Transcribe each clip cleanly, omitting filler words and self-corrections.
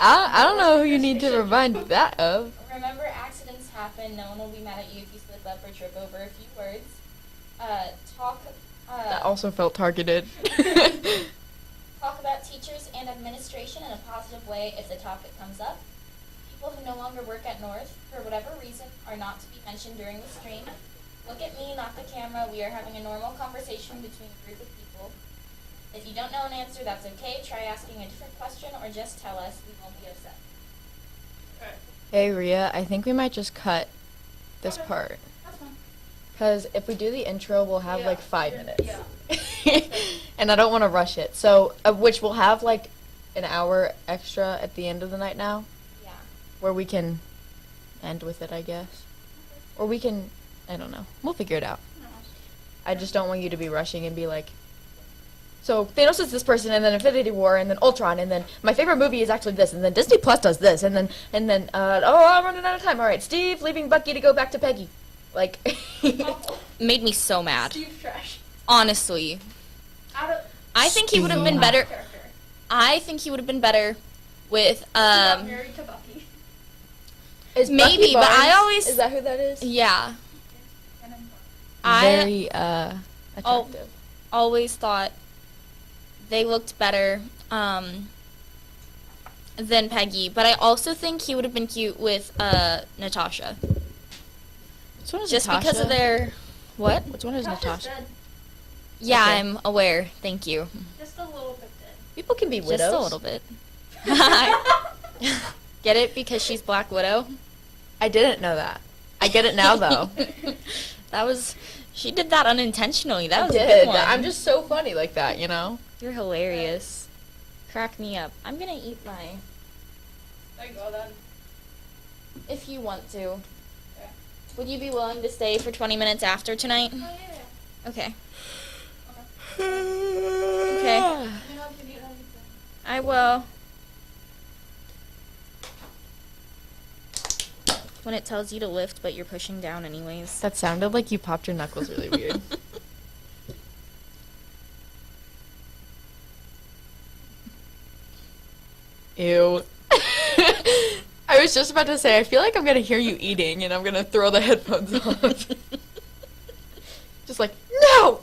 I don't know who you need to remind that of. Remember, accidents happen. No one will be mad at you if you slip up or trip over a few words. That also felt targeted. Talk about teachers and administration in a positive way if the topic comes up. People who no longer work at North, for whatever reason, are not to be mentioned during the stream. Look at me, not the camera. We are having a normal conversation between a group of people. If you don't know an answer, that's okay. Try asking a different question or just tell us. We won't be upset. Hey, Rhea, I think we might just cut this part. That's fine. Because if we do the intro, we'll have like 5 minutes. Yeah. And I don't want to rush it. So, which we'll have like an hour extra at the end of the night now. Yeah. Where we can end with it, I guess. Or we can, I don't know. We'll figure it out. No. I just don't want you to be rushing and be like, so Thanos is this person, and then Infinity War, and then Ultron, and then my favorite movie is actually this, and then Disney Plus does this, and then oh, I'm running out of time. All right, Steve leaving Bucky to go back to Peggy. Like, Made me so mad. Steve's trash. Honestly. I think he would have been better. I think he would have been better with Married to Bucky. is maybe, Bucky but I Barnes- always is that who that is? yeah. Very I attractive. always thought they looked better than Peggy, but I also think he would have been cute with Natasha. Which one is Just Natasha? because of their what? Which one is Natasha? Dead. Yeah, Okay. I'm aware. Thank you. Just a little bit dead. People can be widows. Just a little bit. Get it? Because she's Black Widow? I didn't know that. I get it now, though. She did that unintentionally. That was a did. good one. I'm just so funny like that, you know? You're hilarious. Crack me up. I'm gonna eat my. There you go then. If you want to. Yeah. Would you be willing to stay for 20 minutes after tonight? Oh yeah. Okay. Okay. Let me know if you need anything. I will. When it tells you to lift, but you're pushing down anyways. That sounded like you popped your knuckles really weird. Ew. I was just about to say, I feel like I'm going to hear you eating and I'm going to throw the headphones off. Just like, no!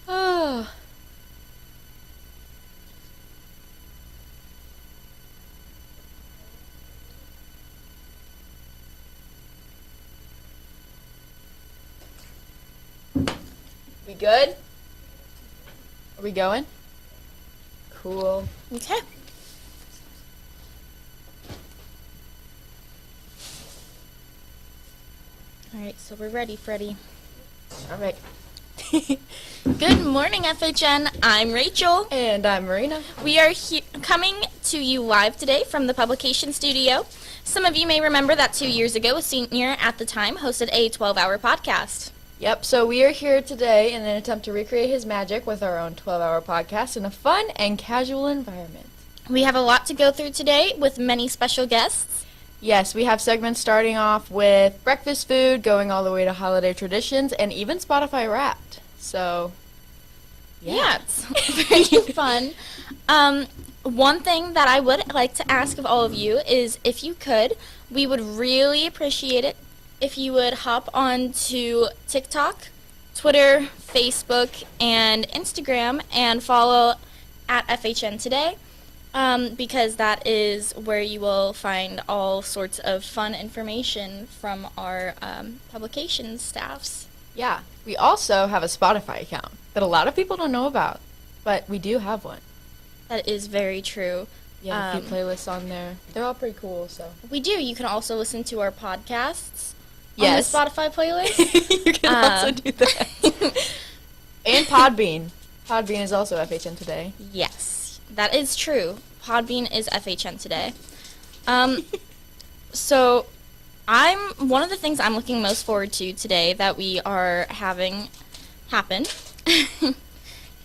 Ah. We good? Are we going? Cool. Okay. Alright, so we're ready, Freddie. All right. Good morning, FHN. I'm Rachel. And I'm Marina. We are coming to you live today from the publication studio. Some of you may remember that 2 years ago, a senior at the time hosted a 12-hour podcast. Yep, so we are here today in an attempt to recreate his magic with our own 12-hour podcast in a fun and casual environment. We have a lot to go through today with many special guests. Yes, we have segments starting off with breakfast food, going all the way to holiday traditions, and even Spotify Wrapped. So, Yeah, it's very fun. One thing that I would like to ask of all of you is if you could, we would really appreciate it if you would hop on to TikTok, Twitter, Facebook, and Instagram and follow at FHNtoday. Because that is where you will find all sorts of fun information from our publication staffs. yeah. We also have a Spotify account that a lot of people don't know about, but we do have one. That is very true. Yeah, a few playlists on there. They're all pretty cool, so. We do. You can also listen to our podcasts Yes. on the Spotify playlist. You can also do that. And Podbean. Podbean is also FHN Today. Yes, that is true. Podbean is FHN Today. So one of the things I'm looking most forward to today that we are having happen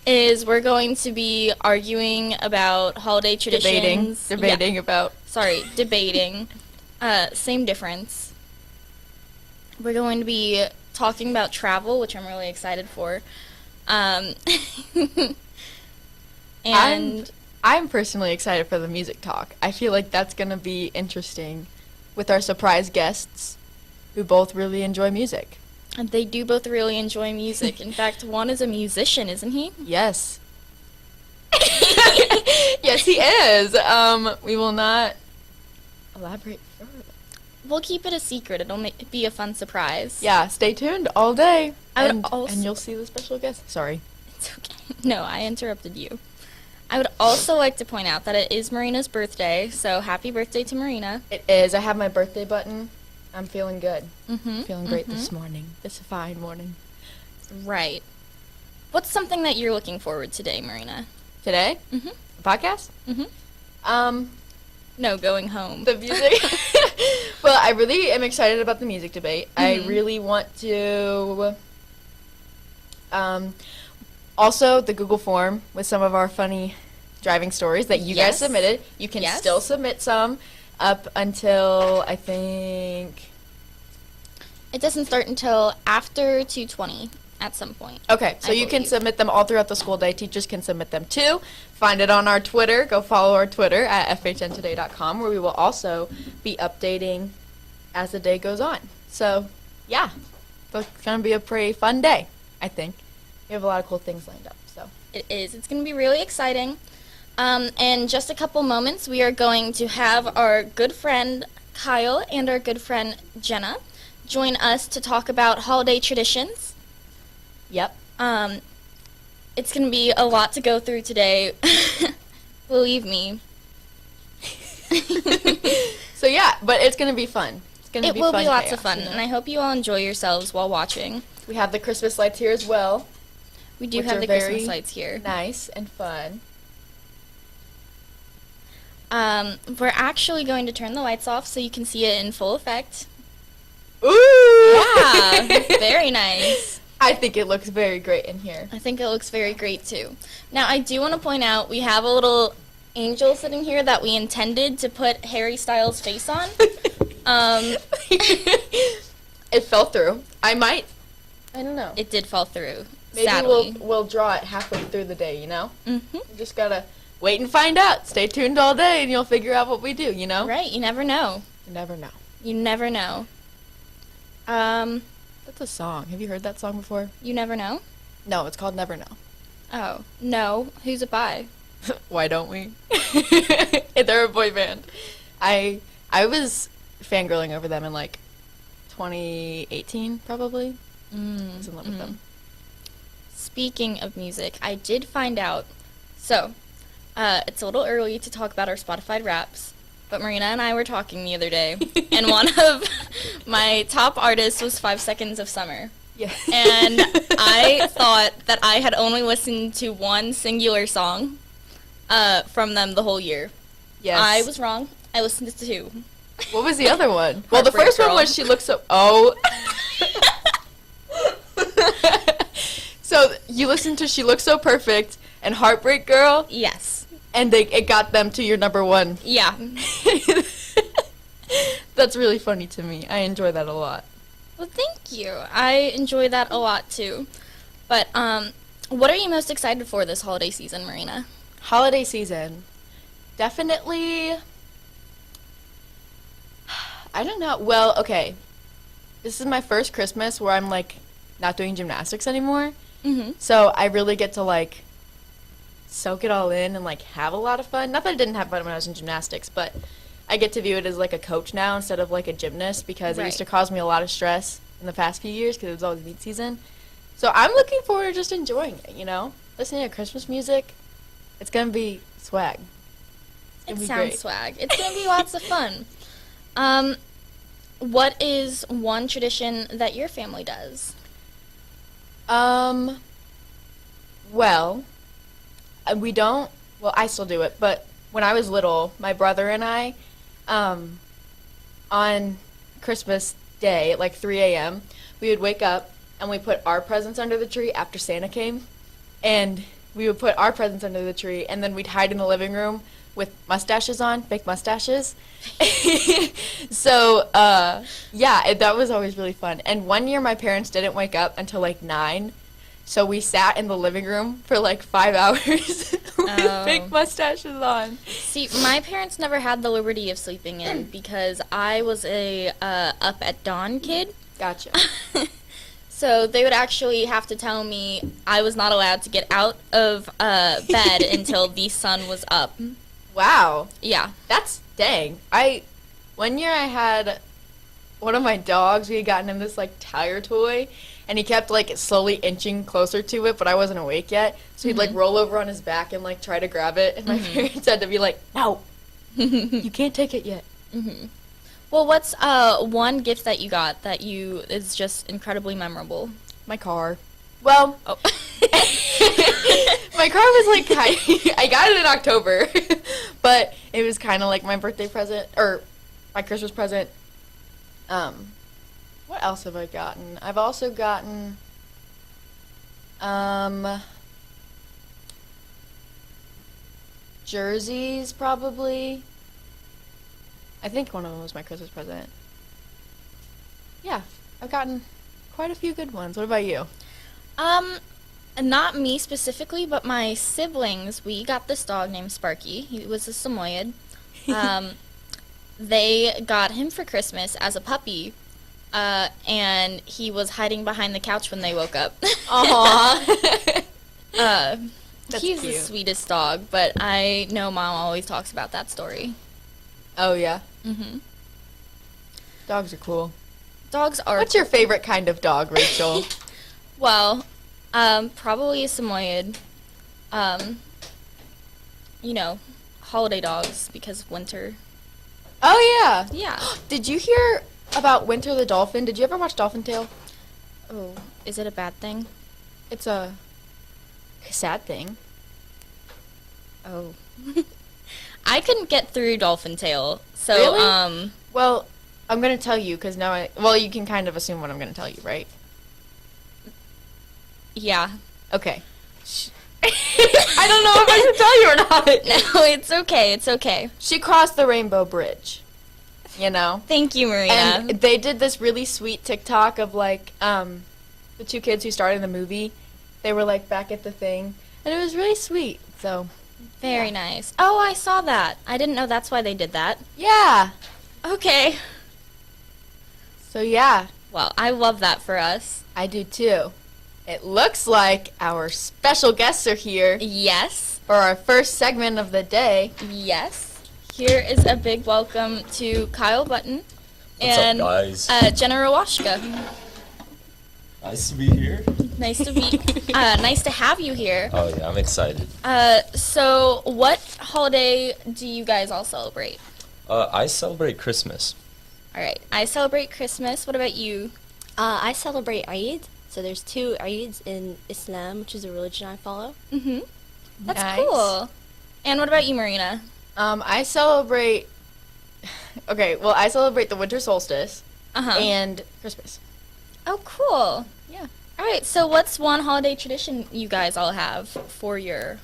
is we're going to be arguing about holiday traditions. Debating about. Debating. Same difference. We're going to be talking about travel, which I'm really excited for. And I'm personally excited for the music talk. I feel like that's going to be interesting with our surprise guests who both really enjoy music. and they do both really enjoy music. In fact, one is a musician, isn't he? Yes. Yes, he is. We will not elaborate further. We'll keep it a secret. It'll be a fun surprise. Yeah, stay tuned all day, I would and also- you'll see the special guest. Sorry. It's okay. No, I interrupted you. I would also like to point out that it is Marina's birthday, so happy birthday to Marina. It is. I have my birthday button. I'm feeling good. Mm-hmm. Feeling great this morning. This fine morning. Right. What's something that you're looking forward to today, Marina? Today, Mm-hmm. podcast. Mm-hmm. No, going home. The music. Well, I really am excited about the music debate. I Mhm. really want to. Also, the Google form with some of our funny driving stories that you guys Yes. submitted. You can Yes. still submit some up until I think. It doesn't start until after 2:20 at some point. Okay, so I you can believe. submit them all throughout the school day. Teachers can submit them too. Find it on our Twitter. Go follow our Twitter at FHNtoday.com, where we will also be updating as the day goes on. So, yeah, it's going to be a pretty fun day, I think. We have a lot of cool things lined up. So, It is. It's going to be really exciting. In just a couple moments, we are going to have our good friend Kyle and our good friend Jenna join us to talk about holiday traditions. yep. It's going to be a lot to go through today. Believe me. So, yeah, but it's going to be fun. It's going to It be will fun be lots of chaos, fun, you know? and I hope you all enjoy yourselves while watching. We have the Christmas lights here as well. We do Which have are the very Christmas lights here. Nice and fun. We're actually going to turn the lights off so you can see it in full effect. Ooh! Yeah, very nice. I think it looks very great in here. I think it looks very great too. Now, I do want to point out we have a little angel sitting here that we intended to put Harry Styles' face on. It fell through. I don't know. It did fall through. Maybe sadly. we'll draw it halfway through the day, you know? Mm-hmm. You just gotta wait and find out. Stay tuned all day and you'll figure out what we do, you know? Right, you never know. You never know. You never know. That's a song. Have you heard that song before? You never know? No, it's called Never Know. Oh, no. Who's it by? Why don't we? They're a boy band. I was fangirling over them in like 2018 probably. I was in love with them. Speaking of music, I did find out. So, it's a little early to talk about our Spotify Wraps, but Marina and I were talking the other day, and one of my top artists was 5 Seconds of Summer. Yeah. And I thought that I had only listened to one singular song from them the whole year. Yes. I was wrong. I listened to 2. What was the other one? Well, the Heartbreak first one Girl. was She Looks So... Oh. So you listened to She Looks So Perfect and Heartbreak Girl, Yes. and it got them to your number one. Yeah. That's really funny to me. I enjoy that a lot. Well, thank you. I enjoy that a lot too. But what are you most excited for this holiday season, Marina? Holiday season. Definitely... I don't know. Well, okay. This is my first Christmas where I'm, like, not doing gymnastics anymore. Mm-hmm. So I really get to, like, soak it all in and, like, have a lot of fun. Not that I didn't have fun when I was in gymnastics, but I get to view it as, like, a coach now instead of, like, a gymnast because it used to Right. cause me a lot of stress in the past few years because it was always meet season. So I'm looking forward to just enjoying it, you know? Listening to Christmas music, it's going to be swag. It's It gonna be sounds great. swag. It's going to be lots of fun. What is one tradition that your family does? Well, we don't, well, I still do it, but when I was little, my brother and I, on Christmas Day at like 3 a.m., we would wake up and we put our presents under the tree after Santa came, and we would put our presents under the tree, and then we'd hide in the living room with mustaches on, fake mustaches. So, that was always really fun. And one year my parents didn't wake up until like 9, so we sat in the living room for like 5 hours with fake mustaches on. See, my parents never had the liberty of sleeping in because I was a up at dawn kid. Gotcha. So they would actually have to tell me I was not allowed to get out of bed until the sun was up. Wow. Yeah. That's dang. One year I had one of my dogs, we had gotten him this like tire toy, and he kept like slowly inching closer to it, but I wasn't awake yet. So he'd like roll over on his back and like try to grab it, and my parents had to be like, "No. You can't take it yet." Well, what's one gift that you got that is just incredibly memorable? My car. Well, Oh. my car was like I got it in October, but it was kind of like my birthday present or my Christmas present. What else have I gotten? I've also gotten jerseys probably. I think one of them was my Christmas present. Yeah, I've gotten quite a few good ones. What about you? Not me specifically, but my siblings, we got this dog named Sparky. He was a Samoyed. They got him for Christmas as a puppy, and he was hiding behind the couch when they woke up. Aww. He's the cute. sweetest dog, but I know Mom always talks about that story. Oh, yeah. Mm-hmm. Dogs are cool. Dogs are... What's your favorite kind of dog, Rachel? Well, probably a Samoyed. Holiday dogs because of winter. Oh, yeah. Yeah. Did you hear about Winter the Dolphin? Did you ever watch Dolphin Tale? Oh, is it a bad thing? It's a sad thing. Oh. I couldn't get through Dolphin Tale, so, Really? Well, I'm going to tell you because now you can kind of assume what I'm going to tell you, right? yeah. Okay. I don't know if I should tell you or not. No, it's okay, it's okay. She crossed the Rainbow Bridge, you know? Thank you, Marina. And they did this really sweet TikTok of, like, the two kids who starred in the movie. They were, like, back at the thing. And it was really sweet, so... Very nice. Oh, I saw that. I didn't know that's why they did that. Yeah. Okay. So, yeah, Well, I love that for us. I do, too. It looks like our special guests are here Yes. for our first segment of the day. Yes. Here is a big welcome to Kyle Button What's and up, guys? Jenna Rawashka. Nice to be here. Nice to have you here. Oh yeah, I'm excited. So what holiday do you guys all celebrate? I celebrate Christmas. All right, I celebrate Christmas. What about you? I celebrate Eid. So there's 2 Eids in Islam, which is a religion I follow. Mm-hmm. That's Nice. cool. And what about you, Marina? I celebrate... Okay, well, I celebrate the winter solstice Uh-huh. and Christmas. Oh, cool. Yeah. All right, so what's one holiday tradition you guys all have for your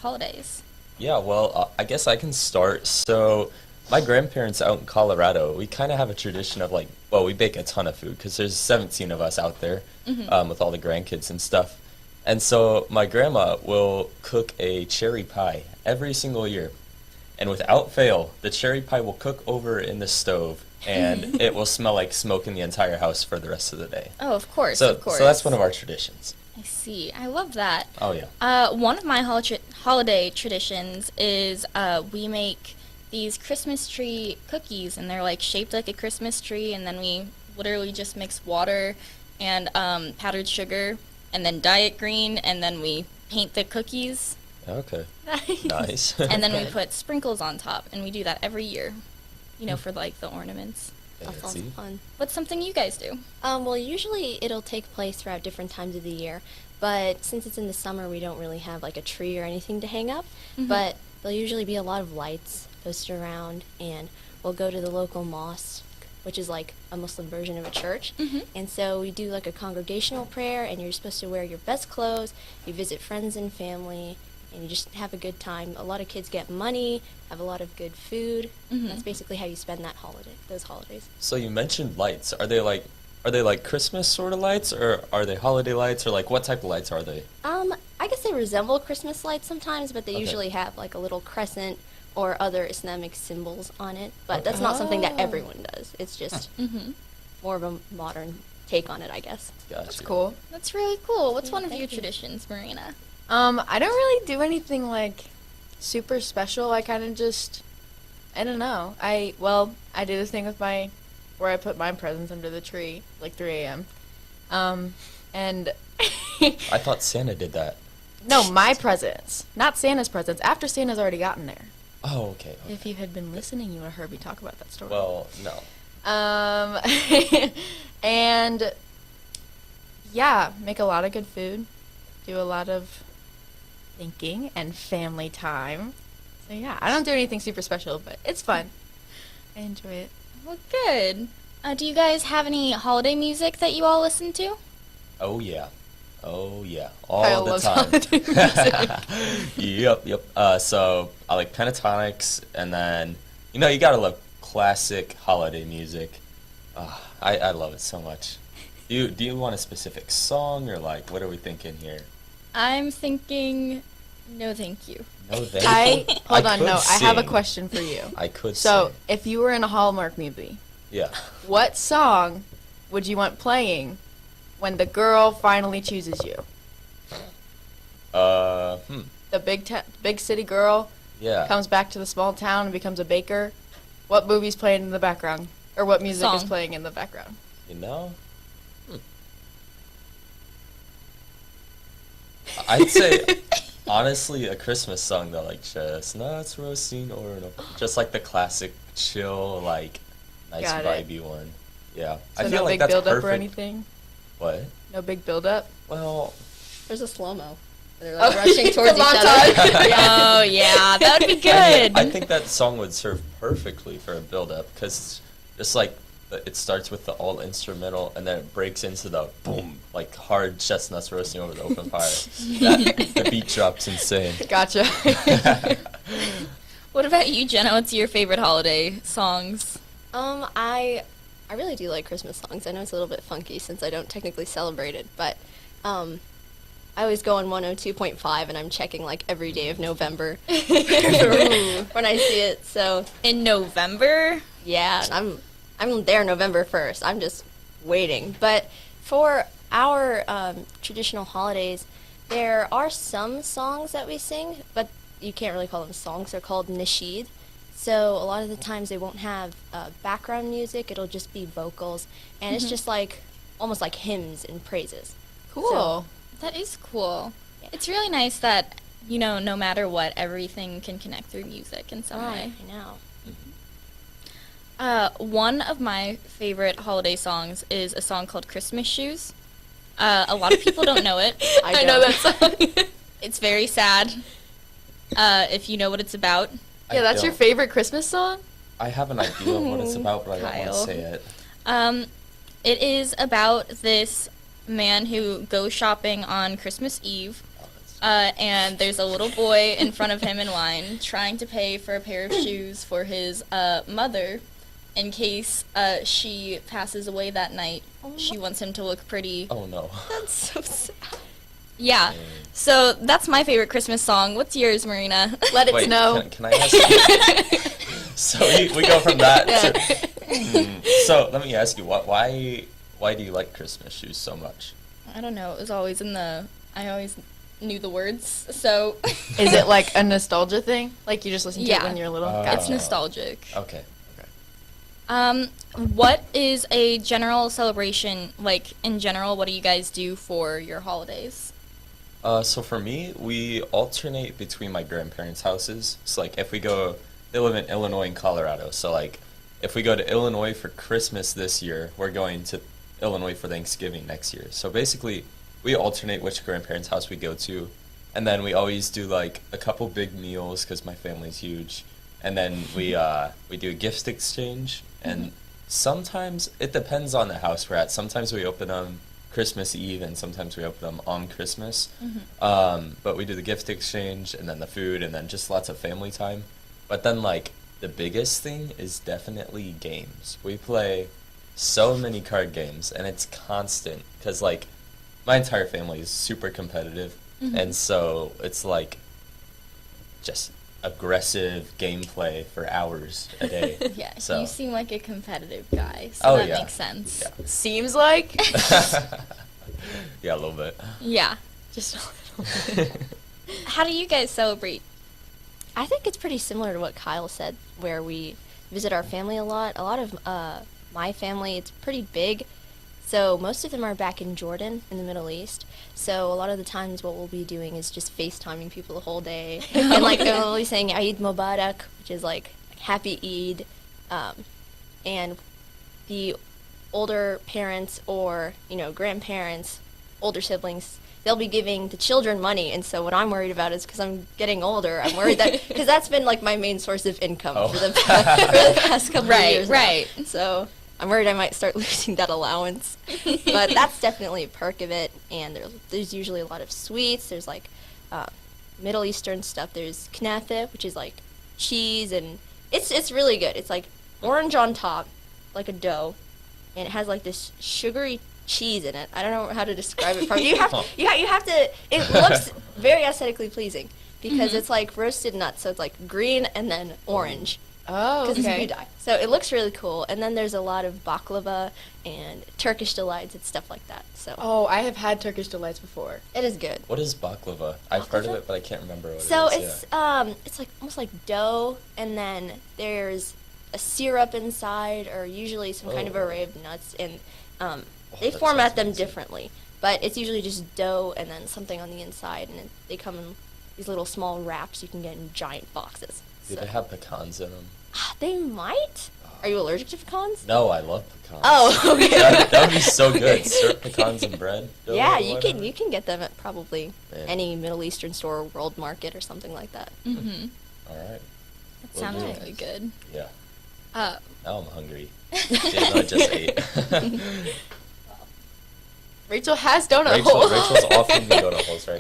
holidays? Yeah, well, I guess I can start. So, my grandparents out in Colorado, we kind of have a tradition of we bake a ton of food because there's 17 of us out there with all the grandkids and stuff. And so my grandma will cook a cherry pie every single year. And without fail, the cherry pie will cook over in the stove and it will smell like smoke in the entire house for the rest of the day. Oh, of course, So, of course. so that's one of our traditions. I see. I love that. Oh, yeah. One of my holiday traditions is we make these Christmas tree cookies, and they're like shaped like a Christmas tree, and then we literally just mix water and powdered sugar and then diet green, and then we paint the cookies, Okay. Nice. Nice. and then we Okay. put sprinkles on top, and we do that every year, for like the ornaments. That sounds Fancy. fun. What's something you guys do? Well, usually it'll take place throughout different times of the year, but since it's in the summer, we don't really have like a tree or anything to hang up. Mhm. But there'll usually be a lot of lights posted around, and we'll go to the local mosque, which is like a Muslim version of a church. Mhm. And so we do like a congregational prayer, and you're supposed to wear your best clothes. You visit friends and family, and you just have a good time. A lot of kids get money, have a lot of good food. That's basically how you spend those holidays. So you mentioned lights. Are they like Christmas sort of lights, or are they holiday lights, or like what type of lights are they? I guess they resemble Christmas lights sometimes, but they Okay. usually have like a little crescent or other Islamic symbols on it. But that's not something that everyone does. It's just more of a modern take on it, I guess. Gotcha. That's cool. That's really cool. What's one of thank your you. traditions, Marina? I don't really do anything like super special. I kind of just, I don't know. I do this thing with where I put my presents under the tree, like 3 a.m. And I thought Santa did that. no, my presents, not Santa's presents. After Santa's already gotten there. Oh, okay. If you had been listening, you would have heard me talk about that story. Well, no. And yeah, make a lot of good food, do a lot of thinking and family time. So yeah, I don't do anything super special, but it's fun. I enjoy it. Well, good. Do you guys have any holiday music that you all listen to? Oh yeah. All Kyle the loves time. holiday music. Yep. So I like pentatonics, and then you gotta love classic holiday music. I love it so much. Do you want a specific song, or like what are we thinking here? I'm thinking, no, thank you. No, thank you. Hold on, could no, I have a sing. question for you. I could So, sing. if you were in a Hallmark movie, Yeah. what song would you want playing when the girl finally chooses you? The big city girl Yeah. comes back to the small town and becomes a baker. What movie's playing in the background? Or what music is Song. playing in the background? You know? I'd say, honestly, a Christmas song though, like chestnuts roasting or just like the classic chill, like nice Got it. vibey one. Yeah, So I feel no like big that's build up perfect. or anything? What? No big build up? Well, There's a slow-mo. They're Oh, like rushing it's towards a each other. montage. Oh, yeah, that would be I good. I think that song would serve perfectly for a build up because just like it starts with the all instrumental and then it breaks into the boom, like hard chestnuts roasting over the open fire. The beat drops insane. Gotcha. What about you, Jenna? What's your favorite holiday songs? I really do like Christmas songs. I know it's a little bit funky since I don't technically celebrate it, but I always go on 102.5 and I'm checking like every day of November when I see it. So In November? yeah, I'm there November 1st. I'm just waiting. But for our traditional holidays, there are some songs that we sing, but you can't really call them songs. They're called nasheed. So a lot of the times they won't have background music. It'll just be vocals, and it's just like almost like hymns and praises. Cool. That is cool. It's really nice that, no matter what, everything can connect through music in some way. I know. One of my favorite holiday songs is a song called Christmas Shoes. A lot of people don't know it. I know that song. It's very sad. If you know what it's about. Yeah, that's your favorite Christmas song? I have an idea of what it's about, but I don't want Kyle. to say it. It is about this man who goes shopping on Christmas Eve, and there's a little boy in front of him in line trying to pay for a pair of shoes for his mother in case she passes away that night. She wants him to look pretty. Oh no. That's so sad. Yeah. So that's my favorite Christmas song. What's yours, Marina? Let it Wait, snow. Can I ask you? So we go from that to. So let me ask you, why do you like Christmas shoes so much? I don't know. It was always I always knew the words. So Is it like a nostalgia thing? Like you just listen to it Yeah. when you're little? it's Gotcha. nostalgic. Okay. What is a general celebration, like, in general, what do you guys do for your holidays? So for me, we alternate between my grandparents' houses. So like if we go, they live in Illinois and Colorado. So like if we go to Illinois for Christmas this year, we're going to Illinois for Thanksgiving next year. So basically, we alternate which grandparents' house we go to, and then we always do like a couple big meals because my family's huge, and then we do a gift exchange, and sometimes it depends on the house we're at. Sometimes we open them Christmas Eve, and sometimes we open them on Christmas. But we do the gift exchange, and then the food, and then just lots of family time. But then, like, the biggest thing is definitely games. We play so many card games, and it's constant, because, like, my entire family is super competitive, and so it's, like, just aggressive gameplay for hours a day. Yeah, So. you seem like a competitive guy, so Oh, that yeah. makes sense. Yeah. Seems like. Yeah, a little bit. Yeah. Just a little. How do you guys celebrate? I think it's pretty similar to what Kyle said, where we visit our family a lot. A lot of my family, it's pretty big, so most of them are back in Jordan in the Middle East. So a lot of the times what we'll be doing is just FaceTiming people the whole day. And like they'll be saying Eid Mubarak, which is like Happy Eid. And the older parents or, grandparents, older siblings, they'll be giving the children money. And so what I'm worried about is because I'm getting older, I'm worried that, because that's been like my main source of income Oh. for the past couple of years now. Right. So I'm worried I might start losing that allowance. But that's definitely a perk of it. And there's usually a lot of sweets. There's like Middle Eastern stuff. There's knafe, which is like cheese, and it's really good. It's like orange on top, like a dough, and it has like this sugary cheese in it. I don't know how to describe it properly. You have to. It looks very aesthetically pleasing because it's like roasted nuts, so it's like green and then orange. Oh, Because okay. it's buday. So it looks really cool. And then there's a lot of baklava and Turkish delights and stuff like that. So Oh, I have had Turkish delights before. it is good. What is baklava? I've heard of it, but I can't remember what So it is. it's like almost like dough, and then there's a syrup inside, or usually some kind of Oh. array of nuts, and they that format sounds them amazing. differently. But it's usually just dough and then something on the inside, and they come in these little small wraps you can get in giant boxes. Do So they have pecans in them? they might. Are you allergic to pecans? No, I love pecans. Oh, okay. That would be so good. Syrup pecans and bread. dough, Yeah, or you whatever. can get them at probably Man. any Middle Eastern store or world market or something like that. Mm-hmm. All right. That Will sounds do. really good. Yeah. Uh, Now I'm hungry. I just ate. Rachel has donut Rachel, hole. Rachel's offering me donut holes right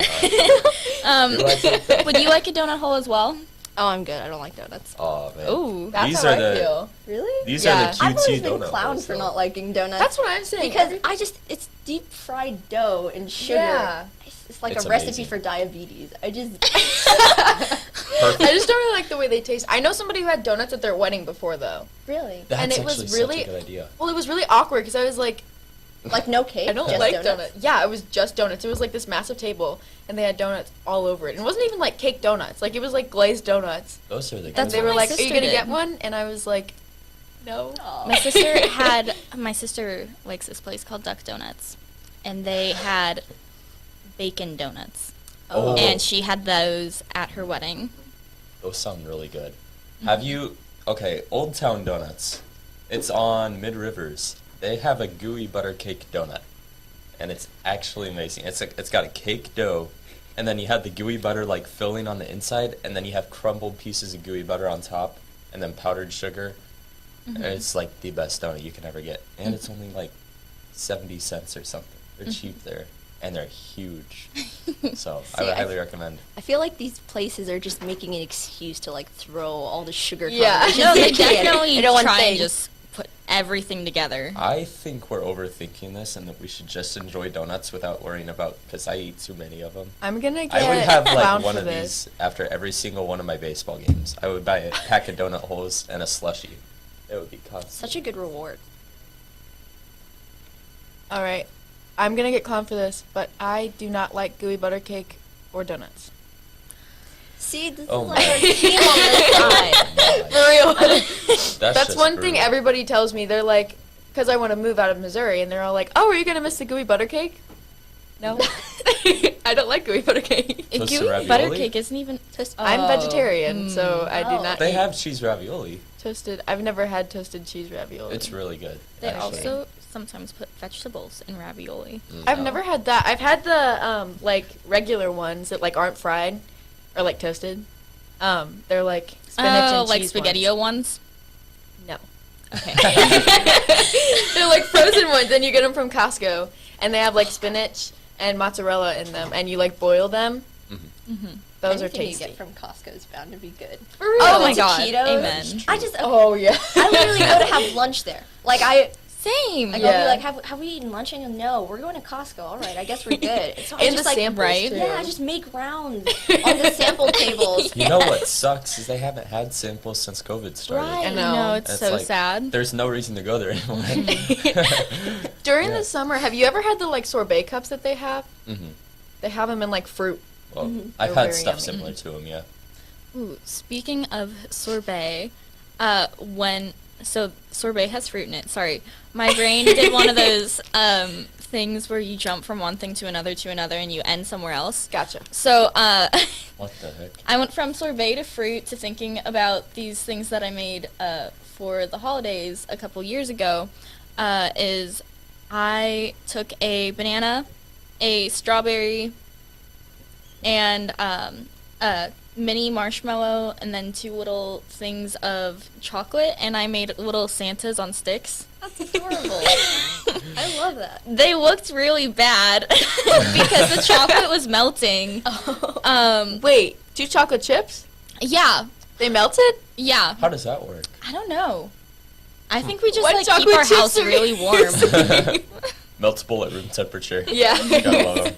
now. Do I take them? would you like a donut hole as well? Oh, I'm good. I don't like donuts. Oh man. Ooh. That's These how are I the- feel. Really? These Yeah. are the I've always cutesy been donut clowned holes, for though. not liking donuts. That's what I'm saying. because it's deep fried dough and sugar. Yeah. It's like It's a recipe amazing. for diabetes. I just Perfect. I just don't really like the way they taste. I know somebody who had donuts at their wedding before, though. really That's and it was actually really- such a good idea. Well, it was really awkward because I was like, like no cake. I don't just like donuts. donuts. Yeah, it was just donuts. It was like this massive table, and they had donuts all over it. And it wasn't even like cake donuts. Like, it was like glazed donuts. Those are the And That's they good were what ones. my like, "Are you sister gonna did. get one?" And I was like, "No." My sister likes this place called Duck Donuts, and they had bacon donuts, Oh. and she had those at her wedding. Those sound really good. Have you? Okay, Old Town Donuts. It's on Mid Rivers. They have a gooey butter cake donut, and it's actually amazing. It's got a cake dough, and then you have the gooey butter like filling on the inside, and then you have crumbled pieces of gooey butter on top, and then powdered sugar. And it's like the best donut you can ever get, and it's only like 70 cents or something. They're cheap there, and they're huge. So I See, would I- highly recommend. I feel like these places are just making an excuse to like throw all the sugar. Yeah. combinations No, they can definitely into one try thing. and just put everything together. I think we're overthinking this, and that we should just enjoy donuts without worrying about, because I eat too many of them. I'm gonna get I would have like clowned one for of this. these after every single one of my baseball games. I would buy a pack of donut holes and a slushie. It would be constant. Such a good reward. All right, I'm gonna get clowned for this, but I do not like gooey butter cake or donuts. See, this Oh is my like our team on this side. For real. That's That's just one thing brutal. everybody tells me. They're like, because I want to move out of Missouri, and they're all like, "Oh, are you gonna miss the gooey butter cake?" No, I don't like gooey butter cake. Toasted Gooey ravioli? butter cake isn't even. I'm vegetarian, so I do Oh. not They eat have cheese ravioli. toasted. I've never had toasted cheese ravioli. It's really good. They actually. also sometimes put vegetables in ravioli. I've No. never had that. I've had the like regular ones that like aren't fried or like toasted. They're like spinach and like cheese SpaghettiO ones. No. Okay. They're like frozen ones, and you get them from Costco. and they have like spinach and mozzarella in them, and you like boil them. Those are Anything tasty. you get from Costco is bound to be good. For real? Oh my The god. taquitos. Amen. I just, Oh yeah. I literally go to have lunch there. Like Same. I'll Yeah. be like, have we eaten lunch? And you'll no, we're going to Costco. All right, I guess we're good. So I And the just like, samples right? too. yeah, I just make rounds on the sample tables. You know what sucks is they haven't had samples since COVID started. Right. I know. No, it's It's so like, sad. There's no reason to go there anymore. During Yeah. the summer, have you ever had the like sorbet cups that they have? Mhm. They have them in like fruit. Well, They're I've had very stuff yummy. similar to them, yeah. Ooh, speaking of sorbet, sorbet has fruit in it. Sorry, my brain did one of those things where you jump from one thing to another, and you end somewhere else. Gotcha. So What the heck? I went from sorbet to fruit to thinking about these things that I made for the holidays a couple years ago. Is I took a banana, a strawberry, and a mini marshmallow, and then 2 little things of chocolate, and I made little Santas on sticks. That's adorable. I love that. They looked really bad because the chocolate was melting. Wait, 2 chocolate chips? Yeah, They melted? yeah. How does that work? I don't know. I think we just What like keep chocolate our chips house are really these? warm. Meltable at room temperature. Yeah. Gotta love 'em.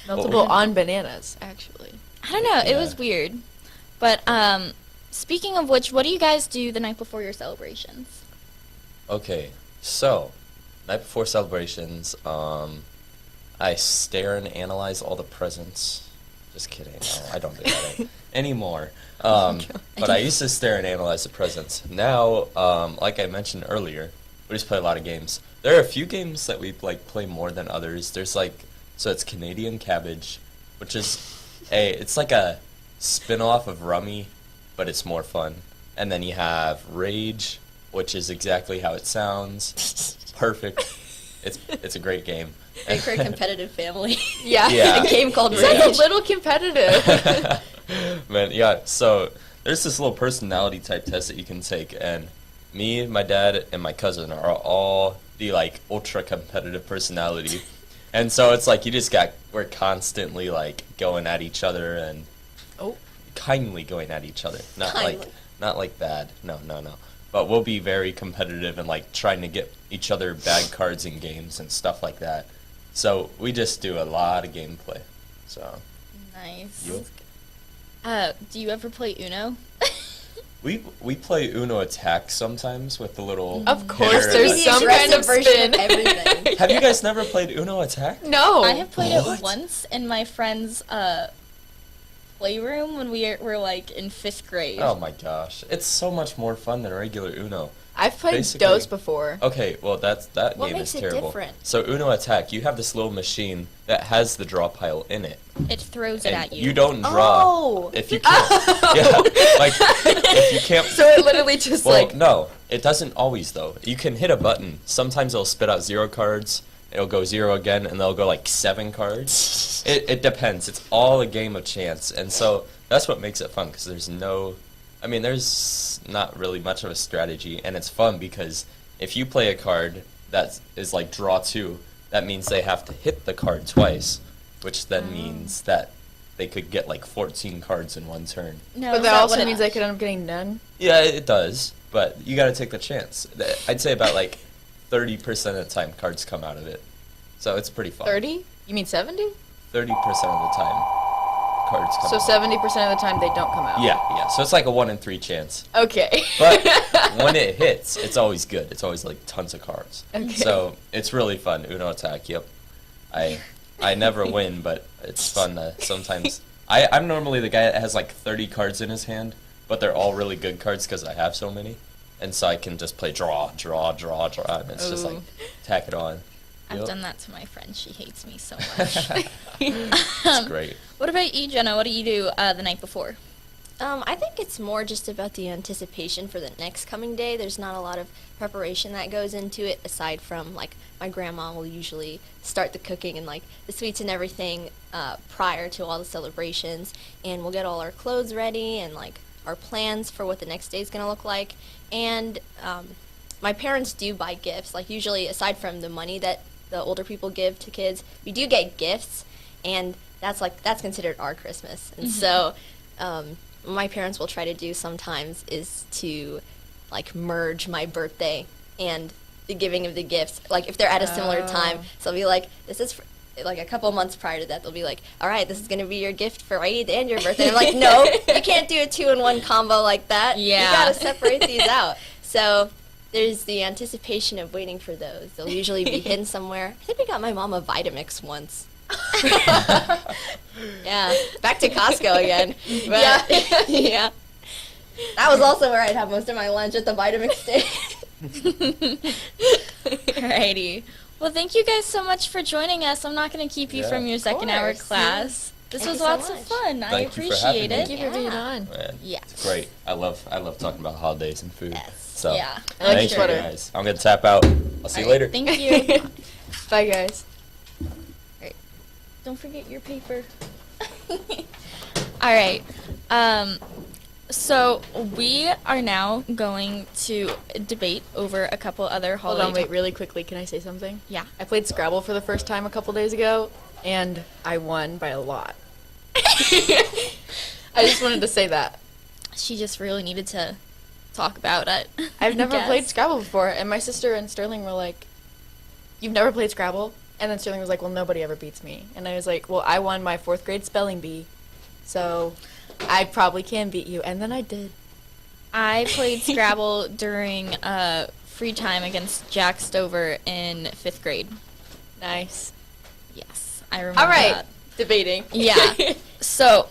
Meltable on bananas, actually. I don't know. It was Yeah. weird. But speaking of which, what do you guys do the night before your celebrations? Okay, so night before celebrations, I stare and analyze all the presents. Just kidding. No, I don't do that anymore. But I used to stare and analyze the presents. Now, like I mentioned earlier, we just play a lot of games. There are a few games that we like play more than others. There's like, so it's Canadian Cabbage, which is it's like a spin-off of Rummy, but it's more fun. And then you have Rage, which is exactly how it sounds. Perfect. It's a great game. Great for a competitive family. Yeah. Yeah. A game called You sound a Rage. little competitive. Man, yeah, so there's this little personality type test that you can take, and me, my dad, and my cousin are all the like ultra competitive personality. And so it's like we're constantly like going at each other and Oh. kindly going at each other. Kindly. Not like bad. No. But we'll be very competitive and like trying to get each other bad cards in games and stuff like that. So we just do a lot of gameplay. So Nice. Yup. Do you ever play Uno? we play Uno Attack sometimes with the little. Of course, hitter there's that- The some kind of aggressive version spin. of everything. Have you guys never played Uno Attack? No. I have played What? it once in my friend's playroom when we were like in 5th grade. Oh my gosh, it's so much more fun than regular Uno. I've played Basically- Dose before. Okay, well that What game makes is it terrible. different? So Uno Attack, you have this little machine that has the draw pile in it. It throws it And at you. you don't draw Oh. if you can't. Yeah, like if you can't. So it literally just Well, like no, it doesn't always though. You can hit a button. Sometimes it'll spit out 0 cards. It'll go 0 again, and they'll go like 7 cards. It depends. It's all a game of chance, and so that's what makes it fun. Because there's not really much of a strategy, and it's fun because if you play a card that is like draw 2, that means they have to hit the card twice, which then means that they could get like 14 cards in one turn. No, but is that also what it- means they could end up getting none. Yeah, it does, but you got to take the chance. I'd say about like 30% of the time cards come out of it, so it's pretty fun. 30? You mean 70? 30% of the time cards come So out. 70% of the time they don't come out. Yeah. So it's like a 1 in 3 chance. Okay. But when it hits, it's always good. It's always like tons of cards. Okay. So it's really fun. Uno Attack. Yep. I never win, but it's fun to sometimes. I'm normally the guy that has like 30 cards in his hand, but they're all really good cards because I have so many, and so I can just play draw, and it's just like Ooh. tack it on. I've Yep. done that to my friend. She hates me so much. It's great. What about you, Jenna? What do you do the night before? I think it's more just about the anticipation for the next coming day. There's not a lot of preparation that goes into it, aside from, like, my grandma will usually start the cooking and, like, the sweets and everything prior to all the celebrations, and we'll get all our clothes ready and, like, our plans for what the next day is going to look like. And my parents do buy gifts. Like, usually, aside from the money that the older people give to kids, we do get gifts, and that's considered our Christmas. And so, my parents will try to do sometimes is to, like, merge my birthday and the giving of the gifts. Like, if they're at a similar time, so they'll be like, this is like a couple months prior to that, they'll be like, all right, this is going to be your gift for Eid and your birthday. I'm like, no, you can't do a 2-in-1 combo like that. Yeah. You got to separate these out. So there's the anticipation of waiting for those. They'll usually be hidden somewhere. I think we got my mom a Vitamix once. Yeah, back to Costco again. But, yeah. That was also where I'd have most of my lunch, at the Vitamix stand. Alrighty. Well, thank you guys so much for joining us. I'm not going to keep you from your second hour course. class. This Thank was you so lots of much. fun. I Thank you for having appreciate me. it. Thank you for being on. Man, Yeah. it's great. I love talking about holidays and food. Yes. So, Yeah. I like thank your you sweater. guys. I'm gonna tap out. I'll see you later. Thank you. Bye, guys. Don't forget your paper. All right. So we are now going to debate over a couple other Hold holiday. on, wait, really quickly. Can I say something? Yeah. I played Scrabble for the first time a couple days ago, and I won by a lot. I just wanted to say that. She just really needed to talk about it. I've never Guess. played Scrabble before, and my sister and Sterling were like, "You've never played Scrabble?" And then Sterling was like, "Well, nobody ever beats me." And I was like, "Well, I won my 4th grade spelling bee, so I probably can beat you." And then I did. I played Scrabble during free time against Jack Stover in 5th grade. Nice. Yes, I remember All right, that. debating. Yeah. So,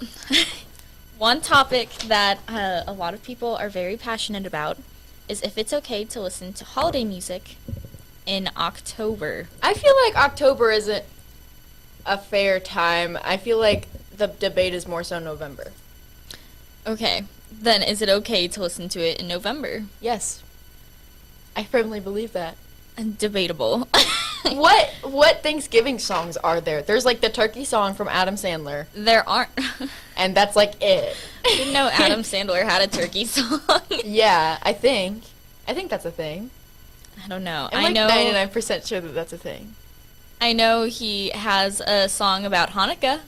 one topic that a lot of people are very passionate about is if it's okay to listen to holiday music in October. I feel like October isn't a fair time. I feel like the debate is more so November. Okay, then is it okay to listen to it in November? Yes. I firmly believe that. Debatable. What Thanksgiving songs are there? There's like the turkey song from Adam Sandler, There aren't. and that's like it. I didn't know Adam Sandler had a turkey song. Yeah, I think that's a thing. I don't know. I'm like 99% sure that that's a thing. I know he has a song about Hanukkah.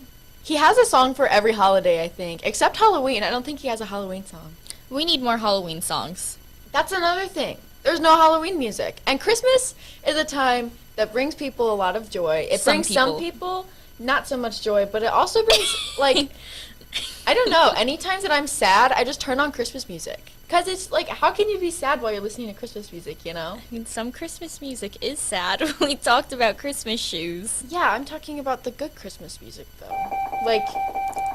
He has a song for every holiday, I think, except Halloween. I don't think he has a Halloween song. We need more Halloween songs. That's another thing. There's no Halloween music. And Christmas is a time that brings people a lot of joy. It Some brings some people not so much joy, but it also brings, like, I don't know, any times that I'm sad, I just turn on Christmas music. Because it's like, how can you be sad while you're listening to Christmas music, you know? I mean, some Christmas music is sad. We talked about Christmas shoes. Yeah, I'm talking about the good Christmas music, though. Like,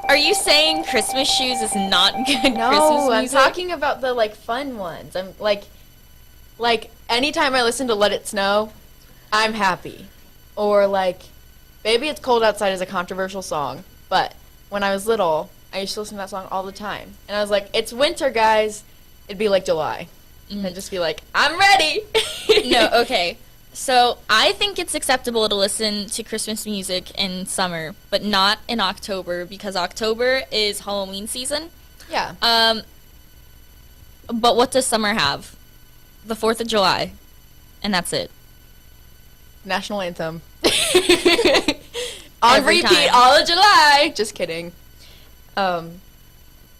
Are you saying Christmas shoes is not good no, Christmas I'm music? talking about the, like, fun ones. I'm, like, anytime I listen to Let It Snow, I'm happy. Or, like, Baby It's Cold Outside is a controversial song, but when I was little, I used to listen to that song all the time. And I was like, it's winter, guys. It'd be like July. And I'd just be like, I'm ready! No, okay. So I think it's acceptable to listen to Christmas music in summer, but not in October, because October is Halloween season. Yeah. But what does summer have? The 4th of July. And that's it. National Anthem. On Every repeat time. all of July. Just kidding.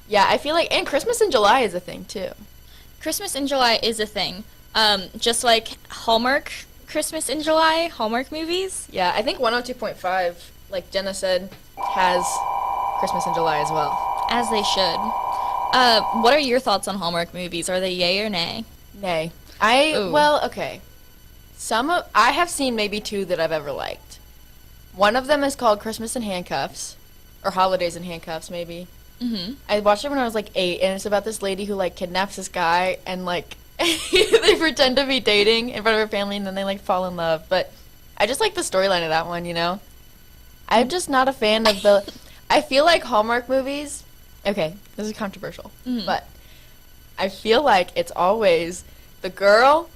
Yeah, I feel like, and Christmas in July is a thing, too. Christmas in July is a thing. Just like Hallmark Christmas in July, Hallmark movies. Yeah, I think 102.5, like Jenna said, has Christmas in July as well. As they should. What are your thoughts on Hallmark movies? Are they yay or nay? Nay. Ooh. Well, okay. I have seen maybe 2 that I've ever liked. One of them is called Christmas in Handcuffs, or Holidays in Handcuffs, maybe. Mm-hmm. I watched it when I was like 8, and it's about this lady who like kidnaps this guy, and like they pretend to be dating in front of her family, and then they like fall in love. But I just like the storyline of that one, you know. I'm just not a fan of the. I feel like Hallmark movies. Okay, this is controversial, but I feel like it's always the girl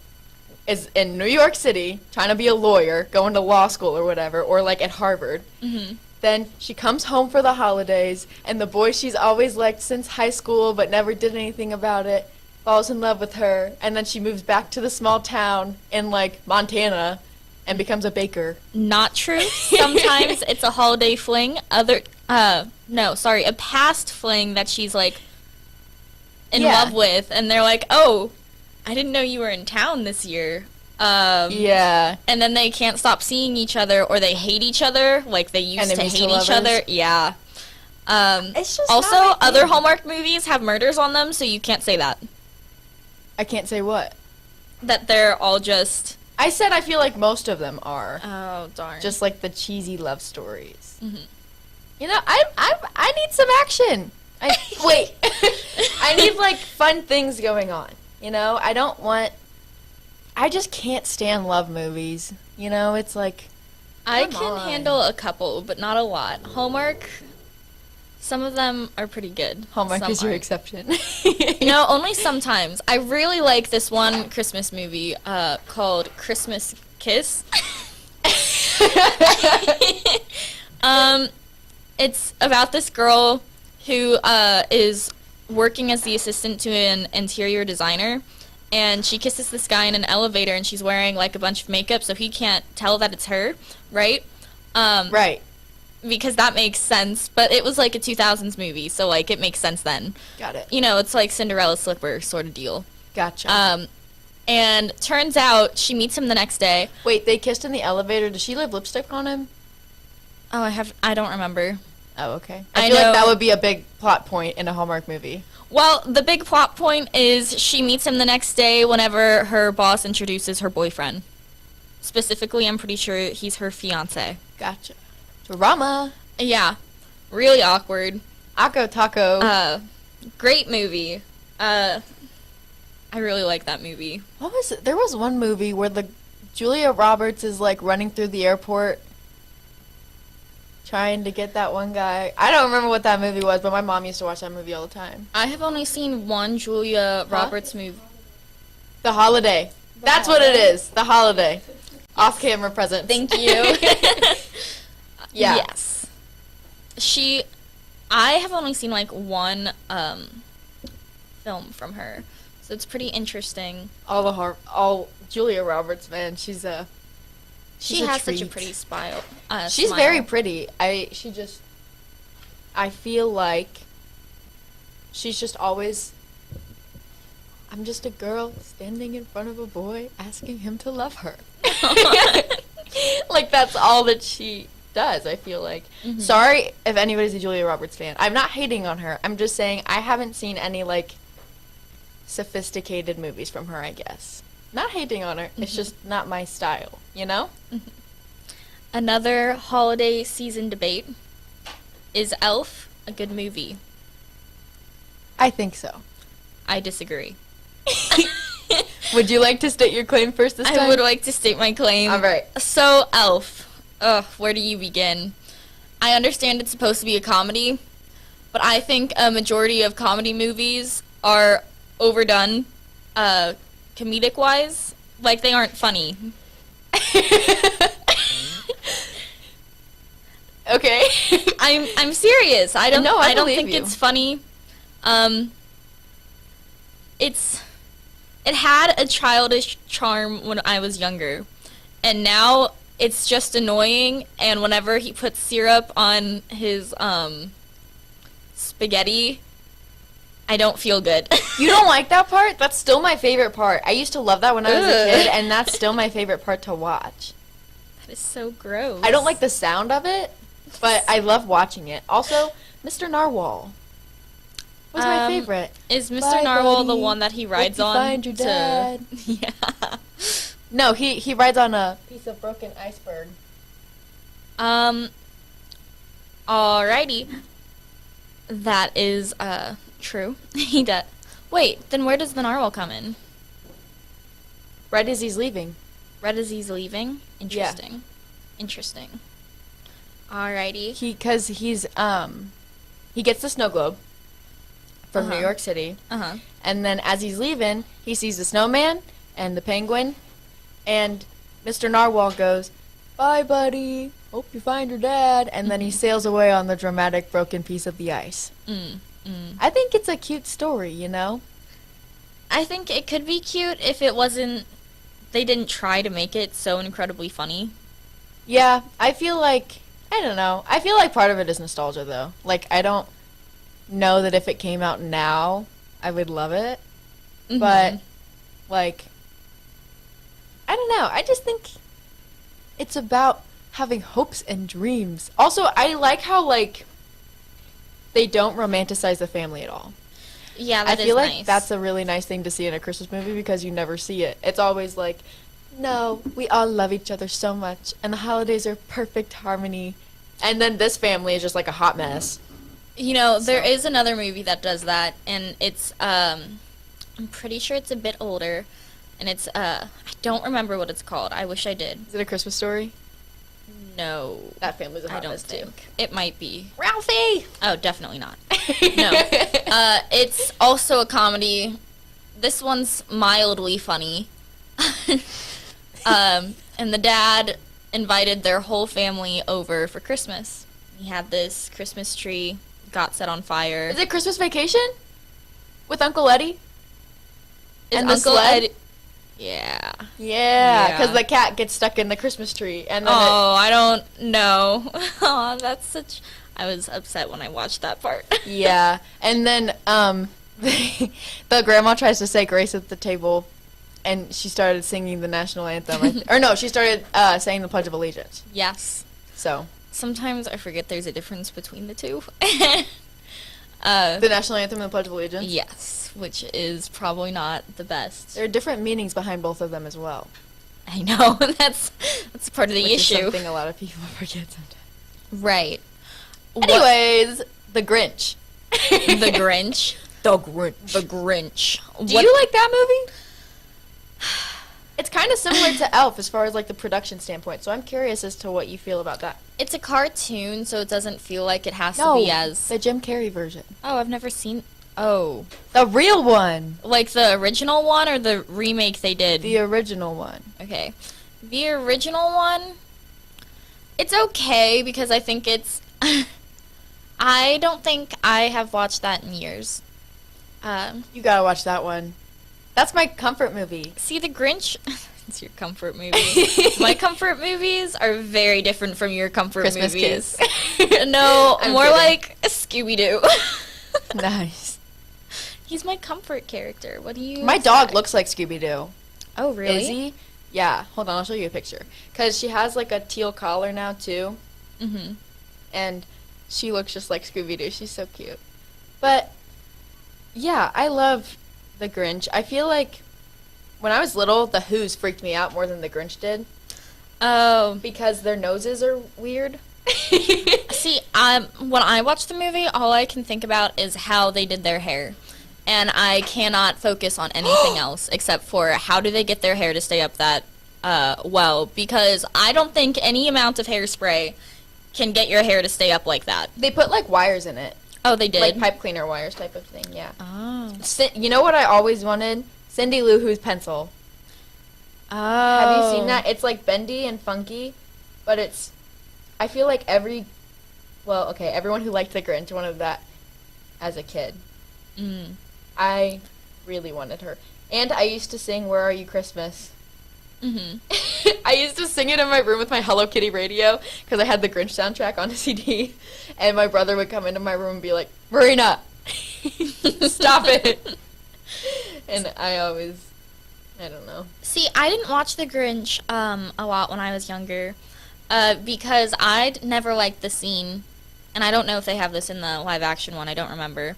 is in New York City trying to be a lawyer, going to law school or whatever, or like at Harvard. Mm-hmm. Then she comes home for the holidays, and the boy she's always liked since high school but never did anything about it falls in love with her, and then she moves back to the small town in like Montana and becomes a baker. Not true. Sometimes it's a holiday fling. A past fling that she's like in Yeah. love with, and they're like, "Oh, I didn't know you were in town this year." Yeah. And then they can't stop seeing each other, or they hate each other, like they used to Enemies to hate each lovers. other. Yeah. It's just Also, not my other thing. Hallmark movies have murders on them, so you can't say that. I can't say what. That they're all just. I said I feel like most of them are. Oh darn. Just like the cheesy love stories. Mhm. You know, I need some action. Wait. I need like fun things going on. You know, I just can't stand love movies. You know, it's like I come can on. handle a couple, but not a lot. Hallmark. Some of them are pretty good. Hallmark Some is your aren't. exception. No, only sometimes. I really like this one Christmas movie called Christmas Kiss. It's about this girl who is working as the assistant to an interior designer, and she kisses this guy in an elevator, and she's wearing like a bunch of makeup, so he can't tell that it's her, right? Right. Because that makes sense, but it was like a 2000s movie, so like it makes sense then. Got it. You know, it's like Cinderella slipper sort of deal. Gotcha. And turns out she meets him the next day. Wait, they kissed in the elevator. Does she leave lipstick on him? Oh, I don't remember. Oh, okay. I I feel like know- that would be a big plot point in a Hallmark movie. Well, the big plot point is she meets him the next day whenever her boss introduces her boyfriend. Specifically, I'm pretty sure he's her fiance. Gotcha. Drama. Yeah, really awkward. Akko Taco. Great movie. I really like that movie. What was it? There was one movie where the Julia Roberts is like running through the airport trying to get that one guy. I don't remember what that movie was, but my mom used to watch that movie all the time. I have only seen one Julia Roberts movie. The Holiday. That's what it is. The Holiday. Off-camera presents. Thank you. Yeah. Yes. I have only seen like one film from her, so it's pretty interesting. All Julia Roberts, man. She's a She a has such a treat. pretty smile. She's smile. very pretty. I feel like she's just always, I'm just a girl standing in front of a boy asking him to love her. Like that's all that she does, I feel like. Mhm. Sorry if anybody's a Julia Roberts fan. I'm not hating on her. I'm just saying I haven't seen any like sophisticated movies from her, I guess. Not hating on her. It's just not my style, you know? Another holiday season debate. Is Elf a good movie? I think so. I disagree. Would you like to state your claim first this time? I would like to state my claim. All right. So, Elf. Ugh, where do you begin? I understand it's supposed to be a comedy, but I think a majority of comedy movies are overdone, comedic-wise. Like, they aren't funny. Okay. I'm serious. I don't No, I don't believe think you. it's funny. It had a childish charm when I was younger, and now it's just annoying. And whenever he puts syrup on his spaghetti, I don't feel good. You don't like that part? That's still my favorite part. I used to love that when I was a Ugh. kid, and that's still my favorite part to watch. That is so gross. I don't like the sound of it, but I love watching it. Also, Mr. Narwhal was my favorite. Is Mr. Bye, Narwhal the buddy. one that he rides you on? find your dad. Yeah. No, he rides on a piece of broken iceberg. Alrighty. That is, true. He does. Wait, then where does the narwhal come in? Right as he's leaving. Red as he's leaving? Interesting. Interesting. Alrighty. He gets the snow globe from New Uh-huh. York City. Uh-huh. And then as he's leaving, he sees the snowman and the penguin, and Mr. Narwhal goes, "Bye, buddy. Hope you find your dad." And then he sails away on the dramatic broken piece of the ice. I think it's a cute story, you know? I think it could be cute if it wasn't, they didn't try to make it so incredibly funny. Yeah, I feel like, I don't know. I feel like part of it is nostalgia, though. Like, I don't know that if it came out now, I would love it. But, like, I don't know. I just think it's about having hopes and dreams. Also, I like how, like, they don't romanticize the family at all. Yeah, I that is feel like nice. that's a really nice thing to see in a Christmas movie because you never see it. It's always like, no, we all love each other so much, and the holidays are perfect harmony. And then this family is just like a hot mess. You know, there is another movie that does that, and it's, I'm pretty sure it's a bit older, and it's, I don't remember what it's called. I wish I did. Is it A Christmas Story? No. That family's a I hot don't mess too. think. It might be. Ralphie! Oh, definitely not. No. It's also a comedy. This one's mildly funny. And the dad invited their whole family over for Christmas. He had this Christmas tree, got set on fire. Is it Christmas Vacation? With Uncle Eddie? Is and the Uncle sled? Ed- Yeah. Yeah, because Yeah. the cat gets stuck in the Christmas tree. And then Oh, I don't know. Oh, that's such... I was upset when I watched that part. yeah. And then the grandma tries to say grace at the table, and she started singing the national anthem. Or no, she started saying the Pledge of Allegiance. Yes. So, Sometimes I forget there's a difference between the two. the national anthem and the Pledge of Allegiance? Yes, which is probably not the best. There are different meanings behind both of them as well. I know, that's part of the Which is issue. something a lot of people forget sometimes. Right. Anyways, The Grinch. The Grinch. The Grinch. The Grinch. Do you like that movie? It's kind of similar to Elf as far as like the production standpoint, so I'm curious as to what you feel about that. It's a cartoon, so it doesn't feel like it has to be as... the Jim Carrey version. Oh, I've never seen... Oh. The real one. Like the original one or the remake they did? The original one. Okay. The original one, it's okay because I think it's... I don't think I have watched that in years. You gotta watch that one. That's my comfort movie. See, The Grinch... It's your comfort movie. My comfort movies are very different from your comfort Christmas movies. Kiss. No, I'm more kidding. like Scooby-Doo. Nice. He's my comfort character. What do you My dog expect? looks like Scooby-Doo. Oh, really? Izzy? Yeah. Hold on, I'll show you a picture. Because she has like a teal collar now, too. Mm-hmm. And she looks just like Scooby-Doo. She's so cute. But, yeah, I love The Grinch. I feel like when I was little, the Who's freaked me out more than The Grinch did. Oh. Because their noses are weird. See, when I watch the movie, all I can think about is how they did their hair. And I cannot focus on anything else except for how do they get their hair to stay up that well. Because I don't think any amount of hairspray can get your hair to stay up like that. They put like wires in it. Oh, they did? Like pipe cleaner wires type of thing, yeah. Oh. You know what I always wanted? Cindy Lou Who's pencil. Oh. Have you seen that? It's like bendy and funky, but it's... I feel like everyone who liked The Grinch wanted that as a kid. Mm. I really wanted her. And I used to sing Where Are You Christmas? Mm-hmm. I used to sing it in my room with my Hello Kitty radio because I had the Grinch soundtrack on a CD. And my brother would come into my room and be like, Marina, stop it. And I don't know. See, I didn't watch The Grinch a lot when I was younger because I'd never liked the scene, and I don't know if they have this in the live-action one. I don't remember.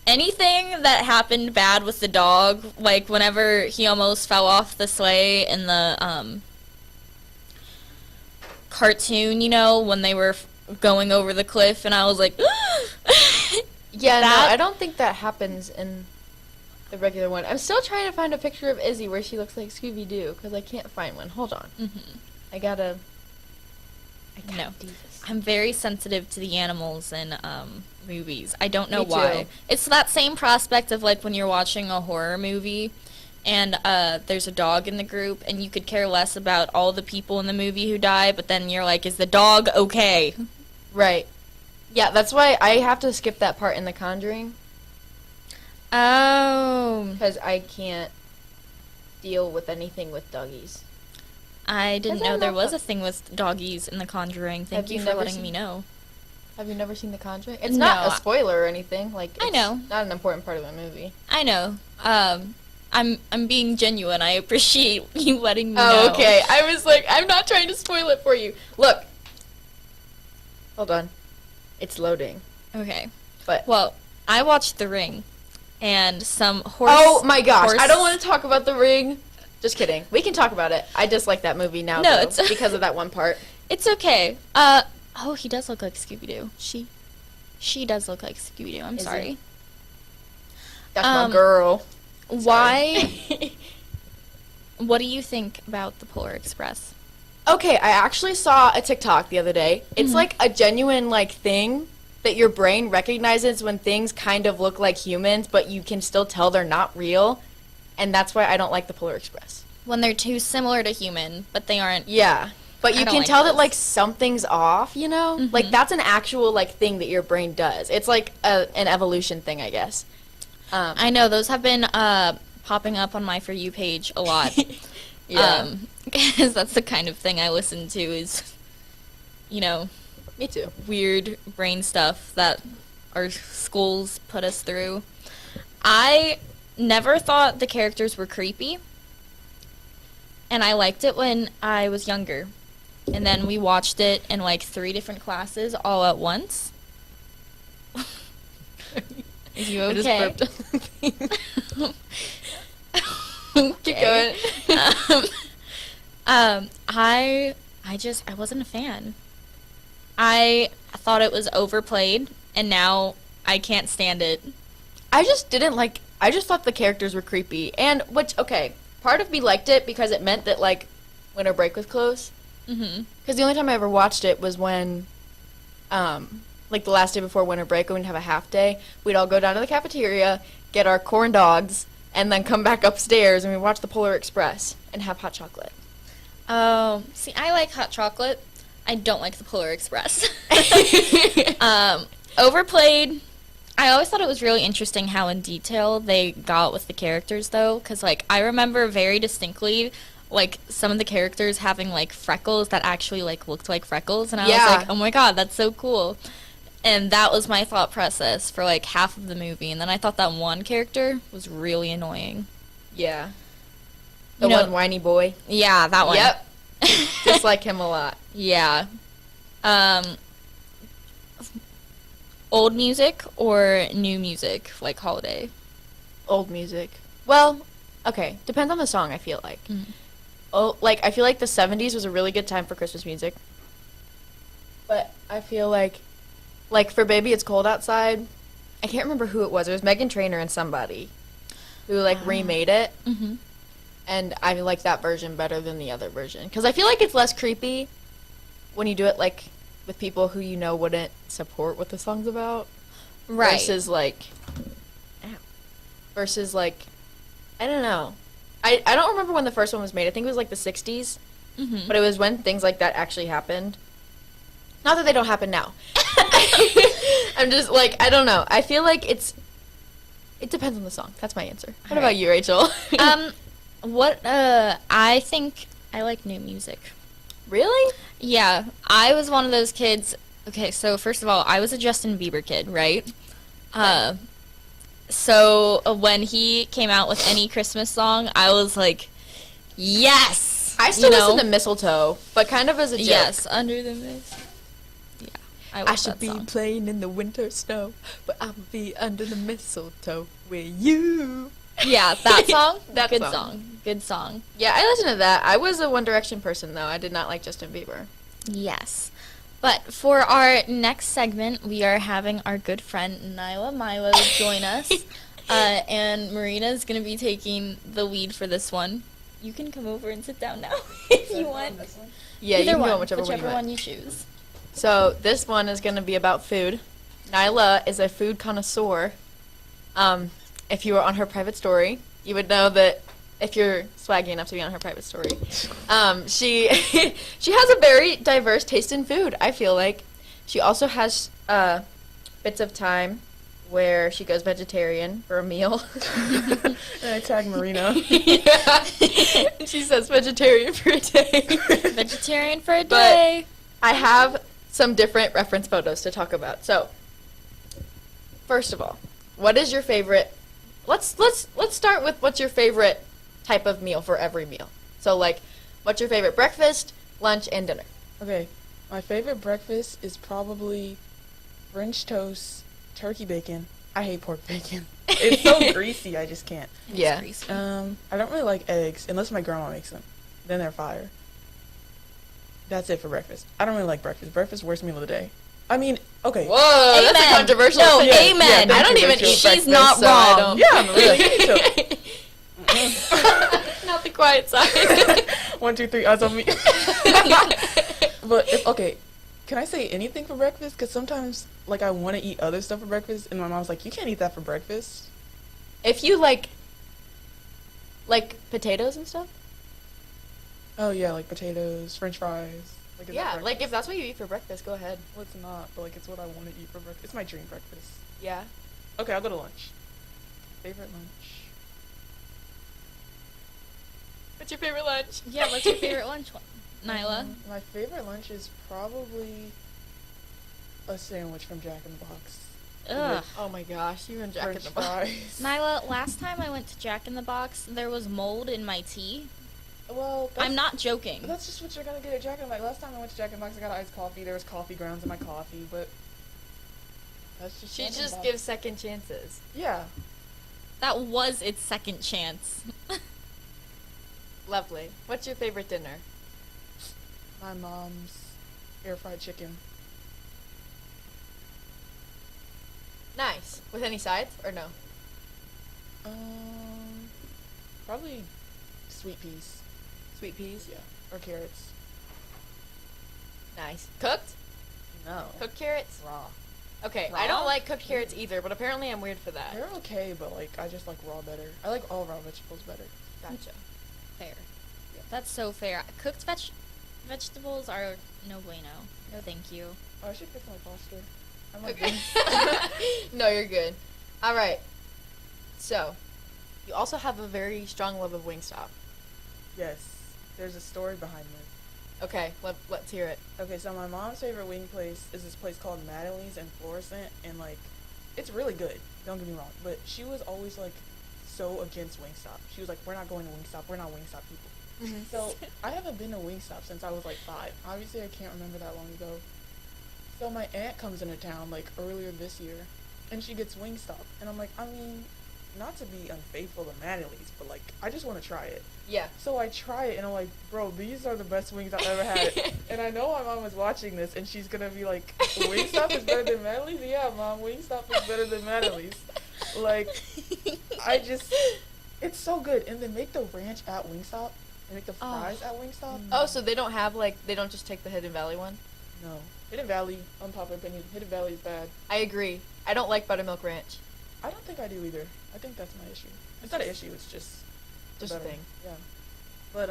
Anything that happened bad with the dog, like whenever he almost fell off the sleigh in the cartoon, you know, when they were going over the cliff, and I was like, Yeah, That- no, I don't think that happens in the regular one. I'm still trying to find a picture of Izzy where she looks like Scooby-Doo because I can't find one. Hold on. Mhm. I gotta No. do this. I'm very sensitive to the animals in movies. I don't know Me why. too. It's that same prospect of like when you're watching a horror movie and there's a dog in the group and you could care less about all the people in the movie who die, but then you're like, is the dog okay? Right. Yeah, that's why I have to skip that part in The Conjuring. Oh, because I can't deal with anything with doggies. I didn't Because I know there love was a thing with doggies in The Conjuring. Thank Have you you for never letting seen- me know. Have you never seen The Conjuring? It's not No. a spoiler or anything. Like, I it's know. not an important part of the movie. I know. I'm being genuine. I appreciate you letting me Oh, know. okay. I was like, I'm not trying to spoil it for you. Look. Hold on. It's loading. Okay. But Well, I watched The Ring, and some horse. oh my gosh, horse- I don't want to talk about The Ring. Just kidding. We can talk about it. I dislike that movie now, No, though, it's- because of that one part. It's okay. Oh, he does look like Scooby-Doo. She does look like Scooby-Doo. I'm Is sorry. That's my Um, girl. Why? What do you think about the Polar Express? Okay, I actually saw a TikTok the other day. It's like a genuine like thing that your brain recognizes when things kind of look like humans, but you can still tell they're not real. And that's why I don't like the Polar Express. When they're too similar to human, but they aren't. Yeah. But I you don't can like tell that those. like something's off, you know? Like that's an actual like thing that your brain does. It's like an evolution thing, I guess. I know those have been popping up on my For You page a lot. Yeah. Because that's the kind of thing I listen to is, you know, Me too. weird brain stuff that our schools put us through. I never thought the characters were creepy, and I liked it when I was younger. And then we watched it in like 3 different classes all at once. Are you I just okay? burped on the thing. Keep Okay. going. I wasn't a fan. I thought it was overplayed, and now I can't stand it. I just didn't like. I just thought the characters were creepy, and okay, part of me liked it because it meant that like winter break was close. Mm-hmm. Because the only time I ever watched it was when, like the last day before winter break, when we'd have a half day. We'd all go down to the cafeteria, get our corn dogs, and then come back upstairs and we watch the Polar Express and have hot chocolate. Oh, see, I like hot chocolate. I don't like the Polar Express. Overplayed. I always thought it was really interesting how in detail they got with the characters, though, because like I remember very distinctly, like some of the characters having like freckles that actually like looked like freckles, and I was Yeah. like, oh my god, that's so cool. And that was my thought process for like half of the movie, and then I thought that one character was really annoying. Yeah. The You know- one whiny boy. Yeah, that one. Yep. Dislike him a lot. Yeah. Old music or new music, like holiday? Old music. Well, okay. Depends on the song, I feel like. Mhm. Oh, like, I feel like the 70s was a really good time for Christmas music. But I feel like for Baby It's Cold Outside, I can't remember who it was. It was Meghan Trainor and somebody who, like, remade it. Mm-hmm. And I like that version better than the other version. Because I feel like it's less creepy when you do it, like, with people who you know wouldn't support what the song's about. Right. Versus, like, I don't know. I don't remember when the first one was made. I think it was, like, the 60s. Mm-hmm. But it was when things like that actually happened. Not that they don't happen now. I'm just, like, I don't know. I feel like it depends on the song. That's my answer. What about Alright. you, Rachel? I think I like new music. Really? Yeah, I was one of those kids. Okay, so first of all, I was a Justin Bieber kid, right? So when he came out with any Christmas song, I was like, yes! I still You know? listen to Mistletoe, but kind of as a joke. Yes, under the mist. Yeah, I love I should that be song. playing in the winter snow, but I'll be under the mistletoe with you. Yeah, that song? That Good song. song. Good song. Yeah, I listened to that. I was a One Direction person, though. I did not like Justin Bieber. Yes. But for our next segment, we are having our good friend Nyla Milo join us. And Marina is going to be taking the lead for this one. You can come over and sit down now if you want. Yeah, Either you can one, go on whichever one you want. you choose. So this one is going to be about food. Nyla is a food connoisseur. If you were on her private story, you would know that if you're swaggy enough to be on her private story, she she has a very diverse taste in food. I feel like she also has bits of time where she goes vegetarian for a meal. And I tag Marina. Yeah. And she says vegetarian for a day. Vegetarian for a day. I have some different reference photos to talk about. So, first of all, what is your favorite? Let's start with what's your favorite type of meal for every meal. So, like, what's your favorite breakfast, lunch, and dinner? Okay, my favorite breakfast is probably French toast, turkey bacon. I hate pork bacon. It's so greasy, I just can't. Yeah. I don't really like eggs unless my grandma makes them. Then they're fire. That's it for breakfast. I don't really like breakfast. Breakfast worst meal of the day. I mean, okay. Whoa, that's a Amen. controversial No, thing. amen. thank I don't you, even thank you. eat She's breakfast, not so I wrong. don't- Yeah, I'm really Not the quiet side. 1, 2, 3, eyes on me. But okay, can I say anything for breakfast? Because sometimes, like, I want to eat other stuff for breakfast, and my mom's like, "You can't eat that for breakfast." If you like potatoes and stuff? Oh yeah, like potatoes, French fries. Like, is that Yeah, breakfast? like if that's what you eat for breakfast, go ahead. Well, it's not, but like it's what I want to eat for breakfast. It's my dream breakfast. Yeah. Okay, I'll go to lunch. Favorite lunch? What's your favorite lunch? Yeah, what's your favorite lunch one? Nyla? My favorite lunch is probably a sandwich from Jack in the Box. Ugh. Oh my gosh, you and Jack in French the Box. fries. Nyla, last time I went to Jack in the Box, there was mold in my tea. Well, I'm not joking. That's just what you're gonna get at Jack in the Box. Last time I went to Jack in the Box, I got iced coffee. There was coffee grounds in my coffee, but that's just. She Jack in the just Box. gives second chances. Yeah. That was its second chance. Lovely. What's your favorite dinner? My mom's air fried chicken. Nice. With any sides or no? Probably sweet peas. Sweet peas. Yeah. Or carrots. Nice. Cooked? No. Cooked carrots? Raw. Okay, Raw? I don't like cooked carrots either, but apparently I'm weird for that. They're okay, but like I just like raw better. I like all raw vegetables better. Gotcha. Fair. That's so fair. Cooked vegetables are no bueno. No thank you. Oh, I should fix my posture. I'm like Okay. this. No, you're good. All right. So, you also have a very strong love of Wingstop. Yes. There's a story behind this. Okay, let's hear it. Okay, so my mom's favorite wing place is this place called Madeline's in Florissant, and like, it's really good. Don't get me wrong, but she was always like so against Wingstop. She was like, "We're not going to Wingstop. We're not Wingstop people." So I haven't been to Wingstop since I was like 5. Obviously, I can't remember that long ago. So my aunt comes into town like earlier this year, and she gets Wingstop, and I'm like, I mean, not to be unfaithful to Madeline's, but like, I just want to try it. Yeah. So I try it, and I'm like, bro, these are the best wings I've ever had. And I know my mom is watching this, and she's gonna be like, Wingstop is better than Madeline's? Yeah, mom, Wingstop is better than Madeline's. Like, it's so good. And they make the ranch at Wingstop. They make the fries at Wingstop. Oh, so they don't have they don't just take the Hidden Valley one? No. Hidden Valley, unpopular opinion, Hidden Valley is bad. I agree. I don't like buttermilk ranch. I don't think I do either. I think that's my issue. It's not an issue, it's just Just a better. thing. Yeah. But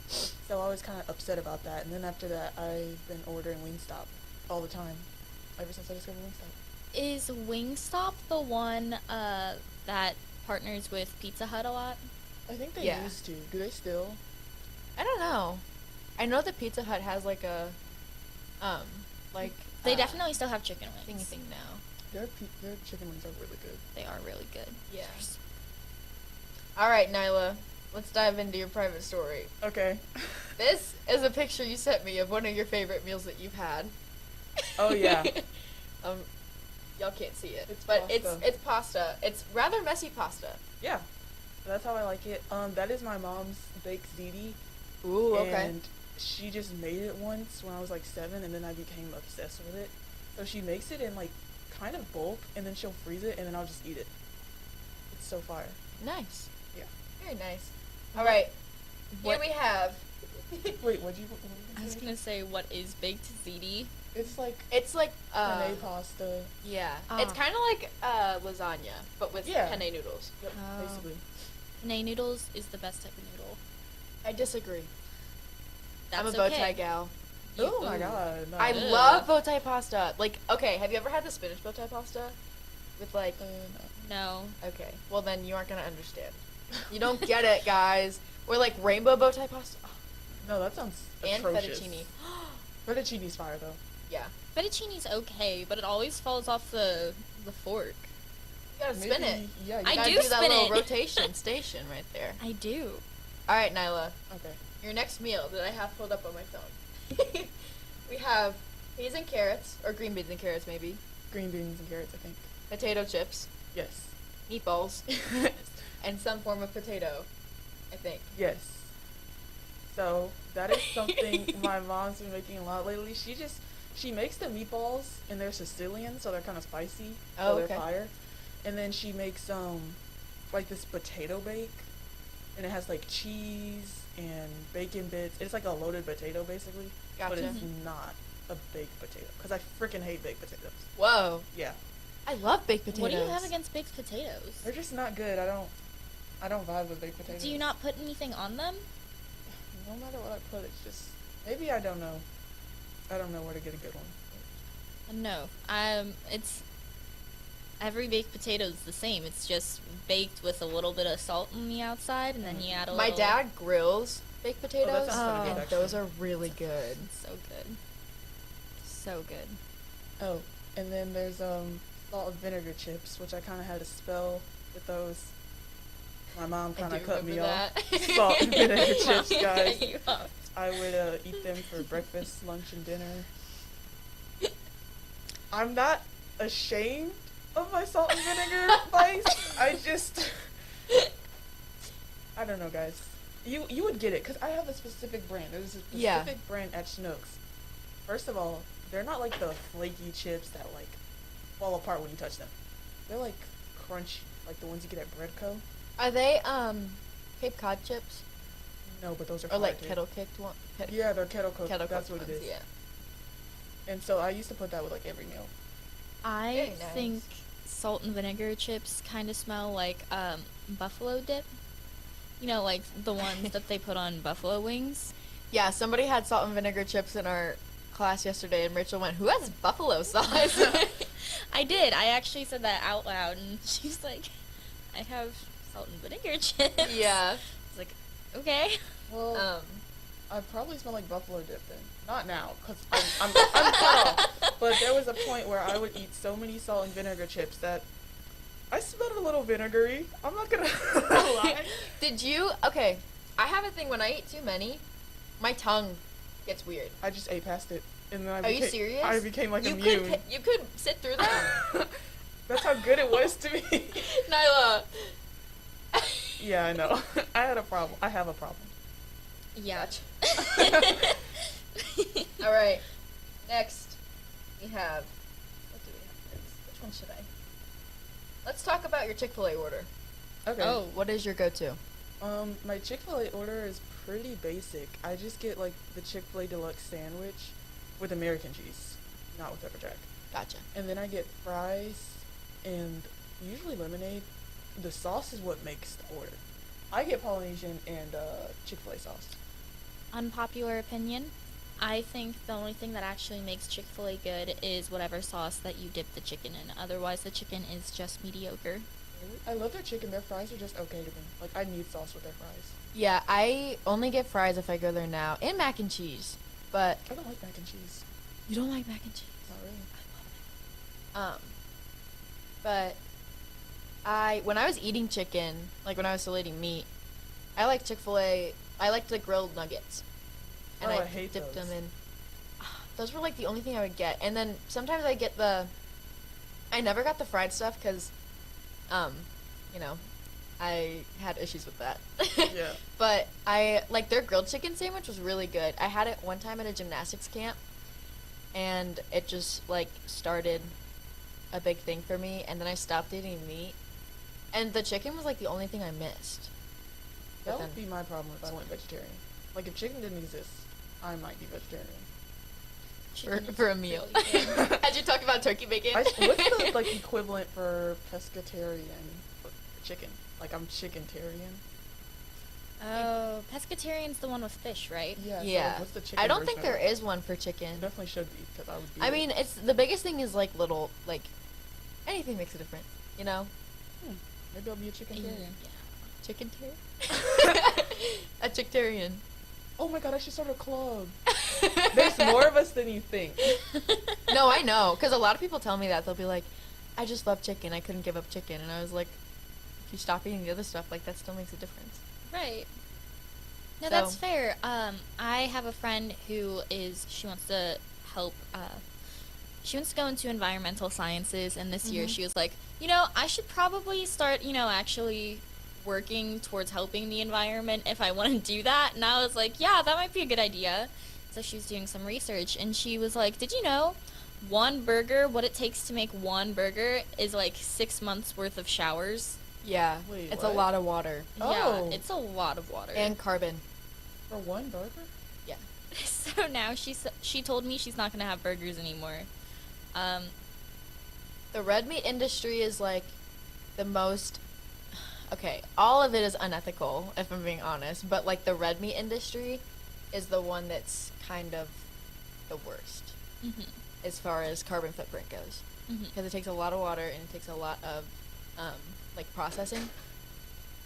so I was kind of upset about that, and then after that, I've been ordering Wingstop all the time, ever since I discovered Wingstop. Is Wingstop the one that partners with Pizza Hut a lot? I think they Yeah. used to. Do they still? I don't know. I know that Pizza Hut has like They definitely still have chicken thingy wings. thing now. Their chicken wings are really good. They are really good. Yeah. All right, Nyla, let's dive into your private story. Okay. This is a picture you sent me of one of your favorite meals that you've had. Oh, yeah. Y'all can't see it, It's but pasta. it's pasta. It's rather messy pasta. Yeah. That's how I like it. That is my mom's baked ziti. Ooh, okay. And she just made it once when I was like 7, and then I became obsessed with it. So she makes it in like kind of bulk, and then she'll freeze it, and then I'll just eat it. It's so fire. Nice. Yeah. Very nice. All right. What- Here we have. Wait, what you I was say? gonna say, what is baked ziti? It's like It's like penne pasta. yeah. Ah. It's kind of like lasagna, but with Yeah. penne noodles. Yep, Oh. basically. Penne noodles is the best type of noodle. I disagree. That's I'm a bow okay. tie gal. Oh my god. No. I Ugh. love bow tie pasta. Like, okay, have you ever had the spinach bow tie pasta? With like, No. okay, well then you aren't gonna understand. You don't get it, guys. Or like rainbow bow tie pasta. Oh, No, that sounds and atrocious. fettuccine. Fettuccine's fire though. Yeah, Fettuccine's okay, but it always falls off the fork. you gotta spin it. Yeah. You I You gotta do do that spin little it. rotation station right there. I do. All right, Nyla. Okay. Your next meal that I have pulled up on my phone. We have peas and carrots, or green beans and carrots maybe, Green beans and carrots, I think. potato chips, Yes. meatballs, and some form of potato, I think. Yes. So that is something my mom's been making a lot lately. She makes the meatballs and they're Sicilian, so they're kind of spicy. Oh, so they're okay. fire. And then she makes like this potato bake, and it has like cheese and bacon bits. It's like a loaded potato basically, but Gotcha. it's not a baked potato because I freaking hate baked potatoes. Whoa, Yeah, I love baked potatoes. What do you have against baked potatoes? they're just not good. I don't vibe with baked potatoes. Do you not put anything on them? No matter what I put, it's just maybe I don't know. I don't know where to get a good one. No. It's every baked potato is the same. It's just baked with a little bit of salt on the outside, and then you add a My little. dad grills baked potatoes, sounds kinda good, and actually. those are really good. So good. So good. Oh, and then there's salt and vinegar chips, which I kind of had to spell with those. My mom kind I of do cut me remember off. that. Salt and vinegar Your mom chips, guys. cut you off. I would eat them for breakfast, lunch, and dinner. I'm not ashamed of my salt and vinegar vice. I don't know, guys. You would get it because I have a specific brand. There's a specific Yeah. brand at Schnucks. First of all, they're not like the flaky chips that like fall apart when you touch them. They're like crunchy, like the ones you get at Breadco. Are they Cape Cod chips No, but those are or like fire, too. kettle cooked one? Yeah, they're kettle cooked. Kettle That's cooked what it ones, is. Yeah. And so I used to put that with like every meal. I Very nice. think salt and vinegar chips kind of smell like buffalo dip. You know, like the ones that they put on buffalo wings. Yeah, somebody had salt and vinegar chips in our class yesterday, and Rachel went, "Who has buffalo sauce?" I did. I actually said that out loud, and she's like, "I have salt and vinegar chips." Yeah. I was like, "Okay." Well, I probably smell like buffalo dip then. Not now, because I'm cut off. But there was a point where I would eat so many salt and vinegar chips that I smelled a little vinegary. I'm not gonna lie. Did you? Okay, I have a thing when I eat too many, my tongue gets weird. I just ate past it, and then I Are you became, serious? I became like you immune. you could sit through that, That's how good it was to me. Nyla. Yeah, I know. I had a problem. I have a problem. Yeah. All right, next we have. What do we have next? Which one should I? Let's talk about your Chick-fil-A order. Okay. Oh, what is your go-to? My Chick-fil-A order is pretty basic. I just get like the Chick-fil-A deluxe sandwich with American cheese, not with pepper jack. Gotcha. And then I get fries and usually lemonade. The sauce is what makes the order. I get Polynesian and Chick-fil-A sauce. Unpopular opinion. I think the only thing that actually makes Chick-fil-A good is whatever sauce that you dip the chicken in. Otherwise, the chicken is just mediocre. I love their chicken. Their fries are just okay to me. Like, I need sauce with their fries. Yeah, I only get fries if I go there now, and mac and cheese. But I don't like mac and cheese. you don't like mac and cheese. Not really. But when I was eating chicken, like when I was still eating meat, I like Chick-fil-A. I liked the grilled nuggets, and Oh, I I hate dipped those. them in. Those were like the only thing I would get, and then sometimes I get I never got the fried stuff because, you know, I had issues with that. Yeah. But I like their grilled chicken sandwich was really good. I had it one time at a gymnastics camp, and it just like started a big thing for me. And then I stopped eating meat, and the chicken was like the only thing I missed. That But would then- be my problem if I went vegetarian. Like, if chicken didn't exist, I might be vegetarian. Chicken is for a meal. really good. As you talk about turkey bacon. What's the like equivalent for pescatarian for chicken? Like, I'm chickentarian. Oh, pescatarian's the one with fish, right? Yeah. So Yeah. what's the chicken? I don't version think of there it? is one for chicken. There definitely should be because I would be. I mean, it's the biggest thing is like little like anything makes a difference, you know? Maybe I'll be a chickentarian. Chicken tear? A chicktarian. Oh my god, I should start a club. There's more of us than you think. No, I know, because a lot of people tell me that. They'll be like, I just love chicken. I couldn't give up chicken. And I was like, if you stop eating the other stuff, like, that still makes a difference. Right. No, So- that's fair. I have a friend who she wants to help, she wants to go into environmental sciences, and this year she was like, I should probably start, actually working towards helping the environment if I want to do that. And I was like, yeah, that might be a good idea. So she was doing some research, and she was like, did you know one burger, what it takes to make one burger is like 6 months worth of showers? Yeah, Wait, it's what? a lot of water. Oh. Yeah, it's a lot of water. And carbon. For one burger? Yeah. So now she told me she's not going to have burgers anymore. The red meat industry is like the most, okay, all of it is unethical, if I'm being honest, but like the red meat industry is the one that's kind of the worst Mhm. as far as carbon footprint goes. Mhm. Because it takes a lot of water and it takes a lot of like processing.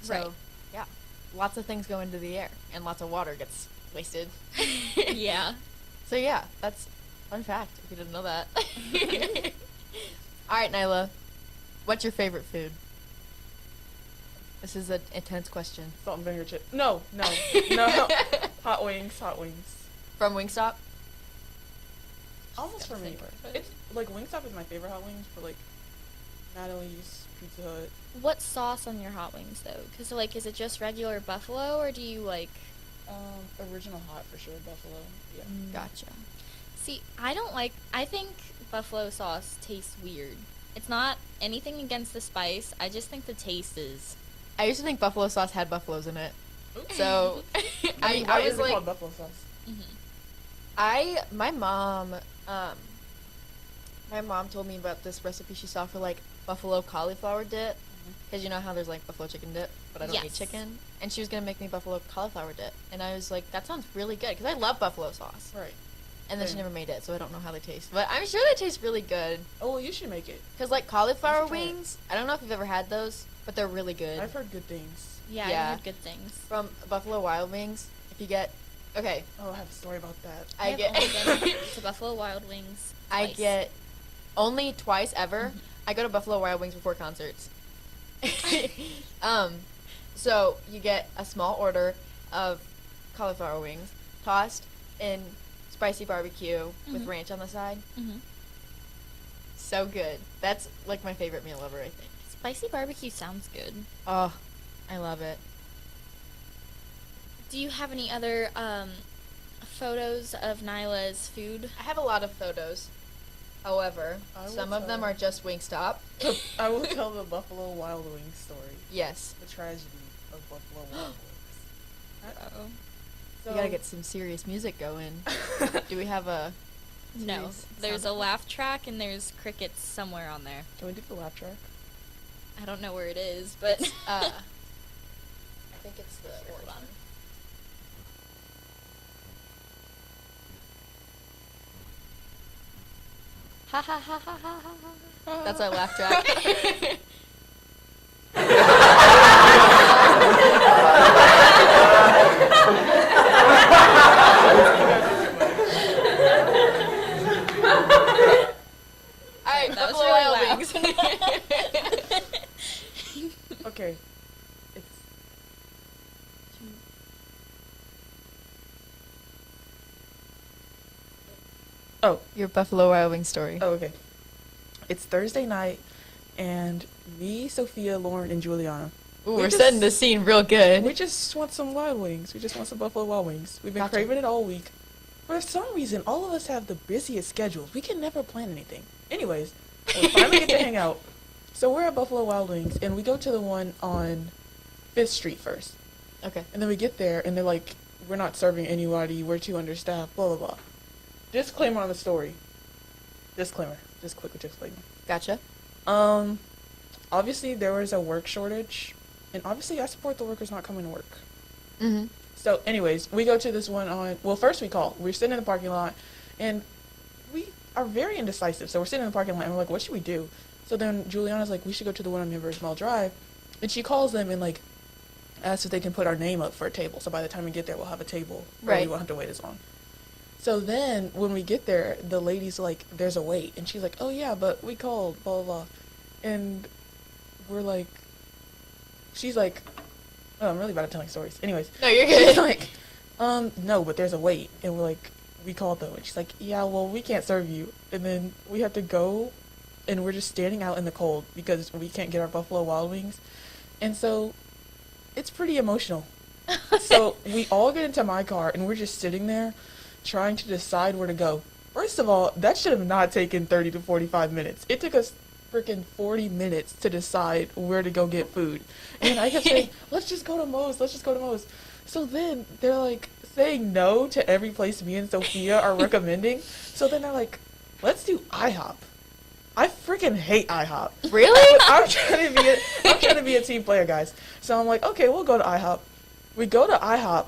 So, Right. yeah, lots of things go into the air and lots of water gets wasted. Yeah. So yeah, that's fun fact if you didn't know that. All right, Nyla, what's your favorite food? This is an intense question. Salt and vinegar chip. No. Hot wings. From Wingstop? Almost for me. It's like Wingstop is my favorite hot wings, but like Natalie's, Pizza Hut. What sauce on your hot wings though? Because like, is it just regular buffalo, or do you like? Original hot for sure, buffalo. Yeah. Gotcha. See, I think buffalo sauce tastes weird. It's not anything against the spice. I just think the taste is. I used to think buffalo sauce had buffaloes in it. Oops. So I mean, I why was is it like, called buffalo sauce? my mom told me about this recipe she saw for like buffalo cauliflower dip. Because you know how there's like buffalo chicken dip, but I don't eat Yes. chicken. And she was going to make me buffalo cauliflower dip. And I was like, that sounds really good. Because I love buffalo sauce. Right. And then she Same. never made it, so I don't know how they taste. But I'm sure they taste really good. Oh, well, you should make it. Because like cauliflower You should try it. wings, I don't know if you've ever had those, but they're really good. I've heard good things. Yeah, Yeah. I heard good things. From Buffalo Wild Wings, if you get, okay, Oh, I have a story about that. I I've get, only been to Buffalo Wild Wings. I twice. get only twice ever. I go to Buffalo Wild Wings before concerts. So you get a small order of cauliflower wings tossed in spicy barbecue with ranch on the side. Mhm. So good. That's like my favorite meal ever, I think. Spicy barbecue sounds good. Oh, I love it. Do you have any other photos of Nyla's food? I have a lot of photos. However, I will some of them tell- are just Wingstop. I will tell the Buffalo Wild Wings story. Yes. The tragedy of Buffalo Wild Wings. Oh. We gotta get some serious music going. Do we have a... No, serious there's sound a laugh track and there's crickets somewhere on there. Can we do the laugh track? I don't know where it is, but I think it's the Hold orange on. one. Ha ha ha ha ha ha ha. That's our laugh track. Alright, That was Buffalo really Wild loud. Wings. Okay. It's Your Buffalo Wild Wings story. okay. It's Thursday night, and me, Sophia, Lauren, and Juliana. Ooh, we we're just- setting the scene real good. We just want some Wild Wings. We just want some Buffalo Wild Wings. We've been Gotcha. craving it all week. For some reason, all of us have the busiest schedules. We can never plan anything. Anyways, we finally get to hang out. So we're at Buffalo Wild Wings, and we go to the one on 5th Street first. Okay. And then we get there, and they're like, we're not serving anybody. We're too understaffed, blah, blah, blah. Disclaimer on the story. Disclaimer. Just quick disclaimer. Gotcha. Obviously, there was a work shortage, and obviously, I support the workers not coming to work. Mm-hmm. So, anyways, we go to this one on. Well, first we call. We're sitting in the parking lot, and we are very indecisive. So we're sitting in the parking lot, and we're like, "What should we do?" So then Juliana's like, we should go to the one on University Mall Drive. And she calls them and, like, asks if they can put our name up for a table. So by the time we get there, we'll have a table. Right. We won't have to wait as long. So then when we get there, the lady's like, there's a wait. And she's like, oh, yeah, but we called, blah, blah, blah. And we're like, she's like, oh, I'm really bad at telling stories. Anyways. No, you're good. She's like, no, but there's a wait. And we're like, we called though. And she's like, yeah, well, we can't serve you. And then we have to go, and we're just standing out in the cold because we can't get our Buffalo Wild Wings. And so it's pretty emotional. So we all get into my car, and we're just sitting there trying to decide where to go. First of all, that should have not taken 30 to 45 minutes. It took us freaking 40 minutes to decide where to go get food. And I kept saying, let's just go to Moe's, let's just go to Moe's. So then they're like saying no to every place me and Sophia are recommending. So then they're like, let's do IHOP. I freaking hate IHOP. Really? I'm trying to be a team player, guys. So I'm like, okay, we'll go to IHOP. We go to IHOP.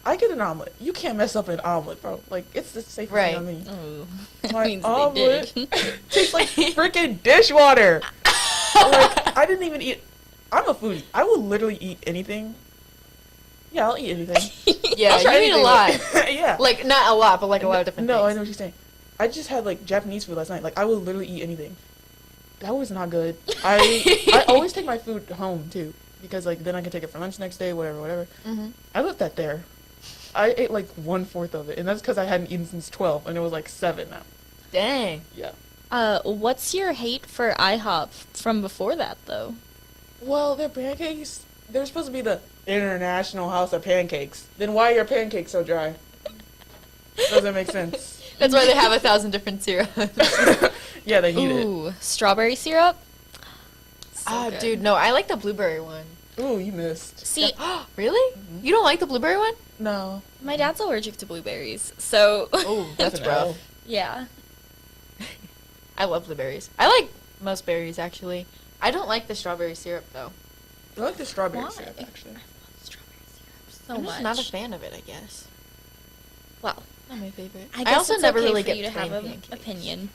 I get an omelet. You can't mess up an omelet, bro. Like, it's the safest thing on me. Oh, My means omelet they did. tastes like freaking dishwater. Like, I didn't even eat. I'm a foodie. I will literally eat anything. Yeah, I'll eat anything. Yeah, I'll try you eat a anything. lot. Yeah. Like, not a lot, but like a lot of different No, I things. know what you're saying. I just had like Japanese food last night. Like, I will literally eat anything. That was not good. I always take my food home too, because like then I can take it for lunch next day, whatever. Mm-hmm. I left that there. I ate like 1/4 of it, and that's because I hadn't eaten since 12, and it was like 7 now. Dang. Yeah. What's your hate for IHOP from before that, though? Well, their pancakes, they're supposed to be the International House of Pancakes. Then why are your pancakes so dry? Doesn't make sense. That's why they have 1,000 different syrups. Yeah, they need it. Ooh, strawberry syrup? Ah, dude, no, I like the blueberry one. Ooh, you missed. See, Really? You don't like the blueberry one? No. my dad's allergic to blueberries, so Oh, that's That's rough. yeah. I love blueberries. I like most berries, actually. I don't like the strawberry syrup, though. I like the strawberry Why? syrup, actually. Strawberry syrup so I'm much. just not a fan of it, I guess. Well, Not my favorite. I guess also it's never okay really for get you to have plain an pancakes. opinion.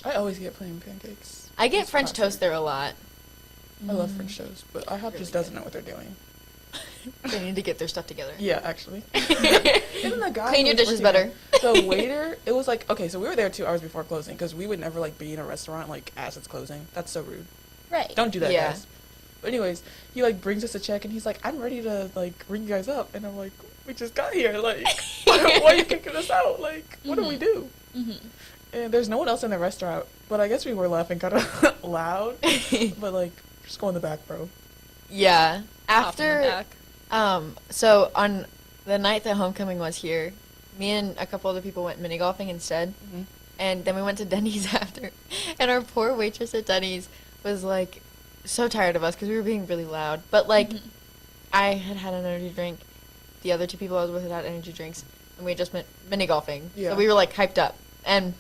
I always get plain pancakes. I get It's French classic. toast there a lot. I love French toast, but IHOP Really just doesn't know what they're doing. They need to get their stuff together. Yeah, actually. Even the guy Clean who your was dishes working better. there, the waiter, it was like, okay, so we were there 2 hours before closing, because we would never, like, be in a restaurant, like, as it's closing. That's so rude. Right. Don't do that, Yeah. guys. But anyways, he, like, brings us a check, and he's like, I'm ready to, like, ring you guys up. And I'm like, we just got here. Like, why are you kicking us out? Like, what do we do? Mm-hmm. And there's no one else in the restaurant, but I guess we were laughing kind of loud. But, like, just go in the back, bro. Yeah. Hop in the After, back. so on the night that homecoming was here, me and a couple other people went mini golfing instead. Mhm. And then we went to Denny's after. And our poor waitress at Denny's was, like, so tired of us because we were being really loud. But, like, Mhm. I had an energy drink. The other 2 people I was with had energy drinks. And we just went mini golfing. Yeah. So we were, like, hyped up. And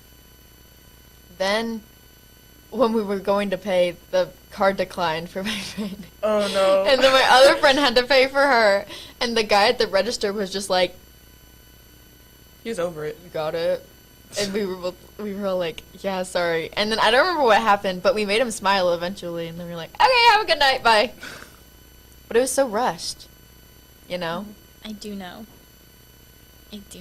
then when we were going to pay, the card declined for my friend. Oh, no. And then my other friend had to pay for her. And the guy at the register was just like, He's over it. you got it. And we were all like, yeah, sorry. And then I don't remember what happened, but we made him smile eventually. And then we were like, okay, have a good night, bye. But it was so rushed, you know? I do know. I do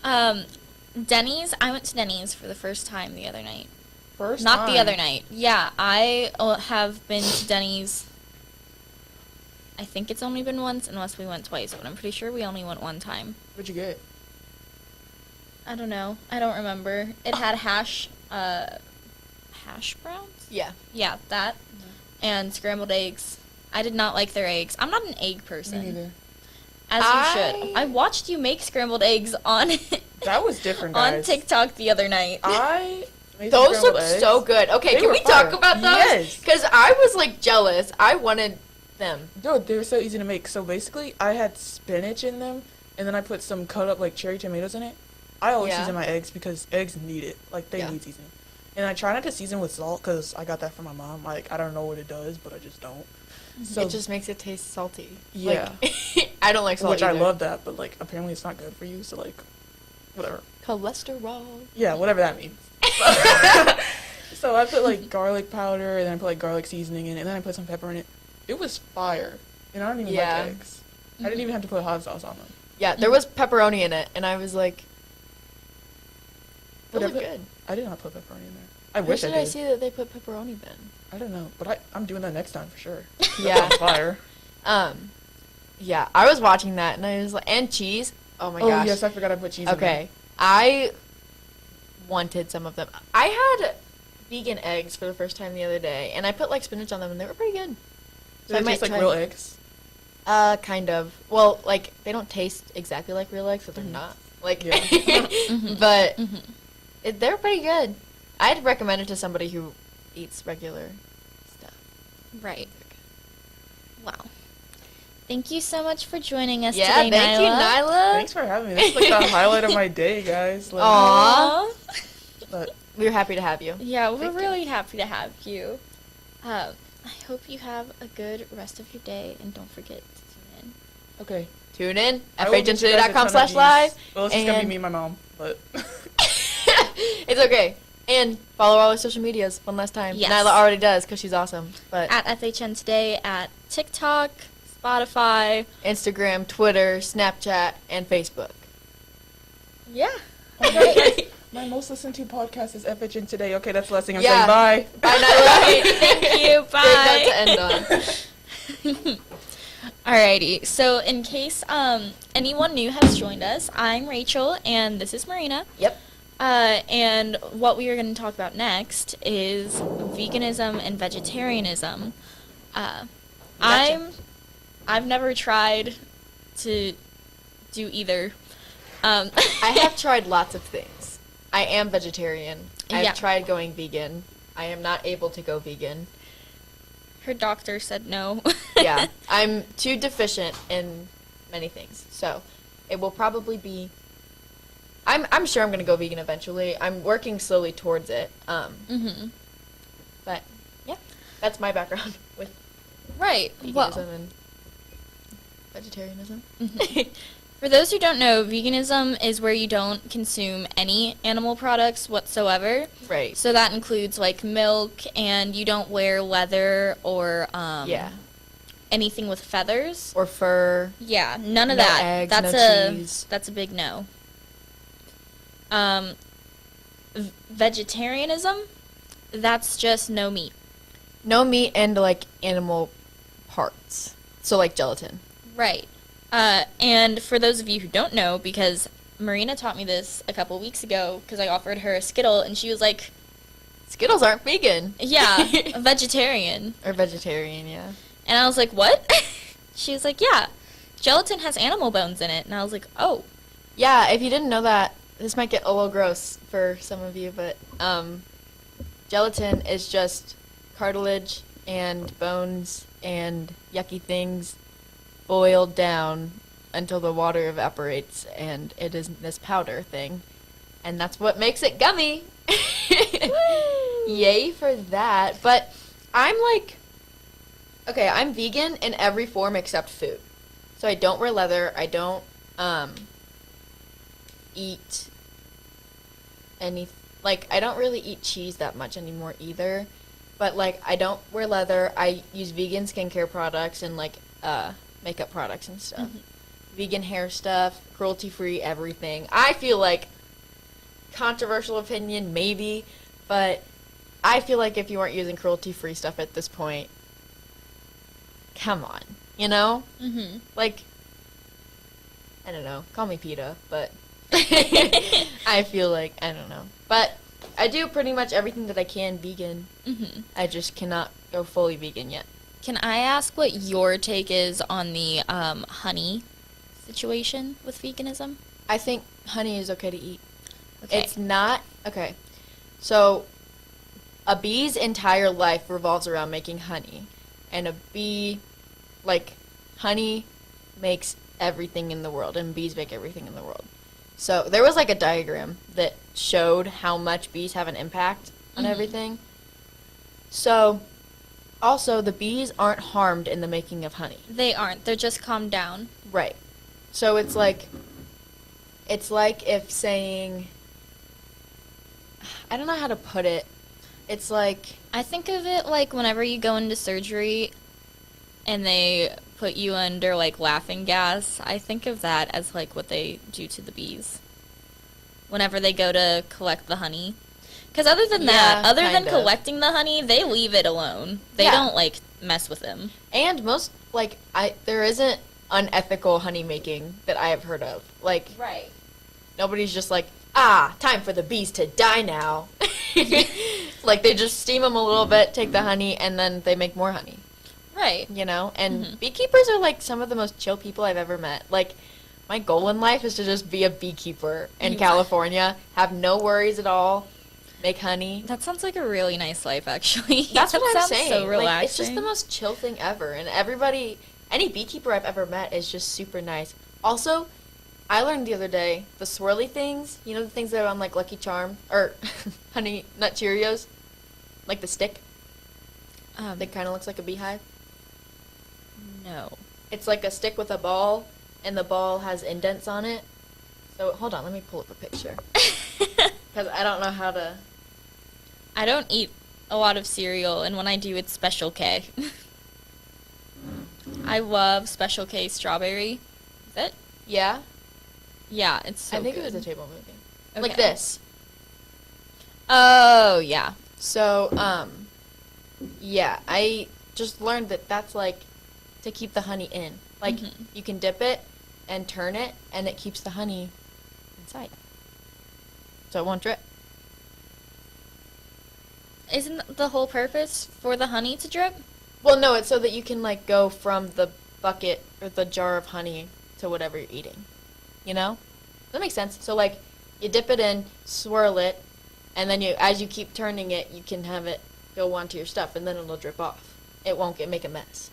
know. Denny's. I went to Denny's for the first time the other night. First Not the time. other night. Yeah, I have been to Denny's. I think it's only been once, unless we went twice, but I'm pretty sure we only went one time. What'd you get? I don't know. I don't remember. It had hash browns? Yeah. Yeah, that. And scrambled eggs. I did not like their eggs. I'm not an egg person. Me neither. As you should. I watched you make scrambled eggs on That was different, on guys. TikTok the other night. I made some Those scrambled look eggs. so good. Okay, They can were we talk fire. about those? Yes. Because I was, like, jealous. I wanted them. Dude, they were so easy to make. So basically, I had spinach in them, and then I put some cut up, like, cherry tomatoes in it. I always Yeah. season my eggs because eggs need it. Like, they Yeah. need seasoning. And I try not to season with salt because I got that from my mom. Like, I don't know what it does, but I just don't. So, It just makes it taste salty. Yeah. Like, I don't like salt which I either. love that, but, like, apparently it's not good for you. So, like, whatever. Cholesterol. Yeah, whatever that means. So I put like garlic powder, and then I put like garlic seasoning in it, and then I put some pepper in it. It was fire, and I don't even Yeah. like eggs. I didn't even have to put hot sauce on them. Yeah, there was pepperoni in it, and I was like, But that I was put- good. I did not put pepperoni in there. I Where wish I did did. I see that they put pepperoni then? I don't know, but I'm doing that next time for sure. Yeah. That's on fire. Yeah, I was watching that, and I was like, and cheese. Oh my Oh gosh. yes, I forgot I put cheese in Okay, I wanted some of them. I had vegan eggs for the first time the other day, and I put like spinach on them, and they were pretty good. there. Do they taste like real eggs? Kind of. Well, like they don't taste exactly like real eggs, so they're not. Like, Yeah. but they're pretty good. I'd recommend it to somebody who eats regular stuff. Right. Wow. Thank you so much for joining us Yeah, today, thank you, Nyla. Thanks for having me. This is like the highlight of my day, guys. Like, Aw. But We were happy to have you. Yeah, we're Thank you. really happy to have you. I hope you have a good rest of your day, and don't forget to tune in. okay. Tune in, I will get you guys a ton of FHNtoday.com/live. views. Well, it's just gonna be and- me and my mom, but It's okay. And follow all our social medias one last time. Yes. Nyla already does because she's awesome. But At FHN Today, at TikTok, Spotify. Instagram, Twitter, Snapchat, and Facebook. Yeah. my most listened to podcast is FHN Today. Okay, that's the last thing I'm Yeah. saying. Bye. Bye, Nyla. Thank you. Bye. Great note to end on. Alrighty, so in case anyone new has joined us, I'm Rachel, and this is Marina. Yep. And what we are going to talk about next is veganism and vegetarianism. I've never tried to do either. I have tried lots of things. I am vegetarian. I've Yeah. tried going vegan. I am not able to go vegan. Her doctor said no. Yeah. I'm too deficient in many things. So it will probably be. I'm sure I'm going to go vegan eventually. I'm working slowly towards it. Mm-hmm. But yeah, that's my background with Right. veganism Well, and vegetarianism. for those who don't know, veganism is where you don't consume any animal products whatsoever. Right. So that includes like milk, and you don't wear leather or Yeah. anything with feathers. Or fur. Yeah, none of No that. eggs, That's no a cheese. that's a big no. Vegetarianism, that's just no meat. No meat and like animal parts. So like gelatin. Right. And for those of you who don't know, because Marina taught me this a couple weeks ago, because I offered her a Skittle, and she was like, Skittles aren't vegan. yeah, a vegetarian. Or vegetarian, yeah. And I was like, what? She was like, yeah, gelatin has animal bones in it. And I was like, oh. Yeah, if you didn't know that, this might get a little gross for some of you, but gelatin is just cartilage and bones and yucky things boiled down until the water evaporates, and it is this powder thing. And that's what makes it gummy. Yay for that. But I'm like, okay, I'm vegan in every form except food. So I don't wear leather. I don't eat any, like, I don't really eat cheese that much anymore either. But like, I don't wear leather. I use vegan skincare products and like makeup products and stuff. Vegan hair stuff, cruelty-free everything. I feel like, controversial opinion maybe, but I feel like if you weren't using cruelty-free stuff at this point, come on, you know? Mm-hmm. Like, I don't know, call me PETA, but I feel like, I don't know. But I do pretty much everything that I can vegan. Mm-hmm. I just cannot go fully vegan yet. Can I ask what your take is on the honey situation with veganism? I think honey is okay to eat. Okay. It's not, okay, so a bee's entire life revolves around making honey. And a bee, like, honey makes everything in the world, and bees make everything in the world. So there was like a diagram that showed how much bees have an impact on everything. So also the bees aren't harmed in the making of honey. They aren't. They're just calmed down. Right. So it's like It's like if saying, I don't know how to put it. It's like, I think of it like whenever you go into surgery and they put you under like laughing gas. I think of that as like what they do to the bees whenever they go to collect the honey. Because other than that, Yeah, other than kind of. collecting the honey, they leave it alone. They Yeah. don't like mess with them. and most, like, there isn't unethical honey making that I have heard of. Like, Right. nobody's just like, time for the bees to die now. Like, they just steam them a little bit, take the honey, and then they make more honey, Right. you know? And beekeepers are, like, some of the most chill people I've ever met. Like, my goal in life is to just be a beekeeper in California, have no worries at all, make honey. That sounds like a really nice life, actually. That's That what I'm sounds saying. So relaxing. Like, it's just the most chill thing ever. And everybody, any beekeeper I've ever met is just super nice. Also, I learned the other day, the swirly things, you know the things that are on like Lucky Charm, or Honey Nut Cheerios? Like the stick that kind of looks like a beehive? No. It's like a stick with a ball, and the ball has indents on it. So, hold on, let me pull up a picture. Because I don't know how to... I don't eat a lot of cereal, and when I do, it's Special K. I love Special K strawberry. Is it? Yeah? Yeah, it's so I think good. it was a table movie. Okay. Like this. Oh, yeah. So, yeah, I just learned that that's like to keep the honey in. Like, you can dip it and turn it, and it keeps the honey inside. So it won't drip. Isn't the whole purpose for the honey to drip? Well, no, it's so that you can, like, go from the bucket or the jar of honey to whatever you're eating. You know? Does that make sense? So, like, you dip it in, swirl it, and then as you keep turning it, you can have it go onto your stuff, and then it'll drip off. It won't make a mess.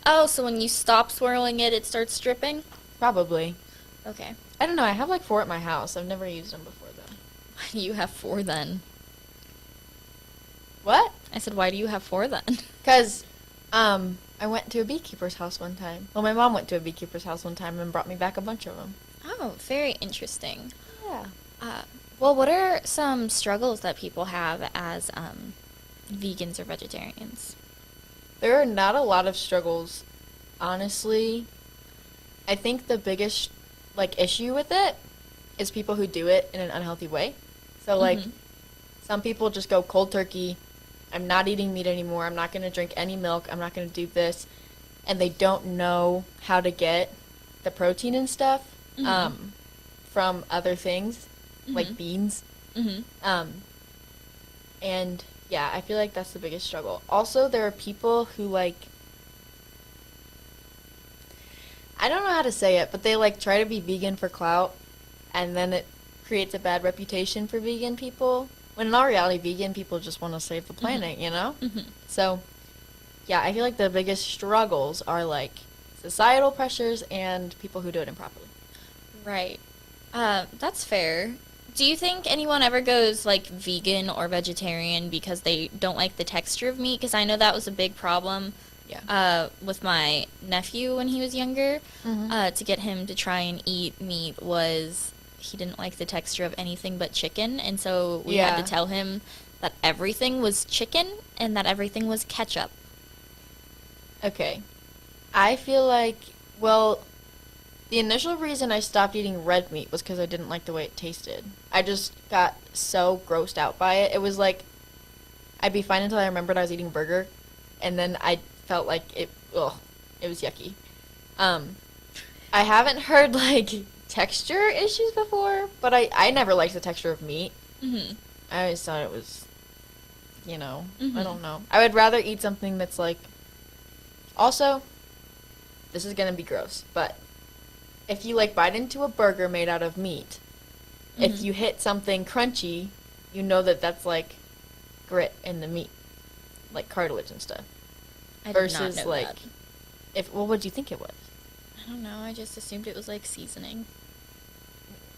Oh, so when you stop swirling it, it starts dripping? Probably. Okay. I don't know. I have like 4 at my house. I've never used them before, though. Why do you have 4 then? What? I said, why do you have 4 then? Because I went to a beekeeper's house one time. Well, my mom went to a beekeeper's house one time and brought me back a bunch of them. Oh, very interesting. Yeah. Well, what are some struggles that people have as vegans or vegetarians? There are not a lot of struggles, honestly. I think the biggest, like, issue with it is people who do it in an unhealthy way. So, like, some people just go cold turkey. I'm not eating meat anymore. I'm not going to drink any milk. I'm not going to do this. And they don't know how to get the protein and stuff from other things, like beans. And, yeah, I feel like that's the biggest struggle. Also, there are people who, like, I don't know how to say it, but they, like, try to be vegan for clout, and then it creates a bad reputation for vegan people. When in all reality, vegan people just want to save the planet, you know? So, yeah, I feel like the biggest struggles are, like, societal pressures and people who do it improperly. Right. That's fair. Do you think anyone ever goes, like, vegan or vegetarian because they don't like the texture of meat? Because I know that was a big problem with my nephew when he was younger. To get him to try and eat meat was he didn't like the texture of anything but chicken, and so we had to tell him that everything was chicken and that everything was ketchup. Okay. I feel like, well, the initial reason I stopped eating red meat was because I didn't like the way it tasted. I just got so grossed out by it. It was like, I'd be fine until I remembered I was eating burger, and then I felt like it was yucky. I haven't heard, like, texture issues before, but I never liked the texture of meat. I always thought it was, you know, I don't know. I would rather eat something that's, like, also, this is going to be gross, but if you, like, bite into a burger made out of meat, if you hit something crunchy, you know that that's, like, grit in the meat, like cartilage and stuff. I did Versus, not know like, that. what do you think it was? I don't know. I just assumed it was like seasoning.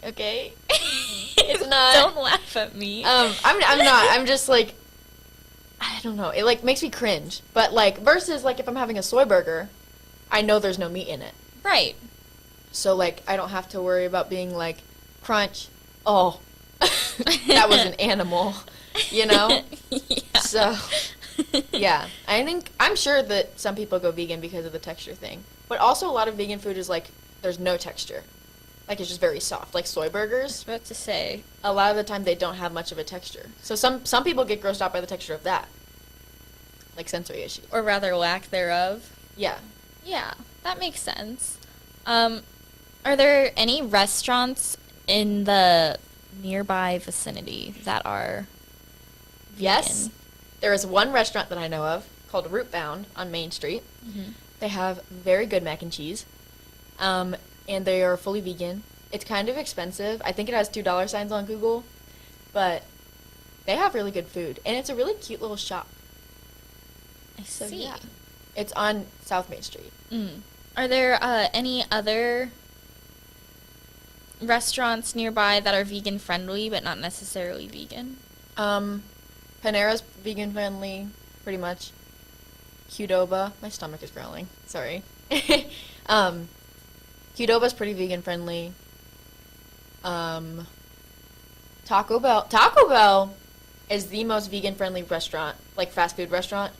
Okay. It's not. Don't laugh at me. I'm not. I'm just, like, I don't know. It, like, makes me cringe. But, like, versus, like, if I'm having a soy burger, I know there's no meat in it. Right. So, like, I don't have to worry about being, like, crunch. Oh, that was an animal, you know? Yeah. So, yeah. I'm sure that some people go vegan because of the texture thing. But also a lot of vegan food is like, there's no texture. Like, it's just very soft. Like soy I was burgers, about to say. a lot of the time they don't have much of a texture. So some people get grossed out by the texture of that. Like sensory issues. Or rather, lack thereof. Yeah. Yeah, that makes sense. Are there any restaurants in the nearby vicinity that are Yes. vegan? There is one restaurant that I know of called Root Bound on Main Street. Mhm. They have very good mac and cheese. And they are fully vegan. It's kind of expensive. I think it has $2 signs on Google. But they have really good food. And it's a really cute little shop. I So, see. yeah. It's on South Main Street. Mm. Are there any other restaurants nearby that are vegan friendly but not necessarily vegan? Panera's vegan friendly, pretty much. Qdoba. My stomach is growling. Sorry. Qdoba's pretty vegan friendly. Taco Bell. Taco Bell is the most vegan friendly restaurant, like fast food restaurant,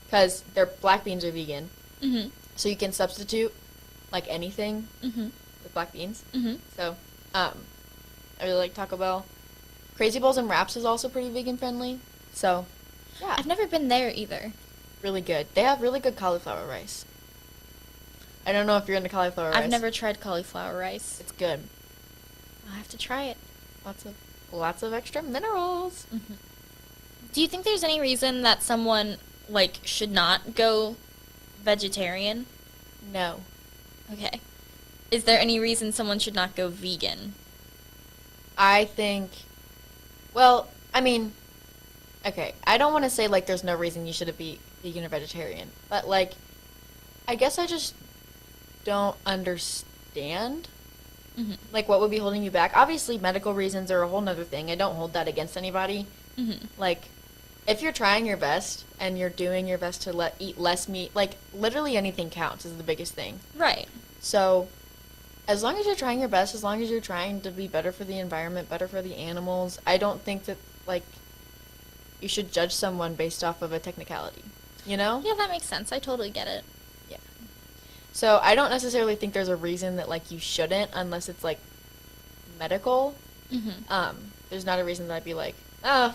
because their black beans are vegan. Mm-hmm. So you can substitute like anything Mm-hmm. with black beans. Mm-hmm. So, I really like Taco Bell. Crazy Bowls and Wraps is also pretty vegan friendly. So, yeah, I've never been there either. really good. They have really good cauliflower rice. I don't know if you're into cauliflower rice. I've never tried cauliflower rice. It's good. I'll have to try it. Lots of extra minerals. Mm-hmm. Do you think there's any reason that someone like should not go vegetarian? No. Okay. Is there any reason someone should not go vegan? I think, well, I mean, okay, I don't want to say like there's no reason you should be vegan or vegetarian, but like, I guess I just don't understand Mm-hmm. like what would be holding you back. Obviously, medical reasons are a whole nother thing. I don't hold that against anybody. Mm-hmm. Like, if you're trying your best and you're doing your best to eat less meat, like literally anything counts is the biggest thing. Right. So, as long as you're trying your best, as long as you're trying to be better for the environment, better for the animals, I don't think that, like, you should judge someone based off of a technicality, you know? Yeah, that makes sense. I totally get it. Yeah. So, I don't necessarily think there's a reason that, like, you shouldn't unless it's, like, medical. Mm-hmm. There's not a reason that I'd be like, oh,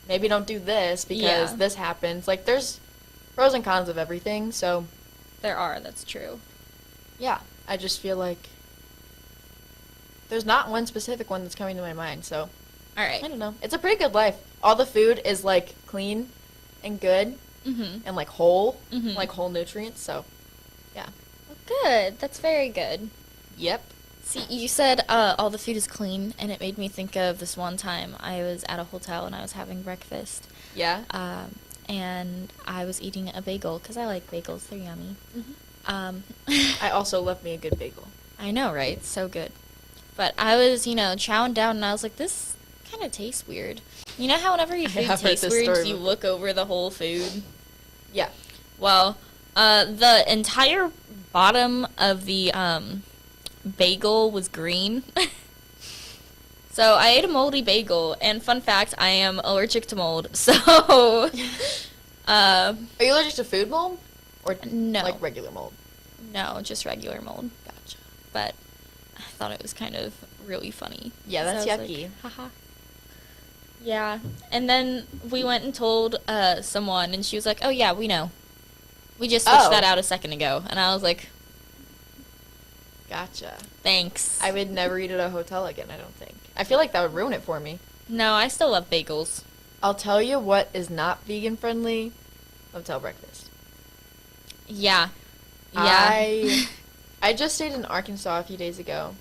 maybe don't do this because Yeah. this happens. Like, there's pros and cons of everything, so, There are, that's true. yeah. I just feel like there's not one specific one that's coming to my mind, so All right. I don't know. It's a pretty good life. All the food is like clean and good Mm-hmm. and like whole, Mhm. like whole nutrients, so yeah. Well, good. That's very good. Yep. See, you said all the food is clean, and it made me think of this one time I was at a hotel and I was having breakfast, Yeah. and I was eating a bagel because I like bagels. They're yummy. I also love me a good bagel. I know, right? So good. But I was, chowing down, and I was like, this kind of tastes weird. You know how whenever your I food have heard tastes this weird, story you before. look over the whole food? Yeah. Well, the entire bottom of the bagel was green. So I ate a moldy bagel, and fun fact, I am allergic to mold. So, Are you allergic to food mold or No. like regular mold? no, just regular mold. Gotcha. But I thought it was kind of really funny. Yeah, that's So I was yucky. like, haha. Yeah, and then we went and told someone, and she was like, "Oh yeah, we know. We just switched Oh. that out a second ago." And I was like, Gotcha. "Thanks." I would never eat at a hotel again, I don't think. I feel like that would ruin it for me. No, I still love bagels. I'll tell you what is not vegan friendly. Hotel breakfast. Yeah. Yeah. I just stayed in Arkansas a few days ago,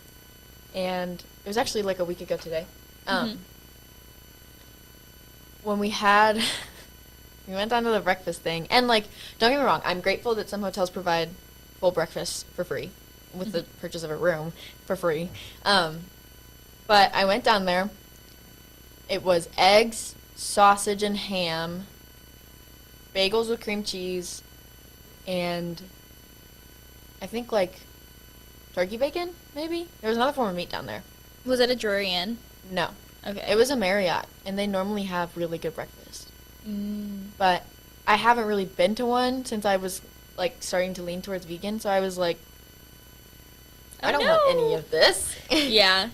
and it was actually like a week ago today. Mhm. When we went down to the breakfast thing, and like, don't get me wrong, I'm grateful that some hotels provide full breakfast for free, with the purchase of a room for free. But I went down there. It was eggs, sausage, and ham, bagels with cream cheese, and I think like turkey bacon, maybe? There was another form of meat down there. Was it a Drury Inn? No. Okay. It was a Marriott, and they normally have really good breakfast. Mm. But I haven't really been to one since I was, like, starting to lean towards vegan, so I was like, I don't want any of this. Yeah.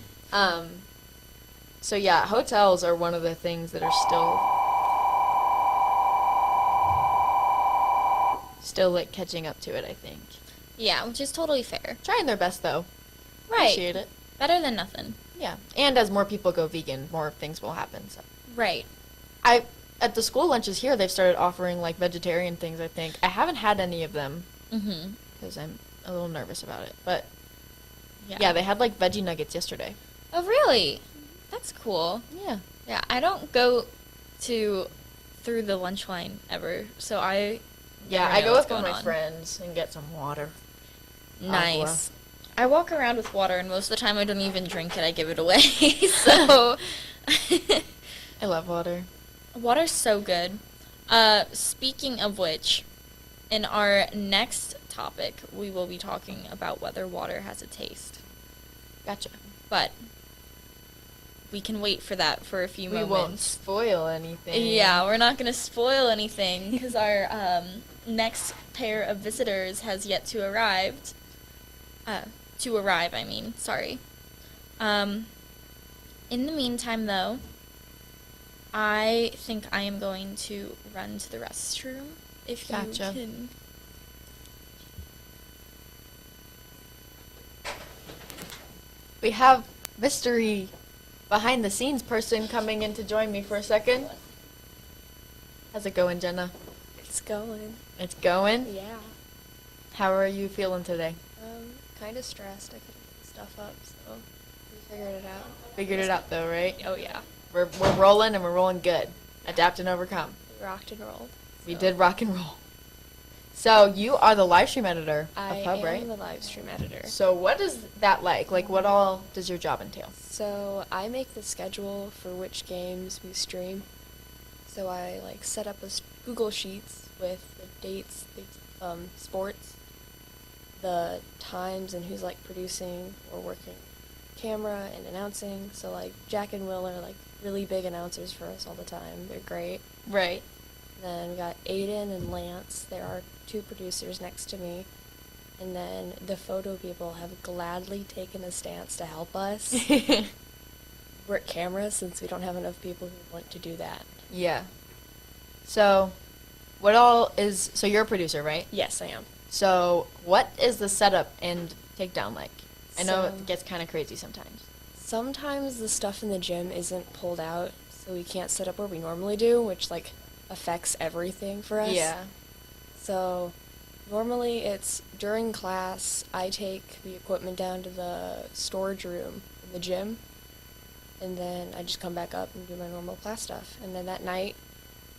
So yeah, hotels are one of the things that are still like catching up to it, I think. Yeah, which is totally fair. Trying their best though. Right. Appreciate it. Better than nothing. Yeah. And as more people go vegan, more things will happen, so. Right. At the school lunches here, they've started offering like vegetarian things, I think. I haven't had any of them Mm-hmm. because I'm a little nervous about it. But yeah, they had like veggie nuggets yesterday. Oh, really? That's cool. Yeah. Yeah, I don't go through the lunch line ever, so I Yeah, never I know go what's with one of going my on. friends and get some water. Nice. I walk around with water, and most of the time I don't even drink it. I give it away. So I love water. water's so good. Speaking of which, in our next topic, we will be talking about whether water has a taste. Gotcha. But we can wait for that for a few We moments. won't spoil anything. Yeah, we're not going to spoil anything because our next pair of visitors has yet to arrive. Sorry. In the meantime, though, I think I am going to run to the restroom. If Gotcha. you can. We have mystery behind the scenes person coming in to join me for a second. How's it going, Jenna? It's going. It's going? Yeah. How are you feeling today? Kind of stressed. I couldn't get stuff up, so we figured it out. Figured it out though, right? Oh, yeah. We're rolling and we're rolling good. Adapt and overcome. We rocked and rolled. We so. did rock and roll. So you are the live stream editor I of Hub, am right? the live stream editor. So what is that like? Like what all does your job entail? So I make the schedule for which games we stream. So I like set up Google Sheets with the dates, the sports, the times, and who's like producing or working camera and announcing. So like Jack and Will are like really big announcers for us all the time. They're great. Right. Then we got Aiden and Lance. There are two producers next to me. And then the photo people have gladly taken a stance to help us work cameras since we don't have enough people who want to do that. Yeah. So what all is, so you're a producer, right? Yes, I am. So what is the setup and takedown like? I know So- it gets kind of crazy sometimes. Sometimes the stuff in the gym isn't pulled out, so we can't set up where we normally do, which like affects everything for us. Yeah. So normally it's during class, I take the equipment down to the storage room in the gym, and then I just come back up and do my normal class stuff. And then that night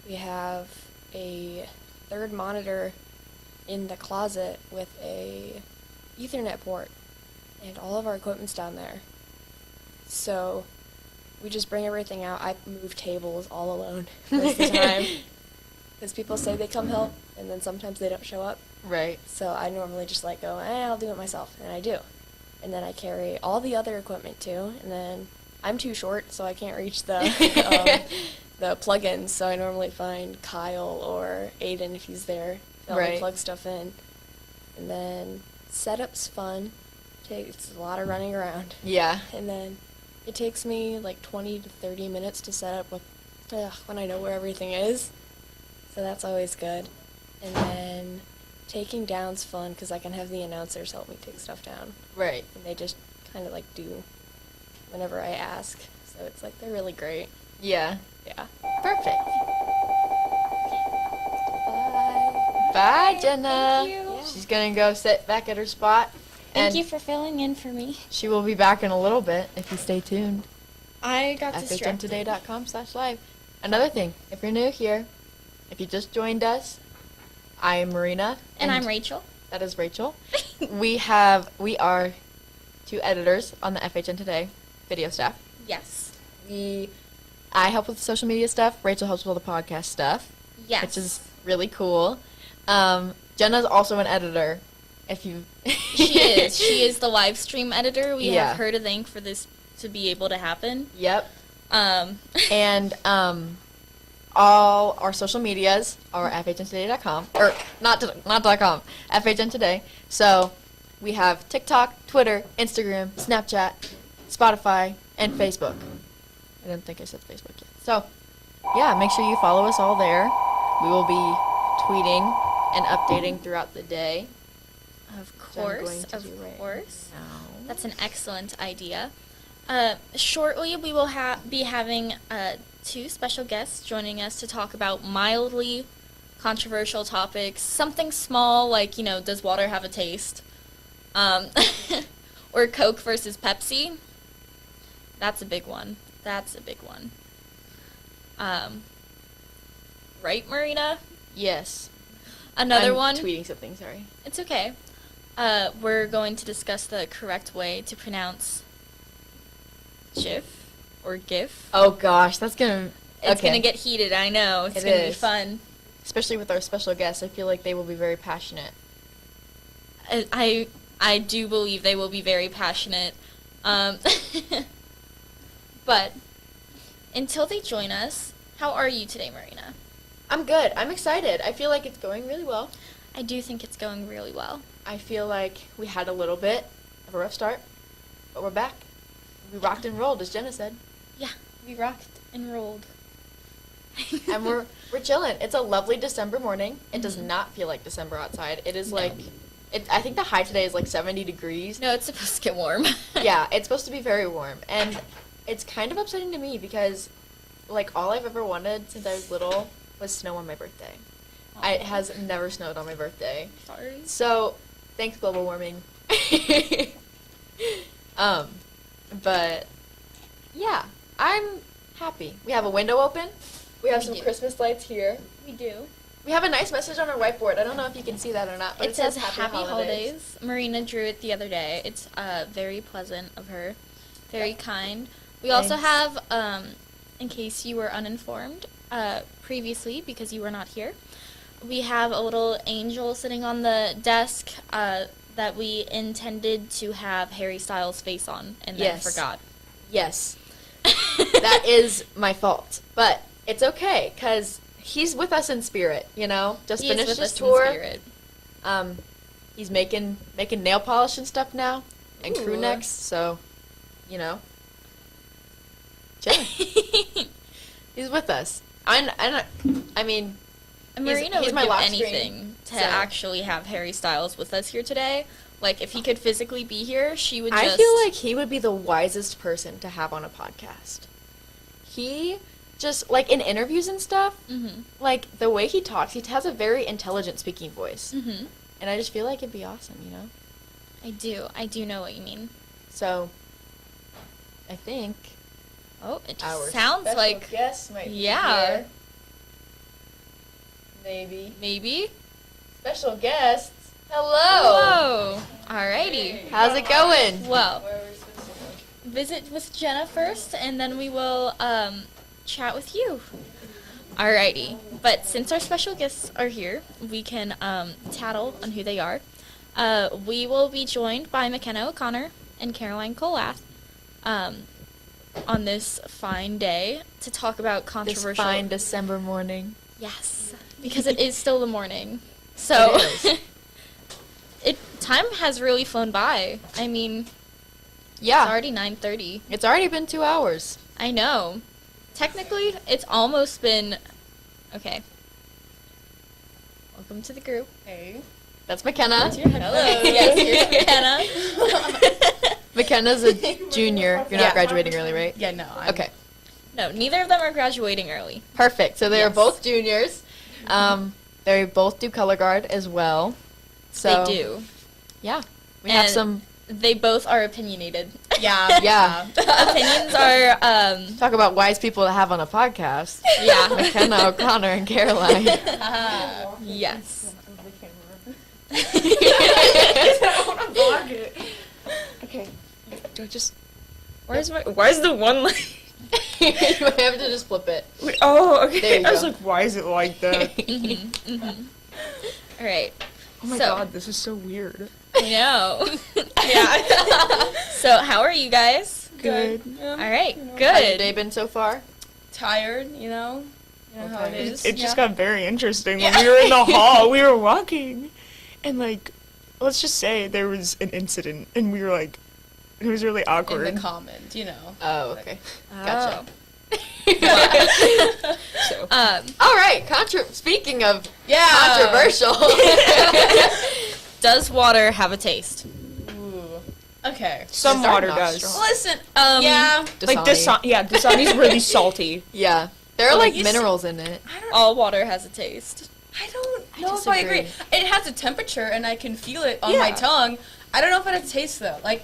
we have a third monitor in the closet with a Ethernet port, and all of our equipment's down there. So we just bring everything out. I move tables all alone most of the time. Because people say they come help, and then sometimes they don't show up. Right. So I normally just like go, I'll do it myself, and I do. And then I carry all the other equipment too, and then I'm too short, so I can't reach the the plugins. So I normally find Kyle or Aiden if he's there to help me Right. plug stuff in. And then setup's fun. Takes a lot of running around. Yeah. And then it takes me like 20 to 30 minutes to set up when I know where everything is. So that's always good. And then taking down's fun because I can have the announcers help me take stuff down. Right. And they just kind of like do whenever I ask. So it's like they're really great. Yeah. Yeah. Perfect. Bye. Bye, Jenna. Thank you. Yeah. She's gonna go sit back at her spot. Thank and you for filling in for me. she will be back in a little bit if you stay tuned. I got distracted. FHNtoday.com/live. Another thing, if you're new here, if you just joined us, I am Marina. And I'm Rachel. That is Rachel. we are two editors on the FHN Today video staff. Yes. I help with the social media stuff. Rachel helps with all the podcast stuff. Yes. Which is really cool. Jenna's also an editor. If you She is. She is the live stream editor. We Yeah. have her to thank for this to be able to happen. Yep. Um, And all our social medias are FHNtoday.com, or not .com, FHNtoday. So we have TikTok, Twitter, Instagram, Snapchat, Spotify, and Facebook. I don't think I said Facebook yet. So yeah, make sure you follow us all there. We will be tweeting and updating throughout the day. of which I'm going course, to of do right course. now. That's an excellent idea. Shortly, we will be having 2 special guests joining us to talk about mildly controversial topics. Something small like, does water have a taste? Or Coke versus Pepsi. That's a big one. Right, Marina? Yes. Another I'm one. tweeting something, sorry. It's okay. We're going to discuss the correct way to pronounce GIF or GIF. Oh gosh, that's gonna... It's okay. gonna get heated, I know. It's It gonna be is. fun. Especially with our special guests, I feel like they will be very passionate. I do believe they will be very passionate. But until they join us, how are you today, Marina? I'm good. I'm excited. I feel like it's going really well. I do think it's going really well. I feel like we had a little bit of a rough start, but we're back. We rocked and rolled, as Jenna said. Yeah, we rocked and rolled. And we're chilling. It's a lovely December morning. It does not feel like December outside. It is No. like, I think the high today is like 70 degrees. No, it's supposed to get warm. Yeah, it's supposed to be very warm. And it's kind of upsetting to me because, like, all I've ever wanted since I was little was snow on my birthday. It has never snowed on my birthday. Sorry. So, thanks global warming. But yeah, I'm happy. We have a window open. We have We some do. Christmas lights here. We do. We have a nice message on our whiteboard. I don't know if you can see that or not, but It it, says Happy Happy Holidays. Marina drew it the other day. It's very pleasant of her. Very kind. We also Thanks. have, in case you were uninformed, previously, because you were not here, we have a little angel sitting on the desk that we intended to have Harry Styles' face on and then Yes. forgot. Yes, that is my fault, but it's okay because he's with us in spirit. Just He is finished with his us tour. in spirit. He's making nail polish and stuff now, and crew Ooh. necks. So, chilling. He's with us. I mean, Marina he's would my give lock anything screen, to so- actually have Harry Styles with us here today. Like, if he could physically be here, she would I just... feel like he would be the wisest person to have on a podcast. He just, like, in interviews and stuff, Mm-hmm. like, the way he talks, he has a very intelligent speaking voice. Mm-hmm. And I just feel like it'd be awesome, I do know what you mean. So, I think Oh, it our just sounds special like... guest might be Yeah. here. Maybe. Maybe? Special guests. Hello. Hello. Alrighty. How's it going? Well, visit with Jenna first, and then we will chat with you. Alrighty. But since our special guests are here, we can tattle on who they are. We will be joined by McKenna O'Connor and Caroline Colath on this fine day to talk about This controversial... fine December morning. Yes, because it is still the morning. So... It is. Time has really flown by. I mean, Yeah. it's already 9:30. It's already been 2 hours. I know. Technically, it's almost been... Okay. Welcome to the group. Hey. That's McKenna. Hello. Yes, here's McKenna. McKenna's a junior. You're not Yeah. graduating early, right? Yeah, no. Okay. No, neither of them are graduating early. Perfect. So they are Yes. both juniors. They both do color guard as well. So They do. Yeah. We have And- some They both are opinionated. Yeah. Yeah. Opinions are, talk about wise people to have on a podcast. yeah. McKenna O'Connor and Caroline. Yes. Okay. Do I just... Where's the one line? You might have to just flip it. Wait, oh, okay. There you I was go. like, why is it like that? All right. Oh my So- god, this is so weird. I know. Yeah. So, how are you guys? Good. good. All right, How's your day good. been so far? Tired, you know how it is. It just got very interesting when we were in the hall. We were walking, and like, let's just say there was an incident, and we were like, it was really in awkward. the comment, you know. Oh, okay. Gotcha. So All right. Speaking of Yeah. controversial, Does water have a taste? Ooh. Okay. some It's our water nostril. does. Listen. Yeah. Like Dasani's really salty. Yeah, there are like you minerals in it. I don't. All water has a taste. I don't know if I agree. disagree. It has a temperature, and I can feel it on Yeah. my tongue. I don't know if it has a taste though. Like,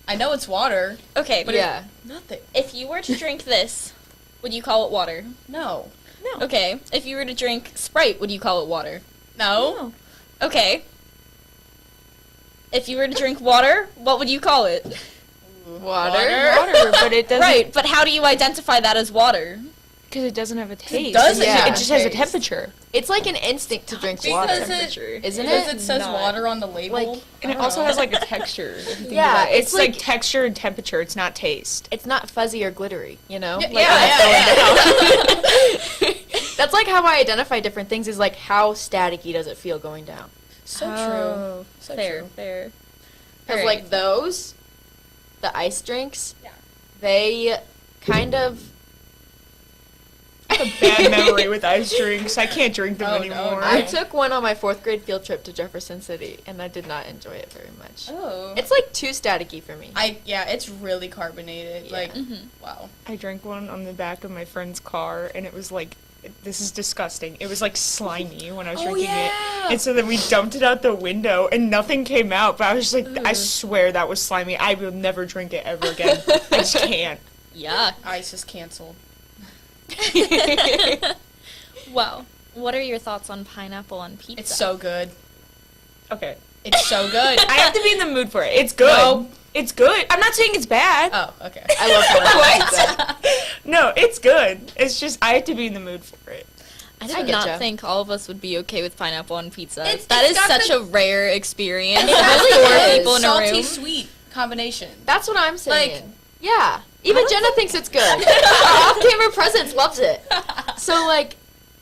I know it's water, Okay, but Yeah. nothing. if you were to drink this, would you call it water? No. Okay, if you were to drink Sprite, would you call it water? No. Okay. If you were to drink water, what would you call it? Water. Water, but it doesn't. Right, but how do you identify that as water? Because it doesn't have a taste. doesn't have It a just has a taste. temperature. It's like an instinct to drink water, Because isn't because it? it says Not. water on the label. Like, And I it don't also know. has like a texture. if you think Yeah, about it. it's it's like like- texture and temperature. It's not taste. It's not fuzzy or glittery, you know? Yeah, Like, yeah, when it's going down. That's like how I identify different things. Is like how staticky does it feel going down? So Oh, true. So fair, true. fair. Because Alright. like those, the ice drinks, Yeah. they kind of. Bad memory with ice drinks. I can't drink them Oh, no, anymore. no. I took one on my 4th grade field trip to Jefferson City, and I did not enjoy it very much. Oh. It's like too staticky for me. It's really carbonated. Yeah. Like, Mhm. wow. I drank one on the back of my friend's car, and it was like, this is disgusting. It was like slimy when I was drinking it. And so then we dumped it out the window, and nothing came out. But I was just like, I swear that was slimy. I will never drink it ever again. I just can't. Yuck. Ice is canceled. Well, what are your thoughts on pineapple on pizza? It's so good. Okay. It's so good. I have to be in the mood for it. It's good. No. It's good. I'm not saying it's bad. Oh, okay. I love pineapple pizza. No, it's good. It's just I have to be in the mood for it. I I did not getcha. think all of us would be okay with pineapple on pizza. It's That is got such the- a rare experience. It really for is. people in a Salty room. sweet combination. That's what I'm saying. Like- yeah. Even Jenna thinks it's good. Our off-camera presence loves it. So, like,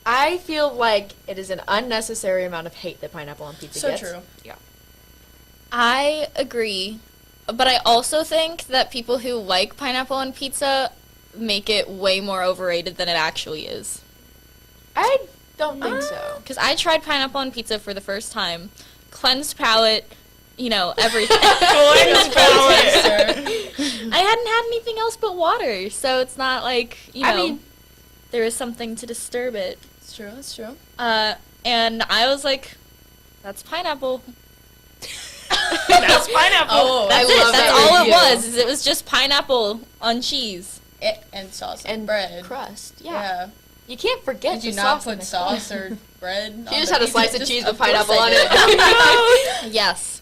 I feel like it is an unnecessary amount of hate that pineapple on pizza So gets. true. I agree, but I also think that people who like pineapple on pizza make it way more overrated than it actually is. I don't think so. Because I tried pineapple on pizza for the first time, cleansed palate, you know, everything. Cleanse palate. Sir. I hadn't had anything else but water, so it's not like, you know, I mean- there was something to disturb it. It's true. It's true. And I was like, that's pineapple. That's pineapple. Oh, That's I it. love That's that all review. it was. Is it was just pineapple on cheese. And sauce And bread. crust. Yeah. Yeah. You can't forget Did you the not sauce in put it. sauce or bread? She just had a slice of cheese with pineapple on it. it. Yes.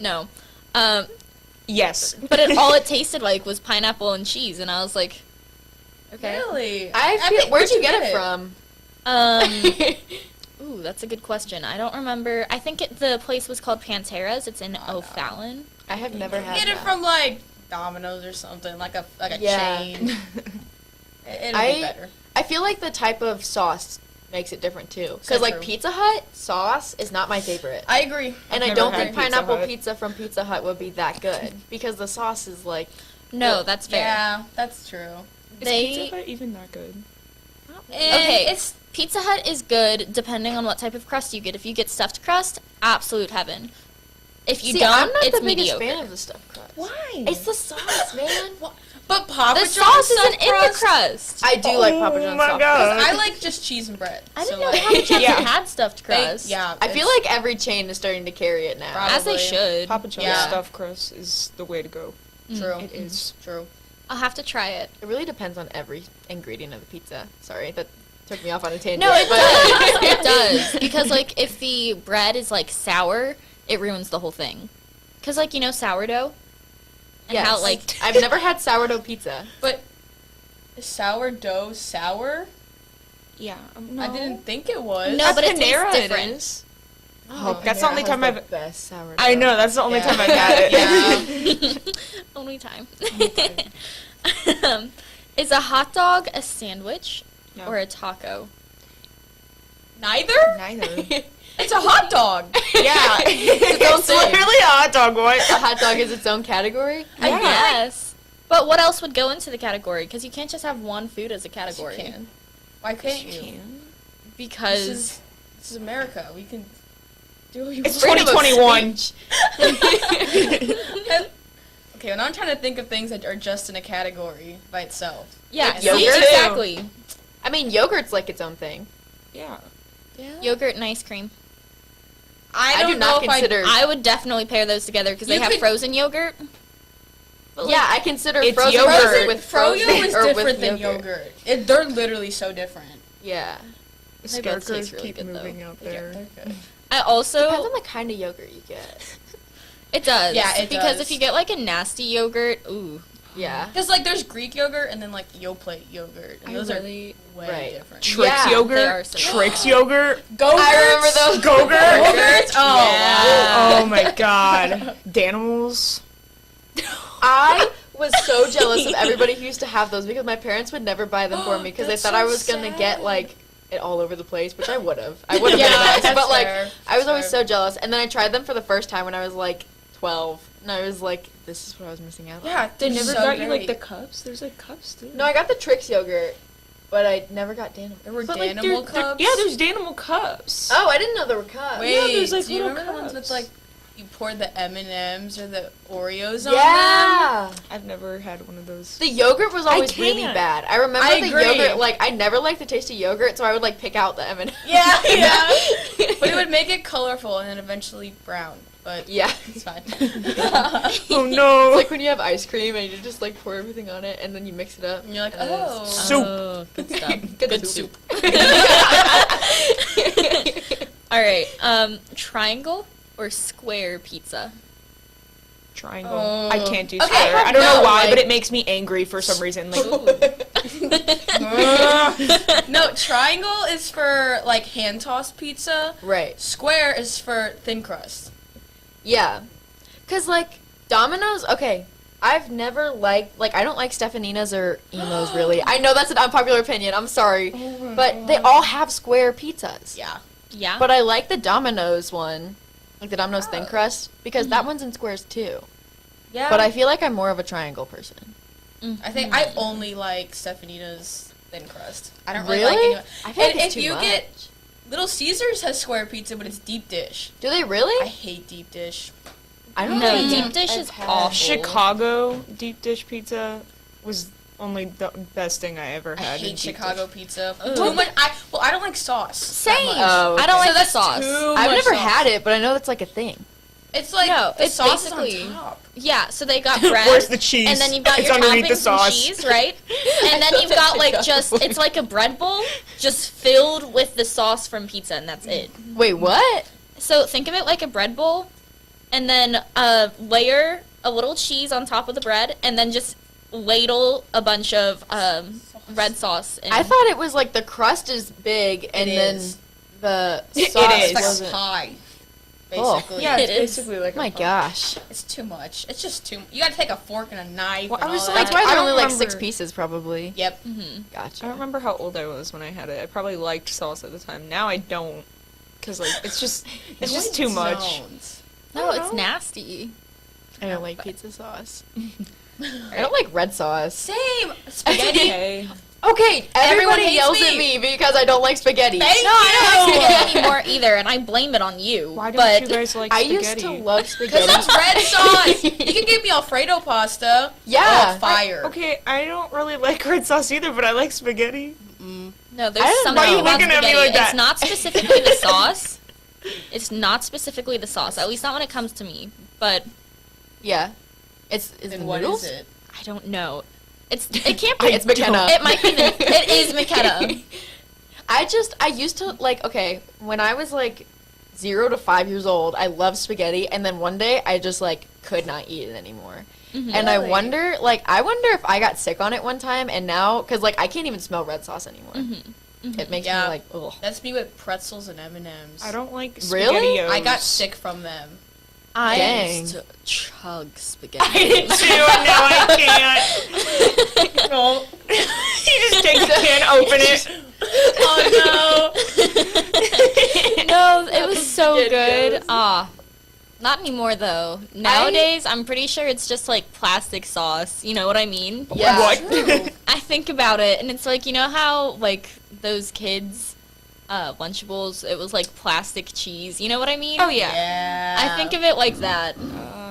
No. Yes. But all it tasted like was pineapple and cheese, and I was like, okay. Really? I feel. think- Where'd you get it from? Ooh, that's a good question. I don't remember. I think the place was called Pantera's. It's in Oh, no. O'Fallon. I have never had Get it that. from like Domino's or something, like a Yeah. chain. It'll I- be better. I feel like the type of sauce makes it different too. So Because like true. Pizza Hut sauce is not my favorite. I agree. And I never don't had think Pizza pineapple Hut. pizza from Pizza Hut would be that good because the sauce is like. No, that's fair. Yeah, that's true. Is They- Pizza Hut even that good? Okay, It's Pizza Hut is good depending on what type of crust you get. If you get stuffed crust, absolute heaven. If you See, don't, I'm not it's the biggest mediocre. fan of the stuffed crust. why? It's the sauce, man. But Papa The John's sauce isn't stuffed in the crust? crust. I do like Papa John's my stuffed God. crust. I like just cheese and bread. I didn't so know like, Papa John's Yeah. had stuffed they- crust. yeah, I feel it's- like every chain is starting to carry it now. Probably. As they should. Papa John's Yeah. stuffed crust is the way to go. True. It is. True. I'll have to try it. It really depends on every ingredient of the pizza. Sorry, that took me off on a tangent. No, it but- does. It does. Because, like, if the bread is, like, sour, it ruins the whole thing. Because, like, you know sourdough? And Yes. how, like, I've never had sourdough pizza. But is sourdough sour? Yeah. I didn't think it was. No, At but it tastes Panera different. is. Oh, that's the only Panera time has the I've- best sourdough. I know, that's the only Yeah. time I've had it. Yeah. Only time. Is a hot dog a sandwich No. or a taco? Neither? Neither. It's a hot dog. Yeah. It's literally a hot dog, what? A hot dog is its own category. I guess. But what else would go into the category? Because you can't just have one food as a category. You can. Why can't you? Because This is America. We can do what you It's want. 2021. Okay, well, now I'm trying to think of things that are just in a category by itself. yeah, Like see, yogurt? exactly. I mean, yogurt's like its own thing. Yeah. Yogurt and ice cream. I I don't do not know consider. I would definitely pair those together because they You have could- frozen yogurt. But Yeah, I consider It's frozen yogurt. yogurt with Froyo frozen is or with different than yogurt. They're literally so different. Yeah. They both taste really keep good, though. moving out there. I also Depends on the kind of yogurt you get. it does. Yeah, it because does. if you get like a nasty yogurt, ooh. Yeah. Because like there's Greek yogurt and then like Yoplait yogurt, and those really- are way Right. different. Trix Yeah, they yogurt. are so Trix yogurt. Go-gurts? I remember those. Go-gurt. Yogurt? Oh, Yeah. Oh my god. Danimals. I was so jealous of everybody who used to have those because my parents would never buy them for me because they That's thought so I was gonna get sad. like it all over the place, which I would have. I would have Yeah, been nice, that's but like fair. I was always That's so jealous. And then I tried them for the first time when I was like 12, and I was like, "This is what I was missing out on." Yeah, They they're never so got you like great. the cups? There's like cups too. No, I got the Trix yogurt, but I never got Danimal. There were But, like, Danimal cups. yeah, there's Danimal cups. Oh, I didn't know there were cups. Wait, Yeah, there's, like, do you little remember the ones with cups. like you poured the M&Ms or the Oreos on them? Yeah. I've never had one of those. The yogurt was always really can't. bad. I remember I the agree. yogurt, like, I never liked the taste of yogurt, so I would, like, pick out the M&M's. Yeah, yeah. But it would make it colorful and then eventually brown. But Yeah. it's fine. Oh no. It's like when you have ice cream and you just, like, pour everything on it, and then you mix it up. And you're like, and oh. it's Soup. Oh, good stuff. Good soup. All right. Triangle or square pizza? Triangle. Oh. I can't do Okay, square. I don't know no, why, like- but it makes me angry for some reason. Like, No, triangle is for like hand tossed pizza. Right. Square is for thin crust. Yeah. Because, like, Domino's, okay, I've never liked, like, I don't like Stefanina's or Emo's, really. I know that's an unpopular opinion, I'm sorry. But they all have square pizzas. Yeah. Yeah. But I like the Domino's one, like the Domino's thin crust, because that one's in squares, too. Yeah. But I feel like I'm more of a triangle person. I think I only like Stefanina's thin crust. I don't really, like Really? any. I feel like And it's if too you much. get Little Caesars has square pizza, but it's deep dish. Do they really? I hate deep dish. I don't No, think deep dish I've is had- awful. Chicago deep dish pizza was only the best thing I ever I had. in hate deep Chicago dish. pizza. Ugh. Too much. I don't like sauce. that Same. much. Oh, I don't okay. like So the that's sauce. too I've much never sauce. had it, but I know it's like a thing. It's like No, the it's sauce is basically- on top. Yeah, so they got bread. Where's the cheese? And then you've got It's your underneath toppings the sauce. and cheese, right? And then you've got like just, it's like a bread bowl just filled with the sauce from pizza, and that's it. Wait, what? So think of it like a bread bowl, and then layer a little cheese on top of the bread, and then just ladle a bunch of red sauce. In. I thought it was like the crust is big and It then is. the It sauce is. It's like wasn't. a pie. Oh. Basically. Yeah, it's It is. basically like Oh my a pie. gosh. It's too much. It's just too. You gotta take a fork and a knife. Well, and I was all like, that. That's why I they're don't only like 6 remember- pieces, probably. Yep. Mhm. I Gotcha. don't remember how old I was when I had it. I probably liked sauce at the time. Now I don't, cause like it's just too much. No, it's know. nasty. I don't like pizza sauce. I don't like red sauce. Same. Spaghetti. Okay. Okay, Everyone everybody hates yells me. at me because I don't like spaghetti. Thank No, I don't you. like spaghetti anymore either, and I blame it on you. Why don't but you guys like I spaghetti? used to love Cause spaghetti. that's red sauce. You can give me Alfredo pasta. Yeah. Oh, fire. Okay, I don't really like red sauce either, but I like spaghetti. no, there's I don't- something why are you about looking at me spaghetti. like that? It's not specifically the sauce. It's not specifically the sauce. At least not when it comes to me. But Yeah. It's the Then what noodles? is it? I don't know. It can't be. It's McKenna. It might be. It is McKenna. I used to, like, okay, when I was, like, 0 to 5 years old, I loved spaghetti, and then one day I just, like, could not eat it anymore. And I Really? wonder if I got sick on it one time, and now, because, like, I can't even smell red sauce anymore. It makes Yeah. me, like, ugh. That's me with pretzels and M&Ms. I don't like Really? SpaghettiOs. I got sick from them. I Dang. used to chug spaghetti. I did too, and now I can't. No. He just takes the can, open it. Oh No, it was so Spaghetti good. goes. Not anymore though. Nowadays, I'm pretty sure it's just like plastic sauce. You know what I mean? Yeah. What? I think about it, and it's like, you know how like those kids, Lunchables, it was like plastic cheese. You know what I mean? Oh yeah. Yeah. I think of it like that.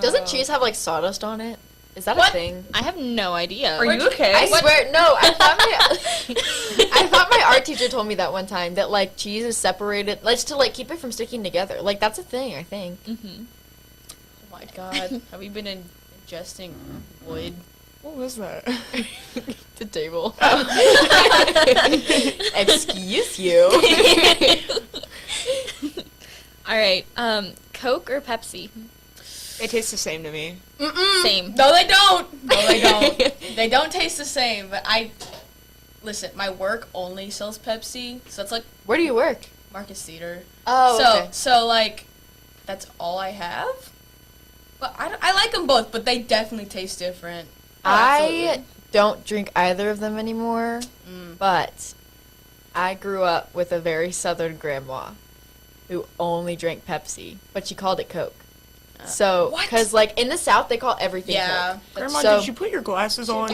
Doesn't cheese have like sawdust on it? Is that What? a thing? I have no idea. Are you okay? I swear, no. I thought my art teacher told me that one time that like cheese is separated, like to like keep it from sticking together. Like that's a thing, I think. Mm-hmm. Oh my god. Have you been ingesting wood? What was that? The table. Excuse you. All right. Coke or Pepsi? It tastes the same to me. Same. No, they don't. No, they don't. They don't taste the same. But listen. My work only sells Pepsi, so it's like Where do you work? Marcus Theater. Oh, okay. So like, that's all I have. But I like them both, but they definitely taste different. I Absolutely. don't drink either of them anymore, Mm. but I grew up with a very southern grandma who only drank Pepsi, but she called it Coke. So, What? because like in the South they call everything Yeah. Coke. Grandma, So- did you put your glasses on?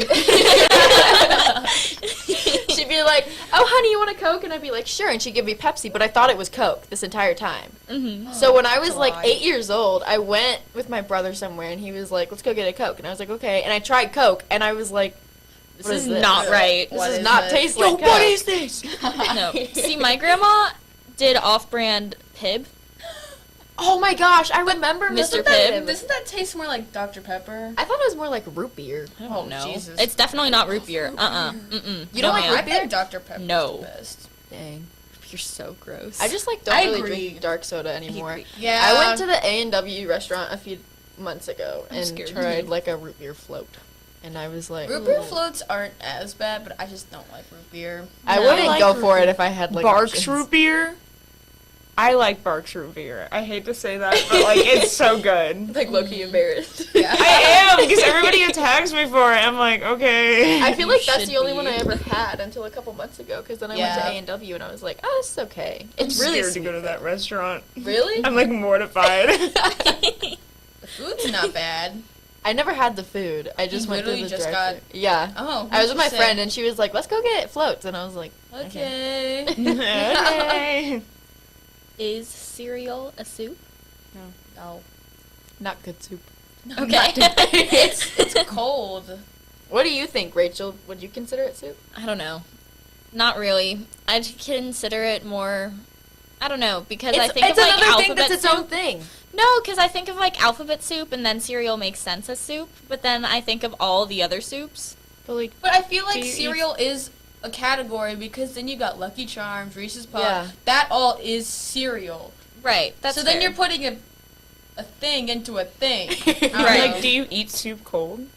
She'd be like, "Oh, honey, you want a Coke?" And I'd be like, "Sure." And she'd give me Pepsi, but I thought it was Coke this entire time. Mm-hmm. So when I was That's a like lie. 8 years old, I went with my brother somewhere, and he was like, "Let's go get a Coke." And I was like, "Okay." And I tried Coke, and I was like, This "What is this? not right. This What does is not this? taste Yo, like Coke." what is this? No. See, my grandma did off-brand Pib. Oh my gosh, I remember Mr. Mr. Pibb. Pibb. Doesn't that taste more like Dr. Pepper? I thought it was more like root beer. I Oh, don't know. Jesus. It's definitely not root beer. Mm-mm. You don't like ma'am. root I beer? think Dr. Pepper No. is the best. Dang. You're so gross. I just like don't I really agree. drink dark soda anymore. agree. Yeah. I went to the A&W restaurant a few months ago and scared. tried like a root beer float. And I was like, Root beer "Ooh." floats aren't as bad, but I just don't like root beer. I No. wouldn't I like go root for it beer. if I had like Barks options. root beer. I like Barks root beer. I hate to say that, but like it's so good. Like low-key embarrassed. I am because everybody attacks me for it. I'm like, okay. I feel You like that's should the only be. one I ever had until a couple months ago. Because then I Yeah. went to A&W and I was like, oh, this is okay. I'm It's really scared sweet. to go to that restaurant. Really? I'm like mortified. The food's not bad. I never had the food. I just You went through literally the just drive-thru. Yeah. Oh. I was with my interesting. friend and she was like, let's go get floats. And I was like, Okay. Okay. Is cereal a soup? No. not good soup. Okay. It's cold. What do you think, Rachel? Would you consider it soup? I don't know. Not really. I'd consider it more. I don't know because I think of like another thing alphabet that's its soup. own thing. No, because I think of like alphabet soup and then cereal makes sense as soup, but then I think of all the other soups. But like, But I feel like Do you eat- cereal is a category because then you got Lucky Charms, Reese's Puffs. Yeah. That all is cereal. Right. That's so then fair. you're putting a thing into a thing. Right. Like, do you eat soup cold?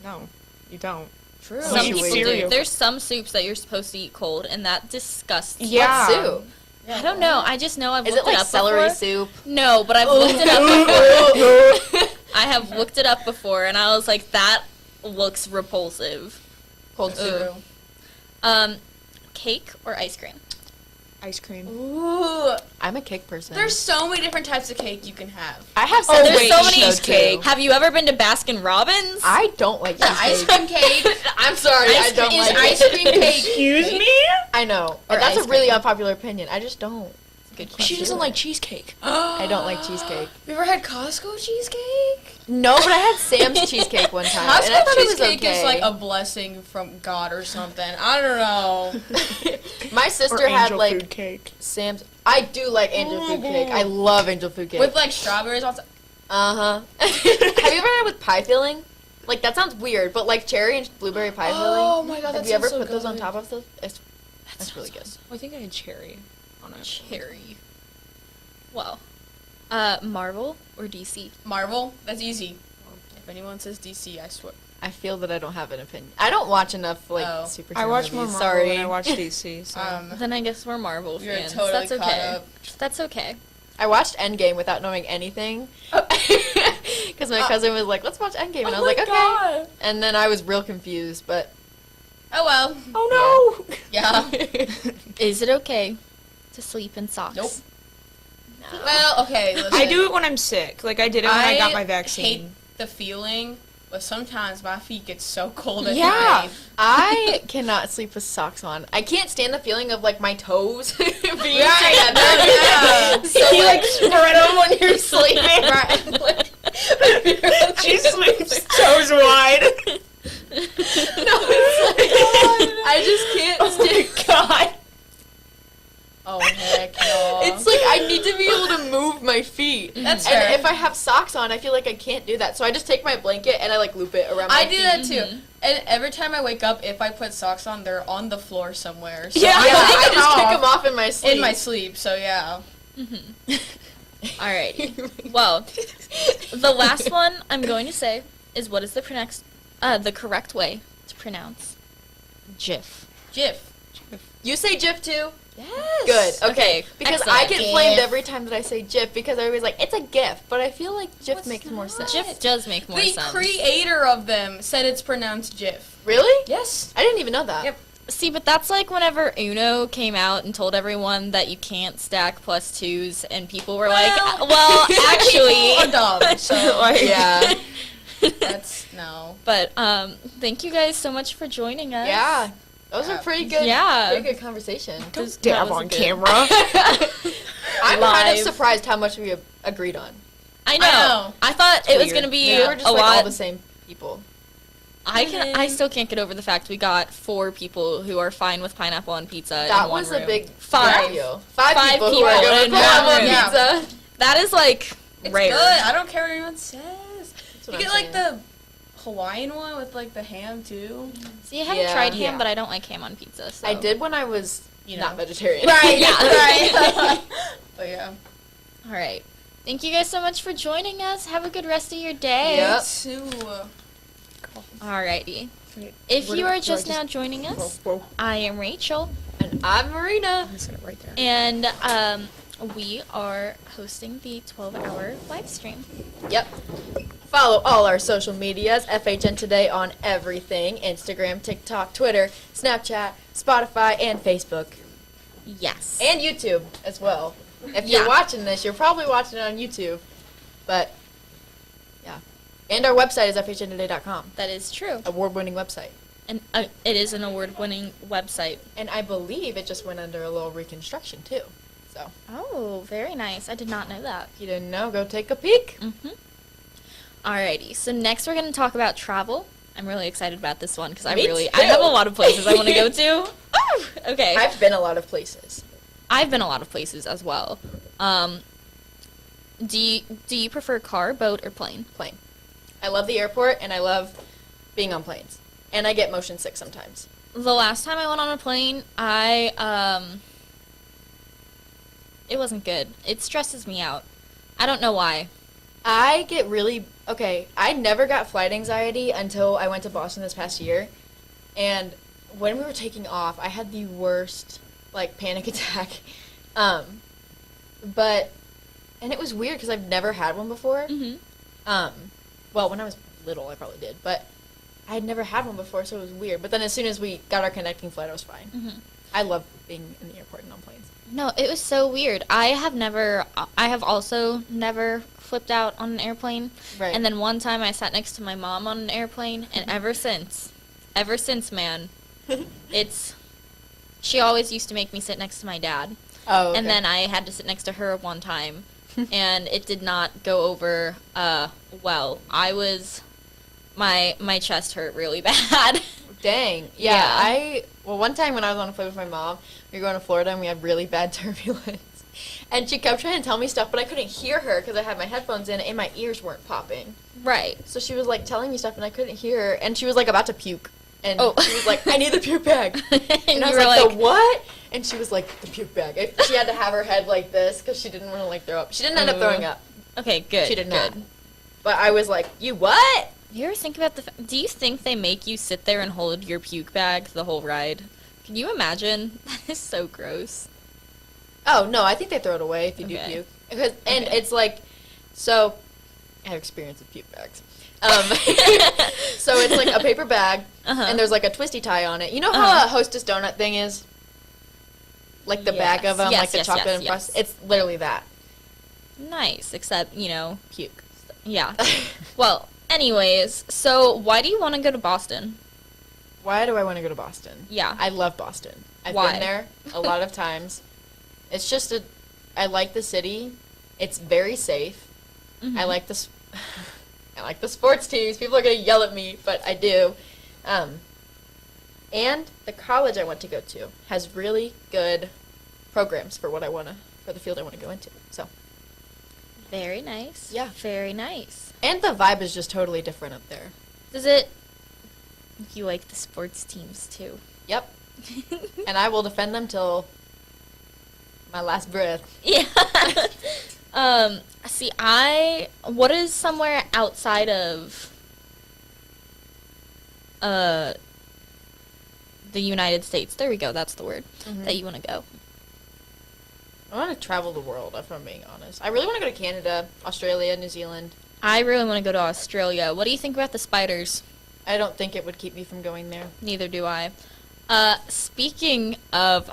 No, you don't. True. Some you people eat do. cereal. There's some soups that you're supposed to eat cold, and that disgusts me. Yeah. what soup? I don't know. I just know I've Is looked it like up celery before. soup? No, but I've looked it up before. I have looked it up before, and I was like, that looks repulsive. Cold soup. True. Cake or ice cream? Ice cream. Ooh. I'm a cake person. There's so many different types of cake you can have. I have Oh, some there's wait, so many- cheesecake. Have you ever been to Baskin Robbins? I don't like The cheesecake. ice cream cake I'm sorry, I Ice don't cream like is it. ice cream cake. Excuse me? I know. Or That's a ice really cream. unpopular opinion. I just don't. Good She question. doesn't like cheesecake. I don't like cheesecake. You ever had Costco cheesecake? No, but I had Sam's cheesecake one time, and I Costco thought it was cheesecake okay. is like a blessing from God or something. I don't know. My Or sister had angel like food cake. Sam's. I do like angel food cake. I love angel food cake. With like strawberries on top. Uh-huh. Have you ever had it with pie filling? Like, that sounds weird, but like cherry and blueberry pie filling. Oh my god, Have that you ever sounds so put those on good. top of those? That's really good. I think I had cherry on it. Cherry. Well, Marvel or DC? Marvel? That's easy. If anyone says DC, I swear. I feel that I don't have an opinion. I don't watch enough like Oh. superhero I watch more movies. Marvel Sorry. than I watch DC. So. Then I guess we're Marvel You're fans. totally That's caught okay. up. That's okay. I watched Endgame without knowing anything. Because my cousin was like, let's watch Endgame. And I was like, okay. God. And then I was real confused, but Oh well. Oh no. Yeah. Is it okay to sleep in socks? Nope. Well, okay. Listen. I do it when I'm sick. Like I did it when I got my hate vaccine. the feeling, but sometimes my feet get so cold at yeah, night. I cannot sleep with socks on. I can't stand the feeling of like my toes being Right, together. yeah. So You, like, like, spread 'em when you're sleeping. right, and, like, She sleeps toes wide. no, it's like, I just can't stand. God, Oh heck no. it's like I need to be able to move my feet. That's And fair. if I have socks on, I feel like I can't do that. So I just take my blanket and I like loop it around my I feet. do that too. And every time I wake up, if I put socks on, they're on the floor somewhere. So Yeah, I I take them just kick off them off in my sleep. in my sleep. So yeah. Alrighty. Well, the last one I'm going to say is what is the correct way to pronounce GIF. Jif. You say GIF too? Yes. Good. Okay. Because I excellent. get flamed every time that I say GIF because I always like it's a GIF, but I feel like GIF What's makes more sense. GIF does make more The sense. creator of them said it's pronounced Jif. Really? Yes. I didn't even know that. Yep. See, but that's like whenever Uno came out and told everyone that you can't stack plus twos, and people were like, well, actually. People are dumb. So Yeah. that's no. But thank you guys so much for joining us. Yeah. Those are pretty good. Yeah. Pretty good conversation. Dab on camera. I'm kind Live. of surprised how much we agreed on. I know. know. I thought it was Weird. gonna be We were just a like all lot. the same people. I still can't get over the fact we got 4 people who are fine with pineapple on pizza. That in one was a room. big Five. deal. Five Five people who people are good in with one pineapple room. pizza. That is like It's rare. good. I don't care what anyone says. That's what You I'm get like saying. the Hawaiian one with like the ham too. See, I haven't Yeah. tried ham, Yeah. but I don't like ham on pizza. So. I did when I was You not know. vegetarian. Right. Yeah. Right. But yeah. All right. Thank you guys so much for joining us. Have a good rest of your day. Yep. Too. Alrighty. If you are just now joining us, Whoa. I am Rachel, And I'm Marina. I'm just gonna write there. and we are hosting the 12-hour live stream. Yep. Follow all our social medias, FHNtoday on everything, Instagram, TikTok, Twitter, Snapchat, Spotify, and Facebook. Yes. And YouTube as well. If Yeah. you're watching this, you're probably watching it on YouTube. But, yeah. And our website is FHNtoday.com. That is true. Award-winning website. And it is an award-winning website. And I believe it just went under a little reconstruction, too. So, Oh, very nice. I did not know that. if you didn't know, go take a peek. Mm-hmm. Alrighty, so next we're going to talk about travel. I'm really excited about this one because I Me have too. a lot of places I want to go to. Woo! Okay. I've been a lot of places. I've been a lot of places as well. Do you prefer car, boat, or plane? Plane. I love the airport, and I love being on planes. And I get motion sick sometimes. The last time I went on a plane, it wasn't good. It stresses me out. I don't know why. I get really okay. I never got flight anxiety until I went to Boston this past year, and when we were taking off, I had the worst like panic attack. But and it was weird because I've never had one before. Mm-hmm. Well, when I was little, I probably did, but I had never had one before, so it was weird. But then as soon as we got our connecting flight, I was fine. Mm-hmm. I love being in the airport and on planes. No, it was so weird. I have also never flipped out on an airplane. Right. And then one time I sat next to my mom on an airplane, and ever since, man, she always used to make me sit next to my dad. Oh, okay. And then I had to sit next to her one time, and it did not go over well. My chest hurt really bad. Dang. Yeah. Well, one time when I was on a flight with my mom, we were going to Florida and we had really bad turbulence. And she kept trying to tell me stuff, but I couldn't hear her because I had my headphones in and my ears weren't popping. Right. So she was like telling me stuff and I couldn't hear her. And she was like about to puke. And Oh. she was like, I need the puke bag. And I you was were like, like- the what? And she was like, the puke bag. She had to have her head like this because she didn't want to like throw up. She didn't end up throwing up. Okay, good. She did good. not. But I was like, you what? You ever think about do you think they make you sit there and hold your puke bag the whole ride? Can you imagine? That is so gross. Oh, no, I think they throw it away if you do Okay. puke. And it's like, so I have experience with puke bags. So it's like a paper bag, and there's like a twisty tie on it. You know how a Hostess donut thing is? Like the bag of them, Yes, like the yes, chocolate yes, and frosting. yes. It's literally that. Nice, except, Puke. yeah. Well, anyways, so why do you want to go to Boston? Why do I want to go to Boston? Yeah. I love Boston. I've Why? been there a lot of times. It's just I like the city. It's very safe. I like the I like the sports teams. People are going to yell at me, but I do. And the college I want to go to has really good programs for for the field I want to go into. So, Very nice. Yeah. Very nice. and the vibe is just totally different up there. You like the sports teams too? Yep. And I will defend them till my last breath. Yeah. See, what is somewhere outside of the United States? There we go. That's the word that you want to go. I want to travel the world, if I'm being honest. I really want to go to Canada, Australia, New Zealand. I really want to go to Australia. What do you think about the spiders? I don't think it would keep me from going there. Neither do I. Speaking of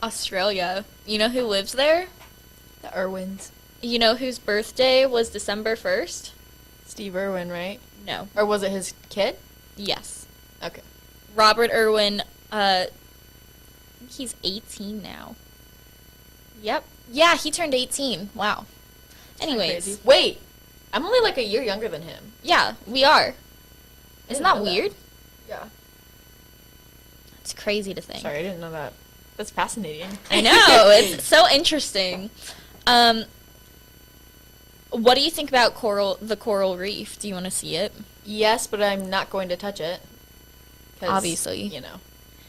Australia, you know who lives there? The Irwins. You know whose birthday was December 1st? Steve Irwin, right? No. Or was it his kid? Yes. Okay. Robert Irwin, I think he's 18 now. Yep. Yeah, he turned 18. Wow. Anyways. Crazy. Wait, I'm only like a year younger than him. Yeah, we are. Isn't that know that. weird? Yeah. It's crazy to think. Sorry, I didn't know that. That's fascinating. I know. It's so interesting. What do you think about the coral reef? Do you want to see it? Yes, but I'm not going to touch it. 'Cause, Obviously. You know.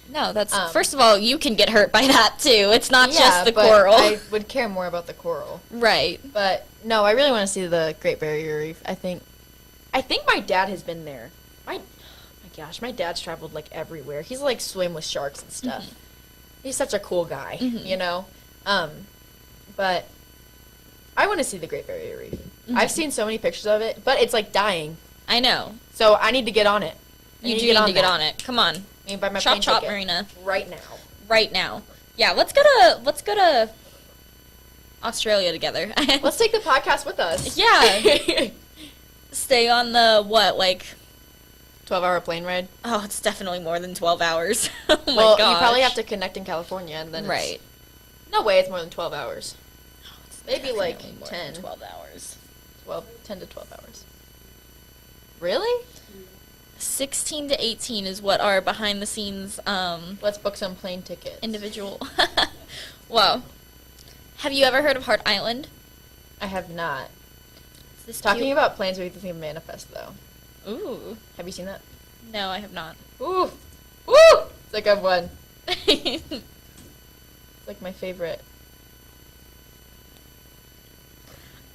No, that's first of all, you can get hurt by that too. It's not Yeah, just the but coral. I would care more about the coral. Right. But no, I really want to see the Great Barrier Reef. I think my dad has been there. My gosh, my dad's traveled like everywhere. He's like swim with sharks and stuff. He's such a cool guy, you know. But I want to see the Great Barrier Reef. I've seen so many pictures of it, but it's like dying. I know. So I need to get on it. You do need to get on it. Come on. I need to buy my Chop plane chop, ticket Marina. right now. Right now. Yeah, let's go to Australia together. Let's take the podcast with us. Yeah. Stay on the 12-hour plane ride. Oh, it's definitely more than 12 hours. Oh my Well, gosh. you probably have to connect in California, and then Right. No way, it's more than 12 hours. Maybe like Definitely more 10. than 12 hours. 10 to 12 hours. Really? 16 to 18 is what our behind the scenes Let's book some plane tickets. individual. Wow. Have you ever heard of Heart Island? I have not. It's this Talking cute- about planes, we have to think of Manifest, though. Ooh. Have you seen that? No, I have not. Ooh! Woo! It's like I've won. It's like my favorite.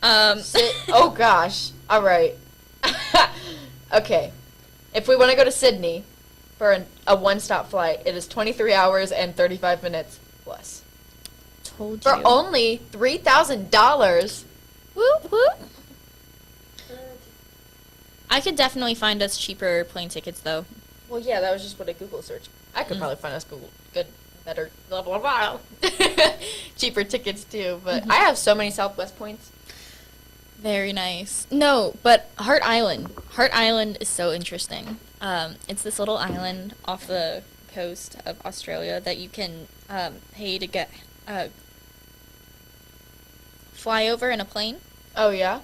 Oh gosh. All right. Okay. If we want to go to Sydney for a one-stop flight, it is 23 hours and 35 minutes plus. Told For you. only $3,000. Whoop, whoop. I could definitely find us cheaper plane tickets, though. Well, yeah, that was just what a Google search. I could probably find us better, blah, blah, blah. Cheaper tickets, too. But I have so many Southwest points. Very nice. No, but Heart Island. Heart Island is so interesting. It's this little island off the coast of Australia that you can pay to get fly over in a plane. Oh, yeah?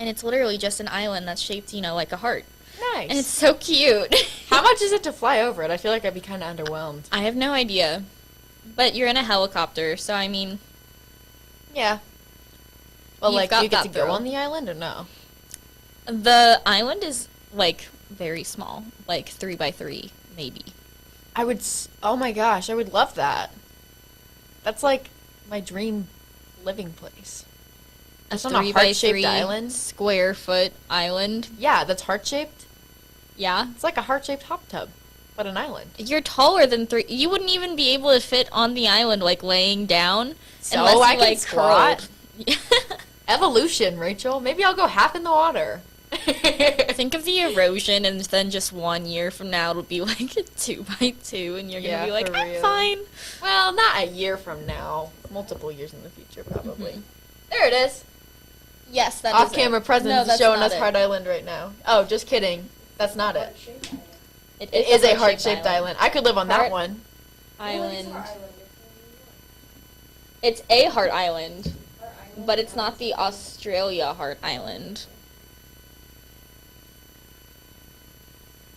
And it's literally just an island that's shaped, like a heart. Nice. And it's so cute. How much is it to fly over it? I feel like I'd be kind of underwhelmed. I have no idea. But you're in a helicopter, so I mean... Yeah. Well, You've like, got do you get that to go thrill. on the island or no? The island is, very small. 3x3, maybe. Oh my gosh, I would love that. That's like my dream living place. That's on a 3x3 heart-shaped island. square foot island. Yeah, that's heart-shaped. Yeah. It's like a heart-shaped hot tub. but an island. You're taller than 3. You wouldn't even be able to fit on the island, like, laying down. So unless I you, can like, squat. curled. Evolution, Rachel. Maybe I'll go half in the water. Think of the erosion, and then just 1 year from now, it'll be like a 2x2, and you're Yeah, gonna be like, for I'm real. fine. Well, not a year from now. Multiple years in the future, probably. There it is. Yes, that Off-camera presence No, is that's showing not us it. Heart Island right now. Oh, just kidding. That's not it. It It is a heart-shaped island. I could live on that Heart- one. Island. It's a heart island, but it's not the Australia heart island.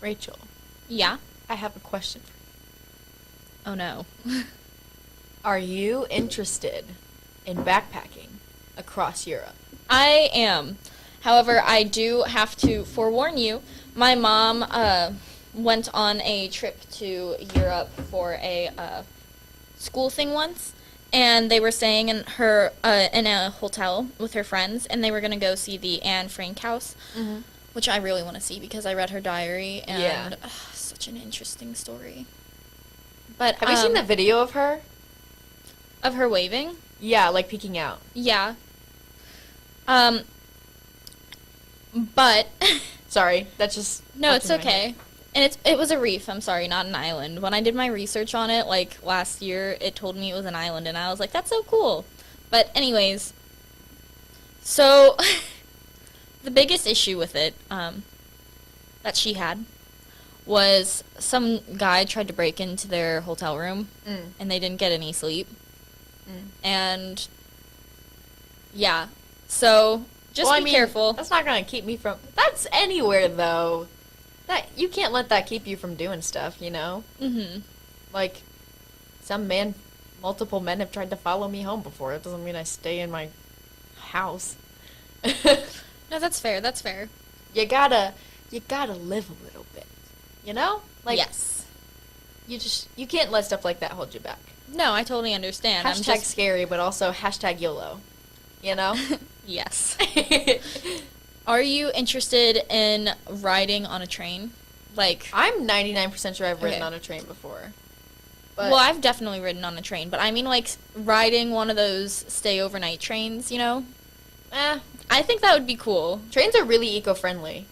Rachel, Yeah? I have a question. Oh no. Are you interested in backpacking across Europe? I am. However, I do have to forewarn you. My mom went on a trip to Europe for a school thing once, and they were staying in in a hotel with her friends, and they were gonna go see the Anne Frank house, which I really want to see because I read her diary, and Yeah. such an interesting story. But Have you seen the video of her? of her waving? Yeah, like peeking out. Yeah. But Sorry, that's just... no, popped it's in my head. okay. And it was a reef, I'm sorry, not an island. When I did my research on it, like, last year, it told me it was an island, and I was like, that's so cool. But anyways, so, the biggest issue with it, that she had, was some guy tried to break into their hotel room, and they didn't get any sleep. And, yeah, so, just Well, I be mean, careful. That's not gonna keep me from... That's anywhere, though. That you can't let that keep you from doing stuff, you know? Mm-hmm. Like, multiple men have tried to follow me home before. It doesn't mean I stay in my house. No, that's fair, that's fair. You gotta live a little bit, you know? Like, Yes. you can't let stuff like that hold you back. No, I totally understand. I'm Hashtag just scary, but also hashtag YOLO, you know? yes. Are you interested in riding on a train? Like, I'm 99% sure I've ridden Okay. on a train before. But well, I've definitely ridden on a train, but I mean like riding one of those stay overnight trains, you know? I think that would be cool. trains are really eco-friendly,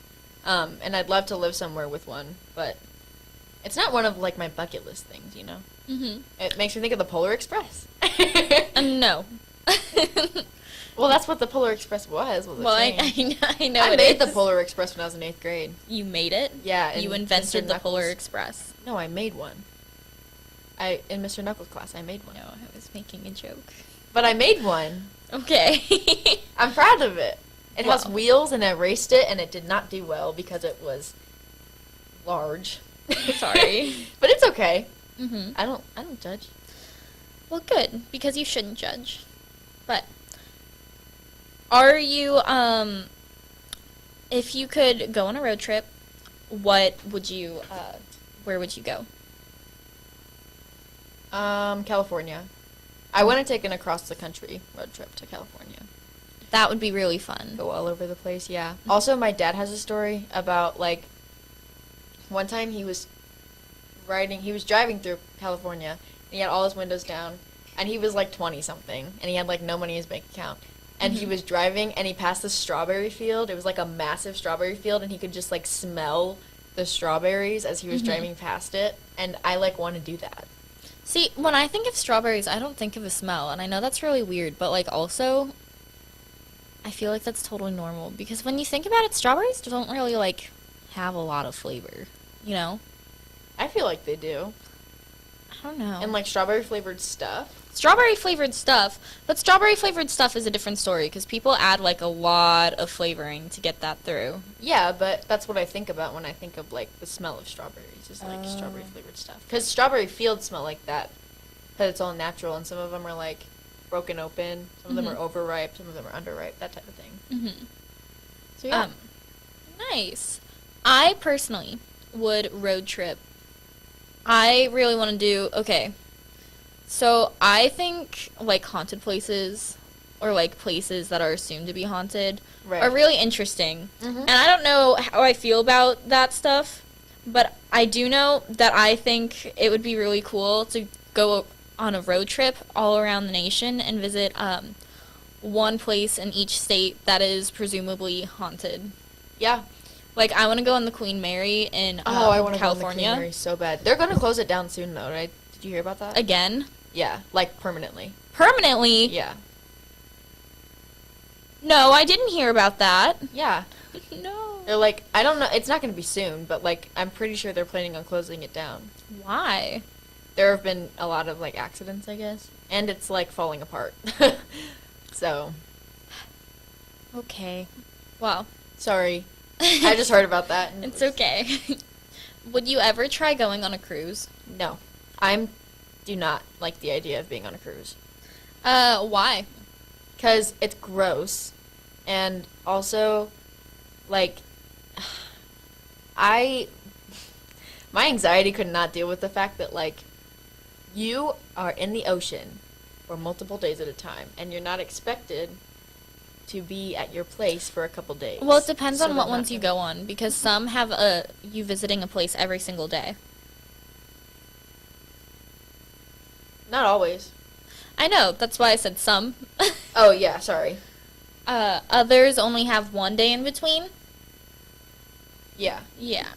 and I'd love to live somewhere with one, but it's not one of, like, my bucket list things, you know? Mm-hmm. It makes me think of the Polar Express. No. Well, that's what the Polar Express was a Well, train. I know I it made the is. Polar Express when I was in 8th grade. You made it? Yeah. You in invented Mr. the Polar Knuckles- Express. No, I made one. In Mr. Knuckles' class, I made one. No, I was making a joke. But I made one. Okay. I'm proud of it. It has Well. wheels, and I raced it, and it did not do well because it was large. Sorry. But it's okay. Mm-hmm. I don't judge. Well, good, because you shouldn't judge. But are you, if you could go on a road trip, what would you, where would you go? California. I want to take an across the country road trip to California. That would be really fun. Go all over the place, yeah. Also, my dad has a story about, like, one time he was driving through California, and he had all his windows down, and he was, like, 20-something, and he had, like, no money in his bank account. And he was driving, and he passed the strawberry field. It was, like, a massive strawberry field, and he could just, like, smell the strawberries as he was driving past it, and I, like, want to do that. See, when I think of strawberries, I don't think of a smell, and I know that's really weird, but, like, also, I feel like that's totally normal, because when you think about it, strawberries don't really, like, have a lot of flavor, you know? I feel like they do. I don't know. And, like, strawberry-flavored stuff. Strawberry flavored stuff, but strawberry flavored stuff is a different story because people add like a lot of flavoring to get that through. Yeah, but that's what I think about when I think of, like, the smell of strawberries, is, like, strawberry-flavored stuff. Because strawberry fields smell like that, because it's all natural, and some of them are, like, broken open, some of them are overripe, some of them are underripe, that type of thing. Mm-hmm. So, yeah. Nice. I personally would road trip. I really want to do, okay, so I think, like, haunted places, or, like, places that are assumed to be haunted, Right. are really interesting. Mhm. And I don't know how I feel about that stuff, But I do know that I think it would be really cool to go on a road trip all around the nation and visit one place in each state that is presumably haunted. Yeah. Like, I want to go on the Queen Mary in I want to go on the California. Queen Mary so bad. They're going to close it down soon, though, right? Did you hear about that? Again. Yeah, like permanently. Permanently? Yeah. No, I didn't hear about that. Yeah. No. They're like, I don't know, it's not going to be soon, but like, I'm pretty sure they're planning on closing it down. Why? There have been a lot of like accidents, I guess, and it's like falling apart. So, Okay. Well, sorry. I just heard about that. And it's okay. Would you ever try going on a cruise? No. Do not like the idea of being on a cruise. Why? Because it's gross. And also, like, my anxiety could not deal with the fact that, like, you are in the ocean for multiple days at a time, and you're not expected to be at your place for a couple days. Well, it depends on So what they're ones not you gonna- go on, because some have you visiting a place every single day. Not always. I know, that's why I said some. Oh, yeah, sorry. Others only have one day in between. Yeah. Yeah.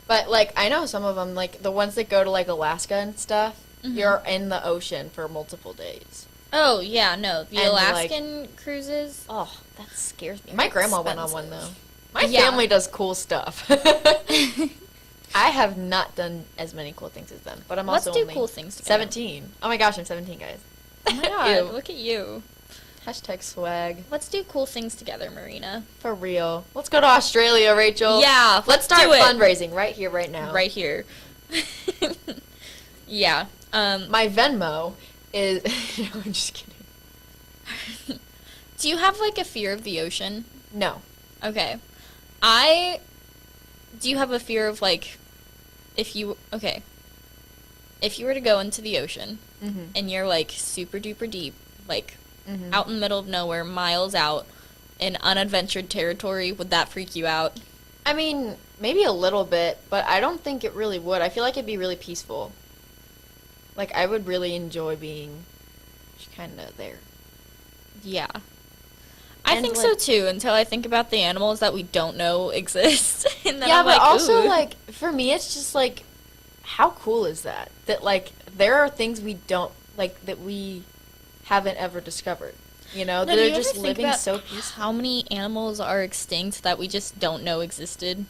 But, like, I know some of them, like, the ones that go to, like, Alaska and stuff, you're in the ocean for multiple days. Oh, yeah, no. The And, like- Alaskan cruises. Oh, that scares me. My grandma went on one, though. Expensive. My Yeah. family does cool stuff. I have not done as many cool things as them, but I'm Let's also do only cool things together. 17. Oh my gosh, I'm 17, guys. Oh my god, Ew. look at you. Hashtag swag. Let's do cool things together, Marina. For real. Let's go to Australia, Rachel. Yeah, Let's start do it. fundraising right here, right now. Right here. Yeah. My Venmo is... No, I'm just kidding. Do you have like a fear of the ocean? No. Okay. Do you have a fear of like, if you were to go into the ocean Mm-hmm. and you're like super duper deep, like Mm-hmm. out in the middle of nowhere, miles out in unadventured territory, would that freak you out? I mean, maybe a little bit, but I don't think it really would. I feel like it'd be really peaceful. Like, I would really enjoy being kind of there. Yeah. I And, think like- so too, until I think about the animals that we don't know exist. And then Yeah, I'm but like, also, ooh. like, for me, it's just, like, how cool is that? That, like, there are things we don't, like, that we haven't ever discovered. You know? No, do They're you ever just think living about so peaceful. how many animals are extinct that we just don't know existed?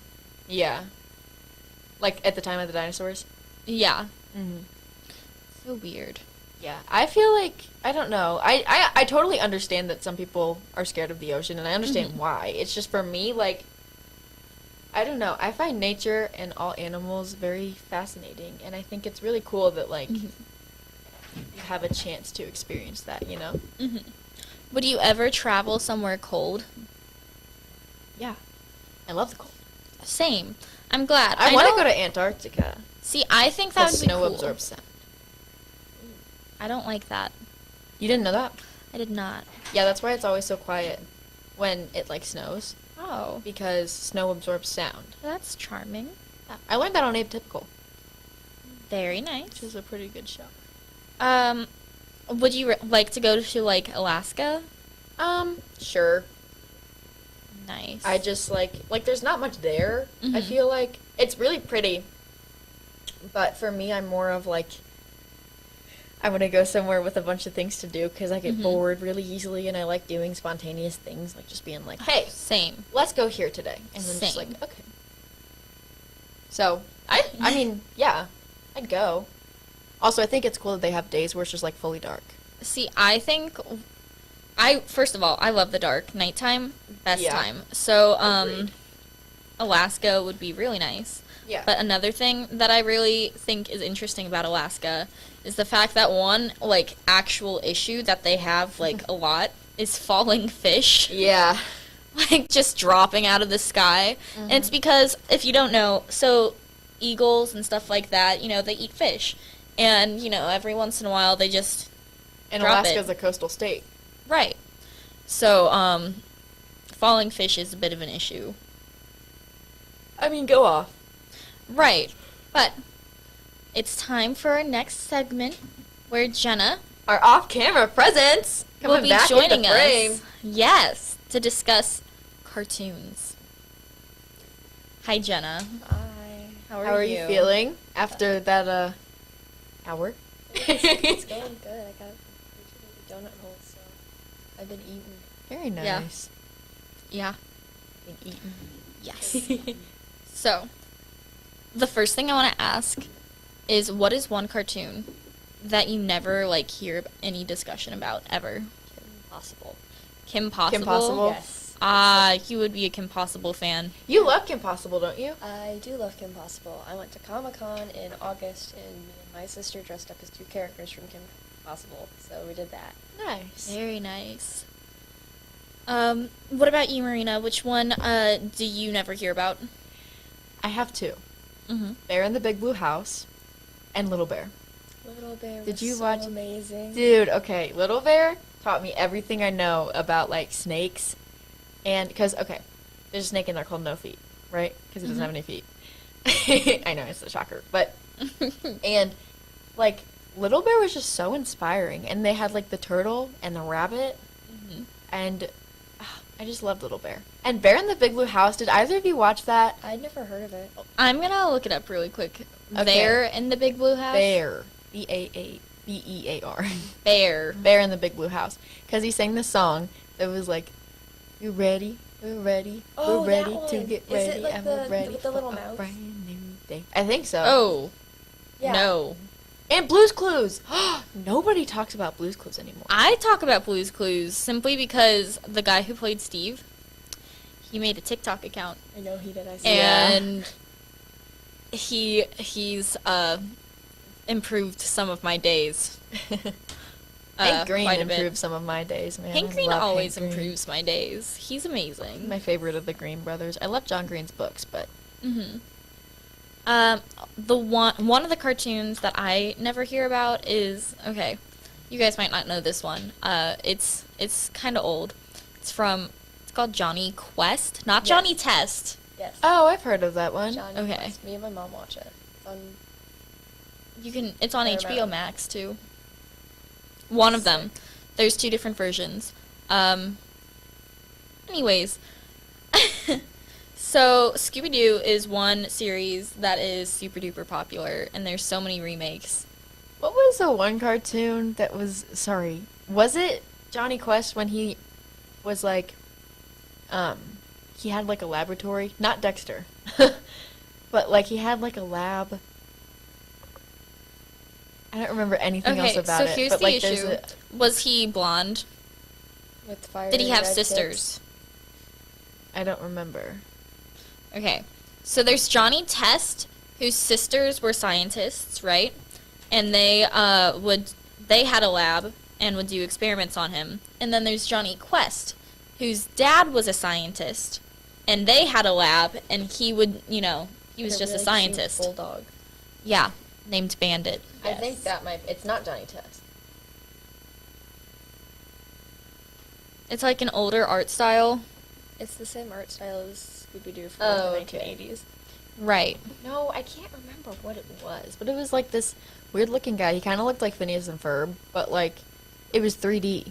Yeah. Like, at the time of the dinosaurs? Yeah. Mm-hmm. So weird. Yeah. I feel like, I don't know. I totally understand that some people are scared of the ocean, and I understand why. It's just for me, like, I don't know. I find nature and all animals very fascinating, and I think it's really cool that, like, you have a chance to experience that, you know? Hmm. Would you ever travel somewhere cold? Yeah. I love the cold. Same. I'm glad. I want to know- go to Antarctica. See, I think that Because would be snow cool. absorbs sound. I don't like that. You didn't know that? I did not. Yeah, that's why it's always so quiet when it, like, snows. Oh, Because snow absorbs sound. that's charming. Yeah. I learned that on Atypical, Very which nice. is a pretty good show. Would you like to go to like Alaska? Sure. Nice. I just, like, there's not much there. I Mhm. feel like it's really pretty. But for me, I'm more of, like, I want to go somewhere with a bunch of things to do because I get Mhm. bored really easily, and I like doing spontaneous things, like just being like, hey, Same. let's go here today. And then just like, Same. okay. So, I mean, yeah, I'd go. Also, I think it's cool that they have days where it's just, like, fully dark. See, first of all, I love the dark. Nighttime, best Yeah. time. So, Agreed. Alaska would be really nice. Yeah. But another thing that I really think is interesting about Alaska is the fact that one, like, actual issue that they have, like, a lot is falling fish. Yeah. Like, just dropping out of the sky. And it's because, if you don't know, so eagles and stuff like that, you know, they eat fish. And, you know, every once in a while they just And drop Alaska's it. a coastal state. Right. So, falling fish is a bit of an issue. I mean, go off. Right. But it's time for our next segment where Jenna Our off-camera presence will coming be back joining into frame. us. Yes, to discuss cartoons. Hi, Jenna. Hi. How How are you feeling after that hour? It's going good. I got a donut hole, so I've been eating. Very Yeah. nice. Yeah. Been eating. Yes. So, the first thing I want to ask is, what is one cartoon that you never like hear any discussion about ever? Kim Possible. Kim Possible. Kim Possible? Yes. You would be a Kim Possible fan. You love Kim Possible, don't you? I do love Kim Possible. I went to Comic-Con in August, and me and my sister dressed up as 2 characters from Kim Possible, so we did that. Nice. Very nice. What about you, Marina? Which one do you never hear about? I have 2. Mm-hmm. Bear in the Big Blue House and Little Bear. Little Bear Did was you so watch- amazing. Dude, okay, Little Bear taught me everything I know about, like, snakes. And, because, okay, there's a snake in there called No Feet, right? Because it doesn't have any feet. I know, it's a shocker. But, and, like, Little Bear was just so inspiring. And they had, like, the turtle and the rabbit. Mm-hmm. And I just loved Little Bear. And Bear in the Big Blue House, did either of you watch that? I'd never heard of it. I'm gonna look it up really quick. Okay. Bear in the Big Blue House? Bear. B-A-A-B-E-A-R. Bear. Bear in the Big Blue House. Because he sang this song that was like, "You ready? We're ready. Oh, We're ready that to one. get Is ready. it like and the- we're ready with the little for a mouse? brand new day." I think so. Oh. Yeah. No. And Blue's Clues. Nobody talks about Blue's Clues anymore. I talk about Blue's Clues simply because the guy who played Steve, he made a TikTok account. I know he did. I saw And he's improved some of my days. Hank Green quite a bit. improved some of my days, man. Hank I Green love always Hank Green. improves my days. He's amazing. My favorite of the Green brothers. I love John Green's books, but Mm-hmm. The one of the cartoons that I never hear about is, okay, you guys might not know this one. It's kind of old. It's called Johnny Quest, not Yes. Johnny Test. Yes. oh, I've heard of that one. Johnny Okay. Quest. Me and my mom watch it. It's on It's on Paramount. HBO Max too. One of them. There's 2 different versions. Anyways, so Scooby-Doo is one series that is super duper popular, and there's so many remakes. What was the one cartoon that was, sorry, was it Johnny Quest when he was like, he had like a laboratory? Not Dexter. But like he had like a lab. I don't remember anything else Okay, about so it. here's but the like there's issue. Was he blonde? with fire. Did he have red tips. sisters? I don't remember. Okay, so there's Johnny Test, whose sisters were scientists, right? And they had a lab and would do experiments on him. And then there's Johnny Quest, whose dad was a scientist, and they had a lab, and he would, he was Like just a really cute scientist. bulldog. Yeah, named Bandit. I think that it's not Johnny Test. It's like an older art style. It's the same art style as Scooby-Doo from Oh, the okay. 1980s. Right. No, I can't remember what it was, but it was like this weird looking guy. He kind of looked like Phineas and Ferb, but like it was 3D.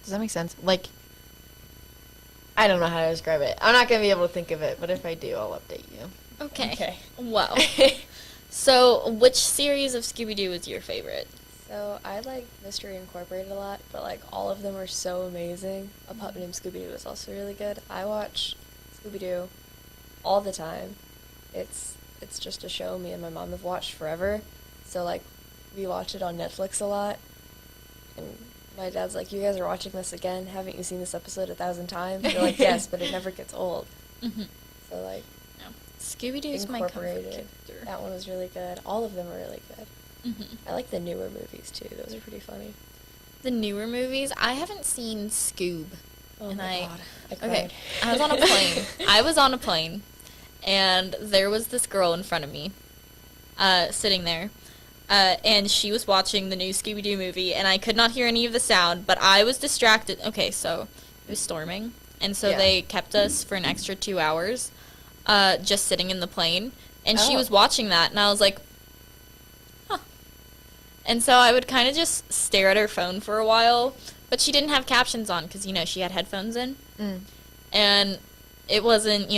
Does that make sense? Like, I don't know how to describe it. I'm not going to be able to think of it, but if I do, I'll update you. Okay. Well, so which series of Scooby-Doo is your favorite? So I like Mystery Incorporated a lot, but like all of them are so amazing. A Puppet Named Scooby-Doo is also really good. I watch Scooby-Doo all the time. It's just a show me and my mom have watched forever. So like we watch it on Netflix a lot. And my dad's like, "You guys are watching this again? Haven't you seen this episode 1,000 times?" They're like, "Yes, but it never gets old." Mm-hmm. So like Scooby-Doo is my comfort Incorporated, character. that one was really good. All of them are really good. Mm-hmm. I like the newer movies too. Those are pretty funny. The newer movies, I haven't seen Scoob. Oh And my I- god, I cried. Okay, I was on a plane, and there was this girl in front of me, sitting there, and she was watching the new Scooby-Doo movie, and I could not hear any of the sound, but I was distracted. Okay, so it was storming, and so Yeah. they kept us for an extra 2 hours, just sitting in the plane. and she Oh. was watching that, and I was like, huh. And so I would kind of just stare at her phone for a while, but she didn't have captions on because, she had headphones in, and it wasn't,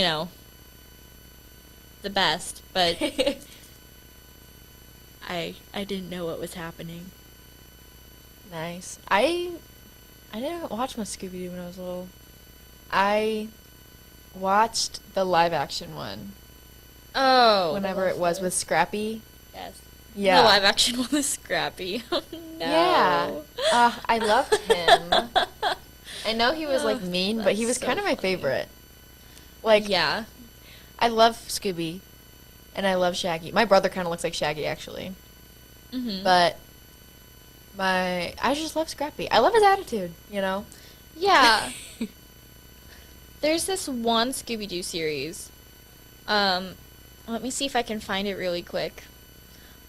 the best, but I didn't know what was happening. Nice. I didn't watch much Scooby-Doo when I was little. I watched the live-action one. Oh. Whenever it was with Scrappy. Yes. Yeah. The live action one was Scrappy. Oh, no. Yeah. I loved him. I know he was like mean, but he was that's so kind of my funny. favorite. Like, Yeah. I love Scooby, and I love Shaggy. My brother kind of looks like Shaggy, actually. Mm-hmm. But I just love Scrappy. I love his attitude, Yeah. There's this one Scooby-Doo series. Let me see if I can find it really quick.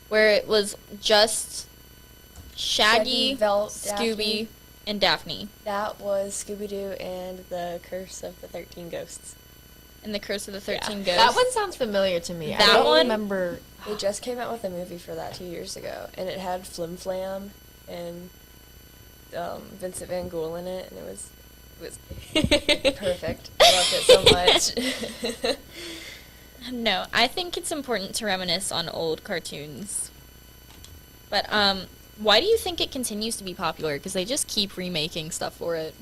Where it was just Shaggy, Scooby, Daphne. and Daphne. That was Scooby-Doo and the Curse of the 13 Ghosts. And the Curse of the 13 Yeah. Ghosts. That one sounds familiar to me. I That don't one? remember. They just came out with a movie for that 2 years ago, and it had Flim Flam and Vincent Van Gogh in it, and it was perfect. I loved it so much. No, I think it's important to reminisce on old cartoons. But, why do you think it continues to be popular? Because they just keep remaking stuff for it.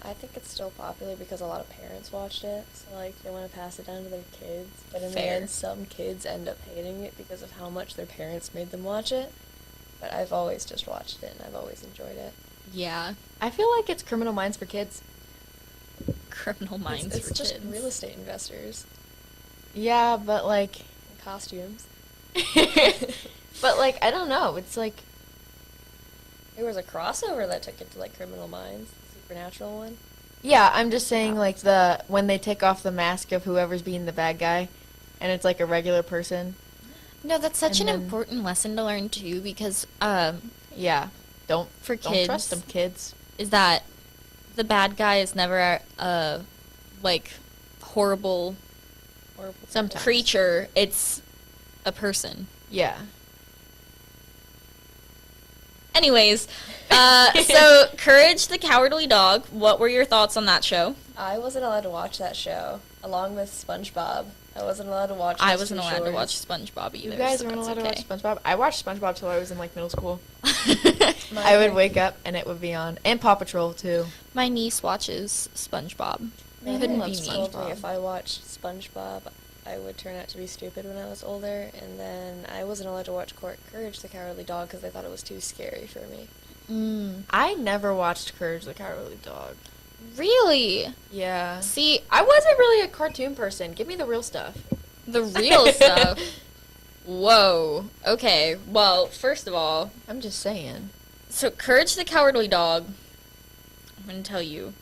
I think it's still popular because a lot of parents watched it, so they want to pass it down to their kids. But in the Fair. end, some kids end up hating it because of how much their parents made them watch it. But I've always just watched it, and I've always enjoyed it. Yeah. I feel like it's Criminal Minds for kids. Criminal Minds It's for just kids. real estate investors Yeah, but like, and costumes. I don't know. It's like, There was a crossover that took it to Criminal Minds, the supernatural one. yeah, I'm just saying like when they take off the mask of whoever's being the bad guy, and it's like a regular person. No, that's such And an then- important lesson to learn, too, because, Yeah, don't for don't kids, trust them, kids. is that the bad guy is never a, horrible Sometimes. creature. It's a person. Yeah. Anyways, so Courage the Cowardly Dog, what were your thoughts on that show? I wasn't allowed to watch that show, along with SpongeBob. I wasn't allowed to watch. I those wasn't two allowed to shows. watch SpongeBob either. You guys so weren't that's allowed to okay. watch SpongeBob. I watched SpongeBob till I was in middle school. I would wake up and it would be on, and Paw Patrol too. My niece watches SpongeBob. My Couldn't mom be me. told me if I watched SpongeBob, I would turn out to be stupid when I was older, and then I wasn't allowed to watch Courage the Cowardly Dog because they thought it was too scary for me. I never watched Courage the Cowardly Dog. Really? Yeah. See, I wasn't really a cartoon person. Give me the real stuff. the real stuff. Whoa. Okay. Well, first of all, I'm just saying. so Courage the Cowardly Dog. I'm gonna tell you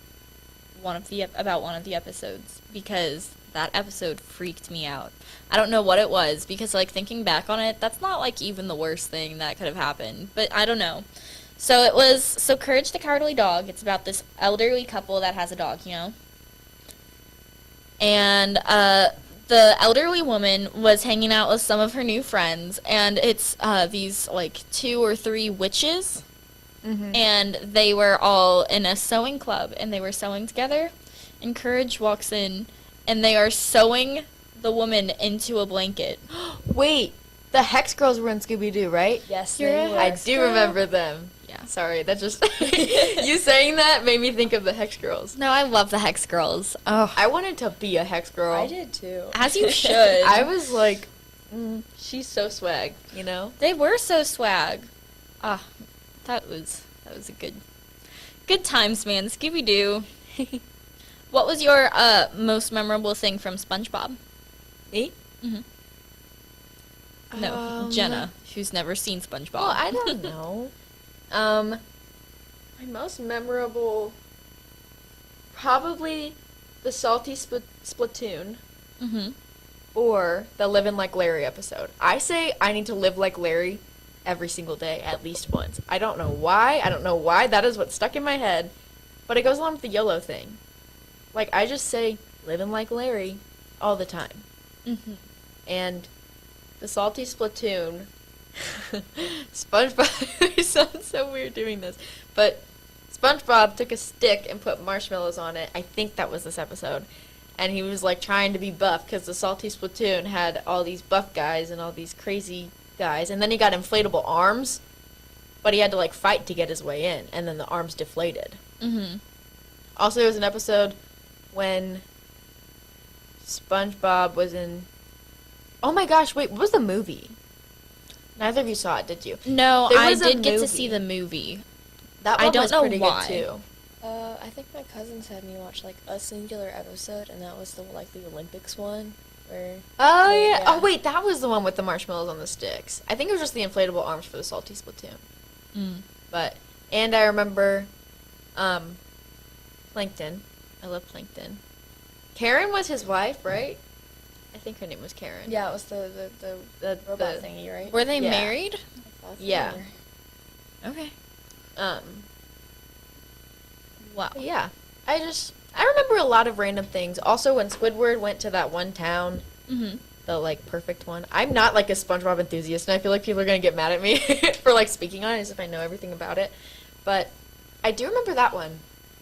about one of the episodes because that episode freaked me out. I don't know what it was because thinking back on it, that's not even the worst thing that could have happened. But I don't know. So it was Courage the Cowardly Dog. It's about this elderly couple that has a dog, And the elderly woman was hanging out with some of her new friends, and it's these 2 or 3 witches. And they were all in a sewing club, and they were sewing together. And Courage walks in, and they are sewing the woman into a blanket. Wait, the Hex Girls were in Scooby Doo, right? Yes, You're they a were. I do remember them. Yeah. Sorry, that just you saying that made me think of the Hex Girls. No, I love the Hex Girls. Oh, I wanted to be a Hex Girl. I did too. as you should. I was like, she's so swag, They were so swag. Ah, that was a good times, man. Scooby Doo. What was your most memorable thing from SpongeBob? Me? No, Jenna, who's never seen SpongeBob. Well, I don't know. My most memorable, probably the Salty Splatoon or the Livin' Like Larry episode. I say I need to live like Larry every single day, at least once. I don't know why. That is what's stuck in my head. But it goes along with the YOLO thing. I just say living like Larry all the time. And the salty Splatoon. SpongeBob. It sounds so weird doing this, but SpongeBob took a stick and put marshmallows on it. I think that was this episode. And he was like trying to be buff because the salty Splatoon had all these buff guys and all these crazy guys. And then he got inflatable arms, but he had to like fight to get his way in. And then the arms deflated. Mm-hmm. Also, there was an episode when SpongeBob was in. Oh my gosh! Wait, what was the movie? Neither of you saw it, did you? No, There I was a did get to movie. see the movie. That I one don't was know pretty why. good too. I think my cousins had me watch like a singular episode, and that was the Olympics one, where Oh yeah. Yeah. Oh wait, that was the one with the marshmallows on the sticks. I think it was just the inflatable arms for the salty Splatoon. But and I remember, Plankton. I love Plankton. Karen was his wife, right? I think her name was Karen. yeah, it was the The robot thingy, right? Were they Yeah. married? I thought Yeah. they were. Okay. Wow. But yeah. I remember a lot of random things. Also, when Squidward went to that one town, Mm-hmm. the like perfect one. I'm not like a SpongeBob enthusiast, and I feel like people are gonna get mad at me for like speaking on it as if I know everything about it. But I do remember that one.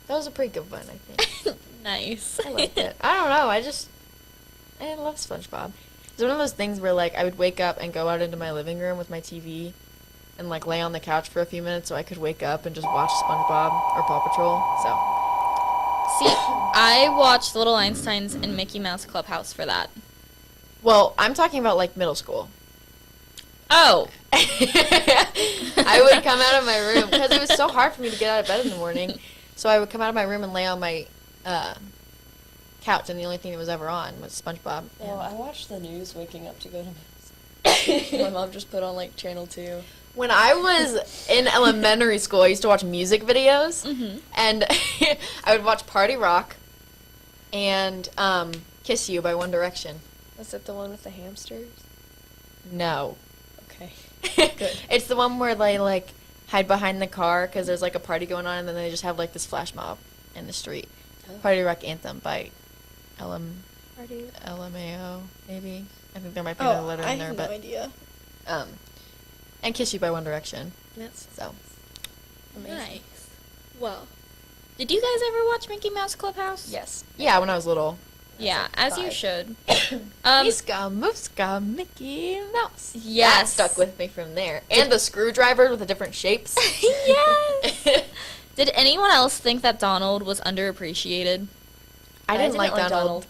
That was a pretty good one, I think. Nice. I liked it. I don't know. I love SpongeBob. It's one of those things where like I would wake up and go out into my living room with my TV, and like lay on the couch for a few minutes so I could wake up and just watch SpongeBob or Paw Patrol. So, See, I watched Little Einsteins and Mickey Mouse Clubhouse for that. well, I'm talking about like middle school. Oh. I would come out of my room because it was so hard for me to get out of bed in the morning. So I would come out of my room and lay on my couch, and the only thing that was ever on was SpongeBob. Well, I watched the news waking up to go to my mom just put on like channel 2. When I was in elementary school, I used to watch music videos, and I would watch Party Rock and Kiss You by One Direction. Was it the one with the hamsters? No. Okay. It's the one where they like hide behind the car because there's like a party going on, and then they just have like this flash mob in the street. Oh. Party Rock Anthem by Party. LMAO, maybe. I think there might be another letter in there, but idea. and Kiss You by One Direction. That's So amazing. Nice. Well, did you guys ever watch Mickey Mouse Clubhouse? Yes. yeah, when I was little. Yeah, as you 5. should. Miska, Mooska, Mickey Mouse. Yes. That stuck with me from there. And the screwdriver with the different shapes. Yes. Did anyone else think that Donald was underappreciated? I didn't like Donald.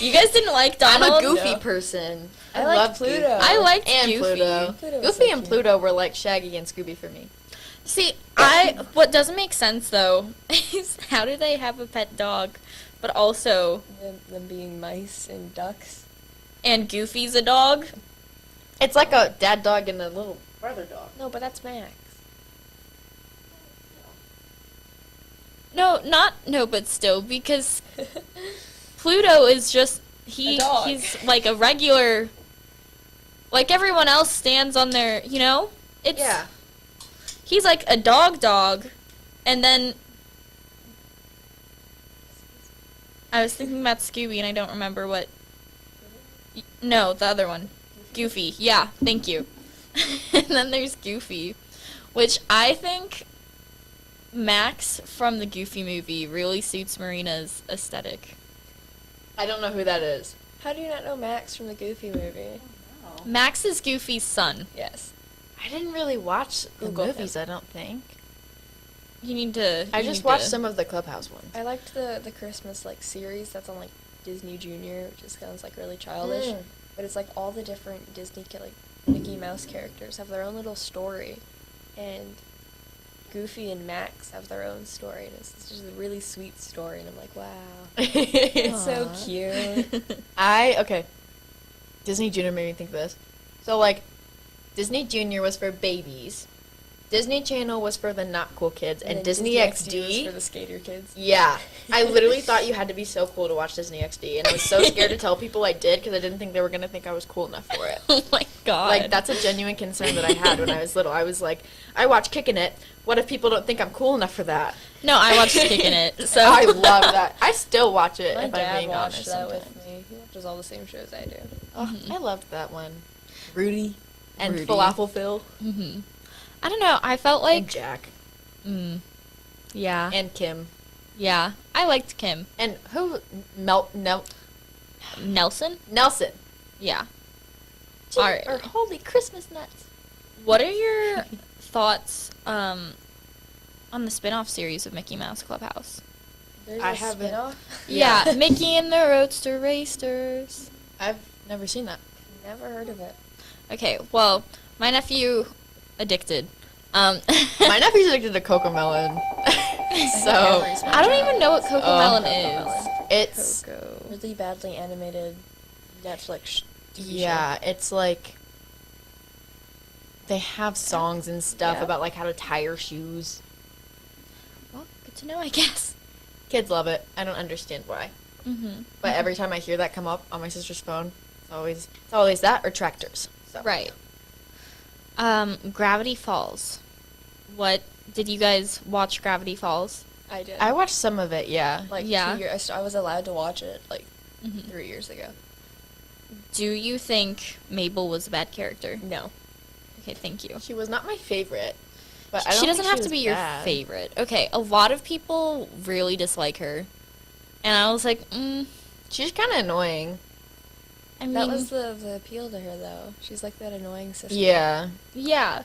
You guys didn't like Donald? I'm a goofy No. person. I love liked Pluto. Goofy. I liked and Goofy. Pluto. Pluto was Goofy so and cute. Pluto were like Shaggy and Scooby for me. See, what doesn't make sense though is how do they have a pet dog, but also Them being mice and ducks. and Goofy's a dog? It's like a dad dog and a little brother dog. No, but that's Max. No, but still because Pluto is just A dog. he's like a regular, like everyone else stands on their, it's Yeah. he's like a dog, and then I was thinking about Scooby and I don't remember what. No, the other one, Goofy. Yeah, thank you. And then there's Goofy, which I think Max from the Goofy movie really suits Marina's aesthetic. I don't know who that is. How do you not know Max from the Goofy movie? Max is Goofy's son. Yes. I didn't really watch the Google movies, I don't think. You need to. I you just need watched to- some of the Clubhouse ones. I liked the Christmas like series that's on like Disney Junior, which just sounds like really childish. Mm. But it's like all the different Disney like Mickey Mouse characters have their own little story, and Goofy and Max have their own story, and it's just a really sweet story. And I'm like, wow, it's so cute. Okay. Disney Junior made me think of this. So, like, Disney Junior was for babies. Disney Channel was for the not cool kids, and then Disney was XD. for the skater kids. Yeah. I literally thought you had to be so cool to watch Disney XD, and I was so scared to tell people I did because I didn't think they were going to think I was cool enough for it. Oh my god. Like, that's a genuine concern that I had when I was little. I was like, I watch Kickin' It. What if people don't think I'm cool enough for that? No, I watched Kickin' It. So I love that. I still watch it, My if I'm dad being watched honest that sometimes. with me. He watches all the same shows I do. Oh, I loved that one. Rudy. And Rudy. Falafel Phil. Mm-hmm. I don't know. I felt And like, Jack. yeah, And Kim. yeah. I liked Kim. And who? Nelson. Nelson. Yeah. Gee, Alright. or holy Christmas nuts. What are your thoughts on the spin-off series of Mickey Mouse Clubhouse? There's I a haven't- spin-off? Yeah, Mickey and the Roadster Racers. I've never seen that. Never heard of it. Okay, well, my nephew addicted. My nephew's addicted to Cocomelon. So I don't even know what Cocomelon is. it's Coco. Really badly animated Netflix TV yeah, it's like they have songs and stuff Yeah. about like how to tie your shoes. Well, good to know, I guess. Kids love it. I don't understand why. Mm-hmm. But every time I hear that come up on my sister's phone, it's always that or tractors. So. Right. Gravity Falls. What did you guys watch? Gravity Falls. I did. I watched some of it, yeah. like Yeah. 2 years. I was allowed to watch it like Mhm. 3 years ago. Do you think Mabel was a bad character? No. Okay, thank you. She was not my favorite. But I don't She doesn't think have she to was be your bad. favorite. Okay, a lot of people really dislike her, and I was like, She's kind of annoying. I mean, That was the appeal to her, though. She's like that annoying sister. Yeah. yeah.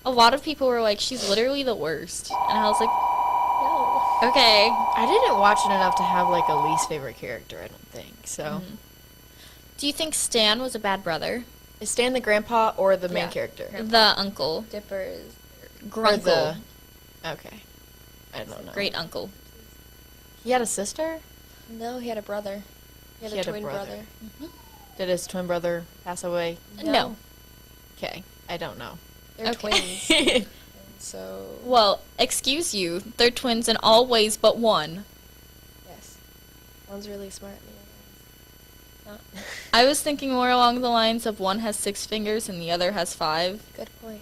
A lot of people were like, she's literally the worst, and I was like, No. okay. I didn't watch it enough to have like a least favorite character, I don't think. So, Mhm. Do you think Stan was a bad brother? is Stan the grandpa or the main Yeah. character? The uncle, Dipper is. Or grunkle, the Okay. I don't know. great uncle. He had a sister? No, he had a brother. He had a twin brother. Did his twin brother pass away? No. Okay. I don't know. They're Okay. twins. So. Well, excuse you, they're twins in all ways but one. Yes. One's really smart. The other one's I was thinking more along the lines of one has 6 fingers and the other has 5. not. Good point.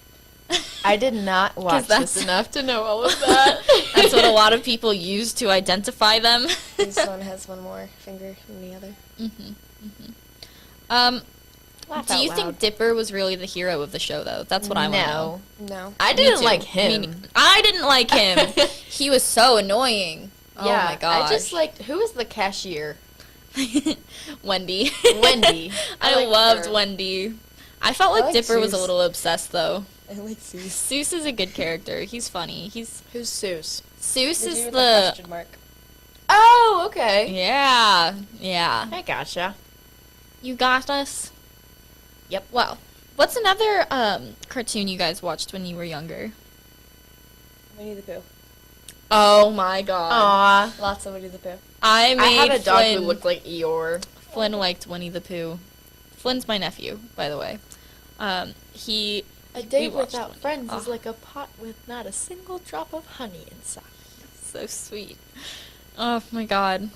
I did not watch that's- this enough to know all of that. That's what a lot of people use to identify them. This one has one more finger than the other. Laugh Do out you loud. think Dipper was really the hero of the show, though? That's what I want to know. No. No. I Me didn't too. like Me him. ne- I didn't like him. He was so annoying. Yeah, Oh my gosh. I just liked, who was the cashier? Wendy. Wendy. I liked loved her. Wendy. I felt like like Dipper was a Zeus. little obsessed, though. I like Zeus. Seuss is a good character. He's funny. Who's Seuss? Seuss The is dude with the question mark. Oh, okay. yeah. I gotcha. You got us. Yep. Well, what's another cartoon you guys watched when you were younger? Winnie the Pooh. Oh my god. Aw. Lots of Winnie the Pooh. I I made had a dog Flynn, who looked like Eeyore. Flynn liked Winnie the Pooh. Flynn's my nephew, by the way. He A day We watched without one. friends is Ah. like a pot with not a single drop of honey inside. so sweet. Oh my god.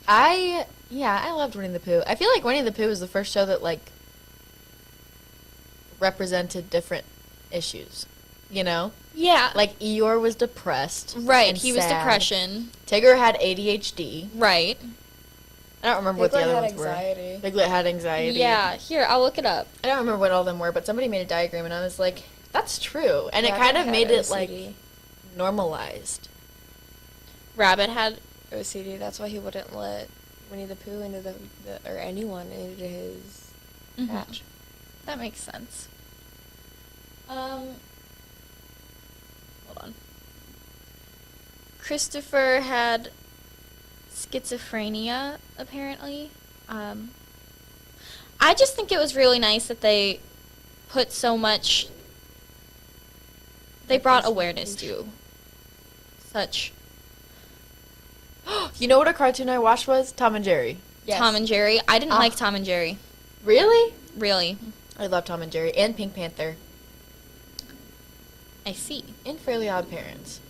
I loved Winnie the Pooh. I feel like Winnie the Pooh was the first show that like represented different issues. You know? Yeah. Like Eeyore was depressed. Right, and he was sad. depression. Tigger had ADHD. Right. I don't remember what the Piglet other had ones anxiety. were. Piglet had anxiety. Yeah, here, I'll look it up. I don't remember what all of them were, but somebody made a diagram and I was like, that's true. And it Rabbit kind of had made it OCD. like normalized. Rabbit had OCD. That's why he wouldn't let Winnie the Pooh into the or anyone into his Mhm. patch. That makes sense. Hold on. Christopher had schizophrenia, apparently. I just think it was really nice that they put so much. They brought awareness to such You know what a cartoon I watched was? Tom and Jerry. Yes. Tom and Jerry. I didn't Ah. like Tom and Jerry, Really? really. I love Tom and Jerry and Pink Panther I see. and Fairly Odd Parents.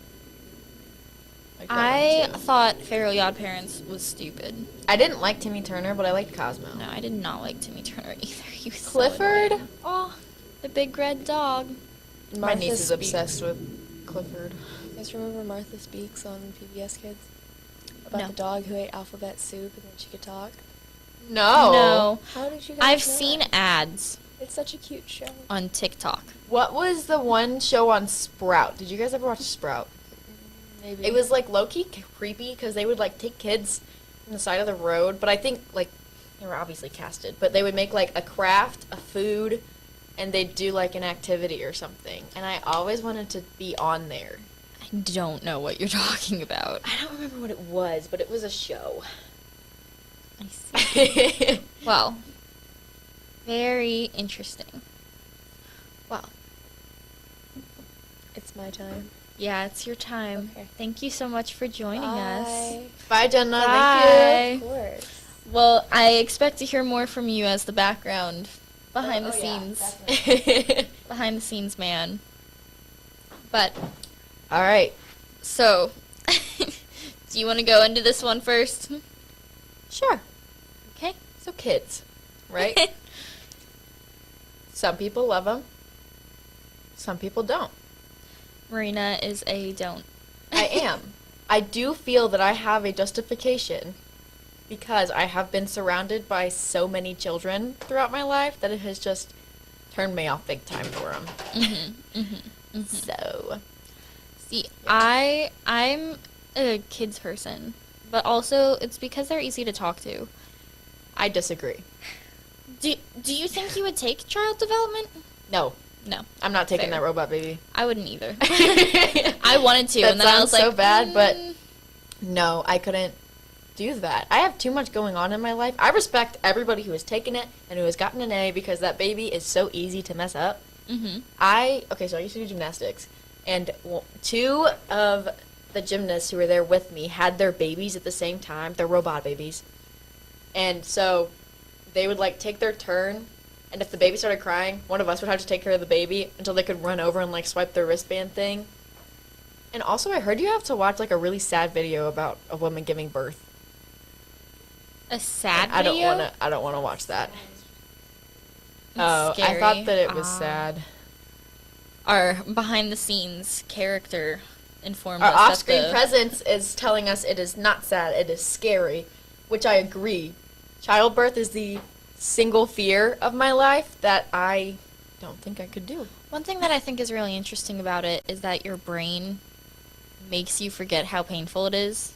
Like that I one, too. thought Fairly Odd Parents was stupid. I didn't like Timmy Turner, but I liked Cosmo. No, I did not like Timmy Turner either. He was so Clifford? annoying. Oh, the big red dog. My Martha niece is Speaks. obsessed with Clifford. You guys remember Martha Speaks on PBS Kids? About No. the dog who ate alphabet soup and then she could talk? No. No. How did you guys I've know seen that? ads. It's such a cute show. on TikTok. What was the one show on Sprout? Did you guys ever watch Sprout? Maybe. It was like low-key creepy because they would like take kids on the side of the road, but I think like they were obviously casted, but they would make like a craft, a food, and they'd do like an activity or something. And I always wanted to be on there. I don't know what you're talking about. I don't remember what it was, but it was a show. I see. Well, very interesting. Well, It's my time. yeah, it's your time. Okay. Thank you so much for joining us. Bye. Bye, Jenna. Bye. Thank Of course. Well, I expect to hear more from you as the background, behind the scenes, you. behind the scenes man. But, All right. so, do you want to go into this one first? Sure. Okay. So kids, right? Some people love them. Some people don't. Marina is a don't. I am. I do feel that I have a justification because I have been surrounded by so many children throughout my life that it has just turned me off big time for them. So, See, I'm a kids person, but also it's because they're easy to talk to. I disagree. Do you think you would take child development? No, No, I'm not taking Fair. that robot baby. I wouldn't either. I wanted to, That and then I was sounds like, so bad, but "Mm." no, I couldn't do that. I have too much going on in my life. I respect everybody who has taken it and who has gotten an A because that baby is so easy to mess up. Mhm. Okay, so I used to do gymnastics, and two of the gymnasts who were there with me had their babies at the same time. They're robot babies. And so they would like take their turn, and if the baby started crying, one of us would have to take care of the baby until they could run over and like swipe their wristband thing. And also I heard you have to watch like a really sad video about a woman giving birth. A sad I don't video? want to watch that. It's Oh, I scary. thought that it was Ah. sad. Our behind the scenes character informed Our us that off-screen the presence is telling us it is not sad, it is scary, which I agree. Childbirth is the single fear of my life that I don't think I could do. one thing that I think is really interesting about it is that your brain makes you forget how painful it is.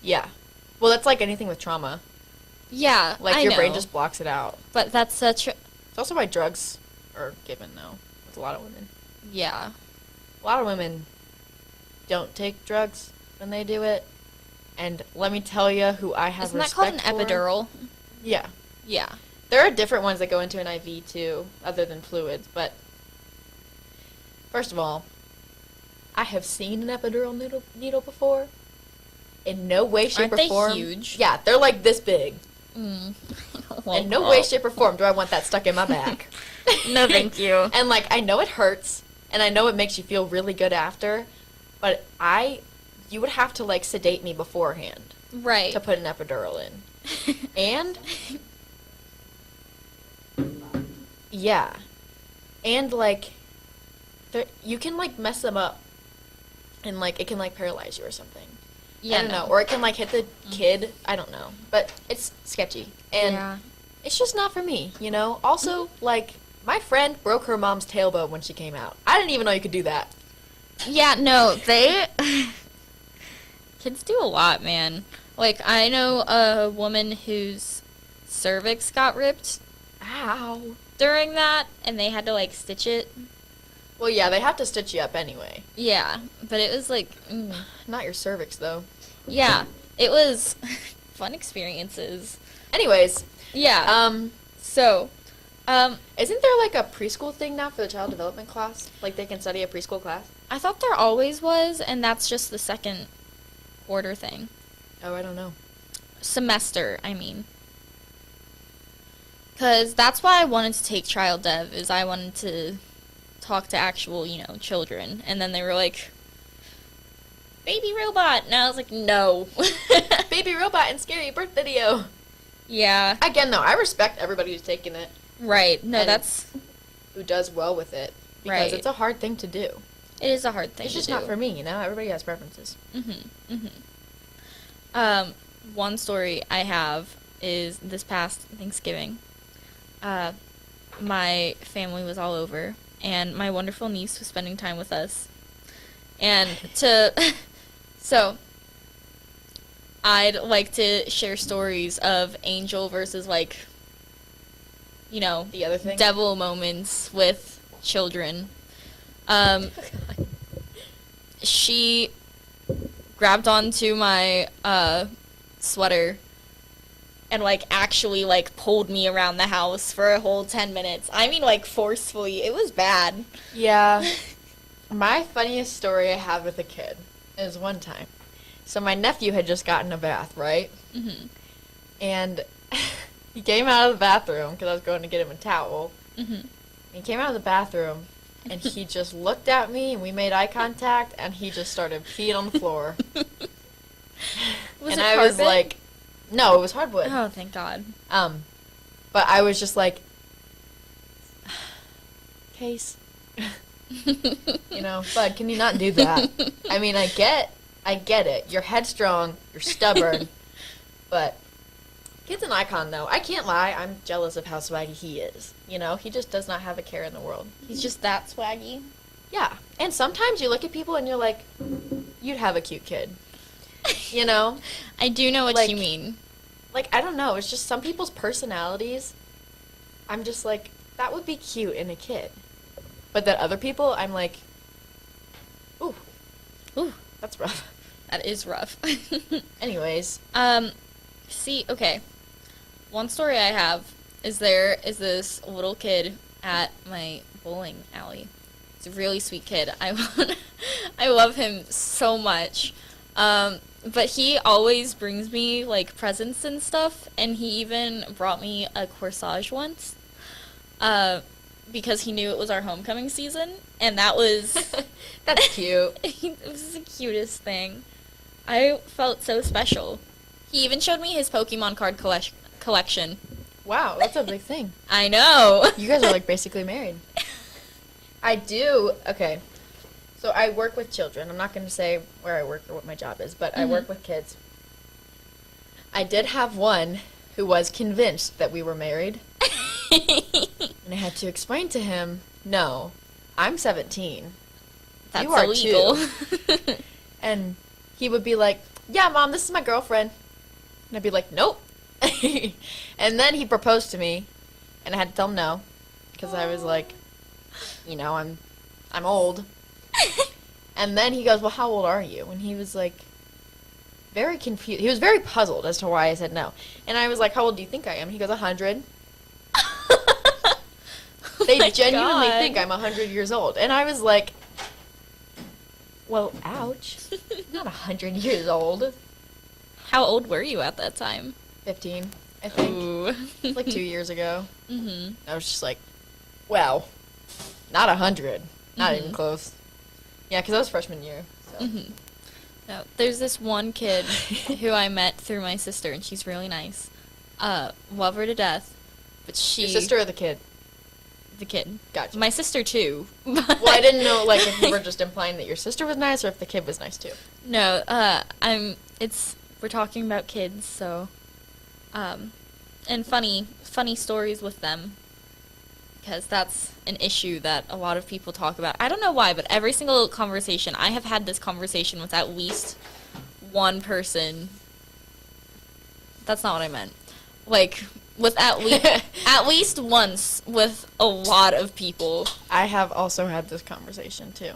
Yeah. Well, that's like anything with trauma. Yeah, Like I your brain know, just blocks it out. But that's such a It's also why drugs are given though with a lot of women. yeah. A lot of women don't take drugs when they do it. And let me tell you who I have Isn't that called an respect for. epidural? Yeah. Yeah. There are different ones that go into an IV too, other than fluids, but first of all, I have seen an epidural needle before. In no way, shape, Aren't or they form. huge? Yeah, they're like this big. Mm. In no way, shape, or form do I want that stuck in my back. No, thank you. And like, I know it hurts, and I know it makes you feel really good after, but you would have to like sedate me beforehand Right. to put an epidural in. And yeah, and like, you can like mess them up, and like it can like paralyze you or something. Yeah, I don't no. know, or it can like hit the kid. I don't know, but it's sketchy, and Yeah. it's just not for me, you know. Also, like my friend broke her mom's tailbone when she came out. I didn't even know you could do that. Yeah, no, they kids do a lot, man. Like I know a woman whose cervix got ripped Ow. during that, and they had to like stitch it. Well, yeah, they have to stitch you up anyway. Yeah, but it was like, Not your cervix, though. yeah, it was fun experiences. Anyways, Yeah. So, isn't there like a preschool thing now for the child development class? Like they can study a preschool class? I thought there always was, and that's just the second quarter thing. Oh, I don't know. Semester, I mean. Because that's why I wanted to take child dev, is I wanted to talk to actual, children. And then they were like, baby robot. And I was like, no. Baby robot and scary birth video. Yeah. Again, though, I respect everybody who's taking it, Right. No, And- that's, who does well with it, because Right. it's a hard thing to do. it is a hard thing It's just to do. not for me, Everybody has preferences. One story I have is this past Thanksgiving. my family was all over, and my wonderful niece was spending time with us. And so I'd like to share stories of angel versus, like, you know, The other thing? devil moments with children. She grabbed onto my sweater and, like, actually, like, pulled me around the house for a whole 10 minutes. I mean, like, forcefully. It was bad. Yeah. My funniest story I have with a kid is one time. So my nephew had just gotten a bath, right? Mm-hmm. And he came out of the bathroom because I was going to get him a towel. Mm-hmm. He came out of the bathroom and he just looked at me and we made eye contact and he just started peeing on the floor. Was and it I was carpet? like, no, it was hardwood. Oh, thank God. But I was just like, Case, you know, bud, can you not do that? I mean, I get it. You're headstrong, you're stubborn, but kid's an icon, though. I can't lie. I'm jealous of how swaggy he is. You know, he just does not have a care in the world. He's just that swaggy. Yeah. And sometimes you look at people and you're like, you'd have a cute kid. You know? I do know what Like- you mean. Like, I don't know. It's just some people's personalities. I'm just like, that would be cute in a kid. But then other people, I'm like, ooh, Ooh, that's rough. that is rough. Anyways. See, okay. One story I have is there is this little kid at my bowling alley. He's a really sweet kid. I love him so much. But he always brings me, like, presents and stuff, and he even brought me a corsage once, because he knew it was our homecoming season, and that was... That's cute. It was the cutest thing. I felt so special. He even showed me his Pokemon card collection. Wow, that's a big thing. I know! You guys are, like, basically married. I do. Okay. So I work with children. I'm not going to say where I work or what my job is, but I work with kids. I did have one who was convinced that we were married. And I had to explain to him, no, I'm 17. That's You are illegal. too. And he would be like, yeah, Mom, this is my girlfriend. And I'd be like, nope. And then he proposed to me, and I had to tell him no, because I was like, you know, I'm old. And then he goes, well, how old are you? And he was like, very confused. He was very puzzled as to why I said no. And I was like, how old do you think I am? He goes, 100. They my genuinely God. think I'm 100 years old. And I was like, well, ouch. I'm not 100 years old. How old were you at that time? 15, I think. Ooh. Like 2 years ago. Mm-hmm. I was just like, well, not 100. Not even close. Yeah, because that was freshman year. So. Mm-hmm. No, there's this one kid who I met through my sister, and she's really nice. Love her to death. But she... Your sister or the kid? The kid. Gotcha. My sister, too. Well, I didn't know, like, if you were just implying that your sister was nice or if the kid was nice, too. No, we're talking about kids, so, and funny stories with them, because that's an issue that a lot of people talk about. I don't know why, but every single conversation, I have had this conversation with at least one person. That's not what I meant. Like, with at least once with a lot of people. I have also had this conversation, too.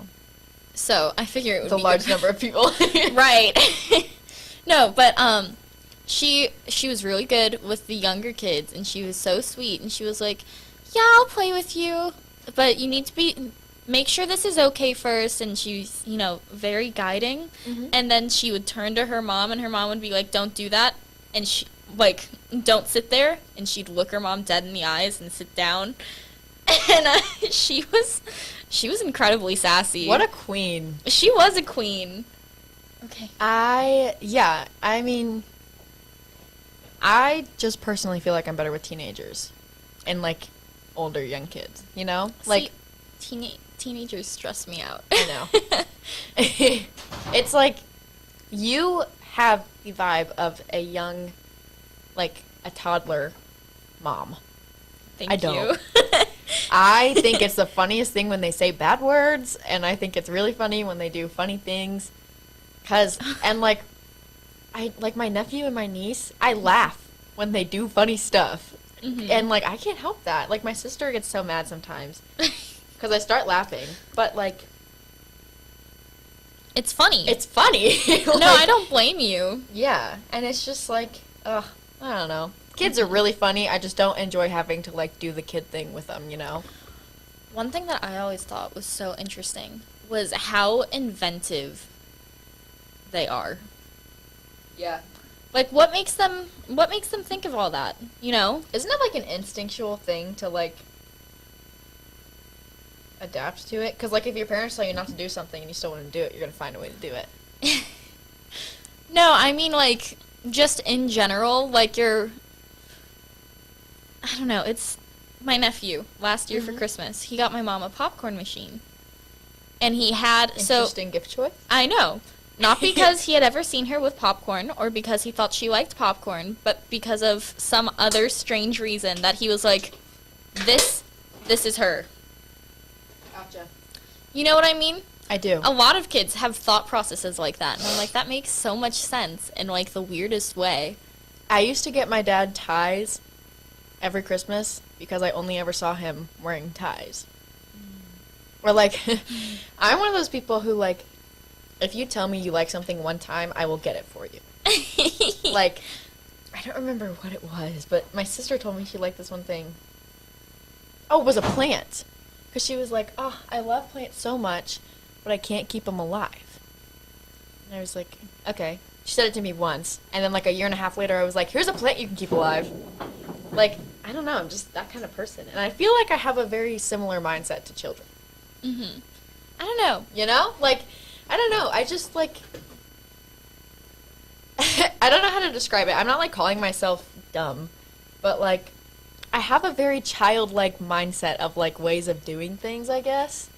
So, I figure it would With a be large good. number of people. Right. No, but she was really good with the younger kids, and she was so sweet, and she was like, yeah, I'll play with you, but you need to make sure this is okay first, and she's, you know, very guiding. And then she would turn to her mom, and her mom would be like, don't do that, and she, like, don't sit there, and she'd look her mom dead in the eyes and sit down. And she was incredibly sassy. What a queen. She was a queen. Okay. I mean, I just personally feel like I'm better with teenagers and, like, older young kids, you know? Like, Teenagers stress me out. I know. It's like, you have the vibe of a young, like, a toddler mom. Thank I don't. you. I think it's the funniest thing when they say bad words, and I think it's really funny when they do funny things. And like my nephew and my niece, I laugh when they do funny stuff. And like, I can't help that. Like, my sister gets so mad sometimes because I start laughing, but like, It's funny. it's funny. No, I don't blame you. Yeah, and it's just like, ugh, I don't know. Kids are really funny. I just don't enjoy having to like do the kid thing with them, you know? One thing that I always thought was so interesting was how inventive they are. Yeah. Like, what makes them think of all that, you know? Isn't it like an instinctual thing to like adapt to it? Because like, if your parents tell you not to do something and you still want to do it, you're gonna find a way to do it. No, I mean, like, just in general, like, I don't know, it's my nephew last year for Christmas. He got my mom a popcorn machine. And he had, Interesting gift choice. I know. Not because he had ever seen her with popcorn or because he thought she liked popcorn, but because of some other strange reason that he was like, this is her. Gotcha. You know what I mean? I do. A lot of kids have thought processes like that, and I'm like, that makes so much sense in like the weirdest way. I used to get my dad ties every Christmas because I only ever saw him wearing ties. Or like, I'm one of those people who like, if you tell me you like something one time, I will get it for you. Like, I don't remember what it was, but my sister told me she liked this one thing. Oh, it was a plant. Because she was like, oh, I love plants so much, but I can't keep them alive. And I was like, okay. She said it to me once, and then like a year and a half later, I was like, here's a plant you can keep alive. Like, I don't know, I'm just that kind of person. And I feel like I have a very similar mindset to children. I don't know. You know? Like, I don't know. I just, like, I don't know how to describe it. I'm not, like, calling myself dumb, but, like, I have a very childlike mindset of, like, ways of doing things, I guess.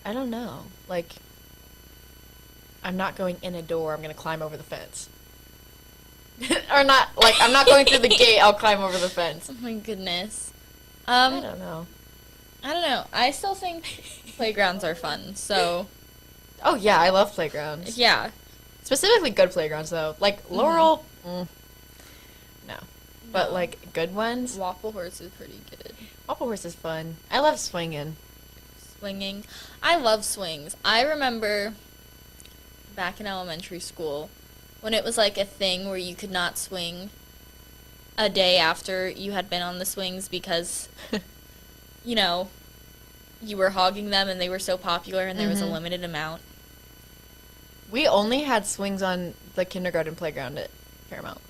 I don't know. Like, I'm not going in a door. I'm going to climb over the fence. Or not, like, I'm not going through the gate. I'll climb over the fence. Oh my goodness. I don't know. I don't know. I still think playgrounds are fun, so Oh, yeah, I love playgrounds. yeah. Specifically good playgrounds, though. Like, Laurel, no. But, No. like, good ones. Waffle Horse is pretty good. Waffle Horse is fun. I love swinging. Swinging. I love swings. I remember back in elementary school when it was like a thing where you could not swing a day after you had been on the swings because, you know, you were hogging them and they were so popular and there was a limited amount. We only had swings on the kindergarten playground at Fairmount.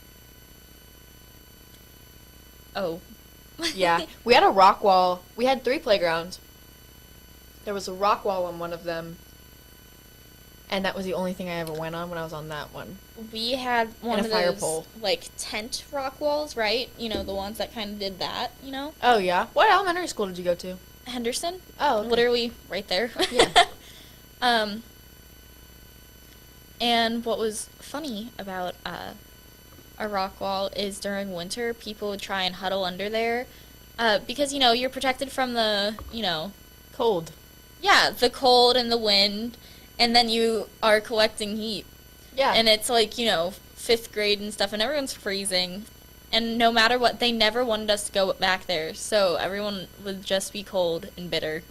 Oh. Yeah. We had a rock wall. We had 3 playgrounds. There was a rock wall on one of them. And that was the only thing I ever went on when I was on that one. We had one And of a fire those, pole. like, tent rock walls, right? You know, the ones that kind of did that, you know? Oh, yeah? What elementary school did you go to? Henderson. Oh, okay. Literally right there. Yeah. And what was funny about a rock wall is during winter, people would try and huddle under there because, you know, you're protected from the, you know, Cold. yeah, the cold and the wind, and then you are collecting heat. Yeah. And it's like, you know, 5th grade and stuff, and everyone's freezing. And no matter what, they never wanted us to go back there, so everyone would just be cold and bitter.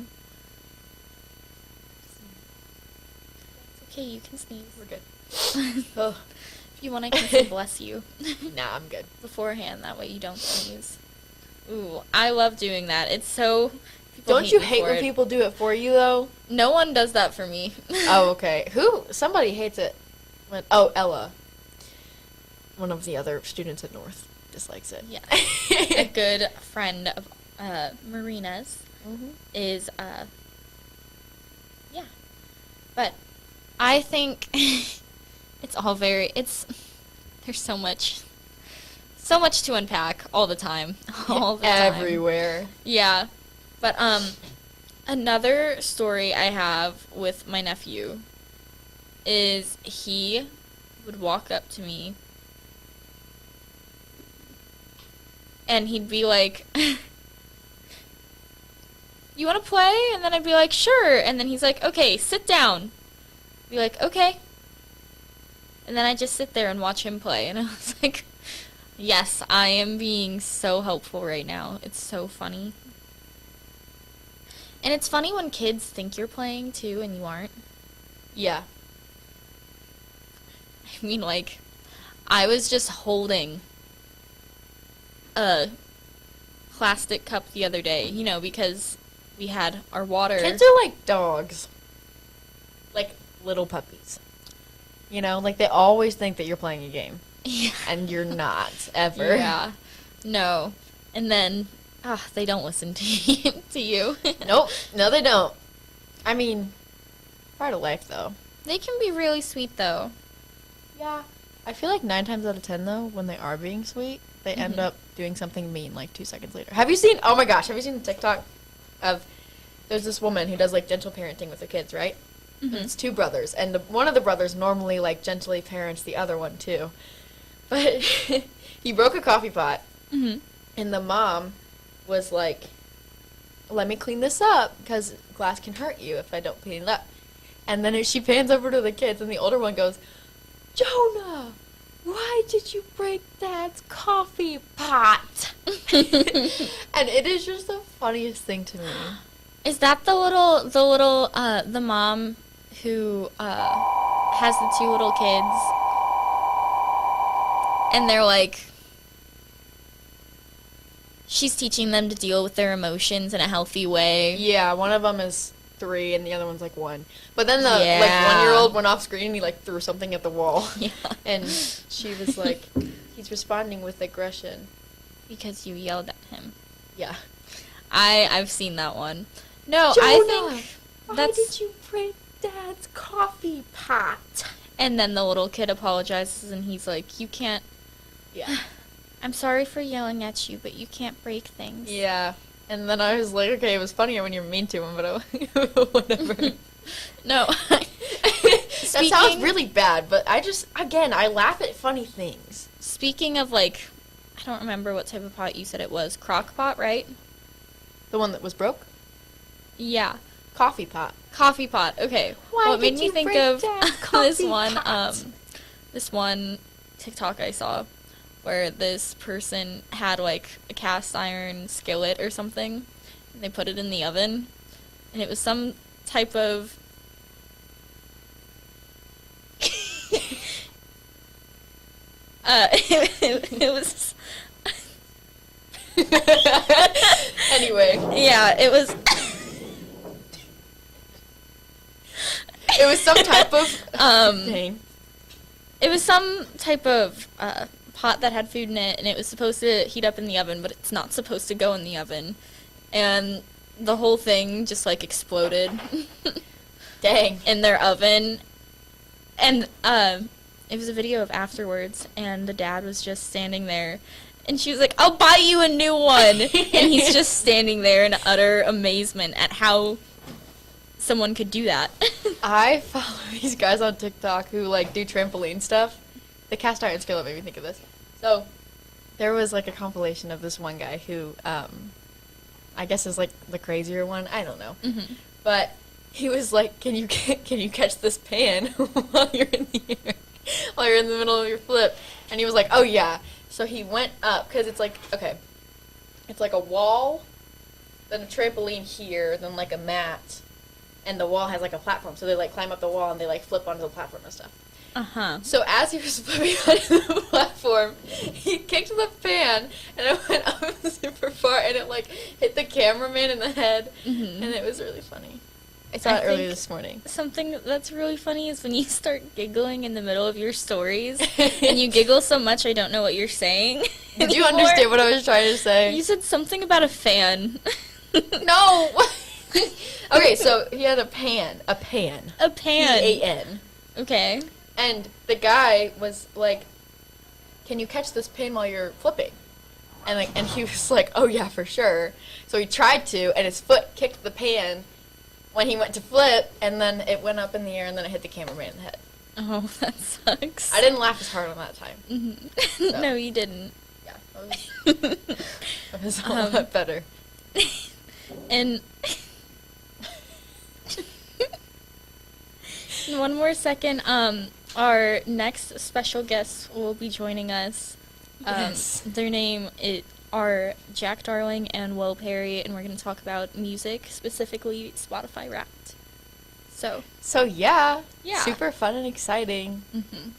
It's okay, you can sneeze. We're good. Oh, If you want, I can say bless you nah, I'm good. beforehand, that way you don't sneeze. Ooh, I love doing that. It's so... people Don't you me hate for when it. people do it for you, though? No one does that for me. Oh, okay. Somebody hates it. Ella. One of the other students at North dislikes it. Yeah. A good friend of Marina's is, yeah. But I think it's all there's so much to unpack all the time. All the time. Everywhere. Yeah. But, another story I have with my nephew is he would walk up to me and he'd be like, you want to play? And then I'd be like, sure. And then he's like, okay, sit down. Be like, okay. And then I just sit there and watch him play. And I was like, yes, I am being so helpful right now. It's so funny. And it's funny when kids think you're playing too and you aren't. Yeah. I mean, like, I was just holding a plastic cup the other day, you know, because we had our water. Kids are like dogs. Like little puppies. You know, like they always think that you're playing a game. Yeah. And you're not, ever. Yeah. No. And then, they don't listen to you. To you. Nope. No, they don't. I mean, part of life, though. They can be really sweet, though. Yeah. I feel like 9 times out of 10, though, when they are being sweet, they end up doing something mean like 2 seconds later. Have you seen, oh my gosh, have you seen the TikTok of, there's this woman who does like gentle parenting with the kids, right? And it's 2 brothers, and one of the brothers normally like gently parents the other one too. But he broke a coffee pot, and the mom was like, let me clean this up, because glass can hurt you if I don't clean it up. And then she pans over to the kids, and the older one goes, Jonah, why did you break Dad's coffee pot? And it is just the funniest thing to me. Is that the mom who has the 2 little kids? And they're like, she's teaching them to deal with their emotions in a healthy way. Yeah, one of them is 3 and the other one's like 1. But then the like Yeah. 1-year-old went off screen and he like threw something at the wall. Yeah. And she was like, he's responding with aggression. Because you yelled at him. Yeah. I've seen that one. No, Jonah, I think why that's... did you break Dad's coffee pot? And then the little kid apologizes and he's like, you can't... Yeah. I'm sorry for yelling at you, but you can't break things. Yeah. And then I was like, okay, it was funnier when you were mean to him, but whatever. No. That sounds really bad, but I laugh at funny things. Speaking of, like, I don't remember what type of pot you said it was. Crock pot, right? The one that was broke? Yeah. Coffee pot. Coffee pot. Okay. Why What made did me you think break of Dad's this coffee one pot? this one TikTok I saw where this person had like a cast iron skillet or something and they put it in the oven and it was some type of it was Anyway. yeah, it was It was some type of thing. it was some type of pot that had food in it, and it was supposed to heat up in the oven, but it's not supposed to go in the oven. And the whole thing just, like, exploded. Dang. In their oven. And it was a video of afterwards, and the dad was just standing there. And she was like, I'll buy you a new one! And he's just standing there in utter amazement at how someone could do that. I follow these guys on TikTok who like do trampoline stuff. The cast iron skillet made me think of this. So there was like a compilation of this one guy who I guess is like the crazier one. I don't know. But he was like, can you catch this pan while you're in the air, while you're in the middle of your flip? And he was like, oh yeah. So he went up because it's like, okay, it's like a wall, then a trampoline here, then like a mat. And the wall has like a platform, so they like climb up the wall and they like flip onto the platform and stuff. Uh-huh. So as he was flipping onto the platform, he kicked the pan and it went up super far and it like hit the cameraman in the head, and it was really funny. I saw it earlier think this morning. Something that's really funny is when you start giggling in the middle of your stories, and you giggle so much I don't know what you're saying. Did you anymore. understand what I was trying to say? You said something about a fan. No. Okay, so he had a pan. A pan. P-A-N. Okay. And the guy was like, can you catch this pan while you're flipping? And he was like, oh yeah, for sure. So he tried to, and his foot kicked the pan when he went to flip, and then it went up in the air, and then it hit the cameraman in the head. Oh, that sucks. I didn't laugh as hard on that time. So. No, you didn't. Yeah, that was a lot better. And In one more second, our next special guests will be joining us. Their name are Jack Darling and Will Perry, and we're going to talk about music, specifically Spotify Wrapped. So Yeah. Yeah. Super fun and exciting. mhm.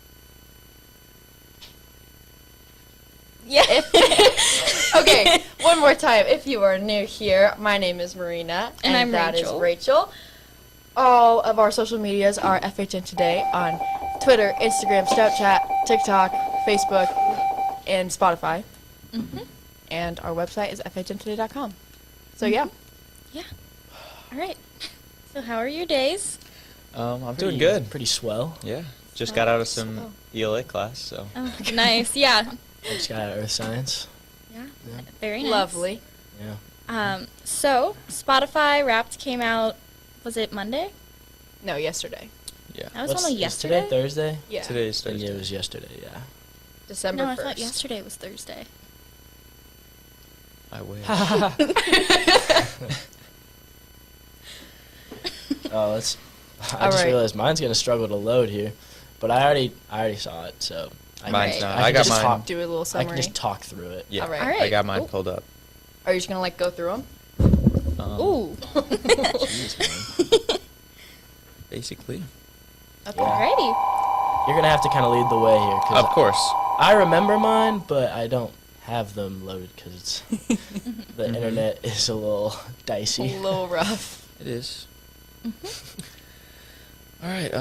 Yeah. Okay, one more time. If you are new here, my name is Marina. And I'm that Rachel. is Rachel. All of our social medias are FHNtoday on Twitter, Instagram, Snapchat, TikTok, Facebook, and Spotify. Mhm. And our website is FHNtoday.com. So yeah. All right. So how are your days? I'm doing good. Pretty swell. Yeah. Just got out of some ELA class, so. Oh, nice. Yeah. I just got out of Earth Science. Yeah. Yeah. Very nice. Lovely. Yeah. So Spotify Wrapped came out. Was it Monday? No, yesterday. Yeah. That was only is yesterday. today Thursday? Yeah. Today's Yeah, Thursday. it was yesterday, yeah. December No, I 1st. thought yesterday was Thursday. I wish. Oh, let's. I All just right. realized mine's gonna struggle to load here, but I already saw it, so Mine's Right. not. I I can got just mine. talk- Do a little I summary. can just talk through it. Yeah. All right. All I right. got mine Cool. pulled up. Are you just going to like go through them? Ooh. Jeez, man. Basically. Alrighty. You're gonna have to kind of lead the way here, Of because course. I remember mine, but I don't have them loaded because the Mhm. internet is a little A dicey. little rough. It is. All right.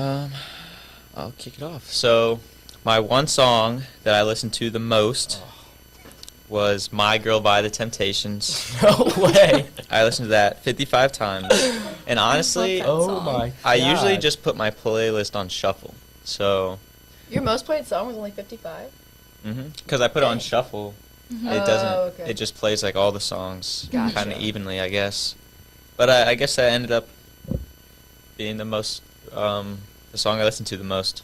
I'll kick it off. So, my one song that I listened to the most was "My Girl" by The Temptations. No way. I listened to that 55 times, and honestly, that Oh song. my. I usually God. just put my playlist on shuffle. So, Your most played song was only 55? because I put it on shuffle, Mhm. it doesn't. Oh, okay. It just plays like all the songs Gotcha. kind of evenly, I guess. But I guess that ended up being the most, the song I listened to the most.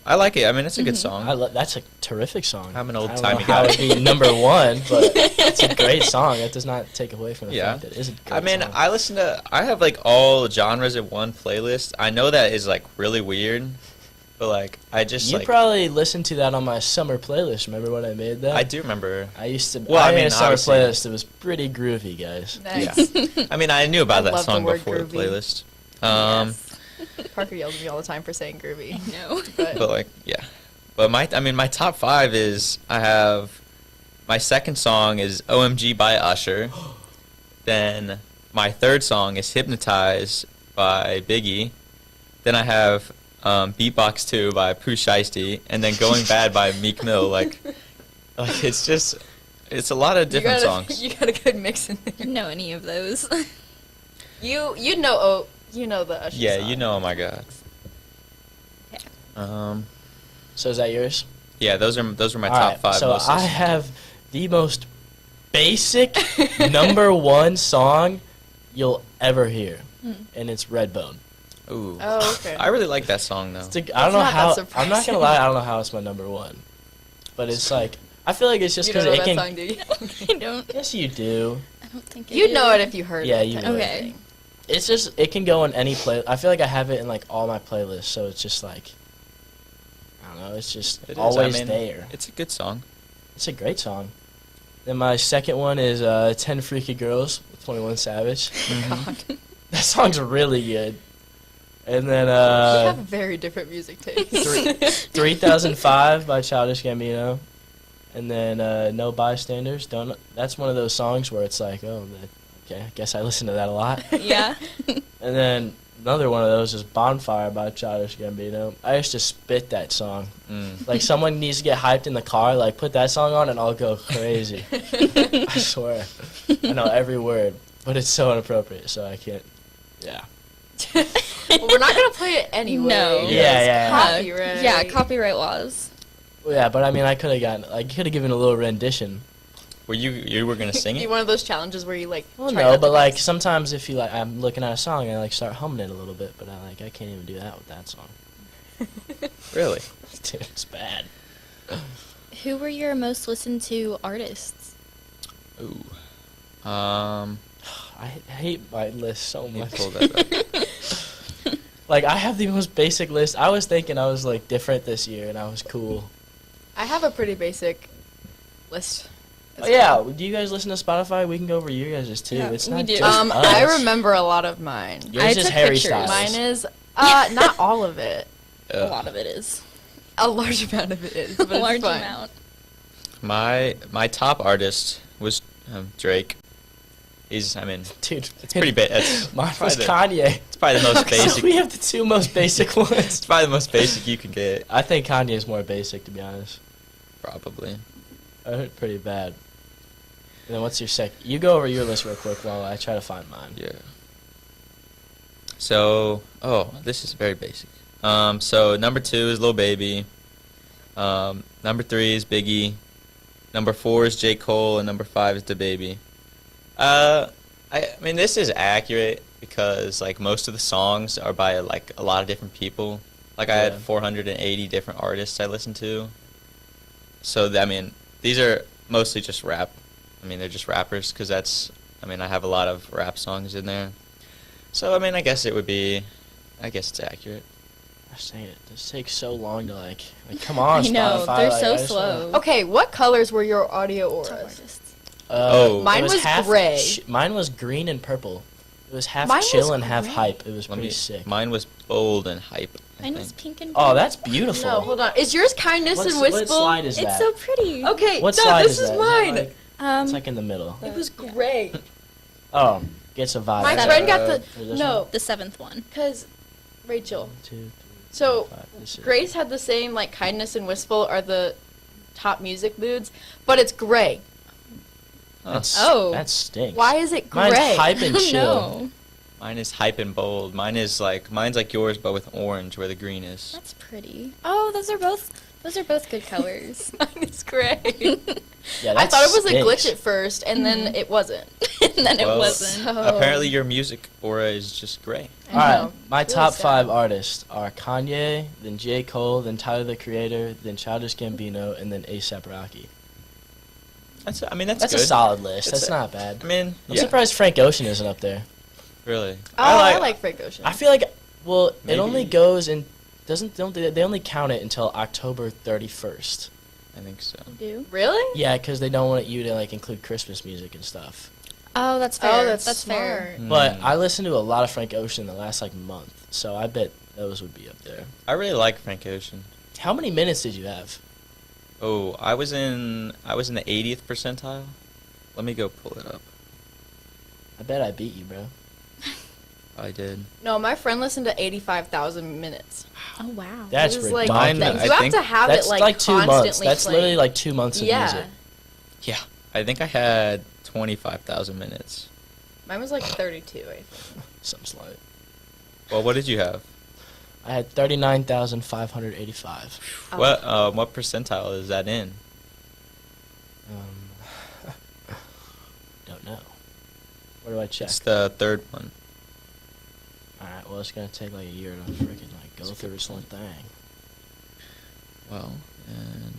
I like it. I mean, it's a good song. That's a terrific song. I'm an I don't old-timey know how guy. it'd be number one, but it's a great song. That does not take away from the Yeah. fact that it is a great I mean, song. I have like all genres in one playlist. I know that is like really weird, but like I just You like probably listened to that on my summer playlist. Remember when I made that? I do remember. I used to. Well, I I made mean, a summer obviously- playlist. It was pretty groovy, guys. Nice. Yeah. I mean, I knew about I that love the song word before the groovy. playlist. Parker yells at me all the time for saying groovy. No. But, But like, yeah. But my top 5 is I have my second song is OMG by Usher. Then my third song is Hypnotize by Biggie. Then I have Beatbox 2 by Pooh Shiesty, and then Going Bad by Meek Mill. Like it's a lot of different songs. You got a good mix in there. Know any of those? You know the Usher Yeah, song. you know, oh my god. So is that yours? Yeah, those are my All top right, 5 So most I listened to. have the most basic number one song you'll ever hear, and it's Redbone. Ooh. Oh, okay. I really like that song though. I don't know not that how. I'm not surprising. gonna lie. I don't know how it's my number one, but it's like I feel like it's just You because don't know it that can. song, do you? I don't. Yes, you do. I don't think I You'd do. know it if you heard Yeah, it. you type of would. Okay. thing. It's just it can go in any play. I feel like I have it in like all my playlists, so it's just like I don't know. It's just It is, always I mean, there. It's a good song. It's a great song. Then my second one is 10 Freaky Girls with 21 Savage. That song's really good. And then We have very different music tastes. 3005 by Childish Gambino. And then No Bystanders. That's one of those songs where it's like, okay, I guess I listen to that a lot. Yeah. And then another one of those is Bonfire by Childish Gambino. I used to spit that song. Like someone needs to get hyped in the car, like put that song on and I'll go crazy. I swear. I know every word, but it's so inappropriate, so I can't. Yeah. Well, we're not gonna play it anyway. No. Yeah. Copyright. Yeah, copyright laws. Well, yeah, but I mean, I could have given a little rendition. Were you were gonna sing You it? one of those challenges where you like. Well, try no, not but to like miss. sometimes if you like, I'm looking at a song and I like start humming it a little bit, but I can't even do that with that song. Really? Dude, it's bad. Who were your most listened to artists? Ooh. I hate my list so Let me much. pull that up. Like, I have the most basic list. I was thinking I was, like, different this year, and I was cool. I have a pretty basic list. Oh, yeah, do you guys listen to Spotify? We can go over your guys' too. It's we not do. just us. I remember a lot of mine. Yours I is took Harry pictures. Styles. Mine is not all of it. A lot of it is. A large amount of it is, but A large it's fine. amount. My top artist was Drake. I mean, Dude, it's pretty basic. mine probably was Kanye. It's probably the most So basic. we have the two most basic ones. It's probably the most basic you can get, I think Kanye is more basic, to be honest. probably. I heard pretty bad. And then what's your You go over your list real quick while I try to find mine. Yeah. So, this is very basic. So number 2 is Lil Baby. Number 3 is Biggie. Number 4 is J. Cole, and number 5 is DaBaby. I mean, this is accurate because like most of the songs are by like a lot of different people. Like I had Yeah. 480 different artists I listened to. So I mean, these are mostly just rap. I mean, they're just rappers because I mean, I have a lot of rap songs in there. So I mean, I guess it's accurate. I was saying it. This takes so long to like come on, I know, Spotify. they're like, so I just slow. Okay, what colors were your audio auras? it Mine was was half gray. Mine was green and purple. It was half Mine was chill and half gray. hype. It was pretty sick. Mine was bold and hype. I Mine think. was pink and Oh, blue. that's beautiful. No, hold on. Is yours kindness What's- and what wistful? slide is It's that? so pretty. Okay, What no, slide this is is that? mine. Like, it's like in the middle. It was great. Oh, gets a vibe. My Seven. friend got the Is this no, The 7th one. because Rachel. 1, 2, 3, So 4, 5, this is- Grace had the same like kindness and wistful are the top music moods, but it's gray. That's, Oh. that stinks. Why is it gray? Mine's hype and chill. No. Mine is hype and bold. Mine's like yours, but with orange where the green is. That's pretty. Oh, those are both good colors. Mine is gray. Yeah, I that thought it was a stinks. glitch at first, and then it wasn't. And then Well, it wasn't. So- Apparently, your music aura is just gray. I All right, know. my Really top sad. 5 artists are Kanye, then J. Cole, then Tyler the Creator, then Childish Gambino, and then A$AP Rocky. That's That's good. a solid list. That's That's a- not bad. I mean, I'm yeah, surprised Frank Ocean isn't up there. really. Oh, I like Frank Ocean. I feel like, well, it Maybe. only goes in, don't they only count it until October 31st. I think so. Do? Really? Yeah, because they don't want you to like include Christmas music and stuff. Oh, that's fair. Oh, that's fair. smart. But Mm. I listened to a lot of Frank Ocean the last like month, so I bet those would be up there. I really like Frank Ocean. How many minutes did you have? Oh, I was in the 80th percentile. Let me go pull it up. I bet I beat you, bro. I did. No, my friend listened to 85,000 minutes. Oh, wow. That's It was like ridiculous. Mine, things. I You have think to have That's it like, 2 months. constantly That's playing. literally like 2 months of yeah. music. Yeah, I think I had 25,000 minutes. Mine was like 32. I think. Some slight. Well, what did you have? I had 39,585. Oh. What percentile is that in? Don't know. Where do I check? It's the third one. Alright, well, it's gonna take like a year to freaking like go through this one thing. Well, and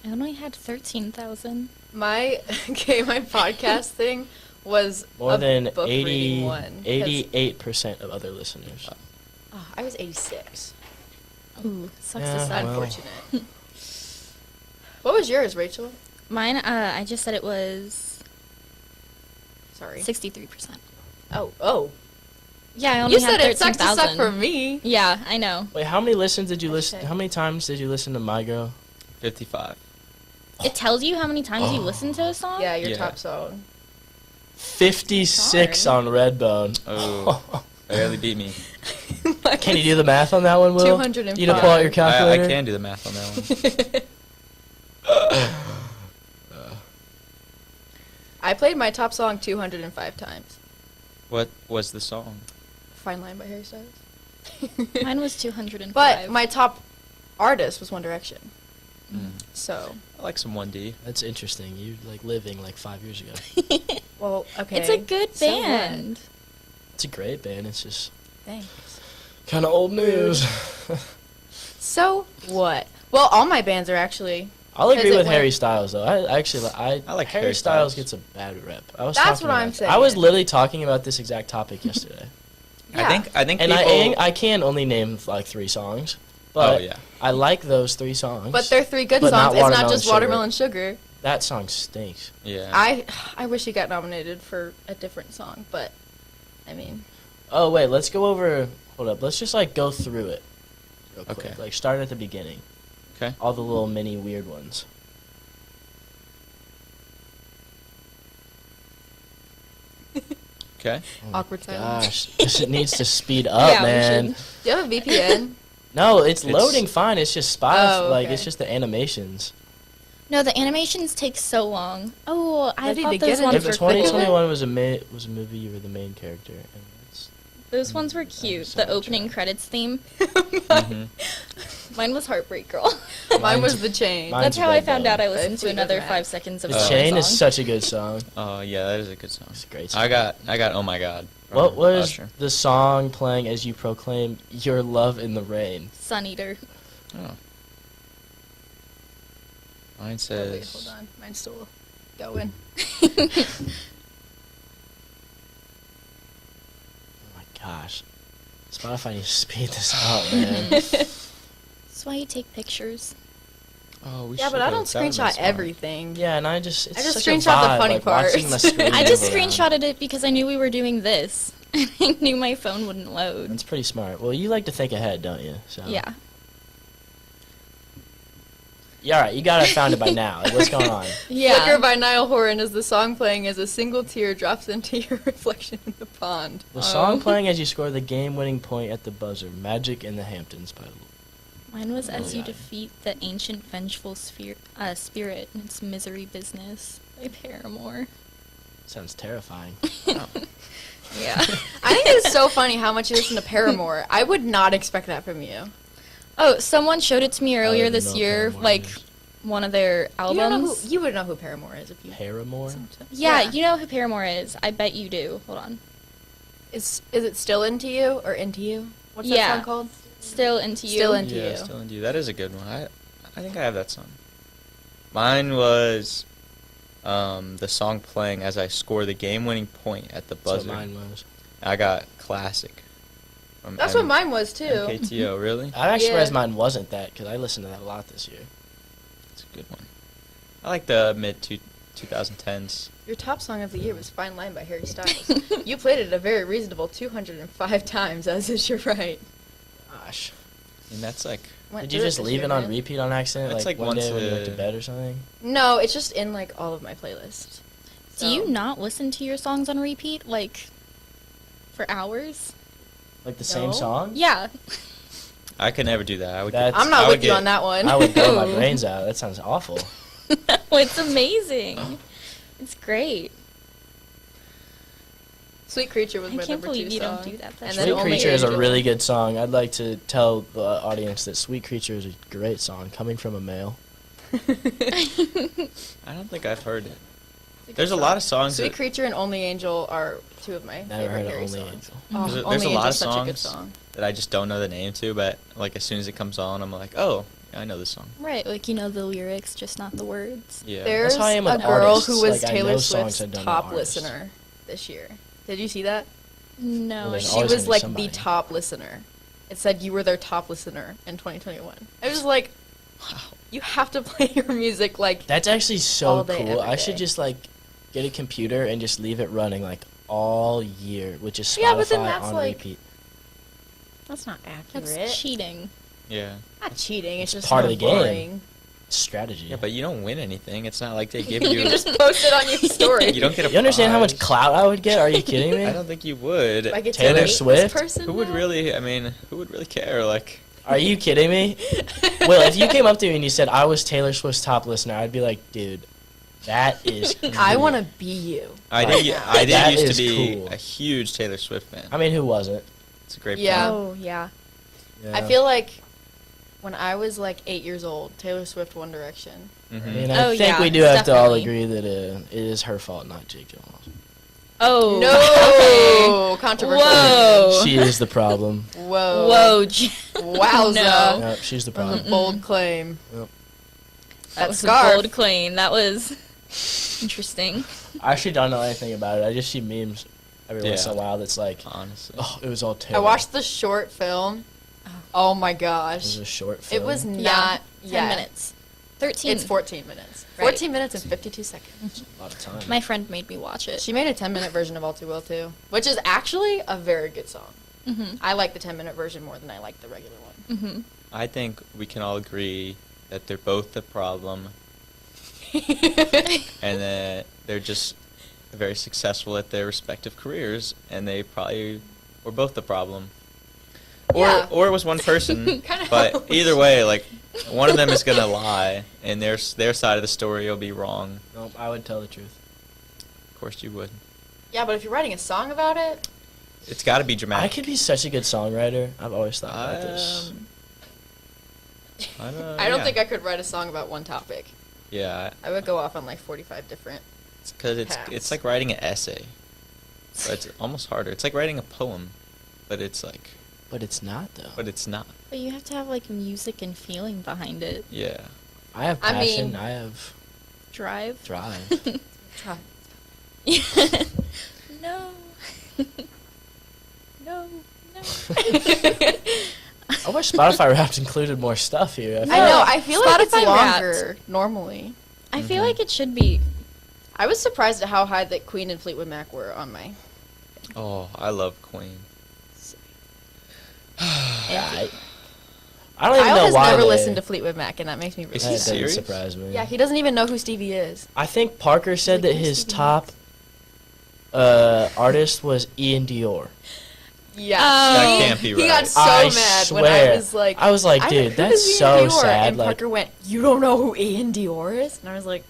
I only had 13,000. My my podcast thing was More a than book 80, reading one. 'cause- 88% of other listeners. Oh, I was 86. Ooh, sucks Yeah, to suck. well. Unfortunate. What was yours, Rachel? Mine, I just said it was Sorry. 63%. Oh. Yeah, I only You had said it sucks to suck 13,000. for me. Yeah, I know. Wait, how many listens did you listen? Okay. How many times did you listen to My Girl? 55. It tells you how many times you listen to a song? Yeah, your Yeah. top song. 56 Darn. on Redbone. Oh, barely beat me. Can you do the math on that one, Will? 205. You need to pull out your calculator. I can do the math on that one. I played my top song 205 times. What was the song? Fine Line by Harry Styles. Mine was 205. But my top artist was One Direction. Mm. So, I like some 1D. That's interesting. You like living like 5 years ago. well, okay. It's a good So what? band. It's a great band. It's just Thanks. kind of old news. So what? Well, all my bands are actually. I'll agree Because it with went- Harry Styles though. I actually I like Harry Harry Styles Styles. gets a bad rep. I was That's talking what I'm about that. I was saying. literally talking about this exact topic yesterday. I think And people. I can only name like 3 songs, but Oh, yeah. I like those 3 songs. But they're 3 good But songs. not It's not just Watermelon Watermelon Sugar. that song stinks. Yeah. I wish he got nominated for a different song, but I mean, Oh wait, let's go over. Hold up, let's just like go through it real quick. Okay. Like start at the beginning. Okay. All the little mini weird ones. Okay. Oh my Awkward silence. Gosh, because it needs to speed up, Yeah, we man. should. do you have a VPN? No, it's It's- loading fine. It's just Spotify. Oh, Like okay. it's just the animations. No, the animations take so long. Oh, I Ready thought to those get ones into If were cool. 2021 was a movie, you were the main character. And that's, Those ones were cute. The soundtrack. opening credits theme. Mhm. Mine was Heartbreak Girl. Mine was The Chain. Mine- That's Mine's how I Red found Dawn. out I listened to Sweet another as 5 Matt. seconds of The a song. Chain is such a good song. Oh yeah, that is a good song. It's a great song. I got Oh My God. from What was Usher. the song playing as you proclaim your love in the rain? Sun Eater. Oh. Mine Wait, says. hold on. Mine's still going. Oh my gosh. Spotify needs to speed this up, man. That's why you take pictures. Oh, we Yeah, but I don't should've. That would've been screenshot smart. everything. Yeah, and I just it's I just such a screenshot the vibe, funny like, watching parts. the screen I just move around. screenshotted it because I knew we were doing this. And I knew my phone wouldn't load. That's pretty smart. Well, you like to think ahead, don't you? So. Yeah. Yeah, all right. You got it found it by now. Like, what's going on? Flicker by Niall Horan is the song playing as a single tear drops into your reflection in the pond. The song playing as you score the game-winning point at the buzzer. Magic in the Hamptons by. Mine was As You God. Defeat the Ancient Vengeful Spirit in Its Misery Business by Paramore. Sounds terrifying. Yeah. I think it's so funny how much you listen to Paramore. I would not expect that from you. Oh, someone showed it to me earlier don't this know year, Paramore like is. one of their albums. You would know who Paramore is if you. Paramore. Yeah, Yeah. you know who Paramore is. I bet you do. Hold on. Is it Still Into You or Into You? What's Yeah. that song called? Still Into You. Still Into Yeah, You. Still Into You. That is a good one. I think I have that song. Mine was the song playing as I score the game-winning point at the That's what buzzer. mine was. I got Classic. From That's what mine was too. MKTO, really? I'm actually Yeah. surprised mine wasn't that because I listened to that a lot this year. It's a good one. I like the mid-2010s. Your top song of the year was Fine Line by Harry Styles. You played it a very reasonable 205 times, as is your right. Gosh. And that's like... Went Did you through just this leave year, it on man. repeat on accident? That's like like one once day when you went to a- bed or something? No, it's just in like all of my playlists. Do you not listen to your songs on repeat, like, for hours? Like the No. same song? Yeah. I could never do that. I would. That's- I'm not I would with you get- on that one. I would blow my brains out. That sounds awful. It's amazing. It's great. Sweet Creature was I my can't number believe 2 you song. don't do that. And That's then Sweet Only Creature is a Angel. really good song. I'd like to tell the audience that Sweet Creature is a great song coming from a male. I don't think I've heard it. There's a lot of songs Sweet that... Creature and Only Angel are 2 of my Never favorite heard of Harry Only songs. Angel. Oh, There's a Only lot Angel's of such a good songs song. that I just don't know the name to, but like as soon as it comes on, I'm like, oh, I know this song. Right, like you know the lyrics, just not the words. Yeah. There's how I am a with girl artists. who was Like, I Taylor know songs, Swift's I don't know top artists. listener this year. Did you see that? No. Well, there's She always was gonna be like somebody. the top listener. It said you were their top listener in 2021. I was like, you have to play your music like That's actually so All day, cool. every I should day. just like get a computer and just leave it running like all year, which is Spotify Yeah, but then that's on like- repeat. that's not accurate. That's cheating. Yeah. Not cheating. It's just part of kinda the game. boring. Strategy. Yeah, but you don't win anything. It's not like they give You you. can just post it on your story. You don't get a You understand how much prize. clout I would get? Are you kidding me? I don't think you would. I get to Taylor rate this Swift? person Who would now? really? I mean, who would really care? Like, Are you kidding me? Will, if you came up to me and you said I was Taylor Swift's top listener, I'd be like, dude, that is. I cool. want to be you. I did. Yeah. I did That used to is be cool. a huge Taylor Swift fan. I mean, who wasn't? It's a great. Yeah. Oh, yeah. Yeah. I feel like when I was like 8 years old, Taylor Swift One Direction. Point. I Mhm. mean, I Oh, think yeah, we do have to all definitely. agree that it is her fault, not Jake Gyllenhaal. Oh. No, controversial. Whoa. She is the problem. Whoa. Whoa. Wowza. No. Yep, she's the That was problem. a bold claim. Yep. That was scarf. a bold claim. That was interesting. I actually don't know anything about it. I just see memes. every once in a Yeah. while that's like, Honestly. oh, it was all I terrible. watched the short film. Oh my It gosh. was a short film. It was not 10 minutes. 13. It's 14 minutes. Right. 14 minutes and 52 seconds. a lot of time. My friend made me watch it. She made a 10-minute version of All Too Well too, which is actually a very good song. Mm-hmm. I like the 10-minute version more than I like the regular one. Mm-hmm. I think we can all agree that they're both the problem, and that they're just very successful at their respective careers, and they probably were both the problem. Yeah. Or it was one person. Kinda But helps. either way, like, one of them is gonna lie, and their side of the story will be wrong. Nope, I would tell the truth. Of course you would. Yeah, but if you're writing a song about it, It's got to be I dramatic. could be such a good songwriter. I've always thought about this. I I don't think I could write a song about one topic. Yeah, I would go off on like 45 different. it's because it's Pass. like writing an essay. But it's almost harder. It's like writing a poem, but it's like, But it's not, though. but it's not. But you have to have like music and feeling behind it. Yeah. I have I passion. mean- I have Drive. drive. Try. No. No. No. I wish Spotify Wrapped included more stuff here. I feel know. like- I feel like it's Spotify Wrapped. longer normally. I feel like it should be. I was surprised at how high that Queen and Fleetwood Mac were on my. Oh, I love Queen. I don't even Kyle know has why never they- listened to Fleetwood Mac, and that makes me really Is That he sad. doesn't serious? surprise me. Yeah, he doesn't even know who Stevie is. I think Parker said that his top artist was Ian Dior. Yeah, That can't be he right. got so I mad when swear. I was like, I was like, "I dude, know, who that's is so Ian Dior?" sad. And Like, Parker went, "You don't know who Ian Dior is?" And I was like,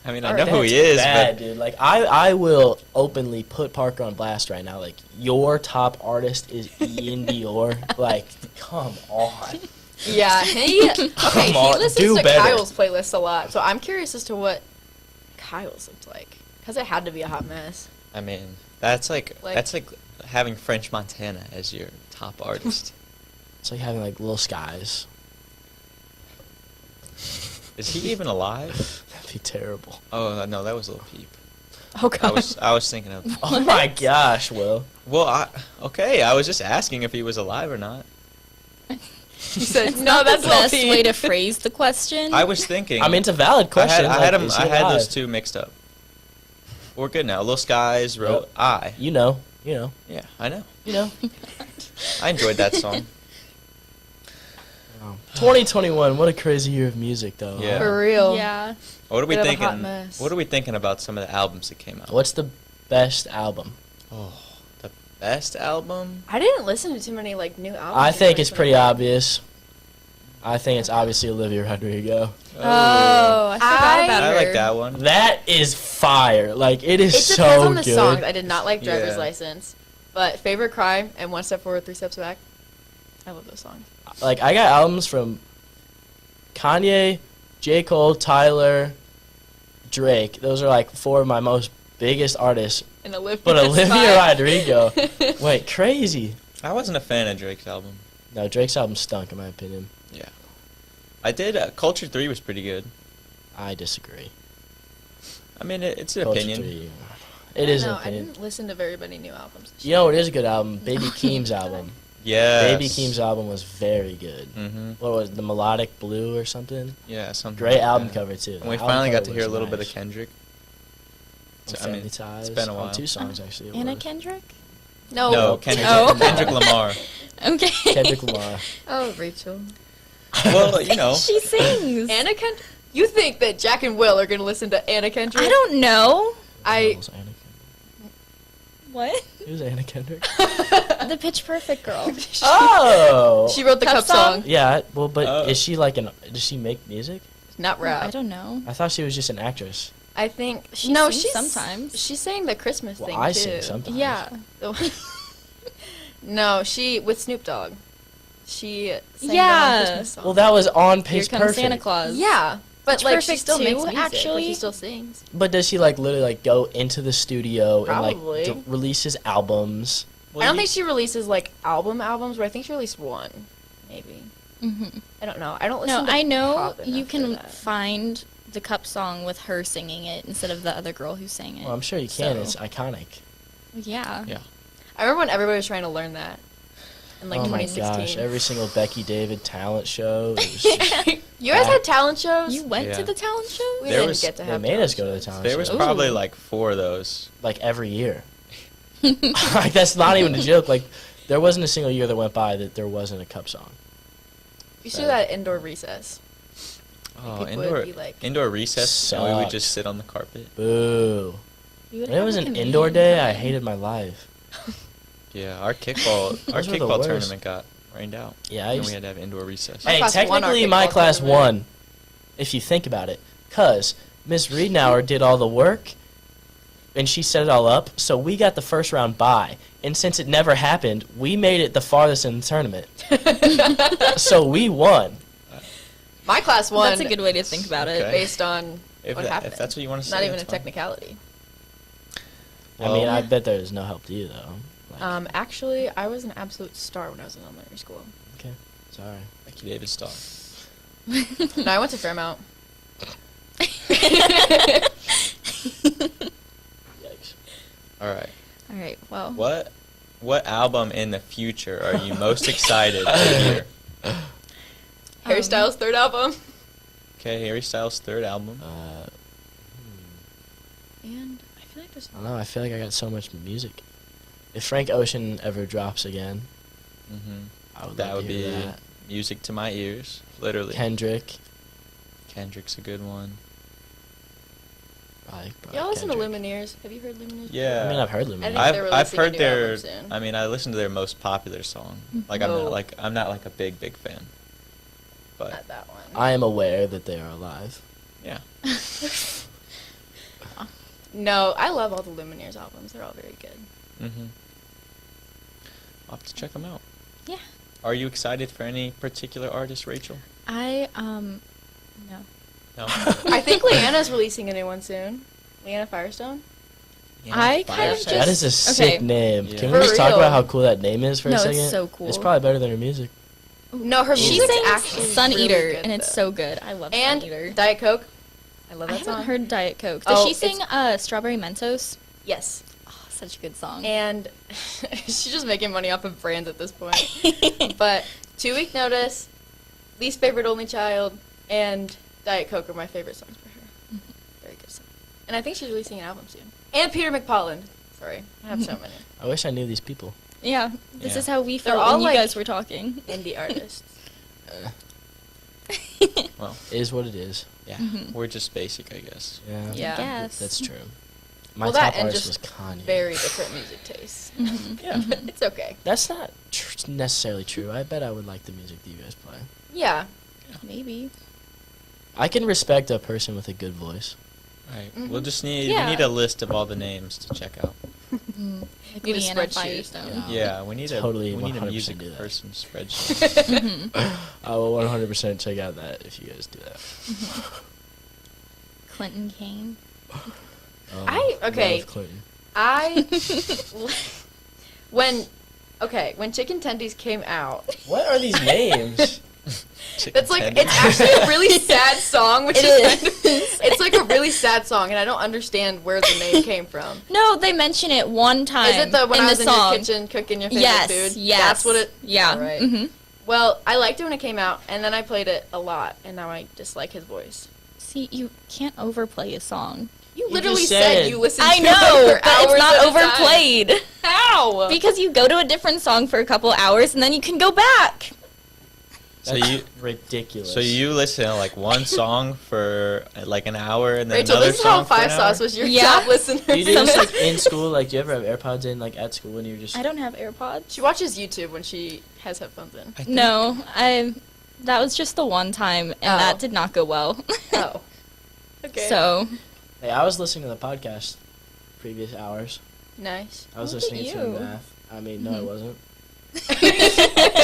I mean, I Alright, know who that's he is, bad, but dude. Like, I will openly put Parker on blast right now. Like, your top artist is Ian Dior. Like, come on. "Yeah, he okay." He on, listens do to better. Kyle's playlist a lot, so I'm curious as to what Kyle's looked like because it had to be a hot mess. I mean, that's like Like- having French Montana as your top artist. It's like having, like, Little Skies. Is he even alive? That'd be terrible. Oh no, that was Lil Peep. Oh I god. was thinking of. Oh, my gosh, Will. Well, I was just asking if he was alive or not. He said, It's "No, not that's the best Lil Peep." way to phrase the question. I was thinking. I mean, it's a valid question. I had like, him. is he I had alive? those two mixed up. We're good now. Lil Skies wrote Yep. I. You know. You know. Yeah, I know. You know. I enjoyed that song. 2021, what a crazy year of music, though. Yeah. For real. Yeah. What are we Bit of a hot thinking? mess. What are we thinking about some of the albums that came out? What's the best album? Oh, the best album? I didn't listen to too many like new albums. I think it's recently. pretty obvious. I think it's obviously Olivia Rodrigo. Oh, I forgot I- about I her. like that one. That is fire. Like, it is It so depends on the good. songs. I did not like Driver's Yeah. License, but Favorite Crime and One Step Forward, Three Steps Back. I love those songs. Like, I got albums from Kanye, J. Cole, Tyler, Drake. Those are like four of my most biggest artists. And Olivia. But Olivia Rodrigo, wait, crazy. I wasn't a fan of Drake's album. No, Drake's album stunk, in my opinion. Yeah. I did. Culture 3 was pretty good. I disagree. I mean, it's an Culture opinion. 3, it is an No, I opinion. didn't listen to very many new albums. You know what is a good album? Baby Keem's album. Yeah. Baby Keem's album was very good. Mm-hmm. What was it, the Melodic Blue or something? Yeah, something. Great like album that. cover too. And we The album finally got cover to hear a was little bit nice. of Kendrick. And I mean, Family Ties. it's been a Oh, while. 2 songs actually. it Anna was. Kendrick? No. No, Kendrick, Oh. Kendrick Lamar. Okay. Kendrick Lamar. Oh, Rachel. Well, you know. She sings. Anna Kendrick. You think that Jack and Will are gonna listen to Anna Kendrick? I don't know. It was Anna Kendrick. What? It was Anna Kendrick. The Pitch Perfect girl. Oh. She wrote the Cup cup song? song. Yeah, well, but Oh. is she like an? Does she make music? Not rap. I don't know. I thought she was just an actress. I think She no. sings She's sometimes. She sang the Christmas Well, thing I too. sing sometimes. Yeah. No, she with Snoop Dogg. She sang Yeah. the Christmas song. Well, that was on Here Pitch comes Perfect. Santa Claus. yeah, but Pitch like she Perfect still makes too, music, but actually. she still sings. But does she like literally like go into the studio Probably. and like releases albums? I don't think she releases like albums, but I think she released one, maybe. Mm-hmm. I don't know. I don't listen. No, to I know pop you enough for can that. find the Cup song with her singing it instead of the other girl who sang it. Well, I'm sure you can. So- It's iconic. Yeah. I remember when everybody was trying to learn that in like Oh my 2016. gosh, every single Becky David talent show. It was just, You guys had talent shows? You went Yeah. to the talent show? We There didn't was- get to they have made us go to the talent There was show. probably like 4 of those. Like every year. Like that's not even a joke. Like there wasn't a single year that went by that there wasn't a cup song. You should do that at indoor recess. Oh, People would be like, indoor recess, and we would Sucked. just sit on the carpet. Boo. We would When it have, was like, an a indoor meeting day, I time. hated my life. Yeah, our kickball Those were the kickball worst. tournament got rained out. Yeah, I And used we had to have indoor recess. My Hey, class won our technically my kickball class tournament. won, if you think about it, because Miss Riedenauer did all the work, and she set it all up, so we got the first round bye. And since it never happened, we made it the farthest in the tournament. So we won. my class won That's a good way to think about it. Okay. based on If, what that, happened. if that's what you want to say, Not even a that's fine. technicality. I mean, Well- I bet there's no help to you, though. Like, Actually, I was an absolute star when I was in elementary school. sorry. Becky David star. No, I went to Fairmount. Yikes. All right. All right. Well, What album in the future are you most excited to hear? Harry Um, Styles' third album. Okay, Harry Styles' third album. And I feel like there's I don't know. I feel like I got so much music. If Frank Ocean ever drops again, Mm-hmm. I would That love would to hear be that. music to my ears, literally. Kendrick. Kendrick's a good one. Probably Y'all listen to Kendrick. Lumineers. Have you heard Lumineers? Yeah. I mean, I've heard I Lumineers. think I've they're I've releasing a heard new their. album soon. I mean, I listened to their most popular song. Like Oh. I'm not like a big fan. But Not that one. I am aware that they are alive. yeah. No, I love all the Lumineers albums. They're all very good. Mm-hmm. I'll have to check them out. Yeah. Are you excited for any particular artist, Rachel? I no. No. I think Leanna's releasing a new one soon. Leanna Firestone. I kind of Firestone. That just- is a sick okay. name. Yeah. Can For we just talk real. about how cool that name is for No, a it's second? so cool. It's probably better than her music. No, her She music's sings actually Sun really Eater, good, and it's though. so good. I love And Sun Eater. Diet Coke. I love I that haven't song. heard Diet Coke. Does Oh, she sing Strawberry Mentos? Yes. Oh, such a good song. And she's just making money off of brands at this point. But 2 Week Notice, Least Favorite Only Child, and Diet Coke are my favorite songs by her. Very good song. And I think she's releasing an album soon. And Peter McPolland. Sorry, I have so many. I wish I knew these people. Yeah, this Yeah. is how we They're felt all when you like- guys were talking. Indie artists. Well, It is what it is. yeah. Mhm. We're just basic, I guess. Yeah. Yeah. Yes. That's true. My Well, that top and artist was just Kanye. Very different music tastes. Mhm. Yeah. It's okay. That's not necessarily true. I bet I would like the music that you guys play. Yeah. Maybe. I can respect a person with a good voice. Right. Mhm. We'll just need Yeah. we need a list of all the names to check out. Like Need a Leanna spreadsheet. Firestone. Yeah, we need Totally we need a 100% music do that. person spreadsheet. I will 100% check out that if you guys do that. Clinton Kane. Okay. Love Clinton. When Chicken Tendies came out, What are these names? that's like Chicken it's actually a really sad song, which It is is. kind of, it's like a really sad song, and I don't understand where the name came from. No, they mention it one time. Is it the when in I was the in song. your kitchen cooking your favorite Yes. food? Yes. That's what it. Yeah. All right. hmm Well, I liked it when it came out, and then I played it a lot, and now I dislike his voice. See, you can't overplay a song. You You literally just said said- you listened I to know, it for but it's hours not at a time. overplayed. How? Because you go to a different song for a couple hours and then you can go back. So That's you ridiculous. so you listen to like one song for like an hour and then Rachel, another this is how song for an Five hour? Sauce was your Yeah. top listener. Do you do this like in school? Like, do you ever have AirPods in like at school when you're just? I don't have AirPods. She watches YouTube when she has headphones in. I think- No, that was just the one time and Oh. that did not go well. Oh. Okay. So, Hey, I was listening to the podcast previous hours. Nice. I was Look at listening to you. math. I mean, no, I Mhm. wasn't.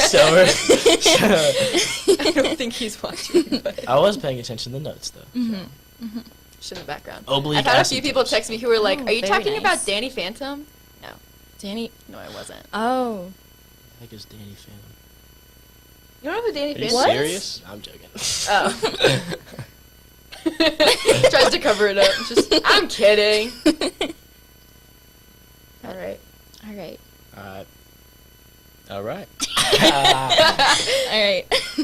so So- I don't think he's watching, but I was paying attention to the notes though. mhm. just in the background. Oblique I've had a acid few people tips. text me who were like, Oh, "Are you very talking nice. about Danny Phantom?" Danny. No, I wasn't. Oh. The heck is Danny Phantom? You don't know who Danny Are you Phantom? serious? I'm joking. Oh. Tries to cover it up. Just, I'm kidding. All right. All right. All right. All right.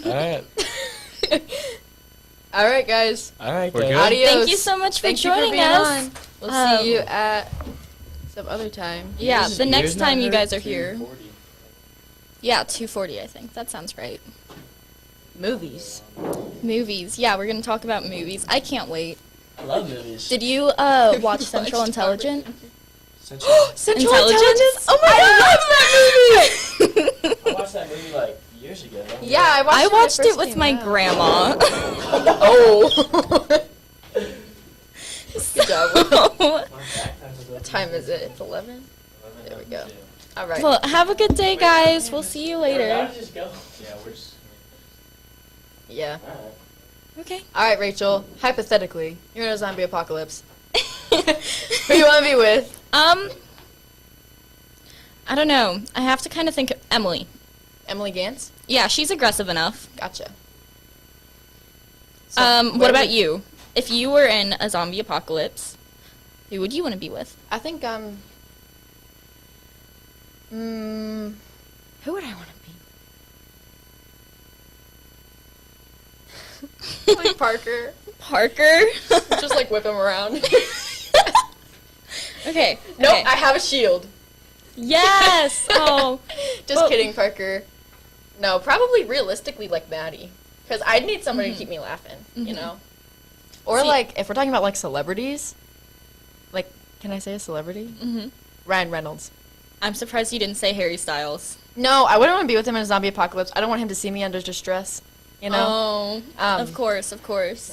All right. All right, guys. All right, We're guys. good? Adios. Thank you so much for Thank you for joining being us. on. We'll Um, see you at some other time. Yeah, the next Ears not time you hurt? guys are here. 240. Yeah, 2:40, I think. That sounds right. Movies. Movies. Yeah, we're going to talk about movies. I can't wait. I love movies. Did you watch Central Intelligent? Central Intelligence? Oh my god, I love that movie! I watched that movie like years ago. don't you? Yeah, I watched I it when watched it first with came my out. grandma. Oh. Good job. My back times What time is it? It's 11? There we go. All right. Well, have a good day, guys. We'll see you later. Just go. Yeah, we're just. Yeah. All right. Okay. All right, Rachel. Hypothetically, you're in a zombie apocalypse. Who you want to be with? I don't know. I have to kind of think of Emily. Emily Gantz? Yeah, she's aggressive enough. Gotcha. What where about would- you? If you were in a zombie apocalypse, who would you want to be with? I think who would I want to be? Like Parker. Parker? Just like whip him around. Okay. Nope, okay. I have a shield. Yes! Oh. Just Well- kidding, Parker. No, probably realistically like Maddie. Because I'd need somebody to keep me laughing, you know? Or See- like, if we're talking about like celebrities, like, can I say a celebrity? hmm Ryan Reynolds. I'm surprised you didn't say Harry Styles. No, I wouldn't want to be with him in a zombie apocalypse. I don't want him to see me under distress, you know? Oh, of course, of course.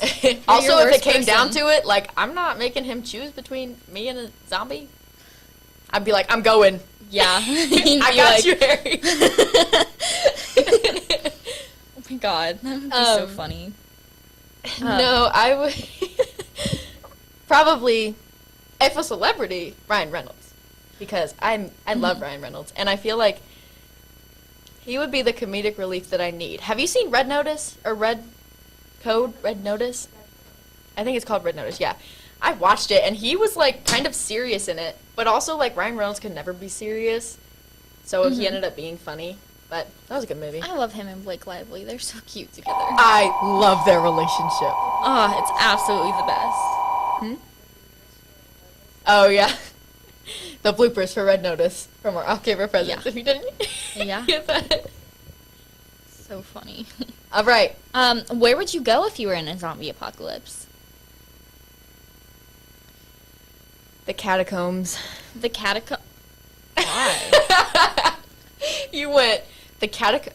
Also, your if it worst came down person. to it, like, I'm not making him choose between me and a zombie. I'd be like, I'm going. Yeah. I got you, Harry. Oh my god, that would be so Um, funny. No, I would probably, if a celebrity, Ryan Reynolds, because I love Ryan Reynolds, and I feel like he would be the comedic relief that I need. Have you seen Red Notice or Red Notice? I think it's called Red Notice. Yeah, I watched it, and he was like kind of serious in it, but also like Ryan Reynolds could never be serious, so he ended up being funny. But that was a good movie. I love him and Blake Lively. They're so cute together. I love their relationship. Oh, it's absolutely the best. Oh yeah, the bloopers for Red Notice from our off-camera presence. Yeah. If you didn't Yeah. get that. So funny. All right, Where would you go if you were in a zombie apocalypse? the catacombs. The catacomb. Why? You went the catacomb.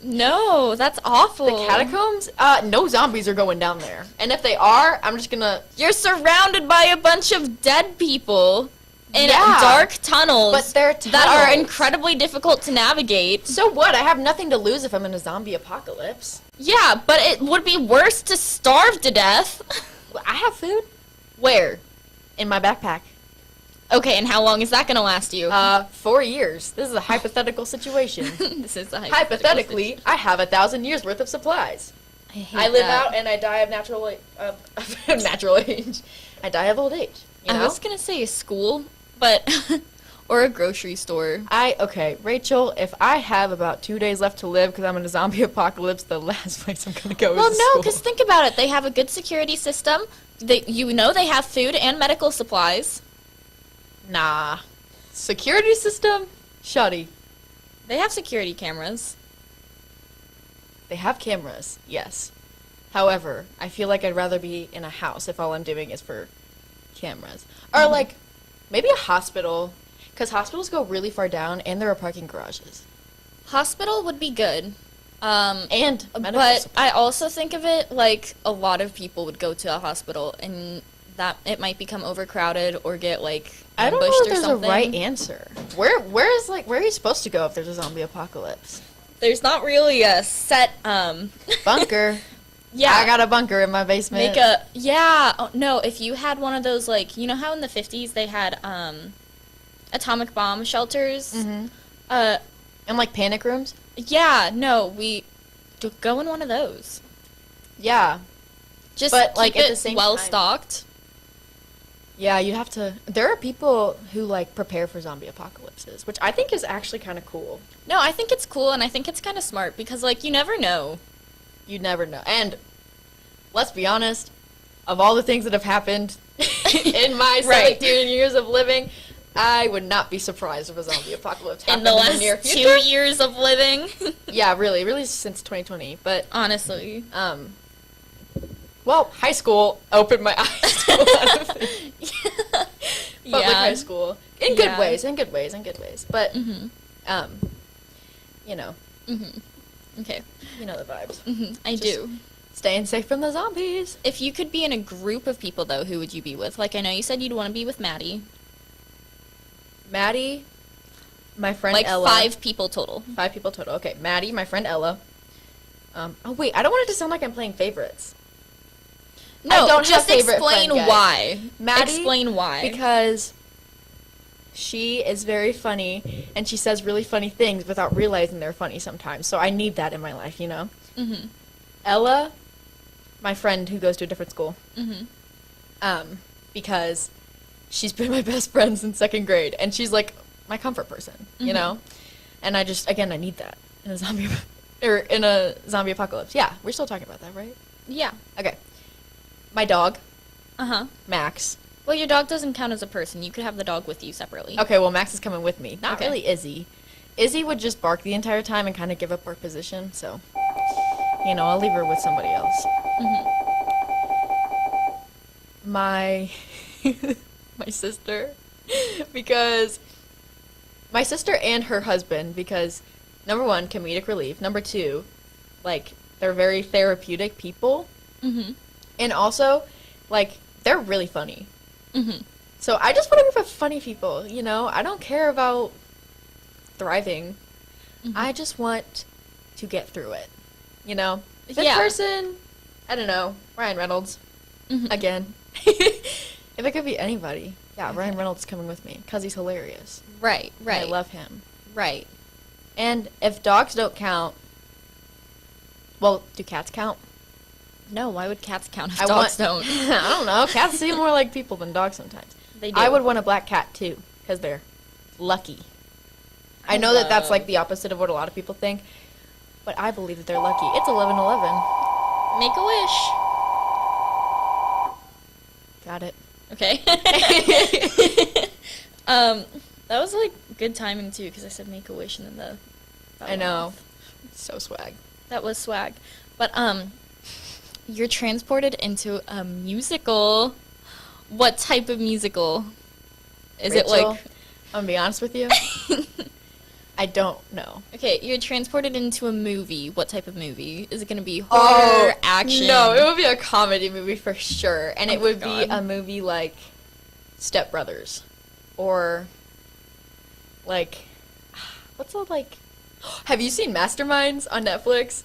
No, that's awful. The catacombs? No zombies are going down there. And if they are, I'm just gonna. You're surrounded by a bunch of dead people in Yeah. dark tunnels, But they're that are tunnels. incredibly difficult to navigate. So what? I have nothing to lose if I'm in a zombie apocalypse. Yeah, but it would be worse to starve to death. Well, I have food. Where? In my backpack. Okay, and how long is that going to last you? 4 years. This is a hypothetical situation. This is a Hypothetically, I have 1,000 years worth of supplies. I live out and I die of natural age. I die of old age. You know? I was gonna say a school, but or a grocery store. Okay, Rachel, if I have about 2 days left to live because I'm in a zombie apocalypse, the last place I'm gonna go Well, is no, school. because think about it. They have a good security system. They have food and medical supplies. Nah. Security system? Shuddy. They have security cameras. They have cameras, yes. However, I feel like I'd rather be in a house if all I'm doing is for cameras. Or like, maybe a hospital. Because hospitals go really far down and there are parking garages. Hospital would be good. And medical But supplies. I also think of it like a lot of people would go to a hospital and that it might become overcrowded or get like I don't know ambushed if or there's something. a right answer. Where are you supposed to go if there's a zombie apocalypse? There's not really a set Bunker. yeah. I got a bunker in my basement. No, if you had one of those, like, you know how in the 50s they had atomic bomb shelters? Mm-hmm. Uh And like panic rooms? yeah, no, we go in one of those. Yeah. Just But, like, keep at it the same well time- stocked. Yeah, you have to. There are people who like prepare for zombie apocalypses, which I think is actually kind of cool. No, I think it's cool, and I think it's kind of smart because, like, you never know. You never know. And let's be honest, of all the things that have happened in my Right. 17 years of living, I would not be surprised if a zombie apocalypse In happened the in the last near 2 future. years of living, Yeah, really since 2020. But honestly. well, high school opened my eyes to a lot of things. Public Yeah. high school in good Yeah. ways, in good ways, in good ways. But Mhm. you know, Mhm. Okay. you know the vibes. Mhm. I Just- do. Staying safe from the zombies. If you could be in a group of people, though, who would you be with? Like, I know you said you'd want to be with Maddie. Maddie, my friend Like Ella. 5 people total. 5 people total. Okay, Maddie, my friend Ella. Oh wait, I don't want it to sound like I'm playing favorites. No, don't have just favorite explain friend, guys. why. Maddie, Explain why. Because she is very funny and she says really funny things without realizing they're funny sometimes. So I need that in my life, you know. Mm-hmm. Ella, my friend who goes to a different school. Mm-hmm. Because she's been my best friend since 2nd grade, and she's like my comfort person, you Mhm. know. And I just, again, I need that in a zombie or in a zombie apocalypse. Yeah, we're still talking about that, right? Yeah. Okay. My dog, Uh-huh. Max. Well, your dog doesn't count as a person. You could have the dog with you separately. Okay, well, Max is coming with me. Not Okay. really Izzy. Izzy would just bark the entire time and kind of give up her position, so, you know, I'll leave her with somebody else. Mm-hmm. My my sister, because my sister and her husband, because number 1, comedic relief, number 2, like, they're very therapeutic people, Mm-hmm. and also, like, they're really funny. Mm-hmm. So I just want to be with funny people, you know? I don't care about thriving. Mhm. I just want to get through it, you know? This Yeah. person, I don't know, Ryan Reynolds, Mhm. again. If it could be anybody, yeah, Ryan Reynolds is coming with me because he's hilarious. Right, And right. I love him. Right. And if dogs don't count, well, do cats count? No, why would cats count if I dogs want- don't? I don't know. Cats seem more like people than dogs sometimes. They do. I would want a black cat too, because they're lucky. I know that that's like the opposite of what a lot of people think, but I believe that they're lucky. It's 11:11. Make a wish. Got it. Okay. That was like good timing too, because I said make a wish and then that I went know. off. So swag. That was swag. But you're transported into a musical. What type of musical? Is it Rachel, like I'm gonna be honest with you. I don't know. okay, you're transported into a movie. What type of movie? Is it going to be horror, action? No, it would be a comedy movie for sure, and Oh it my would be God. a movie like Step Brothers, or like what's the like? Have you seen Masterminds on Netflix?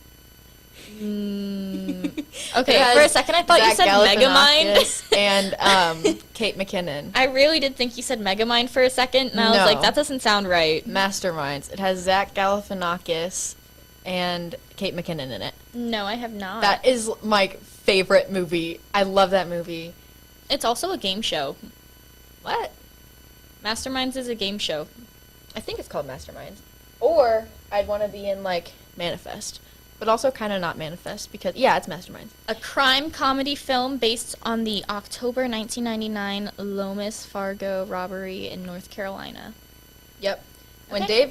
Okay, It has for a second I thought you Zach said Megamind. Galifianakis and Kate McKinnon. I really did think you said Megamind for a second, and I was No. like, that doesn't sound right. Masterminds. It has Zach Galifianakis and Kate McKinnon in it. No, I have not. That is my favorite movie. I love that movie. It's also a game show. What? Masterminds is a game show. I think it's called Masterminds. Or I'd want to be in like Manifest, but also kind of not Manifest because yeah, it's Masterminds. A crime comedy film based on the October 1999 Lomas Fargo robbery in North Carolina. Yep. When Okay.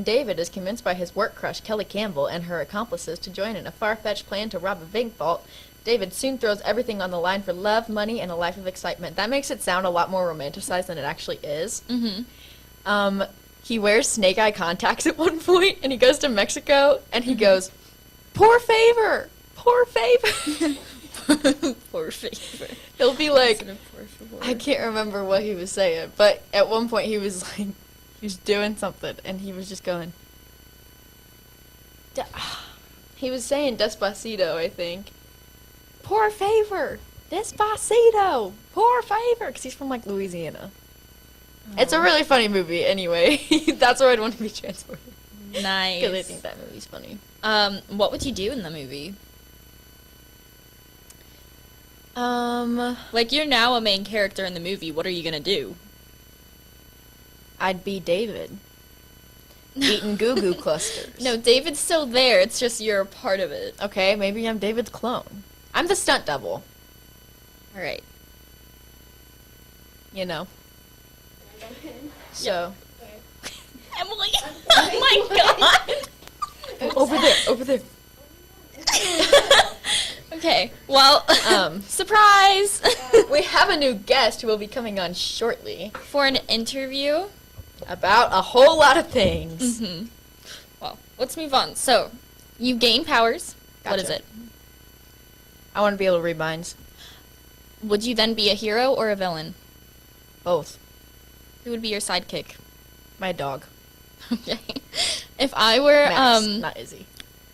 David is convinced by his work crush Kelly Campbell and her accomplices to join in a far-fetched plan to rob a bank vault, David soon throws everything on the line for love, money, and a life of excitement. That makes it sound a lot more romanticized than it actually is. Mm-hmm. He wears snake eye contacts at one point, and he goes to Mexico, and he goes, "Poor favor, poor favor." Poor favor. He'll be like, Instead of poor favor. I can't remember what he was saying, but at one point he was like, he was doing something, and he was just going, he was saying Despacito, I think. Poor favor, Despacito, poor favor, because he's from like Louisiana. It's a really funny movie, anyway. That's where I'd want to be transported. Nice. Because I think that movie's funny. What would you do in the movie? Like, you're now a main character in the movie. What are you gonna do? I'd be David. Eating goo-goo clusters. No, David's still there. It's just you're a part of it. Okay, maybe I'm David's clone. I'm the stunt double, All right. you know. So, Emily. Oh my god. over there. Okay. Well, surprise. We have a new guest who will be coming on shortly For an interview. about a whole lot of things. Well, let's move on. So, you gain powers. What is Gotcha. it? I want to be able to read minds. Would you then be a hero or a villain? Both. Who would be your sidekick? My dog. Okay. If I were Max, not Izzy.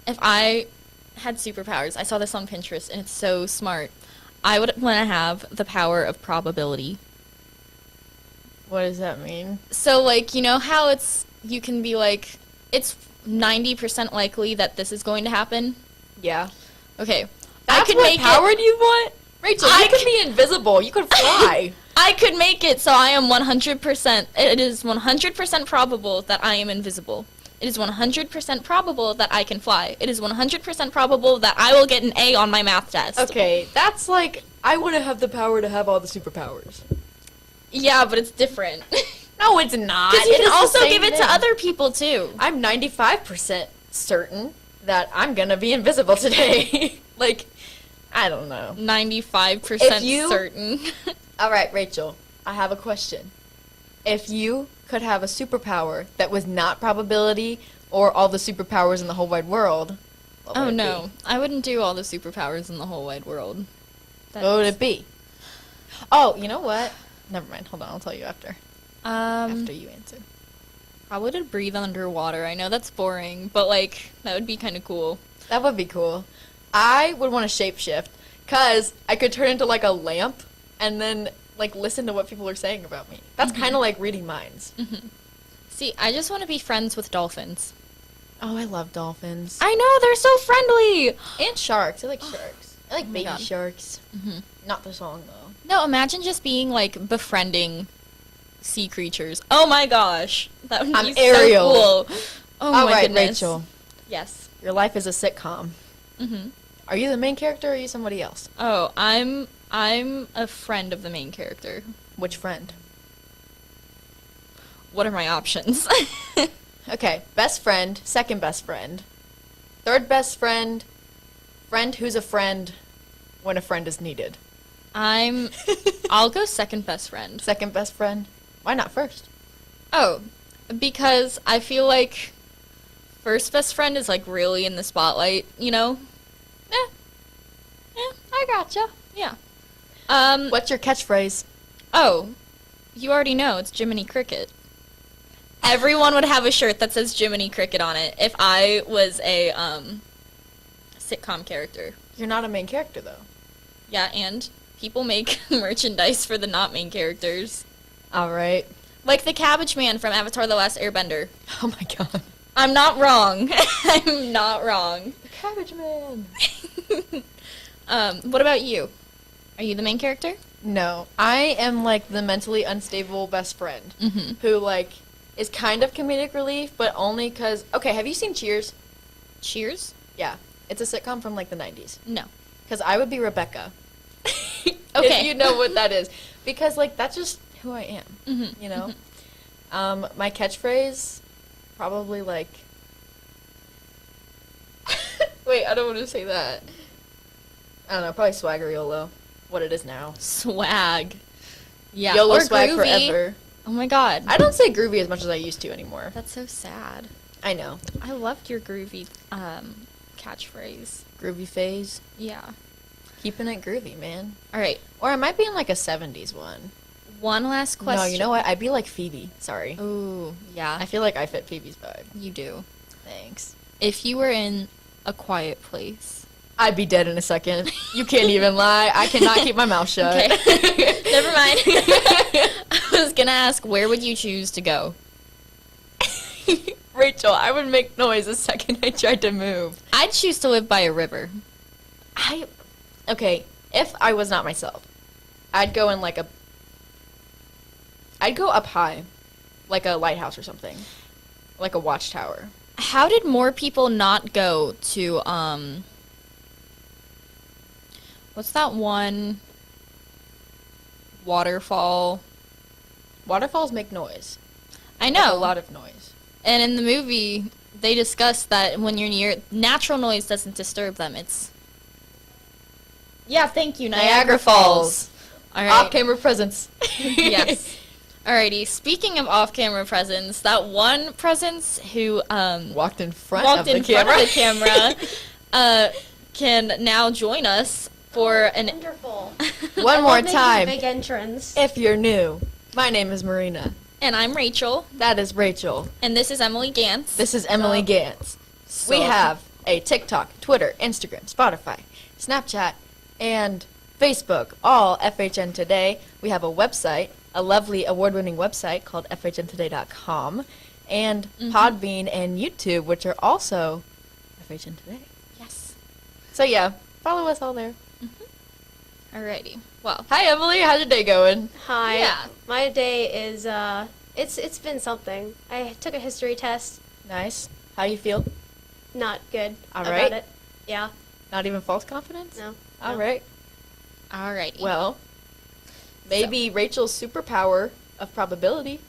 if I had superpowers, I saw this on Pinterest and it's so smart. I would want to have the power of probability. What does that mean? So, like, you know how you can be like, it's 90% likely that this is going to happen? Yeah. Okay. That's I could what make power it. do you want? Rachel, I you could be invisible. You could fly. I could make it so I am 100%. It is 100% probable that I am invisible. It is 100% probable that I can fly. It is 100% probable that I will get an A on my math test. Okay, that's like, I want to have the power to have all the superpowers. Yeah, but it's different. No, it's not. Because you It can is the also same give it thing. to other people, too. I'm 95% certain that I'm going to be invisible today. Like, I don't know. 95% If you- certain. All right, Rachel, I have a question. If you could have a superpower that was not probability or all the superpowers in the whole wide world, what would Oh, it no. I wouldn't do all the superpowers in the whole wide world. be? What would it be? Oh, you know what? Never mind. Hold on. I'll tell you after. After you answer. Probably to breathe underwater. I know that's boring, but, like, that would be kind of cool. That would be cool. I would want to shapeshift because I could turn into like a lamp and then like listen to what people are saying about me. That's kind of like reading minds. See, I just want to be friends with dolphins. Oh, I love dolphins. I know, they're so friendly! And sharks. I like sharks. I like my baby God. sharks. Not the song though. No, imagine just being, like, befriending sea creatures. Oh my gosh. That would I'm be Ariel. so cool. Oh All my right, goodness. Rachel. Yes. Your life is a sitcom. Are you the main character or are you somebody else? Oh, I'm a friend of the main character. Which friend? What are my options? Okay, best friend, second best friend, third best friend, friend who's a friend when a friend is needed. I'll go second best friend. Second best friend? Why not first? Oh, because I feel like first best friend is, like, really in the spotlight, you know? I gotcha. Yeah. What's your catchphrase? Oh, you already know, it's Jiminy Cricket. Everyone would have a shirt that says Jiminy Cricket on it if I was a sitcom character. You're not a main character though. Yeah, and people make merchandise for the not main characters. All right. Like the Cabbage Man from Avatar: The Last Airbender. Oh my god. I'm not wrong. I'm not wrong. The Cabbage Man. What about you? Are you the main character? No, I am like the mentally unstable best friend who like is kind of comedic relief, but only because. Okay, have you seen Cheers? Cheers? Yeah, it's a sitcom from like the 90s. No. Because I would be Rebecca. Okay. If you know what that is, because like that's just who I am. You know. My catchphrase, probably like. Wait, I don't want to say that. I don't know, probably swagger YOLO. What it is now. Swag. Yeah. YOLO or swag groovy. forever. Oh my god. I don't say groovy as much as I used to anymore. That's so sad. I know. I loved your groovy catchphrase. Groovy phase. Yeah. Keeping it groovy, man. All right. Or I might be in like a 70s one. One last question. No, you know what? I'd be like Phoebe. Sorry. Ooh, yeah. I feel like I fit Phoebe's vibe. You do. Thanks. If you were in a quiet place. I'd be dead in a second. You can't even lie. I cannot keep my mouth shut. Okay. Never mind. I was gonna ask, where would you choose to go? Rachel, I would make noise the second I tried to move. I'd choose to live by a river. Okay, if I was not myself, I'd go in like I'd go up high, like a lighthouse or something, like a watchtower. How did more people not go to what's that one waterfall? Waterfalls make noise. I know. Like a lot of noise. And in the movie, they discuss that when you're near, natural noise doesn't disturb them. It's thank you, Niagara Falls. All right. Off-camera presence. Yes. Alrighty. Speaking of off-camera presence, that one presence who Walked in front walked of in the front camera. of the camera can now join us for an. Wonderful. One more Making a time. Big entrance. If you're new, my name is Marina. And I'm Rachel, That is Rachel. and this is Emily Gantz. This is Emily Gantz. We have a TikTok, Twitter, Instagram, Spotify, Snapchat, and Facebook, all FHNtoday. We have a website, a lovely award-winning website called FHNtoday.com, and Podbean and YouTube, which are also FHNtoday. Yes. So yeah, follow us all there. Alrighty. Well, Hi Emily, how's your day going? Hi. Yeah. My day is it's been something. I took a history test. Nice. How you feel? Not good All about right. it. Yeah. Not even false confidence? No. All No. right. alrighty. Well, maybe Rachel's superpower of probability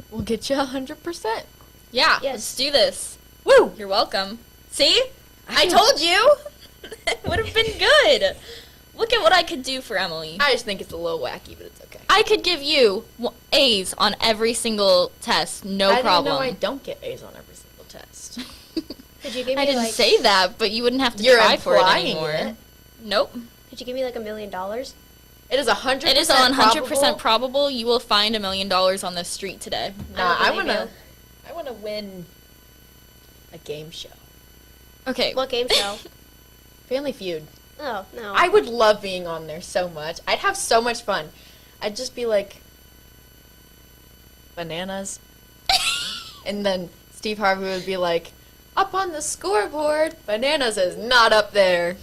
will get you 100%. yeah. Yes. Let's do this. Woo! You're welcome. See? I told you. It would have been good. Look at what I could do for Emily. I just think it's a little wacky, but it's okay. I could give you A's on every single test, no How problem. do you know I don't get A's on every single test? Could you give me I didn't like say that, but you wouldn't have to You're try for it implying anymore. it. Nope. Could you give me like $1 million? It is 100%. It is 100% probable. probable you will find $1 million on the street today. Nah, I I don't wanna. believe I wanna win a game show. Okay. What game show? Family Feud. Oh no. I would love being on there so much. I'd have so much fun. I'd just be like bananas, and then Steve Harvey would be like, "Up on the scoreboard, bananas is not up there."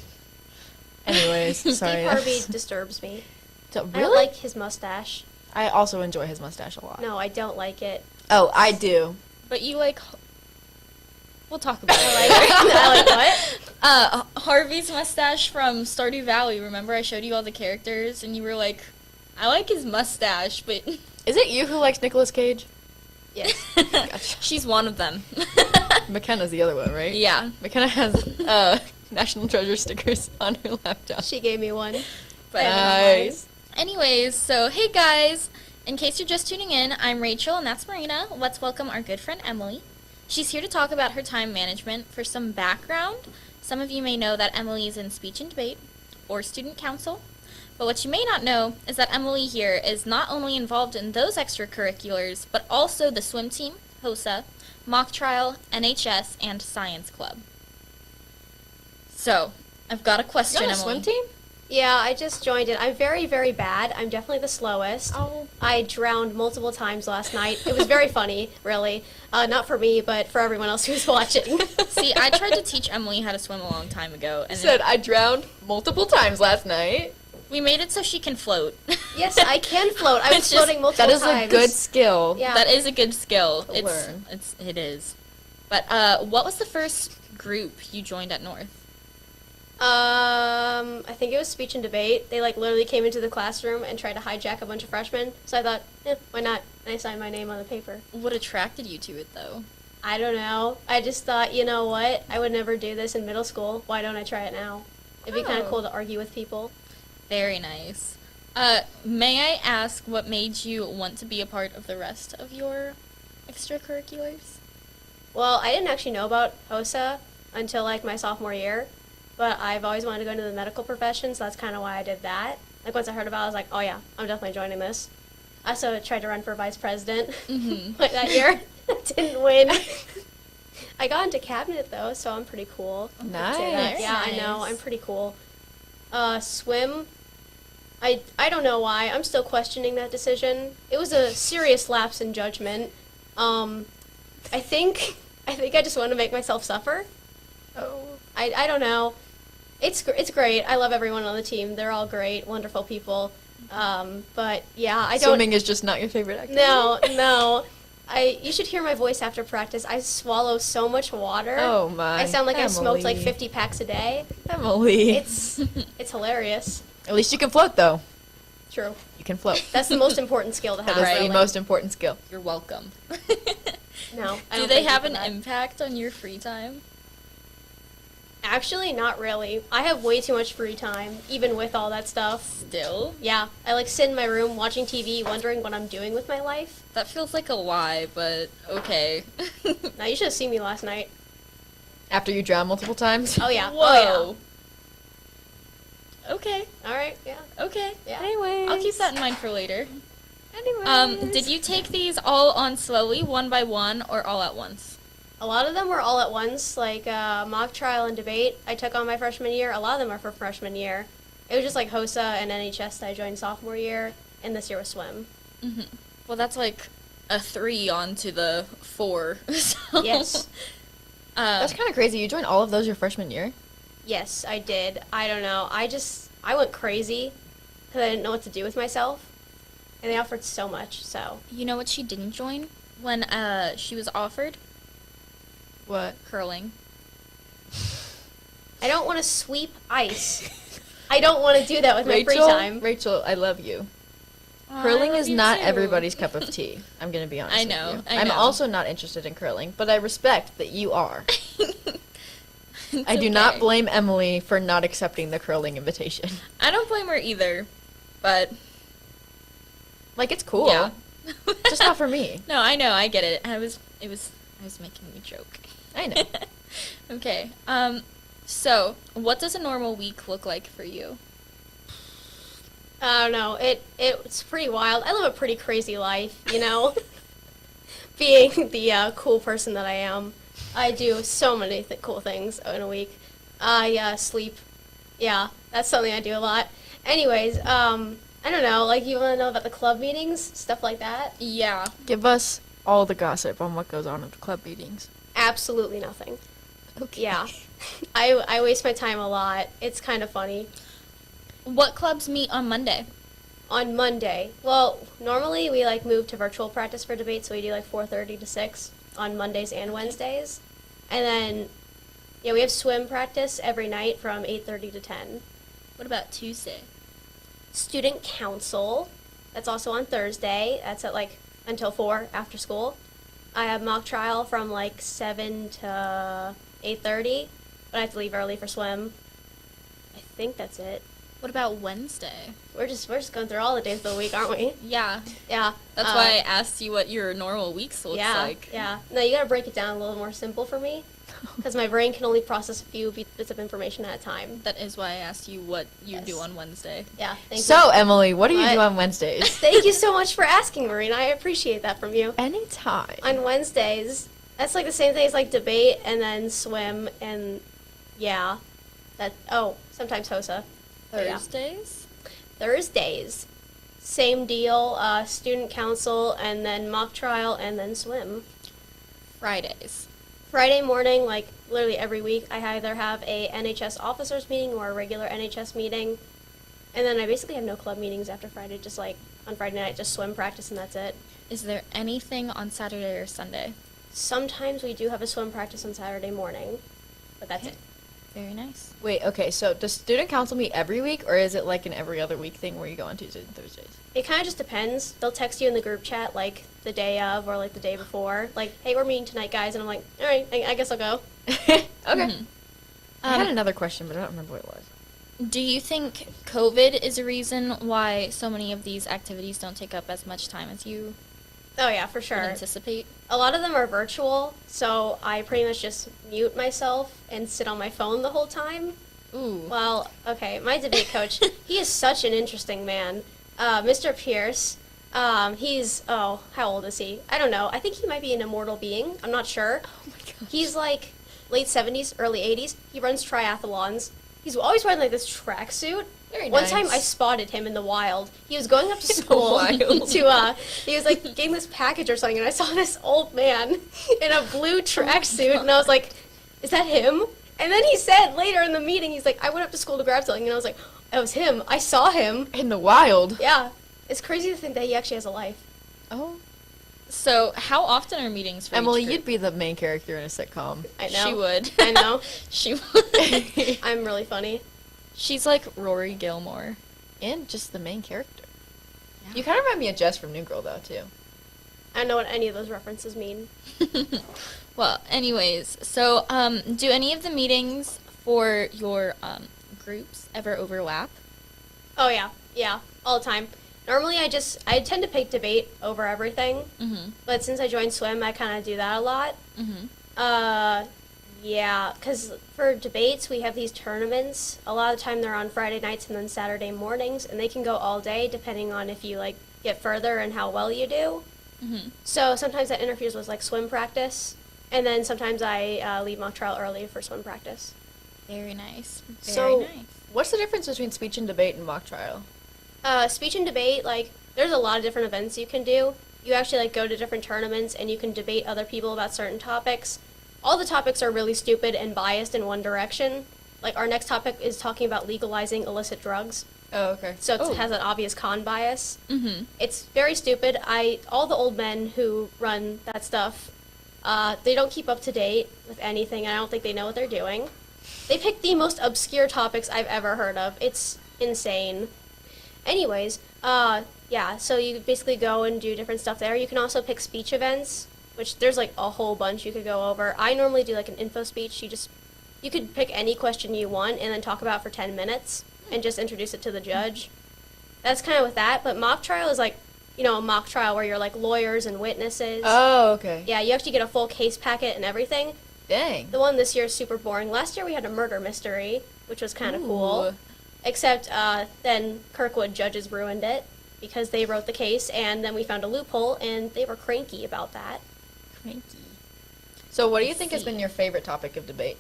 Anyways, sorry. Steve Harvey disturbs me. So, I don't really? like his mustache. I also enjoy his mustache a lot. No, I don't like it. Oh, I do. But you like. We'll talk about it I like what? Harvey's mustache from Stardew Valley. Remember, I showed you all the characters, and you were like, "I like his mustache," but Is it you who likes Nicolas Cage? Yes. she's one of them. McKenna's the other one, right? Yeah, McKenna has National Treasure stickers on her laptop. She gave me one. but Nice. anyways, so hey guys, in case you're just tuning in, I'm Rachel, and that's Marina. Let's welcome our good friend Emily. She's here to talk about her time management. For some background, some of you may know that Emily is in speech and debate or student council. But what you may not know is that Emily here is not only involved in those extracurriculars, but also the swim team, HOSA, mock trial, NHS, and science club. So, I've got a question, You're on a Emily. swim team? Yeah, I just joined it. I'm very, very bad. I'm definitely the slowest. Oh. I drowned multiple times last night. It was very funny, really. Not for me, but for everyone else who was watching. See, I tried to teach Emily how to swim a long time ago, and Said I drowned multiple times last night. we made it so she can float. Yes, I can float. I was It's just- floating multiple That is times. a good skill. Yeah. That is a good skill. To learn. It is. But what was the first group you joined at North? I think it was speech and debate. They literally came into the classroom and tried to hijack a bunch of freshmen. So I thought, why not? And I signed my name on the paper. What attracted you to it, though? I don't know. I just thought, you know what? I would never do this in middle school. Why don't I try it now? It'd be kind Oh. of cool to argue with people. Very nice. May I ask what made you want to be a part of the rest of your extracurriculars? Well, I didn't actually know about HOSA until my sophomore year, but I've always wanted to go into the medical profession, so that's kind of why I did that. Once I heard about it, I was like, oh yeah, I'm definitely joining this. I also tried to run for vice president but that year. Didn't win. I got into cabinet though, so I'm pretty cool. I'd say that. Nice. Yeah, I know. I'm pretty cool. Swim. I don't know why. I'm still questioning that decision. It was a serious lapse in judgment. I think I just want to make myself suffer. Oh. I don't know. It's great. I love everyone on the team. They're all great, wonderful people. But yeah, I don't. Swimming is just not your favorite activity. No. You should hear my voice after practice. I swallow so much water. Oh my. I sound like I smoked like Emily. 50 packs a day. Emily. It's hilarious. At least you can float, though. True. You can float. That's the most important skill to have. That is really. the most important skill. You're welcome. No. I Do don't they thank you have for an that. impact on your free time? Actually, not really. I have way too much free time, even with all that stuff. Still? Yeah, I like sit in my room watching TV, wondering what I'm doing with my life. That feels like a lie, but okay. Now you should have seen me last night. After you drown multiple times. Oh yeah. Whoa. Oh Okay. yeah. All right. Yeah. Okay. Yeah. Anyways. I'll keep that in mind for later. Anyways. Did you take these all on slowly, one by one, or all at once? A lot of them were all at once, like mock trial and debate. I took on my freshman year. A lot of them are for freshman year. It was just like HOSA and NHS that I joined sophomore year, and this year was swim. Well, that's like a 3 onto the 4. So, Yes. That's kind of crazy. You joined all of those your freshman year? Yes, I did. I don't know. I went crazy because I didn't know what to do with myself, and they offered so much. So You know what she didn't join when she was offered? What? Curling. I don't want to sweep ice. I don't want to do that with my free time. Rachel, I love you. Aw, Curling I love is you not too. everybody's cup of tea. I'm going to be honest I with know, you. I I'm know. also not interested in curling, but I respect that you are. It's I do not okay. blame Emily for not accepting the curling invitation. I don't blame her either, but Like, it's cool. yeah. Just not for me. No, I know, I get it. I was making a joke. I know. Okay. So, what does a normal week look like for you? I don't know. It's pretty wild. I live a pretty crazy life, you know. Being the cool person that I am, I do so many cool things in a week. I sleep. Yeah, that's something I do a lot. Anyways, I don't know. Like, you want to know about the club meetings, stuff like that? Yeah. Give us all the gossip on what goes on at the club meetings. Absolutely nothing. Okay. Yeah, I waste my time a lot. It's kind of funny. What clubs meet on Monday? On Monday, well, normally we like move to virtual practice for debate, so we do like 4:30 to 6 on Mondays and Wednesdays, and then yeah, we have swim practice every night from 8:30 to 10. What about Tuesday? Student council, that's also on Thursday. That's at like until 4 after school. I have mock trial from like 7 to 8:30, but I have to leave early for swim. I think that's it. What about Wednesday? We're just going through all the days of the week, aren't we? Yeah. Yeah. That's why I asked you what your normal weeks looks yeah, like. Yeah. No, you gotta break it down a little more simple for me, because my brain can only process a few bits of information at a time. That is why I asked you what you Yes. do on Wednesday. Yeah. Thank So, you. Emily, what do you What? do on Wednesdays? Thank you so much for asking, Marina. I appreciate that from you. Anytime. On Wednesdays, that's like the same thing as like debate and then swim and yeah, sometimes HOSA. But yeah. Thursdays? Thursdays, same deal. Student council and then mock trial and then swim. Fridays. Friday morning, like literally every week, I either have a NHS officers meeting or a regular NHS meeting, and then I basically have no club meetings after Friday. Just like on Friday night, just swim practice and that's it. Is there anything on Saturday or Sunday? Sometimes we do have a swim practice on Saturday morning, but that's it. Very nice. Wait, okay, so does student council meet every week, or is it like an every other week thing where you go on Tuesdays and Thursdays? It kind of just depends. They'll text you in the group chat like the day of or like the day before, like, "Hey, we're meeting tonight, guys," and I'm like, "All right, I guess I'll go." Okay. Mhm. I had another question, but I don't remember what it was. Do you think COVID is a reason why so many of these activities don't take up as much time as you Oh yeah, for would sure. anticipate? A lot of them are virtual, so I pretty much just mute myself and sit on my phone the whole time. Ooh. Well, okay, my debate coach, he is such an interesting man. Mr. Pierce, how old is he? I don't know. I think he might be an immortal being. I'm not sure. Oh my gosh. He's like late 70s, early 80s. He runs triathlons. He's always wearing like this tracksuit. Very One nice. time I spotted him in the wild. He was going up to school wild. he was like getting this package or something, and I saw this old man in a blue tracksuit, and I was like, "Is that him?" And then he said later in the meeting, he's like, I went up to school to grab something, and I was like, it was him. I saw him. In the wild. Yeah. It's crazy to think that he actually has a life. Oh. So, how often are meetings for Emily, each group? you'd be the main character in a sitcom. I know. She would. I know. She would. I'm really funny. She's like Rory Gilmore. And just the main character. You kind of remind me of Jess from New Girl, though, too. I don't know what any of those references mean. Well, anyways, so do any of the meetings for your groups ever overlap? Oh, yeah. Yeah. All the time. Normally, I tend to pick debate over everything. Mm-hmm. But since I joined swim, I kind of do that a lot. Mm-hmm. Yeah, because for debates, we have these tournaments. A lot of the time, they're on Friday nights and then Saturday mornings, and they can go all day depending on if you, like, get further and how well you do. Mm-hmm. So sometimes that interferes with, like, swim practice, and then sometimes I leave mock trial early for swim practice. Very nice. Very So, nice. what's the difference between speech and debate and mock trial? Speech and debate, like, there's a lot of different events you can do. You actually, like, go to different tournaments, and you can debate other people about certain topics. All the topics are really stupid and biased in one direction. Like, our next topic is talking about legalizing illicit drugs. Oh, okay. So it has an obvious con bias. Mm-hmm. It's very stupid. All the old men who run that stuff, they don't keep up to date with anything, and I don't think they know what they're doing. They pick the most obscure topics I've ever heard of. It's insane. Anyways, yeah, so you basically go and do different stuff there. You can also pick speech events, which there's like a whole bunch you could go over. I normally do like an info speech. You could pick any question you want and then talk about it for 10 minutes and just introduce it to the judge. That's kind of with that, but mock trial is like, you know, a mock trial where you're like lawyers and witnesses. Oh, okay. Yeah, you actually get a full case packet and everything. Dang. The one this year is super boring. Last year we had a murder mystery, which was kind of cool. Except then Kirkwood judges ruined it because they wrote the case, and then we found a loophole, and they were cranky about that. Cranky. So, what do you think has been your favorite topic of debate?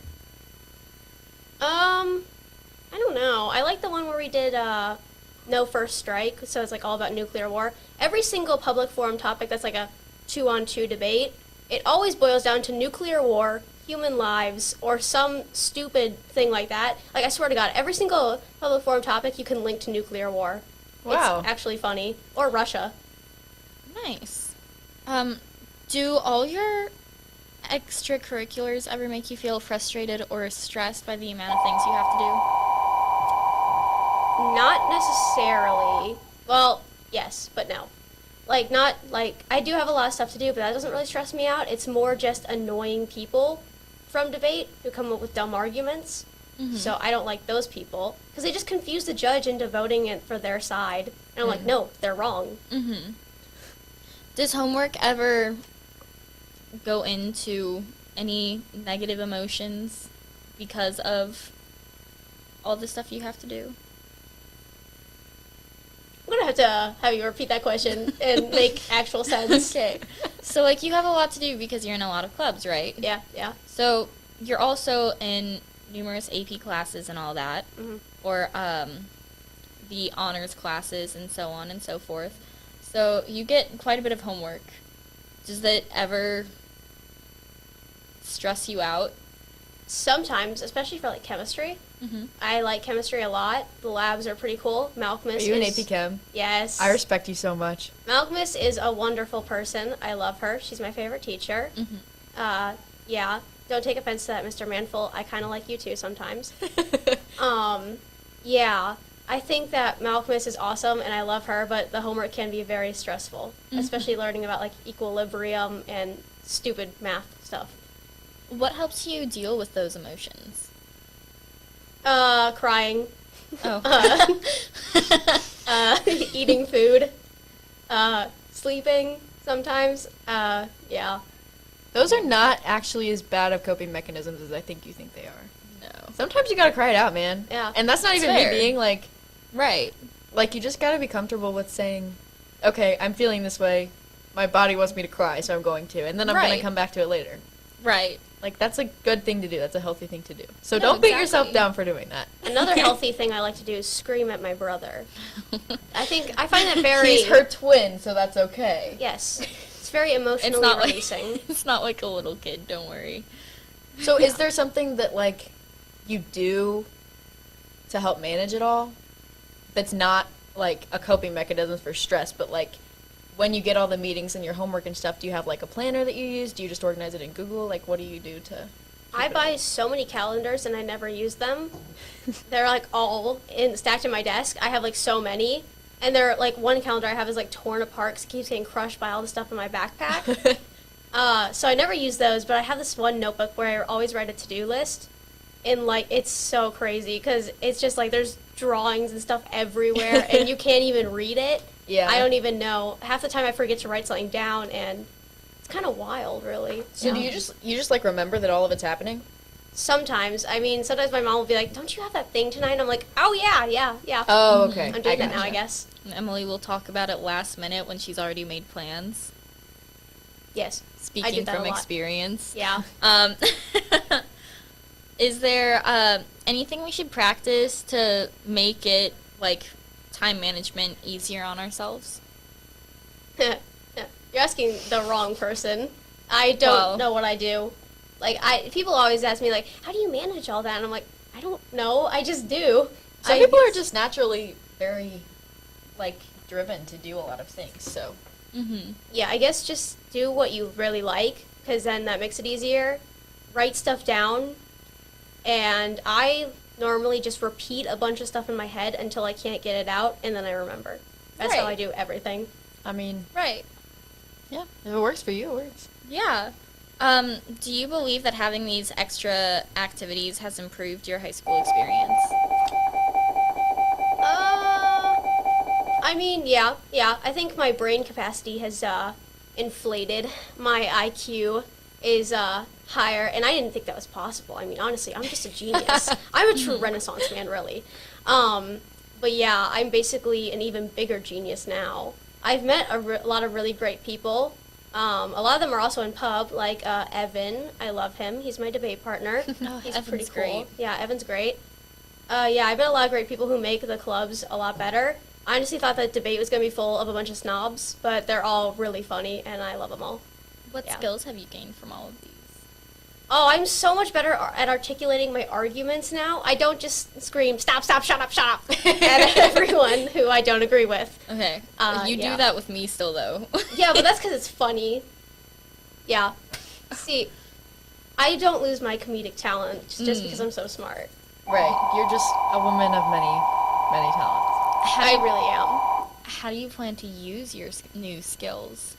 I don't know. I like the one where we did no first strike, so it's like all about nuclear war. Every single public forum topic that's like a 2-on-2 debate, it always boils down to nuclear war, human lives, or some stupid thing like that. Like, I swear to God, every single public forum topic you can link to nuclear war. Wow. It's actually funny. Or Russia. Nice. Do all your extracurriculars ever make you feel frustrated or stressed by the amount of things you have to do? Not necessarily. Well, yes, but no. Like, not, like, I do have a lot of stuff to do, but that doesn't really stress me out. It's more just annoying people from debate who come up with dumb arguments. Mm-hmm. So I don't like those people, because they just confuse the judge into voting it for their side. And I'm like, no, they're wrong. Mm-hmm. Does homework ever go into any negative emotions because of all the stuff you have to do? I'm going to have to have you repeat that question and make actual sense. Okay. So, like, you have a lot to do because you're in a lot of clubs, right? Yeah, yeah. So, you're also in numerous AP classes and all that, or the honors classes and so on and so forth. So, you get quite a bit of homework. Does that ever stress you out? Sometimes, especially for, like, chemistry. Mm-hmm. I like chemistry a lot. The labs are pretty cool. Malcolmus Are you in is... AP Chem? Yes. I respect you so much. Malcolmus is a wonderful person. I love her. She's my favorite teacher. Mm-hmm. Yeah. Don't take offense to that, Mr. Manful. I kind of like you too sometimes. Yeah. I think that Malcolmus is awesome, and I love her, but the homework can be very stressful, especially learning about, like, equilibrium and stupid math stuff. What helps you deal with those emotions? Crying. Oh. Eating food. Sleeping sometimes. Yeah. Those are not actually as bad of coping mechanisms as I think you think they are. No. Sometimes you gotta cry it out, man. Yeah. And that's not It's even fair. me being like, Right. like, you just gotta be comfortable with saying, okay, I'm feeling this way. My body wants me to cry, so I'm going to. And then I'm gonna Right. come back to it later. Right. Like, that's a good thing to do. That's a healthy thing to do. So No, don't beat yourself exactly. down for doing that. Another healthy thing I like to do is scream at my brother. I find that very... He's her twin, so that's okay. Yes. It's very emotionally It's not like releasing. it's not like a little kid. Don't worry. So is there something that, like, you do to help manage it all that's not like a coping mechanism for stress, but like when you get all the meetings and your homework and stuff, do you have like a planner that you use? Do you just organize it in Google? Like, what do you do to? I buy so many calendars and I never use them. They're like all stacked in my desk. I have like so many, and they're like one calendar I have is like torn apart because it keeps getting crushed by all the stuff in my backpack. So I never use those, but I have this one notebook where I always write a to-do list, and like it's so crazy because it's just like there's drawings and stuff everywhere, and you can't even read it. Yeah. I don't even know. Half the time I forget to write something down, and it's kind of wild, really. So do you just like remember that all of it's happening? Sometimes. I mean, sometimes my mom will be like, "Don't you have that thing tonight?" And I'm like, "Oh, yeah. Oh, okay. I'm doing that now, I guess." And Emily will talk about it last minute when she's already made plans. Yes. Speaking that from a lot. experience. Yeah. Is there anything we should practice to make it, like, time management easier on ourselves? You're asking the wrong person. I don't know what I do. Like, people always ask me, like, how do you manage all that? And I'm like, I don't know. I just do. Some people are just naturally very, like, driven to do a lot of things, so. Mm-hmm. Yeah, I guess just do what you really like, because then that makes it easier. Write stuff down. And I normally just repeat a bunch of stuff in my head until I can't get it out, and then I remember. That's how I do everything. I mean, Right. yeah, if it works for you, it works. Yeah. Do you believe that having these extra activities has improved your high school experience? I mean, yeah. I think my brain capacity has inflated. My IQ is higher, and I didn't think that was possible. I mean, honestly, I'm just a genius. I'm a true Renaissance man, really. But yeah, I'm basically an even bigger genius now. I've met a lot of really great people. A lot of them are also in pub, like Evan. I love him. He's my debate partner. He's Evan's pretty cool. great. Yeah, Evan's great. Yeah, I've met a lot of great people who make the clubs a lot better. I honestly thought that debate was going to be full of a bunch of snobs, but they're all really funny, and I love them all. What skills have you gained from all of these? Oh, I'm so much better at articulating my arguments now. I don't just scream, stop, shut up, at everyone who I don't agree with. Okay. You yeah. do that with me still, though. Yeah, but that's because it's funny. Yeah. See, I don't lose my comedic talent just because I'm so smart. Right. You're just a woman of many talents. I really am. How do you plan to use your new skills?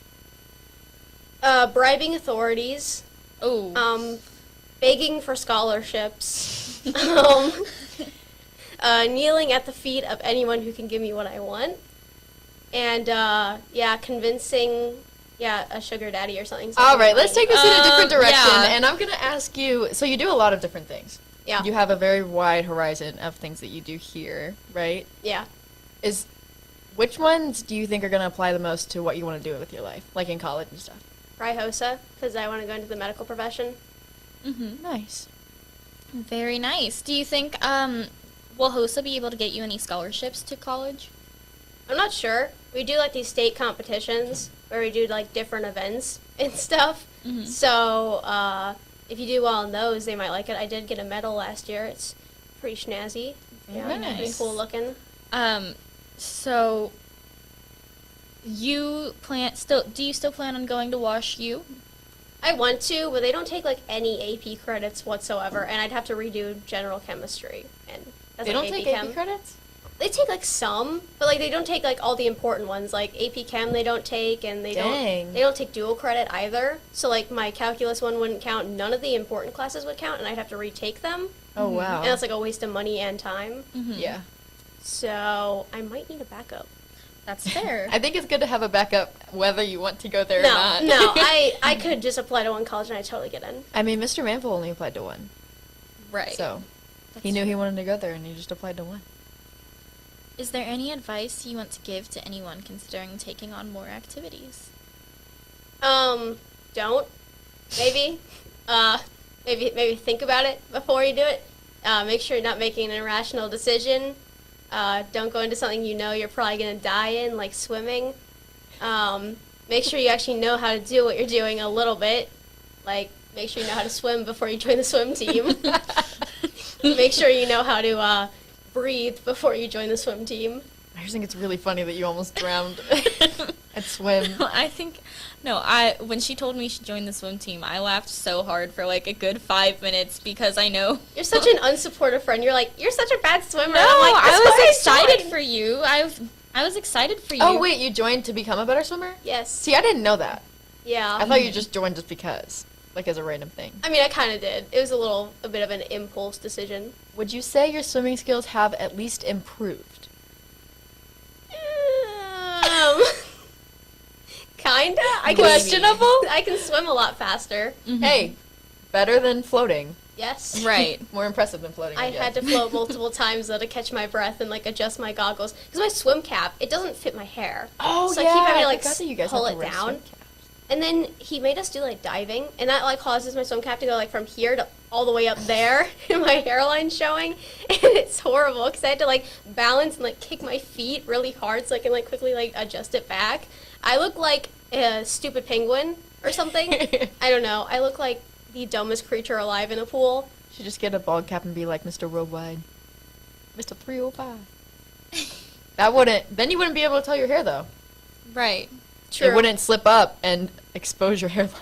Bribing authorities. Oh. Begging for scholarships. Kneeling at the feet of anyone who can give me what I want. And, convincing, a sugar daddy or something. All right, let's take this in a different direction. yeah. And I'm going to ask you, so you do a lot of different things. Yeah. You have a very wide horizon of things that you do here, right? Yeah. Which ones do you think are going to apply the most to what you want to do with your life, like in college and stuff? Try HOSA, because I want to go into the medical profession. Mm-hmm. Nice. Very nice. Do you think, will HOSA be able to get you any scholarships to college? I'm not sure. We do, like, these state competitions where we do, like, different events and stuff. Mm-hmm. So, if you do well in those, they might like it. I did get a medal last year. It's pretty snazzy. Very Pretty nice. cool looking. So do you still plan on going to Wash U? I want to, but they don't take, like, any AP credits whatsoever, and I'd have to redo general chemistry. And that's They like don't take Chem. AP credits? They take, like, some, but, like, they don't take, like, all the important ones. Like, AP Chem they don't take, and they don't take dual credit either. So, like, my calculus one wouldn't count. None of the important classes would count, and I'd have to retake them. Oh, wow. And that's, like, a waste of money and time. Mm-hmm. Yeah. So, I might need a backup. That's fair. I think it's good to have a backup whether you want to go there or not. No, I could just apply to one college and I'd totally get in. I mean, Mr. Manville only applied to one. Right. So, he knew he wanted to go there, and he just applied to one. Is there any advice you want to give to anyone considering taking on more activities? Don't. Maybe. Maybe think about it before you do it. Make sure you're not making an irrational decision. Don't go into something you know you're probably going to die in, like swimming. Make sure you actually know how to do what you're doing a little bit. Like, make sure you know how to swim before you join the swim team. Make sure you know how to breathe before you join the swim team. I just think it's really funny that you almost drowned at swim. When she told me she joined the swim team, I laughed so hard for like a good 5 minutes because I know. You're such an unsupportive friend. You're like, you're such a bad swimmer. No, I'm like, I "That's was why excited joined." for you. I was excited for you. Oh, wait, you joined to become a better swimmer? Yes. See, I didn't know that. Yeah. I thought you just joined just because, like as a random thing. I mean, I kind of did. It was a bit of an impulse decision. Would you say your swimming skills have at least improved? Kinda. Questionable? I can swim a lot faster. Hey, better than floating. Yes. Right. More impressive than floating. I I guess. had to float multiple times though to catch my breath and like adjust my goggles because my swim cap it doesn't fit my hair. Oh, so yeah. I keep having to I like forgot that you guys pull have to it wear down. swim caps. And then he made us do like diving, and that like causes my swim cap to go like from here to all the way up there, and my hairline showing, and it's horrible because I had to like balance and like kick my feet really hard so I can like quickly like adjust it back. I look like a stupid penguin or something. I don't know. I look like the dumbest creature alive in a pool. Should just get a bald cap and be like Mr. Worldwide. Mr. 305. That wouldn't. Then you wouldn't be able to tell your hair though. Right. It wouldn't slip up and expose your hairline.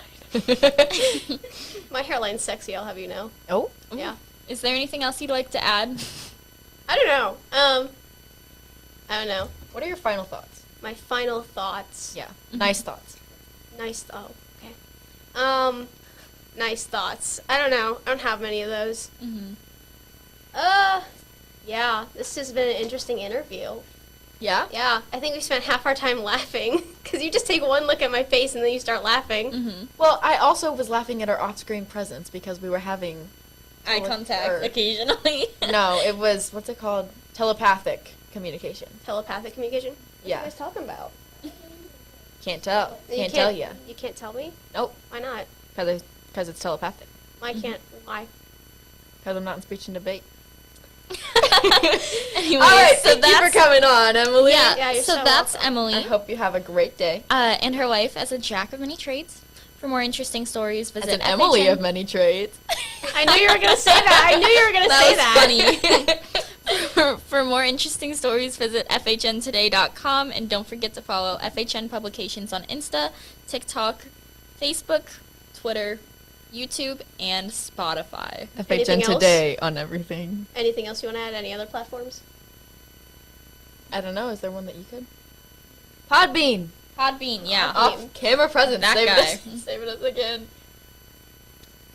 My hairline's sexy, I'll have you know. Oh. Yeah. Is there anything else you'd like to add? I don't know. I don't know. What are your final thoughts? My final thoughts. Yeah. Nice thoughts. Okay. Nice thoughts. I don't know. I don't have many of those. Mm-hmm. Yeah. This has been an interesting interview. Yeah? Yeah. I think we spent half our time laughing because you just take one look at my face and then you start laughing. Mm-hmm. Well, I also was laughing at our off-screen presence because we were having Eye contact occasionally. No, it was, what's it called? Telepathic communication. Telepathic communication? What Yeah. are you guys talking about? Can't tell. You Can't tell you. You can't tell me? Nope. Why not? Because it's telepathic. Why can't? Why? Because I'm not in speech and debate. Anyway, All right, so thank you for that's coming on, Emily. Yeah, you're so so that's welcome. Emily I hope you have a great day. and her life as a jack of many trades. For more interesting stories, As visit an Emily FHN. of many trades. I knew you were going to say that. I knew you were going to say that. Funny. For more interesting stories, visit FHNtoday.com, and don't forget to follow FHN Publications on Insta, TikTok, Facebook, Twitter, YouTube, and Spotify. Anything FHN else? Today on everything. Anything else you want to add? Any other platforms? I don't know. Is there one that you could? Podbean. Podbean, yeah. Off camera presence. That saving guy. Us, saving us again.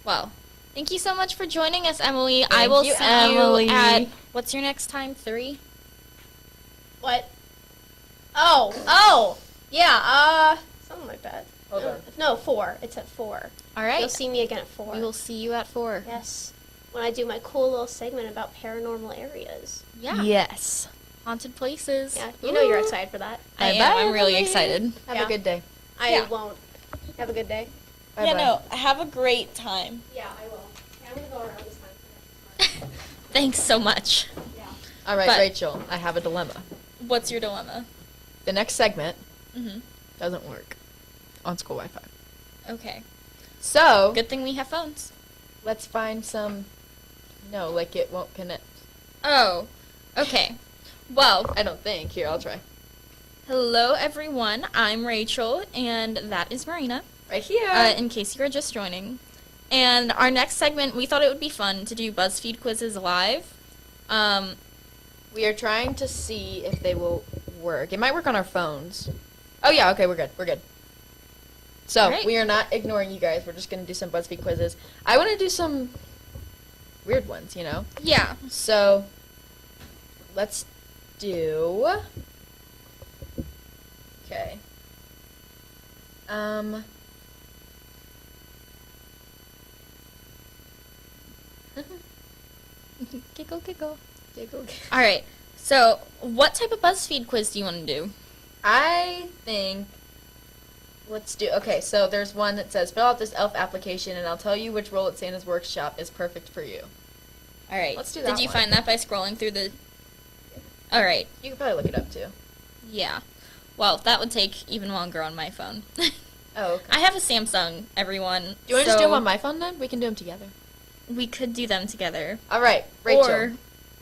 Well, thank you so much for joining us, Emily. I Thank will you, see Emily. you at, what's your next time, 3? What? Oh. Yeah, something like that. Hold on. No, 4. It's at 4. All right. You'll see me again at 4. We will see you at 4. Yes. When I do my cool little segment about paranormal areas. Yeah. Yes. Haunted places. Yeah, you know you're excited for that. I am. Bye-bye, I'm really Emily. excited. Have Yeah. a good day. I Yeah. won't. Have a good day. Bye-bye. have a great time. Yeah, I will. Okay, I'm going to go around this time. Thanks so much. All right, But- Rachel. I have a dilemma. What's your dilemma? The next segment Mm-hmm. doesn't work on school Wi-Fi. Okay. So Good thing we have phones. let's find some. No, like it won't connect. Oh. Okay. Well, I don't think. Here, I'll try. hello everyone. I'm Rachel, and that is Marina. Right here. In case you are just joining. And our next segment, we thought it would be fun to do BuzzFeed quizzes live. We are trying to see if they will work. It might work on our phones. Oh yeah, okay, we're good. We're good. So Alright. we are not ignoring you guys. We're just gonna do some BuzzFeed quizzes. I want to do some weird ones, you know. Yeah. So let's do. Okay. Giggle, giggle. Giggle. All right. So, what type of BuzzFeed quiz do you want to do? I think let's do. Okay, so there's one that says fill out this elf application, and I'll tell you which role at Santa's workshop is perfect for you. All right. Let's do that Did you one. find that by scrolling through the? All right. You can probably look it up too. Yeah. Well, that would take even longer on my phone. Oh, okay. I have a Samsung, everyone. Do you want to just do them on my phone then? We can do them together. we could do them together. All right, Rachel. Or,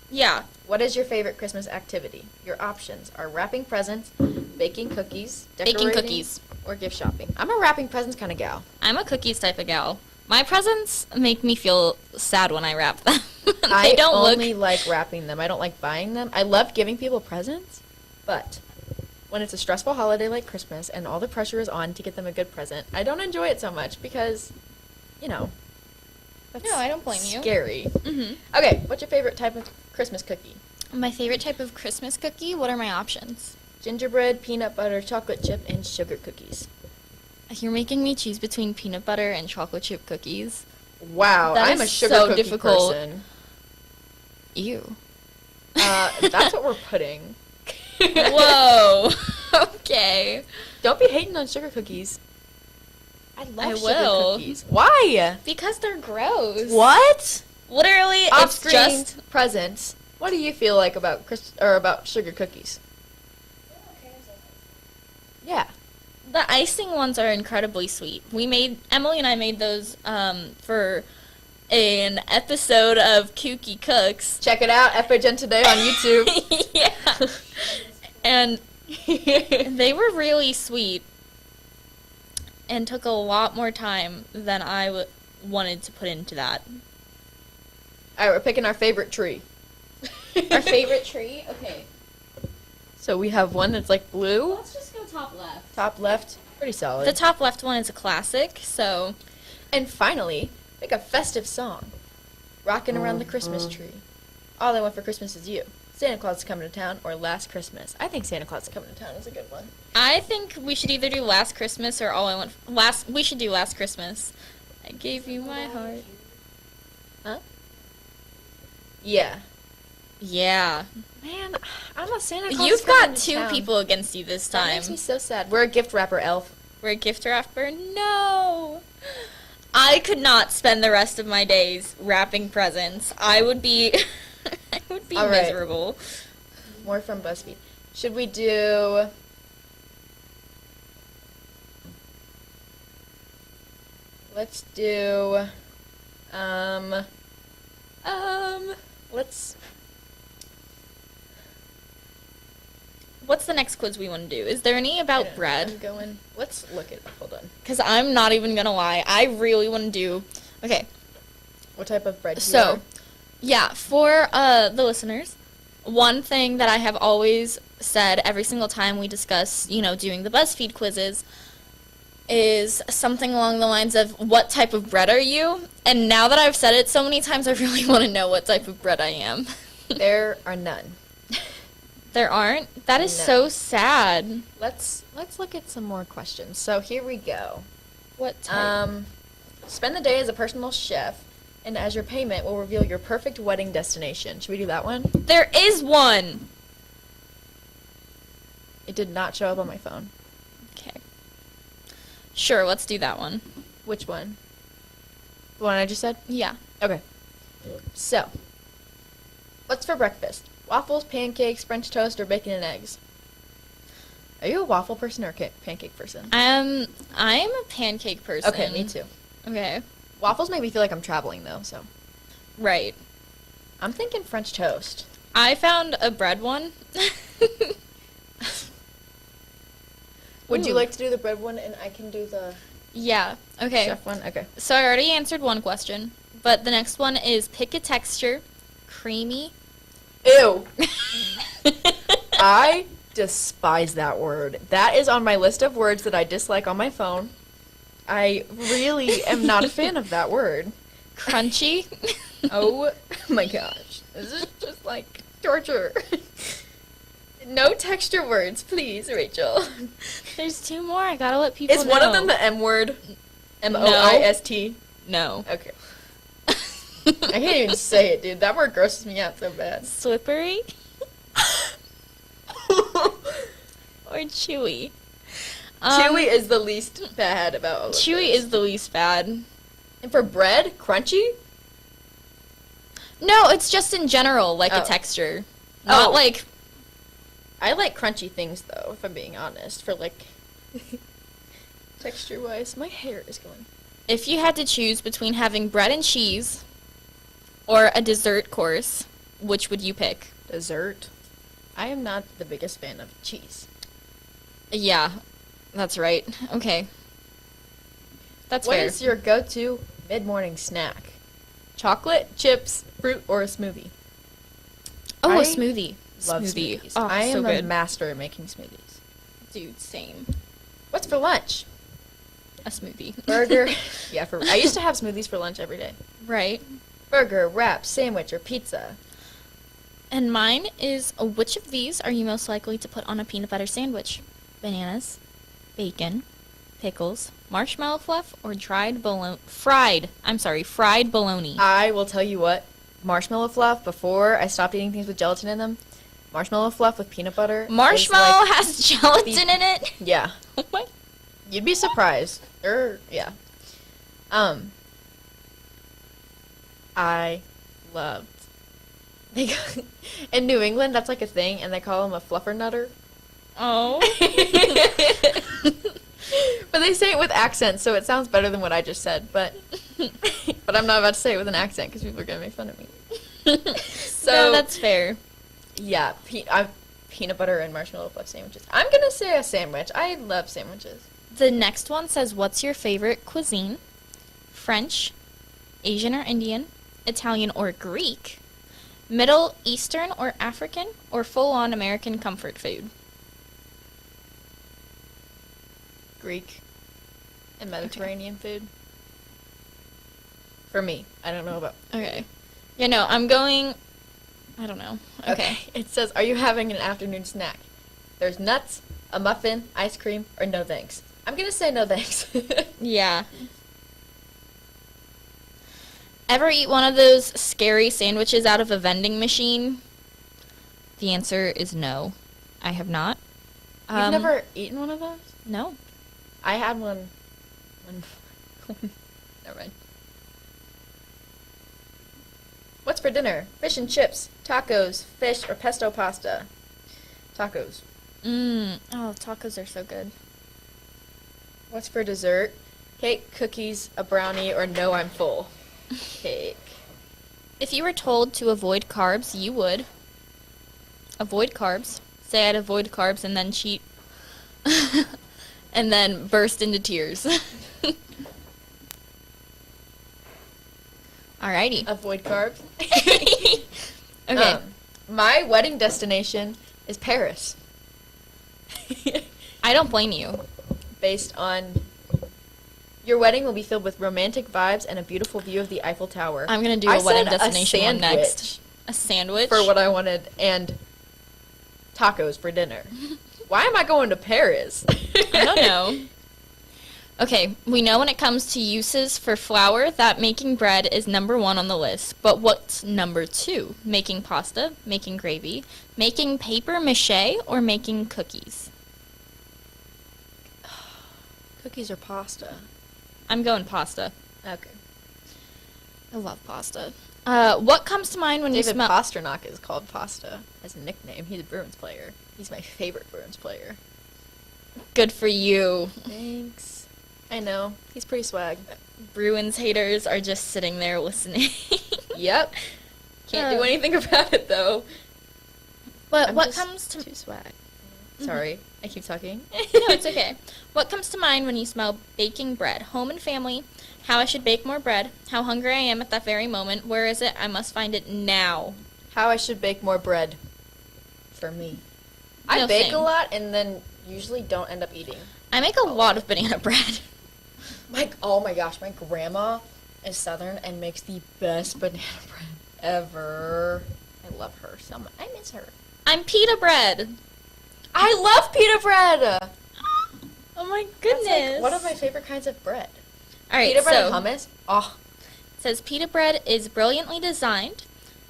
yeah. What is your favorite Christmas activity? Your options are wrapping presents, baking cookies, Baking decorating, cookies. or gift shopping. I'm a wrapping presents kind of gal. I'm a cookies type of gal. My presents make me feel sad when I wrap them. I They don't only look. like wrapping them. I don't like buying them. I love giving people presents, but when it's a stressful holiday like Christmas and all the pressure is on to get them a good present, I don't enjoy it so much because, you know, that's No, I don't blame you. scary. Hmm. Okay, what's your favorite type of Christmas cookie? My favorite type of Christmas cookie. What are my options? Gingerbread, peanut butter, chocolate chip, and sugar cookies. You're making me choose between peanut butter and chocolate chip cookies. Wow, That I'm is a sugar so cookie difficult. person. Ew. That's what we're putting. Whoa. Okay. Don't be hating on sugar cookies. I love I sugar will. cookies. Why? Because they're gross. What? Literally, it's Off-screen just presents. What do you feel like about about sugar cookies? Yeah. the icing ones are incredibly sweet. Emily and I made those for an episode of Kooky Cooks. Check it out, FHNtoday on YouTube. Yeah. And they were really sweet and took a lot more time than I wanted to put into that. All right, we're picking our favorite tree. Our favorite tree? Okay. So we have one that's like blue. Let's just go top left. Top left, pretty solid. The top left one is a classic, so And finally, pick a festive song. Rocking around the Christmas tree. All I Want for Christmas Is You. Santa Claus is Coming to Town or Last Christmas. I think Santa Claus is Coming to Town is a good one. I think we should either do Last Christmas or we should do Last Christmas. I gave you my heart. Huh? Yeah. Yeah. Man, I'm a Santa Claus. You've coming got to two town. people against you this That time. makes me so sad. We're a gift wrapper elf. We're a gift wrapper? No. I could not spend the rest of my days wrapping presents. I would be All right. miserable. More from BuzzFeed. Should we do... Let's do... Let's... What's the next quiz we want to do? Is there any I about don't know. bread? I'm going... Let's look at... Hold on. Because I'm not even going to lie. I really want to do... Okay, What type of bread do you so, want? yeah, for the listeners, one thing that I have always said every single time we discuss, doing the BuzzFeed quizzes is something along the lines of, what type of bread are you? And now that I've said it so many times, I really want to know what type of bread I am. There are none. There aren't? That is No. so sad. Let's look at some more questions. So here we go. What type? Spend the day as a personal chef, and as your payment, will reveal your perfect wedding destination. Should we do that one? There is one! It did not show up on my phone. Okay. Sure, let's do that one. Which one? The one I just said? Yeah. Okay. So, what's for breakfast? Waffles, pancakes, French toast, or bacon and eggs? Are you a waffle person or a pancake person? I'm a pancake person. Okay, me too. Okay. Waffles make me feel like I'm traveling, though, so. Right. I'm thinking French toast. I found a bread one. Would you Ooh. like to do the bread one, and I can do the Yeah. Okay. chef one? Okay. So I already answered one question, but the next one is pick a texture. Creamy. Ew. I despise that word. That is on my list of words that I dislike on my phone. I really am not a fan of that word. Crunchy. Oh my gosh. This is just like torture. No texture words, please, Rachel. There's two more. I gotta let people Is know. one of them the M word? M-O-I-S-T? No. Okay. I can't even say it, dude. That word grosses me out so bad. Slippery. Or chewy. Chewy is the least bad about all of Chewy those. is the least bad. And for bread, crunchy? No, it's just in general, like Oh. a texture. Not Oh. like I like crunchy things, though, if I'm being honest. For, like, texture-wise. My hair is going. if you had to choose between having bread and cheese or a dessert course, which would you pick? Dessert. I am not the biggest fan of cheese. Yeah, that's right. Okay. That's What fair. is your go-to mid-morning snack? Chocolate, chips, fruit, or a smoothie? Oh, a I smoothie. Love Smoothie. smoothies. Oh, I so am a good. master at making smoothies. Dude, same. What's for lunch? A smoothie. Burger. Yeah, I used to have smoothies for lunch every day. Right. Burger, wrap, sandwich, or pizza? And mine is, which of these are you most likely to put on a peanut butter sandwich? Bananas, bacon, pickles, marshmallow fluff, or fried bologna? Fried bologna. I will tell you what. Marshmallow fluff, before I stopped eating things with gelatin in them, marshmallow fluff with peanut butter. is Marshmallow like has gelatin in it? Yeah. Oh my. You'd be surprised. Yeah. I loved. In New England, that's like a thing, and they call them a fluffernutter. Oh. But they say it with accent, so it sounds better than what I just said. But but I'm not about to say it with an accent because people are gonna make fun of me. So No, that's fair. yeah, peanut butter and marshmallow fluff sandwiches. I'm gonna say a sandwich. I love sandwiches. The next one says, what's your favorite cuisine? French, Asian or Indian, Italian or Greek, Middle Eastern or African, or full-on American comfort food? Greek and Mediterranean food. For me, I don't know about. Okay. Yeah, no, I'm going, I don't know. Okay. It says, are you having an afternoon snack? There's nuts, a muffin, ice cream, or no thanks. I'm gonna say no thanks. Yeah. Ever eat one of those scary sandwiches out of a vending machine? The answer is no. I have not. You've never eaten one of those? No. I had one. Never mind. What's for dinner? Fish and chips, tacos, fish, or pesto pasta? Tacos. Oh, tacos are so good. What's for dessert? Cake, cookies, a brownie, or no, I'm full. Cake. If you were told to avoid carbs, you would avoid carbs. Say I'd avoid carbs and then cheat. And then burst into tears. Alrighty. Avoid carbs. Okay. My wedding destination is Paris. I don't blame you. Based on your wedding will be filled with romantic vibes and a beautiful view of the Eiffel Tower. I'm going to do I a wedding said destination one next. A sandwich? For what I wanted, and tacos for dinner. Why am I going to Paris? I don't know. Okay, we know when it comes to uses for flour that making bread is number 1 on the list. But what's number 2? Making pasta, making gravy, making paper mache, or making cookies? Cookies or pasta? I'm going pasta. Okay. I love pasta. What comes to mind when you David smell... Pasternak is called Pasta as a nickname. He's a Bruins player. He's my favorite Bruins player. Good for you. Thanks. I know. He's pretty swag. Bruins haters are just sitting there listening. Yep. Can't do anything about it, though. But I'm what just comes to... too swag. Sorry. I keep talking. No, it's okay. What comes to mind when you smell baking bread? Home and family, how I should bake more bread, how hungry I am at that very moment, where is it, I must find it now. How I should bake more bread. For me. I No, bake same. a lot and then usually don't end up eating. I make a lot of banana bread. Oh my gosh, my grandma is Southern and makes the best banana bread ever. I love her so much. I miss her. I'm pita bread. I love pita bread! Oh my That's goodness. like one of my favorite kinds of bread. All right, Pita bread so and hummus. Oh, it says pita bread is brilliantly designed.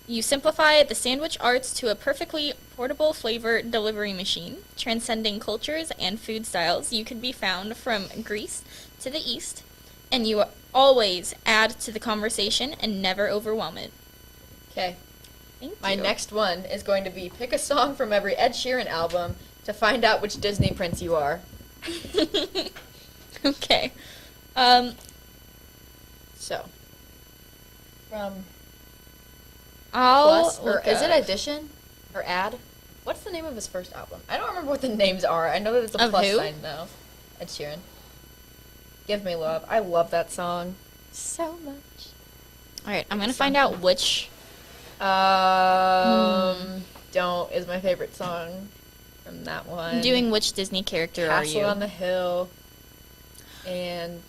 You simplify the sandwich arts to a perfectly portable flavor delivery machine, transcending cultures and food styles. You can be found from Greece to the East, and you always add to the conversation and never overwhelm it. okay. Thank My you. next one is going to be pick a song from every Ed Sheeran album to find out which Disney prince you are. Okay. So, from Plus, or look is it up. Edition or Ad? What's the name of his first album? I don't remember what the names are. I know that it's a Of plus who? sign though. Ed Sheeran. Give Me Love. I love that song so much. All right, I'm gonna find out which. Don't is my favorite song from that one. Doing which Disney character are Castle you? on the Hill. And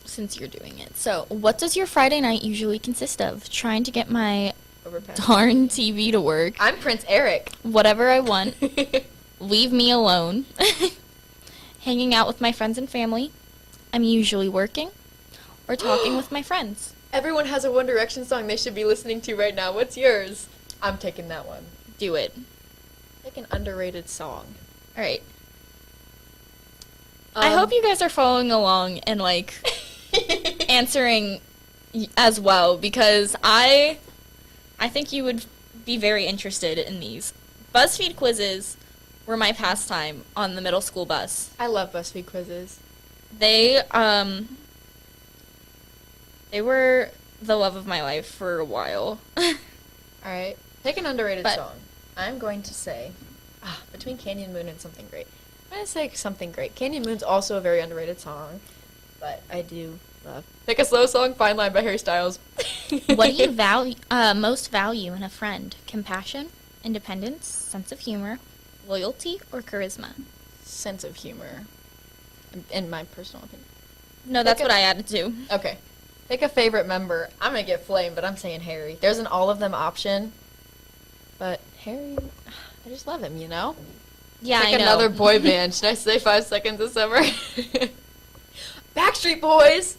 Since you're doing it. So, what does your Friday night usually consist of? Trying to get my Overpass. darn TV to work. I'm Prince Eric. Whatever I want. Leave me alone. Hanging out with my friends and family. I'm usually working or talking with my friends. Everyone has a One Direction song they should be listening to right now. What's yours? I'm taking that one. Do it. Like an underrated song. All right. I hope you guys are following along and like answering as well, because I think you would be very interested in these. BuzzFeed quizzes were my pastime on the middle school bus. I love BuzzFeed quizzes. They were the love of my life for a while. All right. Pick an underrated But- song. I'm going to say, between Canyon Moon and Something Great. I'm going to say Something Great. Canyon Moon's also a very underrated song, but I do love. Pick a slow song, Fine Line by Harry Styles. What do you most value in a friend? Compassion, independence, sense of humor, loyalty, or charisma? Sense of humor, in my personal opinion. No, that's Pick what a- I added to. Okay. Pick a favorite member. I'm going to get flamed, but I'm saying Harry. There's an all of them option, but Harry, I just love him, you know? Yeah, Pick I know. another boy band. Should I say 5 Seconds of Summer? Backstreet Boys.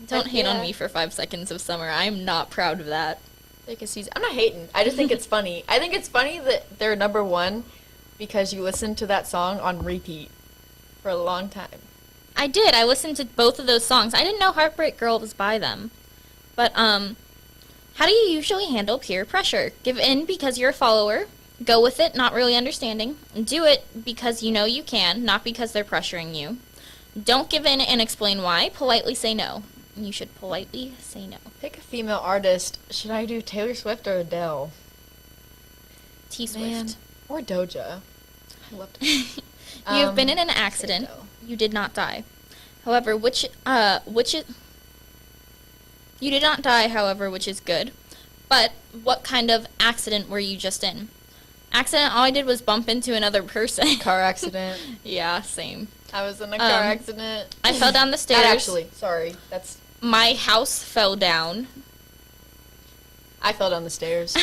Don't Heck hate yeah. on me for 5 seconds of summer. I'm not proud of that. Take a season. I'm not hating. I just think it's funny. I think it's funny that they're number one because you listen to that song on repeat for a long time. I did. I listened to both of those songs. I didn't know Heartbreak Girl was by them. But, how do you usually handle peer pressure? Give in because you're a follower. Go with it, not really understanding. Do it because you know you can, not because they're pressuring you. Don't give in and explain why. Politely say no. You should politely say no. Pick a female artist. Should I do Taylor Swift or Adele? T Man. Swift. Or Doja. I love Doja. You have been in an say accident. Adele. You did not die. However, you did not die, however, which is good. But what kind of accident were you just in? Accident, all I did was bump into another person. Car accident. Yeah, same. I was in a car accident. I fell down the stairs. Not actually. Sorry. That's. My house fell down. I fell down the stairs.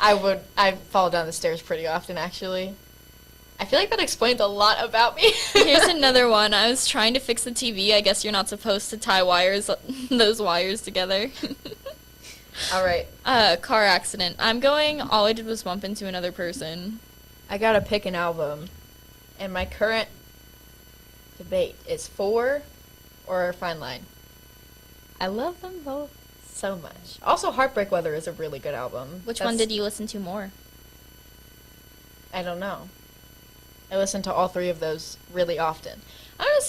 I fall down the stairs pretty often, actually. I feel like that explains a lot about me. Here's another one. I was trying to fix the TV. I guess you're not supposed to tie those wires together. All right. Car accident. I'm going, all I did was bump into another person. I gotta pick an album, and my current debate is 4 or Fine Line. I love them both so much. Also, Heartbreak Weather is a really good album. Which one did you listen to more? I don't know. I listen to all 3 of those really often. I'm gonna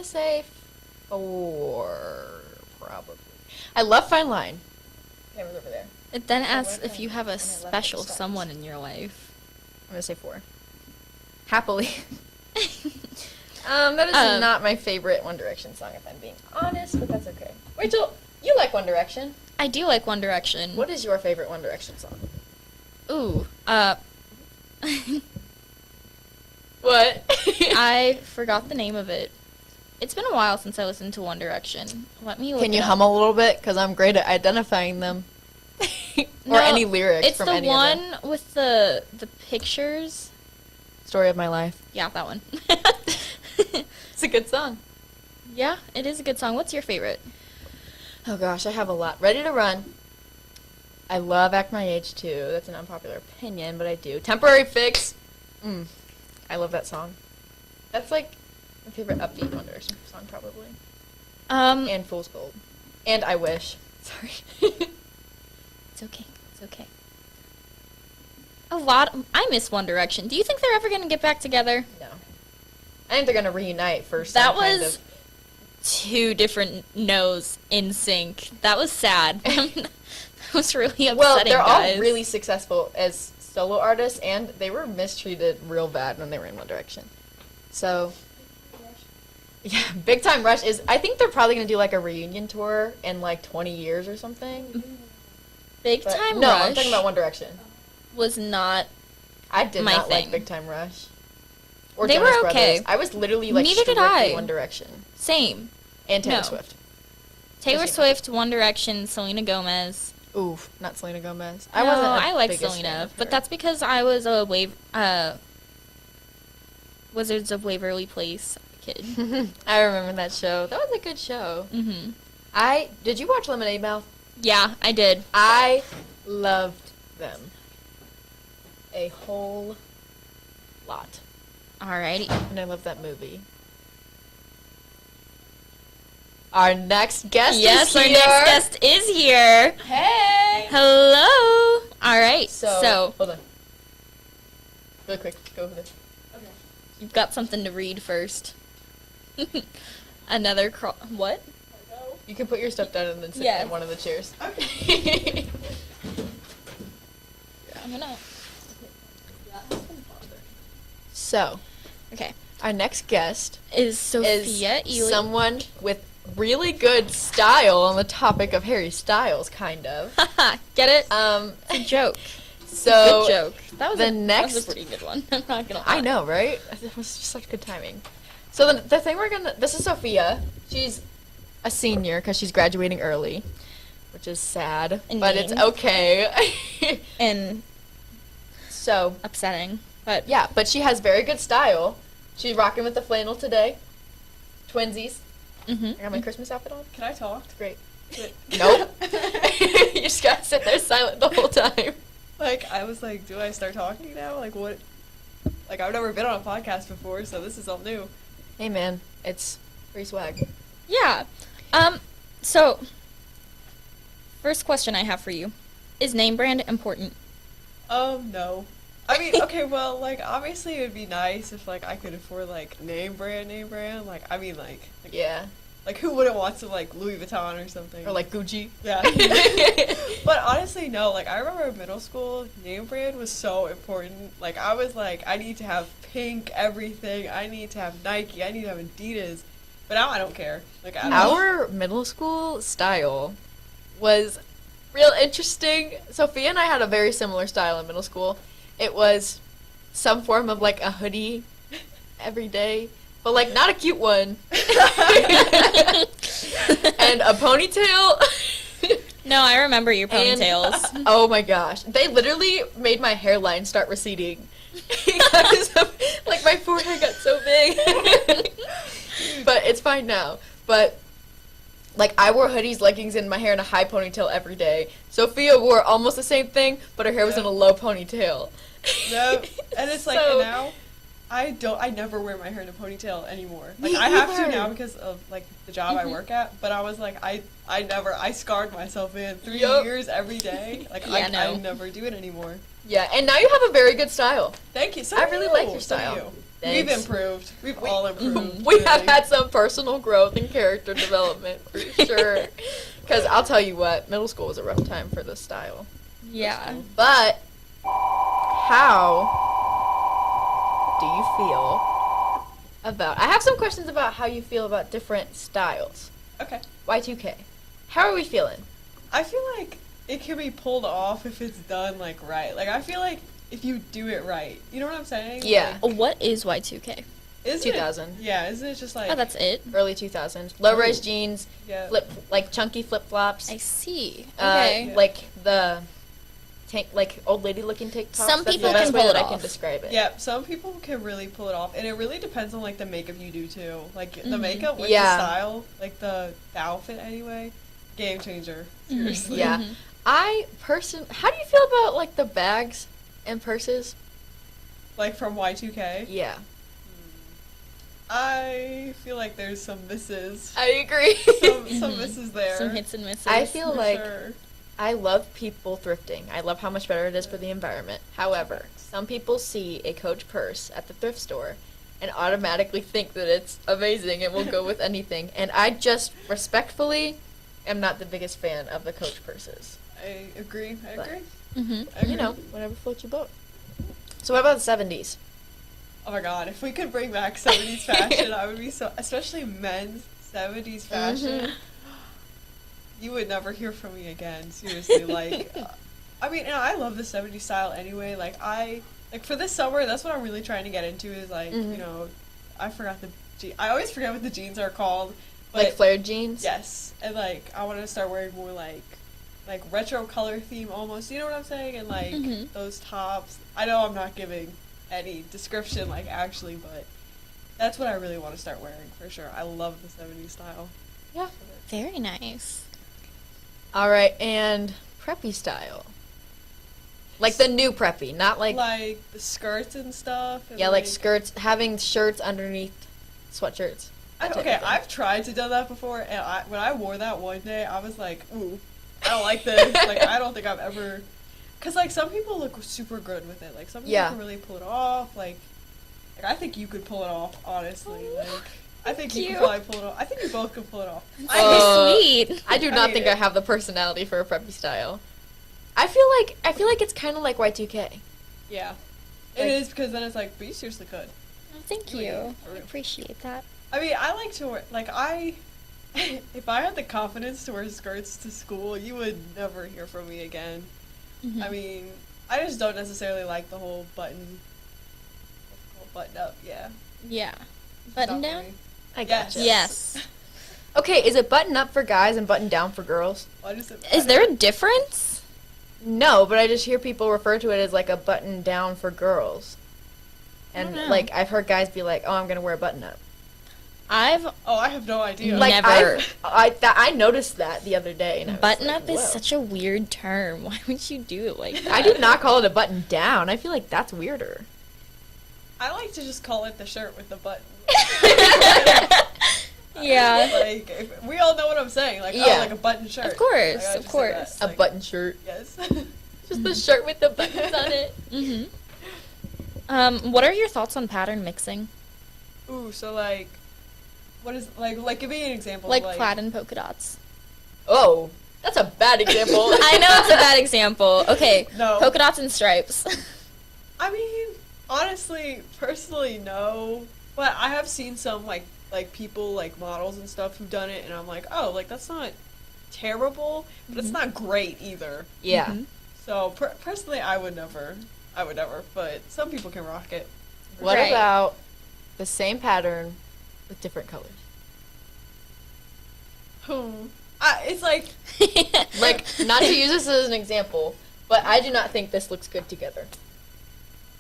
say 4, probably. I love Fine Line. Camera's over there. It then where asks can if you I- have a when I left it special stopped. someone in your life. I'm gonna say 4. Happily. That is not my favorite One Direction song, if I'm being honest, but that's okay. Rachel, you like One Direction. I do like One Direction. What is your favorite One Direction song? Ooh, What? I forgot the name of it. It's been a while since I listened to One Direction. Let me look Can you it up. hum a little bit? Because I'm great at identifying them. Or No, any lyrics It's from the any of one them. with the pictures. Story of My Life. Yeah, that one. It's a good song. Yeah, it is a good song. What's your favorite? Oh gosh, I have a lot. Ready to Run. I love Act My Age too. That's an unpopular opinion, but I do. Temporary Fix. I love that song. That's like my favorite upbeat One Direction song probably. And Fool's Gold. And I Wish. Sorry. It's okay. It's okay. I miss One Direction. Do you think they're ever going to get back together? No. I think they're gonna reunite for some That kind was of. 2 different no's in sync. That was sad. was really upsetting, Well, they're guys. all really successful as solo artists, and they were mistreated real bad when they were in One Direction. So, yeah, Big Time Rush is. I think they're probably gonna do like a reunion tour in like 20 years or something. Big But- Time no, Rush I'm talking about One Direction. was not. I did My not like thing. Big Time Rush. Or They Jonas were okay. Brothers. I was literally like Neither did strictly I. One Direction Same. and Taylor No. Swift. Taylor Especially- Swift, One Direction, Selena Gomez. Oof, not Selena Gomez. No, I like biggest fan Selena, of but her. that's because I was a Wizards of Waverly Place kid. I remember that show. That was a good show. hmm Did you watch Lemonade Mouth? Yeah, I did. I loved them. A whole lot. Alrighty. And I love that movie. Our next guest Yes, is our here. next guest is here. Hey! Hello. All right. So, hold on. Really quick, go over there. You've got something to read first. Another what? You can put your stuff down and then sit Yeah. in one of the chairs. Okay. I'm gonna. So, Okay. our next guest Is Sophia is Ely? someone with really good style on the topic of Harry Styles, kind of. Get it? It's a joke. So, Good joke. That was the that next was a pretty good one. I'm not gonna lie. I know, right? It was just such good timing. So the thing this is Sophia. She's a senior because she's graduating early, which is sad, And but mean. it's okay. And So, upsetting, but yeah, but she has very good style. She's rocking with the flannel today. Twinsies. I got my Christmas outfit on. Can I talk? It's great. Nope. You just gotta sit there silent the whole time. Like, I was like, do I start talking now? Like, what? Like, I've never been on a podcast before, so this is all new. Hey man, it's free swag. yeah. So first question I have for you: is name brand important? No. I mean, okay, well, like, obviously it would be nice if, like, I could afford, like, name brand. Like, I mean, like Yeah. like, who wouldn't want some, like, Louis Vuitton or something? Or like Gucci. Yeah. But honestly, no. Like, I remember in middle school, name brand was so important. Like, I was like, I need to have pink everything. I need to have Nike. I need to have Adidas. But now I don't care. Like, I don't Our middle school style was real interesting. Sophia and I had a very similar style in middle school. It was some form of like a hoodie every day, but like not a cute one. And a ponytail. No, I remember your And- ponytails. Oh my gosh. They literally made my hairline start receding. Because of, like my forehead got so big. But it's fine now. But like I wore hoodies, leggings, and my hair in a high ponytail every day. Sophia wore almost the same thing, but her hair was in a low ponytail. No, and it's like So- and now I never wear my hair in a ponytail anymore. Like Me I have to either. now because of like the job I work at. But I was like I scarred myself in 3 Yup. years every day. Like Yeah, I no. never do it anymore. Yeah, and now you have a very good style. Thank you. So I do really you. like your So do style. you. Thanks. We've improved. We've all improved. We have really. had some personal growth and character development for sure. Because I'll tell you what, middle school was a rough time for this style. Yeah. But how do you feel about? I have some questions about how you feel about different styles. Okay. Y2K. How are we feeling? I feel like it can be pulled off if it's done like right. Like I feel like if you do it right, you know what I'm saying? Yeah. What is Y2K? Isn't 2000. It, yeah, isn't it just like Oh, that's it. Early 2000s. Low-rise jeans, yeah. like chunky flip-flops. I see. Okay. Like the tank, like old lady-looking tank tops. Some That's people the best can way pull that it I can off. describe it. Yeah, some people can really pull it off, and it really depends on like the makeup you do too. Like the Mhm. makeup with Yeah. the style, like the outfit anyway, game changer. Mhm. Seriously. Yeah. Mhm. How do you feel about like the bags and purses? Like from Y2K, Yeah. I feel like there's some misses. I agree. Some misses there. Some hits and misses. I feel for like sure. I love people thrifting. I love how much better it is for the environment. However, some people see a Coach purse at the thrift store and automatically think that it's amazing and will go with anything. And I just respectfully am not the biggest fan of the Coach purses. I agree. I agree. Mm-hmm. You know, whatever floats your boat. So what about the 70s? Oh my god, if we could bring back 70s fashion, I would be so, especially men's 70s fashion. You would never hear from me again, seriously. Like, I mean, and I love the 70s style anyway. Like, for this summer, that's what I'm really trying to get into is, like, you know, I always forget what the jeans are called. But Like flared jeans? yes. And, like, I want to start wearing more, like retro color theme almost. You know what I'm saying? And, like, those tops. I know I'm not giving any description, like, actually, but that's what I really want to start wearing, for sure. I love the 70s style. Yeah. Very nice. All right, and preppy style. Like the new preppy, not like the skirts and stuff. And yeah, like skirts, having shirts underneath sweatshirts. I've tried to do that before, and when I wore that one day, I was like, ooh, I don't like this. Like, I don't think I've ever... Because, like, some people look super good with it. Like, some people can really pull it off. Like, I think you could pull it off, honestly. Like, I think you could probably pull it off. I think you both could pull it off. Sweet. I do not think I have the personality for a preppy style. I feel like it's kind of like Y2K. Yeah. It is, because then it's like, but you seriously could. Oh, thank you. I appreciate that. I mean, I like to wear, like, if I had the confidence to wear skirts to school, you would never hear from me again. I mean, I just don't necessarily like the whole button up, yeah. Yeah. Button down? I gotcha. Yes. Okay, is it button up for guys and button down for girls? Why does it Is there a difference? No, but I just hear people refer to it as like a button down for girls. And like I've heard guys be like, "Oh, I'm gonna wear a button up." I have no idea. Like Never. I noticed that the other day. And I was Button like, up is whoa. such a weird term. Why would you do it like that? I do not call it a button down. I feel like that's weirder. I like to just call it the shirt with the button. Yeah. Like, we all know what I'm saying. Like, Yeah. oh, like a button shirt. Of course, Like, I of just say course. that. A button shirt. Yes. Just the shirt with the buttons on it. What are your thoughts on pattern mixing? Ooh, so like, what is like? Give me an example. Like of, plaid and polka dots. Oh, that's a bad example. I know it's a bad example. Okay, No. polka dots and stripes. I mean, honestly, personally, no. But I have seen some like people like models and stuff who've done it, and I'm like, oh, like that's not terrible, but it's not great either. Yeah. So personally, I would never. But some people can rock it. What Right. about the same pattern with different colors? It's like Like, not to use this as an example, but I do not think this looks good together.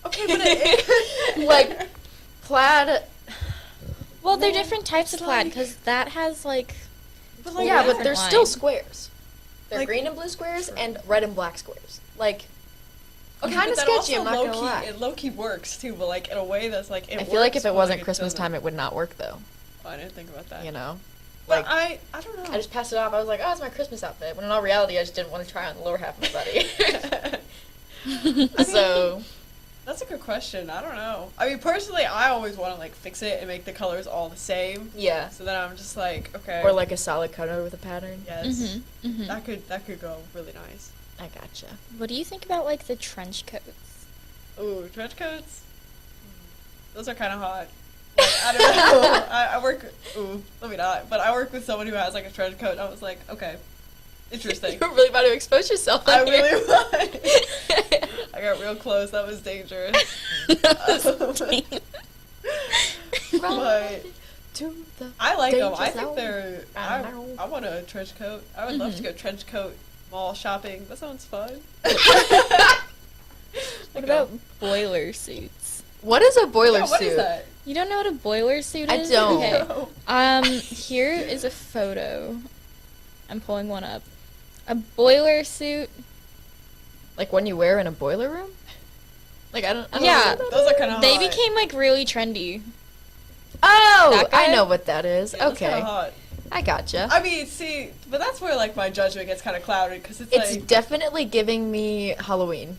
okay, but it Like, plaid. Well, they're different types of it's plaid like- because that has like. but like, Yeah, but different they're still lines. squares. They're Like- green and blue squares and red and black squares. Like, okay, kind but of that sketchy, I'm also not gonna lie. It low key works too, but like in a way that's like it I feel like works, if it but, wasn't like, Christmas doesn't- time, it would not work, though. Oh, I didn't think about that. You know? But Like, I don't know. I just passed it off. I was like, oh, it's my Christmas outfit. When in all reality, I just didn't want to try on the lower half of my body. So, That's a good question. I don't know. I mean, personally, I always want to like fix it and make the colors all the same. yeah. So then I'm just like, okay. Or like a solid color with a pattern. yes, Mhm. that could go really nice. I gotcha. What do you think about like the trench coats? Ooh, trench coats. Those are kind of hot. Like, I don't know. I work. Ooh, let me not. But I work with someone who has like a trench coat. And I was like, okay, interesting. You're really about to expose yourself. I on here. really was. I got real close. That was dangerous. But To the I like them. I danger think zone. they're. I I know. want a trench coat. I would love to go trench coat mall shopping. That sounds fun. What about boiler suits? What is a boiler Yeah, what suit? is that? You don't know what a boiler suit I is? don't. Okay. Here is a photo. I'm pulling one up. A boiler suit. Like when you wear in a boiler room? Like I don't Yeah. know. Those are kind of They hot. became like really trendy. Oh, That I guy? know what that is. Yeah, that's Okay. kinda hot. I gotcha. I mean, see, but that's where like my judgment gets kind of clouded because it's It's like definitely giving me Halloween.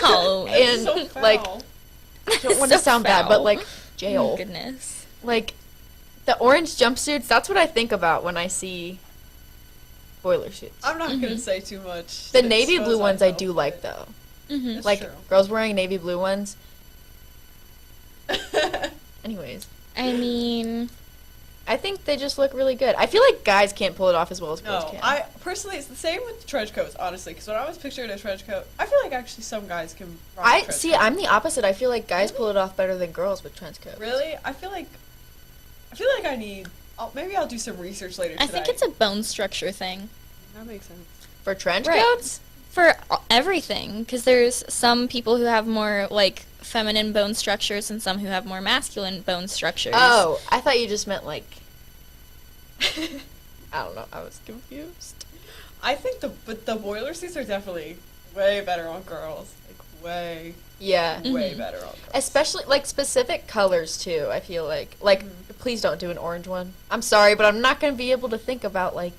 Halloween. and, so foul. like, I don't want to So sound bad, but foul. like Oh jail. goodness. Like the orange jumpsuits, that's what I think about when I see boiler suits. I'm not gonna say too much. The navy blue ones I do like though. Mm-hmm. Like true. girls wearing navy blue ones. Anyways, I mean, I think they just look really good. I feel like guys can't pull it off as well as girls No, can. I personally, it's the same with trench coats, honestly. Because when I was picturing a trench coat, I feel like actually some guys can. Rock a trench see. coat. I'm the opposite. I feel like guys pull it off better than girls with trench coats. Really, I feel like I need. Maybe I'll do some research later. I Today. think it's a bone structure thing. That makes sense. For trench Right. coats? For everything, because there's some people who have more like feminine bone structures and some who have more masculine bone structures. Oh, I thought you just meant like. I don't know. I was confused. I think the boiler suits are definitely way better on girls. Like way Yeah. way Mhm. better on girls. Especially like specific colors too. I feel like please don't do an orange one. I'm sorry, but I'm not gonna be able to think about like.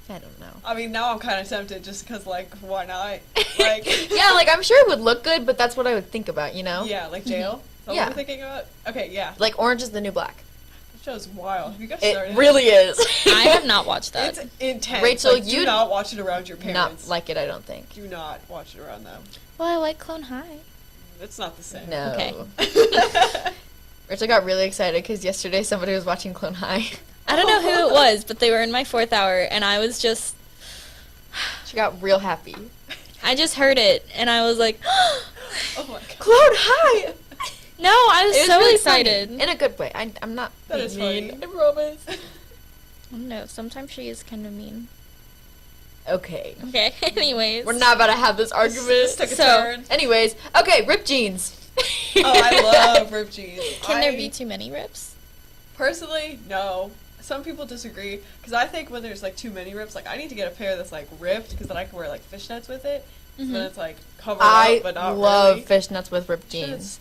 I don't know. I mean, now I'm kind of tempted just because, like, why not? Like, Yeah, like I'm sure it would look good, but that's what I would think about, you know? yeah, like jail. Is that Yeah. what we're thinking about? Okay, yeah. Like orange is the new black. That show's wild. Have you guys It started? really is. I have not watched that. It's intense. Rachel, like, do you- not watch it around your parents. Not like it, I don't think. Do not watch it around them. Well, I like Clone High. It's not the same. No. Okay. Rachel got really excited because yesterday somebody was watching Clone High. I don't know who it was, but they were in my 4th hour, and I was just, She got real happy. I just heard it, and I was like, Oh my god. Clone High! no, I was It was so really excited. funny. In a good way. I'm not That being is mean. funny. I promise. I don't know, sometimes she is kind of mean. Okay. Okay, anyways. We're not about to have this argument. This took a So- turn. Anyways, okay, ripped jeans. Oh, I love ripped jeans. Can there be too many rips? Personally, no. Some people disagree because I think when there's like too many rips, like I need to get a pair that's like ripped because then I can wear like fishnets with it. So then it's like covered I up, but not love really. fishnets with ripped jeans.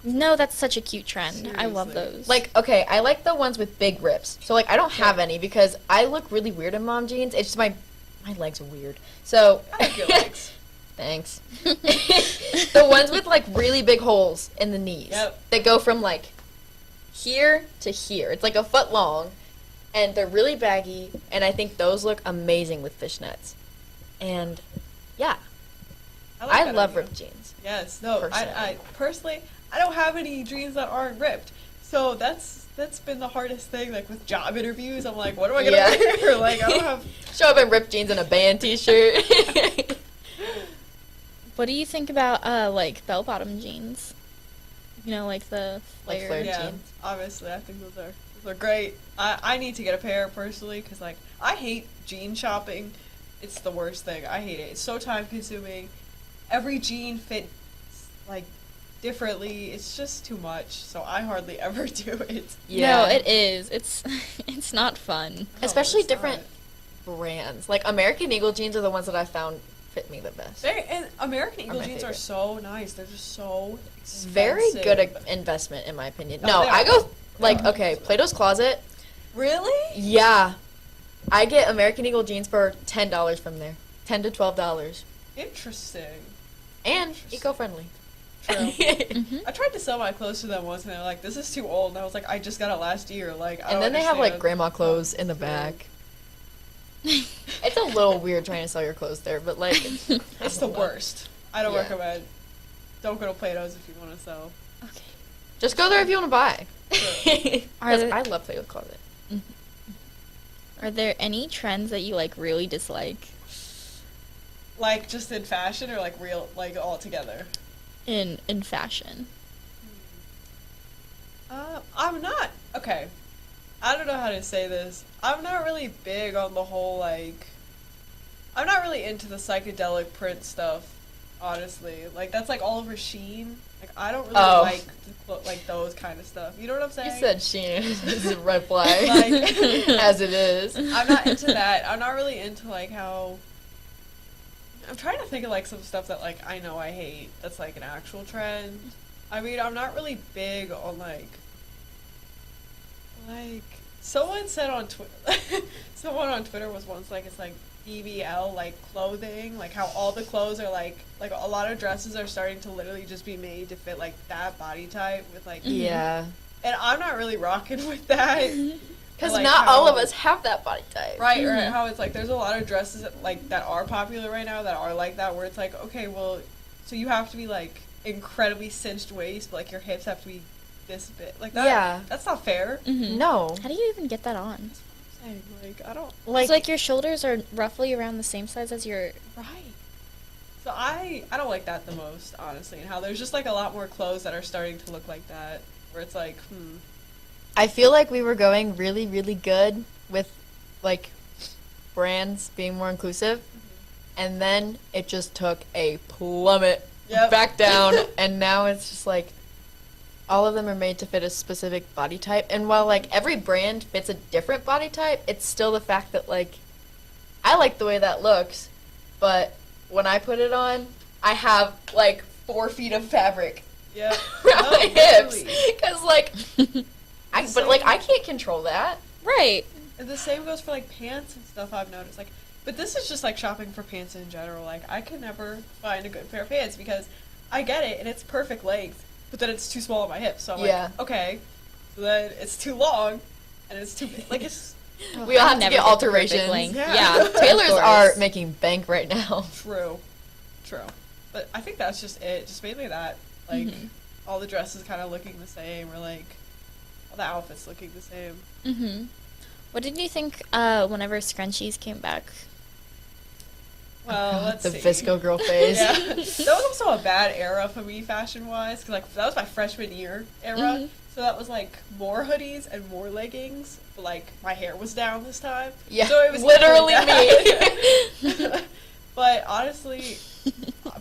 No, that's such a cute trend. I love Seriously. those. Like, okay, I like the ones with big rips. So, like, I don't have any because I look really weird in mom jeans. It's just my legs are weird. So, I like your legs. thanks. The ones with, like, really big holes in the knees. Yep. That go from, like, here to here. It's like a foot long. And they're really baggy. And I think those look amazing with fishnets. And, yeah. like I that love idea. ripped jeans. Yes, no. Personally. I personally, I don't have any jeans that aren't ripped. So that's been the hardest thing. Like with job interviews, I'm like, what am I gonna Yeah. wear? Like I don't have. Show up in ripped jeans and a band t-shirt. what do you think about, like, bell-bottom jeans? You know, like the Like flared. flared Yeah, jeans. obviously, I think those are great. I need to get a pair personally because like I hate jean shopping. It's the worst thing. I hate it. It's so time consuming. Every jean fits like differently. It's just too much. So I hardly ever do it. No, it is. It's it's not fun. Especially it's different brands. Like American Eagle jeans are the ones that I found fit me the best. And American Eagle my jeans are favorite. so nice. They're just so expensive. Very good investment in my opinion. Oh, No, they I are. go like okay, Plato's Closet. Really? Yeah, I get American Eagle jeans for $10 from there, $10 to $12, Interesting. and eco-friendly. True. Mm-hmm. I tried to sell my clothes to them once, and they're like, "This is too old." And I was like, "I just got it last year." Like, I And don't then they have like understand. grandma clothes in the back. It's a little weird trying to sell your clothes there, but like It's the worst. I don't Yeah. recommend. Don't go to Plato's if you want to sell. Okay. just go there if you want to buy. Are 'Cause there- I love Plato's Closet. Are there any trends that you, like, really dislike Like just in fashion or like real, like all together. in fashion? I'm not okay. I don't know how to say this. I'm not really big on the whole like. I'm not really into the psychedelic print stuff, honestly. Like that's like all over Sheen. Like I don't really Oh. like like those kind of stuff. You know what I'm saying? You said Shein is a red flag, Like- as it is. I'm not into that. I'm not really into like how. I'm trying to think of like some stuff that like I know I hate. That's like an actual trend. I mean, I'm not really big on like someone said on Twitter. Someone on Twitter was once like it's like BBL like clothing, like how all the clothes are like a lot of dresses are starting to literally just be made to fit like that body type with like Yeah. and I'm not really rocking with that. Because Like not how- all of us have that body type. Right, right. How it's like there's a lot of dresses like that are popular right now that are like that, where it's like, okay, well, so you have to be like incredibly cinched waist, but like your hips have to be this big, like that. Yeah. That's not fair. No. How do you even get that on? Saying, like, I don't. It's like your shoulders are roughly around the same size as your. Right. So I don't like that the most, honestly, and how there's just like a lot more clothes that are starting to look like that, where it's like, I feel like we were going really, really good with, like, brands being more inclusive, and then it just took a plummet Yep. back down, and now it's just like, all of them are made to fit a specific body type, and while, like, every brand fits a different body type, it's still the fact that, like, I like the way that looks, but when I put it on, I have, like, 4 feet of fabric yeah, around no, my hips, literally. because, like, but, like, I can't control that. Right. And the same goes for like pants and stuff. I've noticed, like, but this is just like shopping for pants in general. Like, I can never find a good pair of pants because I get it and it's perfect length, but then it's too small on my hips. So I'm Yeah. like, okay, so then it's too long, and it's too like it's We all I have to never get get the perfect alterations. length. Yeah. Tailors Of are course. making bank right now. true. But I think that's just it. Just mainly that, like, all the dresses kind of looking the same, or like all the outfits looking the same. What did you think whenever scrunchies came back? Well, let's The see. Visco girl phase. Yeah, that was also a bad era for me fashion-wise, because like that was my freshman year era. So that was like more hoodies and more leggings, but like my hair was down this time. Yeah, so it was literally equally bad. But honestly,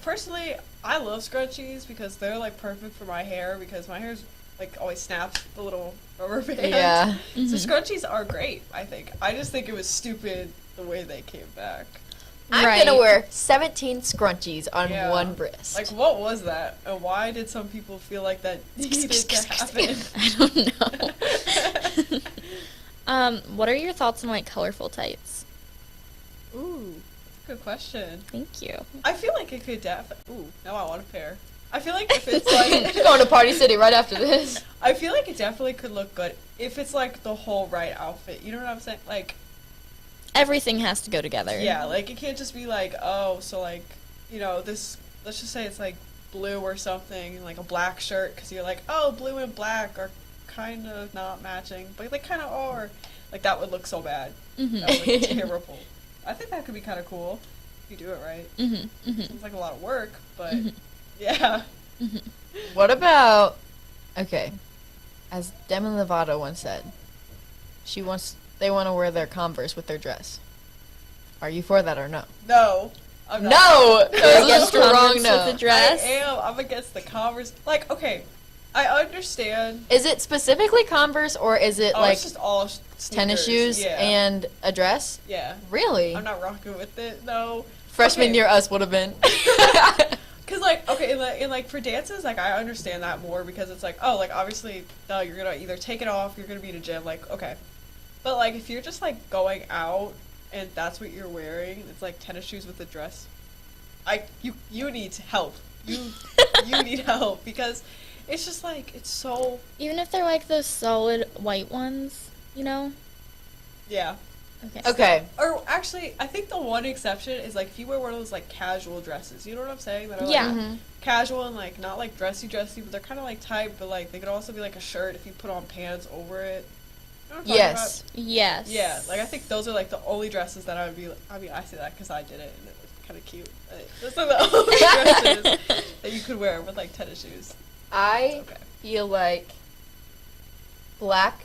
personally, I love scrunchies because they're like perfect for my hair because my hair's like always snaps the little rubber band. Yeah. So scrunchies are great, I think. I just think it was stupid the way they came back. I'm Right. gonna wear 17 scrunchies on Yeah. one wrist. Like, what was that? And why did some people feel like that needed to happen? I don't know. What are your thoughts on like colorful tights? Ooh, that's a good question. Thank you. I feel like it could ooh, now I want a pair. I feel like if it's like... Going to Party City right after this. I feel like it definitely could look good if it's like the whole right outfit. You know what I'm saying? Like, Everything has to go together. yeah, like it can't just be like, oh, so like, you know, this, let's just say it's like blue or something, like a black shirt, because you're like, oh, blue and black are kind of not matching, but they kind of are. Like, that would look so bad. That would look terrible. I think that could be kind of cool if you do it right. It's like a lot of work, but yeah. What about, okay, as Demi Lovato once said, they want to wear their Converse with their dress. Are you for that or no? No. I'm not. No! That was a strong Converse no. with the dress. I'm against the Converse. Like, okay, I understand. Is it specifically Converse or is it like it's just all tennis sneakers, shoes yeah. and a dress? Yeah. Really? I'm not rocking with it, no. Freshman Okay. year us would have been. Cause like, okay, in like for dances, like I understand that more because it's like, oh, like obviously, no, you're gonna either take it off, you're gonna be in a gym, like okay. But like if you're just like going out and that's what you're wearing, it's like tennis shoes with a dress. You need help. You need help because it's just like it's so Even if they're like those solid white ones, you know? yeah. Okay. Okay. Or actually, I think the one exception is like if you wear one of those like casual dresses. You know what I'm saying? That are like Yeah. casual and like not like dressy, but they're kind of like tight. But like they could also be like a shirt if you put on pants over it. You know what I'm talking Yes. Yes. about? Yeah. Like I think those are like the only dresses that I would be. I mean, I say that because I did it and it was kind of cute. Those are the only dresses that you could wear with like tennis shoes. I Okay. feel like black,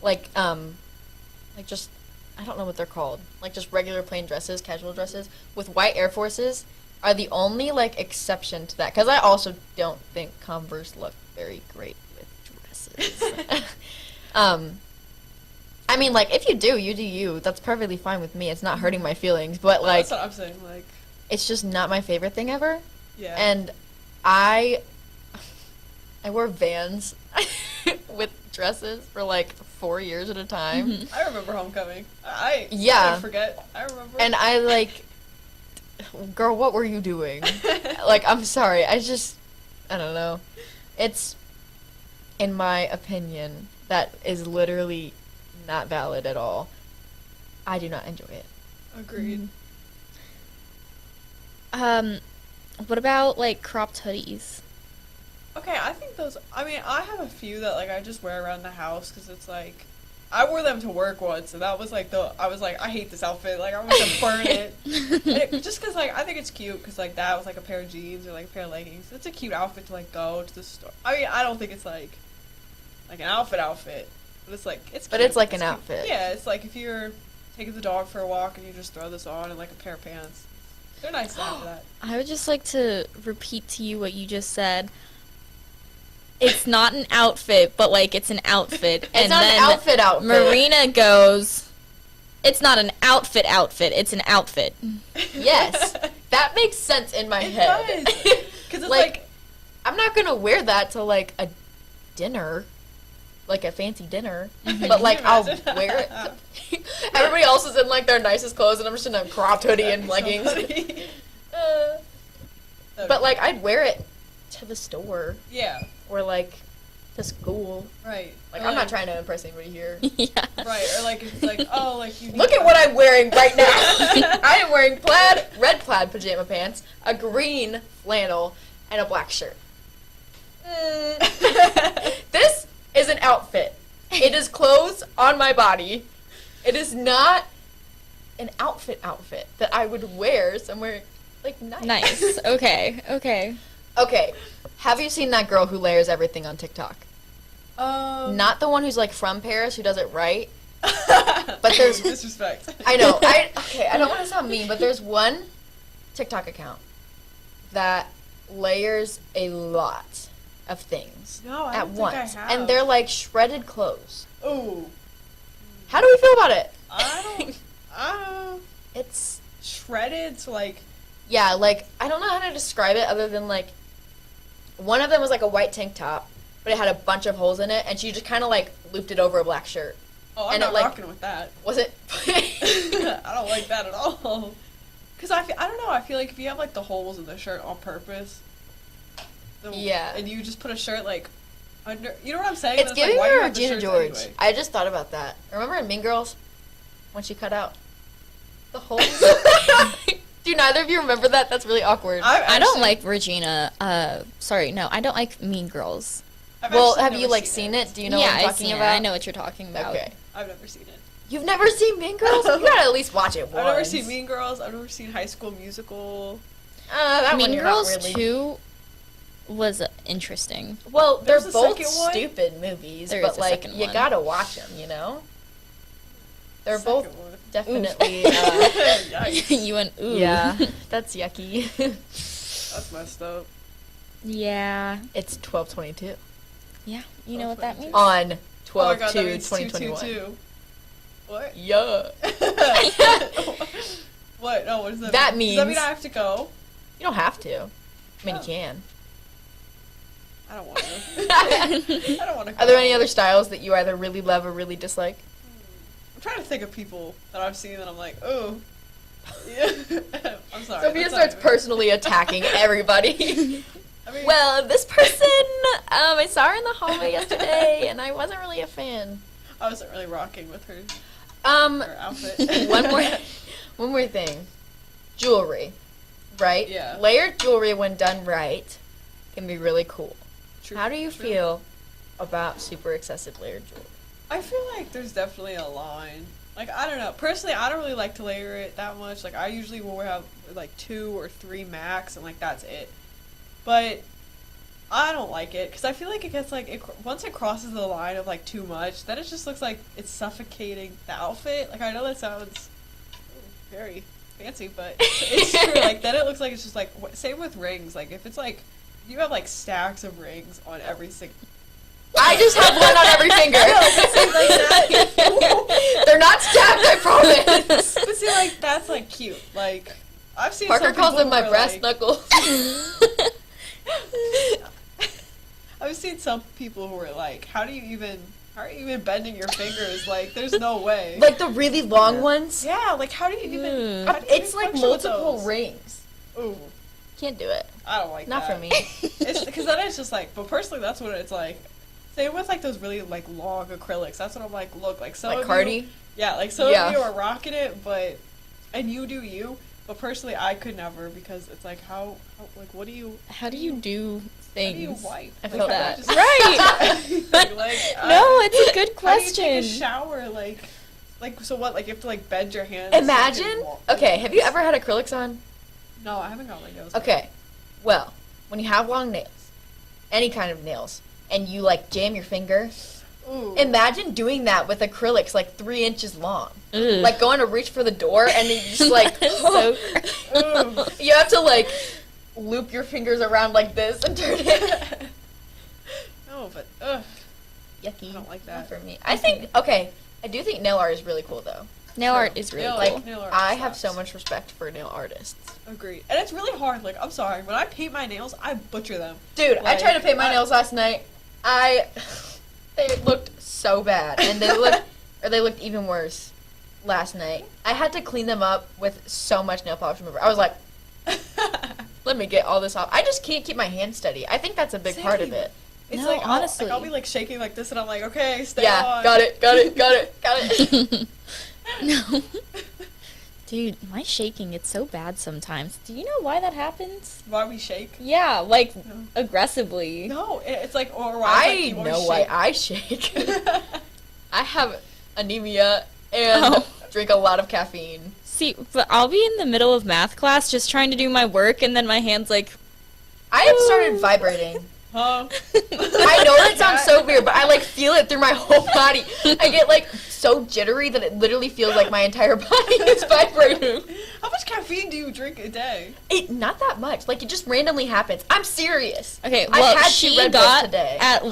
like just, I don't know what they're called, like just regular plain dresses, casual dresses, with white Air Forces are the only, like, exception to that. Because I also don't think Converse look very great with dresses. I mean, like, if you do you. That's perfectly fine with me. It's not hurting my feelings. But, like, That's what I'm saying. Like, it's just not my favorite thing ever. yeah. And I wore Vans with dresses for like 4 years at a time. I remember homecoming. I Yeah. never forget. I remember. And I like, girl, what were you doing? Like, I'm sorry. I don't know. It's, in my opinion, that is literally not valid at all. I do not enjoy it. Agreed. What about like cropped hoodies? Okay, I think those. I mean, I have a few that like I just wear around the house because it's like I wore them to work once, and that was like I was like, I hate this outfit. Like, I want to burn it. Just because like I think it's cute because like that was like a pair of jeans or like a pair of leggings. It's a cute outfit to like go to the store. I mean, I don't think it's like an outfit, but it's like it's. But cute. it's like an cute. outfit. Yeah, it's like if you're taking the dog for a walk and you just throw this on and like a pair of pants. They're nice to have that. I would just like to repeat to you what you just said. It's not an outfit, but like it's an outfit. It's not an outfit. Marina goes, it's not an outfit, it's an outfit. Yes. That makes sense in my head. Because it's like, I'm not going to wear that to like a dinner, like a fancy dinner, but like I'll wear it. Everybody else is in like their nicest clothes and I'm just in a cropped hoodie and leggings. But like I'd wear it to the store. Yeah. Or like to school. Right. Like I'm not trying to impress anybody here. Yeah. Right. Or like it's like, oh, like you look at what I'm wearing right now. I am wearing red plaid pajama pants, a green flannel, and a black shirt. This is an outfit. It is clothes on my body. It is not an outfit that I would wear somewhere like nice. Nice. Okay. Okay. Have you seen that girl who layers everything on TikTok? Not the one who's like from Paris who does it right. But there's disrespect. I know. I don't want to sound mean, but there's one TikTok account that layers a lot of things at once, and they're like shredded clothes. Ooh. How do we feel about it? I don't. It's shredded, so like. Yeah, like I don't know how to describe it other than like one of them was like a white tank top, but it had a bunch of holes in it, and she just kind of like looped it over a black shirt. Oh, I'm and not it, like, rocking with that. Was it? I don't like that at all. Cause I don't know. I feel like if you have like the holes in the shirt on purpose, yeah, and you just put a shirt like under, you know what I'm saying? It's giving like, her Regina George. Anyway? I just thought about that. Remember in Mean Girls when she cut out the holes? Do neither of you remember that? That's really awkward. I don't like Regina. Sorry, no, I don't like Mean Girls. Well, have you like seen it? Do you know what I'm talking about? I know what you're talking about. Okay. I've never seen it. You've never seen Mean Girls? You gotta at least watch it once. I've never seen Mean Girls. I've never seen High School Musical. Mean Girls 2 was interesting. Well, they're both stupid movies, but like you one. gotta watch them, you know? They're both definitely. You went ooh. Yeah, that's yucky. That's messed up. Yeah. It's 12/22. Yeah, you know what that means? On 12/2/2021. What? Yeah. What? No, what does that mean? That means. Does that mean I have to go? You don't have to. I mean, you can. I don't want to. I don't want to go. Are there any other styles that you either really love or really dislike? I'm trying to think of people that I've seen that I'm like, oh. Yeah. I'm sorry. Sophia starts personally attacking everybody. I mean, well, this person, I saw her in the hallway yesterday, and I wasn't really a fan. I wasn't really rocking with her outfit. One more thing. Jewelry, right? Yeah. Layered jewelry, when done right, can be really cool. True. How do you feel about super excessive layered jewelry? I feel like there's definitely a line. Like, I don't know. Personally, I don't really like to layer it that much. Like, I usually will have, like, 2 or 3 max, and, like, that's it. But I don't like it, because I feel like it gets, like, once it crosses the line of, like, too much, then it just looks like it's suffocating the outfit. Like, I know that sounds very fancy, but it's true. Like, then it looks like it's just, like, same with rings. Like, if it's, like, you have, like, stacks of rings on every single... I just have one on every finger. They're not stacked, I promise. But see, like, that's, like, cute. Like, I've seen Parker some calls people them my who are, brass like, knuckles. I've seen some people who are like, how are you even bending your fingers? Like, there's no way. Like the really long ones? Yeah, like, how do you even... It's like multiple rings. Ooh. Can't do it. I don't like Not that. for me. It's because then it's just like, but personally, that's what it's like. Same with like those really like long acrylics. That's what I'm like. Look, like some Like of Cardi? you, yeah, like some Yeah. of you are rocking it, and you do you. But personally, I could never because it's like how like what do you How do you do how do you things? wipe? I Like, feel how do that. you just- Right. No, it's a good How do you take question. a shower like so what? Like you have to like bend your hands. so you can Imagine. walk. Okay, have you ever had acrylics on? No, I haven't got my nails. Okay, well, when you have long nails, any kind of nails, and you like jam your finger, Ooh. imagine doing that with acrylics like 3 inches long. Ugh. Like going to reach for the door and then you just like So Ooh. you have to like loop your fingers around like this and turn it. No, but ugh, Yucky. I don't like Not that. for me. I think okay. I do think nail art is really cool though. nail art is really Nail- cool. like nail art I have slaps. so much respect for nail artists. Agreed. And it's really hard. Like I'm sorry, when I paint my nails, I butcher them. Dude, I Like, tried to paint my I- nails last night. They looked so bad, and they looked even worse last night. I had to clean them up with so much nail polish remover. I was like, let me get all this off. I just can't keep my hand steady. I think that's a big part of Same. it. It's No, like honestly. I'll be like shaking like this, and I'm like, okay, stay Yeah, on. got it, got it, got it, got it. No. Dude, my shaking, it's so bad sometimes. Do you know why that happens? Why we shake? Yeah, like No. aggressively. No, it's like or why it's like, I you wanna know why shake. I shake. I have anemia and Oh. drink a lot of caffeine. See, but I'll be in the middle of math class just trying to do my work, and then my hand's like, I have started vibrating. Huh? I know that sounds so weird, but I like feel it through my whole body. I get like so jittery that it literally feels like my entire body is vibrating. How much caffeine do you drink a day? Not that much. Like it just randomly happens. I'm serious. okay, I well, had she 2 Red Bulls got today. at,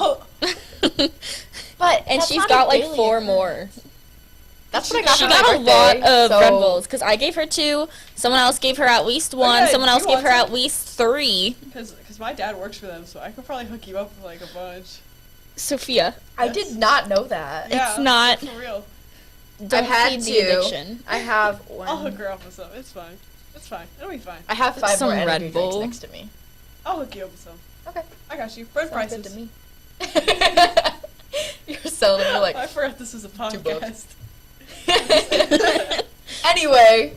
But and that's she's not got a like daily 4 occurrence. more. That's what I got She for my got a lot birthday, of so- Red Bulls because I gave her 2. Someone else gave her at least 1. yeah, Someone do else you gave want her some? at least 3. Because my dad works for them, so I could probably hook you up with like a bunch. Sophia, I did not know that. It's not- For real. don't had feed the to. addiction. I have one. I'll hook her up with some. It's fine. It's fine. It'll be fine. I have 5 Some more Red energy drinks Bull. next to me. I'll hook you up with some. Okay. I got you. Friend Sounds prices. good to me. You're selling them for like I forgot this was a podcast. Anyway,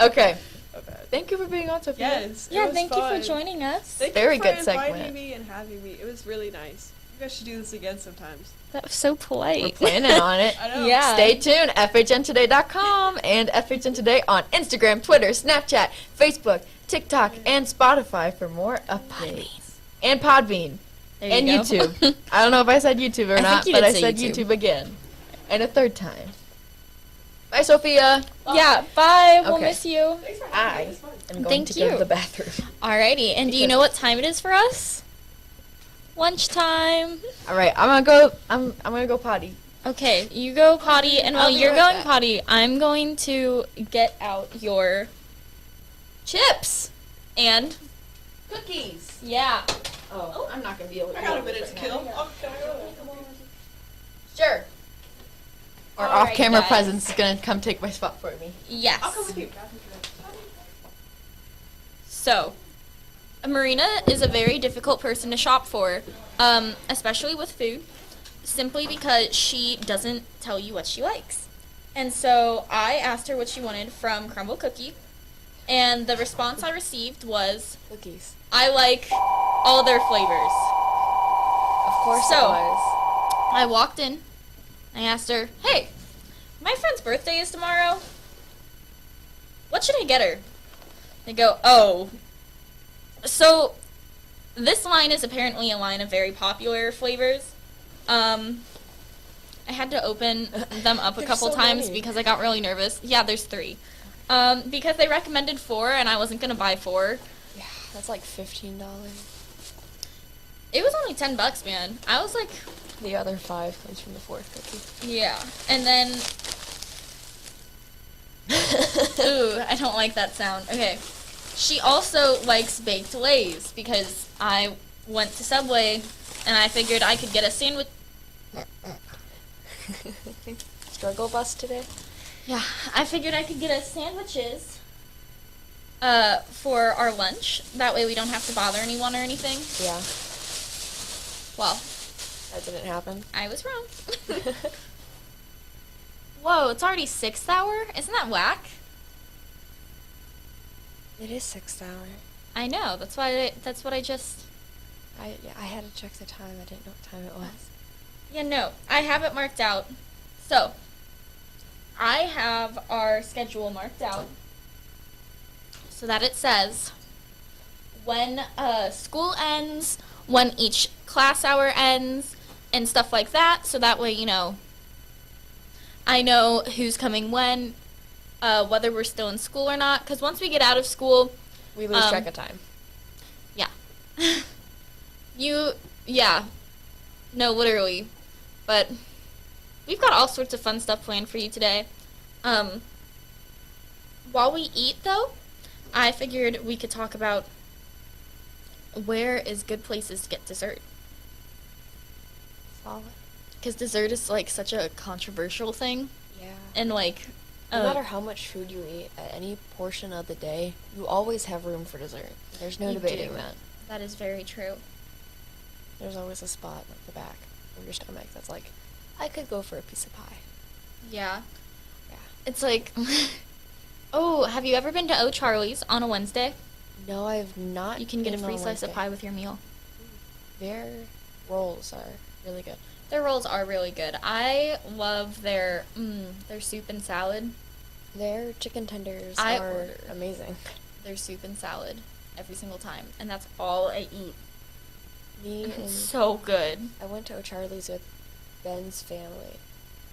okay. Okay. Thank you for being on, Sophia. Yes. it Yeah, was thank you fun. for joining us. Thank Very you good for inviting segment. me and having me. It was really nice. You guys should do this again sometimes. That was so We're polite. planning on it. I know. Yeah. Stay tuned. FHNtoday.com and FHNtoday on Instagram, Twitter, Snapchat, Facebook, TikTok, and Spotify for more updates. And Podbean. There you And go. YouTube. I don't know if I said YouTube or I not, think you but did I say said YouTube. YouTube again. And a third time. Bye, Sophia. Yeah, bye. We'll Okay. miss you. Thanks for I having me. It was fun. am going Thank to go you. to the bathroom. Alrighty, and do you know what time it is for us? Lunchtime. All right, I'm gonna go potty. Okay, you go potty, and while I'll be you're right going back. potty, I'm going to get out your chips and Cookies. yeah. Oh, I'm not gonna be able to. I got a minute to kill. Oh, can I go? Sure. Our Alright, off-camera guys. presence is gonna come take my spot for me. Yes. I'll come with you. So, Marina is a very difficult person to shop for, especially with food, simply because she doesn't tell you what she likes. And so I asked her what she wanted from Crumble Cookie, and the response I received was, Cookies. I like all their flavors. Of course So- it was. I walked in, I asked her, hey, my friend's birthday is tomorrow. What should I get her? They go, oh. So, this line is apparently a line of very popular flavors. I had to open them up a There's couple so times many. because I got really nervous. Yeah, there's 3. Because they recommended 4 and I wasn't going to buy 4. Yeah, that's like $15. It was only $10, man. I was like, The other 5 comes from the 4th cookie. yeah. And then ooh, I don't like that sound. Okay. She also likes baked Lays because I went to Subway and I figured I could get a sandwich. Struggle bus today? Yeah, I figured I could get us sandwiches for our lunch. That way we don't have to bother anyone or anything. Yeah. Well, That didn't happen. I was wrong. Whoa, it's already 6th hour? Isn't that whack? It is 6th hour. I know. That's what I just... I had to check the time. I didn't know what time it was. Yeah, no. I have it marked out. So, I have our schedule marked out so that it says when school ends, when each class hour ends, and stuff like that. So that way, I know who's coming when, whether we're still in school or not. Because once we get out of school, We lose track of time. yeah. No, literally. But we've got all sorts of fun stuff planned for you today. While we eat, though, I figured we could talk about where is good places to get dessert. Solid. Because dessert is, like, such a controversial thing. Yeah. And, like... No matter how much food you eat at any portion of the day, you always have room for dessert. There's no You debating do. that. That is very true. There's always a spot at the back of your stomach that's like, I could go for a piece of pie. Yeah. Yeah. It's like... Oh, have you ever been to O'Charlie's on a Wednesday? No, I've not. You can get a been free on slice of Wednesday. pie with your meal. Their rolls are really good. Their rolls are really good. I love their soup and salad. Their chicken tenders I are ordered. amazing. Their soup and salad every single time, and that's all I eat. Me and So good. I went to O'Charlie's with Ben's family.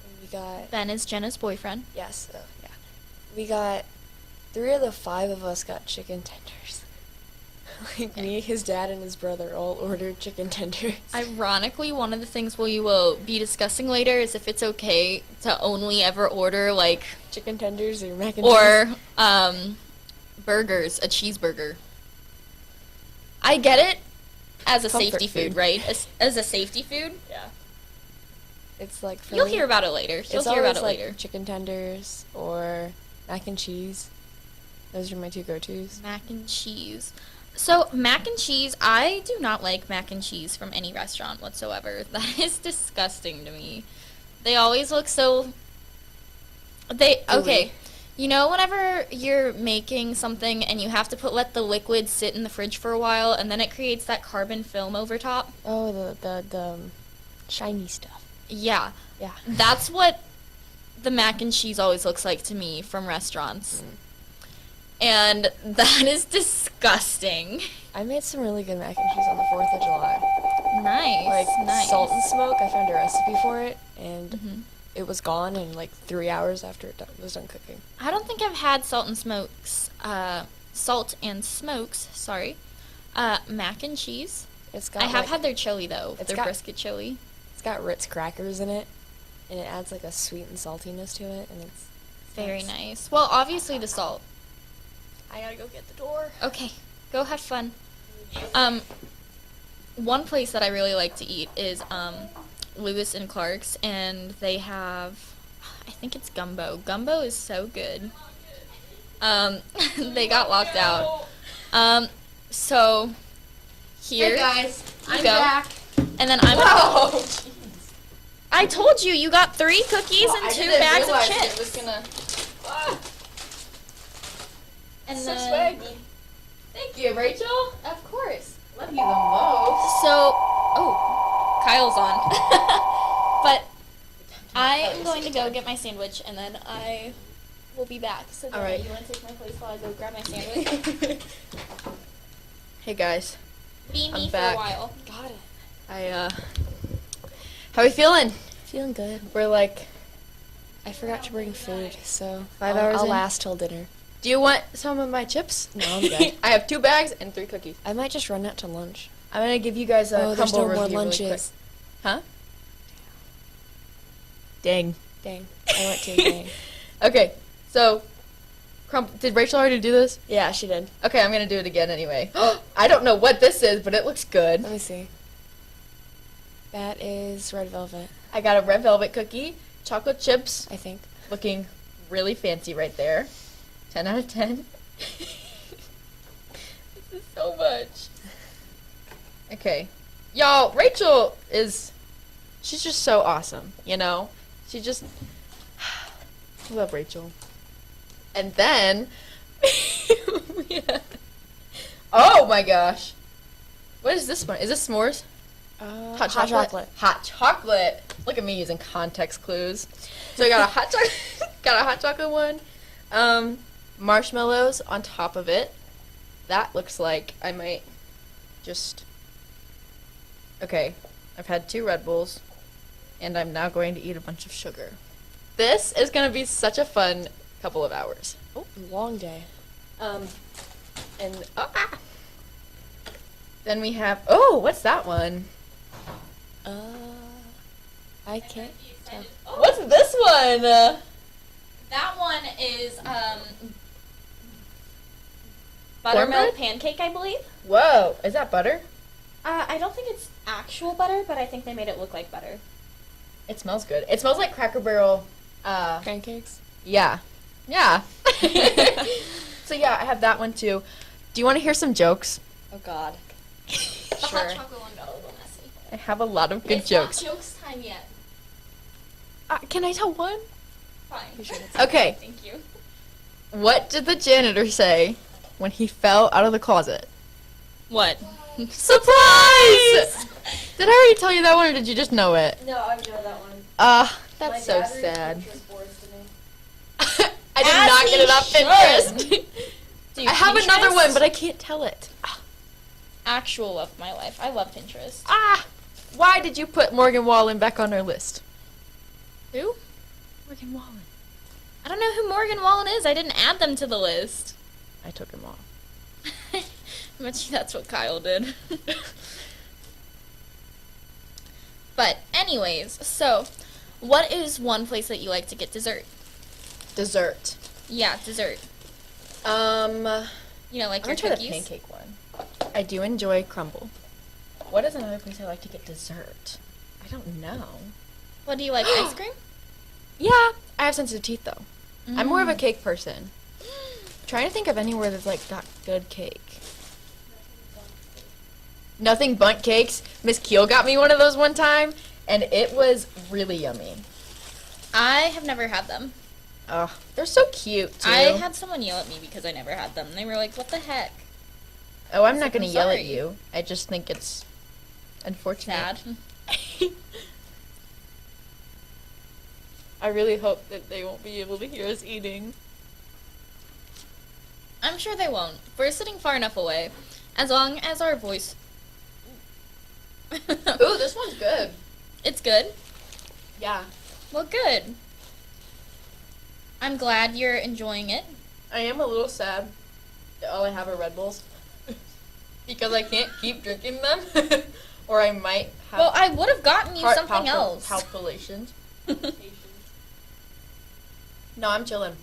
And we got Ben is Jenna's boyfriend. yes, yeah. We got 3 of the 5 of us got chicken tenders. Like me, his dad, and his brother all ordered chicken tenders. Ironically, one of the things we will be discussing later is if it's okay to only ever order like Chicken tenders or mac and cheese. or burgers, a cheeseburger. I get it as a Comfort safety food, food. right? As a safety food. Yeah. It's like for You'll me, hear about it later. You'll it's hear about always it like later. chicken tenders or mac and cheese. Those are my 2 go-tos. Mac and cheese. So, mac and cheese, I do not like mac and cheese from any restaurant whatsoever. That is disgusting to me. They always look so... Okay, you know whenever you're making something and you have to let the liquid sit in the fridge for a while and then it creates that carbon film over top? Oh, the shiny stuff. Yeah. Yeah. That's what the mac and cheese always looks like to me from restaurants. And that is disgusting. I made some really good mac and cheese on the 4th of July. Nice. Like nice. salt and smoke, I found a recipe for it, and Mhm. it was gone in like 3 hours after it was done cooking. I don't think I've had salt and smokes, mac and cheese. It's got I have like, had their chili though, it's their got- brisket chili. It's got Ritz crackers in it, and it adds like a sweet and saltiness to it, and it's Very nice. Well, obviously the salt. I gotta go get the door. Okay, go have fun. One place that I really like to eat is Lewis and Clark's, and they have, I think it's gumbo. Gumbo is so good. They got locked out. So here, Hey guys, you I'm go. back. And then I'm. Whoa! I told you, you got 3 cookies Well, and I 2 didn't bags of realize chips. It was gonna. Ah, And so then, swaggy. Thank you, Rachel. of course. Love you the most. So, Kyle's on. But I am going to go get my sandwich, and then I will be back. So, All right. you want to take my place while I go grab my sandwich? Hey guys, Be me I'm for back. a while. Got it. How we feeling? Feeling good. We're like I forgot to bring food, so 5 I'll, hours I'll in? last till dinner. Do you want some of my chips? No, I'm good. I have 2 bags and 3 cookies. I might just run out to lunch. I'm gonna give you guys a Oh, there's crumble no more review really lunches. quick. Huh? Dang. Dang, I went too dang. Okay, so did Rachel already do this? Yeah, she did. Okay, I'm gonna do it again anyway. I don't know what this is, but it looks good. Let me see. That is red velvet, I got a red velvet cookie, chocolate chips, I think. looking really fancy right there. 10 out of 10. This is so much. Okay. Y'all, Rachel is she's just so awesome, you know? She just, I love Rachel. And then, oh my gosh. What is this one? Is this s'mores? Hot chocolate. Hot chocolate. Look at me using context clues. So I got a hot chocolate one. Marshmallows on top of it. That looks like I might just. Okay, I've had 2 Red Bulls, and I'm now going to eat a bunch of sugar. This is gonna be such a fun couple of hours. Oh, long day. Then we have. Oh, what's that one? I can't tell. What's this one? That one is buttermilk Cornbread? pancake, I believe. Whoa, is that butter? I don't think it's actual butter, but I think they made it look like butter. It smells good. It smells like Cracker Barrel. Pancakes? Yeah. Yeah. So yeah, I have that one too. Do you want to hear some jokes? Oh God. The hot chocolate one got a little messy. I have a lot of good It's jokes. not jokes time yet. Can I tell one? Fine. Okay. Thank you. What did the janitor say when he fell out of the closet? What? Surprise! Did I already tell you that one, or did you just know it? No, I know that one. That's so sad. Pinterest I did As not get it he off Pinterest. Dude, I have another Pinterest? one, but I can't tell it. Actual love of my life. I love Pinterest. Why did you put Morgan Wallen back on our list? Who? Morgan Wallen. I don't know who Morgan Wallen is. I didn't add them to the list. I took him off. I bet you that's what Kyle did. But anyways, so what is one place that you like to get dessert? Dessert. Yeah, dessert. You know, like I'm your gonna try the cookies. pancake one. I do enjoy crumble. What is another place I like to get dessert? I don't know. What do you like? Ice cream? Yeah, I have sensitive teeth though. I'm more of a cake person. Trying to think of anywhere that's like got good cake. Nothing Bundt cakes. Miss Keel got me one of those one time, and it was really yummy. I have never had them. Oh, they're so cute too. I had someone yell at me because I never had them. They were like, "What the heck?" Oh, I'm I not said, gonna "I'm yell at sorry." you. I just think it's unfortunate. Sad. I really hope that they won't be able to hear us eating. I'm sure they won't. We're sitting far enough away. As long as our voice. Ooh, this one's good. It's good? Yeah. Well, good. I'm glad you're enjoying it. I am a little sad that all I have are Red Bulls. Because I can't keep drinking them. Or I might have Well, I would have gotten you heart something else. palpitations. No, I'm chilling.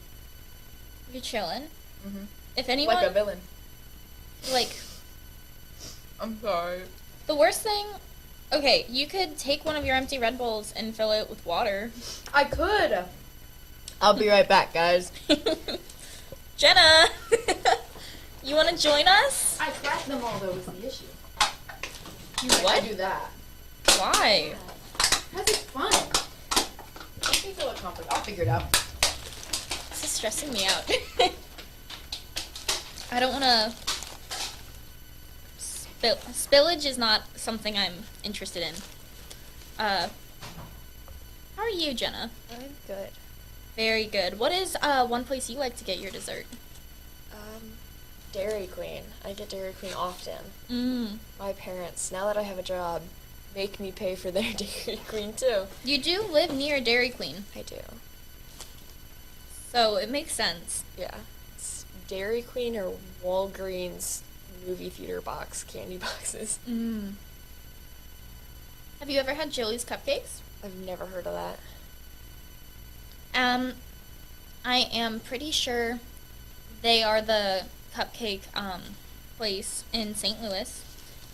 You're chilling. Mhm. If anyone, Like a villain. like, I'm sorry. the worst thing, okay, you could take one of your empty Red Bulls and fill it with water. I could. I'll be right back, guys. Jenna, you want to join us? I cracked them all, though, was the issue. You I what? do that. Why? Because it's fun. Makes me feel accomplished. I'll figure it out. This is stressing me out. I don't want to. Spillage is not something I'm interested in. How are you, Jenna? I'm good. Very good. What is one place you like to get your dessert? Dairy Queen. I get Dairy Queen often. Mm. My parents, now that I have a job, make me pay for their Dairy Queen too. You do live near Dairy Queen, I do. so it makes sense. Yeah. It's Dairy Queen or Walgreens movie theater box candy boxes. Mm. Have you ever had Jilly's Cupcakes? I've never heard of that. I am pretty sure they are the cupcake place in St. Louis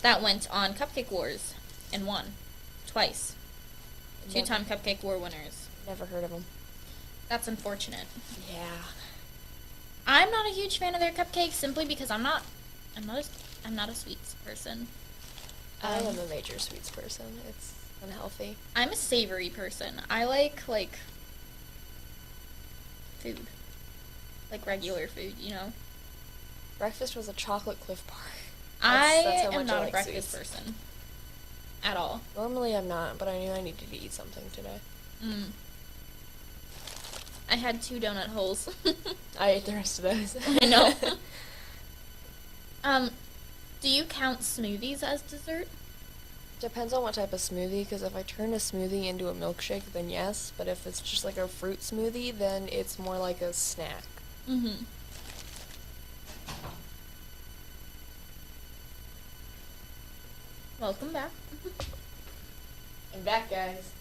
that went on Cupcake Wars and won twice. Two-time Cupcake War winners. Never heard of them. That's unfortunate. Yeah. I'm not a huge fan of their cupcakes simply because I'm not a sweets person. I am a major sweets person. It's unhealthy. I'm a savory person. I like food. Like regular food, you know? Breakfast was a chocolate Cliff Bar. I that's how am much I not a like breakfast sweets. person. At all. Normally I'm not, but I knew I needed to eat something today. I had 2 donut holes. I ate the rest of those. I know. Do you count smoothies as dessert? Depends on what type of smoothie, because if I turn a smoothie into a milkshake, then yes. But if it's just like a fruit smoothie, then it's more like a snack. Mm-hmm. Welcome back. I'm back, guys.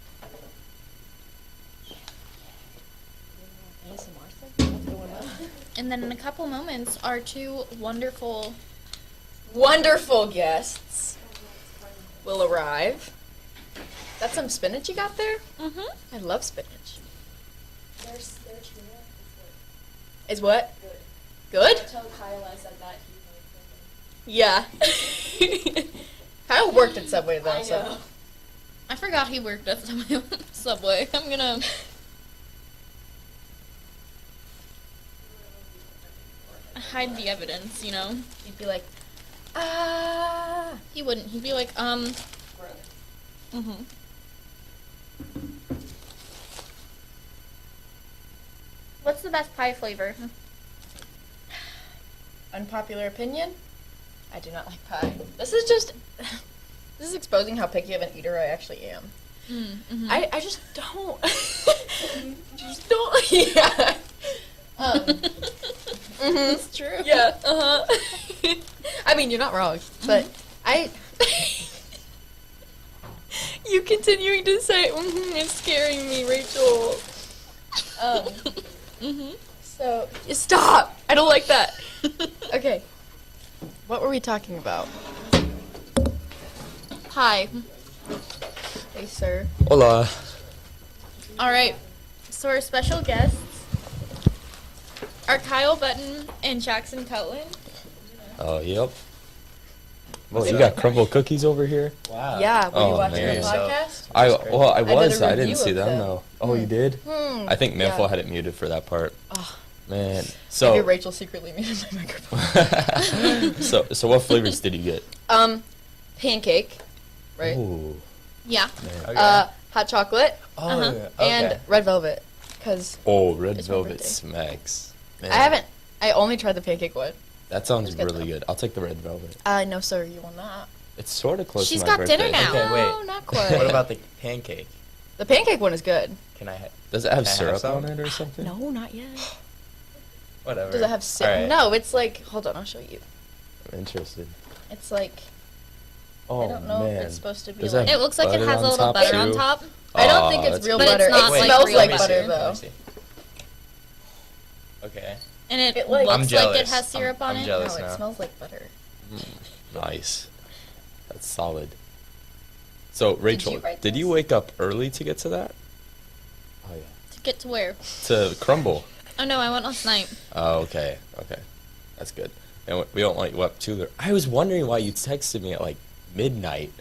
And then in a couple moments, our 2 wonderful... Wonderful guests will arrive. That's some spinach you got there? Mm-hmm. I love spinach. There's tuna. Is what? Good. Good? Tell Kyle I said that. Yeah. Kyle worked at Subway though, so. I forgot he worked at Subway. I'm gonna... hide the evidence, you know? He'd be like, ah. He wouldn't. He'd be like, What's the best pie flavor? Unpopular opinion? I do not like pie. This is just, this is exposing how picky of an eater I actually am. Mm-hmm. I just don't. Just don't. Yeah. It's true. Yeah. I mean, you're not wrong, but I. You continuing to say it's scaring me, Rachel. So stop. I don't like that. Okay. What were we talking about? Hi. Hey, sir. Hola. All right. So our special guests are Kyle Button and Jackson Cohen. Oh, yep. Well, you got crumble cookies over here? Wow. Yeah. Were you Oh, watching man. the podcast? I That's great. well, I did a was. I review didn't see of them them. though. Oh, you did? I think Manful Yeah. had it muted for that part. Oh. Man. Maybe So Rachel secretly muted my microphone. so what flavors did you get? Pancake, right? Ooh. Yeah. Man. Hot chocolate and red velvet. Cause Oh, red It's my velvet birthday. smacks. Man, I only tried the pancake one. That sounds It's good, really though. good. I'll take the red velvet. No, sir, you will not. It's sort of close She's to my got birthday. dinner now. Okay, No, wait. not quite. What about the pancake? The pancake one is good. Can I? Does it have Can I have syrup some? on it or something? No, not yet. Whatever. Does it have syrup? Alright. No, it's like, hold on, I'll show you. I'm interested. It's like, Oh I don't know man. if it's supposed to be Does like. that It looks like it butter has a on little top, butter on too? top. I don't think Aw, it's that's real But it's butter. not It like smells real like butter. butter, Let though. me see. Okay. And it, It, like- looks I'm like it jealous. has syrup on I'm it. jealous. No, it now. smells like butter. Nice. That's solid. So Rachel, write did you this? wake up early to get to that? Oh yeah. To get to where? To crumble. Oh no, I went last night. Oh, okay. Okay. That's good. And we don't want you up too late. I was wondering why you texted me at like midnight.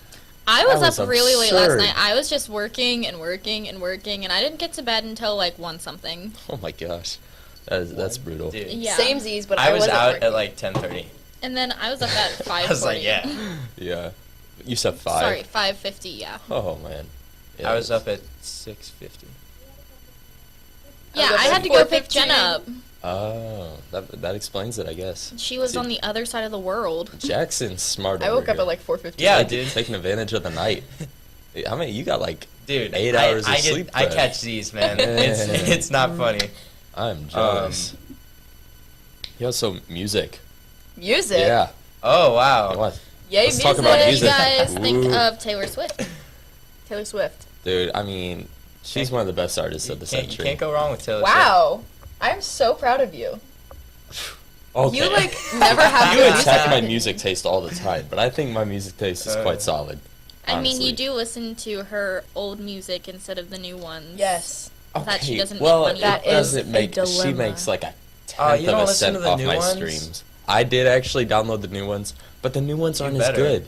I was That up was really late last absurd. night. I was just working and working and working, and I didn't get to bed until like 1 something. Oh my gosh. that's brutal. Dude. Yeah. Samesies, but I was wasn't out working. at like 10:30. And then I was up at 5:40. I was like, yeah. Yeah. You said 5. Sorry, 5:50. Yeah. Oh man. Yeah. I was up at 6:50. Yeah, up I at had to go pick 4:15. Jenna up. Oh, that explains it, I guess. She was See, on the other side of the world. Jackson's smart. I over woke up here. at like 4:15. Yeah, Like, dude. taking advantage of the night. How many? You got like Dude, 8 hours I of sleep. I then. catch these, man. It's not funny. I'm jealous. Yeah, so music. Music. Yeah. Oh wow. What? Yay, Let's music. talk about What do you music. guys think Ooh. of Taylor Swift? Taylor Swift. Dude, I mean, she's one of the best artists of the You century. can't go wrong with Taylor Swift. Wow. I'm so proud of you. Okay. You like never have You good music. attack my music taste all the time, but I think my music taste is quite solid. I mean, you honestly. do listen to her old music instead of the new ones. Yes. That she doesn't make well, money That off of. is doesn't a make. She dilemma. makes like a Oh, tenth you of don't a listen cent to the off new my ones? streams. I did actually download the new ones, but the new ones You aren't as better. good.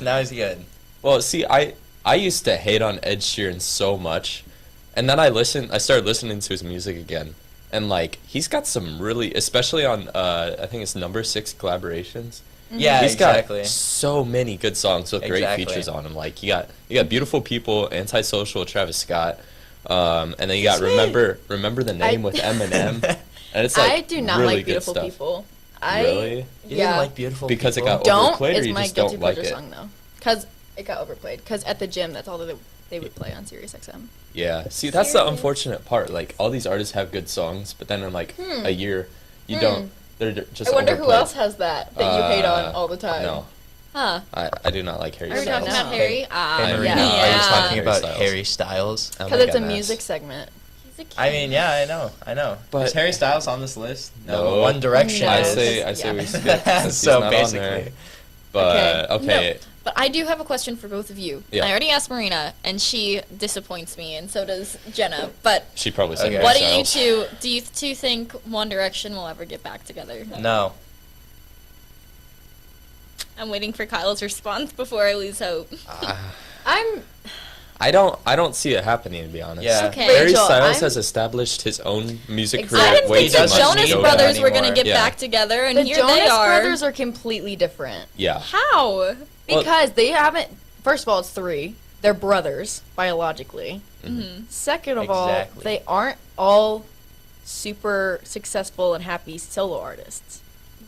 now he's good. Well, see, I used to hate on Ed Sheeran so much, and then I started listening to his music again, and like he's got some really, especially on I think it's number 6 collaborations. Yeah, He's exactly. got so many good songs with great Exactly. features on them. Like you got Beautiful People, Antisocial with Travis Scott, and then you got Remember the Name with Eminem, and it's like I do not really like good Beautiful stuff. People. Really? You Yeah. didn't like Beautiful Because it People? got Don't overplayed, or is you my just guilty don't like pleasure it? song though, because it got overplayed. Because at the gym, that's all that they would play on Sirius XM. Yeah. See, that's the unfortunate part. Like all these artists have good songs, but then in like a year, you don't. They're just. I wonder who overplayed. else has that you hate on all the time. No, Huh? I do not like Harry Are we Styles. talking about Harry? Hey, Yeah. Marina, Yeah. are you talking Harry about Styles. Harry Styles? I'm Because it's a like music segment. He's a kid. I mean, yeah, I know. But- Is Harry Styles on this list? No. One Direction No. I is. say we skip since he's So not on there. basically, But okay. No, but I do have a question for both of you. Yeah. I already asked Marina, and she disappoints me, and so does Jenna. But She probably said Okay. Harry what do you Styles. two do? You two think One Direction will ever get back together? no. I'm waiting for Kyle's response before I lose hope. I'm I don't see it happening, to be honest. Yeah. Okay. Harry Rachel, Styles I'm- has established his own music Exactly. career I didn't way think too the doesn't much. Jonas need Brothers that were gonna anymore. get Yeah. back together, and the here Jonas they are. Brothers are completely different Yeah. How? Well- because they haven't. First of all, it's 3. They're brothers biologically. Mm-hmm. Second of all, Exactly. they aren't all super successful and happy solo artists.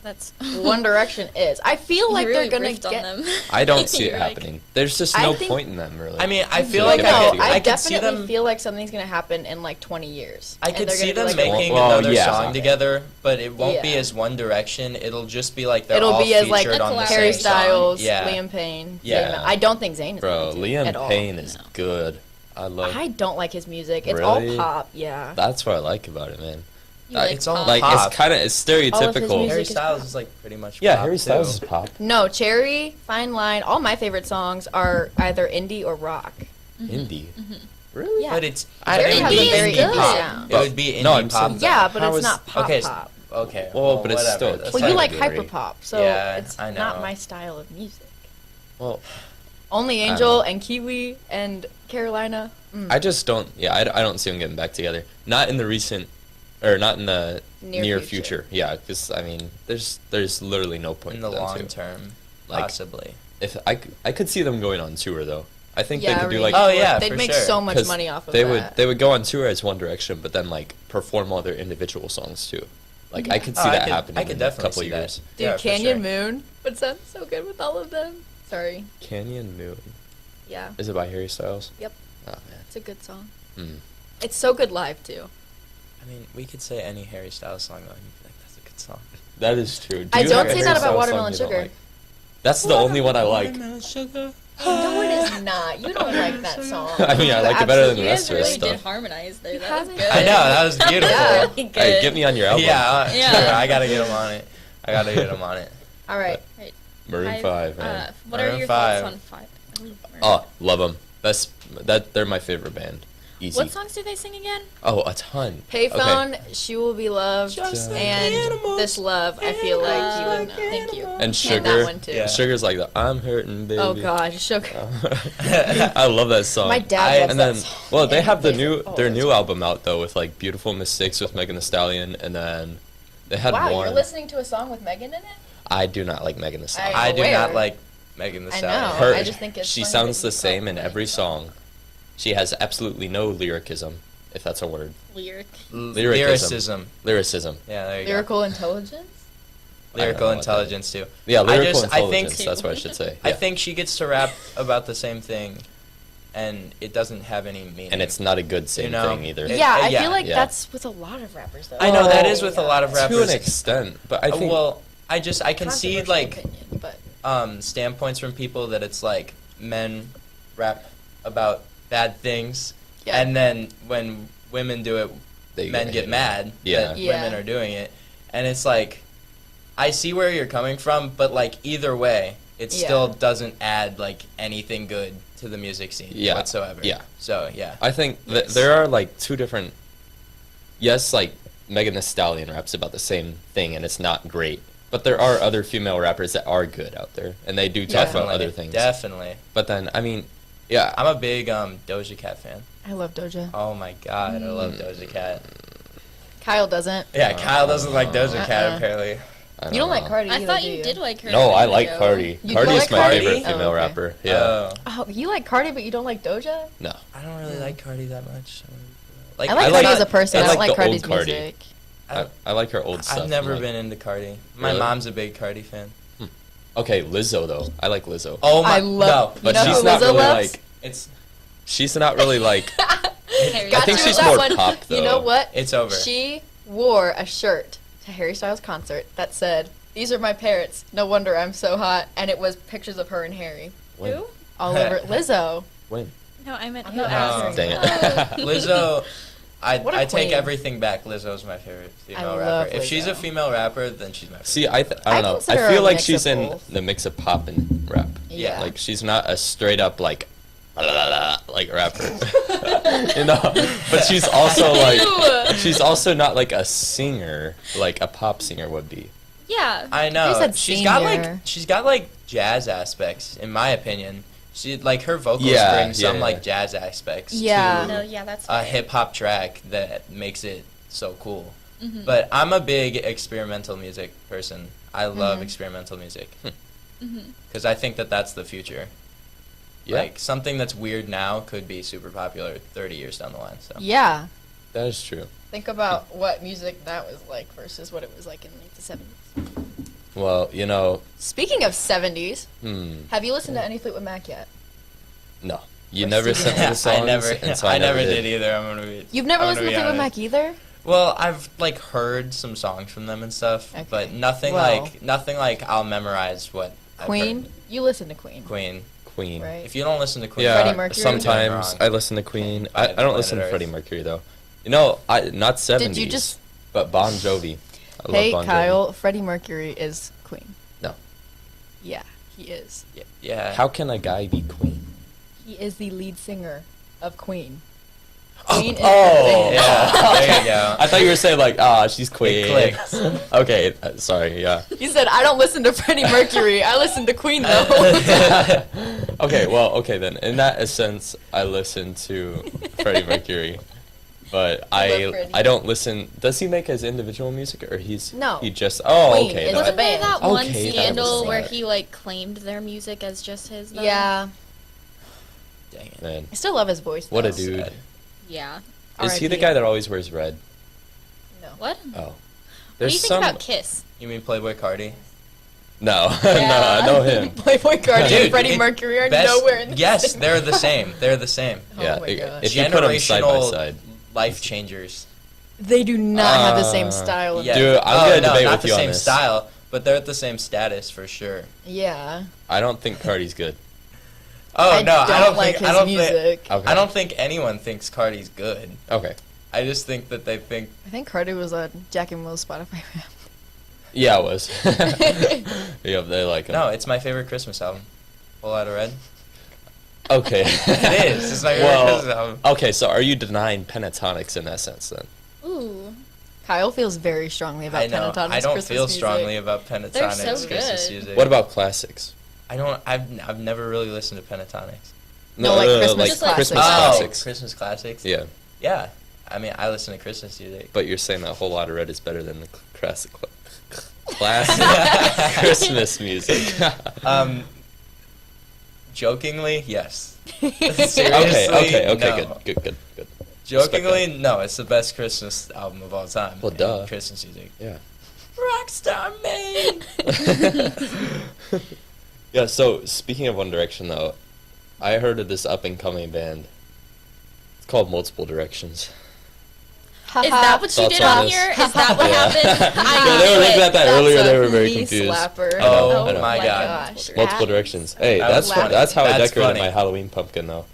That's One Direction is. I feel like You really they're gonna riffed on get. them. I don't see it You're like- happening. There's just I no think- point in them, really. I mean, I feel No, like no, I I could see definitely them. feel like something's gonna happen in like 20 years. I and could they're see gonna them be like, making Well, another yeah. song together, but it won't be Yeah. as One Direction. It'll just be like they're It'll all be as like featured on the Harry same song. Styles, Yeah. Liam Payne. Yeah. Zayn. I don't think Zayn is Bro, going to at Liam all. Payne is good. I love. I don't like his music. It's Really? all pop. Yeah. That's what I like about it, man. You like it's all pop? Like pop. it's kind of it's All of his stereotypical. music Harry is Styles pop. is like pretty much Yeah, pop, Harry Styles too. is pop. No, Cherry, Fine Line. All my favorite songs are either indie or rock. Indie. Mm-hmm. Really? Yeah. But it's Cherry it would has be a very indie indie pop. sound. It would be indie No, I'm pop. saying- though. Yeah, but How it's is- not pop okay, pop. Okay. Well, but it's whatever. still- That's Well, you fine. like category. hyperpop, so Yeah, it's I not know. my style of music. Well, Only don't Angel know. and Kiwi and Carolina. I just don't. Yeah, I don't see them getting back together. Not in the recent, or not in the Near near future. future. Yeah, because I mean, there's literally no point in the for them long to. term, Like, possibly. If I could see them going on tour though. I think Yeah, they could do really. like. Oh, yeah, they'd for make sure. so much 'cause money off of they that. would go on tour as One Direction, but then like perform all their individual songs too. Like I could see Oh, I that could- happening I could in a definitely couple see that. years. Dude, Yeah, for Canyon sure. Moon would sound so good with all of them. Sorry. Canyon Moon. Yeah, Is it by Harry Styles? Yep. Oh man. it's a good song. Mm. It's so good live too. I mean, we could say any Harry Styles song though, and you'd be like, "That's a good song." That is true. I you don't have a say Harry that about Styles Watermelon song you don't Sugar. like? That's the only one I like. No, it is not. You don't like that song. I mean, I like it better than the You rest guys of his really did stuff. harmonize there. You That was haven't- good. I know that was beautiful. Yeah. Really good. Hey, get me on your album. Yeah, Yeah. sure. I gotta get him on it. I gotta get him on it. All right. Maroon 5, man. What are Maroon your 5. thoughts on 5? Oh, love them. They're my favorite band. Easy. What songs do they sing again? Oh, a ton. Payphone, She Will Be Loved, Just like and animals This Love. I feel like you would know. Thank you. And And Sugar. that one too. Yeah. Sugar's like the I'm hurting baby. Oh gosh, Sugar. I love that song. My dad loves and that then, song. well, they And have the they- new oh, their that's new album out though with like Beautiful Mistakes with Megan Thee Stallion, and then they had Wow, one. you're listening to a song with Megan in it? I do not like Megan Thee Stallion. I do aware. not like Megan Thee I Stallion. know. Her, I just think it's she funny sounds that the you same in probably every don't. song. She has absolutely no lyricism, if that's a word. Lyric. Lyricism. Lyricism. Yeah, there you Lyrical intelligence? go. I don't know Lyrical what that intelligence too. Yeah, lyrical I think- intelligence. That's what I should say. I Yeah. think she gets to rap about the same thing, and it doesn't have any meaning. And it's not a good same You know, thing either. It- Yeah, I yeah, feel like yeah. that's with a lot of rappers though. I know that Oh, is with a lot of rappers. To an extent, but I think well, I can see Controversial like opinion, but standpoints from people that it's like men rap about bad things, yeah. and then when women do it, they men get hated mad Yeah. that Yeah. women are doing it, and it's like I see where you're coming from, but like either way, it Yeah. still doesn't add like anything good to the music scene Yeah. whatsoever. Yeah. So yeah. I think there are like two different. Yes, like Megan Thee Stallion raps about the same thing, and it's not great. But there are other female rappers that are good out there, and they do talk about other things. Definitely. But then, I mean, yeah, I'm a big Doja Cat fan. I love Doja. Oh my god, I love Doja Cat. Kyle doesn't. Yeah, Kyle doesn't like Doja Cat apparently. You don't like Cardi I either, thought do you did like her. No, a I minute like ago. Cardi. You Cardi do is like my Cardi? favorite Oh, female okay. rapper. Yeah. Oh, you like Cardi, but you don't like Doja? No. I don't really like Cardi that much. I like I Cardi like- as a person. I I don't like like the old Cardi's Cardi. music. I like her old stuff. I've never like- been into Cardi. My Really? mom's a big Cardi fan. Okay, Lizzo though. I like Lizzo. Oh my! I love. no, but you know she's who not Lizzo really loves? like. it's She's not really like. Harry Got I think you she's with more that one. pop though. You know what? it's over. She wore a shirt to Harry Styles' concert that said, "These are my parents. No wonder I'm so hot." And it was pictures of her and Harry When? Who? all over Lizzo. When? No, I meant I'm who not asked. answering. Dang it. Lizzo, What a I take queen. everything back. Lizzo's my favorite female love rapper. If she's a Lizzo. female rapper, then she's my favorite. See, I I don't know. consider I her feel a like mix she's of in both. the mix of pop and rap. Yeah. Like she's not a straight up like like rapper. You know, but she's also like she's also not like a singer like a pop singer would be. Yeah. I know. said She's got senior. she's got like jazz aspects, in my opinion. She like her vocals Yeah, bring some yeah. like jazz aspects Yeah. to No, yeah, that's a fair. hip hop track that makes it so cool. Mhm. But I'm a big experimental music person. I love Mhm. experimental music Mhm. because I think that that's the future. Yeah, Like something that's weird now could be super popular 30 years down the line. So Yeah. that is true. Think about what music that was like versus what it was like in like the 70s. Well, you know, Speaking of 70s, hmm, have you listened to any Fleetwood Mac yet? no, you Or never Stevie sent me the songs. I never, and so I never did. did either. I'm gonna be. You've never I'm listened to gonna be Fleetwood honest. Mac either? Well, I've like heard some songs from them and stuff, Okay. but nothing Well. nothing like I'll memorize what I've Queen? heard. You listen to Queen, Queen. Queen. right? If you don't listen to Queen, Yeah, Freddie Mercury? sometimes Wrong. I listen to Queen. By I the don't planet listen to Earth. Freddie Mercury though. You know, not 70s. Did you just... But Bon Jovi. I Hey, love Bon Kyle, Freddie Mercury is Queen. No. Yeah, he is. Yeah. Jovi. How can a guy be Queen? He is the lead singer of Queen. Oh, Queen is oh. the band. Yeah, there you go. I thought you were saying like, she's Queen. clicks. Okay, sorry, yeah. He said, I don't listen to Freddie Mercury. I listen to Queen, though. Okay then. In that sense, I listen to Freddie Mercury, but I love Freddie. I don't listen. Does he make his individual music, or he's No. He just Queen okay. is then. a Wasn't there band. that one Okay, that scandal was where sad. he like claimed their music as just his? Though? Yeah. Dang it. Man, I still love his voice, what though. a dude. Sad. Yeah. Is he the R.I.P. guy that always wears red? No. What? Oh, What do there's you think some. about Kiss? You mean Playboy Cardi? No, no, I know him. Playboy Cardi and Dude, Freddie it- Mercury are Best- nowhere in the Yes, same they're the same. They're the same. Oh Yeah, my i- gosh. if you put them side by Generational side. life changers. They do not have the same style of Yeah. Dude, I'm oh, gonna no, debate not with the you on same this. style, but they're at the same status for sure. Yeah. I don't think Cardi's good. Oh I no, I don't like think his I don't music. think Okay. I don't think anyone thinks Cardi's good. Okay. I just think that they think I think Cardi was on Jack and Will's Spotify rap. Yeah, it was. Yeah, they like him. no, it's my favorite Christmas album. Whole Lotta Red. Okay. It is. It's my favorite Well, Christmas album. okay, so are you denying pentatonics in that sense then? Ooh. Kyle feels very strongly about I know. Pentatonics I don't Christmas feel music. strongly about Pentatonics They're so Christmas good. music. What about classics? I don't. I've never really listened to Pentatonics. No, like Christmas like classics. Christmas Oh, classics. Christmas classics. Yeah, Yeah. I mean, I listen to Christmas music. but you're saying that Whole Lotta Red is better than the classic Christmas music. Jokingly, yes. okay, Seriously, no. good. Jokingly, no. It's the best Christmas album of all time. Well, in duh. Christmas music. Yeah. Rockstar man. Yeah, so speaking of One Direction though, I heard of this up and coming band. It's called Multiple Directions. Is that what you Thoughts did on on this? here? Is that what Yeah. happened? I No, they were knew looking it. at that That's earlier, they a were very knee confused. slapper. I know, Oh I know. my God. gosh. Multiple Directions. Hey, That that's was funny. that's how I That's decorated funny. my Halloween pumpkin though.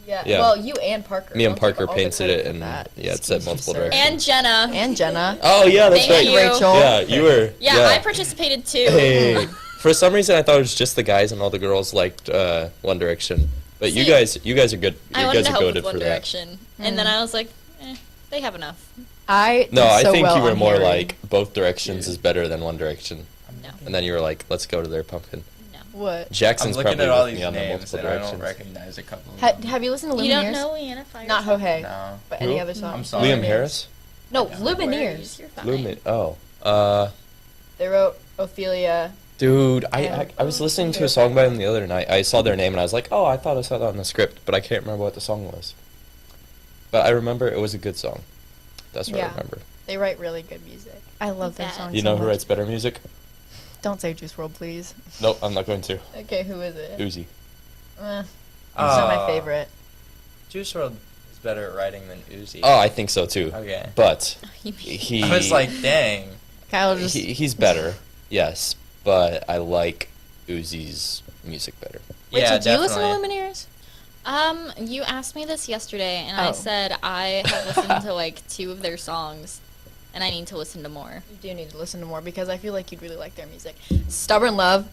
Yeah. Yeah. Well, you and Parker. Me and Don't take Parker all the painted credit it for and that. yeah, it said Excuse me, Multiple sir. Directions. And Jenna. And Jenna. Oh yeah, that's Thank right. you. Rachel. Yeah, you were. Yeah, I participated too. Hey, for some reason I thought it was just the guys and all the girls liked One Direction. But you See, guys are good. You I wanted guys to are help goated with One for that. Direction, and then I was like, they have enough. I No, did I so think well you were on more Harry. like both directions is better than One Direction. No. And then you were like, let's go to their pumpkin. What? I'm Jackson's looking probably at all with these me on the names Multiple and I don't Directions. recognize a couple of Ha- them. have you listened to You Lumineers? don't know Leanna Fire? Not Ho Hey, No. but any Who? other song. I'm sorry. Liam Harris? No, Where Lumineers. you're fine. Lumen. Oh. They wrote Ophelia. Dude, And- I was listening to a song by them the other night. I saw their name and I was like, oh, I thought I saw that on the script, but I can't remember what the song was. But I remember it was a good song. That's what I Yeah. remember. They write really good music. I love their Bet. songs. You know so who much. writes better music? Don't say Juice WRLD, please. Nope, I'm not going to. Okay, who is it? Uzi. It's not my Oh. favorite. Juice WRLD is better at writing than Uzi. Oh, I think so too. Okay. But he I was like, dang. Kyle just. he's better, yes, but I like Uzi's music better. Wait, Yeah, so do you listen to definitely. Lumineers? You asked me this yesterday, and Oh. I said I have listened to like 2 of their songs, and I need to listen to more. You do need to listen to more because I feel like you'd really like their music. Stubborn Love.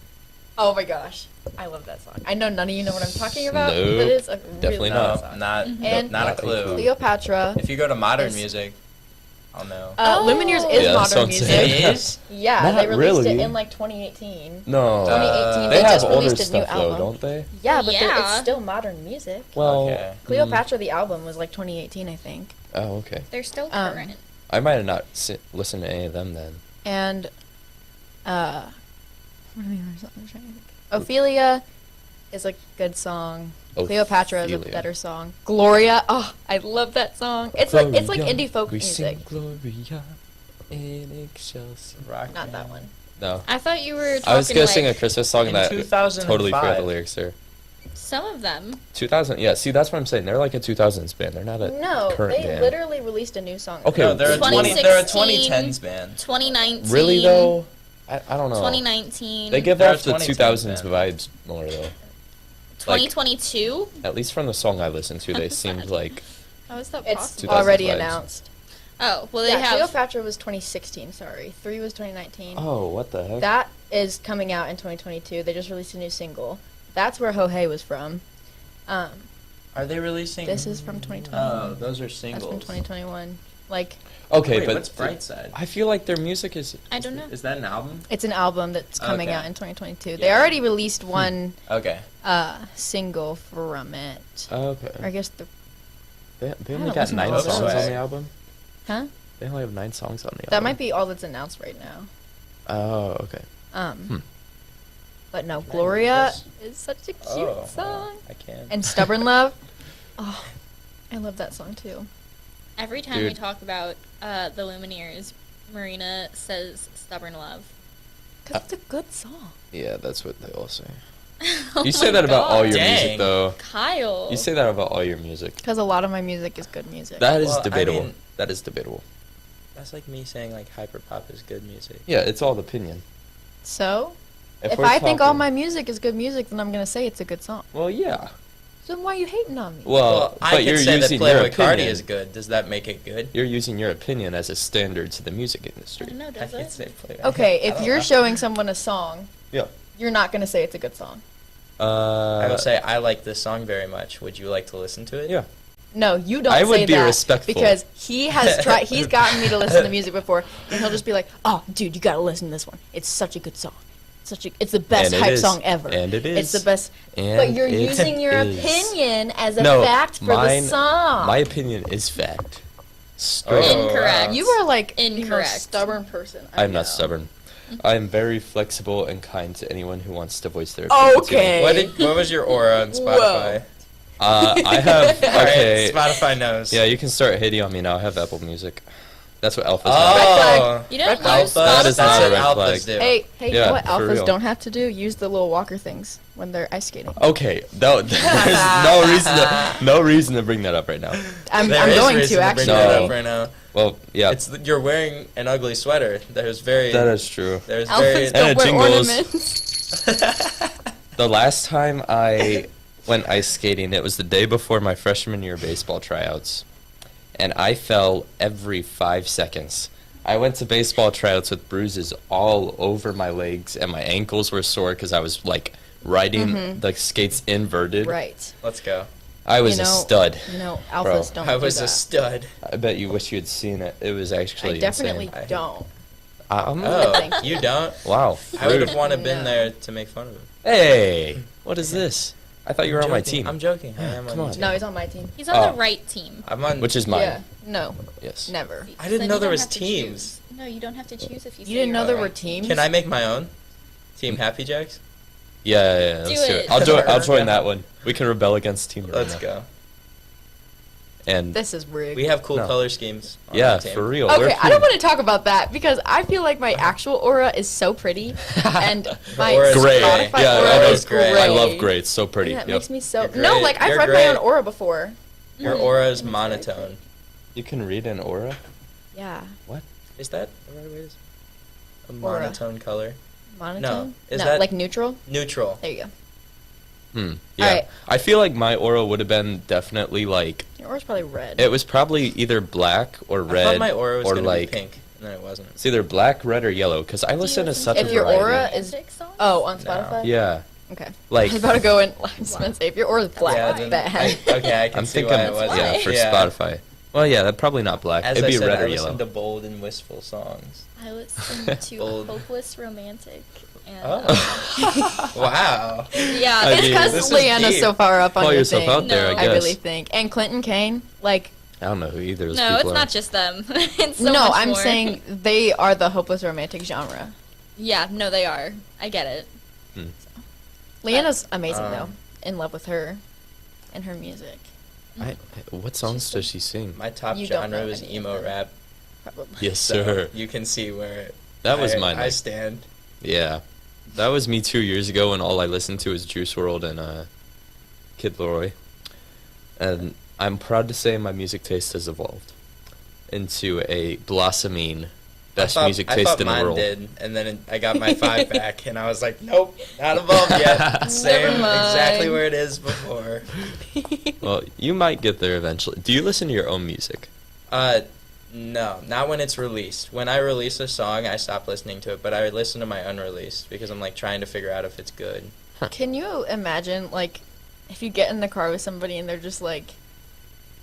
Oh my gosh. I love that song. I know none of you know what I'm talking about, but Nope, it's a definitely really No, good song. not And not a Not clue. included. Cleopatra. If you go to modern Is- music, I'll know. Lumineers is Yeah, that modern sounds music. sick. It is? Yeah, Not they released really. it in like 2018. No, 2018. they They have just older released a new stuff though, album. don't they? Yeah, but Yeah. it's still modern music. Well, Okay. Cleopatra, the album, was like 2018, I think. Oh, okay. They're still Um, current. I might have not listened to any of them then. And, what are the other songs I'm trying to think? Ophelia is a good song. Cleopatra is a Ophelia. better song. Gloria, oh, I love that song. It's like Gloria, indie folk we music. sing Gloria in Excelsior. Rock Not that band. one. No. I thought you were talking I was gonna sing a like Christmas song In that 2005. totally forgot the lyrics there. some of them. 2000, yeah. See, that's what I'm saying. They're like a 2000s band. They're not a No, current they band. literally released a new song. Okay, No, they're a 2016. 2010s band. 2019. Really though, I don't know. 2019. They give They're off a the 2010s 2000s vibes more though. 2022. At least from the song I listened to, they seemed like How is that It's possible? 2000s already vibes. announced. Oh, well, they Yeah, have. Cleopatra was 2016, sorry. 3 was 2019. oh, what the heck? That is coming out in 2022. They just released a new single. That's where Ho Hey was from. Are they releasing? This is from 2021. Oh, those are That's from singles. 2021. Like, Okay, Wait, but what's Brightside? I feel like their music is. I don't know. Is that an album? it's an album that's coming Okay. out in 2022. They Yeah. already released one Okay. single from it. Or I Okay. guess the They I only don't got listen to 9 all songs those. on the album. huh? They only have 9 songs on the album. That might be all that's announced right now. Oh, okay. But no, Can I Gloria read is such a cute Oh, song. I can. And Stubborn Love. Oh, I love that song too. Every time we Dude. talk about the Lumineers, Marina says "Stubborn Love." Because it's a good song. Yeah, that's what they all say. Oh You say my that about all God. your music, Dang. though. Kyle. You say that about all your music. Because a lot of my music is good music. That is Well, I debatable. mean- That is debatable. That's like me saying like hyperpop is good music. Yeah, it's all opinion. So, if we're I think all talking- my music is good music, then I'm going to say it's a good song. Well, yeah. So then why are you hating on me? Well, I but could you're say that using your Playboy Cardi opinion. is good. Does that make it good? You're using your opinion as a standard to the music I industry. don't know. I Does could it? say Playboy. Okay, I if don't you're know. showing someone a song, Yeah. you're not going to say it's a good song. I will say I like this song very much. Would you like to listen to it? Yeah. No, you don't I say would be that respectful. because he has tried. He's gotten me to listen to music before, and he'll just be like, "Oh, dude, you gotta listen to this one. It's such a good song. It's the best And it hype is. song ever. And it It's is. the best." And But you're it using your is. opinion as a No, fact for mine- the song. My opinion is fact. Straight up. Incorrect. You are like the most Incorrect. stubborn person. I I'm not know. stubborn. I am very flexible and kind to anyone who wants to voice their opinion. to me. Okay. What was your aura on Spotify? I have. Okay. All right, Spotify knows. Yeah, you can start hating on me now. I have Apple Music. That's what Alpha's Oh, You don't Red flag. use That is not Spotify? a red Alphas flag. do. Hey, you Yeah, know what for alphas real. don't have to do? Use the little walker things when they're ice skating. Okay, there's no reason to bring that up right now. I'm There is going reason to bring actually. that up right now. Well, yeah, You're wearing an ugly sweater. There's very. that is true. There's very. Alphas don't And wear jingles. ornaments. The last time I went ice skating, it was the day before my freshman year baseball tryouts, and I fell every 5 seconds. I went to baseball tryouts with bruises all over my legs, and my ankles were sore because I was like riding the skates inverted. Right. Let's go. I was You a know, stud. You know, alphas don't I do was that. a stud. I bet you wish you had seen it. It was actually I definitely insane. don't. Oh, Thank you don't? Wow. I would have rude. wanted been No. there to make fun of him. Hey, what is this? I thought you were on my Joking. team. I'm joking. I am come on on. your team. No, he's on my team. He's on Oh. the right team. I'm on. Which is mine. Yeah. No. Yes. Never. I didn't Then know you there don't was have to teams. choose. No, you don't have to choose if you. You say didn't know you're there on were the right. teams? Can I make my own? Team Happy Jacks? Yeah, let's Do do it. it. I'll join that one. We can rebel against Team Arena. Let's go. And This is rigged. We have cool No. color schemes. On yeah, our team. for real. we're Okay, I don't cool. want to talk about that because I feel like my actual aura is so pretty, and my aura is Gray. Spotify Yeah, aura I know. is gray. I love gray. It's so pretty. And that Yep. makes me so. You're No, great. like I've You're read my great. own aura before. Your aura is monotone. You can read an aura. Yeah. Is that the right way to say a Aura. monotone color? Monotone. Is no, that- like neutral? Neutral. There you go. Yeah. Alright. I feel like my aura would have been definitely like Your aura's probably red. it was probably either black or I red thought my aura was or gonna like be pink, and then it wasn't. it's either black, red, or yellow. Because I listen to such if a your variety. aura is oh on No. Spotify. Yeah. Okay. Like I was about to go in. I was gonna say if your aura's black, Yeah, it's then bad. okay, I can I'm see thinking why it was. yeah for Spotify. Well, yeah, that probably not black. As It'd I be said, red I or listen yellow. to bold and wistful songs. I listen to Bold. Hopeless Romantic. And, Oh. Wow. yeah, I It's mean, because this is Leanna's deep. so far up on Call your yourself thing. out there, I No. guess. really think. And Clinton Kane, like I don't know who either of those no, people it's are. not just them. It's so no, much I'm more. saying they are the hopeless romantic genre. Yeah, no, they are. I get it. Leanna's amazing though. Um, In love with her and her music. What songs does she sing? My top You don't genre know was any of emo them. rap. Probably. Yes, So sir. you can see where That was I, mine. I stand. Yeah, that was me 2 years ago, and all I listened to was Juice WRLD and Kid Laroi. And I'm proud to say my music taste has evolved into a blossoming best music I taste thought in the mine world. did, and then I got my 5 back, and I was like, nope, not evolved yet. Same, exactly where it is before. Well, you might get there eventually. Do you listen to your own music? No, not when it's released. When I release a song, I stop listening to it, but I listen to my unreleased because I'm like trying to figure out if it's good. Can you imagine, like, if you get in the car with somebody and they're just like,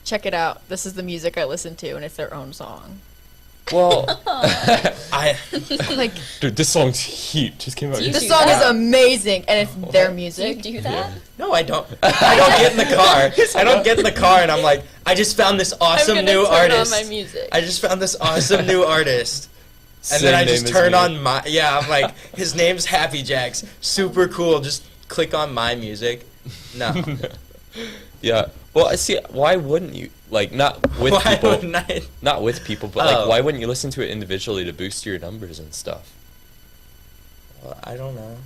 check it out, this is the music I listen to, and it's their own song? Well, I Like, dude, this song's heat. Just came out. Do you this do song that? is amazing, and it's their Do you music. do that? no, I don't. I don't get in the car. I don't get in the car, and I'm like, I just found this awesome I'm gonna new turn artist. on my music. I just found this awesome new artist. And Same then I name just as turn me. on my I'm like, his name's Happy Jacks. Super cool. Just click on my music. No. Yeah. Well, I see. Why wouldn't you? Like, not with Why people. wouldn't I? Not with people, but Oh. like, why wouldn't you listen to it individually to boost your numbers and stuff? Well, I don't know.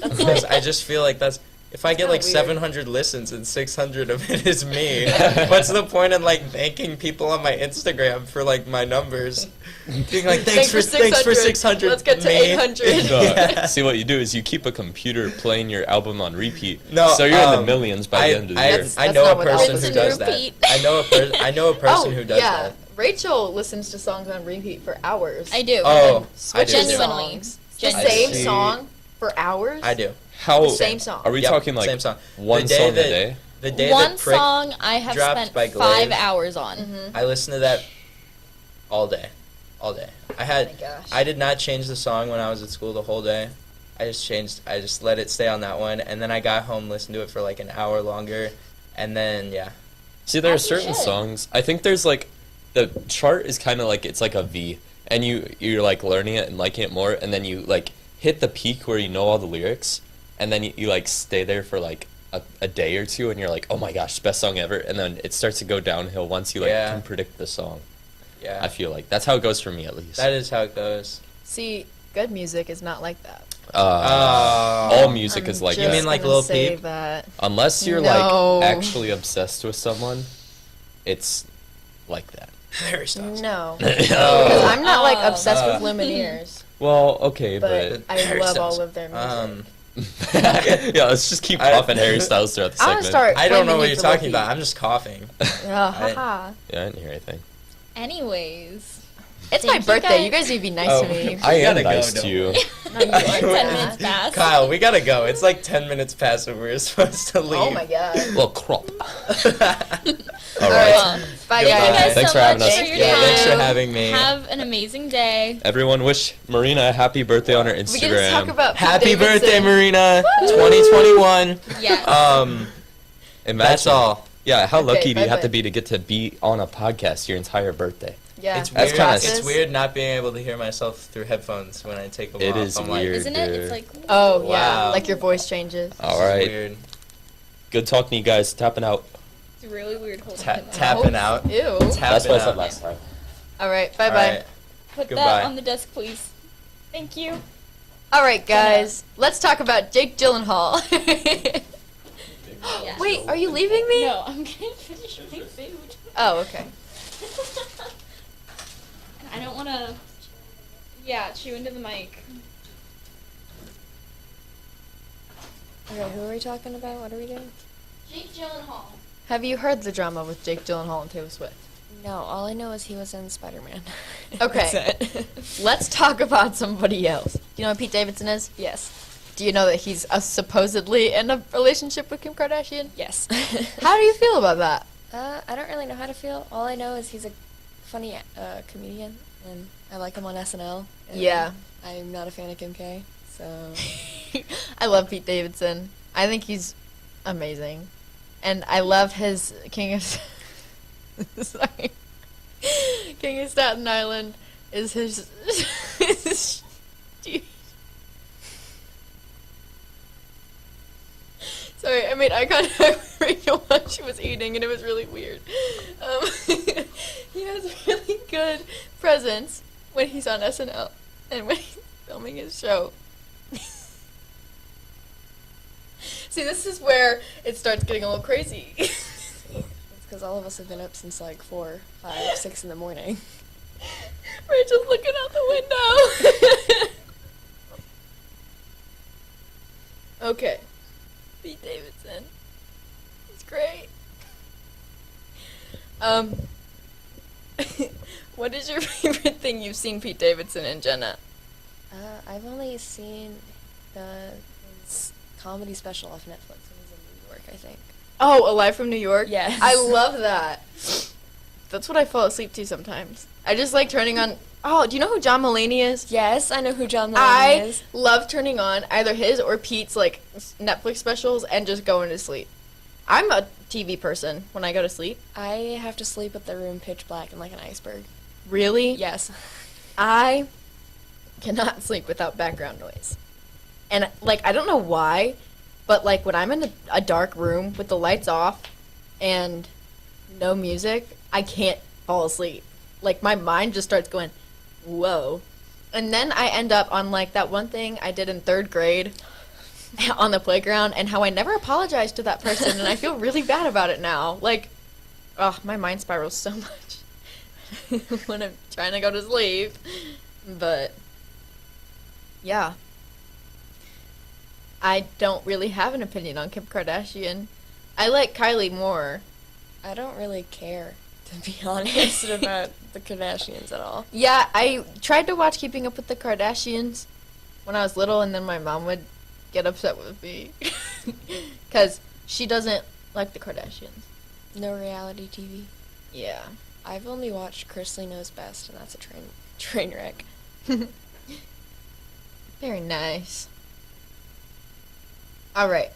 Because I just feel like that's if I get kinda like weird. 700 listens and 600 of it is me, what's the point in like thanking people on my Instagram for like my numbers? Being like, thanks for 600. Let's get to me." 800. Yeah. See, what you do is you keep a computer playing your album on repeat. No, so you're in the millions by the end of the year. That's I know not a what person happens. who Rinse does and that. repeat. I know a person Oh, who does yeah. that. Rachel listens to songs on repeat for hours. I do. Oh, I do. Switches too. Genuinely. songs. The Genuinely. same see. song for hours. I do. How? The same song. Are we Yep, talking like same song. one The day song that- a day? The day One that Prick, song I have dropped spent by 5 Glaive. hours on. I listened to that all day. All day. Oh my gosh. I did not change the song when I was at school the whole day. I just let it stay on that one, and then I got home, listened to it for like an hour longer, and then, yeah. See, there are As you certain should. songs. I think there's like, the chart is kind of like it's like a V, and you're like learning it and liking it more, and then you like hit the peak where you know all the lyrics, and then you like stay there for like a day or two, and you're like, oh my gosh, best song ever, and then it starts to go downhill once you like Yeah. can predict the song. Yeah. I feel like that's how it goes for me at least. That is how it goes. See, good music is not like that. All music is like You that. mean like gonna Lil say Peep? that. Unless you're No. like actually obsessed with someone, it's like that. Harry Styles. No. No. Because I'm not like Oh. obsessed with Lumineers, Well, okay, but I Harry love Styles. all of their music. yeah, let's just keep I- popping Harry Styles throughout the I segment. want to start. I don't know blaming what you you're for talking Loki. about. I'm just coughing. Haha. Yeah, I didn't hear anything. Anyways. It's Thank my you birthday. guys. You guys need to be nice Oh. to me. I am gotta go, nice don't to you. No, you aren't. 10 minutes past. Kyle, we gotta go. It's like 10 minutes past when we were supposed to leave. Oh my god. Well, crop. All right. right. Bye, Goodbye. guys. Thank you guys Thanks so for having much us. for your Yeah, time. thanks for having me. Have an amazing day. Everyone wish Marina a happy birthday on her Instagram. We can talk about Pete Happy Davidson. birthday, Marina. 2021. Yes. Imagine. That's all. Yeah, how Okay, lucky do you have bye-bye. to get to be on a podcast your entire birthday? Yeah. It's That's weird. kinda- It's weird not being able to hear myself through headphones when I take them It off. is I'm weird. Isn't it? dude. It's like Oh, yeah. Wow. Like your voice changes. Like, All this is right. Weird. Good talking to you guys. Tapping out. it's really weird holding Ta- him out. tapping out. Ew. Tapping That's what I said out. last time. All right. Bye All bye. right. Put Goodbye. that on the desk, please. Thank you. All right, guys. Let's talk about Jake Gyllenhaal. Yeah. Wait, are you leaving me? No, I'm gonna finish my food. Oh, okay. I don't want to. Yeah, chew into the mic. Okay, who are we talking about? What are we doing? Jake Gyllenhaal. Have you heard the drama with Jake Gyllenhaal and Taylor Swift? No, all I know is he was in Spider-Man. Okay. That's it. Let's talk about somebody else. Do you know who Pete Davidson is? Yes. Do you know that he's supposedly in a relationship with Kim Kardashian? Yes. How do you feel about that? I don't really know how to feel. All I know is he's a funny comedian, and I like him on SNL. and Yeah. I'm not a fan of Kim K, so... I love Pete Davidson. I think he's amazing. And I love his King of sorry. King of Staten Island is his Sorry, I made eye contact with Rachel while she was eating, and it was really weird. He has really good presence when he's on SNL and when he's filming his show. See, this is where it starts getting a little crazy. It's because all of us have been up since like 4, 5, 6 in the morning. Rachel's looking out the window. Okay. Pete Davidson. He's great. What is your favorite thing you've seen Pete Davidson in, Jenna? I've only seen his comedy special off Netflix when he's in New York, I think. Oh, Alive from New York? Yes. I love that. That's what I fall asleep to sometimes. I just like turning on... Oh, do you know who John Mulaney is? Yes, I know who John Mulaney I is. love turning on either his or Pete's like Netflix specials and just going to sleep. I'm a TV person when I go to sleep. I have to sleep with the room pitch black and like an iceberg. Really? Yes. I cannot sleep without background noise. And like I don't know why, but like when I'm in a dark room with the lights off and no music, I can't fall asleep. Like my mind just starts going, whoa. And then I end up on like that one thing I did in 3rd grade on the playground and how I never apologized to that person and I feel really bad about it now. Like, oh, my mind spirals so much when I'm trying to go to sleep. But, yeah. I don't really have an opinion on Kim Kardashian. I like Kylie more. I don't really care, to be honest, about the Kardashians at all. Yeah, I tried to watch Keeping Up with the Kardashians when I was little, and then my mom would get upset with me because she doesn't like the Kardashians. No reality TV. Yeah. I've only watched Chrisley Knows Best, and that's a train wreck. Very nice. All right.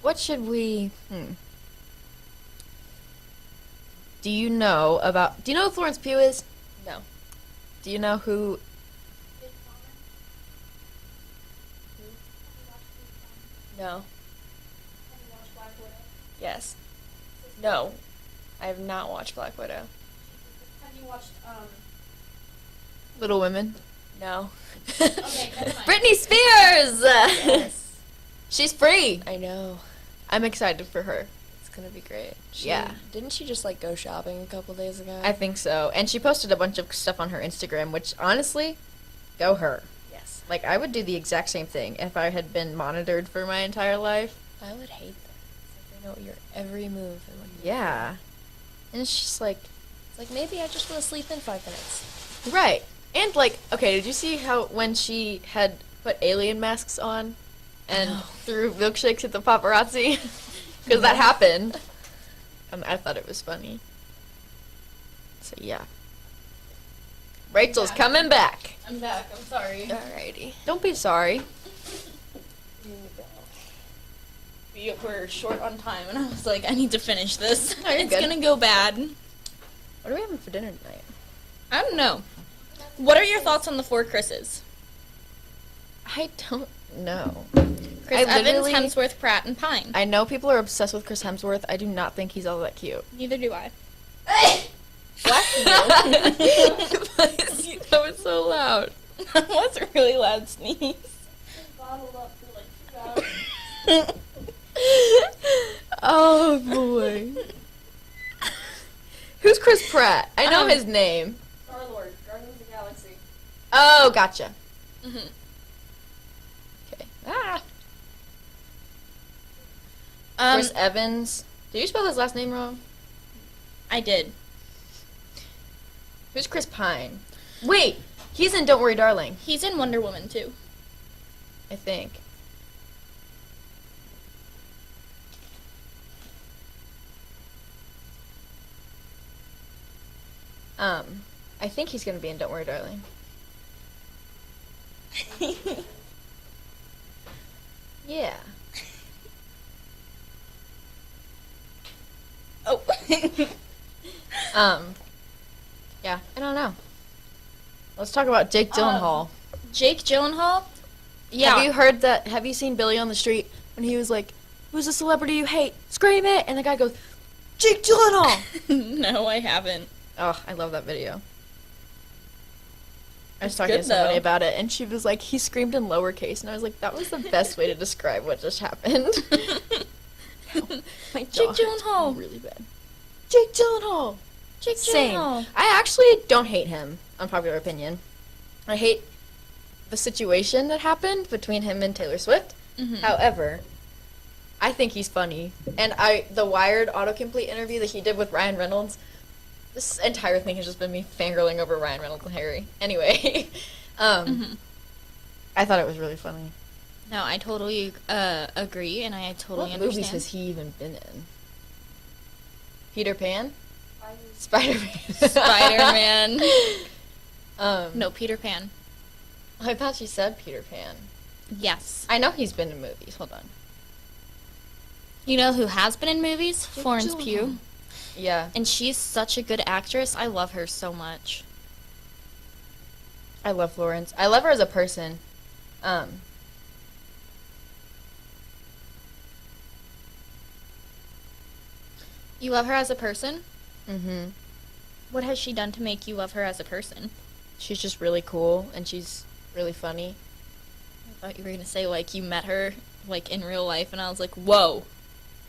What should we? Do you know who Florence Pugh is? No. Do you know who? No. Yes. No. I have not watched Black Widow. Have you watched, Little Women? No. okay, never mind. Britney Spears! Yes. She's free. I know. I'm excited for her. It's gonna be great. Yeah. Didn't she just like go shopping a couple days ago? I think so. And she posted a bunch of stuff on her Instagram, which honestly, go her. Yes. Like, I would do the exact same thing if I had been monitored for my entire life. I would hate that. It's like they know your every move and what you Yeah. And it's just like, It's like maybe I just want to sleep in 5 minutes. right. And like, okay, did you see how when she had put alien masks on and threw milkshakes at the paparazzi because that happened. I thought it was funny. So yeah, Rachel's coming back. I'm back. I'm sorry. Alrighty. Don't be sorry. We're short on time, and I was like, I need to finish this. No, you're It's good. gonna go bad. What are we having for dinner tonight? I don't know. What are your thoughts on the 4 Chris's? I don't know. Chris I Evans, literally- Hemsworth, Pratt, and Pine. I know people are obsessed with Chris Hemsworth. I do not think he's all that cute. Neither do I. What? That was so loud. That was a really loud sneeze. Bottled up for like 2 hours. Oh boy. Who's Chris Pratt? I know Um, his name. Star-Lord, Guardians of the Galaxy. Oh, gotcha. Mm-hmm. Okay. Ah. Um, Chris Evans. Did you spell his last name wrong? I did. Who's Chris Pine? Wait, he's in Don't Worry, Darling. He's in Wonder Woman too. I think. I think he's gonna be in Don't Worry, Darling. Yeah. Oh. Yeah, I don't know. Let's talk about Jake Gyllenhaal. Jake Gyllenhaal? Yeah. Have you heard that? Have you seen Billy on the Street when he was like, "Who's a celebrity you hate? Scream it!" And the guy goes, "Jake Gyllenhaal." No, I haven't. Oh, I love that video. I was It's talking to good, somebody though. about it, and she was like, he screamed in lowercase, and I was like, that was the best way to describe what just happened. My Jake jaw hurts Gyllenhaal. really bad. Jake Gyllenhaal. Jake Same. Gyllenhaal. I actually don't hate him, unpopular opinion. I hate the situation that happened between him and Taylor Swift. Mhm. However, I think he's funny. And the Wired autocomplete interview that he did with Ryan Reynolds, this entire thing has just been me fangirling over Ryan Reynolds and Harry. Anyway, Mhm. I thought it was really funny. No, I totally agree, and I totally What understand. movies has he even been in? Peter Pan? Spider-Man. Spider-Man. No, No, Peter Pan. I thought she said Peter Pan. Yes. I know he's been in movies. Hold on. You know who has been in movies? Florence Gyllenhaal. Pugh. Yeah, And she's such a good actress. I love her so much. I love Florence. I love her as a person. You love her as a person? Mm-hmm. What has she done to make you love her as a person? She's just really cool, and she's really funny. I thought you were going to say, like, you met her, like, in real life, and I was like, whoa.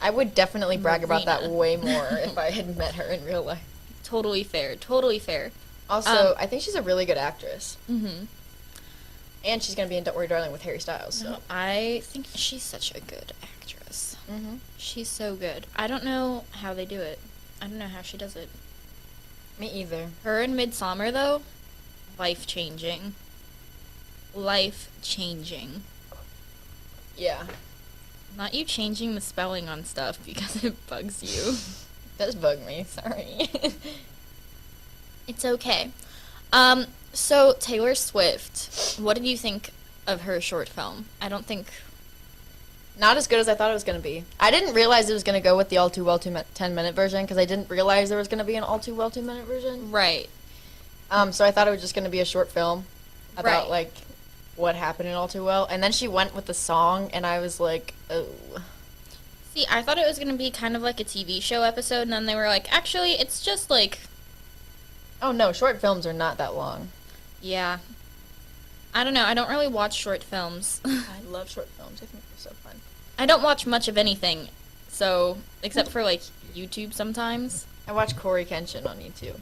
I would definitely brag about that Marina. way more if I had met her in real life. Totally fair. Totally fair. Also, I think she's a really good actress. Mm-hmm. And she's going to be in Don't Worry, Darling with Harry Styles. So. I think she's such a good actress. Mm-hmm. She's so good. I don't know how they do it. I don't know how she does it. Me either. Her in Midsummer, though, life-changing. Life-changing. Yeah. Not you changing the spelling on stuff because it bugs you. It does bug me. Sorry. It's okay. So Taylor Swift, what did you think of her short film? I don't think... Not as good as I thought it was going to be. I didn't realize it was going to go with the All Too Well 10-minute version because I didn't realize there was going to be an All Too Well 2-minute version. Right. So I thought it was just going to be a short film about, Right. like, what happened in All Too Well. And then she went with the song, and I was like, oh. See, I thought it was going to be kind of like a TV show episode, and then they were like, actually, it's just like... Oh, no, short films are not that long. Yeah. I don't know. I don't really watch short films. I love short films. I think they're so fun. I don't watch much of anything, so except for like YouTube sometimes. I watch Corey Kenshin on YouTube.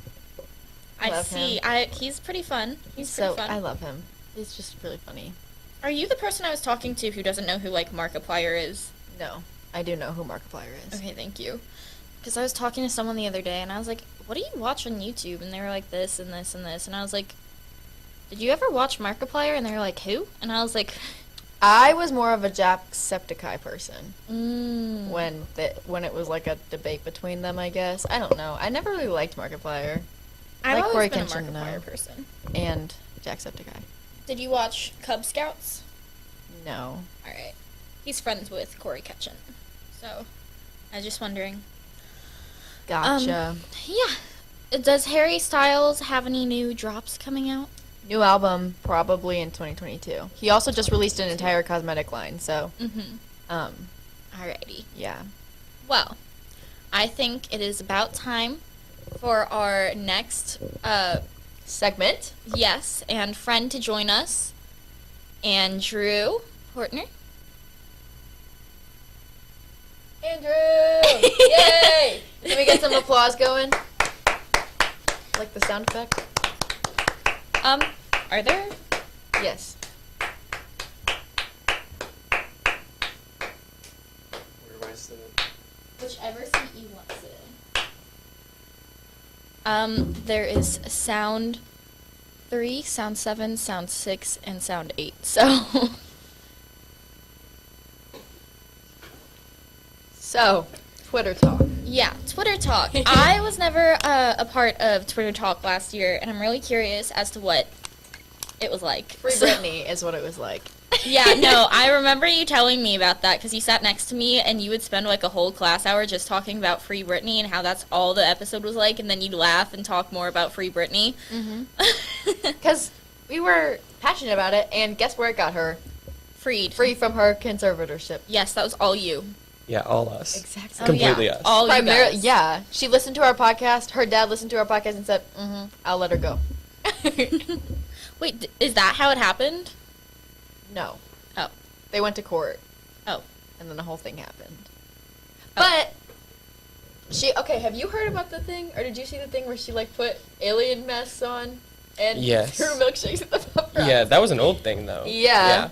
I Love see. him. He's pretty fun. He's So pretty fun. I love him. He's just really funny. Are you the person I was talking to who doesn't know who like Markiplier is? No, I do know who Markiplier is. Okay, thank you. Because I was talking to someone the other day, and I was like, "What do you watch on YouTube?" And they were like, "This and this and this," and I was like, "Did you ever watch Markiplier?" And they were like, "Who?" And I was like, I was more of a Jacksepticeye person Mm. when it was like a debate between them, I guess. I don't know. I never really liked Markiplier I've like always Corey been a Kenshin, Markiplier no. person. and Jacksepticeye. Did you watch Cub Scouts? No. All right. He's friends with Corey Ketchen. So, I was just wondering. Gotcha. Yeah. Does Harry Styles have any new drops coming out? New album probably in 2022. He also just released an entire cosmetic line, so Mm-hmm. Alrighty. yeah. Well, I think it is about time for our next Segment. yes and friend to join us, Andrew Portner. Andrew! Yay! Can we get some applause going? Like the sound effect? Are there? Yes. Where do I sit? Whichever seat you want to sit in. There is sound 3, sound 7, sound 6, and sound 8. So, So, Twitter talk. yeah, Twitter Talk. I was never a part of Twitter Talk last year, and I'm really curious as to what it was like. Free So- Britney is what it was like. Yeah, no, I remember you telling me about that because you sat next to me and you would spend like a whole class hour just talking about Free Britney and how that's all the episode was like, and then you'd laugh and talk more about Free Britney. Because we were passionate about it, and guess where it got her? Freed. Free from her conservatorship. Yes, that was all you. Yeah, all us. Exactly. Completely yeah, us. all you Primarily, guys. yeah. She listened to our podcast. Her dad listened to our podcast and said, I'll let her go. Wait, is that how it happened? No. Oh. They went to court. Oh. And then the whole thing happened. Oh. But okay, have you heard about the thing? Or did you see the thing where she like put alien masks on and Yes. threw milkshakes at the paparazzi? Yeah, that was an old thing though. Yeah.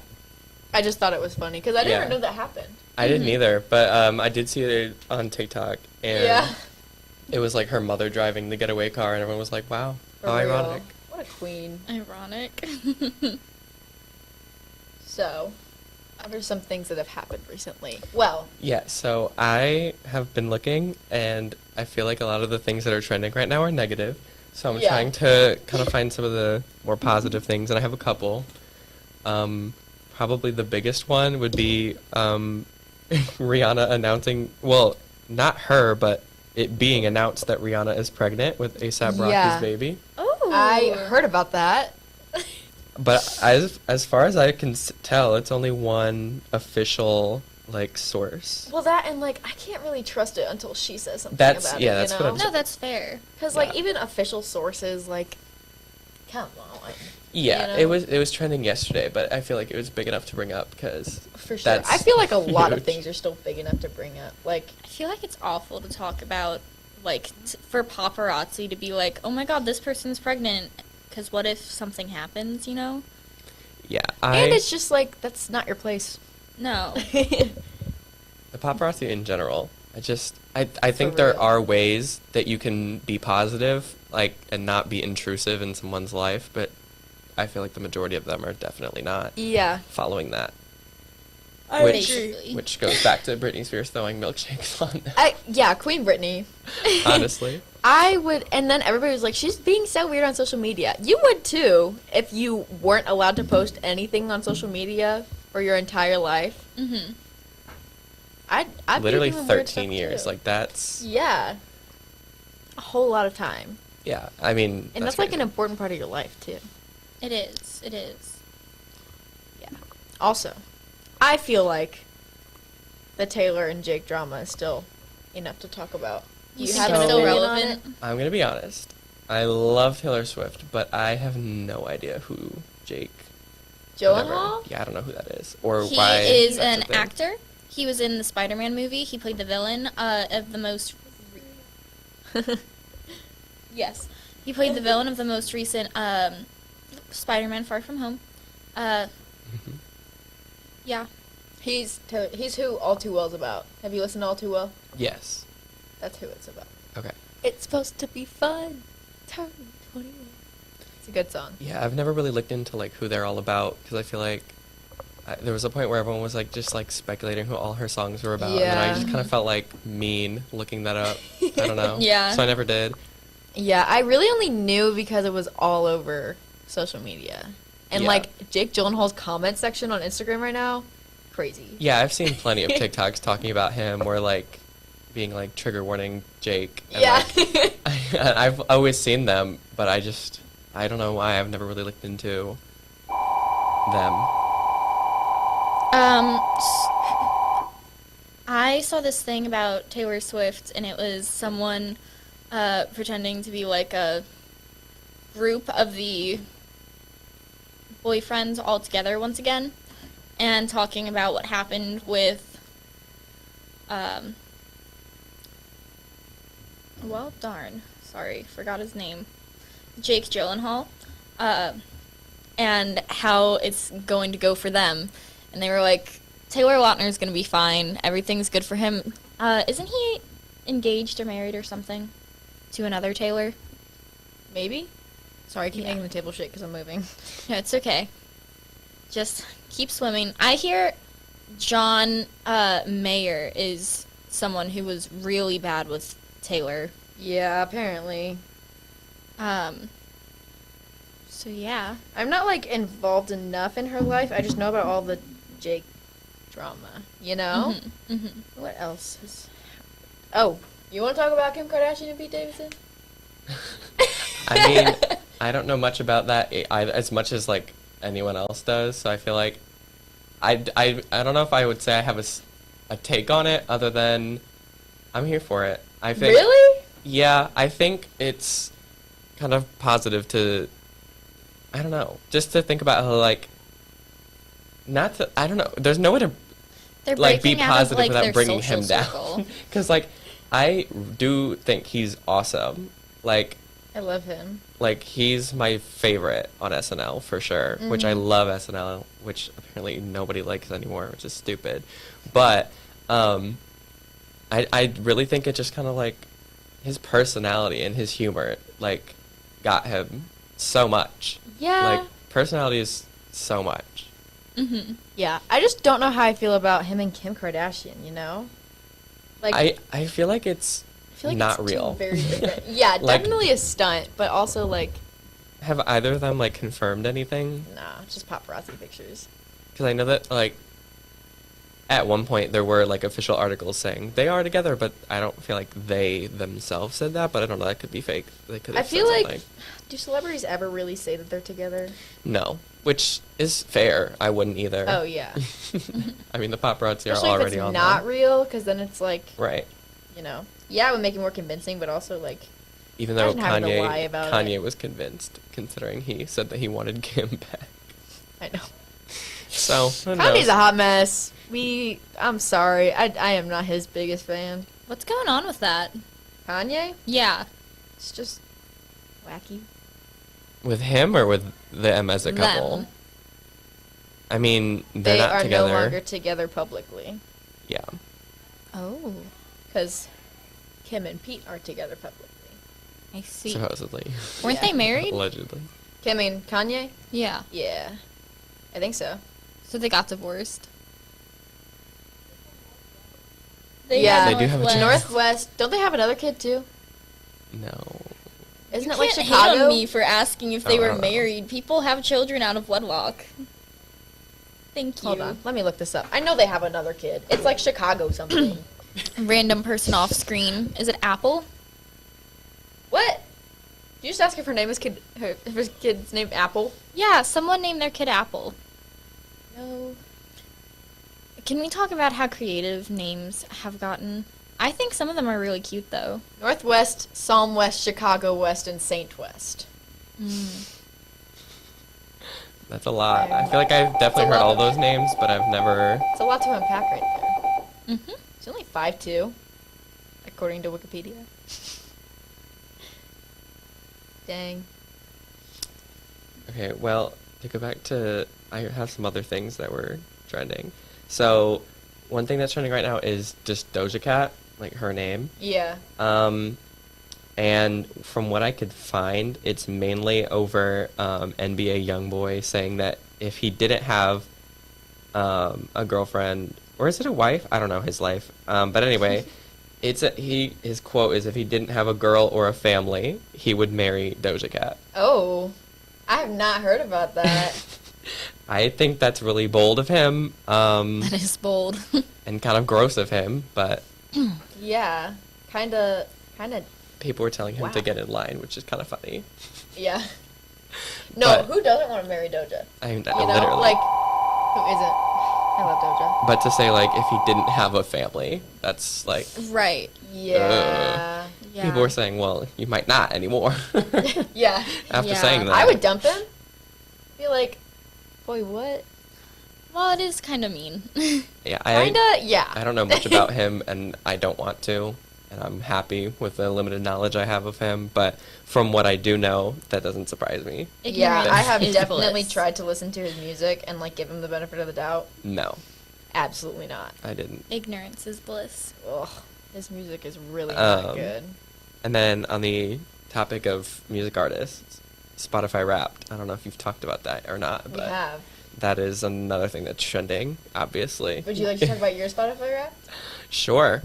I just thought it was funny because I didn't Yeah. even know that happened. I didn't either, but I did see it on TikTok, and Yeah. it was like her mother driving the getaway car, and everyone was like, "Wow, For how real. ironic." What a queen. Ironic. So, what are some things that have happened recently? Well, Yeah, so I have been looking, and I feel like a lot of the things that are trending right now are negative. So I'm Yeah. trying to kind of find some of the more positive things, and I have a couple. Probably the biggest one would be Rihanna announcing, well, not her, but it being announced that Rihanna is pregnant with A$AP Rocky's Yeah. baby. Oh. I heard about that. But as far as I can tell, it's only one official like source. Well, that and like I can't really trust it until she says something That's- about yeah, it. that's You what know? I'm No, that's fair. Because like Yeah. even official sources, like, come on. Yeah, You know? it was trending yesterday, but I feel like it was big enough to bring up because For sure. That's I feel like a lot of huge. things are still big enough to bring up. Like, I feel like it's awful to talk about, like, for paparazzi to be like, oh my god, this person's pregnant. Because what if something happens, you know? yeah, and it's just like that's not your place. No. the paparazzi in general. I think there real. are ways that you can be positive, like, and not be intrusive in someone's life, but I feel like the majority of them are definitely not Yeah. following that. Basically. Which goes back to Britney Spears throwing milkshakes on them. Yeah, Queen Britney. Honestly. I would, and then everybody was like, she's being so weird on social media. You would too if you weren't allowed to post anything on social media for your entire life. Mm-hmm. I'd Literally be doing weird 13 stuff, years. too. Like, that's, Yeah. A whole lot of time. yeah, I mean. And that's like an crazy. important part of your life, too. It is. It is. Also, I feel like the Taylor and Jake drama is still enough to talk about. You You think have it's an still opinion on relevant? it? I'm gonna be honest. I love Taylor Swift, but I have no idea who Jake. whatever- Gyllenhaal? Yeah, I don't know who that is or He why. is that's an a thing. actor. He was in the Spider-Man movie. He played the villain of the most... Yes. He played the villain of the most recent Spider-Man Far From Home. Mhm. Yeah. He's who All Too Well's about. Have you listened to All Too Well? Yes. That's who it's about. Okay. It's supposed to be fun. Turn 21. It's a good song. Yeah, I've never really looked into like who they're all about because I feel like there was a point where everyone was like just like speculating who all her songs were about, and then I Yeah. just kind of felt like mean looking that up. I don't know. Yeah. So I never did. Yeah, I really only knew because it was all over social media. And, Yeah. like, Jake Gyllenhaal's comment section on Instagram right now, crazy. Yeah, I've seen plenty of TikToks talking about him, where like being like trigger warning Jake. And, Yeah. like, I've always seen them, but I don't know why I've never really looked into them. I saw this thing about Taylor Swift, and it was someone pretending to be like a group of the boyfriends all together once again, and talking about what happened with, well, darn, sorry, forgot his name, Jake Gyllenhaal, and how it's going to go for them. And they were like, Taylor Lautner's going to be fine. Everything's good for him. Isn't he engaged or married or something to another Taylor? Maybe? Sorry, I keep Yeah. making the table shake because I'm moving. No, it's okay. Just keep swimming. I hear John Mayer is someone who was really bad with Taylor. Yeah, apparently. So yeah. I'm not, like, involved enough in her life. I just know about all the Jake drama, you know? What else is... Oh, you want to talk about Kim Kardashian and Pete Davidson? I mean, I don't know much about that as much as like anyone else does. So I feel like I don't know if I would say I have a take on it other than I'm here for it. I think. Really? Yeah, I think it's kind of positive to. I don't know, just to think about how like. Not to. I don't know. There's no way to They're like be breaking out of, positive like, without their bringing social him down. circle. Because like I do think he's awesome. Like. I love him. Like, he's my favorite on SNL, for sure, which I love SNL, which apparently nobody likes anymore, which is stupid. But, I really think it just kind of, like, his personality and his humor, like, got him so much. Yeah. Like, personality is so much. Yeah, I just don't know how I feel about him and Kim Kardashian, you know? Like, I feel like it's I feel like not it's two real. very different. Yeah, Like- definitely a stunt, but also, like, Have either of them, like, confirmed anything? nah, just paparazzi pictures. Because I know that, like, at one point there were, like, official articles saying they are together, but I don't feel like they themselves said that, but I don't know, that could be fake. They could I have feel said like, something. do celebrities ever really say that they're together? No, which is fair. I wouldn't either. Oh, yeah. I mean, the paparazzi are Especially if already it's on not them. real, because then it's like, Right. you know, yeah, it would make it more convincing, but also, like, Even though Imagine having to lie about Kanye it. was convinced, considering he said that he wanted Kim back. I know. So, who Kanye's knows? a hot mess. I'm sorry. I am not his biggest fan. What's going on with that? Kanye? Yeah. It's just wacky. With him or with them as a Them. couple? I mean, they're They not are together. no longer together publicly. Yeah. Oh, Because Kim and Pete are together publicly. I see. Supposedly. Weren't Yeah. they married? Allegedly. Kim and Kanye? Yeah. Yeah. I think so. So they got divorced. Yeah. They do have a Northwest. Northwest. Don't they have another kid too? No. Isn't You it like can't Chicago? hate on me for asking if they Oh, I were don't know. married. People have children out of wedlock. Thank you. Hold on. Let me look this up. I know they have another kid. It's like Chicago something. Random person off screen. Is it Apple? What? Did you just ask if her name is if his kid's named Apple? Yeah, someone named their kid Apple. No. Can we talk about how creative names have gotten? I think some of them are really cute though. Northwest, Psalm West, Chicago West, and Saint West. That's a lot. I feel like I've definitely heard all those names, but I've never. It's a lot to unpack right there. Mm-hmm. It's only 5'2", according to Wikipedia. Dang. Okay, well, to go back to. I have some other things that were trending. So, one thing that's trending right now is just Doja Cat, like her name. Yeah. And from what I could find, it's mainly over NBA YoungBoy saying that if he didn't have a girlfriend, or is it a wife? I don't know his life. But anyway, his quote is, if he didn't have a girl or a family, he would marry Doja Cat. Oh, I have not heard about that. I think that's really bold of him. That is bold. And kind of gross of him, but Yeah, kind of. people were telling him Wow. to get in line, which is kind of funny. Yeah. No, But- who doesn't want to marry Doja? I mean, You know, literally. like who isn't? I love Doja. But to say, like, if he didn't have a family, that's like, Right. Yeah. Yeah. people were saying, well, you might not anymore. Yeah. After Yeah. saying that. I would dump him. Be like, boy, what? Well, it is kind of mean. Yeah, Kinda, yeah. I don't know much about him, and I don't want to. And I'm happy with the limited knowledge I have of him. But from what I do know, that doesn't surprise me. Yeah, I have is definitely bliss. tried to listen to his music and like give him the benefit of the doubt. No, Absolutely not. I didn't. Ignorance is bliss. Ugh, his music is really not good. And then on the topic of music artists, Spotify Wrapped. I don't know if you've talked about that or not, We but have. that is another thing that's trending, obviously. Would you like to talk about your Spotify rap? Sure.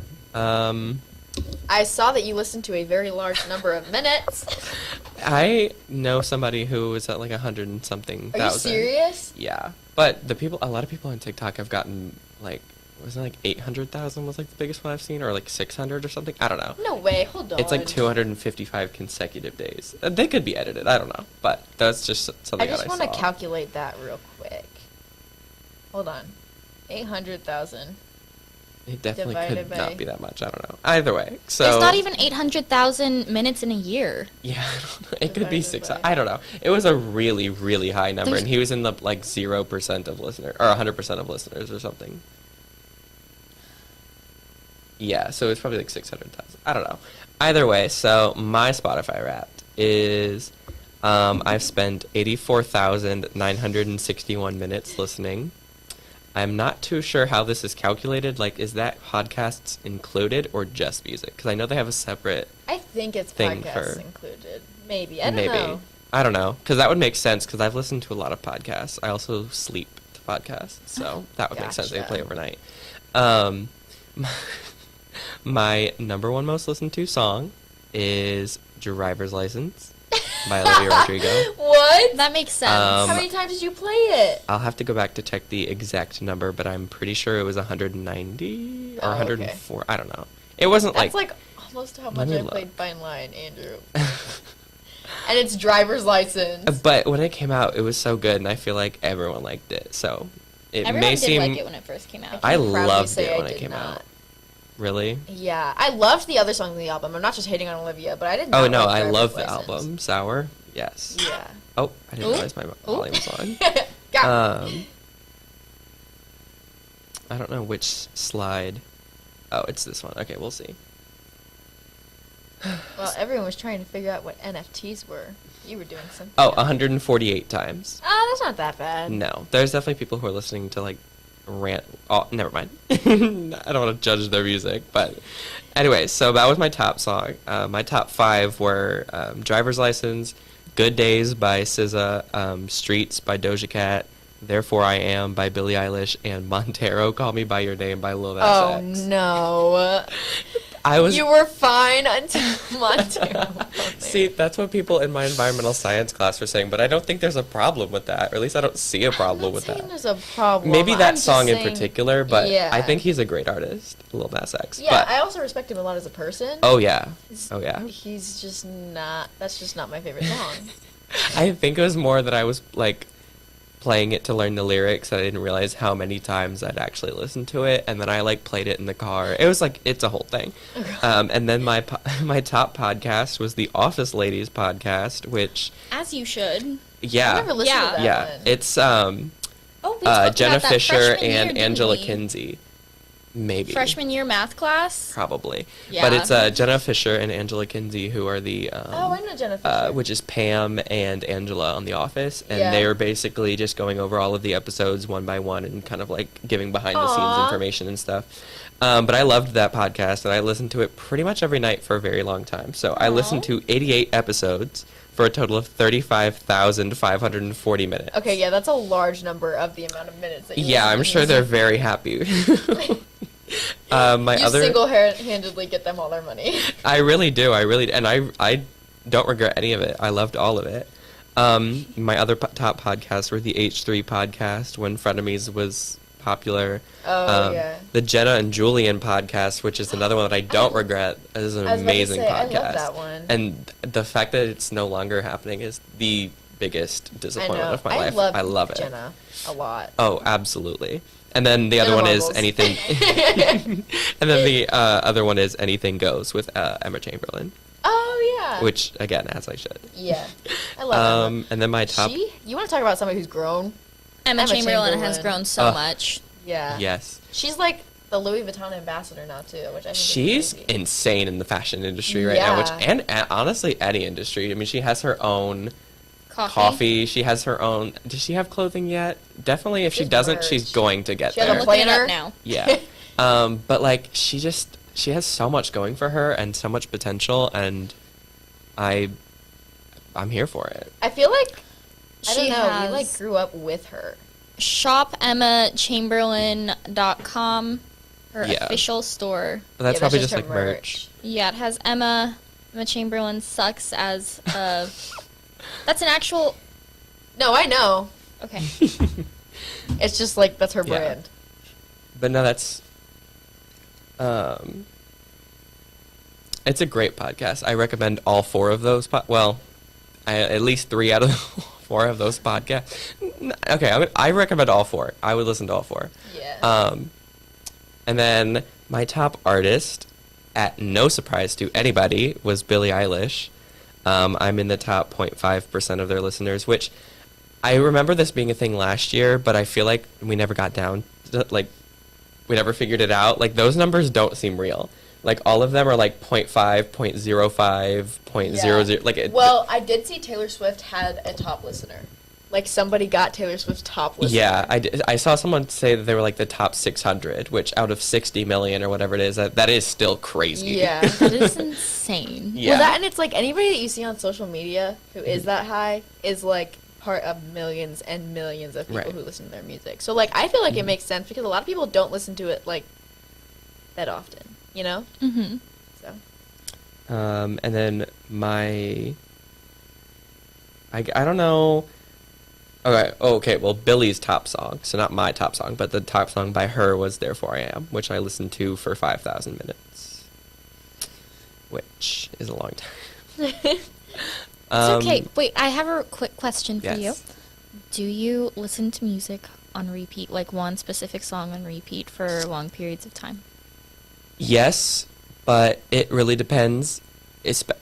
I saw that you listened to a very large number of minutes. I know somebody who was at like 100 and something Are you thousand. serious? Yeah, but a lot of people on TikTok have gotten like, wasn't it like 800,000 was like the biggest one I've seen, or like 600 or something? I don't know. No way. Hold on. It's like 255 consecutive days. They could be edited. I don't know, but that's just something I that just I want to saw. calculate that real quick. Hold on. 800,000. It definitely divided could by- not be that much. I don't know. Either way, so There's not even 800,000 minutes in a year. Yeah, I don't know. It could be Divided 6. by- I don't know. It was a really, really high number, There's- and he was in the like 0% of listeners or 100% of listeners or something. Yeah, so it's probably like 600,000. I don't know. Either way, so my Spotify Wrapped is I've spent 84,961 minutes listening. I'm not too sure how this is calculated. Like, is that podcasts included or just music? Because I know they have a separate. I think it's Thing podcasts for- included. Maybe. I don't Maybe. know. I don't know. Because that would make sense, because I've listened to a lot of podcasts. I also sleep to podcasts, so that would make sense. They Gotcha. play overnight. Um, my number one most listened to song is Driver's License by Olivia Rodrigo. What? That makes sense. Um, How many times did you play it? I'll have to go back to check the exact number, but I'm pretty sure it was 190 or Oh, okay. 104. I don't know. It wasn't That's like. like almost how Let much me I look. played Fine Line, Andrew. And it's driver's license. But when it came out, it was so good, and I feel like everyone liked it. So it Everyone may did seem. like it when it first came out. I can proudly loved say it I when it did came not. out. Really? Yeah, I loved the other songs on the album. I'm not just hating on Olivia, but I didn't. Oh no, I love the album. Sour. Yes. Yeah. Oh, I didn't Ooh. realize my volume was on. Got I don't know which slide. Oh, it's this one. Okay, we'll see. Well, everyone was trying to figure out what NFTs were. You were doing something. Oh, else. 148 times. Oh, that's not that bad. No, there's definitely people who are listening to like rant. Oh, never mind. I don't want to judge their music, but anyway, so that was my top song. My top 5 were "Driver's License," "Good Days" by SZA, "Streets" by Doja Cat, "Therefore I Am" by Billie Eilish, and "Montero, Call Me by Your Name" by Lil Nas Oh X. no. I was. You were fine until Montero. See, that's what people in my environmental science class were saying, but I don't think there's a problem with that, or at least I don't see a problem with that. There's a problem. Maybe I'm that just song in saying- particular, but yeah. I think he's a great artist, Lil Nas X. Yeah, but, I also respect him a lot as a person. oh yeah, oh yeah. He's just not. That's just not my favorite song. I think it was more that I was like playing it to learn the lyrics. I didn't realize how many times I'd actually listened to it, and then I like played it in the car. It was like it's a whole thing. And then my my top podcast was the Office Ladies podcast, which As you should. yeah, I never listened Yeah. to that yeah, one. it's Oh, we talked Jenna about that Fisher freshman year, and didn't Angela we? Kinsey, maybe Freshman year math class. probably. Yeah. But it's Jenna Fisher and Angela Kinsey who are the Oh, I know Jenna Fisher. which is Pam and Angela on The Office, and Yeah. they are basically just going over all of the episodes one by one and kind of like giving behind the scenes Aw. information and stuff. But I loved that podcast, and I listened to it pretty much every night for a very long time. So I listened to 88 episodes for a total of 35,540 minutes. Okay, yeah, that's a large number of the amount of minutes that you Yeah, listen I'm to sure they're music. very happy. My You other, single-handedly get them all their money. I really do. And I don't regret any of it. I loved all of it. My other top podcasts were the H3 podcast when Frenemies was popular. Oh, yeah. The Jenna and Julian podcast, which is another one that I don't regret. Is an I was about to amazing say, I podcast. love that one. And the fact that it's no longer happening is the biggest I disappointment know. of my life. I love it. Jenna a lot. Oh, absolutely. And then the other Jenna one is Marbles. anything. And then the other one is Anything Goes with Emma Chamberlain, Oh, yeah. which again, as I should. Yeah. I love Emma. And then my top. You want to talk about somebody who's grown? Emma Chamberlain has grown so much. Yeah. Yes. She's like the Louis Vuitton ambassador now, too, which I think She's is crazy. insane in the fashion industry right now, and honestly any industry. I mean, she has her own coffee. She has her own. Does she have clothing yet? Definitely. If she doesn't, she's going to get She has there. a planner now. Yeah. But like she has so much going for her and so much potential, and I'm here for it. I feel like I don't She know. We has- like grew up with her. ShopEmmaChamberlain.com, her Yeah. official store. But that's Yeah, probably just just her like merch. Yeah, it has Emma Chamberlain sucks as that's an actual. No, I know. Okay. It's just like that's her Yeah. brand. But no, that's it's a great podcast. I recommend all four of those. At least 3 out of 4 of those podcasts. Okay, I recommend all 4. I would listen to all 4. Yeah. And then my top artist, at no surprise to anybody, was Billie Eilish. I'm in the top 0.5% of their listeners, which I remember this being a thing last year, but I feel like we never got down to, like, we never figured it out. Like, those numbers don't seem real. Like, all of them are like 0.5, 0.05, 0.00. Like, Well, I did see Taylor Swift had a top listener. Like, somebody got Taylor Swift's top listener. yeah, I saw someone say that they were like the top 600, which out of 60 million or whatever it is, that is still crazy. Yeah. That is insane. Yeah. Well, that, and it's like anybody that you see on social media who is that high is like part of millions and millions of people Right. who listen to their music. So, like, I feel like it makes sense because a lot of people don't listen to it, like, that often, you know? Mm-hmm. So. And then I don't know. Okay, well, Billie's top song, so not my top song, but the top song by her was Therefore I Am, which I listened to for 5,000 minutes, which is a long time. It's okay. Wait, I have a quick question for yes. you. Do you listen to music on repeat, like one specific song on repeat for long periods of time? Yes, but it really depends.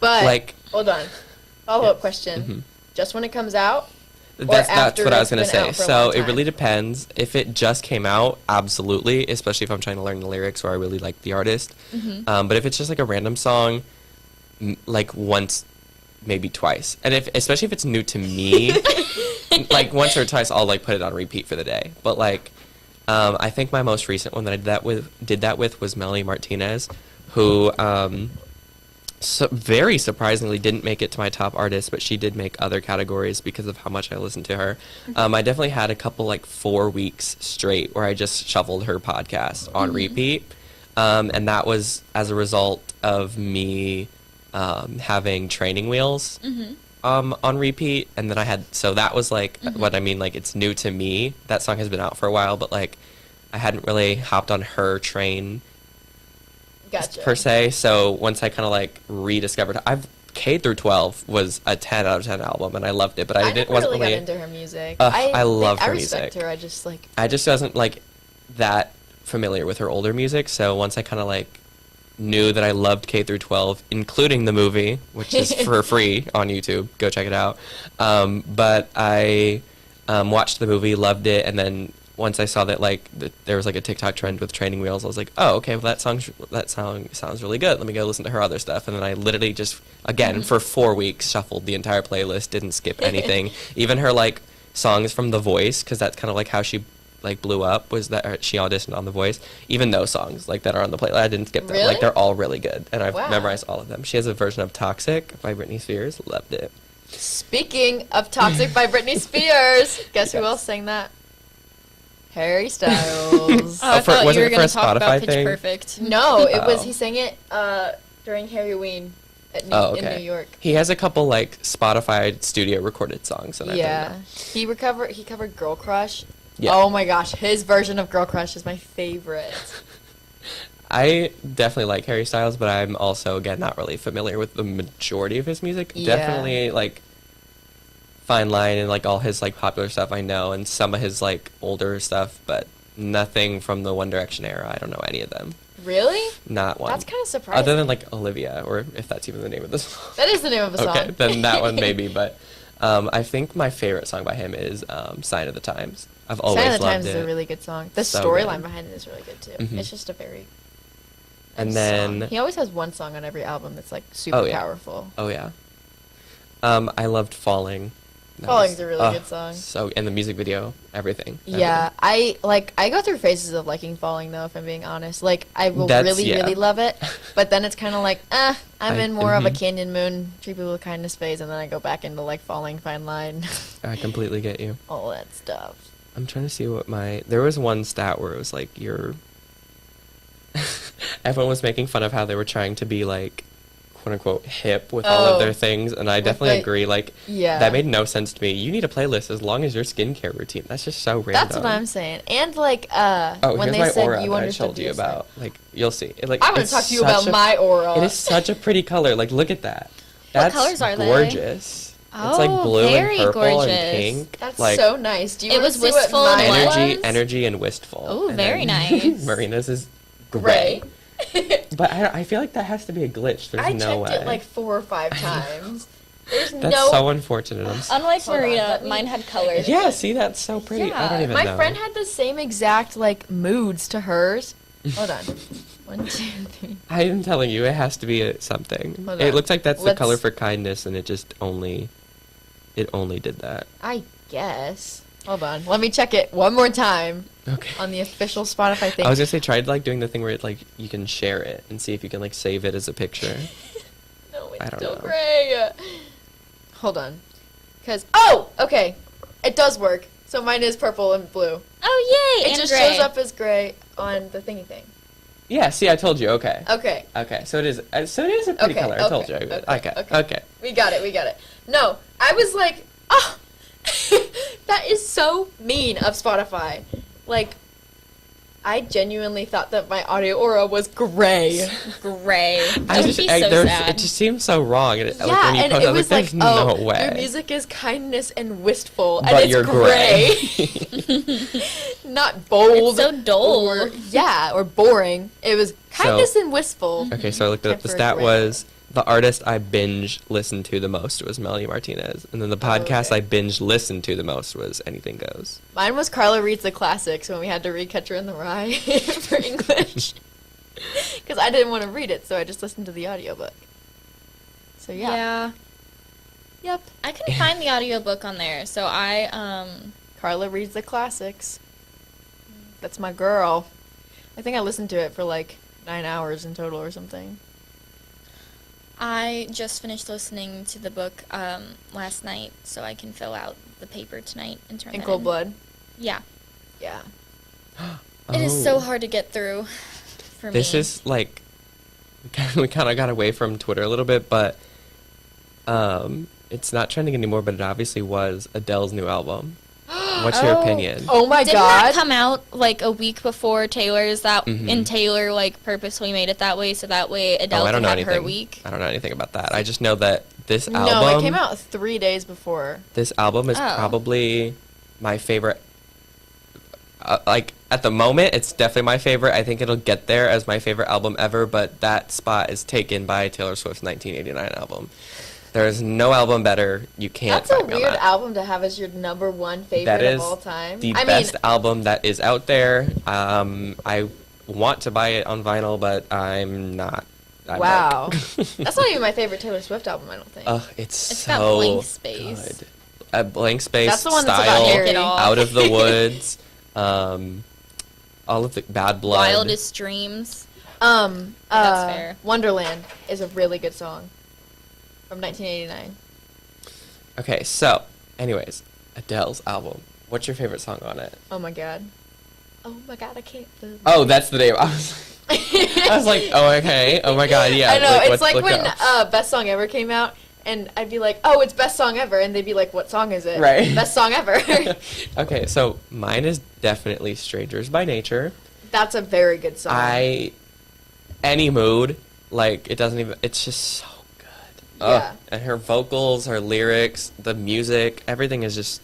But, like, hold on. Follow-up question. Mhm. Just when it comes out? That's after what I was it's going to been say. out for a So long it time? really depends. If it just came out, absolutely, especially if I'm trying to learn the lyrics or I really like the artist. Mm-hmm. But if it's just like a random song, like once, maybe twice. And especially if it's new to me, like once or twice, I'll like put it on repeat for the day. But like, I think my most recent one that I did that with was Melanie Martinez, who very surprisingly didn't make it to my top artist, but she did make other categories because of how much I listened to her. I definitely had a couple like 4 weeks straight where I just shuffled her podcast on repeat, and that was as a result of me having Training Wheels on repeat, and then that was like what I mean, like it's new to me. That song has been out for a while, but like I hadn't really hopped on her train Gotcha. per se. So once I kind of like rediscovered, K through 12 was a 10 out of 10 album, and I loved it. But I never wasn't really really. got into her music. I love I her respect music. her. I just like. I just wasn't like that familiar with her older music. So once I kind of like knew that I loved K through 12, including the movie, which is for free on YouTube. Go check it out. But I watched the movie, loved it, and then once I saw that like there was like a TikTok trend with Training Wheels, I was like, oh, okay, well that song sounds really good. Let me go listen to her other stuff. And then I literally just again for 4 weeks shuffled the entire playlist, didn't skip anything. Even her like songs from The Voice, because that's kind of like how she like blew up, was that she auditioned on The Voice. Even those songs like that are on the playlist, I didn't skip them. Really? Like they're all really good, and I've Wow. memorized all of them. She has a version of Toxic by Britney Spears. Loved it. Speaking of Toxic by Britney Spears, guess who else sang that? Harry Styles. I for- thought was you it were for going a to talk Spotify about Pitch thing? Perfect. No, it was, Oh. he sang it during Harry Ween at Oh, in okay. New York. He has a couple like Spotify studio recorded songs, and Yeah. He covered Girl Crush. Yeah. Oh my gosh, his version of Girl Crush is my favorite. I definitely like Harry Styles, but I'm also again not really familiar with the majority of his music. Yeah. Definitely like Fine Line and like all his like popular stuff I know, and some of his like older stuff, but nothing from the One Direction era. I don't know any of them. Really? Not one. That's kind of surprising. Other than like Olivia, or if that's even the name of the song. That is the name of a song. Okay, then that one maybe. But I think my favorite song by him is "Sign of the Times." I've always Sign of the loved Times it. is a really good song. The So storyline good. behind it is really good too. Mhm. It's just a very And nice then song. He always has one song on every album that's like super Oh, yeah. powerful. oh yeah, I loved "Falling." That Falling's was- a really good song. So and the music video, everything. Yeah, I go through phases of liking Falling though, if I'm being honest. Like I will That's- really, yeah. really love it, but then it's kind of like, I'm in more of a mhm. Canyon Moon, treat people with kindness phase, and then I go back into like Falling, Fine Line, I completely get you. all that stuff. I'm trying to see what there was one stat where it was like everyone was making fun of how they were trying to be like quote unquote hip with all Oh. of their things, and I With definitely the- agree. Like Yeah. that made no sense to me. You need a playlist as long as your skincare routine. That's just so random. That's what I'm saying. And like Oh, when here's they my said aura you that I understood told you the about. Like you'll see. It, like I want to it's talk to you such about a- my aura. It is such a pretty color. Like look at that. That's colors are they? gorgeous. It's like Oh, blue and very purple gorgeous. and pink. That's like so nice. Do you It wanna was see what wistful and mine what? energy, was? energy, and wistful. Ooh, And very then nice. Marina's is Gray. gray. But I feel like that has to be a glitch. There's I no checked way. it like 4 or 5 times. There's That's no. so unfortunate. Unlike Hold on, Marina, let me- mine had colors. Yeah, see, that's so pretty. I Yeah, don't even my know. friend had the same exact like moods to hers. Hold on. 1, 2, 3. I am telling you, it has to be something. Hold It on. looks like that's the Let's- color for kindness, and it just only did that. I guess. Hold on. Let me check it one more time Okay. on the official Spotify thing. I was gonna say, try like doing the thing where it like you can share it and see if you can like save it as a picture. No, it's I don't still know. gray. Hold on. Okay. It does work. So mine is purple and blue. Oh, yay! It and just gray. shows up as gray on the thingy thing. Yeah, see, I told you. Okay. Okay. Okay, so it is. So it is a pretty Okay, color. I told you. okay, Okay. okay. Okay. We got it. No, I was like, oh, that is so mean of Spotify. Like, I genuinely thought that my audio aura was gray. Gray. I Don't just, be I, so there's- sad. it just seems so wrong. And like, Yeah, when you and post it I'm was like, there's no oh, way. your music is kindness and wistful, and But it's you're gray. Not bold. It's so dull. Or boring. It was kindness and wistful. Okay, so I looked it up. The Tempered stat gray. was the artist I binge listened to the most was Melanie Martinez, and then the podcast okay. I binge listened to the most was Anything Goes. Mine was Carla Reads the Classics when we had to read Catcher in the Rye for English. Because I didn't want to read it, so I just listened to the audiobook. So yeah. Yep. I couldn't find the audiobook on there, so I Carla Reads the Classics. That's my girl. I think I listened to it for like 9 hours in total or something. I just finished listening to the book last night, so I can fill out the paper tonight and turn In that Cold in. Blood. Yeah. Yeah. It is so Oh. hard to get through for me. This is like we kind of got away from Twitter a little bit, but it's not trending anymore. But it obviously was Adele's new album. What's your opinion? Oh my Didn't god. that come out like a week before Taylor's? That Mhm. and Taylor like purposely made it that way so that way Adele Oh, I don't could know have anything. her week. I don't know anything about that. I just know that this No, album. it came out 3 days before. This album is Oh. probably my favorite. Like at the moment, it's definitely my favorite. I think it'll get there as my favorite album ever. But that spot is taken by Taylor Swift's 1989 album. There is no album better. You can't. That's a fight me on weird that. album to have as your number 1 favorite That is of all time. the I best mean, album that is out there. I want to buy it on vinyl, but I'm not. I'm wow. like- That's not even my favorite Taylor Swift album, I don't think. It's It's so got Blank Space. good. A Blank Space That's the one that's style, about Harry. It all. Out of the Woods, all of the Bad Blood. Wildest Dreams. That's fair. Wonderland is a really good song from 1989. Okay, so, anyways, Adele's album. What's your favorite song on it? Oh my god. Oh my god, I can't believe Oh, that's the name. I was like, oh, okay. Oh my god, yeah. I know, it's let's like look when up. Best Song Ever came out, and I'd be like, oh, it's Best Song Ever, and they'd be like, what song is it? Right. Best Song Ever. Okay, so mine is definitely Strangers by Nature. That's a very good song. Any mood, like, it doesn't even, it's just so good. Yeah. And her vocals, her lyrics, the music, everything is just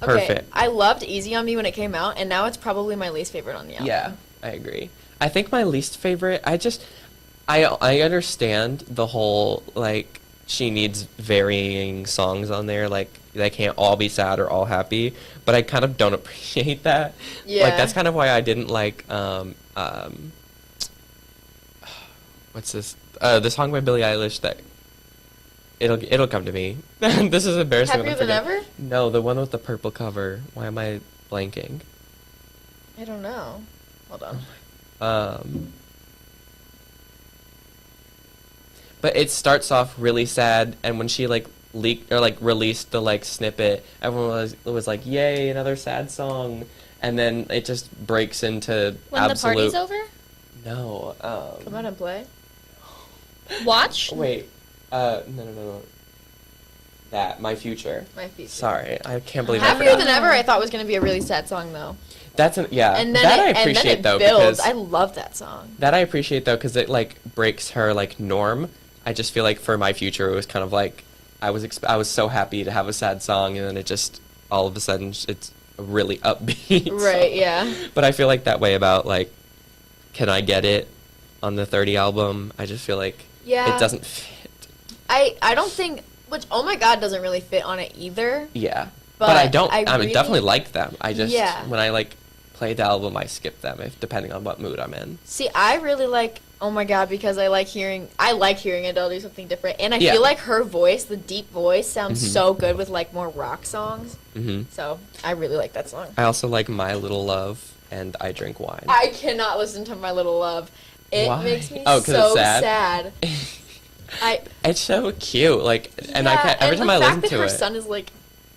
Okay, perfect. I loved Easy on Me when it came out, and now it's probably my least favorite on the album. Yeah, I agree. I think my least favorite, I understand the whole, like, she needs varying songs on there, like, they can't all be sad or all happy, but I kind of don't appreciate that. Yeah. Like, that's kind of why I didn't like, what's this? The song by Billie Eilish that, it'll come to me. This is embarrassing. Happier Than Ever? No, the one with the purple cover. Why am I blanking? I don't know. Hold on. But it starts off really sad, and when she like leaked or like released the like snippet, everyone was like, "Yay, another sad song!" And then it just breaks into When absolute. the party's over? No. Come out and play. Watch? Wait. No. That My Future. My Future. Sorry, I can't believe I Happier forgot. Than Ever, I thought was going to be a really sad song, though. Yeah. And then that it, I and then appreciate it though builds. because I love that song. that I appreciate though because it like breaks her like norm. I just feel like for My Future it was kind of like I was so happy to have a sad song and then it just all of a sudden it's a really upbeat. Right, song. yeah. But I feel like that way about like Can I Get It on the 30 album. I just feel like Yeah. it doesn't fit. I don't think, which Oh My God doesn't really fit on it either. Yeah. But But I don't. I really- definitely like them. I just Yeah. when I like play the album, I skip them if depending on what mood I'm in. See, I really like Oh My God because I like hearing Adele do something different, and I Yeah. feel like her voice, the deep voice, sounds Mhm. so good with like more rock songs. Hmm So I really like that song. I also like My Little Love and I Drink Wine. I cannot listen to My Little Love. It Why? makes me Oh, 'cause so it's sad? sad. It's so cute. Like, and I Yeah, can't, every and time the I fact listen that to her it. son is like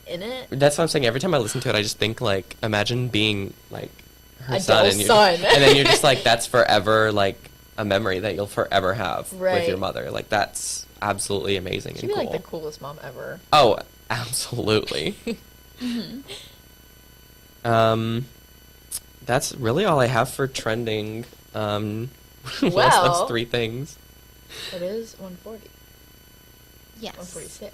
in it. That's what I'm saying. Every time I listen to it, I just think like, imagine being like her son, Adele's and you, son. and then you're just like, that's forever like a memory that you'll forever have with Right. your mother. Like that's absolutely amazing She'd and be cool. like the coolest mom ever. Oh, absolutely. That's really all I have for trending. What's Well- those three things? It is 1:40. Yes. 1:46. So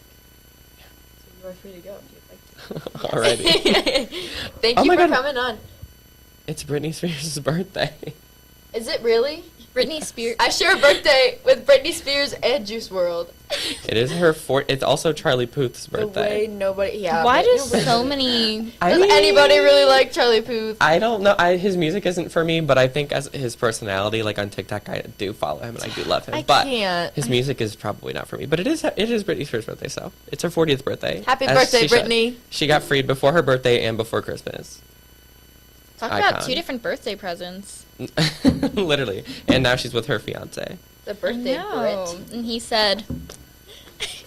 you are free to go if you'd like to. Alrighty. Thank Oh you my for God. coming on. It's Britney Spears' birthday. Is it really? Britney Spears. I share a birthday with Britney Spears and Juice WRLD. It is her It's also Charlie Puth's The way birthday. nobody. Yeah. Why but do nobody- so many... I Does mean, anybody really like Charlie Puth? I don't know. His music isn't for me, but I think as his personality, like on TikTok, I do follow him and I do love him. I but can't. his music is probably not for me. But it is Britney Spears' birthday, so it's her 40th birthday. Happy As birthday, she should. Britney. She got freed before her birthday and before Christmas. Talk Icon. about two different birthday presents. Literally. And now she's with her fiance. The birthday No. Brit. And he said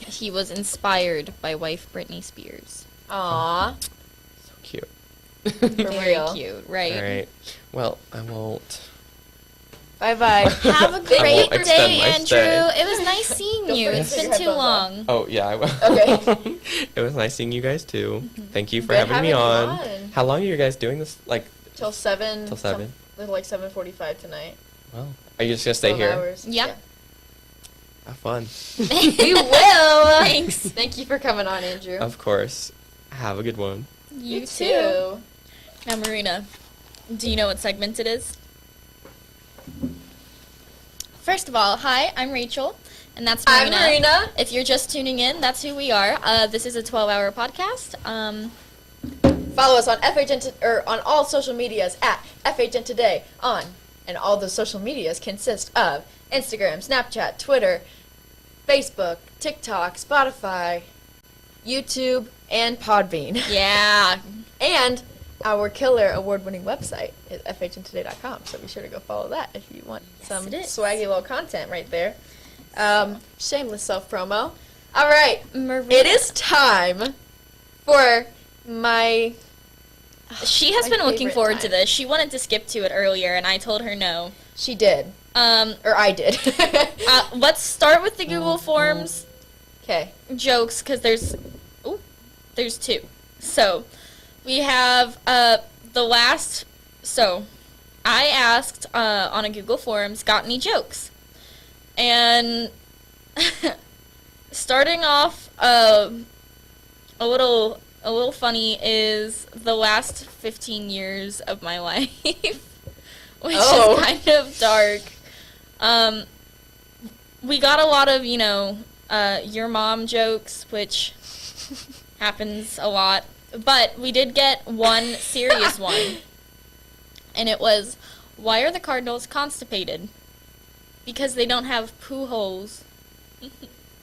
he was inspired by wife Britney Spears. Aw. So cute. For Very real. cute, right? All right. Well, I won't. Bye bye. Have a great extend day, my Andrew. stay. It was nice seeing Go you. for it. It's Take been your too headphones long. Oh, yeah, I will. Okay. It was nice seeing you guys, too. Thank you for Good having me having on. you on. How long are you guys doing this? Like, Till 7. Till 7? Like 7:45 tonight. well, are you just going to stay 12 here? hours. Yeah. Have fun. We will. Thanks. Thank you for coming on, Andrew. Of course. Have a good one. You too. Now, Marina, do you know what segment it is? First of all, hi, I'm Rachel, and that's Marina. I'm Marina. If you're just tuning in, that's who we are. This is a 12-hour podcast. Follow us on or on all social medias at FHNtoday on, and all those social medias consist of Instagram, Snapchat, Twitter, Facebook, TikTok, Spotify, YouTube, and Podbean. Yeah. And our killer award-winning website is FHNtoday.com, so be sure to go follow that if you want some it is. swaggy little content right there. Shameless self-promo. All right. Maria. It is time for my. She has My been looking favorite forward to time. this. She wanted to skip to it earlier, and I told her no. She did. Or I did. let's start with the Google Forms Okay. jokes, because there's two. So, we have the last. So, I asked on a Google Forms, got any jokes? And starting off a little funny is the last 15 years of my life, which is kind of dark. We got a lot of, your mom jokes, which happens a lot, but we did get one serious one, and it was, why are the Cardinals constipated? Because they don't have poo holes.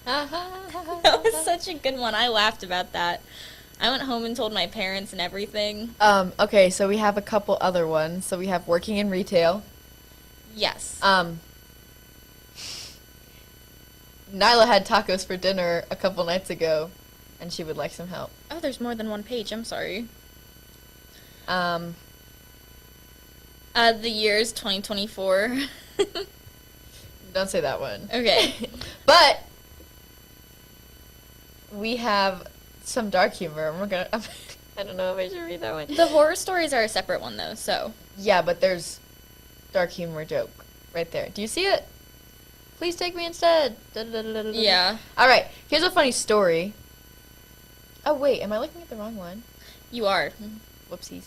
That was such a good one. I laughed about that. I went home and told my parents and everything. Okay, so we have a couple other ones. So we have working in retail. Yes. Nyla had tacos for dinner a couple nights ago, and she would like some help. Oh, there's more than one page. I'm sorry. The year is 2024. Don't say that one. Okay. But we have some dark humor. And we're gonna. I don't know if I should read that one. The horror stories are a separate one, though, so. Yeah, but there's dark humor joke right there. Do you see it? Please take me instead. Yeah. All right. Here's a funny story. Oh wait, am I looking at the wrong one? You are. Whoopsies.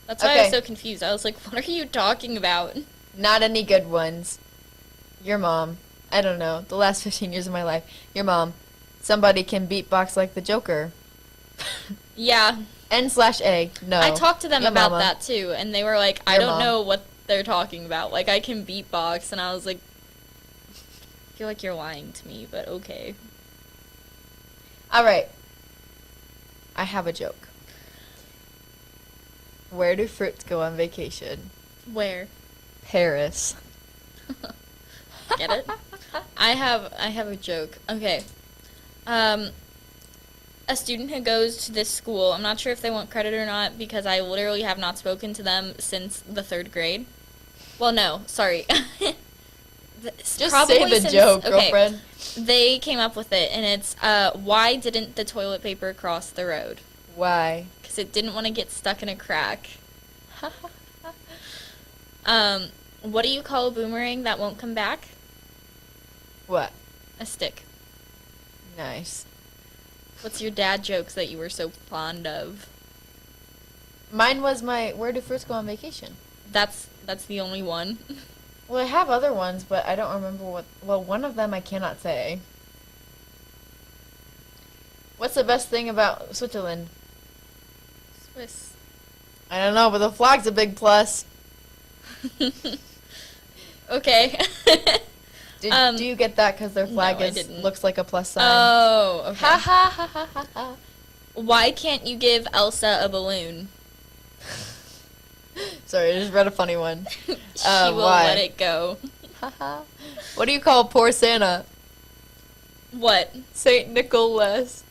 That's why I was Okay. so confused. I was like, what are you talking about? Not any good ones. Your mom. I don't know. The last 15 years of my life. Your mom. Somebody can beatbox like the Joker. Yeah. N/A. No. I talked to them Your about mama. that, too, and they were like, I Your don't mom. know what they're talking about. Like, I can beatbox, and I was like, I feel like you're lying to me, but okay. All right. I have a joke. Where do fruits go on vacation? Where? Paris. Get it? I have a joke. Okay. A student who goes to this school, I'm not sure if they want credit or not because I literally have not spoken to them since the 3rd grade. Well, no, sorry. Just say the joke, girlfriend. They came up with it, and it's, why didn't the toilet paper cross the road? Why? Because it didn't want to get stuck in a crack. What do you call a boomerang that won't come back? What? A stick. Nice. What's your dad jokes that you were so fond of? Mine was my where do fruits go on vacation? That's the only one. Well, I have other ones, but I don't remember what. Well, one of them I cannot say. What's the best thing about Switzerland? Swiss. I don't know, but the flag's a big plus. Okay. Do you get that because their flag no, I didn't. looks like a plus sign? Oh, okay. Ha ha ha ha ha ha. Why can't you give Elsa a balloon? Sorry, I just read a funny one. She will why? let it go. What do you call poor Santa? What? Saint Nicholas.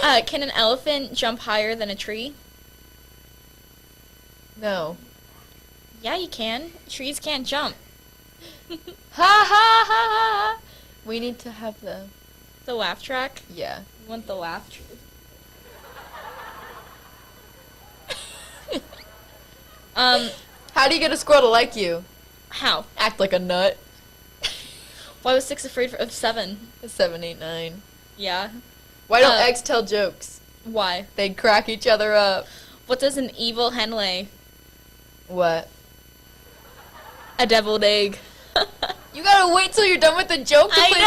Can an elephant jump higher than a tree? No. Yeah, you can. Trees can't jump. Ha ha ha ha. We need to have the laugh track? Yeah. You want the laugh track? How do you get a squirrel to like you? How? Act like a nut. Why was 6 afraid of 7? 7, 8, 9. Yeah. Why don't eggs tell jokes? Why? They crack each other up. What does an evil hen lay? What? A deviled egg. You gotta wait till you're done with the joke to I play know.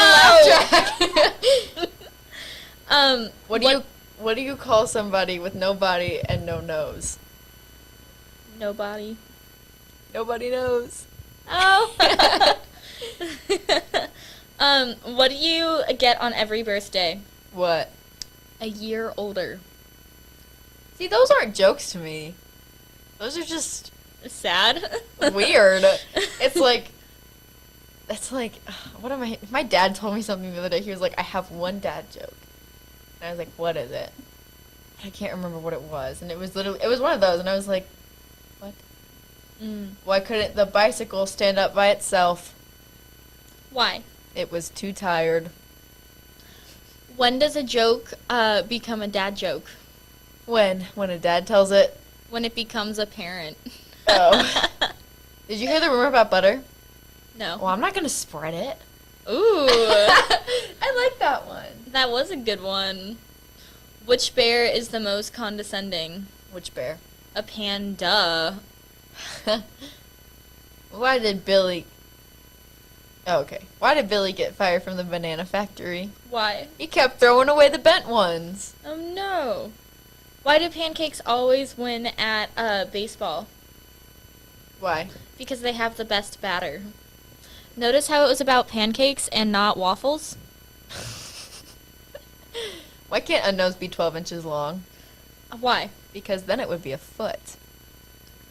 the laugh track. What do you call somebody with no body and no nose? Nobody. Nobody knows. Oh. What do you get on every birthday? What? A year older. See, those aren't jokes to me. Those are just sad. weird. It's like That's like, what am I? My dad told me something the other day. He was like, I have one dad joke. And I was like, what is it? I can't remember what it was. And it was literally, it was one of those. And I was like, what? Why couldn't the bicycle stand up by itself? Why? It was too tired. When does a joke become a dad joke? When a dad tells it. When it becomes apparent. Oh. Did you hear the rumor about butter? No. Well, I'm not going to spread it. Ooh. I like that one. That was a good one. Which bear is the most condescending? Which bear? A panda. Why did Billy... Oh, okay. Why did Billy get fired from the banana factory? Why? He kept throwing away the bent ones. Oh no. Why do pancakes always win at baseball? Why? Because they have the best batter. Notice how it was about pancakes and not waffles? Why can't a nose be 12 inches long? Why? Because then it would be a foot.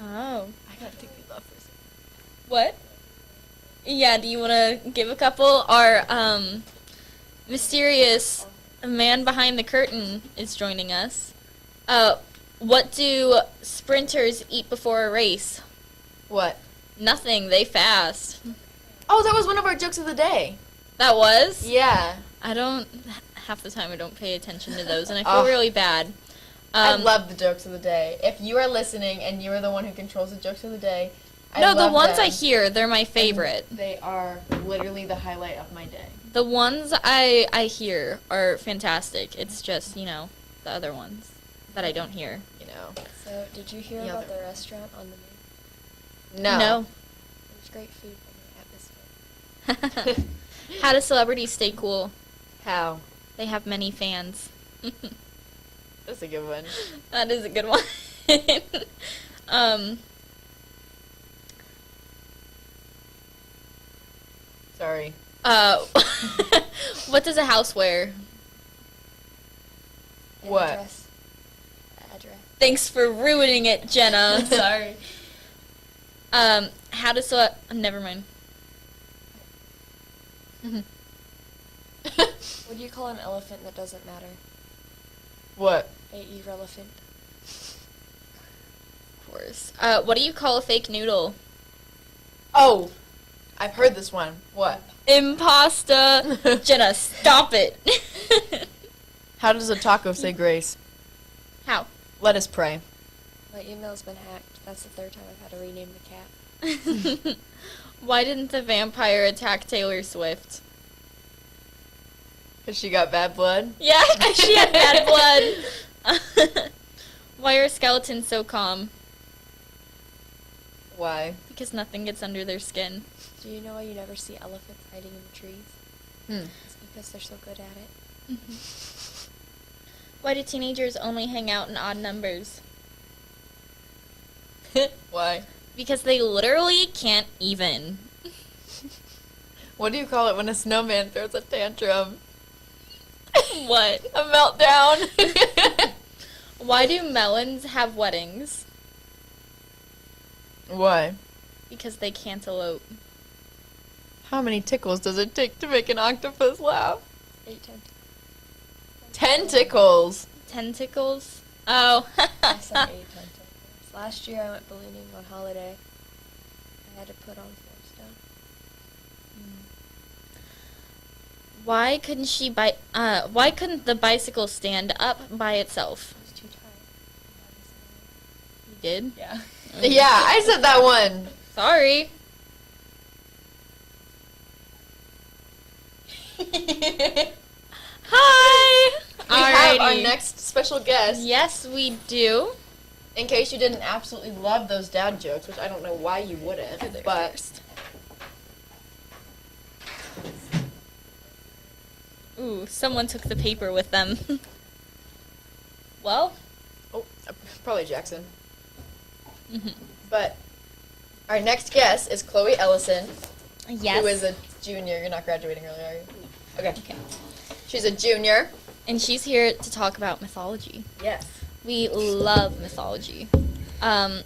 Oh. I gotta take these off for a second. What? Yeah, do you want to give a couple? Our mysterious man behind the curtain is joining us. What do sprinters eat before a race? What? Nothing, they fast. Oh, that was one of our jokes of the day. That was? Yeah. I don't, half the time I don't pay attention to those, and I feel really bad. I love the jokes of the day. If you are listening and you are the one who controls the jokes of the day, No, the love ones them. I hear, they're my favorite. And they are literally the highlight of my day. The ones I hear are fantastic. It's just, you know, the other ones that I don't hear. You know. So, did you hear The about other the restaurant on the moon? No. There's great food in the atmosphere. How do celebrities stay cool? How? They have many fans. That's a good one. That is a good one. Sorry. What does a house wear? What? Address. Thanks for ruining it, Jenna. Sorry. How does never mind. What do you call an elephant that doesn't matter? What? Irrelevant. Of course. What do you call a fake noodle? Oh, I've heard this one. What? Impasta. Jenna, stop it. How does a taco say grace? How? Let us pray. My email's been hacked. That's the third time I've had to rename the cat. Why didn't the vampire attack Taylor Swift? Because she got bad blood? Yeah, she had bad blood. Why are skeletons so calm? Why? Because nothing gets under their skin. Do you know why you never see elephants hiding in the trees? It's because they're so good at it. Why do teenagers only hang out in odd numbers? Why? Because they literally can't even. What do you call it when a snowman throws a tantrum? What? A meltdown. Why do melons have weddings? Why? Because they can't elope. How many tickles does it take to make an octopus laugh? 8 times. 10 tickles. Tentacles? Oh. I said 8 times. Last year I went ballooning on holiday. I had to put on 4 stone. Why couldn't why couldn't the bicycle stand up by itself? I was too tired. You did? Yeah. Yeah, I said that one. Sorry. Hi! We have our Alrighty. next special guest. Yes, we do. In case you didn't absolutely love those dad jokes, which I don't know why you wouldn't, but Ooh, someone took the paper with them. Well, oh, probably Jackson. mhm. But our next guest is Chloe Ellison, Yes. who is a junior. You're not graduating early, are you? Okay. She's a junior. And she's here to talk about mythology. Yes. We love mythology. I'm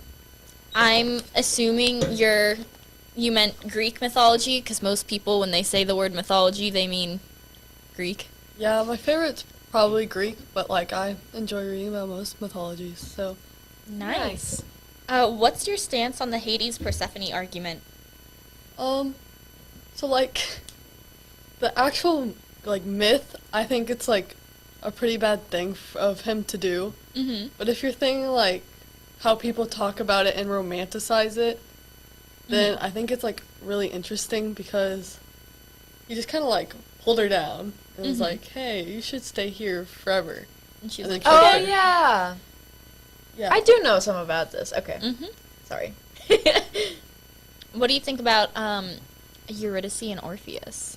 assuming you're you meant Greek mythology, because most people, when they say the word mythology, they mean Greek. Yeah, my favorite's probably Greek, but like I enjoy reading about most mythologies, so. Nice. What's your stance on the Hades Persephone argument? So like, the actual like myth, I think it's like a pretty bad thing of him to do. Mm-hmm. But if you're thinking like how people talk about it and romanticize it, then I think it's like really interesting because he just kind of like pulled her down and was like, "Hey, you should stay here forever." And she was And like, then Oh killed her. yeah. Yeah. I do know some about this. Okay. Mm-hmm. Sorry. What do you think about Eurydice and Orpheus?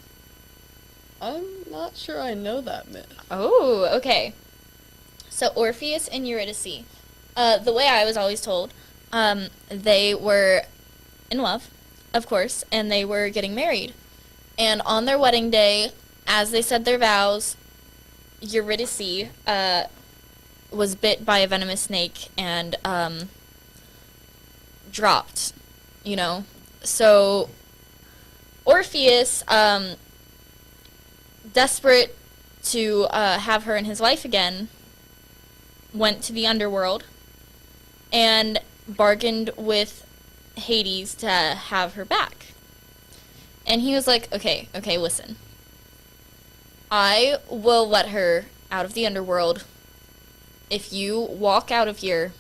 I'm not sure I know that myth. Oh, okay. So Orpheus and Eurydice, the way I was always told, they were in love, of course, and they were getting married. And on their wedding day, as they said their vows, Eurydice was bit by a venomous snake and dropped, you know. So Orpheus, desperate to have her in his life again, went to the underworld and bargained with Hades to have her back. And he was like, okay, listen. I will let her out of the underworld if you walk out of here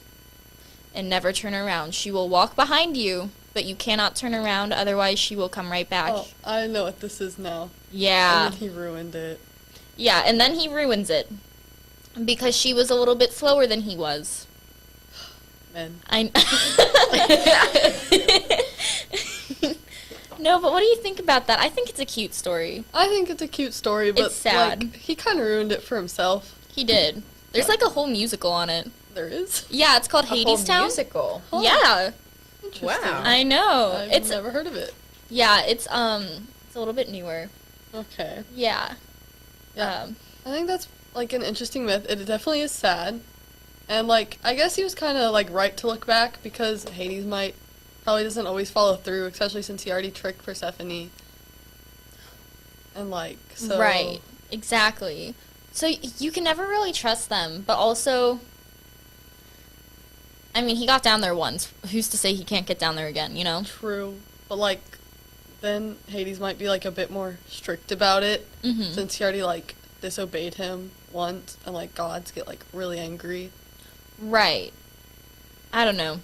and never turn around. She will walk behind you, but you cannot turn around, otherwise she will come right back. Oh, I know what this is now. Yeah. And then he ruined it. Yeah, and then he ruins it because she was a little bit slower than he was. Men. No, but what do you think about that? I think it's a cute story. I think it's a cute story, but It's sad. like he kind of ruined it for himself. He did. There's like a whole musical on it. There is. Yeah, it's called A whole Hades Town. musical. Yeah. Interesting. Wow. I know. I've never heard of it. Yeah, it's a little bit newer. Okay. Yeah. Yeah. I think that's like an interesting myth. It definitely is sad. And like I guess he was kind of like right to look back because Hades probably doesn't always follow through, especially since he already tricked Persephone. And like so Right. Exactly. So you can never really trust them, but also I mean, he got down there once. Who's to say he can't get down there again, you know? True. But like then Hades might be like a bit more strict about it since he already like disobeyed him once and like gods get like really angry. Right. I don't know.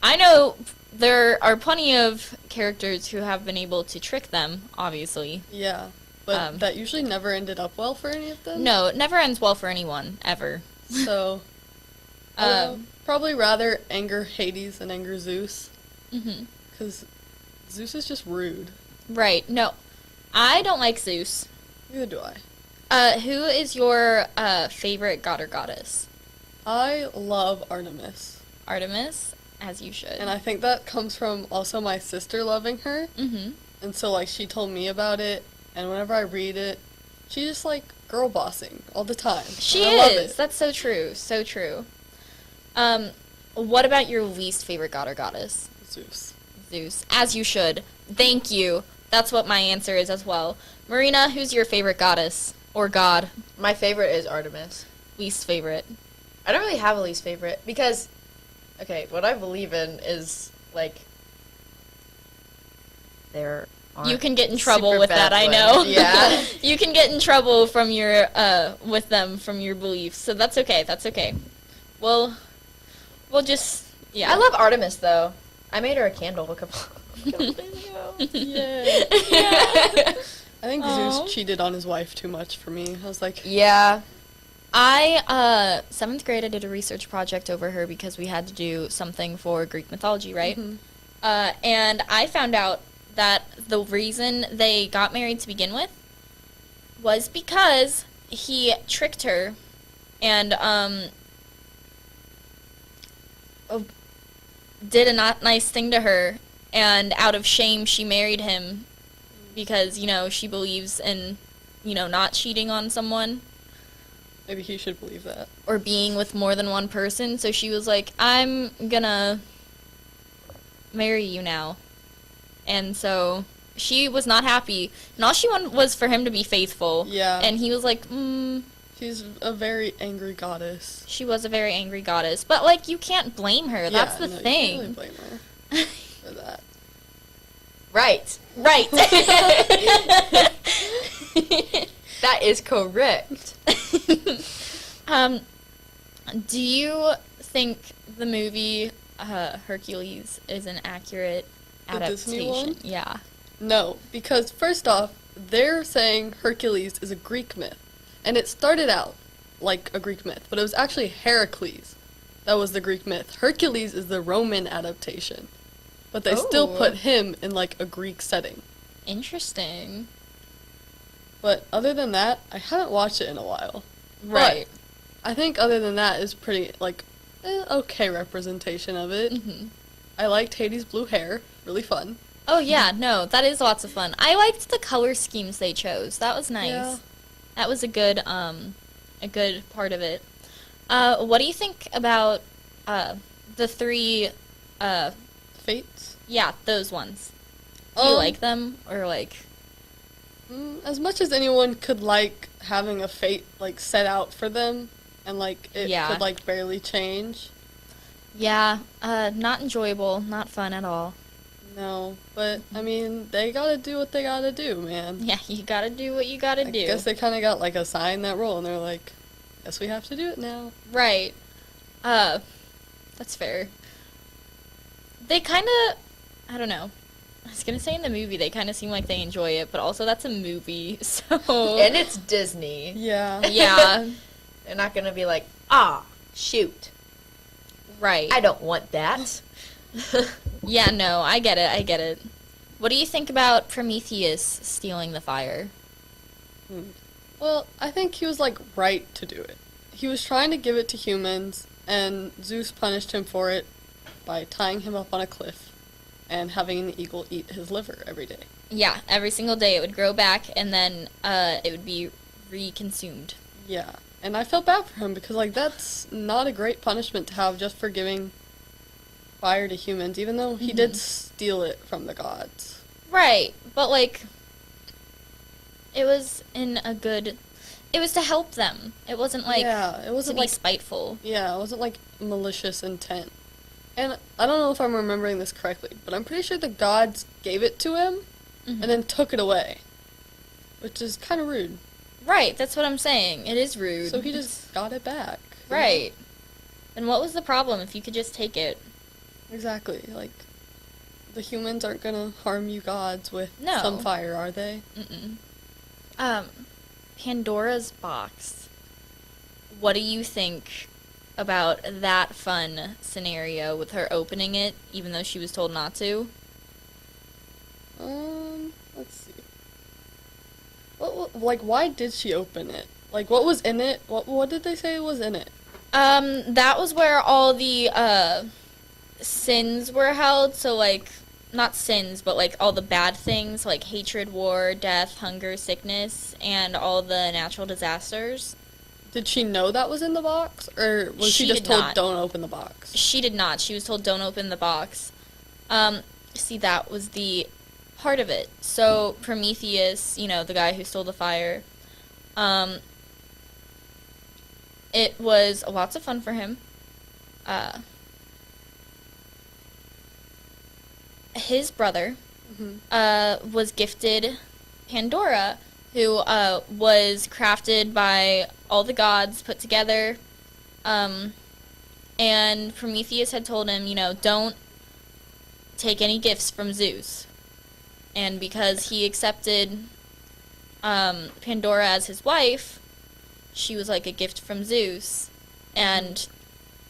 I know there are plenty of characters who have been able to trick them, obviously. Yeah. But that usually never ended up well for any of them. No, it never ends well for anyone, ever. So I would probably rather anger Hades than anger Zeus. Because Zeus is just rude. Right. No. I don't like Zeus. Neither do I. Who is your favorite god or goddess? I love Artemis. Artemis, as you should. And I think that comes from also my sister loving her. And so like she told me about it, and whenever I read it, she's just like girl bossing all the time. She and I love is. it. That's so true. So true. What about your least favorite god or goddess? Zeus. Zeus, as you should. Thank you. That's what my answer is as well. Marina, who's your favorite goddess or god? My favorite is Artemis. Least favorite. I don't really have a least favorite because, okay, what I believe in is like there. You can get in trouble with that, I ones. know. Yeah. You can get in trouble from your with them from your beliefs. So that's okay. That's okay. We'll just yeah. I love Artemis though. I made her a candle a couple days ago. Yay. Yeah. I think Aw. Zeus cheated on his wife too much for me. I was like, Yeah. I 7th grade I did a research project over her because we had to do something for Greek mythology, right? And I found out that the reason they got married to begin with was because he tricked her and did a not nice thing to her, and out of shame she married him because, you know, she believes in, you know, not cheating on someone maybe he should believe that. or being with more than one person. So she was like, I'm gonna marry you now. and so she was not happy. And all she wanted was for him to be faithful. Yeah. And he was like, She's a very angry goddess. She was a very angry goddess. But, like, you can't blame her. That's the no, thing. You can't really blame her for that. Right. Right. That is correct. Do you think the movie Hercules is an accurate The Disney adaptation? one? Yeah. No, because first off, they're saying Hercules is a Greek myth. And it started out like a Greek myth, but it was actually Heracles that was the Greek myth. Hercules is the Roman adaptation. But they still put him in like a Greek setting. Interesting. But other than that, I haven't watched it in a while. Right. But I think other than that is pretty like okay representation of it. Mm-hmm. I liked Hades' blue hair, really fun. Oh yeah, no, that is lots of fun. I liked the color schemes they chose. That was nice. Yeah. That was a good part of it. What do you think about the three Fates? Yeah, those ones. Do you like them or like? As much as anyone could like having a fate like set out for them, and like it could like barely change. Yeah, not enjoyable, not fun at all. No, but I mean they gotta do what they gotta do, man. Yeah, you gotta do what you gotta do. I guess they kind of got like assigned that role, and they're like, "Guess we have to do it now." Right. That's fair. They kind of, I don't know. I was gonna say in the movie they kind of seem like they enjoy it, but also that's a movie, so. And it's Disney. Yeah. Yeah. They're not gonna be like, shoot. Right. I don't want that. Yeah, no, I get it. What do you think about Prometheus stealing the fire? Well, I think he was like right to do it. He was trying to give it to humans, and Zeus punished him for it by tying him up on a cliff and having an eagle eat his liver every day. Yeah, every single day it would grow back, and then it would be reconsumed. Yeah, and I felt bad for him because like that's not a great punishment to have just for giving fire to humans, even though he did steal it from the gods. Right, but like, it was in a good. It was to help them. It wasn't like it wasn't to be like spiteful. Yeah, it wasn't like malicious intent. And I don't know if I'm remembering this correctly, but I'm pretty sure the gods gave it to him and then took it away, which is kind of rude. Right, that's what I'm saying. It is rude. So he just got it back. Right. And what was the problem if you could just take it? Exactly. Like, the humans aren't gonna harm you gods with No. some fire, are they? Pandora's box. What do you think about that fun scenario with her opening it, even though she was told not to? Let's see. Like, why did she open it? Like, what was in it? What did they say was in it? That was where all the, sins were held, so, like, not sins, but, like, all the bad things, like hatred, war, death, hunger, sickness, and all the natural disasters. Did she know that was in the box? Or was she just did told, not. don't open the box? She did not. She was told, don't open the box. See, that was the part of it. So, Prometheus, you know, the guy who stole the fire, it was lots of fun for him. His brother was gifted Pandora, who was crafted by all the gods put together. And Prometheus had told him, you know, don't take any gifts from Zeus. And because he accepted Pandora as his wife, she was like a gift from Zeus. And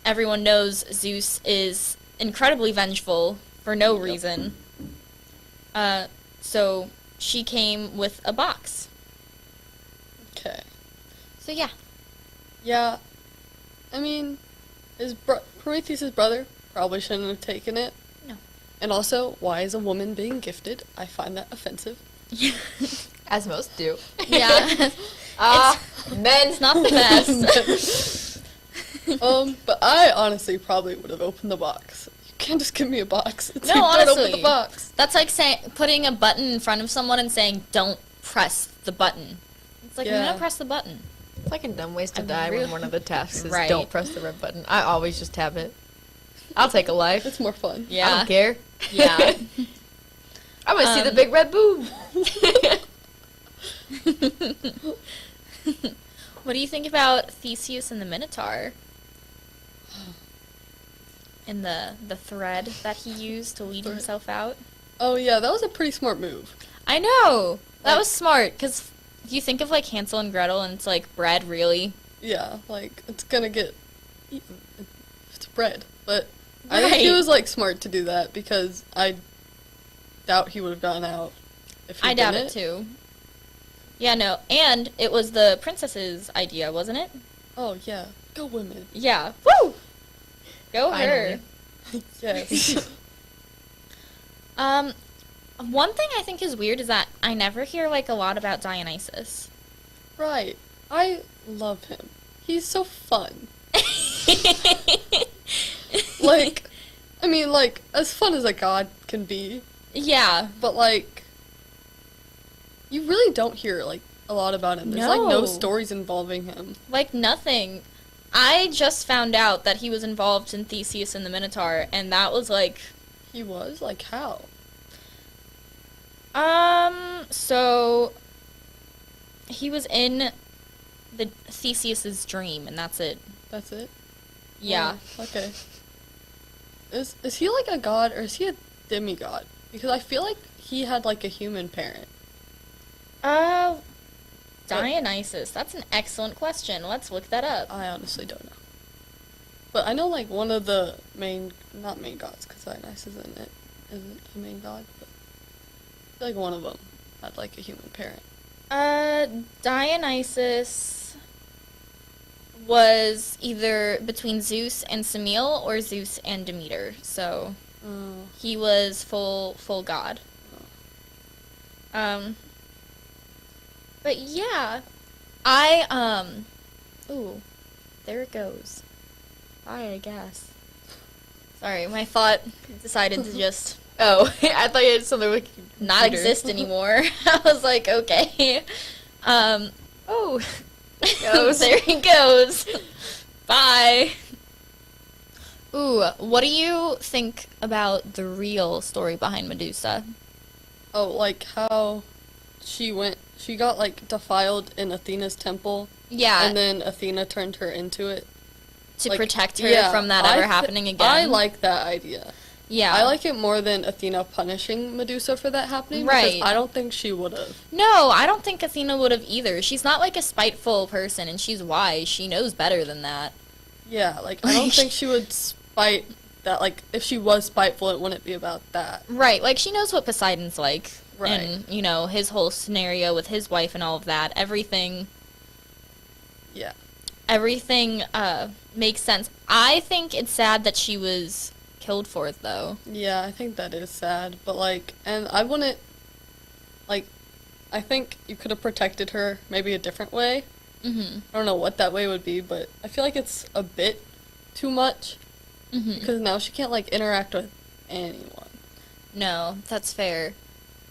everyone knows Zeus is incredibly vengeful for no reason. So she came with a box. Okay. So yeah. Yeah. I mean, Prometheus' brother probably shouldn't have taken it. No. And also, why is a woman being gifted? I find that offensive. As most do. Yeah. Men's not the best. But I honestly probably would have opened the box. can't just give me a box. It's No, like, don't open honestly. the box. That's like putting a button in front of someone and saying, don't press the button. It's like, Yeah. no, press the button. It's like a dumb ways to I'm die when real- one of the tasks is Right. don't press the red button. I always just tap it. I'll take a life. It's more fun. Yeah. I don't care. Yeah. I want to see the Um, big red boob. What do you think about Theseus and the Minotaur? And the thread that he used to lead himself out? Oh yeah, that was a pretty smart move. I know! That was smart, because you think of, like, Hansel and Gretel, and it's like, bread, really? Yeah, like it's gonna get eaten. It's bread, but I think he Right. was like smart to do that because I doubt he would have gotten out if he I doubt didn't. it, too. Yeah, no, and it was the princess's idea, wasn't it? Oh yeah, go women. Yeah. Woo! Go Finally. her. Yes. One thing I think is weird is that I never hear, like, a lot about Dionysus. Right. I love him. He's so fun. Like, I mean, like, as fun as a god can be, Yeah. but, like, you really don't hear, like, a lot about him. There's, like, no No. stories involving him. Like, nothing. I just found out that he was involved in Theseus and the Minotaur, and that was, like... He was? Like, how? So... He was in the Theseus's dream, and that's it. That's it? Yeah. Oh, okay. Is he, like, a god, or is he a demigod? Because I feel like he had, like, a human parent. Dionysus. That's an excellent question. Let's look that up. I honestly don't know. But I know, like, one of the not main gods, because Dionysus isn't a main god, but I feel like one of them had, like, a human parent. Dionysus was either between Zeus and Semele or Zeus and Demeter. So Oh. he was full god. But yeah, ooh, there it goes. I guess. Sorry, my thought decided to just Oh, I thought you had something like not exist anymore. I was like, okay. Oh, There he goes. Bye. Ooh, what do you think about the real story behind Medusa? Oh, like, how she got, like, defiled in Athena's temple, Yeah, and then Athena turned her into it. to like, protect her yeah, from that ever happening again. I like that idea. Yeah. I like it more than Athena punishing Medusa for that happening. Right. Because I don't think she would have. No, I don't think Athena would have either. She's not like a spiteful person, and she's wise. She knows better than that. Yeah, like, I don't think she would spite that. Like, if she was spiteful, it wouldn't be about that. Right, like she knows what Poseidon's like. Right. And, you know, his whole scenario with his wife and all of that. Everything Yeah. makes sense. I think it's sad that she was killed for it, though. Yeah, I think that is sad. But, like, and I wouldn't, like, I think you could have protected her maybe a different way. Mm-hmm. I don't know what that way would be, but I feel like it's a bit too much. Mm-hmm. Because now she can't, like, interact with anyone. No, that's fair.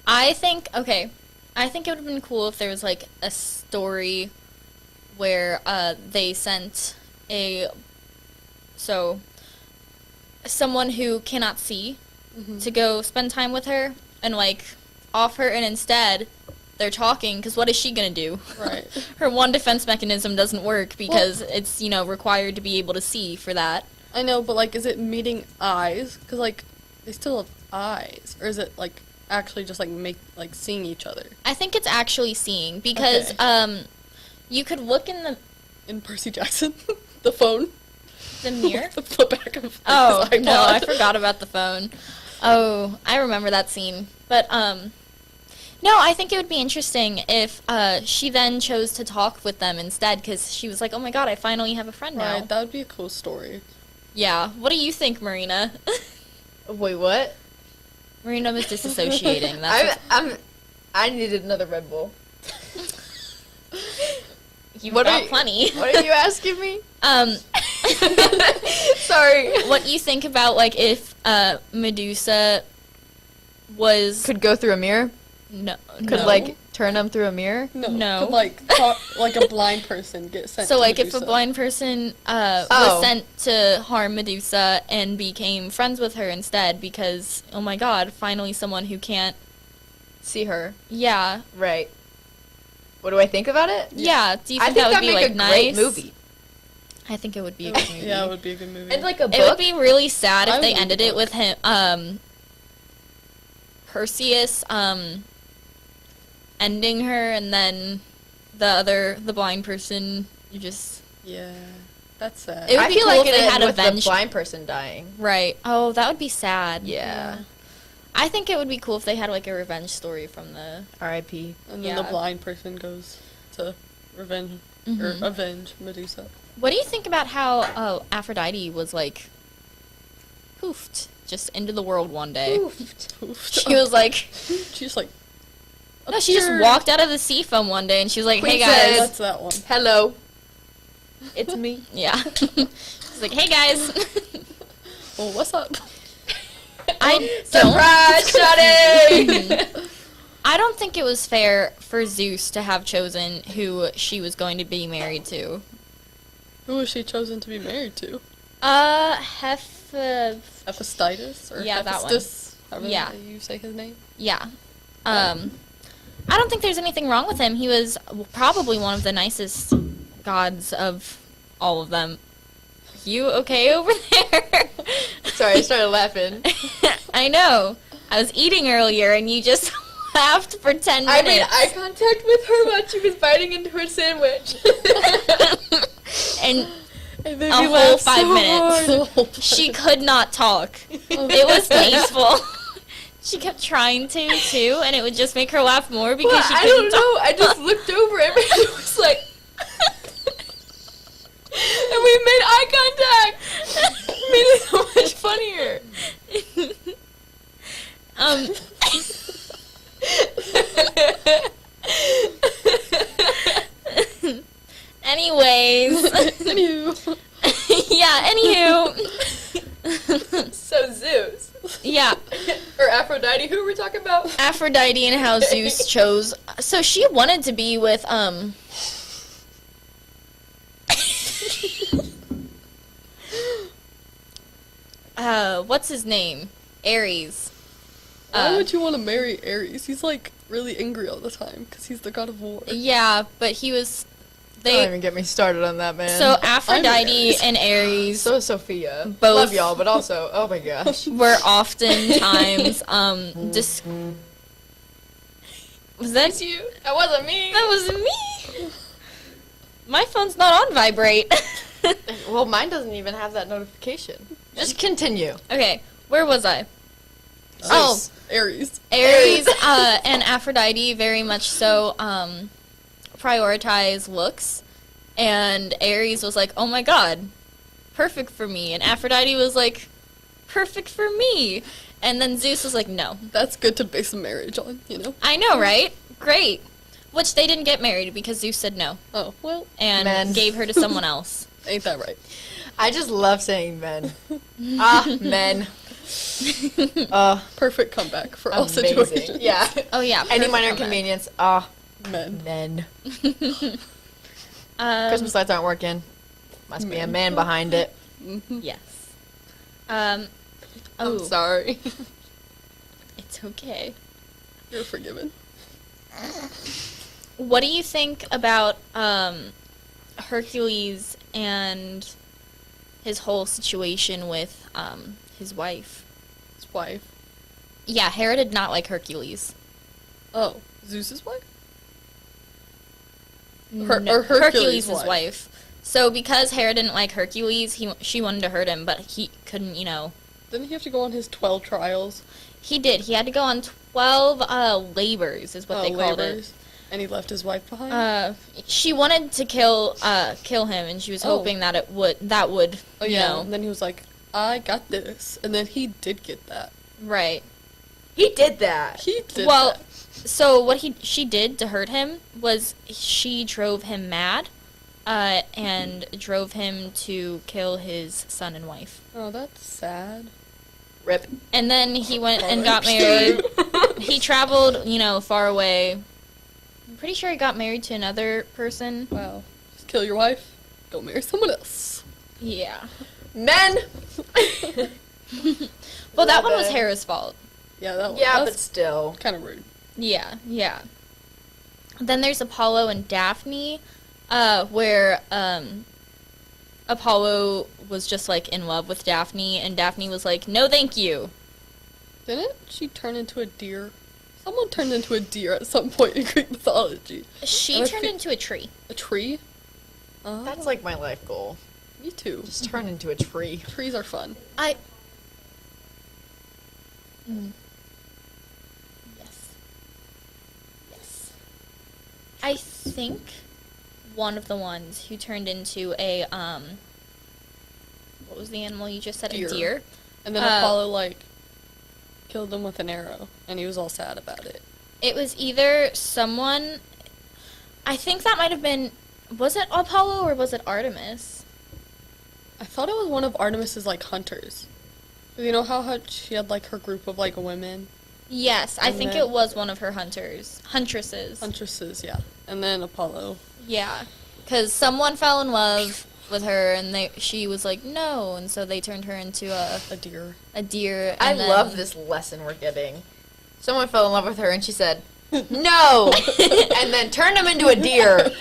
I think it would have been cool if there was, like, a story where they sent someone who cannot see to go spend time with her and, like, off her, and instead they're talking, because what is she gonna do? Right. Her one defense mechanism doesn't work because it's, you know, required to be able to see for that. I know, but, like, is it meeting eyes? Because, like, they still have eyes. Or is it, like, actually just, like, seeing each other? I think it's actually seeing, because you could look in Percy Jackson, the phone. the mirror. the back of his Oh, iPod. no, I forgot about the phone. Oh, I remember that scene. But, no, I think it would be interesting if she then chose to talk with them instead, because she was like, oh my god, I finally have a friend now. Right, that would be a cool story. Yeah. What do you think, Marina? wait, what? Marina was disassociating. That's I needed another Red Bull. You've What got are plenty. What are you asking me? Sorry. What you think about like if Medusa was Could go through a mirror. no Could no. like turn them through a mirror. No. Could, like a blind person get sent So to like if Medusa. a blind person Oh. was sent to harm Medusa and became friends with her instead because oh my god, finally someone who can't See her. yeah. Right. What do I think about it? Yeah, do you I think, think that would that'd be make like a nice? great movie. I think it would be a good movie. Yeah, it would be a good movie. And like a book. It would be really sad if I they would ended read it with him Perseus ending her and then the blind person you just yeah, that's sad. It would I be feel cool like if it they had ended with the avenged blind person dying. right. Oh, that would be sad. Yeah. I think it would be cool if they had like a revenge story from the R.I.P. And then the yeah. blind person goes to revenge or avenge Medusa. What do you think about how Aphrodite was like poofed just into the world one day? She was like She's like, no, she just walked out of the sea foam one day and she was like, "Hey Queen guys." said- What's that one? Hello. It's me. Yeah. She's like, "Hey guys." Well, what's up? I Surprise, Shawty! I don't think it was fair for Zeus to have chosen who she was going to be married to. Who was she chosen to be married to? Hephaestus or Yeah, that one. Hephaestus, however Yeah. you say his name. Yeah. I don't think there's anything wrong with him. He was probably one of the nicest gods of all of them. You okay over there? Sorry, I started laughing. I know. I was eating earlier and you just laughed for 10 minutes. I made eye contact with her while she was biting into her sandwich. And It made a me whole laugh 5 so minutes. hard. She could not talk. It was tasteful. She kept trying to too, and it would just make her laugh more because Well, she I couldn't don't know. I just looked over and it was like, and we made eye contact. It made it so much funnier. Anyways. Anywho. Yeah, anywho. So Zeus. Yeah. Or Aphrodite, who were we talking about? Aphrodite and how Zeus chose. So she wanted to be with, what's his name? Ares. Why would you want to marry Ares? He's like really angry all the time because he's the god of war. Yeah, but he was. Don't They. even get me started on that, man. So Aphrodite Ares. and Ares So is Sophia. Both- Love y'all, but also, oh my gosh. were oftentimes was that you? That wasn't me. That wasn't me. My phone's not on vibrate. Well, mine doesn't even have that notification. Just continue. Okay, where was I? Zeus. Ares. Ares and Aphrodite very much so prioritize looks, and Ares was like, "Oh my god, perfect for me," and Aphrodite was like, "Perfect for me," and then Zeus was like, "No." That's good to base a marriage on, you know? I know, right? Great. Which they didn't get married because Zeus said no Oh, well, and Men. gave her to someone else. ain't that right? I just love saying men. Men. Perfect comeback for all Amazing. situations. Yeah. Oh yeah. Any perfect minor comeback. inconvenience. Men. Men. Um, Christmas lights aren't working. Must be a man behind it. Yes. I'm Oh, sorry. it's okay. You're forgiven. What do you think about Hercules and his whole situation with his wife? His wife. Yeah, Hera did not like Hercules. Oh, Zeus's wife? No, or Hercules' wife. So because Hera didn't like Hercules, she wanted to hurt him, but he couldn't, Didn't he have to go on his 12 trials? He did. He had to go on 12 labors, is what they called labors. And he left his wife behind? it. She wanted to kill him, and she was hoping that that would, Oh, yeah. And then he was like, I got this. And then he did get that. Right. He did that. He did Well, that. so what she did to hurt him was she drove him mad. and drove him to kill his son and wife. Oh, that's sad. Rip. And then he went and got married. He traveled, far away. I'm pretty sure he got married to another person. Wow. Just kill your wife. Go marry someone else. Yeah. Men! Well, that Love one was it. Hera's fault. Yeah, that Yeah, but that's still. kind of rude. Yeah, yeah. Then there's Apollo and Daphne, where Apollo was just like in love with Daphne, and Daphne was like, "No, thank you." Didn't she turn into a deer? Someone turned into a deer at some point in Greek mythology. She And I turned fe- into a tree. A tree? Oh, That's like my life goal. me too. Just turn into a tree. Trees are fun. Yes. Yes. I think one of the ones who turned into a what was the animal you just said? Deer. A deer. And then Apollo, killed them with an arrow, and he was all sad about it. It was either someone. I think that might have been. Was it Apollo or was it Artemis? I thought it was one of Artemis's, hunters. 'Cause you know how she had, her group of, women? Yes, I And think then- it was one of her huntresses. Huntresses, yeah. And then Apollo. Yeah, because someone fell in love with her, and she was like, no, and so they turned her into A deer. a deer. I and then- love this lesson we're getting. Someone fell in love with her and she said, no! And then turned him into a deer.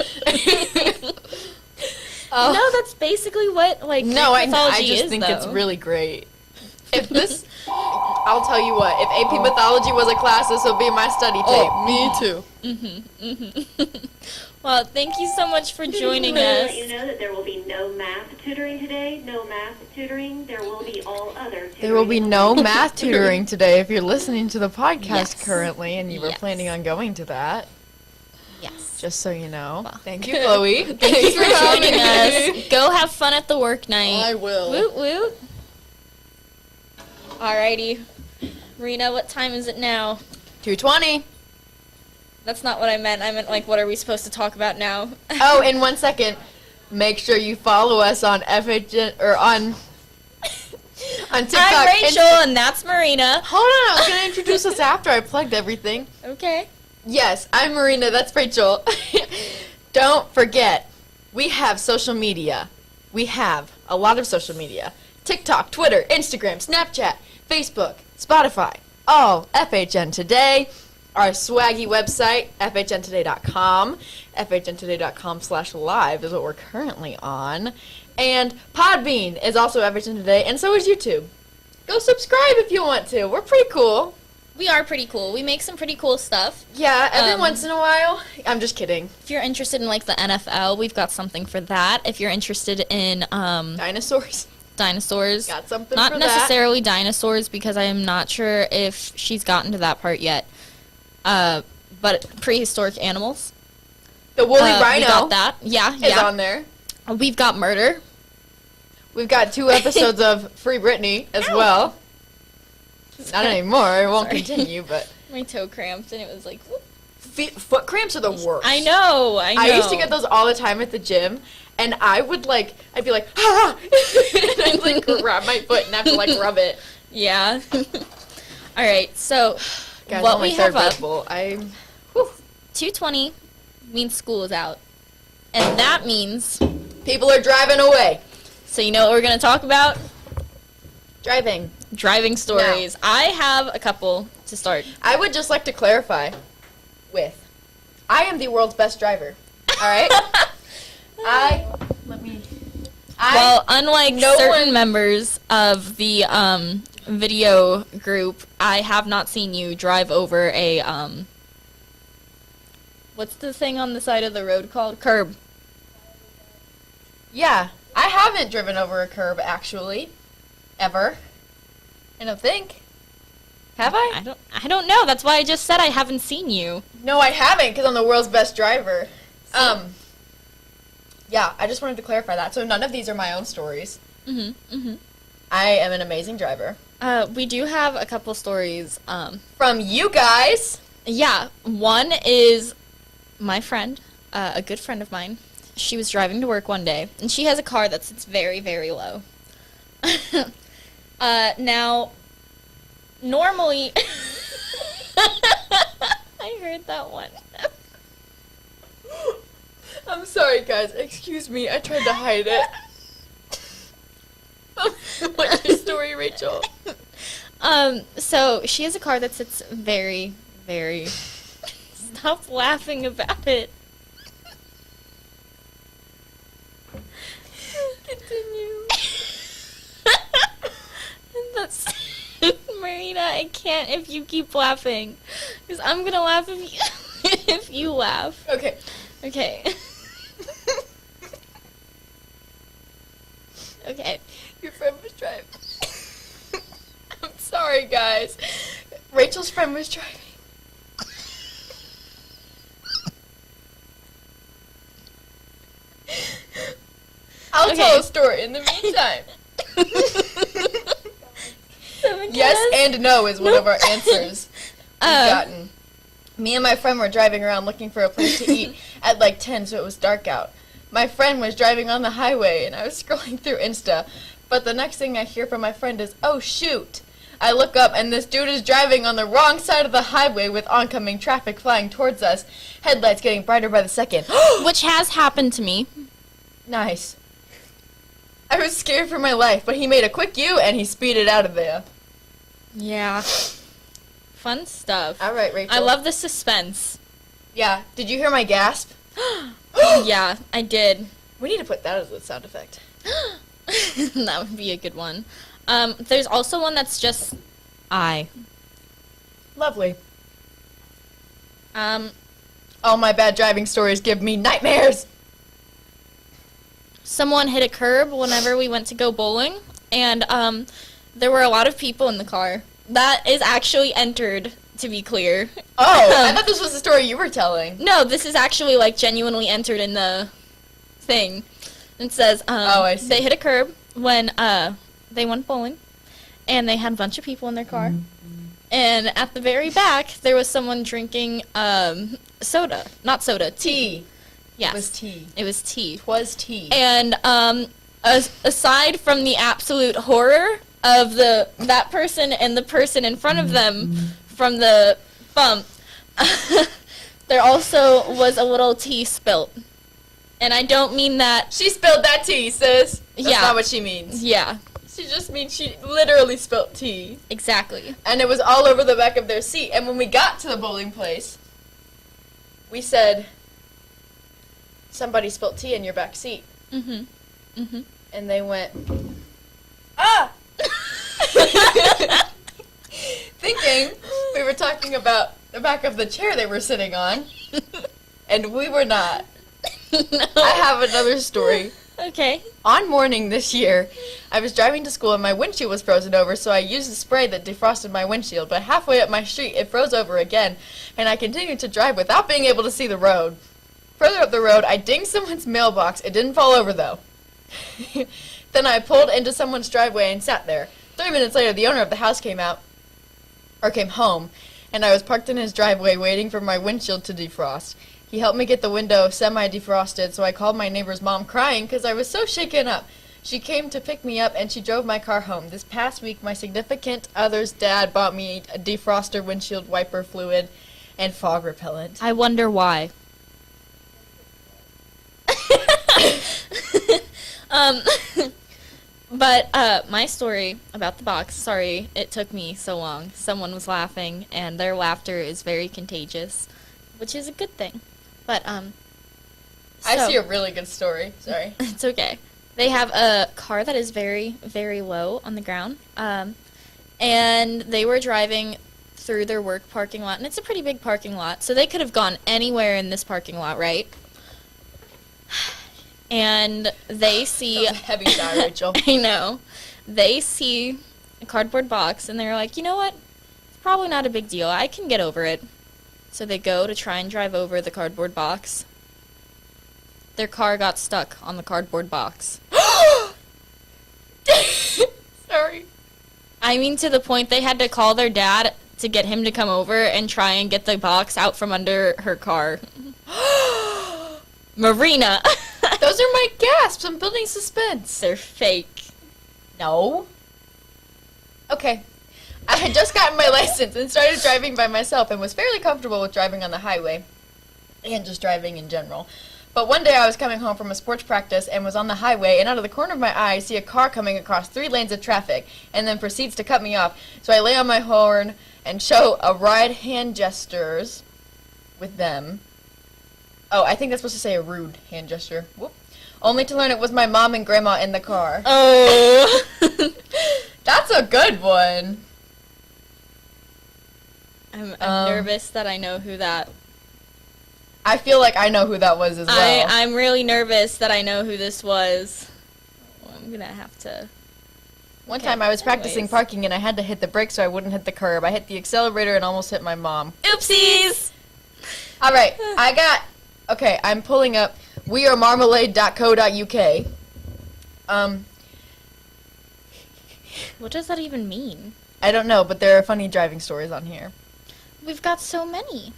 No, that's basically what No, Greek I mythology just is, think it's though. really great. If this, I'll tell you what, if AP Mythology was a class, this would be my study tape. Oh, me too. Well, thank you so much for joining Let us. you know that there will be no math tutoring today. No math tutoring. There will be all other tutoring. There will be no math tutoring today if you're listening to the podcast Yes. currently and you were Yes. planning on going to that. Yes. Just so you know. Thank you, Chloe. Thank you for joining us. Go have fun at the work night. I will. Woot woot. Alrighty. Rena, what time is it now? 2:20. That's not what I meant. I meant, what are we supposed to talk about now? Oh, in 1 second, make sure you follow us on FHN or on TikTok. I'm Rachel, and that's Marina. Hold on, I was gonna introduce us after I plugged everything. Okay. Yes, I'm Marina. That's Rachel. Don't forget, we have social media. We have a lot of social media: TikTok, Twitter, Instagram, Snapchat, Facebook, Spotify. All FHN Today. Our swaggy website, FHNtoday.com. FHNtoday.com/live is what we're currently on. And Podbean is also FHN Today, and so is YouTube. Go subscribe if you want to. We're pretty cool. We are pretty cool. We make some pretty cool stuff. Yeah, every once in a while. I'm just kidding. If you're interested in the NFL, we've got something for that. If you're interested in Dinosaurs. Got something Not for that. necessarily dinosaurs, because I am not sure if she's gotten to that part yet. But prehistoric animals. The woolly rhino We got that. Yeah, is yeah. on there. We've got murder. We've got 2 episodes of Free Britney as well. Not anymore. It won't Sorry. continue, but My toe cramped, and it was like, whoop. foot cramps are the worst. I know. I used to get those all the time at the gym, and I'd be like, ah! And I'd grab my foot and have to rub it. Yeah. All right, so Guys, what on my we third have up, Red Bull, I'm 2:20 means school is out. And that means people are driving away. So you know what we're going to talk about? Driving. Driving stories. I have a couple to start. I would just like to clarify I am the world's best driver. All right? Well, unlike no certain one- members of the video group, I have not seen you drive over a what's the thing on the side of the road called? Curb. Yeah, I haven't driven over a curb, actually. Ever. I don't think. Have I? I don't know. That's why I just said I haven't seen you. No, I haven't, because I'm the world's best driver. Yeah, I just wanted to clarify that. So none of these are my own stories. I am an amazing driver. We do have a couple stories. From you guys. Yeah, one is my friend, a good friend of mine. she was driving to work one day, and she has a car that sits very, very low. Now, normally, I heard that one. I'm sorry, guys. Excuse me. I tried to hide it. What's your story, Rachel? So she has a car that sits very, very. Stop laughing about it. Continue. That's Marina. I can't if you keep laughing, because I'm gonna laugh if you if you laugh. Okay. Okay. Okay. Your friend was driving. I'm sorry, guys. Rachel's friend was driving. I'll tell a story in the meantime. Yes and no is one of our answers we've gotten. Me and my friend were driving around looking for a place to eat at like 10, so it was dark out. My friend was driving on the highway, and I was scrolling through Insta, but the next thing I hear from my friend is, "Oh, shoot." I look up, and this dude is driving on the wrong side of the highway with oncoming traffic flying towards us, headlights getting brighter by the second. Which has happened to me. Nice. I was scared for my life, but he made a quick U, and he speeded out of there. Yeah. Fun stuff. All right, Rachel. I love the suspense. Yeah. Did you hear my gasp? Yeah, I did. We need to put that as a sound effect. That would be a good one. There's also one that's just I. Lovely. All my bad driving stories give me nightmares. Someone hit a curb whenever we went to go bowling, and there were a lot of people in the car. That is actually entered, to be clear. Oh, I thought this was the story you were telling. No, this is actually like genuinely entered in the thing. It says I see. they hit a curb when they went bowling, and they had a bunch of people in their car. And at the very back, there was someone drinking soda. Not soda, tea. Yes. It was tea. It was tea. Twas tea. And aside from the absolute horror of that person and the person in front of them from the bump, there also was a little tea spilt. And I don't mean that... She spilled that tea, sis. That's Yeah. not what she means. Yeah. She just means she literally spilled tea. Exactly. And it was all over the back of their seat. And when we got to the bowling place, we said, "Somebody spilled tea in your back seat." Mm-hmm. Mm-hmm. And they went, "Ah!" Thinking we were talking about the back of the chair they were sitting on. And we were not. No. I have another story. Okay. On morning this year, I was driving to school and my windshield was frozen over, so I used the spray that defrosted my windshield. But halfway up my street, it froze over again, and I continued to drive without being able to see the road. Further up the road, I dinged someone's mailbox. It didn't fall over, though. Then I pulled into someone's driveway and sat there. 3 minutes later, the owner of the house came home, and I was parked in his driveway waiting for my windshield to defrost. He helped me get the window semi-defrosted, so I called my neighbor's mom crying because I was so shaken up. She came to pick me up, and she drove my car home. This past week, my significant other's dad bought me a defroster, windshield wiper fluid, and fog repellent. I wonder why. But my story about the box, sorry it took me so long. Someone was laughing, and their laughter is very contagious, which is a good thing. But I see a really good story. Sorry. It's okay. They have a car that is very, very low on the ground, and they were driving through their work parking lot, and it's a pretty big parking lot, so they could have gone anywhere in this parking lot, right? And they see... That was a heavy sigh, Rachel. I know. They see a cardboard box, and they're like, you know what? It's probably not a big deal. I can get over it. So they go to try and drive over the cardboard box. Their car got stuck on the cardboard box. Sorry. I mean, to the point they had to call their dad to get him to come over and try and get the box out from under her car. Marina! Those are my gasps. I'm building suspense. They're fake. No. Okay. I had just gotten my license and started driving by myself and was fairly comfortable with driving on the highway and just driving in general. But one day I was coming home from a sports practice and was on the highway, and out of the corner of my eye I see a car coming across 3 lanes of traffic and then proceeds to cut me off. So I lay on my horn and show a right hand gestures with them. Oh, I think that's supposed to say a rude hand gesture. Whoop. Only to learn it was my mom and grandma in the car. Oh. That's a good one. I'm nervous that I know who that. I feel like I know who that was as well. I'm really nervous that I know who this was. Well, I'm gonna have to. One time I was practicing parking and I had to hit the brakes so I wouldn't hit the curb. I hit the accelerator and almost hit my mom. Oopsies! All right, okay, I'm pulling up wearemarmalade.co.uk. What does that even mean? I don't know, but there are funny driving stories on here. We've got so many.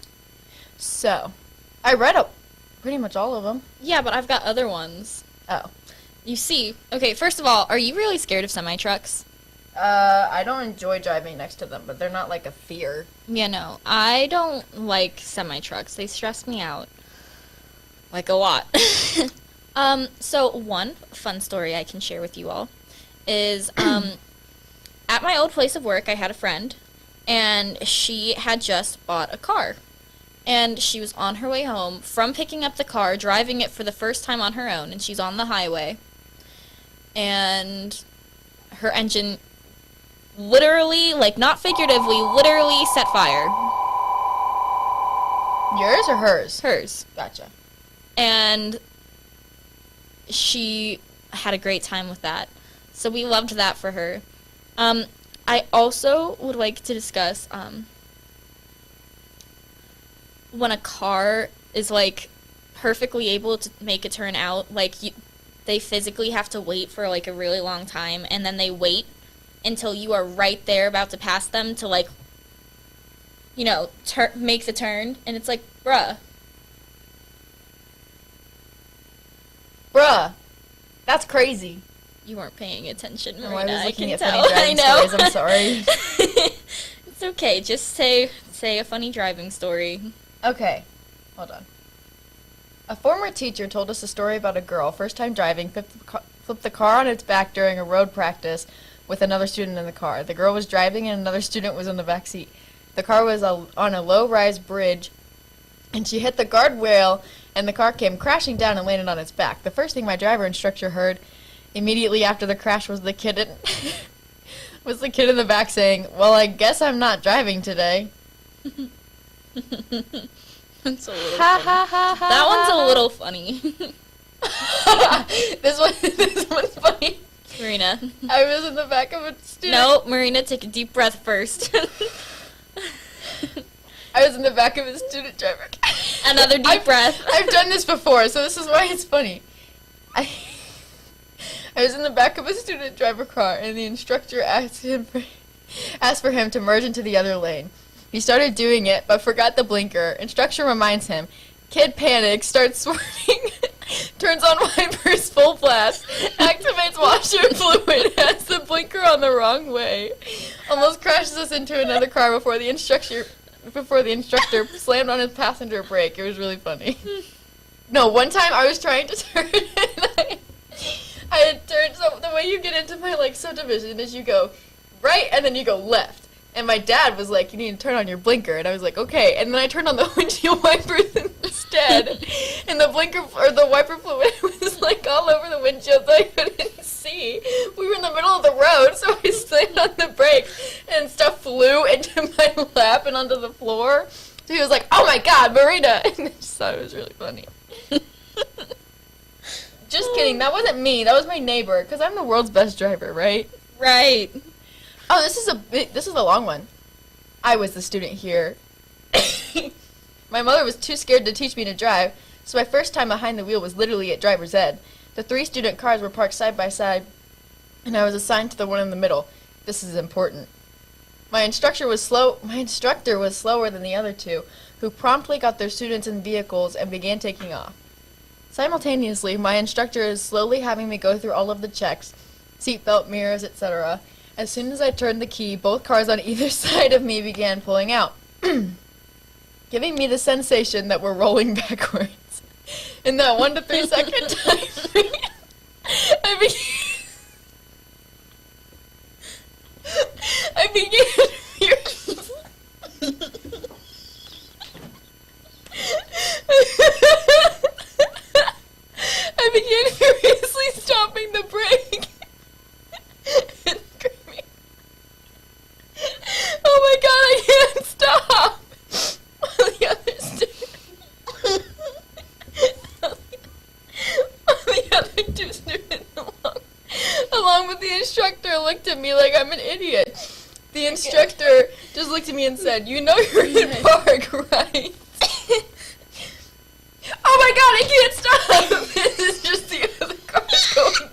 So, I read up pretty much all of them. Yeah, but I've got other ones. Oh. You see, okay, first of all, are you really scared of semi-trucks? I don't enjoy driving next to them, but they're not like a fear. Yeah, no, I don't like semi-trucks. They stress me out. Like a lot. So one fun story I can share with you all is, at my old place of work, I had a friend, and she had just bought a car. And she was on her way home from picking up the car, driving it for the first time on her own, and she's on the highway. And her engine literally, like not figuratively, literally set fire. Yours or hers? Hers. Gotcha. And she had a great time with that. So we loved that for her. I also would like to discuss when a car is like perfectly able to make a turn out, like they physically have to wait for like a really long time, and then they wait until you are right there about to pass them to like, you know, make the turn, and it's like, bruh. That's crazy. You weren't paying attention, No, Marina. I was looking can at tell. funny driving I know. stories. I'm sorry. It's okay. Just say a funny driving story. Okay, hold on. A former teacher told us a story about a girl, first time driving, flipped the car on its back during a road practice with another student in the car. The girl was driving and another student was in the back seat. The car was on a low-rise bridge, and she hit the guardrail, and the car came crashing down and landed on its back. The first thing my driver instructor heard immediately after the crash was the kid in the back saying, "Well, I guess I'm not driving today." That's a little funny. That one's a little funny. This one's funny. Marina. I was in the back of a student. No, Marina, take a deep breath first. I was in the back of a student driver. Another deep breath. I've done this before, so this is why it's funny. I was in the back of a student driver car, and the instructor asked for him to merge into the other lane. He started doing it, but forgot the blinker. Instructor reminds him. Kid panics, starts swerving, turns on wipers full blast, activates washer fluid, has the blinker on the wrong way, almost crashes us into another car before the instructor slammed on his passenger brake. It was really funny. No, one time I was trying to turn, and I had turned, so the way you get into my, like, subdivision is you go right, and then you go left. And my dad was like, "You need to turn on your blinker," and I was like, "Okay." And then I turned on the windshield wipers instead, and the blinker or the wiper fluid was like all over the windshield, so I couldn't see. We were in the middle of the road, so I slammed on the brakes, and stuff flew into my lap and onto the floor. So he was like, "Oh my God, Marina!" And I just thought it was really funny. Just kidding. That wasn't me. That was my neighbor, because I'm the world's best driver, right? Right. Oh, this is a long one. I was the student here. My mother was too scared to teach me to drive, so my first time behind the wheel was literally at driver's ed. The 3 student cars were parked side by side, and I was assigned to the one in the middle. This is important. My instructor was slower than the other 2, who promptly got their students in vehicles and began taking off. Simultaneously, my instructor is slowly having me go through all of the checks, seatbelt, mirrors, etc. As soon as I turned the key, both cars on either side of me began pulling out, giving me the sensation that we're rolling backwards. In that 1 to 3 second time frame, I began I began furiously stomping the brake and screaming, "Oh my god, I can't stop!" While the other two students along with the instructor looked at me like I'm an idiot. The instructor just looked at me and said, "You know you're in park, right?" Oh my god, I can't stop! This is just the other cars going.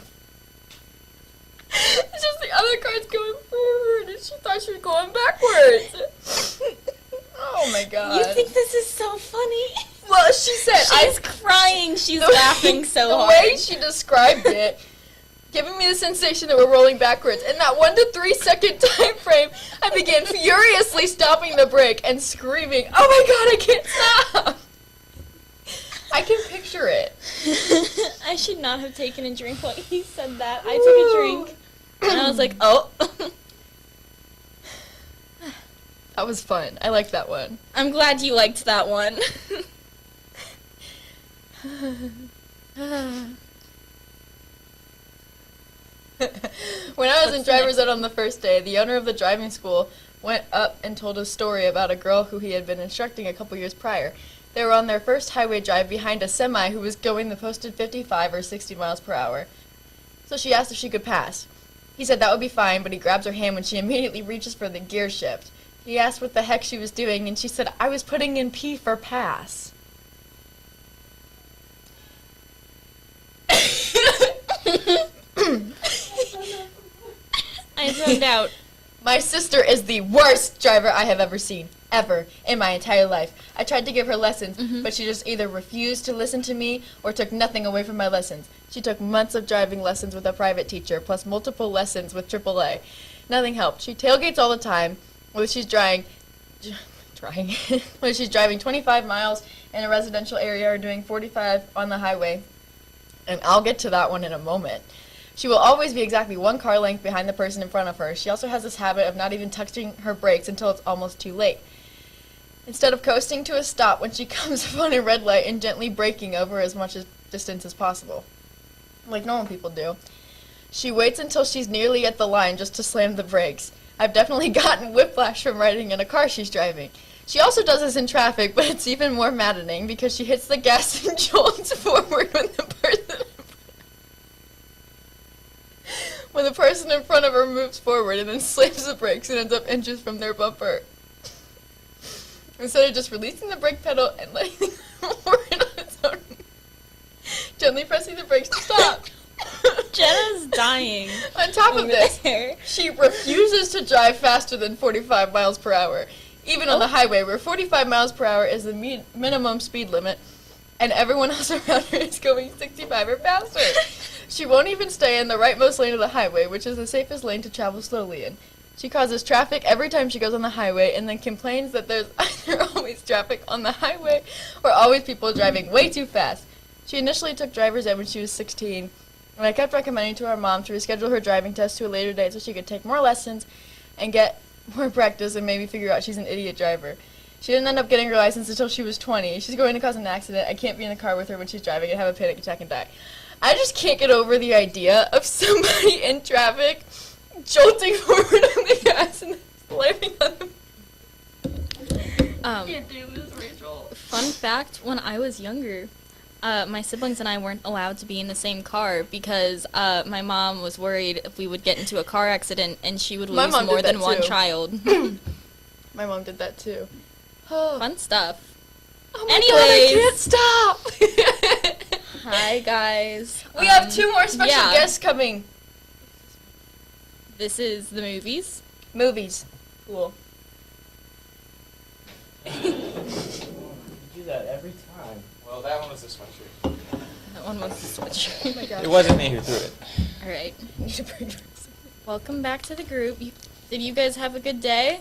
It's just the other cars going forward, and she thought she was going backwards. Oh my god. You think this is so funny? Well, she said she's crying. She's laughing so hard. The way she described it, giving me the sensation that we're rolling backwards. In that 1 to 3 second time frame, I began furiously stopping the brake and screaming, "Oh my god, I can't stop!" I can picture it. I should not have taken a drink while he said that. I took a drink, and I was like, oh. That was fun. I liked that one. I'm glad you liked that one. When I was in driver's ed on the first day, the owner of the driving school went up and told a story about a girl who he had been instructing a couple years prior. They were on their first highway drive behind a semi who was going the posted 55 or 60 miles per hour. So she asked if she could pass. He said that would be fine, but he grabs her hand when she immediately reaches for the gear shift. He asked what the heck she was doing, and she said, "I was putting in P for pass." I zoned out. My sister is the worst driver I have ever seen, ever, in my entire life. I tried to give her lessons, but she just either refused to listen to me or took nothing away from my lessons. She took months of driving lessons with a private teacher, plus multiple lessons with AAA. Nothing helped. She tailgates all the time when she's when she's driving 25 miles in a residential area or doing 45 on the highway. And I'll get to that one in a moment. She will always be exactly one car length behind the person in front of her. She also has this habit of not even touching her brakes until it's almost too late. Instead of coasting to a stop when she comes upon a red light and gently braking over as much distance as possible, like normal people do, she waits until she's nearly at the line just to slam the brakes. I've definitely gotten whiplash from riding in a car she's driving. She also does this in traffic, but it's even more maddening because she hits the gas and jolts forward when the person in front of her moves forward and then slams the brakes and ends up inches from their bumper. Instead of just releasing the brake pedal and letting the car forward on its own, gently pressing the brakes to stop. Jenna's dying. On top of this, she refuses to drive faster than 45 miles per hour, even on the highway where 45 miles per hour is the minimum speed limit, and everyone else around her is going 65 or faster. She won't even stay in the rightmost lane of the highway, which is the safest lane to travel slowly in. She causes traffic every time she goes on the highway and then complains that there's either always traffic on the highway or always people driving way too fast. She initially took driver's ed when she was 16, and I kept recommending to her mom to reschedule her driving test to a later date so she could take more lessons and get more practice and maybe figure out she's an idiot driver. She didn't end up getting her license until she was 20. She's going to cause an accident. I can't be in the car with her when she's driving and have a panic attack and die. I just can't get over the idea of somebody in traffic jolting forward on the gas and slamming on the can't do this, Rachel. Fun fact, when I was younger, my siblings and I weren't allowed to be in the same car because my mom was worried if we would get into a car accident and she would lose more than one child. My mom did that too. Fun stuff. Oh my God, I can't stop! Hi, guys. We have two more special guests coming. This is the movies. Movies. Cool. You do that every time. Well, that one was a sweatshirt. That one was the switch. Oh my god. It wasn't me who threw it. All right. Welcome back to the group. Did you guys have a good day?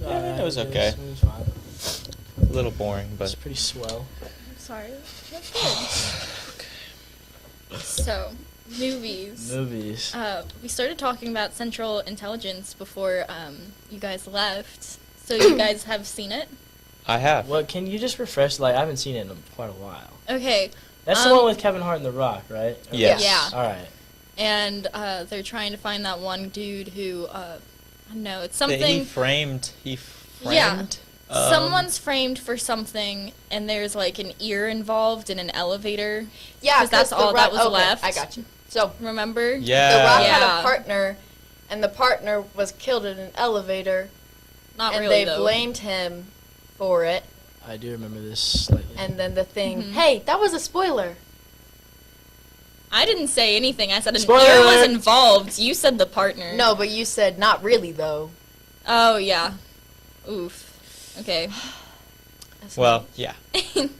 Yeah, it was okay. It was fine. A little boring, It's but pretty swell. I'm sorry. That's good. So, movies. Movies. We started talking about Central Intelligence before you guys left. So you guys have seen it? I have. Well, can you just refresh? Like, I haven't seen it in quite a while. Okay. That's the one with Kevin Hart and The Rock, right? Yes. Yeah. All right. And they're trying to find that one dude who, I don't know, it's He something. framed. Yeah. Someone's framed for something, and there's like an ear involved in an elevator. Yeah, 'Cause that's The all that Rock- was left. I got you. So Remember? Yeah. The Rock Yeah. had a partner, and the partner was killed in an elevator, Not and really, they though. blamed him for it. I do remember this slightly. And then the thing, Mhm. hey, that was a spoiler. I didn't say anything. I said an Spoiler ear was alert. involved. You said the partner. No, but you said not really though. Oh, yeah. Oof. Okay. Well, yeah.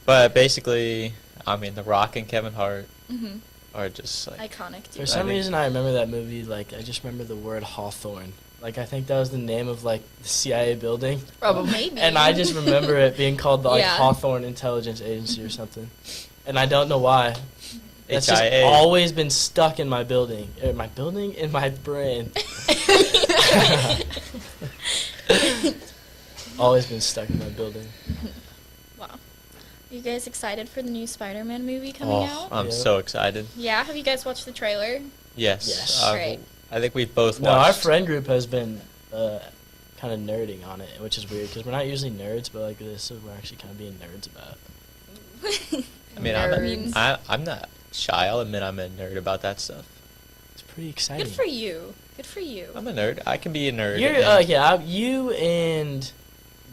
But basically, I mean, The Rock and Kevin Hart Mhm. are just like. Iconic, too. For some think- reason, I remember that movie. Like, I just remember the word Hawthorne. Like, I think that was the name of like the CIA building. Probably. Maybe. And I just remember it being called the Yeah. Hawthorne Intelligence Agency or something. And I don't know why. That's just HIA. always been stuck in my building. In my building? In my brain. Always been stuck in my building. Wow. Are you guys excited for the new Spider-Man movie coming out? I'm Yeah. so excited. Yeah, have you guys watched the trailer? Yes. Yes. Great. I think we've both No, our watched. friend group has been kind of nerding on it, which is weird because we're not usually nerds, but like this, we're actually kind of being nerds about. I mean, Nerds. I'm not shy. I'll admit I'm a nerd about that stuff. It's pretty exciting. Good for you. Good for you. I'm a nerd. I can be a nerd. You're, and- you and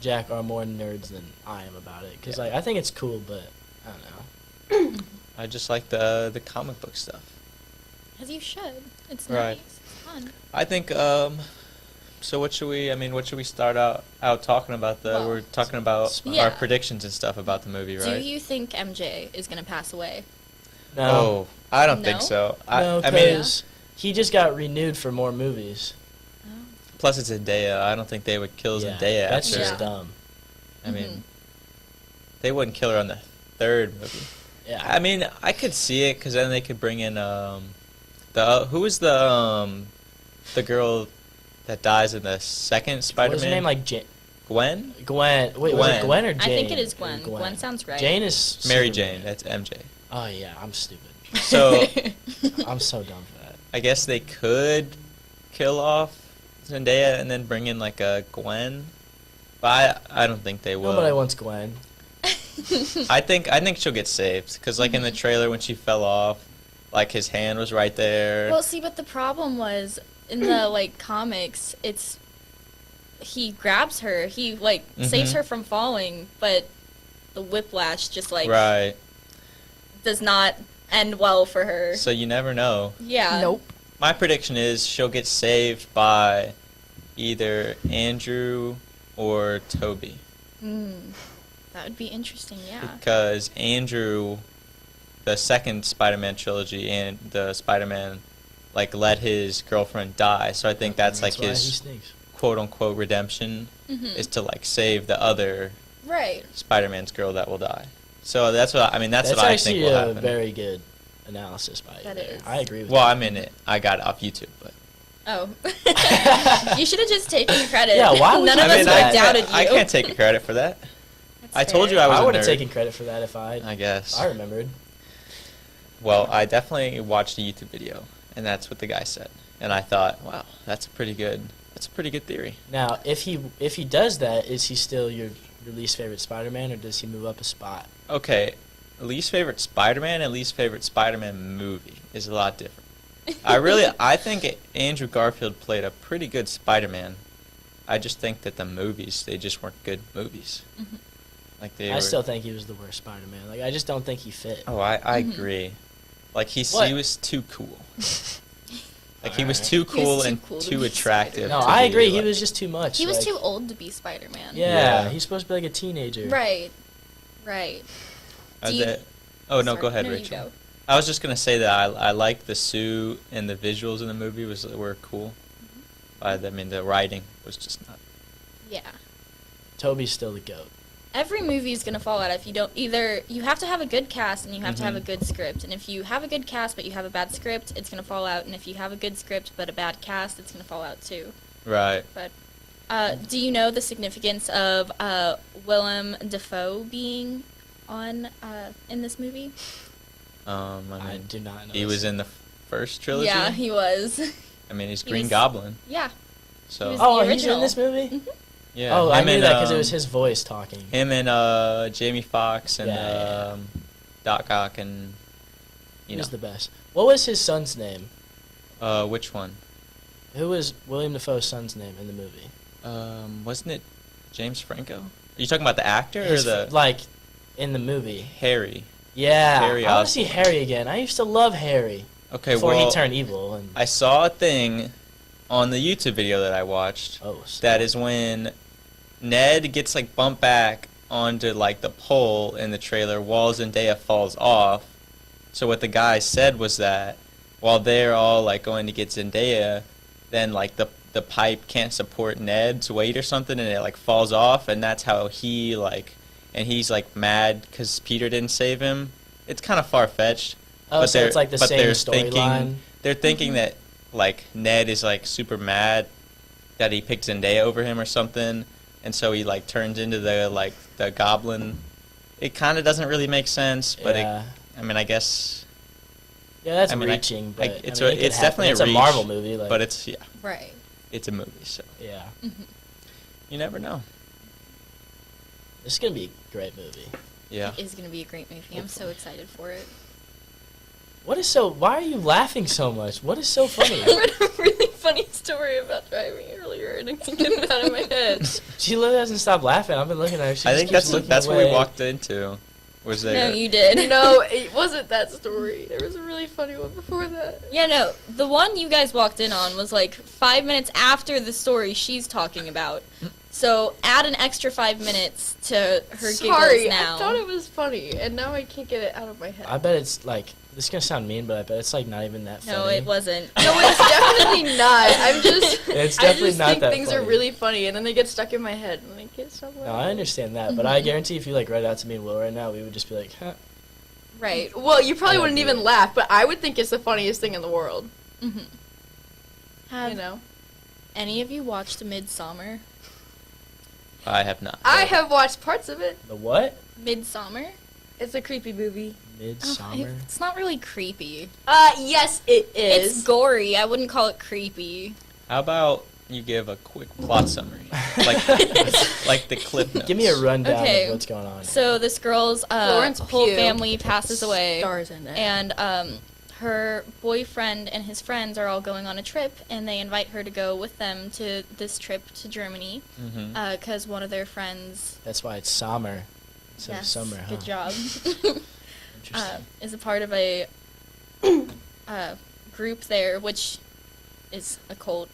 Jack are more nerds than I am about it because like I think it's cool, but I don't know. I just like the comic book stuff. As you should. It's Right. nice. It's fun. I think. So what should we? I mean, what should we start out talking about? Well, We're talking about yeah. our predictions and stuff about the movie, right? Do you think MJ is going to pass away? No, Oh, I don't think No? so. no, I mean, because he just got renewed for more movies. plus it's Zendaya. I don't think they would kill Yeah, Zendaya that's after. just Yeah. dumb. I mean, they wouldn't kill her on the third movie. Yeah, I mean, I could see it because then they could bring in who was the girl that dies in the second Spider-Man? What's her name? Like Gwen? Gwen. Wait, was it Gwen. Gwen or Jane? I think it is Or Gwen. Gwen sounds right. Jane is Mary Superman. Jane. That's MJ. Oh yeah, I'm stupid. So I'm so dumb for that. I guess they could kill off Zendaya and then bring in like a Gwen, but I don't think they will. Nobody wants Gwen. I think she'll get saved because like in the trailer when she fell off, like his hand was right there. Well, see, but the problem was in the like comics, it's he grabs her, he like saves Mhm. her from falling, but the whiplash just like Right. does not end well for her. So you never know. Yeah. Nope. My prediction is she'll get saved by either Andrew or Toby. That would be interesting, yeah. Because Andrew, the second Spider-Man trilogy, and the Spider-Man, like let his girlfriend die. So I think that's like why he his stinks. quote-unquote redemption Mhm. is to like save the other Right. Spider-Man's girl that will die. So that's what I mean. That's what That's I think actually will a happen. very good analysis by you That there. is. I agree with Well, that. I mean it. I got it off YouTube, but Oh. You should have just taken credit. Yeah, why would None you of do us would that? have doubted you. I can't take credit for that. That's I told fair. you I was I a would have nerd. taken credit for that if I guess. I remembered. Well, I definitely watched a YouTube video, and that's what the guy said. And I thought, wow, that's a pretty good theory. Now, if he does that, is he still your least favorite Spider-Man, or does he move up a spot? Okay, least favorite Spider-Man and least favorite Spider-Man movie is a lot different. I think Andrew Garfield played a pretty good Spider-Man. I just think that the movies, they just weren't good movies. Mhm. Like they I were. still think he was the worst Spider-Man. Like I just don't think he fit. Oh, I Mhm. agree. Like he What? was too cool. Like he was too He was cool too and cool to too be attractive. No, to I be, agree. He like- was just too much. He was like- too old to be Spider-Man. Yeah, Yeah. he's supposed to be like a teenager. Right. Right. Are Do you- they- Oh no, Sorry. go ahead, No, you Rachel. go. I was just gonna say that I like the suit and the visuals in the movie were cool. I mean, the writing was just not. Yeah. Toby's still the GOAT. Every movie is gonna fall out if you don't either. You have to have a good cast and you have to have a good script. And if you have a good cast but you have a bad script, it's gonna fall out. And if you have a good script but a bad cast, it's gonna fall out too. Right. But do you know the significance of Willem Dafoe being on in this movie? I mean, I do not know. He was in the first trilogy. Yeah, he was. I mean, he's He Green was- Goblin. Yeah. So. was Oh, the he's in original. this movie? Yeah. Oh, I him knew and, that because it was his voice talking. Him and Jamie Foxx and Yeah. Doc Ock and He was the best. What was his son's name? Which one? Who was William Dafoe's son's name in the movie? Wasn't it James Franco? Are you talking about the actor or the like in the movie? Harry? Yeah, Harry I want to see Osborn. Harry again. I used to love Harry. Okay, before well, he turned evil. And I saw a thing on the YouTube video that I watched. That is when Ned gets like bumped back onto like the pole in the trailer while Zendaya falls off. So what the guy said was that while they're all like going to get Zendaya, then like the pipe can't support Ned's weight or something and it like falls off, and that's how he like, and he's like mad because Peter didn't save him. It's kind of far-fetched. Oh, but so it's like the but same they're storyline? thinking they're thinking that like Ned is like super mad that he picked Zendaya over him or something, and so he like turns into the goblin. It kind of doesn't really make sense, but Yeah. I mean, I guess. Yeah, that's I mean, reaching, but, it's I mean, it could it's happen. definitely It's a reach, Marvel movie, like- but it's Right. It's a movie, so yeah. you never know. This is gonna be a great movie. Yeah. It is going to be a great movie. I'm so excited for it. What is so? Why are you laughing so much? What is so funny? I read a really funny story about driving earlier, and I can't get it out of my head. She literally doesn't stop laughing. I've been looking at her. She I just think keeps looking that's what we away. walked into. Was there? No, you did. No, it wasn't that story. There was a really funny one before that. Yeah, no. The one you guys walked in on was like 5 minutes after the story she's talking about. So add an extra 5 minutes to her Sorry, giggles now. I thought it was funny, and now I can't get it out of my head. I bet it's like this is gonna sound mean, but I bet it's like not even that funny. No, it wasn't. No, it's definitely not. I'm just. It's I definitely just not think that things are funny. really funny, and then they get stuck in my head, and I can't stop laughing. No, I understand that, but I guarantee if you like read it out to me and Will right now, we would just be like, huh. Right. Well, you probably I wouldn't agree. even laugh, but I would think it's the funniest thing in the world. Mm-hmm. Have You know. any of you watched Midsummer? I have not. I have watched parts of it. The what? Midsummer? It's a creepy movie. Midsummer. It's not really creepy. Yes, it It's is. gory. I wouldn't call it creepy. How about you give a quick plot summary, like like the clip notes? Give me a rundown Okay. of what's going on. So this girl's Florence whole Pugh family passes away, Stars in it. and her boyfriend and his friends are all going on a trip, and they invite her to go with them to this trip to Germany, Mm-hmm. because one of their friends, That's why it's summer. So yes, summer, huh? good job, Interesting. is a part of a group there, which is a cult.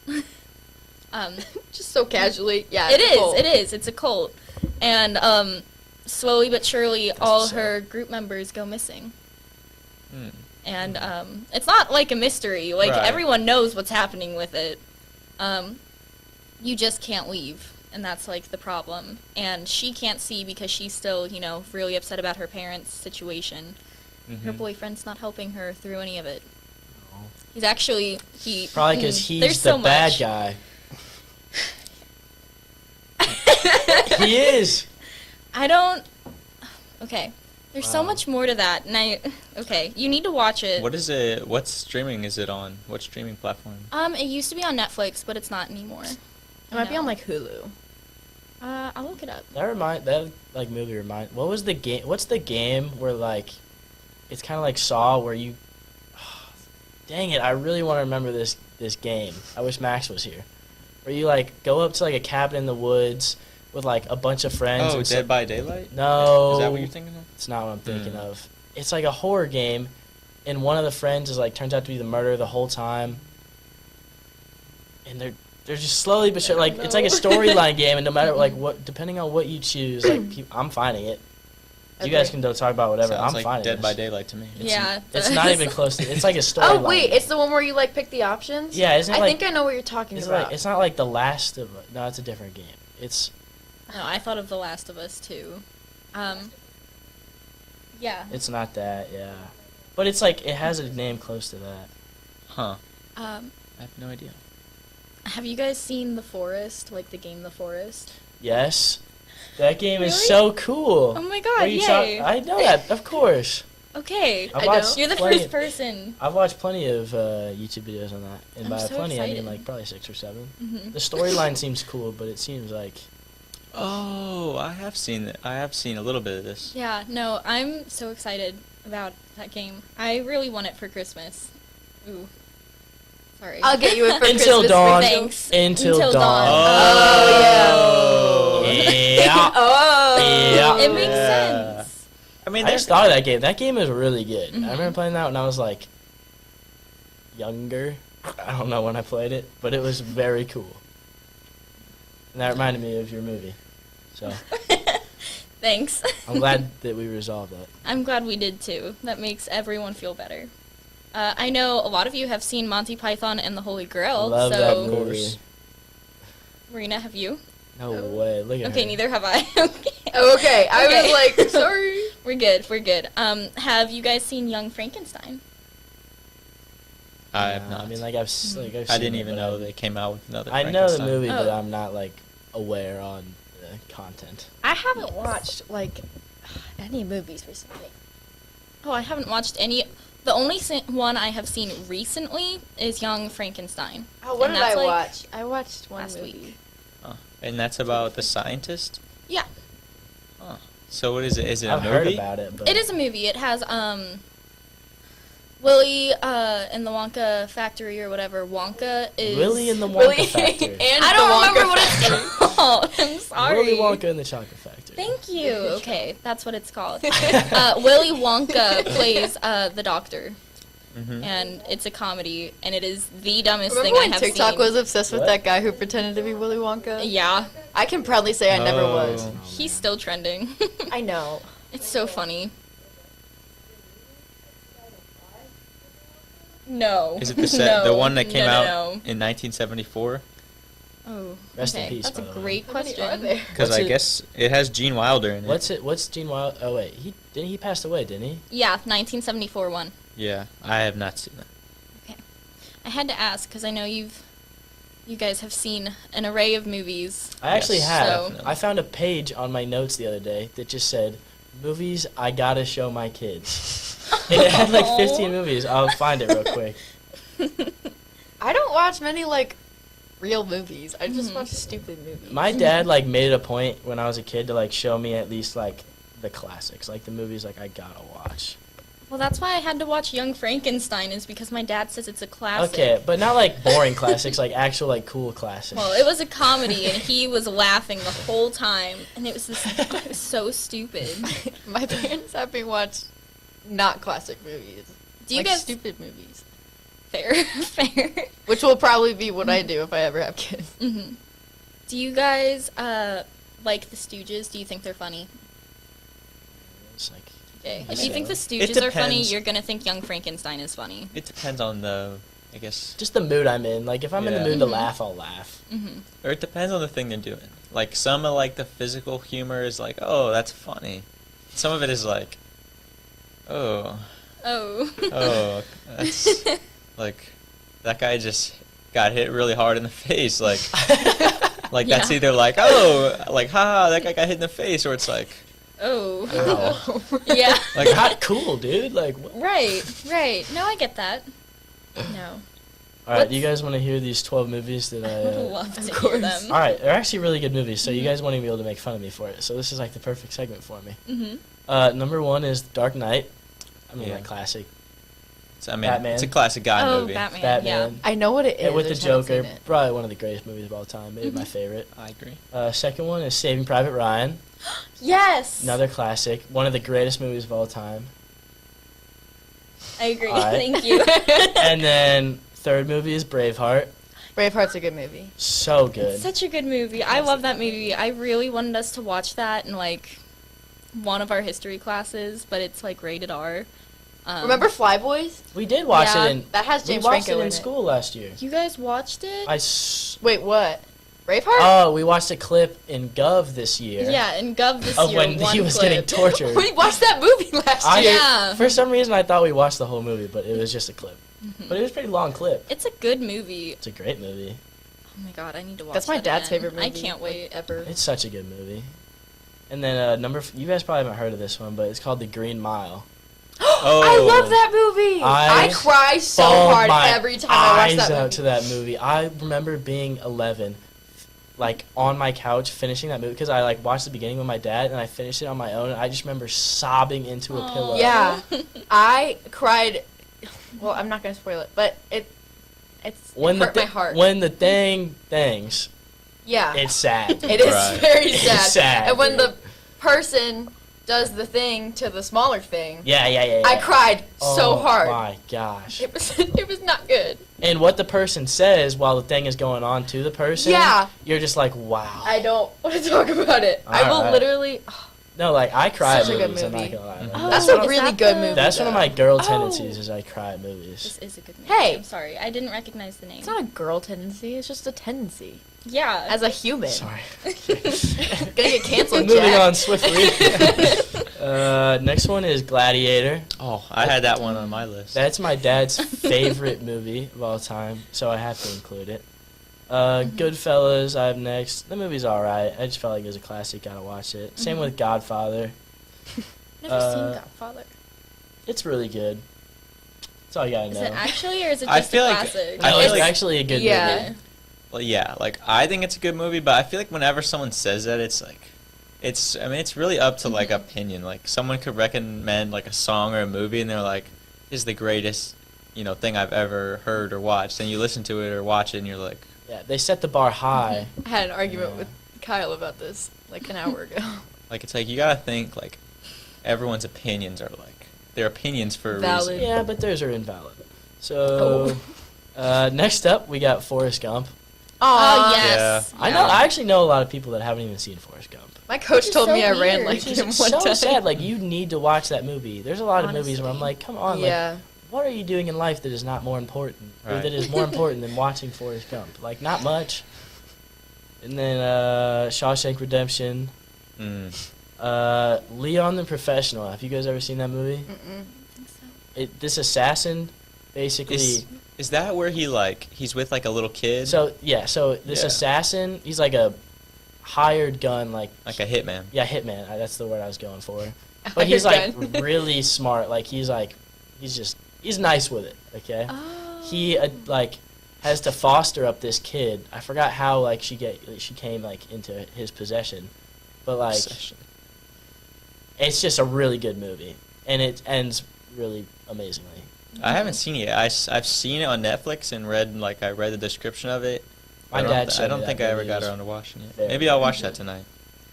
Just so casually. Yeah, It it's a cult. is. It's a cult, and slowly but surely, all her group members go missing. And it's not like a mystery. Like Right. everyone knows what's happening with it. You just can't leave, and that's like the problem. And she can't see because she's still, really upset about her parents' situation. Her Mhm. boyfriend's not helping her through any of it. He's actually Probably because there's he's the so bad much. guy. He is. I don't. Okay. There's so Wow. much more to that, and okay, you need to watch it. What is it? What streaming is it on? What streaming platform? It used to be on Netflix, but it's not anymore. It might be on like Hulu. I'll look it up. That movie remind. What was the game? What's the game where like, it's kind of like Saw where you. Dang it! I really want to remember this game. I wish Max was here. Where you like go up to like a cabin in the woods with like a bunch of friends. Oh, and Dead by Daylight? No. Is that what you're thinking of? It's not what I'm thinking of. It's like a horror game, and one of the friends is like turns out to be the murderer the whole time. And they're just slowly but sure like it's like a storyline game, and no matter like what, depending on what you choose, like I'm finding it. You guys can go talk about whatever. Sounds I'm like fine. with Dead this. by Daylight to me. It's not even close to. It's like a story. Oh wait, it's the one where you like pick the options. Yeah, isn't it I like? think I know what you're talking It's about. like it's not like The Last of Us. No, it's a different game. It's No, I thought of The Last of Us too. Yeah. It's not that. Yeah, but it's like it has a name close to that. Huh. I I have no idea. Have you guys seen The Forest? Like the game The Forest? Yes, that game is Really? so cool. Oh my Are god, you yay. I know that, of course. Okay. I've watched You're the plenty- first person. I've watched plenty of YouTube videos on that, and I'm by so plenty I mean excited. like probably 6 or 7. Mhm. The storyline seems cool, but it seems like Oh, I have seen a little bit of this. Yeah, no, I'm so excited about that game. I really want it for Christmas. Ooh. Sorry. I'll get you it for Until Christmas. dawn. Thanks. Until dawn. Oh, yeah. Oh. Yeah. It makes Yeah. sense. I mean, I just thought of that game. That game is really good. Mhm. I remember playing that when I was like younger. I don't know when I played it, but it was very cool. And that reminded me of your movie. So Thanks. I'm glad that we resolved that. I'm glad we did too. That makes everyone feel better. I know a lot of you have seen Monty Python and the Holy Grail. Love so, that movie. Marina, have you? No way. Look at Okay, her. neither have I. Okay. Oh, okay. I Okay. was like, sorry. We're good. We're good. Have you guys seen Young Frankenstein? I have not. I mean, like I've Mm-hmm. I've I seen didn't it, even but know they came out with another. I know the Frankenstein. movie, but Oh. I'm not like aware on the content. I haven't watched like any movies recently. Oh, I haven't watched any. The only one I have seen recently is Young Frankenstein. Oh, what And did that's, I like, watch? I watched one last movie. week. Oh, and that's about the scientist. Yeah. Oh, so what is it? Is it a I've movie? heard about it, but It is a movie. It has Willy in the Wonka factory or whatever. Wonka is Willy in the Wonka Willy Factory. and I the don't Wonka remember what Factory. it's called. I'm sorry. Willy Wonka and the Chocolate Factory. Thank you. Okay, that's what it's called. Willy Wonka plays the doctor, Mm-hmm. and it's a comedy, and it is the dumbest Remember thing I when have TikTok seen. was obsessed with What? that guy who pretended to be Willy Wonka? Yeah, I can proudly say I never was. Oh. he's still trending. I know. It's so funny. No. Is it the No. one that came No, out no, no. in 1974? Oh, Rest in okay. peace, That's a by the way. great How many question. are there? Because What's I it- guess it has Gene Wilder in it. What's Gene Wilder? Oh wait, he passed away, didn't he? Yeah, 1974 one. Yeah, I have not seen that. I had to ask because I know you guys have seen an array of movies. I actually Yes, have. so- I found a page on my notes the other day that just said movies I gotta show my kids. And it had like 15 movies. I'll find it real quick. I don't watch many like real movies. I just watch stupid movies. My dad like made it a point when I was a kid to like show me at least like the classics, like the movies like I gotta watch. Well, that's why I had to watch Young Frankenstein, is because my dad says it's a classic. Okay, but not like boring classics, like actual like cool classics. Well, it was a comedy, and he was laughing the whole time, and it was so stupid. My parents have me watch not classic movies. Do you like guys stupid movies? fair? Fair. Which will probably be what I do if I ever have kids. Hmm. Do you guys like the Stooges? Do you think they're funny? It's like, Okay. I If you think the so. Stooges It are funny, depends. you're gonna think Young Frankenstein is funny. It depends on the, I guess, just the mood I'm in. Like if I'm in the Yeah. mood to Mhm. laugh, I'll laugh. Hmm. or it depends on the thing they're doing. Like some of like the physical humor is like, oh, that's funny. Some of it is like, oh, Oh. oh, that's like that guy just got hit really hard in the face. Like that's Yeah. either like, oh, like haha, that guy got hit in the face, or it's like, Oh. Ow. Yeah. Like not cool, dude. Like, what? Right. Right. No, I get that. No. All right, you guys want to hear these 12 movies that I would I? love to hear them. All right, they're actually really good movies. So you Mhm. guys won't even be able to make fun of me for it. So this is like the perfect segment for me. Mm-hmm. Number 1 is Dark Knight. I mean, Yeah. like classic. I mean, Batman. it's a classic guy Oh, movie. Batman. Batman. I know what it is. And with I the just haven't Joker, seen it. probably one of the greatest movies of all time. Maybe my favorite. I agree. Second one is Saving Private Ryan. Yes. Another classic. One of the greatest movies of all time. I agree. All right. Thank you. And then third movie is Braveheart. Braveheart's a good movie. So good. Such a good movie. I love that movie. I really wanted us to watch that and like one of our history classes, but it's like rated R. Remember Flyboys? We did watch Yeah, it in. That has We James watched Franco it in in school last year. You guys watched it? Wait, what? Braveheart? Oh, we watched a clip in Gov this year. Yeah, in Gov this Of year. when one he was clip. getting tortured. We watched that movie last year. Yeah. For some reason, I thought we watched the whole movie, but it was just a clip. But it was a pretty long clip. It's a good movie. It's a great movie. Oh my god, I need to watch That's my that dad's again. favorite movie. I can't wait. Ever. It's such a good movie. And then you guys probably haven't heard of this one, but it's called The Green Mile. I love that movie. I cry so bawled hard my every time I watch that eyes out movie. to that movie. I remember being 11, like on my couch finishing that movie because I like watched the beginning with my dad and I finished it on my own. And I just remember sobbing into a pillow. Yeah, I cried. Well, I'm not gonna spoil it, but it hurt my heart. When the thing things, Yeah, it's sad. it is Right. very sad. It's sad. And when the person does the thing to the smaller thing, Yeah. I cried so hard. Oh my gosh. It was not good. And what the person says while the thing is going on to the person, Yeah. you're just like, wow. I don't want to talk about it. I will Alright. literally. No, like I cry at Such a good movies. I'm not movie. gonna lie. That's a really good movie. That's one of though. my girl tendencies is I cry at movies. This is a good movie. Hey. I'm sorry. I didn't recognize the name. It's not a girl tendency. It's just a tendency. Yeah. As a human. Sorry. Gonna get canceled. Moving Jack. on swiftly. Next one is Gladiator. Oh, I had that one on my list. That's my dad's favorite movie of all time, so I have to include it. Goodfellas, I have next. The movie's alright. I just felt like it was a classic. Gotta watch it. Same with Godfather. Never seen Godfather. It's really good. That's all you gotta Is know. it actually, or is it I just feel a like- classic? I No, feel it's like- actually a good Yeah. movie. Well, yeah, like I think it's a good movie, but I feel like whenever someone says that, it's like, I mean, it's really up to like opinion. Like someone could recommend like a song or a movie, and they're like, "This is the greatest, thing I've ever heard or watched." And you listen to it or watch it, and you're like, Yeah, they set the bar high. I had an argument with Kyle about this like an hour ago. like it's like you gotta think like everyone's opinions are like their opinions for a Valid. reason. Yeah, but theirs are invalid. So, next up, we got Forrest Gump. Oh, yes. I know. I actually know a lot of people that haven't even seen Forrest Gump. My coach is told so me I ran weird. like Which him is one so time. sad. Like, you need to watch that movie. There's a lot of movies where I'm like, come on, Yeah. like, what are you doing in life that is not more important, or Right. that is more important than watching Forrest Gump? Like, not much. And then Shawshank Redemption, Leon the Professional. Have you guys ever seen that movie? This assassin, basically. Is that where he's with like a little kid? So this Yeah. assassin, he's like a hired gun, like a hitman. Yeah, hitman. That's the word I was going for. But he's like Hired really smart. Like he's nice with it. Okay. He like has to foster up this kid. I forgot how like she came like into his possession, but like it's just a really good movie, and it ends really amazingly. I haven't seen it yet. I've seen it on Netflix and read the description of it. My I dad don't, showed I me don't that think I ever movie. got It was around to watching it. very Maybe I'll watch good. that tonight.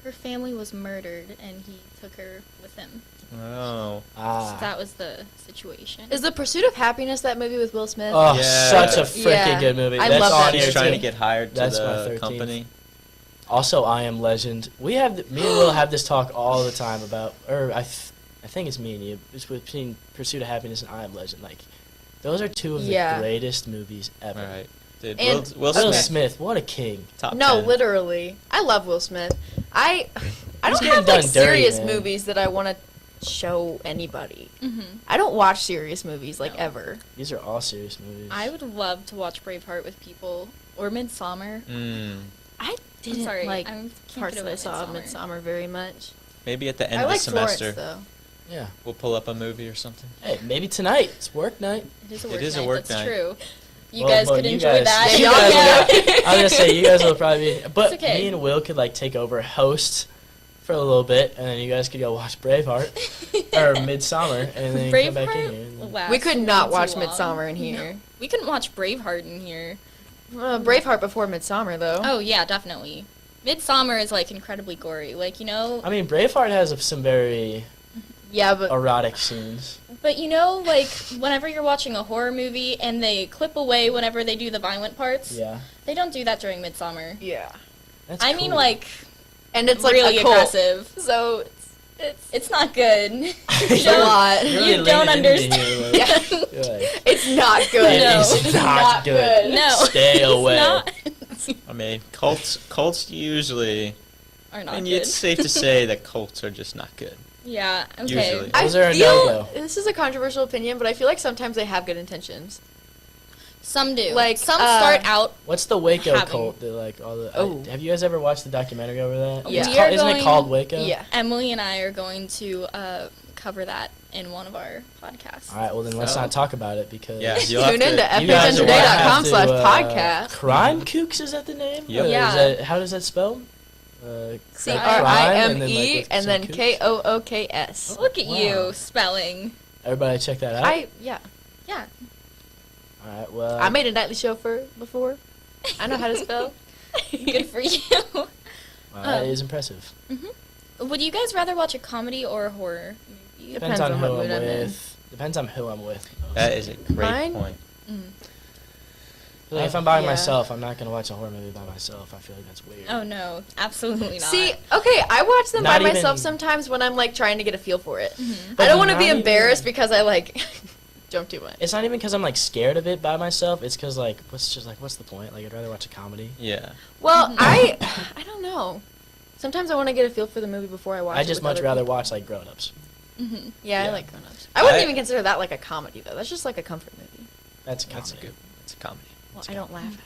Her family was murdered, and he took her with him. Oh. So that was the situation. Is The Pursuit of Happiness that movie with Will Smith? Oh, Yeah. such a freaking good movie. I That's love on that here He's trying too. to get hired to That's my the 13th. company. Also, I Am Legend. Me and Will have this talk all the time about, or I think it's me and you. It's between Pursuit of Happiness and I Am Legend. Like, those are two of the Yeah. greatest movies ever. Right. Dude, And Will Will Smith. Smith, what a king. Top No, 10. literally. I love Will Smith. I don't getting have like done dirty, serious man. movies that I want to show anybody. Mm-hmm. I don't watch serious movies like ever. These are all serious movies. I would love to watch Braveheart with people, or Midsummer. I didn't sorry, like I can't parts get that I over saw of Midsommar. Midsommar very much. Maybe at the end I of like the semester, Florence though. Yeah. we'll pull up a movie or something. Hey, maybe tonight. It's work night. It is a It work is a night, work that's night. true. You Well, guys but could you enjoy guys- that. you Y'all guys go. will- I was gonna say you guys will probably be, but It's okay. me and Will could like take over host for a little bit, and then you guys could go watch Braveheart or Midsummer, and then come back in here. and then- lasts We could way not too watch long. Midsommar in here. We couldn't watch Braveheart in here. Braveheart before Midsommar though. Oh yeah, definitely. Midsummer is like incredibly gory, like I mean, Braveheart has some very Yeah, but erotic scenes. But like whenever you're watching a horror movie and they clip away whenever they do the violent parts, Yeah. they don't do that during Midsummer. Yeah. That's I mean cool. like, and it's like really a cult. aggressive. So It's not good. It's a lot. You don't understand. It's not good. It's not good. No. Stay away. Not. I mean, cults usually. Are not And good. it's safe to say that cults are just not good. Yeah. Okay. Usually. I Those are a feel no-go. this is a controversial opinion, but I feel like sometimes they have good intentions. Some do. Like, some start out. What's the Waco Having- cult? That like all the. Oh. Have you guys ever watched the documentary over that? Yeah. It's We called- are isn't it going- called Waco? Yeah. Emily and I are going to cover that in one of our podcasts. All right. Well, then let's not talk about it because. Yeah, you'll have Tune in to You guys are gonna have to, FHNtoday.com/podcast. Crime Kooks, is that the name? Yep. Yeah. Is that, how does that spell? CRIME and some then kooks? KOOKS. Look at Wow. you spelling. Everybody check that out. Yeah. Yeah. All right. Well. I made a nightly show before. I know how to spell. Good for you. Wow, that is impressive. Would you guys rather watch a comedy or a horror movie? Depends on on who what I'm mood I'm in. with. Depends on who I'm with. That is a great Mine? point. Like, if I'm by Yeah. myself, I'm not gonna watch a horror movie by myself. I feel like that's weird. Oh no, absolutely not. See, okay, I watch them Not by myself even- sometimes when I'm like trying to get a feel for it. But I don't want to not be even- embarrassed because I like jump too much. It's not even because I'm like scared of it by myself. It's because like, what's the point? Like, I'd rather watch a comedy. Yeah. Well, I don't know. Sometimes I want to get a feel for the movie before I watch it. I just with much other rather people. watch like Grown Ups. Yeah, I Yeah. like grown-ups. I wouldn't I- even consider that like a comedy though. That's just like a comfort movie. That's a comedy. That's a good. It's a comedy. Well, I don't laugh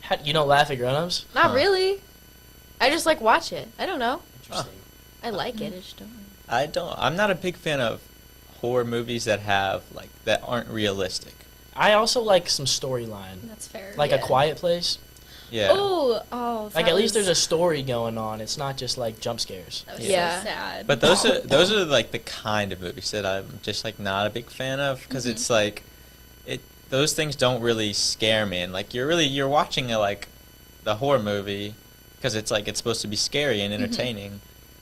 at it. You don't laugh at Grown Ups? Not Huh. really. I just like watch it. I don't know. Interesting. I like it. I just don't. I'm not a big fan of horror movies that aren't realistic. I also like some storyline, That's fair. like A Quiet Place. Yeah. Oh, Like that at least was- there's a story going on. It's not just like jump scares. That was Yeah. so sad. But those are like the kind of movies that I'm just like not a big fan of because it's like those things don't really scare me, and like you're watching the horror movie because it's supposed to be scary and entertaining,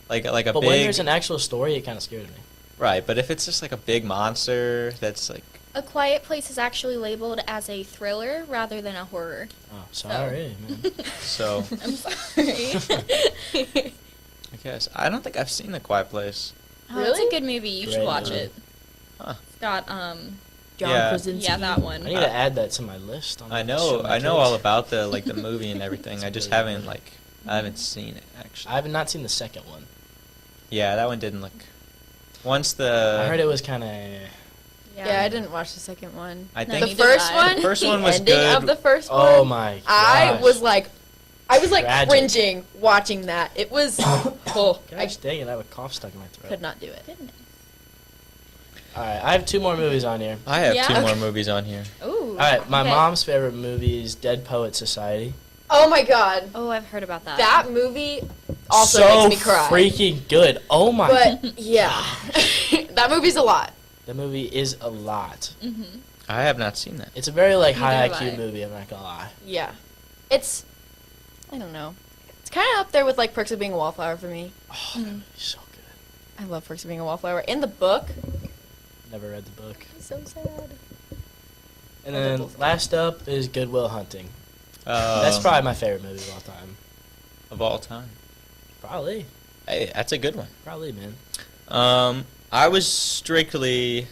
like a But big when there's an actual story, it kind of scares me. right. But if it's just like a big monster that's like A Quiet Place is actually labeled as a thriller rather than a horror. Oh, sorry, man. so, I'm sorry. I guess I don't think I've seen The Quiet Place. Oh, it's a good movie. You should Great watch movie. it. Huh. It's got John Yeah. Krasinski. yeah, that one. I need to add that to my list. I know all about the movie and everything. I just haven't I haven't seen it actually. I have not seen the second one. Yeah, that one didn't look. Once I the heard it was kind of. Yeah, I didn't watch the second one. I No, think The neither first did I. one. The first one the was ending good. of the first one. Oh my! I gosh. was like Tragic. cringing watching that. It was. Oh, I Gosh dang it! I have a cough stuck in my throat. could not do it. All right, I have 2 more movies on here. I have Yeah, 2 more okay. movies on here. Ooh. All right, my okay. mom's favorite movie is Dead Poet Society. Oh my god, Oh, I've heard about that. that movie also so makes me cry. freaking good. Oh my! But yeah, that movie's a lot. The movie is a lot. Mm-hmm. I have not seen that. It's a very like high Neither have IQ I. movie. I'm not gonna lie. Yeah, it's. I don't know. It's kind of up there with like Perks of Being a Wallflower for me. Oh, that movie's so good. I love Perks of Being a Wallflower. In the book, Never read the book. it's so sad. And then last up is Good Will Hunting. Uh, That's probably my favorite movie of all time. of all time. Probably, Hey, that's a good one. probably, man. I was strictly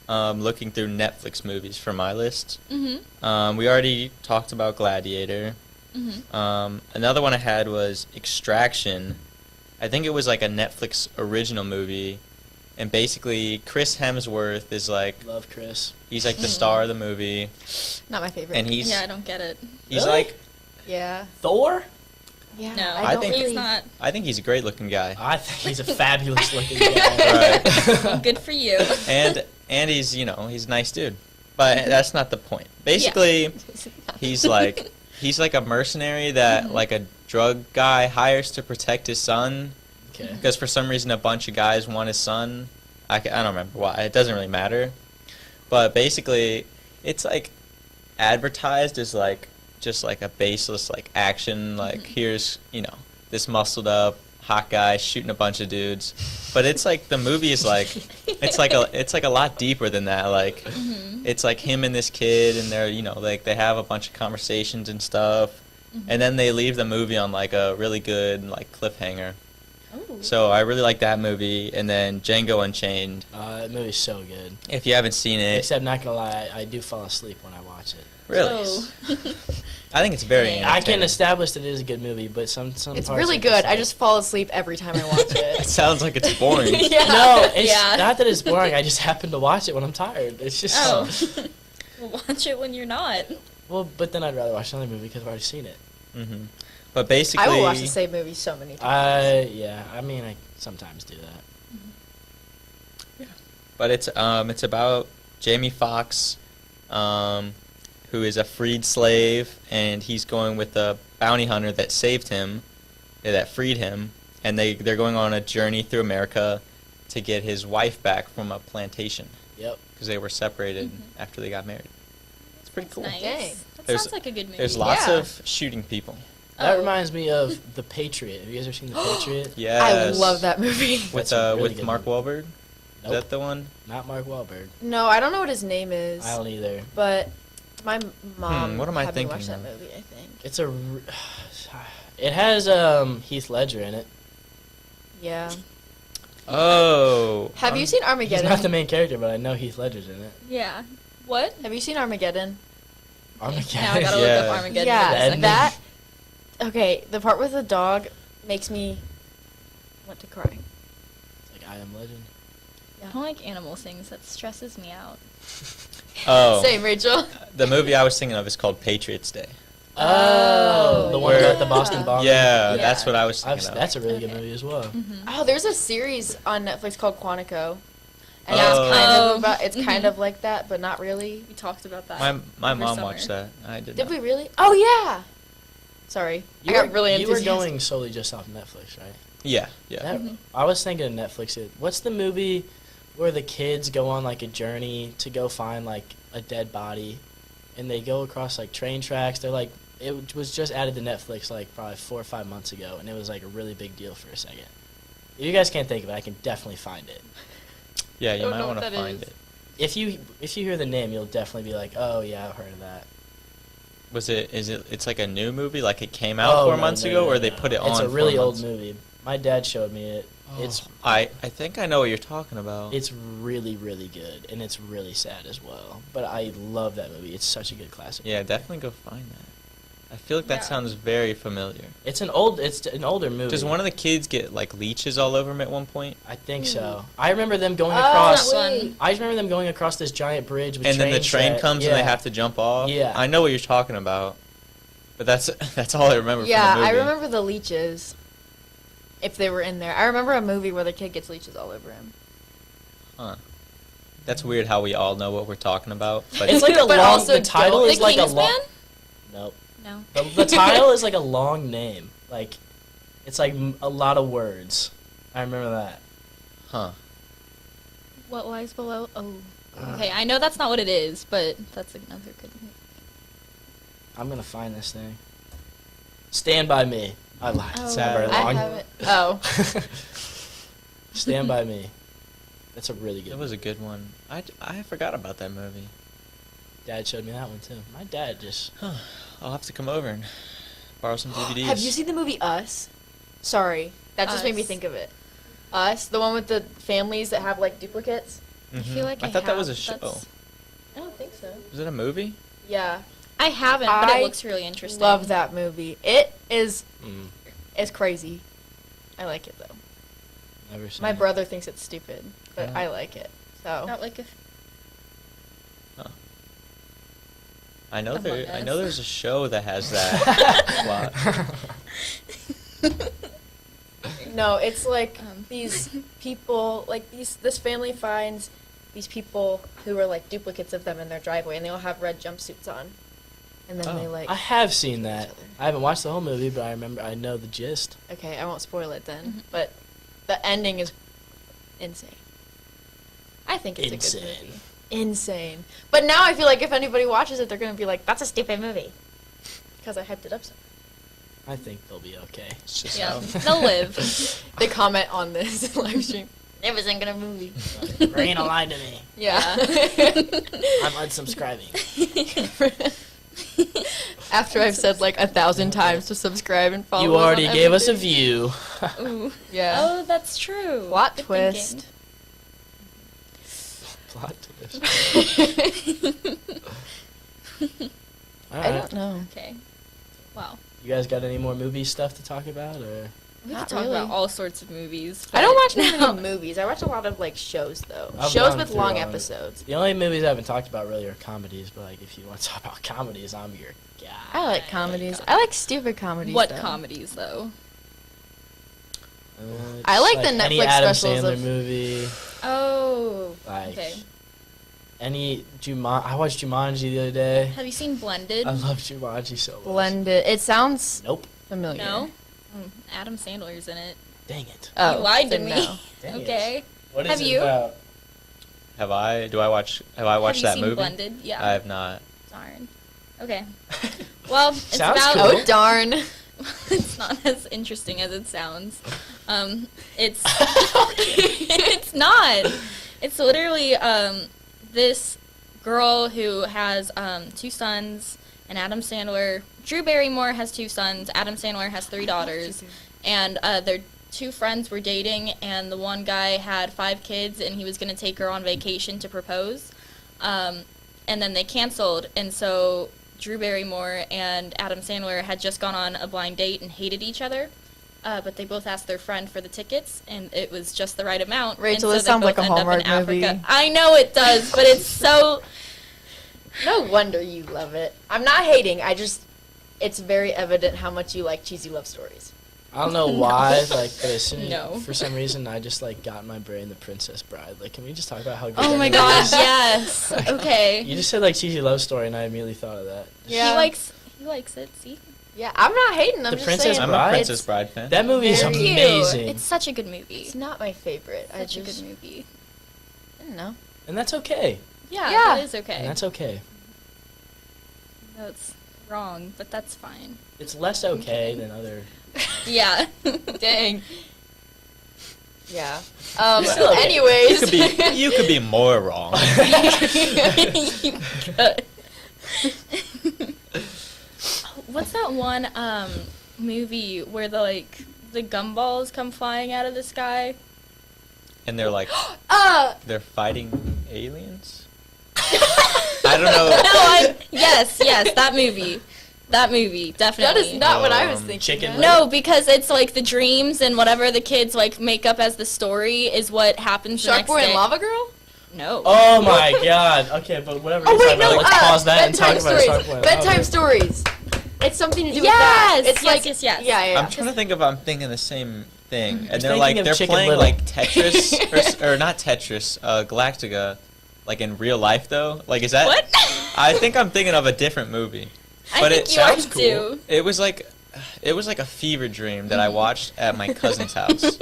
looking through Netflix movies for my list. Mm-hmm. We already talked about Gladiator. Mm-hmm. Another one I had was Extraction. I think it was like a Netflix original movie, and basically Chris Hemsworth is like Love Chris. he's like the star of the movie, Not my favorite. and he's Yeah, I don't get it. he's Really? like yeah. Thor. Yeah. No, I don't think- really. he's not. I think he's a great looking guy, I think he's a fabulous looking guy. Right. Good for you. and he's he's a nice dude, but that's not the point. Basically, he's like a mercenary that like a drug guy hires to protect his son. Okay. Because for some reason a bunch of guys want his son. I don't remember why. It doesn't really matter. But basically, it's like advertised as like just like a baseless like action. Like here's this muscled up hot guy shooting a bunch of dudes. But it's like the movie is like it's like a lot deeper than that. Like it's like him and this kid, and they're like they have a bunch of conversations and stuff, and then they leave the movie on like a really good like cliffhanger. So I really like that movie. And then Django Unchained. That movie's so good. If you haven't seen it, Except, not gonna lie, I do fall asleep when I watch it. really, Oh. I think it's very. I can entertaining. establish that it is a good movie, but some It's parts really are good. I like- just fall asleep every time I watch It it. sounds like it's boring. Yeah. No, it's Yeah. not that it's boring. I just happen to watch it when I'm tired. It's just Oh. Well, watch it when you're not. well, but then I'd rather watch another movie because I've already seen it. hmm But basically, I will watch the same movie so many times. I mean, I sometimes do that. But it's about Jamie Foxx, who is a freed slave, and he's going with a bounty hunter that saved him, that freed him, and they're going on a journey through America to get his wife back from a plantation. Yep. Because they were separated after they got married. It's pretty cool. Nice. Dang. That There's- sounds like a good movie. There's lots Yeah. of shooting people. That Oh. reminds me of The Patriot. Have you guys ever seen The Patriot? Yes. I love that movie. With That's a really with good Mark movie. Wahlberg. Nope. Is that the one? Not Mark Wahlberg. No, I don't know what his name is. I don't either. But my mom what am I had me watch thinking that of? movie, I think. It's a. It has Heath Ledger in it. Yeah. Oh. Have you seen He's Armageddon? not the main character, but I know Heath Ledger's in it. Yeah. What? Have you seen Armageddon? Armageddon. Now I gotta look up Armageddon. Yeah, The ending? that. Okay, the part with the dog makes me want to cry. It's like I Am Legend. I don't like animal things. That stresses me out. Oh. Same, Rachel. The movie I was thinking of is called Patriots Day. Oh, the one Where- about the Boston bombing. Yeah, Yeah. that's what I was thinking of. That's a really good Okay. movie as well. Oh, there's a series on Netflix called Quantico. And Oh. it's kind Oh. of about kind of like that, but not really. We talked about that. My over mom summer. watched that. I did. Did not. we really? Oh yeah. Sorry, I got really You were enthusiastic. going solely just off Netflix, right? Yeah, yeah. That, I was thinking of Netflix. What's the movie where the kids go on like a journey to go find like a dead body, and they go across like train tracks? They're like, it was just added to Netflix like probably 4 or 5 months ago, and it was like a really big deal for a second. If you guys can't think of it, I can definitely find it. Yeah, you Don't might know want what to that find is. it. If you hear the name, you'll definitely be like, oh yeah, I've heard of that. It's like a new movie, like it came out 4 no, months no, ago, no, or they no. put it on? It's a really 4 old months? movie. My dad showed me it. It's I think I know what you're talking about. It's really, really good, and it's really sad as well. But I love that movie. It's such a good classic. Yeah, definitely go find that. I feel like that Yeah. sounds very familiar. It's an older movie. Does one of the kids get like leeches all over him at one point? I think so. I remember them going Oh, across. wait. I remember them going across this giant bridge with And then the train track- comes and yeah. they have to jump off. Yeah. I know what you're talking about, but that's all I remember. Yeah, from the I movie. remember the leeches. If they were in there, I remember a movie where the kid gets leeches all over him. Huh. That's weird how we all know what we're talking about. But It's like a But long. also The title don't- is The like a Kingsman? long. Nope. No. The title is like a long name. Like, it's like a lot of words. I remember that. huh. What lies below? Oh. Okay, I know that's not what it is, but that's another good movie. I'm gonna find this thing. Stand by Me. I lied. It's Oh. not very I long. have it. Oh. Stand by Me. That's a really good. It was a good one. I forgot about that movie. Dad showed me that one too. My dad just. I'll have to come over and borrow some DVDs. Have you seen the movie Us? Sorry, that just made me Us. think of it. Us, the one with the families that have like duplicates. I feel like I I thought that have. was a show. That's- I don't think so. Was it a movie? Yeah, I haven't, but I it looks really interesting. love that movie. It is. Mm, It's crazy. I like it though. never seen My it. brother thinks it's stupid, but Yeah. I like it. So Not like if I know Among I Us. know there's a show that has that plot. no, it's like Um. these people, like this family finds these people who are like duplicates of them in their driveway, and they all have red jumpsuits on, and then they like. I have seen kill each that. other. I haven't watched the whole movie, but I know the gist. Okay, I won't spoil it then, Mm-hmm. but the ending is insane. I think it's a Insane. good movie. Insane. But now I feel like if anybody watches it, they're gonna be like, "That's a stupid movie," because I hyped it up so. I think they'll be okay. It's just yeah, how- they'll live. They comment on this live stream. Never seen a movie. Raina lied to me. Yeah. I'm unsubscribing. After I've said like 1,000 times to subscribe and follow. You us on already gave us a everything. view. Ooh. Yeah. Oh, that's true. Plot Good twist. Plot twist. All I right. don't know. Okay. Wow. You guys got any more movie stuff to talk about, or? We Not could talk really. about all sorts of movies. I don't watch but- many movies. I watch a lot of like shows though. I've Shows gone with through long all of it. episodes. The only movies I haven't talked about really are comedies, but like if you want to talk about comedies, I'm your guy. I like comedies. I like stupid comedies. What though. comedies though? I Just, like the any Netflix Adam specials Sandler of- movie. Oh. Like Okay. any I watched Jumanji the other day. Have you seen Blended? I love Jumanji so much. Blended. It sounds Nope. familiar. No. Adam Sandler's in it. Dang it. Oh, You lied to then me. no. Dang it. Okay. What is Have it you? about? Have I watched Have you that seen movie? Blended? Yeah. I have not. Darn. Okay. Well, it's Sounds about. cool. Oh darn. It's not as interesting as it sounds. It's it's not. It's literally this girl who has 2 sons, and Adam Sandler. Drew Barrymore has 2 sons. Adam Sandler has 3 daughters, and their 2 friends were dating, and the one guy had 5 kids, and he was gonna take her on vacation to propose, and then they canceled, and so Drew Barrymore and Adam Sandler had just gone on a blind date and hated each other, but they both asked their friend for the tickets, and it was just the right amount. Rachel, and this so they sounds like both a end up in Hallmark movie. Africa. I know it does, but it's so. No wonder you love it. I'm not hating. It's very evident how much you like cheesy love stories. I don't know why, like, but as soon No. for some reason I just like got in my brain The Princess Bride. Like, can we just talk about how good? Oh that my movie god, is? yes. Okay. You just said like cheesy love story, and I immediately thought of that. Yeah. He likes it. See, Yeah, I'm not hating. I'm The just Princess saying. I'm Bride? a Princess Bride fan. That movie is Very cute. amazing, it's such a good movie. It's not my favorite. Such a good movie. I don't know. and that's okay. Yeah, Yeah. that is okay. And that's okay. No, it's wrong, but that's fine. It's less okay than other. Yeah. Dang. Yeah. Still okay. Anyways. You could be more wrong. What's that one movie where the gumballs come flying out of the sky? And they're like, Uh. they're fighting aliens? I don't know. Yes, that movie. That movie, definitely. That is not what I was thinking. Chicken of. Little? No, because it's like the dreams and whatever the kids like make up as the story is what happens the Shark next Boy day. and Lava Girl? No. Oh my god. Okay, but whatever. Oh you're wait, talking about, no. let's pause that and talk bedtime about stories. Shark Boy. Bedtime stories. It's something to do with Yes, that. It's yes, like yes, yes. Yeah. I'm trying to think if I'm thinking the same thing. And You're they're like, thinking of they're Chicken playing Little. like Tetris, or not Tetris, Galactica, like in real life though. Like, is that? What? I think I'm thinking of a different movie. I But think it you are sounds too. It was like a fever dream that I watched at my cousin's house,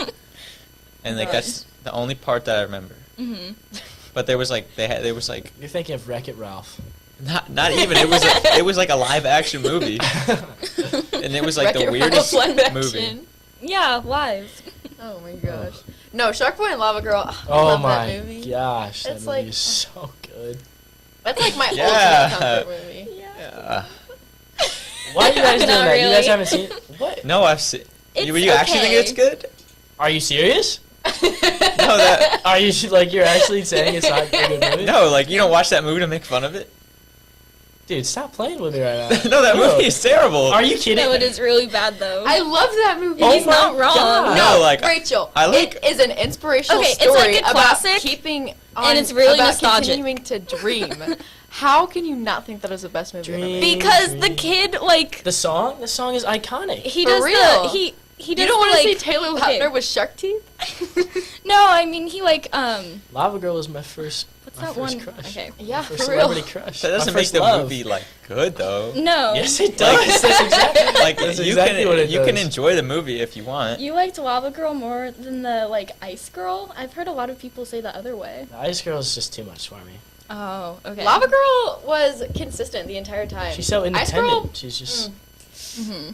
and like that's the only part that I remember. Mhm. But there was like there was like You're thinking of Wreck-It Ralph. not even it was like a live action movie, and it was like the Wreck-It weirdest Ralph live movie. action. Yeah, live. Oh my gosh. No, Shark Boy and Lava Girl. I Oh love my that movie. gosh, that It's movie like- is so good. That's like my Yeah. ultimate comfort movie. Yeah. Why are you guys doing Not that? You guys really. haven't seen it? What? No, I've seen. It's Were you actually okay. thinking it's good? Are you serious? No, that. Are you like you're actually saying it's not a good movie? No, like you don't watch that movie to make fun of it. Dude, stop playing with me right now. No, that movie is terrible. Are you kidding? No, it is really bad though. I love that movie. Oh He's my not wrong. God. No, like Rachel, I like- it is an inspirational Okay, it's story like a about classic, keeping on, and it's really about nostalgic. continuing to dream. How can you not think that is the best movie ever Dream. made? Because the kid like The song is iconic. he For does real. he You does don't want to like, see Taylor okay. Lautner with shark teeth? No, I mean he like Lava Girl was my first what's my that first one? crush. Okay. Yeah, My first for real. celebrity crush. that doesn't My make first the love. movie like good though. No. Yes, it does. That's exactly. Like That's you exactly can what it you can does. enjoy the movie if you want. You liked Lava Girl more than the like Ice Girl? I've heard a lot of people say the other way. The Ice Girl is just too much for me. Oh, okay. Lava Girl was consistent the entire time. She's so Ice Girl, independent. She's just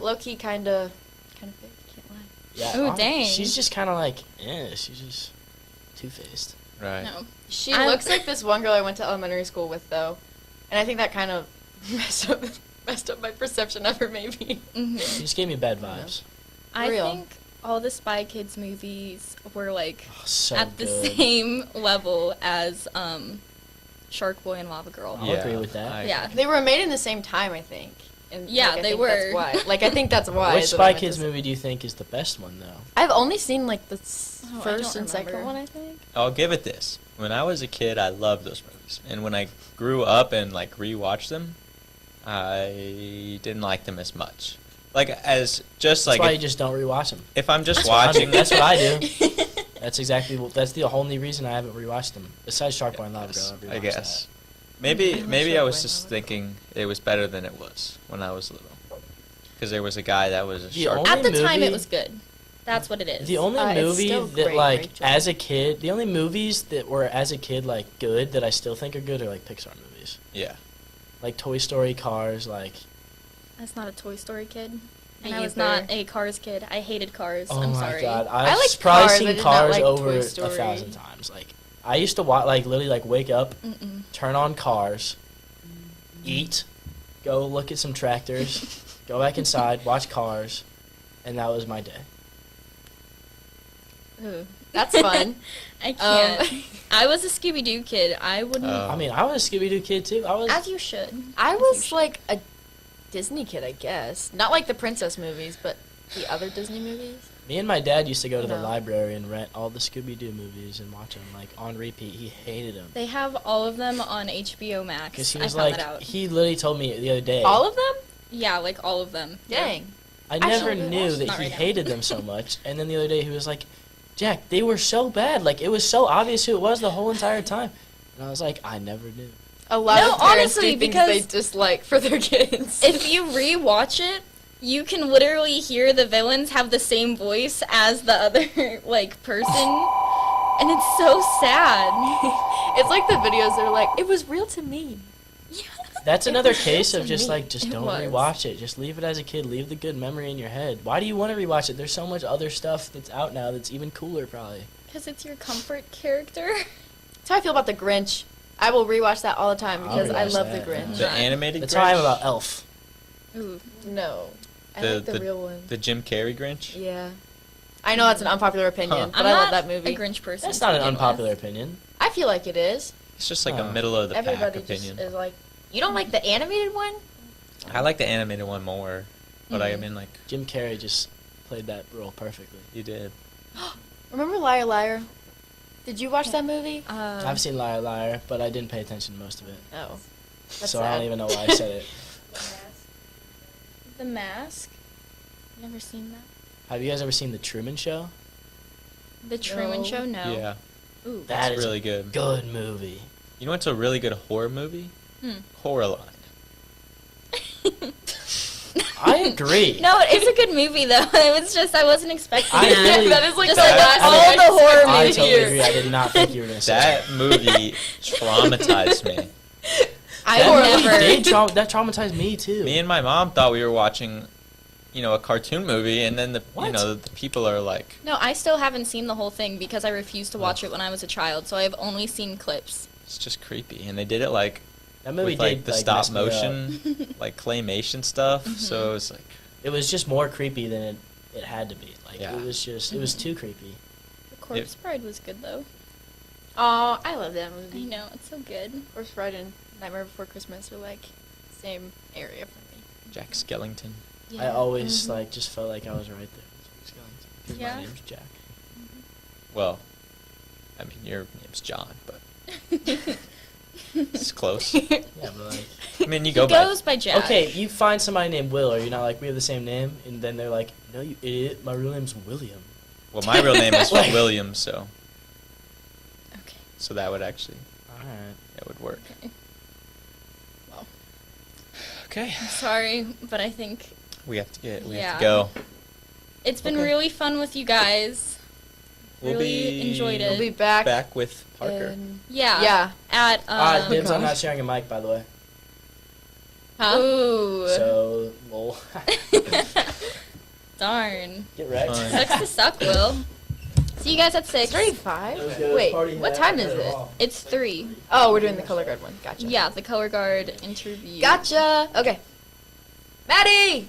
low key kind of fake. Can't lie. yeah. Ooh, hon- dang. She's just kind of like she's just two-faced. Right. No. She looks like this one girl I went to elementary school with, though, and I think that kind of messed messed up my perception of her, maybe. Mhm. She just gave me bad vibes. I Real. think all the Spy Kids movies were like Oh, so at the good. same level as Shark Boy and Lava Girl. I'll agree with that. Yeah. They were made in the same time, I think. And Yeah, like, I they think were. That's why. Like, I think that's why. Which is what Spy I meant to Kids say. movie do you think is the best one, though? I've only seen like the Oh, I first don't and second remember. one, I think. I'll give it this. When I was a kid, I loved those movies, and when I grew up and like rewatched them, I didn't like them as much. Like as just That's like why if, you just don't rewatch them. if I'm just That's what I do. watching, That's what I do. That's exactly. That's the only reason I haven't rewatched them. Besides Shark Boy and Lava Girl, I've I rewatched guess. that. Maybe I Sure, was why just not? thinking it was better than it was when I was little. Because there was a guy that was a The shark. only At the time, it movie- was good. That's what it is. The only It's movie still that, great, like, Rachel. as a kid, the only movies that were as a kid, like, good that I still think are good are like Pixar movies, Yeah. like Toy Story, Cars, like. That's not a Toy Story kid. Me And I was either. not a Cars kid. I hated Cars. Oh I'm my sorry. god, I I've liked probably Cars, I seen did not Cars like over Toy 1,000 Story. times. Like, I used to watch, like, literally, like, wake up, Mm-mm. turn on Cars, eat, go look at some tractors, go back inside, watch Cars, and that was my day. Ooh. That's fun. I can't. I was a Scooby Doo kid. I wouldn't. Oh. I mean, I was a Scooby Doo kid too. I was. As you should. I was like a Disney kid, I guess. Not like the princess movies, but the other Disney movies. Me and my dad used to go to the No. library and rent all the Scooby Doo movies and watch them like on repeat. He hated them They have all of them on HBO Max. because he I was found like, that out. he literally told me the other day. All of them? Yeah, like all of them. Dang. I never actually knew watched- that not he right now. hated them so much. And then the other day he was like, Jack, they were so bad. Like, it was so obvious who it was the whole entire time. And I was like, I never knew. A lot No, of parents honestly, do things because they dislike for their kids. If you rewatch it, you can literally hear the villains have the same voice as the other like person, and it's so sad. It's like the videos that are like, it was real to me. That's It another was case real of to just me. like, just It don't was. rewatch it. Just leave it as a kid. Leave the good memory in your head. Why do you want to rewatch it? There's so much other stuff that's out now that's even cooler, probably. Because it's your comfort character. That's how I feel about the Grinch. I will rewatch that all the time I'll because I rewatch love that, the Grinch. The animated That's Grinch? how I am about Elf. Ooh. No. I The- like the the- real one. The Jim Carrey Grinch? Yeah. I know that's an unpopular opinion, Huh. but I'm I not love that movie. a Grinch person. That's to not an begin unpopular with. opinion. I feel like it is. It's just like Oh. a middle of the pack Everybody opinion. just is like, you don't like the animated one? I like the animated one more, but I Mhm. mean, like, Jim Carrey just played that role perfectly. you did. Remember Liar Liar? Did you watch that movie? I've seen Liar Liar, but I didn't pay attention to most of it. Oh. That's So I sad. don't even know why I said it. The Mask. Never seen that. Have you guys ever seen The Truman Show? The Truman No. Show. No. Yeah, Ooh. That it's is really a good. good movie. You know what's a really good horror movie? Hmm. Coraline. I agree. No, it is a good movie though. It was just I wasn't expecting I that. really- That is like Just the like last all thing the I horror said. I movies. totally agree. I did not think you were going to say That movie traumatized me. I that. never. That traumatized me too. Me and my mom thought we were watching, a cartoon movie, and then the What? the people are like, No, I still haven't seen the whole thing because I refused to watch it when I was a child. So I've only seen clips. it's just creepy, and they did it like that movie with like did the like, stop mess me up. motion, like claymation stuff. Mm-hmm. So it's like, It was just more creepy than it had to be. Like Yeah. it was just it was too creepy. The Corpse Bride was good though. Oh, I love that I movie. know it's so good. Corpse Bride and Nightmare Before Christmas are like same area for me. Jack Skellington. I always like just felt like I was right there. Because Yeah. my name's Jack. Well, I mean your name's John, but it's close. Yeah, but like I mean you He go by. goes by Jack. okay, you find somebody named Will, or you're not like we have the same name, and then they're like, no, you idiot, my real name's William. Well, my real name is Like- William, so Okay. so that would actually All right. that would work. Okay. Well. Okay. I'm sorry, but I think We have to Yeah. go. it's been Okay. really fun with you guys. We'll Really be enjoyed We'll it. be back. with Parker. in- Yeah. Yeah. At Dibs, I'm not sharing a mic, by the way. Huh? Ooh. So, lol. Darn. Get wrecked. Fine. Sucks to suck, Will. See you guys at 6. 35? Wait, what time is it? It's 3. Oh, we're doing the color guard one. Gotcha. Yeah, the color guard interview. Gotcha. Okay. Maddie!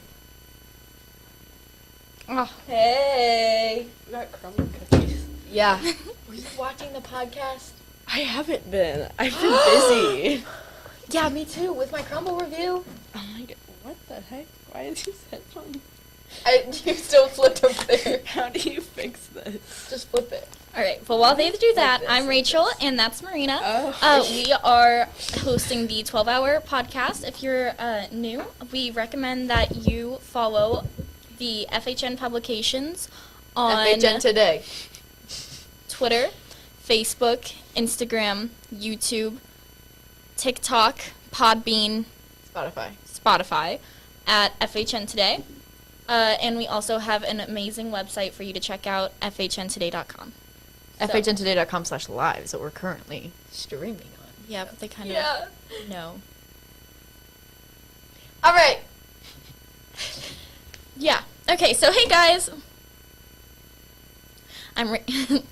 Oh. Hey. We got crumble cookies. Yeah. Were you watching the podcast? I haven't been. I've been busy. Yeah, me too, with my crumble review. Oh my god. What the heck? Why is these headphones? You still flipped over there. How do you fix this? Just flip it. All right. Well, while they do that, this, I'm like Rachel, this. and that's Marina. Oh. We are hosting the 12-hour podcast. If you're new, we recommend that you follow the FHN publications on FHNtoday. Twitter, Facebook, Instagram, YouTube, TikTok, Podbean, Spotify at FHNtoday. And we also have an amazing website for you to check out, FHNtoday.com. FHNtoday.com/live is what we're currently streaming on. Yeah, but they kind Yeah. of know. All right. Yeah. Okay, so hey guys.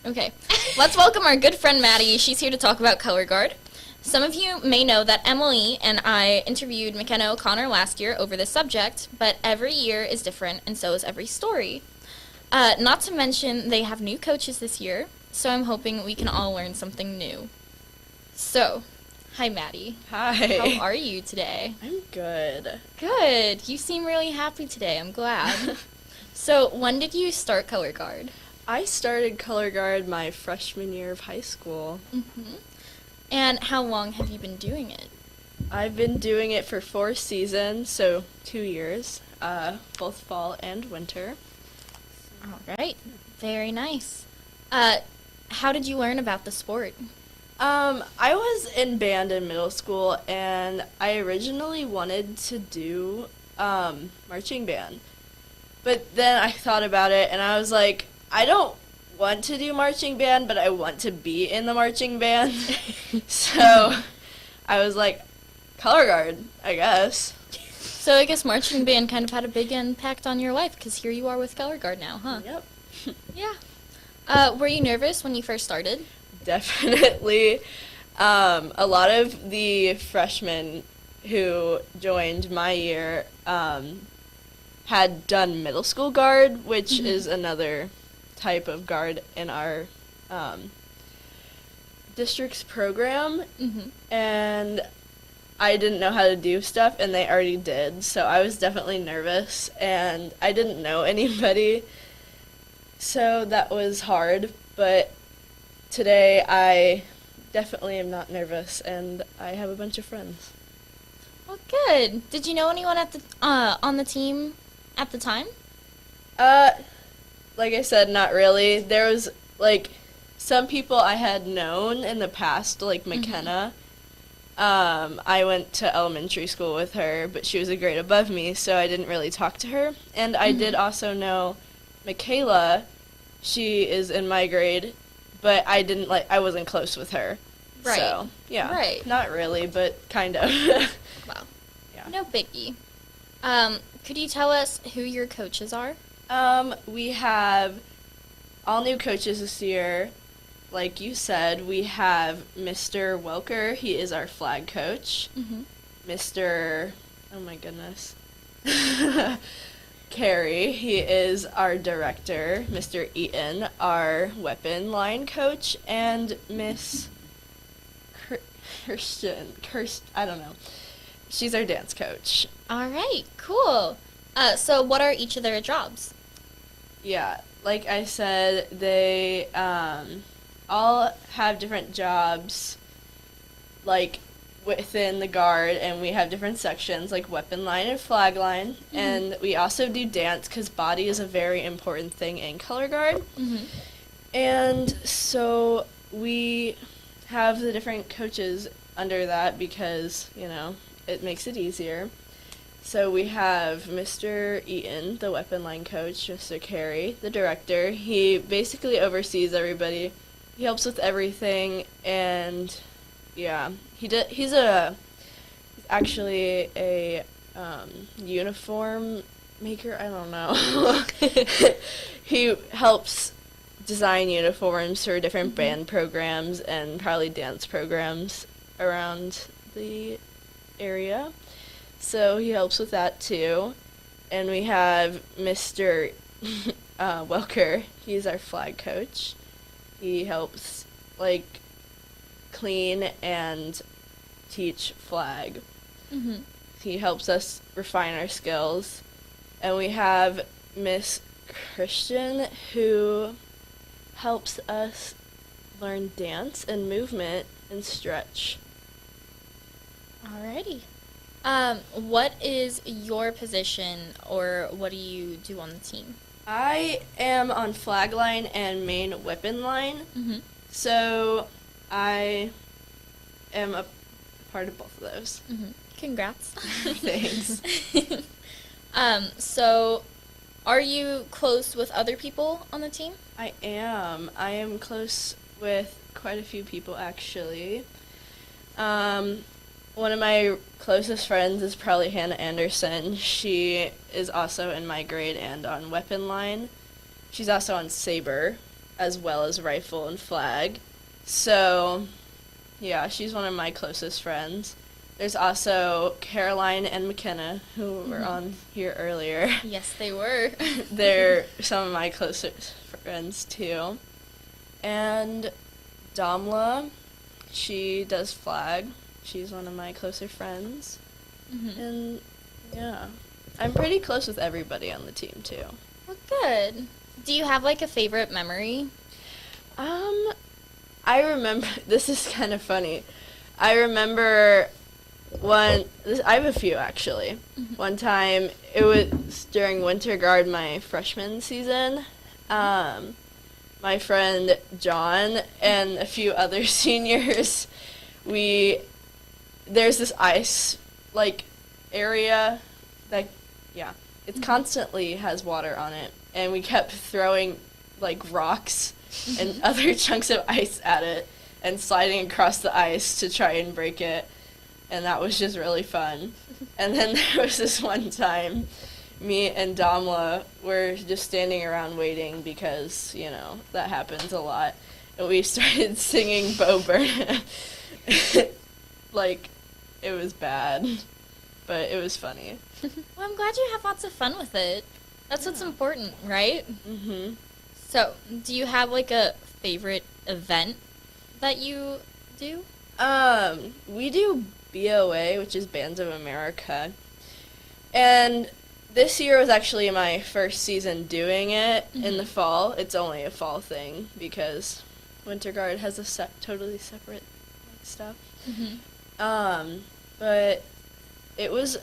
Okay. Let's welcome our good friend Maddie. She's here to talk about color guard. Some of you may know that Emily and I interviewed McKenna O'Connor last year over this subject, but every year is different, and so is every story. Not to mention, they have new coaches this year, so I'm hoping we can all learn something new. So, hi Maddie. Hi. How are you today? I'm good. Good. You seem really happy today. I'm glad. So, when did you start color guard? I started color guard my freshman year of high school. Mm-hmm. And how long have you been doing it? I've been doing it for 4 seasons, so 2 years, both fall and winter. All right. Very nice. How did you learn about the sport? I was in band in middle school, and I originally wanted to do marching band. But then I thought about it, and I was like, I don't want to do marching band, but I want to be in the marching band. So I was like, color guard, I guess. So I guess marching band kind of had a big impact on your life, because here you are with color guard now, huh? Yep. Yeah. Were you nervous when you first started? Definitely. A lot of the freshmen who joined my year had done middle school guard, which is another type of guard in our district's program. Mm-hmm. And I didn't know how to do stuff, and they already did, so I was definitely nervous, and I didn't know anybody, so that was hard, but today I definitely am not nervous, and I have a bunch of friends. Well, good. Did you know anyone at the on the team at the time? Like I said, not really. There was, like, some people I had known in the past, like McKenna. I went to elementary school with her, but she was a grade above me, so I didn't really talk to her. And I did also know Michaela. She is in my grade, but I wasn't close with her. Right. So, yeah. Right. Not really, but kind of. Wow. Yeah. No biggie. Could you tell us who your coaches are? We have all new coaches this year. Like you said, we have Mr. Welker. He is our flag coach. Mm-hmm. Mr. Oh my goodness. Carey, he is our director. Mr. Eaton, our weapon line coach. And Miss Kirsten, I don't know. She's our dance coach. All right, cool. So what are each of their jobs? Yeah, like I said, they all have different jobs, like, within the guard, and we have different sections, like weapon line and flag line, and we also do dance, because body is a very important thing in color guard. Mm-hmm. And so we have the different coaches under that because, it makes it easier. So we have Mr. Eaton, the weapon line coach, Mr. Carey, the director. He basically oversees everybody. He helps with everything, and yeah, he's actually a uniform maker. I don't know. He helps design uniforms for different band programs and probably dance programs around the area. so he helps with that too. And we have Mr. Welker. He's our flag coach. He helps like clean and teach flag. Mhm. He helps us refine our skills. And we have Miss Christian, who helps us learn dance and movement and stretch. Alrighty. What is your position, or what do you do on the team? I am on flag line and main weapon line, Mm-hmm. so I am a part of both of those. Mm-hmm. Congrats. Thanks. So are you close with other people on the team? I am. I am close with quite a few people, actually. One of my closest friends is probably Hannah Anderson. She is also in my grade and on weapon line. She's also on saber, as well as rifle and flag. So, yeah, she's one of my closest friends. There's also Caroline and McKenna, who were on here earlier. Yes, they were. They're some of my closest friends, too. And Damla, she does flag. She's one of my closer friends. Mm-hmm. And, yeah, I'm pretty close with everybody on the team, too. Well, good. Do you have, like, a favorite memory? I remember, this is kind of funny. I remember I have a few, actually. Mm-hmm. One time, it was during Winter Guard, my freshman season. My friend John and a few other seniors, there's this ice, like, area that, yeah, it constantly has water on it. And we kept throwing, like, rocks and other chunks of ice at it and sliding across the ice to try and break it. And that was just really fun. And then there was this one time, me and Damla were just standing around waiting because, you know, that happens a lot. And we started singing Bo Burnham. Like, it was bad, but it was funny. Well, I'm glad you have lots of fun with it. That's what's important, right? Mm-hmm. So, do you have, like, a favorite event that you do? We do BOA, which is Bands of America. And this year was actually my first season doing it in the fall. It's only a fall thing because Winter Guard has a totally separate stuff. Mm-hmm. But it was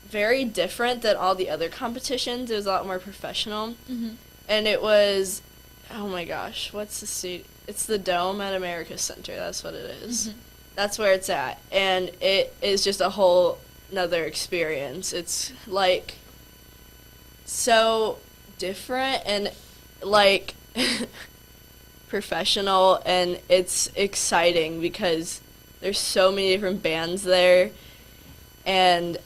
very different than all the other competitions. It was a lot more professional. Mm-hmm. And it was, oh my gosh, what's the seat? It's the Dome at America Center. That's what it is. Mm-hmm. That's where it's at. And it is just a whole nother experience. It's like so different and like professional, and it's exciting because there's so many different bands there, and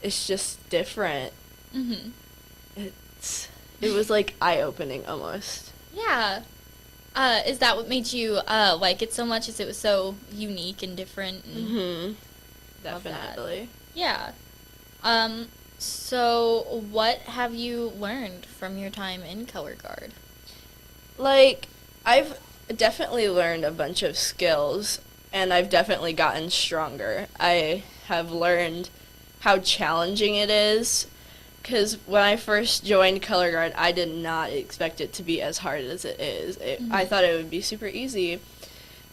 it's just different. Mm-hmm. It was like eye-opening almost. Yeah. Is that what made you like it so much? Is it was so unique and different? And Mm-hmm. love that. Definitely. Yeah. So what have you learned from your time in Color Guard? Like, I've definitely learned a bunch of skills, and I've definitely gotten stronger. I have learned how challenging it is, because when I first joined Color Guard, I did not expect it to be as hard as it is. I thought it would be super easy.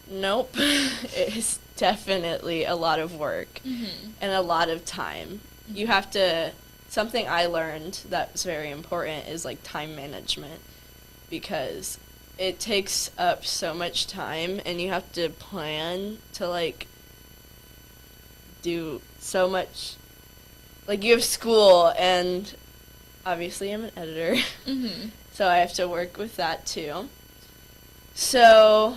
Nope. It's definitely a lot of work and a lot of time. You have to, something I learned that's very important is like time management, because it takes up so much time and you have to plan to like do so much. Like, you have school, and obviously I'm an editor, so I have to work with that too. So,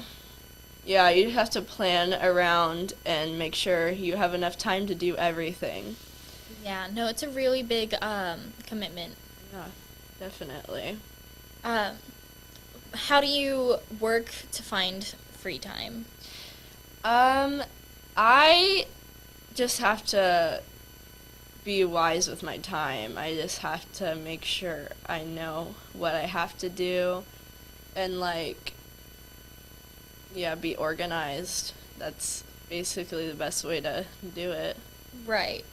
yeah, you have to plan around and make sure you have enough time to do everything. Yeah, no, it's a really big commitment. Yeah, definitely. How do you work to find free time? I just have to be wise with my time. I just have to make sure I know what I have to do and, like, yeah, be organized. That's basically the best way to do it. Right.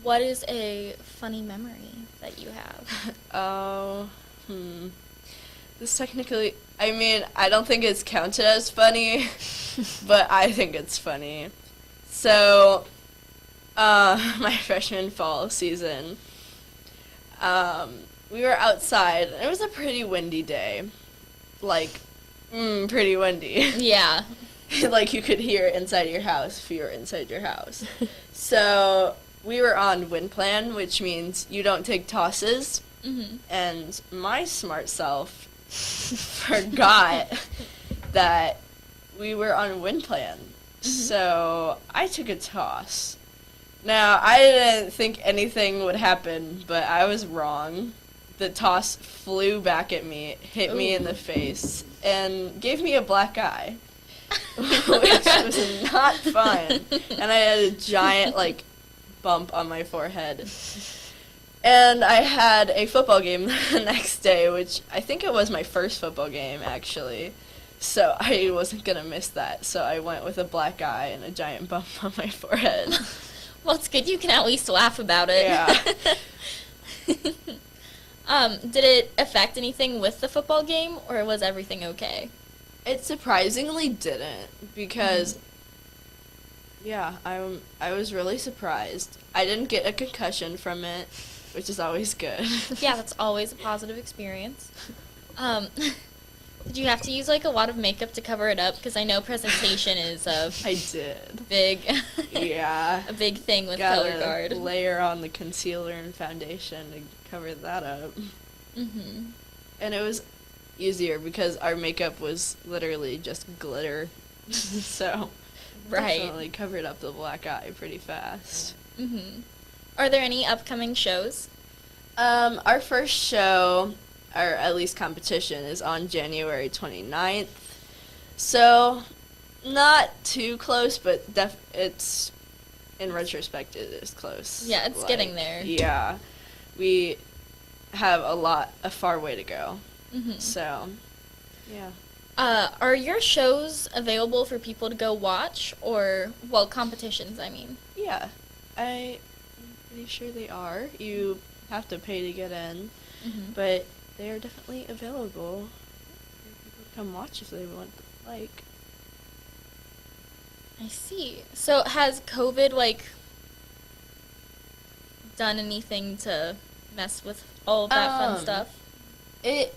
What is a funny memory that you have? This technically, I mean, I don't think it's counted as funny, but I think it's funny. So, my freshman fall season, we were outside, and it was a pretty windy day. Like, pretty windy. Yeah. Like, you could hear it inside your house if you were inside your house. So, we were on wind plan, which means you don't take tosses. Mm-hmm. And my smart self forgot that we were on wind plan. So I took a toss. Now, I didn't think anything would happen, but I was wrong. The toss flew back at me, hit me in the face, and gave me a black eye, which was not fun. And I had a giant, like, bump on my forehead. And I had a football game the next day, which I think it was my first football game, actually. So I wasn't going to miss that. So I went with a black eye and a giant bump on my forehead. Well, it's good you can at least laugh about it. Yeah. Did it affect anything with the football game, or was everything okay? It surprisingly didn't, because, yeah, I was really surprised. I didn't get a concussion from it, which is always good. Yeah, that's always a positive experience. Did you have to use, like, a lot of makeup to cover it up? Because I know presentation is a I did. big, Yeah. a big thing with Got color guard. layer on the concealer and foundation to cover that up. Mm-hmm. And it was easier because our makeup was literally just glitter. So, Right. definitely covered up the black eye pretty fast. Mm-hmm. Are there any upcoming shows? Our first show, or at least competition, is on January 29th. So, not too close, but it's, in retrospect, it is close. Yeah, it's getting there. Yeah. We have a far way to go. Mm-hmm. So, yeah. Are your shows available for people to go watch, or, well, competitions, I mean? Yeah. I'm pretty sure they are. You have to pay to get in, but they are definitely available for people to come watch if they want, like. I see. So has COVID, like, done anything to mess with all of that fun stuff? It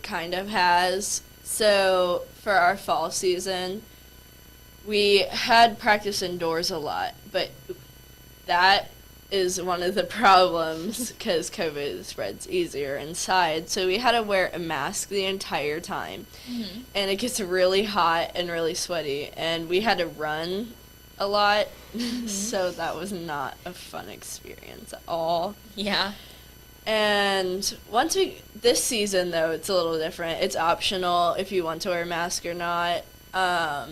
kind of has. So, for our fall season, we had practice indoors a lot, but that is one of the problems because COVID spreads easier inside. So we had to wear a mask the entire time. Mm-hmm. And it gets really hot and really sweaty. And we had to run a lot. So that was not a fun experience at all. Yeah. And this season, though, it's a little different. It's optional if you want to wear a mask or not. I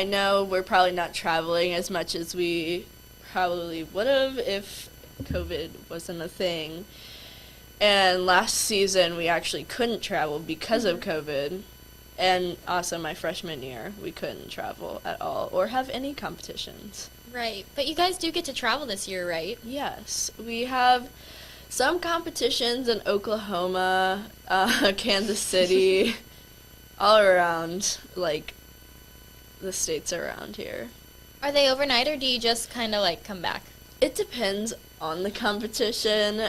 know we're probably not traveling as much as we probably would have if COVID wasn't a thing. And last season, we actually couldn't travel because of COVID. And also my freshman year, we couldn't travel at all or have any competitions. Right. But you guys do get to travel this year, right? Yes. We have some competitions in Oklahoma, Kansas City, all around, like, the states around here. Are they overnight, or do you just kind of, like, come back? It depends on the competition.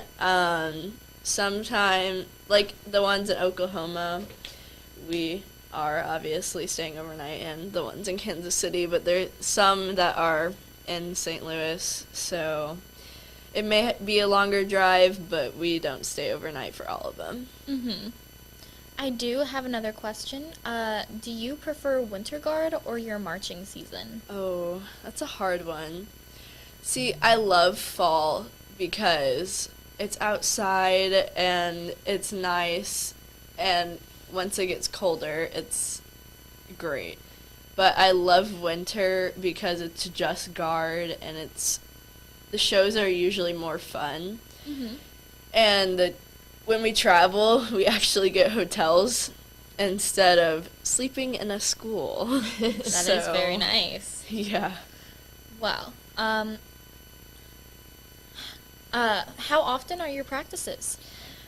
Sometime, like the ones in Oklahoma, we are obviously staying overnight, and the ones in Kansas City, but there's some that are in St. Louis, so it may be a longer drive, but we don't stay overnight for all of them. Mm-hmm. I do have another question. Do you prefer winter guard or your marching season? Oh, that's a hard one. See, I love fall because it's outside and it's nice, and once it gets colder, it's great. But I love winter because it's just guard and the shows are usually more fun. And when we travel, we actually get hotels instead of sleeping in a school. That is very nice. Yeah. Wow. How often are your practices?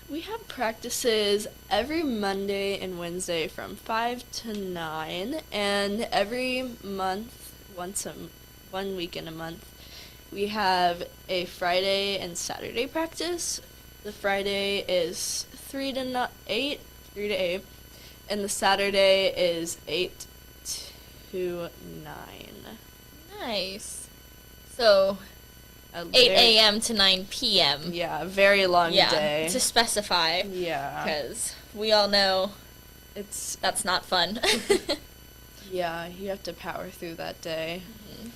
We have practices every Monday and Wednesday from 5 to 9, and every month, one week in a month, we have a Friday and Saturday practice. The Friday is 3 to 8, and the Saturday is 8 to 9. Nice. So, 8 a.m. to 9 p.m. Yeah, a very long day. To specify. Yeah. Because we all know that's not fun. Yeah, you have to power through that day.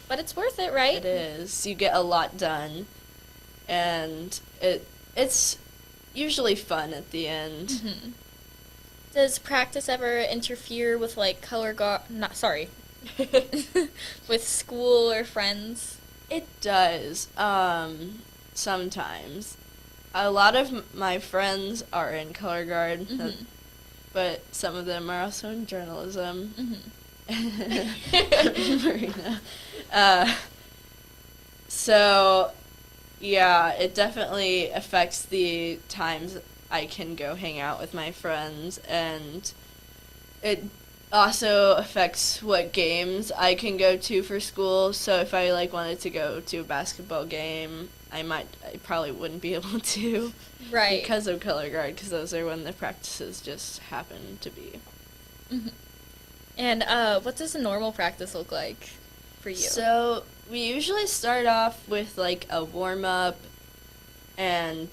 But it's worth it, right? It is. You get a lot done, and it's usually fun at the end. Does practice ever interfere with like with school or friends? It does. Sometimes. A lot of my friends are in color guard, but some of them are also in journalism. Marina. So, yeah, it definitely affects the times I can go hang out with my friends, and it also affects what games I can go to for school. So if I wanted to go to a basketball game, I probably wouldn't be able to, right? Because of color guard, because those are when the practices just happen to be. And what does a normal practice look like for you? So we usually start off with a warm up and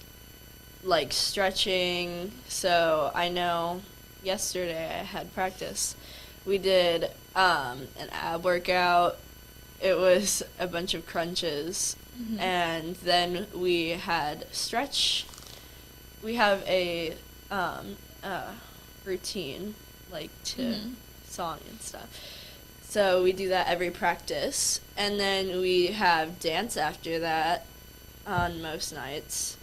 stretching. So I know yesterday I had practice. We did an ab workout. It was a bunch of crunches, and then we had stretch. We have a routine to song and stuff. So we do that every practice, and then we have dance after that on most nights.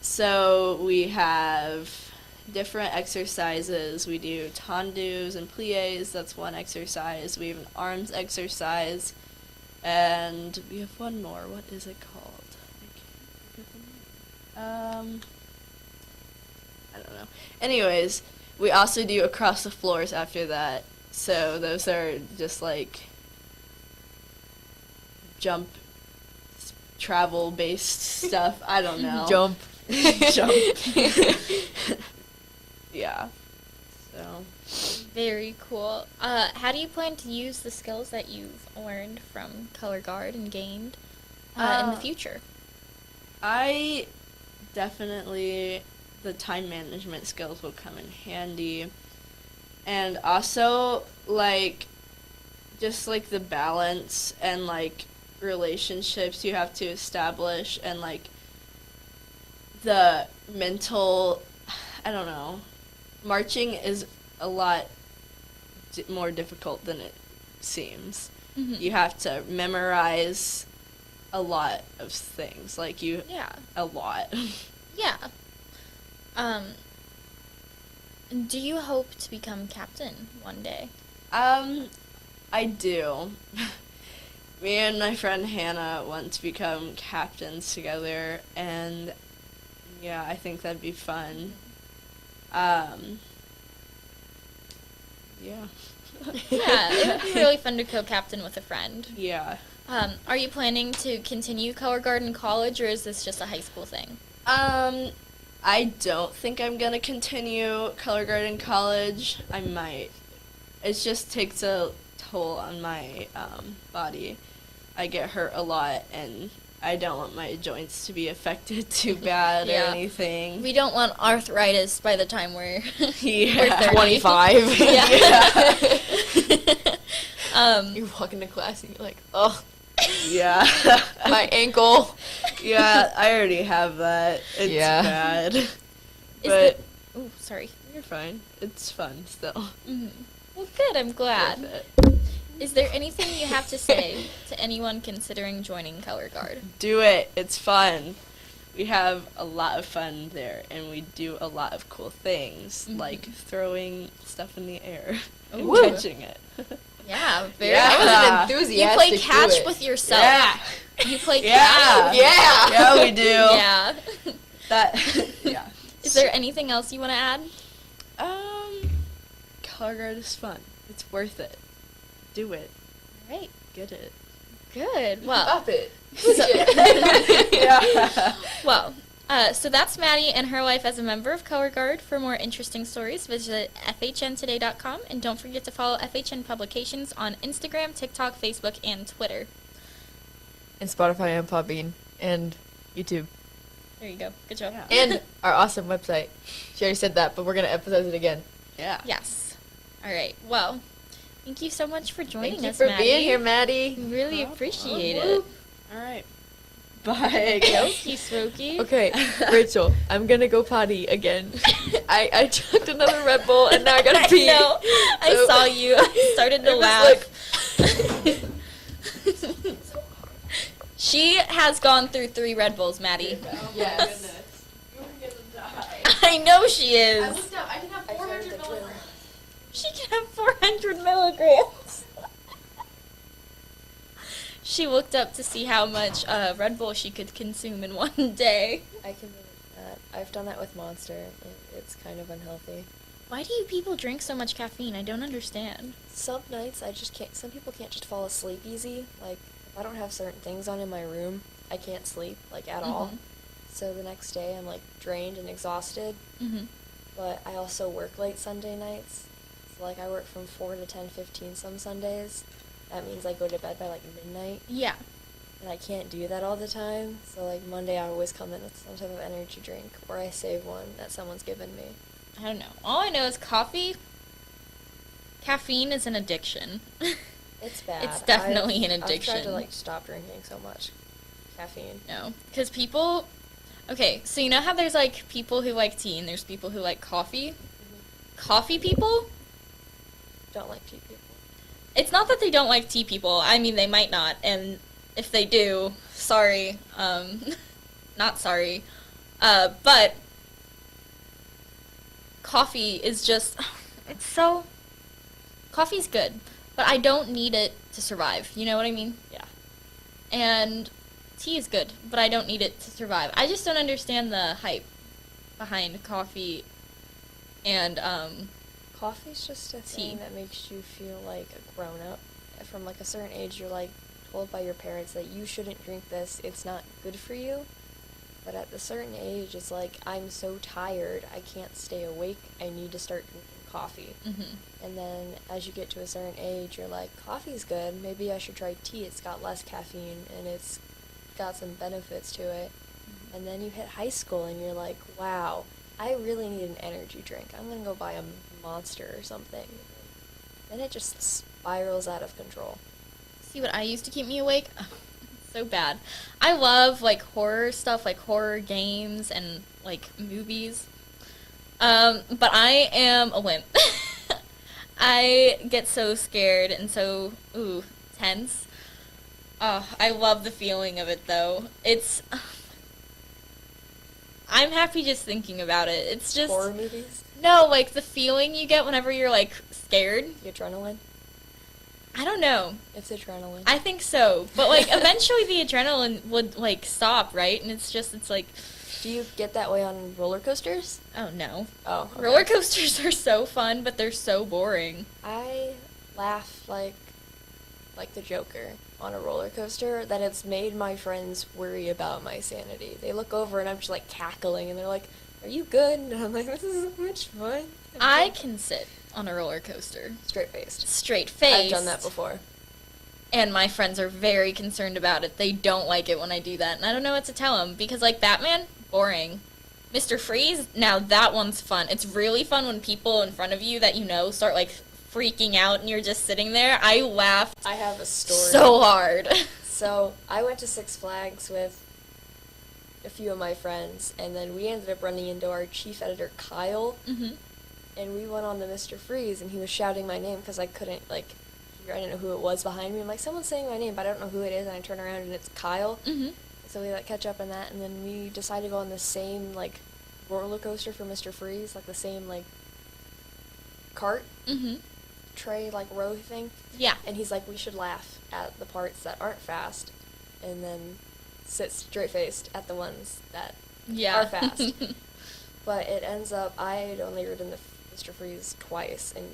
So we have different exercises. We do tendus and plies. That's one exercise. We have an arms exercise, and we have one more. What is it called? I don't know. Anyways, we also do across the floors after that. So those are just jump, travel based stuff. I don't know. Jump. Yeah. So. Very cool. How do you plan to use the skills that you've learned from color guard and gained in the future? I definitely, the time management skills will come in handy. And also, just the balance and relationships you have to establish, and the mental, I don't know. Marching is a lot more difficult than it seems. You have to memorize a lot of things. A lot. Yeah. Do you hope to become captain one day? I do. Me and my friend Hannah want to become captains together, and yeah, I think that'd be fun. Yeah. Yeah, it would be really fun to co-captain with a friend. Yeah. Are you planning to continue color guard in college, or is this just a high school thing? I don't think I'm gonna continue color guard in college. I might. It just takes a toll on my body. I get hurt a lot, and I don't want my joints to be affected too bad or anything. We don't want arthritis by the time we're, we're 30. 25. Yeah. You walk into class and you're like, oh. Yeah. My ankle. Yeah, I already have that. It's bad. But oh, sorry. You're fine. It's fun still. Well, good. I'm glad. Is there anything you have to say to anyone considering joining Color Guard? Do it. It's fun. We have a lot of fun there, and we do a lot of cool things, like throwing stuff in the air and Ooh. catching it. Yeah, very. Yeah. I was enthusiastic. You play to catch it. with yourself. Yeah. You play Yeah. catch. Yeah. Yeah, we do. Yeah. That. Yeah. Is there anything else you want to add? Color Guard is fun. It's worth it. Do it. Right. Get it. Good. Well. Stop it. Yeah. Well, so that's Maddie and her life as a member of Color Guard. For more interesting stories, visit FHNtoday.com, and don't forget to follow FHN Publications on Instagram, TikTok, Facebook, and Twitter. And Spotify and Podbean and YouTube. There you go. Good job. And our awesome website. She already said that, but we're going to emphasize it again. Yeah. Yes. All right. Well, thank you so much for joining Thank you us, for Maddie. being here, Maddie. We really appreciate it. All right. Bye. Okie smoky. Okay, Rachel, I'm going to go potty again. I chugged another Red Bull, and now I got to pee. I know. I So- saw you. I started to It was laugh. She has gone through 3 Red Bulls, Maddie. Yes. I know she is. I can have 400 milligrams. She can have 400 milligrams. She looked up to see how much Red Bull she could consume in one day. I can believe that. I've done that with Monster, and it's kind of unhealthy. Why do you people drink so much caffeine? I don't understand. Some nights I just can't. Some people can't just fall asleep easy. Like if I don't have certain things on in my room, I can't sleep like at all. So the next day I'm like drained and exhausted. Mm-hmm. But I also work late Sunday nights. So like I work from 4 to 10:15 some Sundays. That means I go to bed by like midnight. Yeah. And I can't do that all the time. So like Monday I always come in with some type of energy drink, or I save one that someone's given me. I don't know. All I know is coffee. Caffeine is an addiction. It's bad. It's definitely an I've tried addiction. to like stop drinking so much caffeine. No, because people. Okay, so you know how there's like people who like tea and there's people who like coffee. Coffee people. Don't like tea people. It's not that they don't like tea people. I mean, they might not, and if they do, sorry. Not sorry. But coffee is just. It's so. Coffee's good, but I don't need it to survive. You know what I mean? Yeah. And tea is good, but I don't need it to survive. I just don't understand the hype behind coffee and Coffee's just a tea. thing that makes you feel like a grown up. From like a certain age, you're like told by your parents that you shouldn't drink this. It's not good for you. But at a certain age, it's like I'm so tired, I can't stay awake. I need to start drinking coffee. Mm-hmm. And then as you get to a certain age, you're like, coffee's good. Maybe I should try tea. It's got less caffeine and it's got some benefits to it. And then you hit high school and you're like, wow, I really need an energy drink. I'm going to go buy a Monster or something. Then it just spirals out of control. See what I used to keep me awake? So bad. I love like horror stuff, like horror games and like movies. But I am a wimp. I get so scared and so tense. I love the feeling of it though. It's I'm happy just thinking about it. It's just Horror movies? No, like the feeling you get whenever you're like scared. The adrenaline? I don't know. It's adrenaline. I think so. But like eventually the adrenaline would like stop, right? And it's like Do you get that way on roller coasters? oh no. Oh, okay. Roller coasters are so fun, but they're so boring. I laugh like the Joker on a roller coaster that it's made my friends worry about my sanity. They look over and I'm just like cackling and they're like, "Are you good?" And I'm like, "This is so much fun." I can sit on a roller coaster. Straight faced. Straight faced. I've done that before. And my friends are very concerned about it. They don't like it when I do that. And I don't know what to tell them. Because, like, Batman, boring. Mr. Freeze, now that one's fun. It's really fun when people in front of you that you know start, like, freaking out and you're just sitting there. I laughed I have a story. so hard. So I went to Six Flags with a few of my friends, and then we ended up running into our chief editor, Kyle. Mm-hmm. and we went on the Mr. Freeze, and he was shouting my name because I couldn't, I didn't know who it was behind me. I'm like, someone's saying my name, but I don't know who it is, and I turn around, and it's Kyle. Mhm. So we, catch up on that, and then we decided to go on the same, roller coaster for Mr. Freeze, the same, cart Mhm. tray, row thing. Yeah. And he's like, we should laugh at the parts that aren't fast, and then sit straight-faced at the ones that Yeah. are fast. But it ends up, I had only ridden the Mr. Freeze twice, and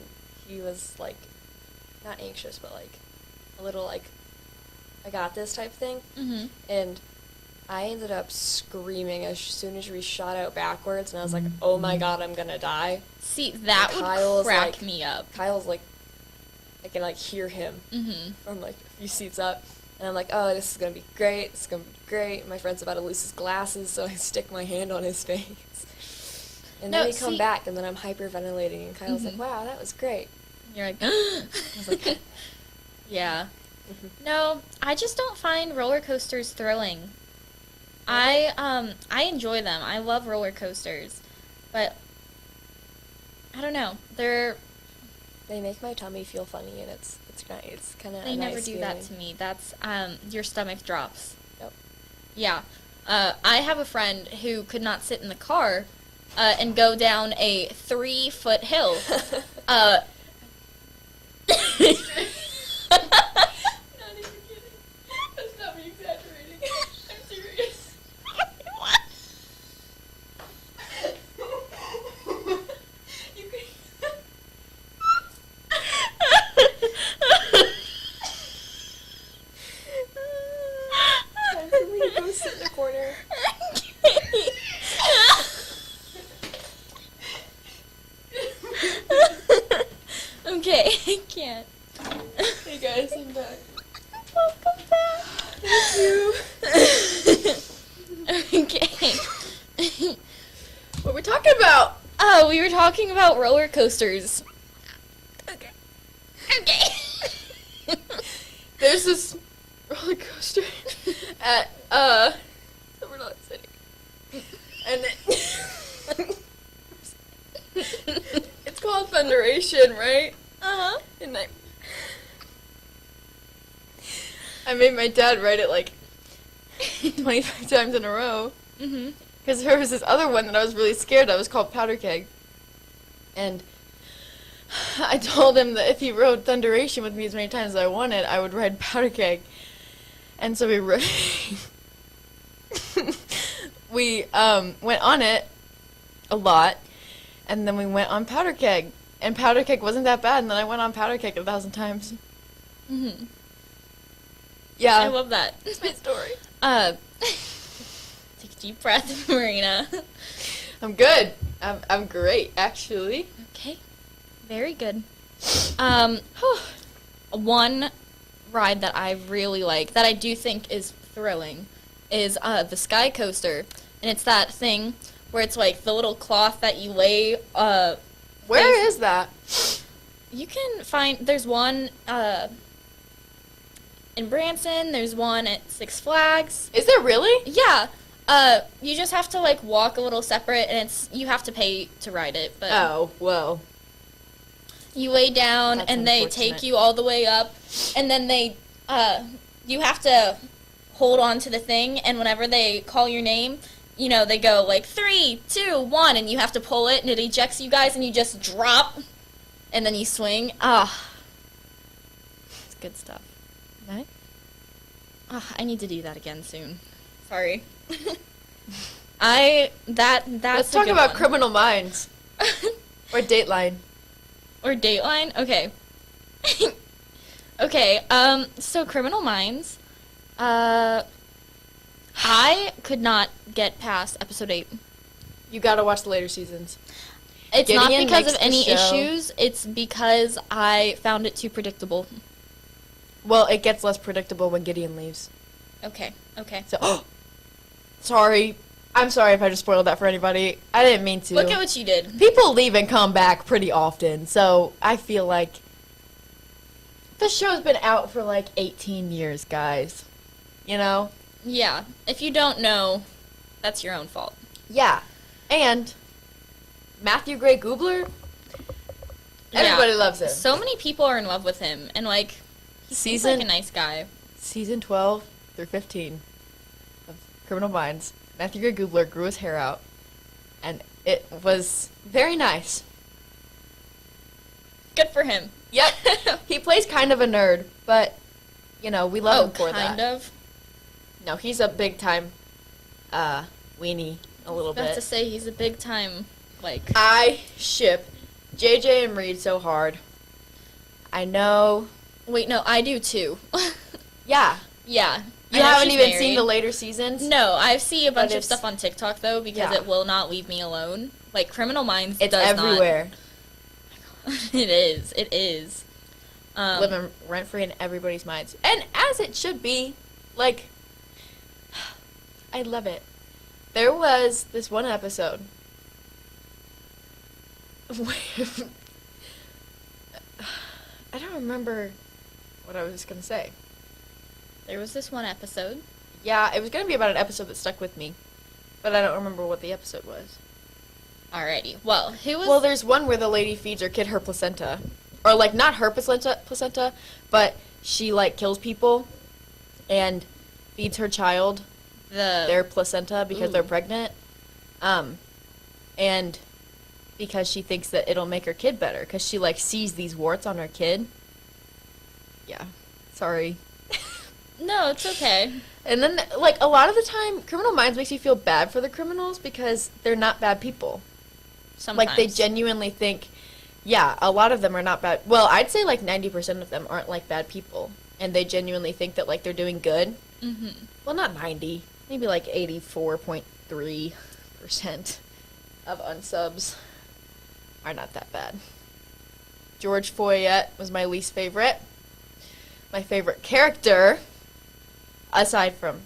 he was, not anxious, but, a little, I got this type thing. Mhm. And I ended up screaming as soon as we shot out backwards, and I was like, oh my god, I'm gonna die. See, that And would Kyle's, crack me up. Kyle's I can, hear him Mhm. from, a few seats up. And I'm like, oh, this is gonna be great, this is gonna be great. My friend's about to lose his glasses, so I stick my hand on his face. And No, then we come see- back, and then I'm hyperventilating, and Kyle's like, Mhm. wow, that was great. You're like, I was like, yeah. No, I just don't find roller I enjoy them. I love roller coasters, but I don't know. They make my tummy feel funny, and it's nice. It's kind of They a never nice do feeling. that to me. That's your stomach drops. Yep. Yeah. I have a friend who could not sit in the car and go down a 3-foot hill. Not even kidding. That's not me exaggerating. I'm serious. What? You can. Time for me to go sit in the corner. Okay, I can't. Hey guys, I'm back. Welcome back. Thank you. Okay. What we're talking about? Oh, we were talking about roller coasters. Okay. Okay. There's this roller coaster at we're not sitting. And it's called Thunderation, right? Uh-huh. And I made my dad write it 25 times in a row. Mhm. Because there was this other one that I was really scared of. It was called Powder Keg. And I told him that if he rode Thunderation with me as many times as I wanted, I would ride Powder Keg. And so we we went on it a lot, and then we went on Powder Keg. And Powder Keg wasn't that bad, and then I went on Powder Keg 1,000 times. Mhm. Yeah. I love that. That's my story. Take a deep breath, Marina. I'm good. I'm great, actually. Okay. Very good. One ride that I really like, that I do think is thrilling, is the Sky Coaster. And it's that thing where it's the little cloth that you lay. Where is that? You can find, there's one in Branson, there's one at Six Flags. Is there really? Yeah. You just have to walk a little separate, and you have to pay to ride it. But Oh, well. you lay down, That's and they unfortunate. take you all the way up, and then you have to hold on to the thing, and whenever they call your name, they go 3, 2, 1, and you have to pull it, and it ejects you guys, and you just drop, and then you swing. It's good stuff. Nice. I need to do that again soon. Sorry. That's Let's a talk good about one. Criminal Minds. Or Dateline. Or Dateline? Okay. Okay, so Criminal Minds, I could not get past episode 8. You gotta watch the later seasons. It's not Gideon because makes of the any show. issues, it's because I found it too predictable. Well, it gets less predictable when Gideon leaves. Okay. So, sorry. I'm sorry if I just spoiled that for anybody. I didn't mean to. Look at what you did. People leave and come back pretty often, so I feel like the show's been out for 18 years, guys. You know? Yeah, if you don't know, that's your own fault. Yeah. And Matthew Gray Goobler, Everybody loves him. So many people are in love with him, and like, he seems like a nice guy. Season 12 through 15 of Criminal Minds, Matthew Gray Gubler grew his hair out, and it was very nice. Good for him. Yep. He plays kind of a nerd, but, you know, we love him for that. Kind of. No, he's a big time weenie a little I was about bit. to say he's a big time, like. I ship JJ and Reed so hard. I know. Wait, no, I do too. Yeah. Yeah. You haven't even seen the later seasons? No, I see a bunch of it's- stuff on TikTok though because Yeah. it will not leave me alone. Like Criminal Minds It's does everywhere. not. It is. It is. Living rent free in everybody's minds. And as it should be. Like, I love it. There was this one episode. I don't remember what I was going to say. There was this one episode. Yeah, it was going to be about an episode that stuck with me. But I don't remember what the episode was. Alrighty. Well, who was? Well, there's one where the lady feeds her kid her placenta. Or, like, not her placenta, but she, like, kills people and feeds her child their placenta because they're pregnant. And because she thinks that it'll make her kid better. Because she, like, sees these warts on her kid. Yeah. Sorry. No, it's okay. And then, like, a lot of the time, Criminal Minds makes you feel bad for the criminals because they're not bad people. Sometimes. Like, they genuinely think, yeah, a lot of them are not bad. Well, I'd say, like, 90% of them aren't, like, bad people. And they genuinely think that, like, they're doing good. Mm-hmm. Well, not 90. Maybe, like, 84.3% of unsubs are not that bad. George Foyet was my least favorite. My favorite character, aside from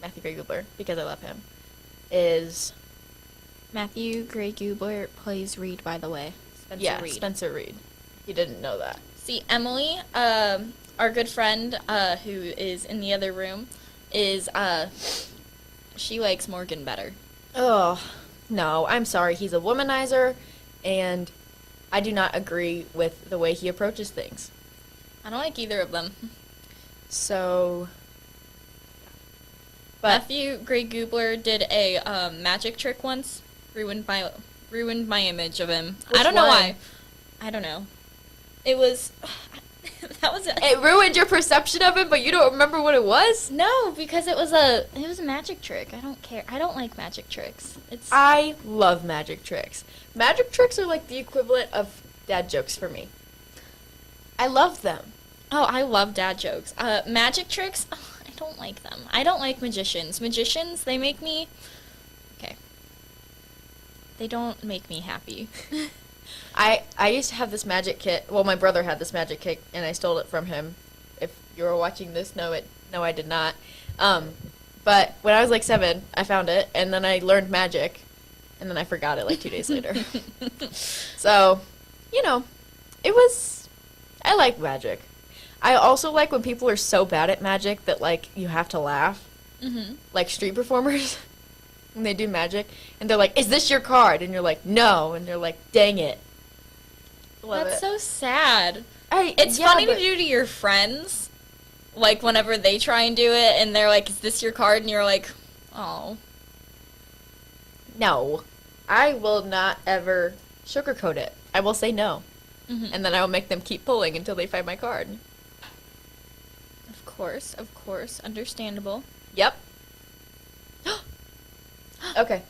Matthew Gray Gubler, because I love him, is... Matthew Gray Gubler plays Reed, by the way. Spencer Reed. Spencer Reed. You didn't know that. See, Emily, our good friend, who is in the other room, is, she likes Morgan better. Oh, no, I'm sorry. He's a womanizer, and I do not agree with the way he approaches things. I don't like either of them. So... But Matthew Gray Gubler did a magic trick once. Ruined my image of him. Which I don't know one? why. I don't know. It was that was it ruined your perception of him, but you don't remember what it was? No, because it was a magic trick. I don't care. I don't like magic tricks. I love magic tricks. Magic tricks are like the equivalent of dad jokes for me. I love them. Oh, I love dad jokes. Magic tricks, I don't like them. I don't like magicians. Magicians, they make me... Okay. They don't make me happy. I used to have this magic kit. Well, my brother had this magic kit, and I stole it from him. If you were watching this, no, I did not. But when I was like 7, I found it, and then I learned magic, and then I forgot it like 2 days later. So, you know, it was... I like magic. I also like when people are so bad at magic that, like, you have to laugh. Mm-hmm. Like street performers. When they do magic. And they're like, is this your card? And you're like, no. And they're like, dang it. Love That's it. so sad. It's funny to do to your friends. Like, whenever they try and do it, and they're like, is this your card? And you're like, oh. No. I will not ever sugarcoat it. I will say no. Mm-hmm. And then I will make them keep pulling until they find my card. Of course. Understandable. Yep. Okay.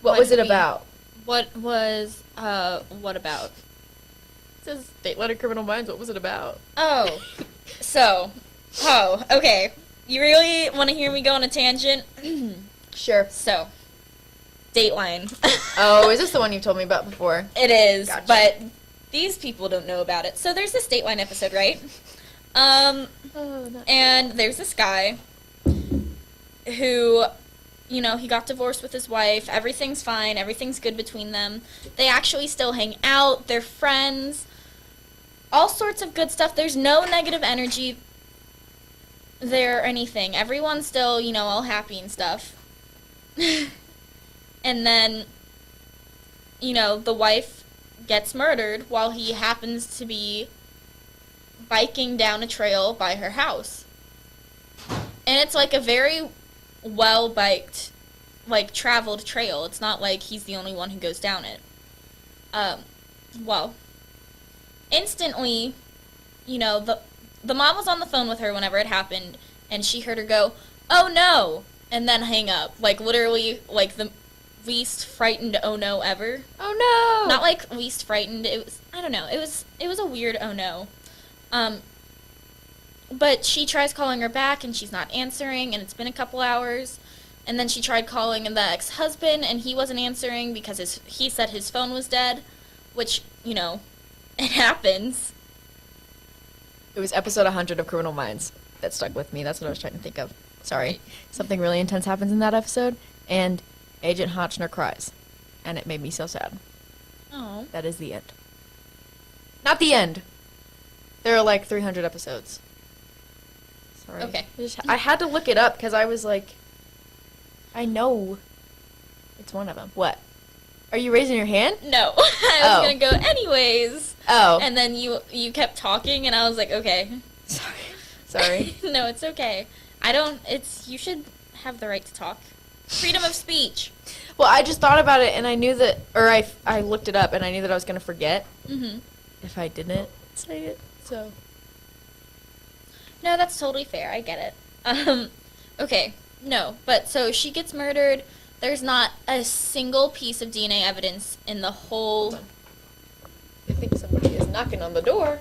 What was it about? What about? It says State Letter Criminal Minds. What was it about? Oh. Okay. You really want to hear me go on a tangent? Sure. So, Dateline. Oh, is this the one you told me about before? It is, Gotcha. but these people don't know about it. So there's this Dateline episode, right? And there's this guy who, you know, he got divorced with his wife. Everything's fine. Everything's good between them. They actually still hang out. They're friends. All sorts of good stuff. There's no negative energy there or anything. Everyone's still, you know, all happy and stuff. And then, you know, the wife gets murdered while he happens to be biking down a trail by her house. And it's like a very well biked, like traveled trail. It's not like he's the only one who goes down it. Well, instantly, you know, the mom was on the phone with her whenever it happened, and she heard her go, "Oh no," and then hang up. Like literally, like the least frightened "oh no" ever. Oh no! Not like least frightened. It was, I don't know. It was a weird "oh no." But she tries calling her back, and she's not answering, and it's been a couple hours. And then she tried calling the ex-husband, and he wasn't answering because he said his phone was dead, which, you know, it happens. It was episode 100 of Criminal Minds that stuck with me. That's what I was trying to think of. Sorry. Something really intense happens in that episode, and Agent Hotchner cries. And it made me so sad. Oh. That is the end. Not the end. There are like 300 episodes. Sorry. Okay. I had to look it up because I was like, I know it's one of them. What? Are you raising your hand? No. I was going to go anyways. Oh. And then you kept talking, and I was like, okay. Sorry. No, it's okay. You should have the right to talk. Freedom of speech. Well, I just thought about it, and I knew that, or I looked it up, and I knew that I was going to forget if I didn't say it, so. No, that's totally fair. I get it. Okay. No, but so she gets murdered. There's not a single piece of DNA evidence in the whole... I think somebody is knocking on the door.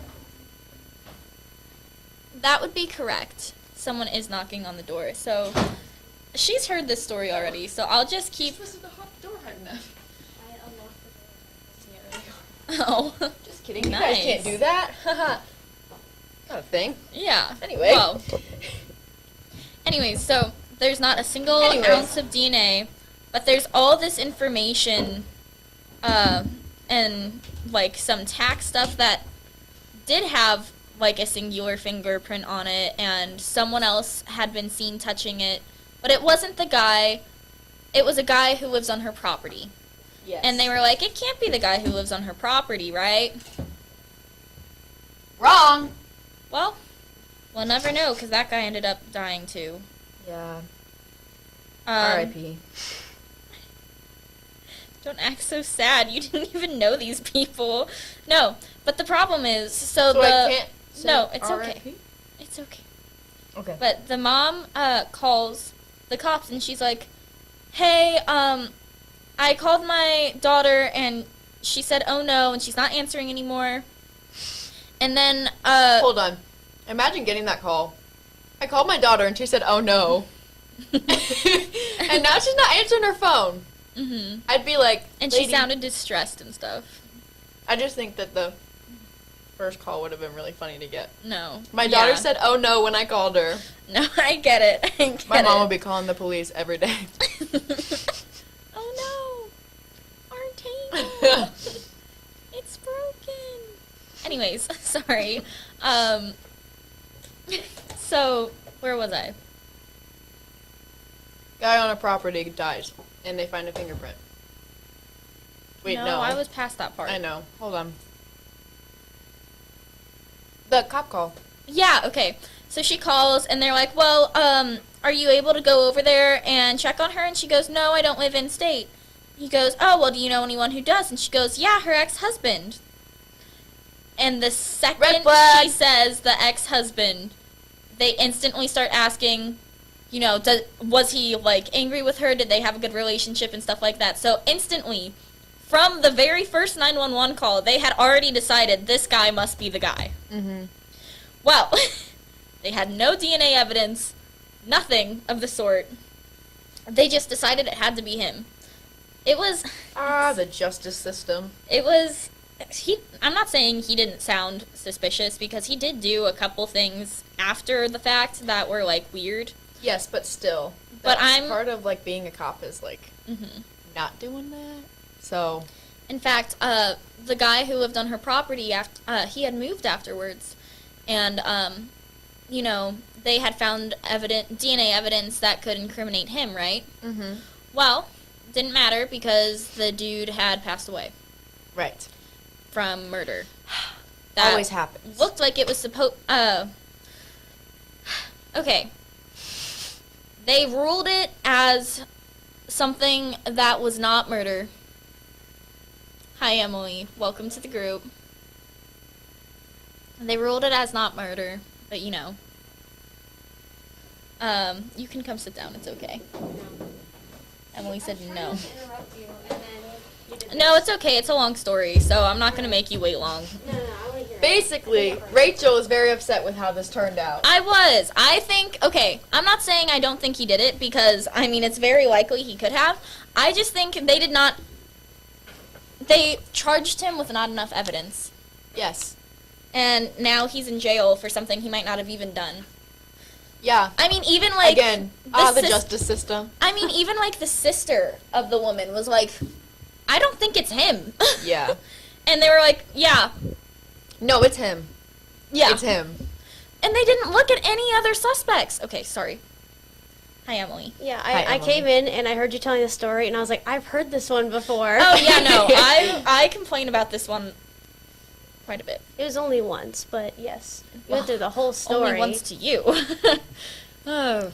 That would be correct. Someone is knocking on the door. So she's heard this story already, so I'll just keep... You're supposed to hold the door hard enough. I unlocked the door. Oh. Just kidding. You Nice. guys can't do that. Not a thing. Yeah. Anyway. Well. Anyways, so there's not a single ounce of DNA, but there's all this information and like some tax stuff that did have like a singular fingerprint on it, and someone else had been seen touching it, but it wasn't the guy. It was a guy who lives on her property. Yes. And they were like, it can't be the guy who lives on her property, right? Wrong. Well, we'll never know because that guy ended up dying too. Yeah. R.I.P. Don't act so sad. You didn't even know these people. No, but the problem is, so I the can't say no, it's R.I.P.? okay. It's okay. Okay. But the mom calls the cops and she's like, "Hey, I called my daughter and she said, oh no, and she's not answering anymore." And then hold on. Imagine getting that call. I called my daughter and she said, "Oh no." And now she's not answering her phone. Mhm. I'd be like, and she "Lady." sounded distressed and stuff. I just think that the first call would have been really funny to get. No. My daughter Yeah. said, "Oh no," when I called her. No, I get it. I get My mom it. would be calling the police every day. Oh no, our table. It's broken. Anyways, sorry. So where was I? Guy on a property dies, and they find a fingerprint. Wait, no. I was past that part. I know. Hold on. The cop call. Yeah, okay. So she calls and they're like, "Well, are you able to go over there and check on her?" And she goes, "No, I don't live in state." He goes, "Oh, well, do you know anyone who does?" And she goes, "Yeah, her ex-husband." And the second she says the ex-husband, they instantly start asking, you know, was he like angry with her? Did they have a good relationship and stuff like that? So instantly, from the very first 911 call, they had already decided this guy must be the guy. Mm-hmm. Well, they had no DNA evidence, nothing of the sort. They just decided it had to be him. It was... the justice system. It was... I'm not saying he didn't sound suspicious, because he did do a couple things after the fact that were, like, weird. Yes, but still. But That's part of, like, being a cop is, like, Mhm. not doing that. So... In fact, the guy who lived on her property, he had moved afterwards. And, you know, they had found DNA evidence that could incriminate him, right? Mm-hmm. Well, didn't matter because the dude had passed away. Right. from murder. That Always happens. looked like it was supposed. Okay. They ruled it as something that was not murder. Hi, Emily. Welcome to the group. They ruled it as not murder, but you know. You can come sit down. It's okay. Emily said no. No, it's okay. It's a long story, so I'm not going to make you wait long. Basically, Rachel is very upset with how this turned out. I was. I think, okay, I'm not saying I don't think he did it because, I mean, it's very likely he could have. I just think they charged him with not enough evidence. Yes. And now he's in jail for something he might not have even done. Yeah. I mean, even like... Again, the justice system. I mean, even like the sister of the woman was like, I don't think it's him. Yeah. And they were like, yeah. No, it's him. Yeah. It's him. And they didn't look at any other suspects. Okay, sorry. Hi, Emily. Yeah, Hi, I came in and I heard you telling the story, and I was like, I've heard this one before. Oh, yeah, no. I complain about this one quite a bit. It was only once, but yes. You went through the whole story. Only once to you. Oh.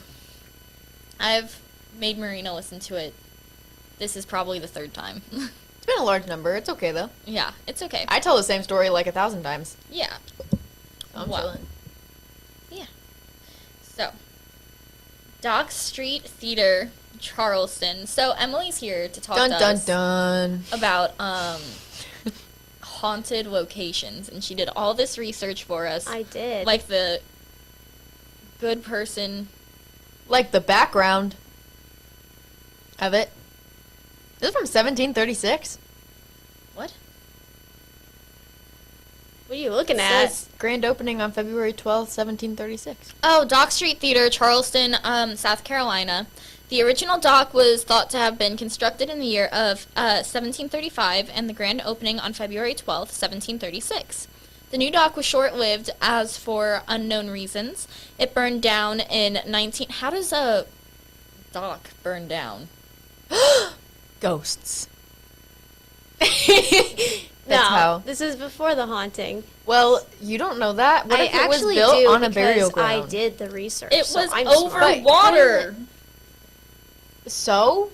I've made Marina listen to it. This is probably the third time. It's been a large number. It's okay, though. Yeah, it's okay. I tell the same story like 1,000 times. Yeah. I'm Wow. chilling. Yeah. So, Dock Street Theater, Charleston. So, Emily's here to talk Dun, to dun, us dun. about haunted locations. And she did all this research for us. I did. Like the good person. Like the background of it. This is from 1736. What? What are you looking It at? says grand opening on February 12th, 1736. Oh, Dock Street Theater, Charleston, South Carolina. The original dock was thought to have been constructed in the year of 1735, and the grand opening on February 12th, 1736. The new dock was short-lived, as for unknown reasons. It burned down in 19... How does a dock burn down? Ghosts. No, how. this is before the haunting. Well, you don't know that. What I if it was actually built do on a burial because ground? I did the research. It so was I'm over smart. water. So?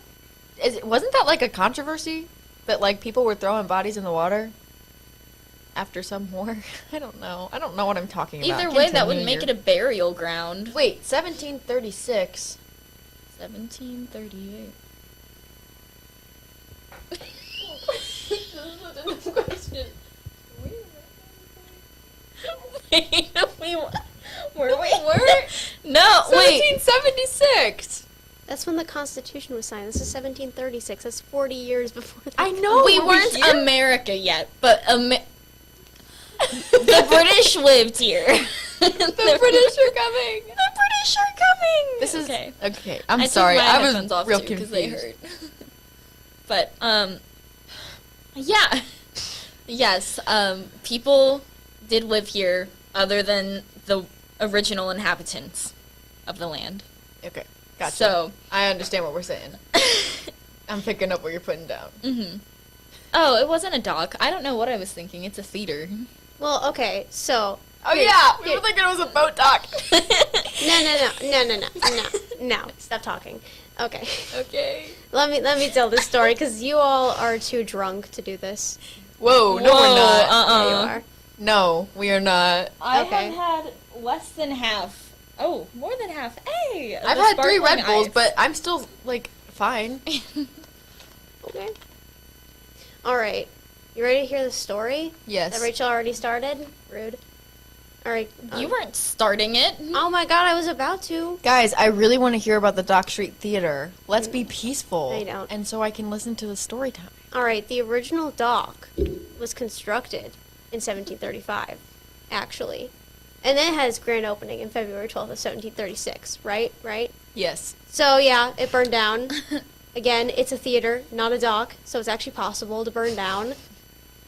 Wasn't that like a controversy? That like people were throwing bodies in the water? After some war? I don't know. I don't know what I'm talking about. Either way, that wouldn't make it a burial ground. Wait, 1736. 1738. Wait, were we? No, wait. 1776. That's when the Constitution was signed. This is 1736. That's 40 years before. I know. We were weren't here? America yet, but the British lived here. The British are coming. The British are coming. This is okay. Okay, I'm I took sorry. my I headphones was off real too, confused. they hurt. But yeah, yes. People did live here, other than the original inhabitants of the land. Okay, gotcha. So I understand what we're saying. I'm picking up what you're putting down. Mm-hmm. Oh, it wasn't a dock. I don't know what I was thinking. It's a theater. Well, okay, so. Oh yeah, we were thinking it was a boat dock. No. Stop talking. Okay. Okay. Let me tell this story because you all are too drunk to do this. Whoa, no, we're not. Yeah, you are. No, we are not. I Okay. have had less than half. Oh, more than half. Hey, I've the had 3 sparkling Red Bulls, ice. but I'm still like fine. Okay. All right. You ready to hear the story? Yes. That Rachel already started? Rude. All right. You weren't starting it. Oh my god, I was about to. Guys, I really want to hear about the Dock Street Theater. Let's be peaceful. I don't. And so I can listen to the story time. All right, the original dock was constructed in 1735, actually. And then it had its grand opening in February 12th of 1736, right? Right? Yes. So, yeah, it burned down. Again, it's a theater, not a dock, so it's actually possible to burn down.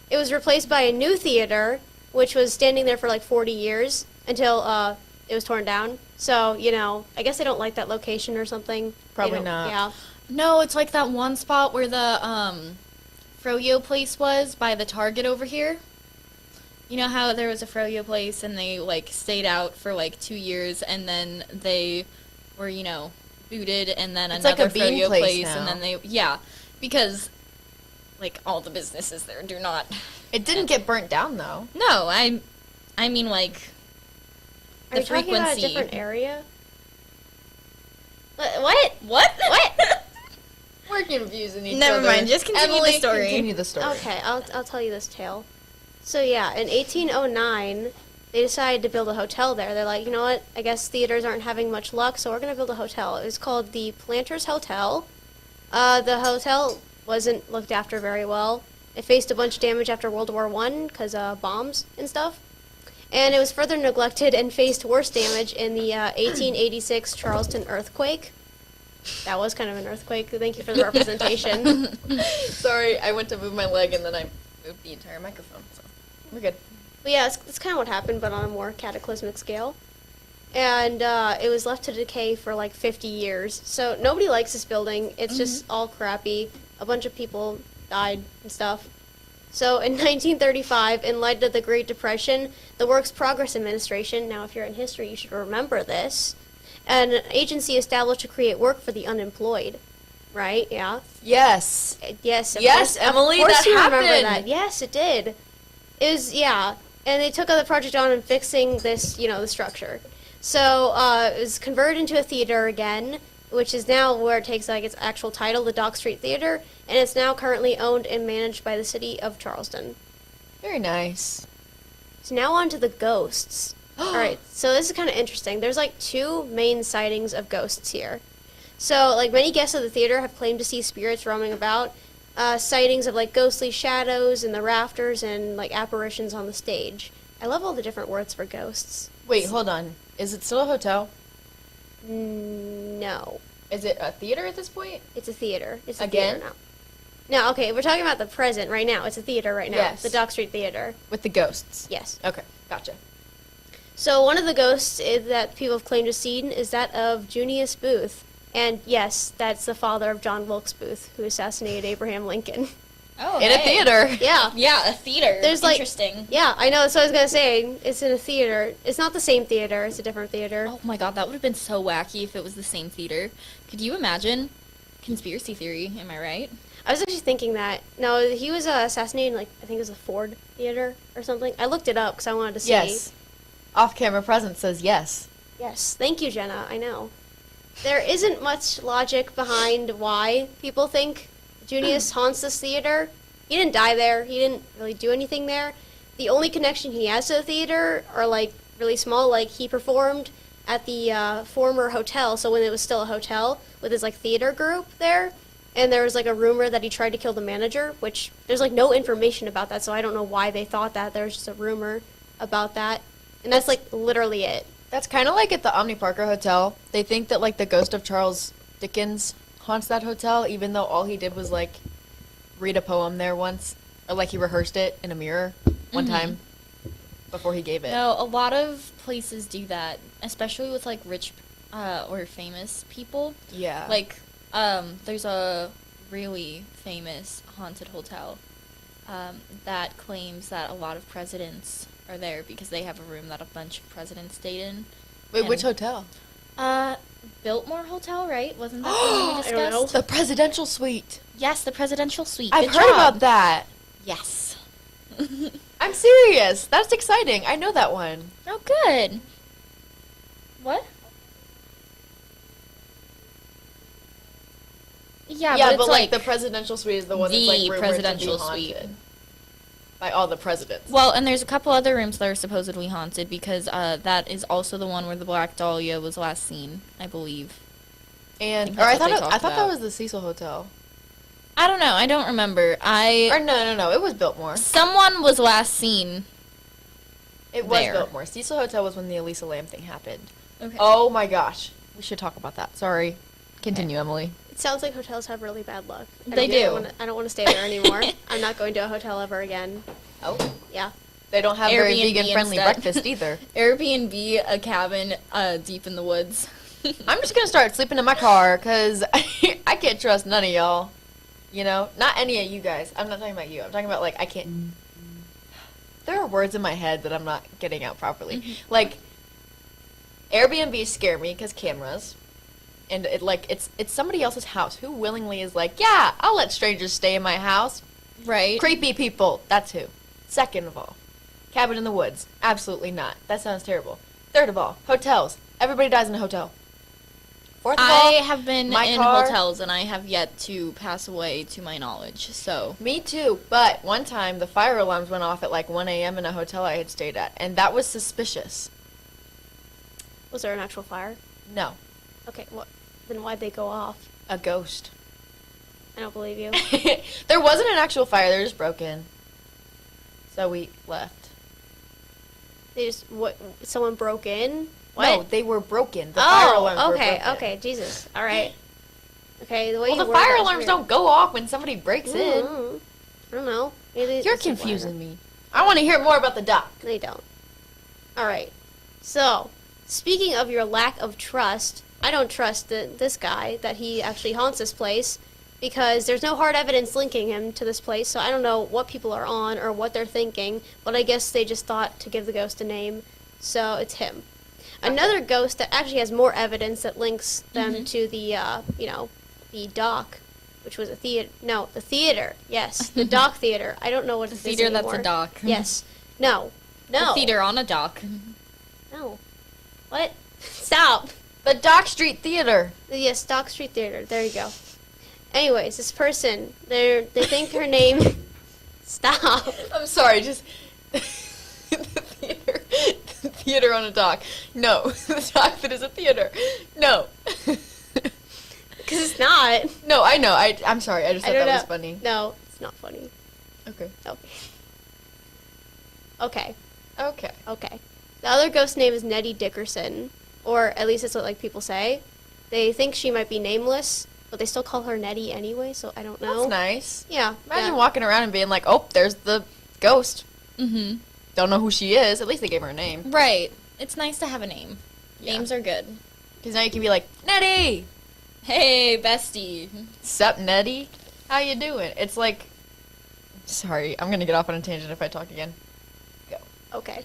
It was replaced by a new theater, which was standing there for like 40 years until it was torn down. So, you know, I guess they don't like that location or something. They Probably don't- not. Yeah. No, it's like that one spot where the Froyo place was by the Target over here? You know how there was a Froyo place and they like stayed out for like 2 years and then they were, booted, and then It's like another a bean Froyo place and now. then because like all the businesses there do not. It didn't get burnt down though. No, I mean like Are the you talking about a frequency. different area? What? What? We're confusing each Never other. mind, just continue Emily, the story. Continue the story. Okay, I'll tell you this tale. So yeah, in 1809, they decided to build a hotel there. They're like, you know what? I guess theaters aren't having much luck, so we're gonna build a hotel. It was called the Planters Hotel. The hotel wasn't looked after very well. It faced a bunch of damage after World War I because bombs and stuff. And it was further neglected and faced worse damage in the 1886 Charleston earthquake. That was kind of an earthquake. Thank you for the representation. Sorry, I went to move my leg and then I moved the entire microphone. So we're good. But yeah, it's kind of what happened, but on a more cataclysmic scale. And it was left to decay for like 50 years. So nobody likes this building. It's just all crappy. A bunch of people died and stuff. So in 1935, in light of the Great Depression, the Works Progress Administration, now if you're in history you should remember this, an agency established to create work for the unemployed. Right? Yeah. Yes. Yes. Yes, Emily, of course that you remember happened. that. Yes, it did. It was, yeah. And they took the project on and fixing this, the structure. So it was converted into a theater again, which is now where it takes like its actual title, the Dock Street Theater, and it's now currently owned and managed by the city of Charleston. Very nice. So now on to the ghosts. All right, so this is kind of interesting. There's like 2 main sightings of ghosts here. So like many guests of the theater have claimed to see spirits roaming about, sightings of like ghostly shadows in the rafters and like apparitions on the stage. I love all the different words for ghosts. Wait, hold on. Is it still a hotel? No. Is it a theater at this point? It's a theater. It's a Again? theater now. No, okay, we're talking about the present right now. It's a theater right now. Yes. The Dock Street Theater. With the ghosts? Yes. Okay, gotcha. So one of the ghosts that people have claimed to have seen is that of Junius Booth. And yes, that's the father of John Wilkes Booth, who assassinated Abraham Lincoln. Oh, In a theater. Yeah. Yeah, a theater. There's like Interesting. Yeah, I know. That's what I was gonna say. It's in a theater. It's not the same theater. It's a different theater. Oh my god, that would have been so wacky if it was the same theater. Could you imagine? Conspiracy theory, am I right? I was actually thinking that. No, he was assassinated in, like, I think it was the Ford Theater or something. I looked it up because I wanted to see. Yes. Off-camera presence says yes. Yes. Thank you, Jenna. I know. There isn't much logic behind why people think Junius haunts this theater. He didn't die there. He didn't really do anything there. The only connection he has to the theater are, like, really small. Like, he performed at the former hotel, so when it was still a hotel, with his, like, theater group there. And there was, like, a rumor that he tried to kill the manager, which there's, like, no information about that, so I don't know why they thought that. There's just a rumor about that. And that's, like, literally it. That's kind of like at the Omni Parker Hotel. They think that, like, the ghost of Charles Dickens haunts that hotel, even though all he did was, like, read a poem there once. Or, like, he rehearsed it in a mirror one time before he gave it. No, a lot of places do that, especially with, like, rich or famous people. Yeah. Like, there's a really famous haunted hotel that claims that a lot of presidents are there because they have a room that a bunch of presidents stayed in. Wait, And, which hotel? Biltmore Hotel, right? Wasn't that the one we I don't know. discussed? The presidential suite. Yes, the presidential suite. I've Good heard job. about that. Yes. I'm serious. That's exciting. I know that one. Oh, good. What? Yeah, Yeah, but, but it's like the presidential suite is the one that's like the rumored presidential to be haunted suite. by all the presidents. Well, and there's a couple other rooms that are supposedly haunted because that is also the one where the Black Dahlia was last seen, I believe. And think or I that's what thought they I talked thought that about. was the Cecil Hotel. I don't know. I don't remember. Or no, it was Biltmore. Someone was last seen. It was there. Biltmore. Cecil Hotel was when the Elisa Lam thing happened. Okay. Oh my gosh, we should talk about that. Sorry. Continue, Emily. It sounds like hotels have really bad luck. They do. I don't want to stay there anymore. I'm not going to a hotel ever again. Oh. Yeah. They don't have very Airbnb vegan-friendly instead. breakfast either. Airbnb a cabin deep in the woods. I'm just gonna start sleeping in my car because I can't trust none of y'all. You know, not any of you guys. I'm not talking about you. I'm talking about like I can't. There are words in my head that I'm not getting out properly. Like Airbnb scare me because cameras, and it's somebody else's house. Who willingly is like, yeah, I'll let strangers stay in my house. Right. Creepy people. That's who. Second of all, cabin in the woods. Absolutely not. That sounds terrible. Third of all, hotels. Everybody dies in a hotel. Fourth of all, I have been my in car- hotels and I have yet to pass away to my knowledge. So Me too, but one time the fire alarms went off at like 1 a.m. in a hotel I had stayed at, and that was suspicious. Was there an actual fire? No, Okay, then why'd they go off? a ghost. I don't believe you. There wasn't an actual fire, they just broke in. So we left. They just someone broke in? No, What? they were broken. The fire alarms were okay, broken. okay, Jesus. All right. Okay, the way Well, you the worded fire that was alarms weird. don't go off when somebody breaks in. Mm, I don't know. Maybe You're it's a confusing minor. me. I want to hear more about the doc. They don't. All right. So, speaking of your lack of trust, I don't trust this guy that he actually haunts this place because there's no hard evidence linking him to this place. So I don't know what people are on or what they're thinking, but I guess they just thought to give the ghost a name. So it's him. Another ghost that actually has more evidence that links them to the, the dock, which was a theater. No, the theater. Yes, the dock theater. I don't know what the it is theater that's a anymore. dock. Yes. No. No. The theater on a dock. No. What? Stop. The Dock Street Theater. Yes, Dock Street Theater. There you go. Anyways, this person, they think her name. Stop. I'm sorry, just the theater. The theater on a dock. No, the dock that is a theater. No. Because it's not. No, I know. I'm sorry. I just I thought don't that know. was funny. No, it's not funny. Okay. Okay. Okay. Okay. The other ghost name is Nettie Dickerson, or at least that's what like people say. They think she might be nameless, but they still call her Nettie anyway, so I don't know. That's nice. Yeah. Imagine yeah. walking around and being like, oh, there's the ghost. Mm-hmm. Don't know who she is. At least they gave her a name. Right. It's nice to have a name. Yeah. Names are good. Because now you can be like, Nettie! Hey, bestie. Sup, Nettie? How you doing? It's like... Sorry, I'm going to get off on a tangent if I talk again. Go. Okay.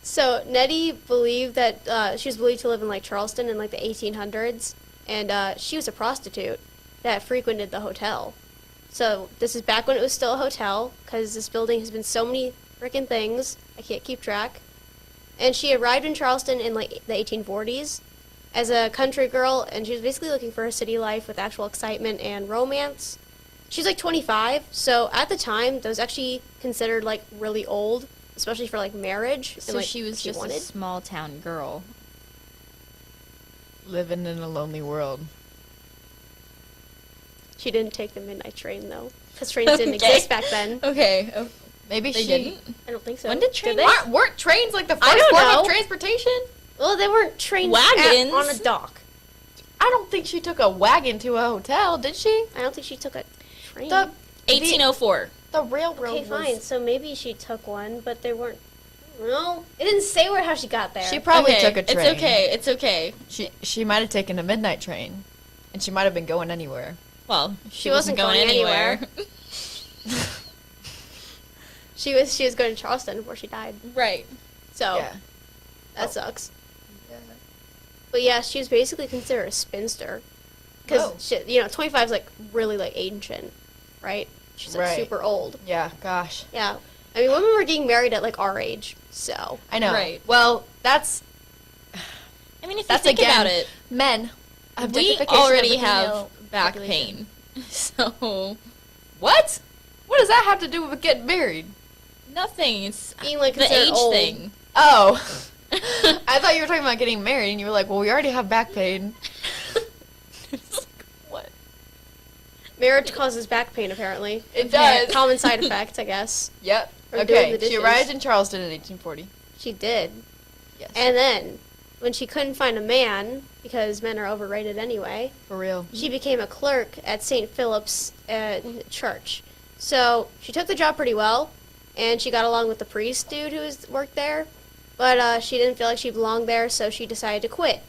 So Nettie believed that she was believed to live in like Charleston in like the 1800s, and she was a prostitute that frequented the hotel. So this is back when it was still a hotel, because this building has been so many freaking things I can't keep track. And she arrived in Charleston in like the 1840s as a country girl, and she was basically looking for a city life with actual excitement and romance. She's like 25, so at the time that was actually considered like really old, especially for like marriage. So and, like, she was just wanted. a small town girl. Living in a lonely world. She didn't take the midnight train though, because trains didn't Okay. exist back then. Okay. Oh, Maybe they she... didn't? I don't think so. When did trains- they? Weren't trains like the I first don't form know. of transportation? Well, they weren't trains Wagons. on a dock. I don't think she took a wagon to a hotel, did she? I don't think she took a train. The 1804. the railroad Okay, was... fine. So maybe she took one, but they weren't. No, it didn't say how she got there. She probably Okay, took a train. It's okay. It's okay. She might have taken a midnight train, and she might have been going anywhere. Well, She wasn't going anywhere. she was going to Charleston before she died. Right. So Yeah. that sucks. But yeah, she was basically considered a spinster. Oh. Because, 25 is, like, really, like, ancient, right? She's, like, Right. super old. Yeah, gosh. Yeah. I mean, women were getting married at, like, our age, so. I know. Right. Well, that's I mean, if That's you think again- about it, men. we Objectification of already the have female back population. pain. So, What? What does that have to do with getting married? nothing. It's Being, like, the considered age old. thing. Oh. I thought you were talking about getting married, and you were like, well, we already have back pain. It's like, what? Marriage causes back pain, apparently. It Yeah, does. common side effect, I guess. Yep. Or doing Okay, the she dishes. arrived in Charleston in 1840. She did. Yes. And then, when she couldn't find a man, because men are overrated anyway, For real. she became a clerk at St. Philip's Church. So she took the job pretty well, and she got along with the priest dude who worked there. But she didn't feel like she belonged there, so she decided to quit.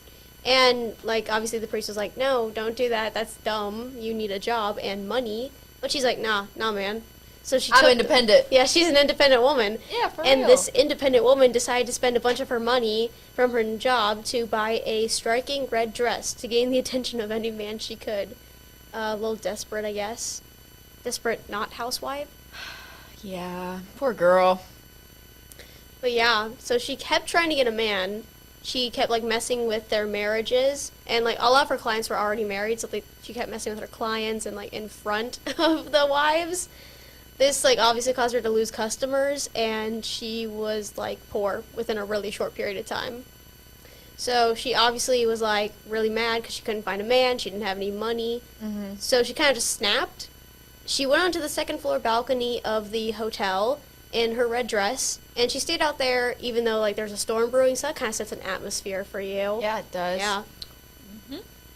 And, like, obviously the priest was like, no, don't do that. That's dumb. You need a job and money. But she's like, nah, man. So she I'm took independent. Yeah, she's an independent woman. Yeah, for And real. this independent woman decided to spend a bunch of her money from her job to buy a striking red dress to gain the attention of any man she could. A little desperate, I guess. Desperate not housewife. Yeah, poor girl. But yeah, so she kept trying to get a man. She kept like messing with their marriages, and like a lot of her clients were already married, so she kept messing with her clients and like in front of the wives. This like obviously caused her to lose customers, and she was like poor within a really short period of time. So she obviously was like really mad because she couldn't find a man. She didn't have any money. Mm-hmm. So she kind of just snapped. She went onto the second floor balcony of the hotel in her red dress, and she stayed out there even though like there's a storm brewing, so that kind of sets an atmosphere for you. Yeah, it does. Yeah.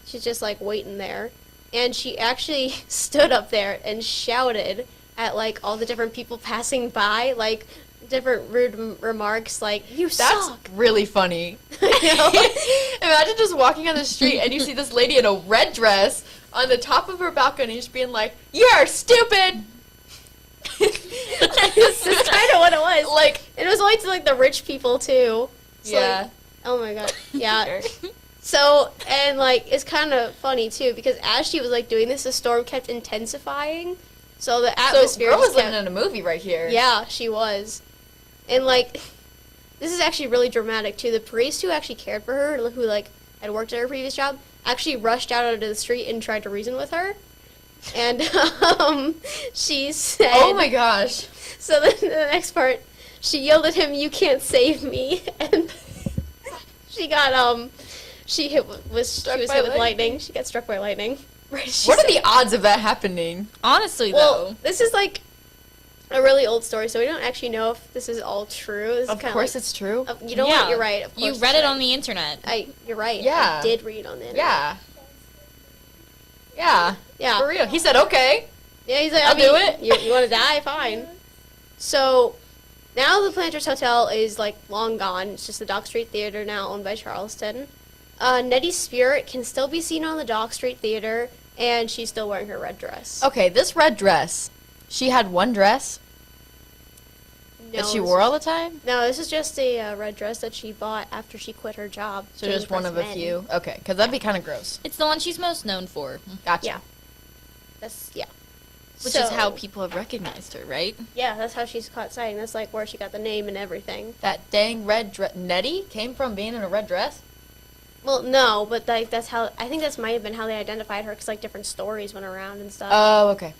She's just like waiting there, and she actually stood up there and shouted at like all the different people passing by, like different rude remarks, like "You That's suck." really funny. Imagine just walking on the street and you see this lady in a red dress on the top of her balcony just being like, "You're stupid!" This is kind of what it was. Like, it was only to like the rich people too. So, yeah. like, oh my god. Yeah. So, and like it's kind of funny too because as she was like doing this, the storm kept intensifying. So the So, atmosphere. girl was just kept- living in a movie right here. Yeah, she was. And like, this is actually really dramatic too. The priest who actually cared for her, who like had worked at her previous job, actually rushed out onto the street and tried to reason with her. And she said, Oh my gosh. So then the next part, she yelled at him, "You can't save me!" And she got she was hit with lightning. She got struck by lightning. Right. as she What are said- the odds of that happening? Honestly, Well, though. this is like a really old story, so we don't actually know if this is all true. This Of is kinda course like, it's true. you know Yeah. what? You're right. Of course You it's read it right. on the internet. You're right. Yeah. I did read on the internet. Yeah. Yeah. Yeah. For real. He said, okay. Yeah, he's like, I'll I mean, do it. You want to die? Fine. So now the Planters Hotel is like long gone. It's just the Dock Street Theater now, owned by Charleston. Nettie's spirit can still be seen on the Dock Street Theater, and she's still wearing her red dress. Okay, this red dress. She had one dress that she this wore is- all the time? No, this is just a red dress that she bought after she quit her job. So to just one impress of a men. few? Okay, because that'd be kind of gross. It's the one she's most known for, Gotcha. Yeah. That's yeah. which is So- how people have recognized her, right? Yeah, that's how she's caught sighting. That's like where she got the name and everything. That dang red dress. Nettie came from being in a red dress? Well, no, but like that's how I think that's might have been how they identified her because like different stories went around and stuff. Oh, okay.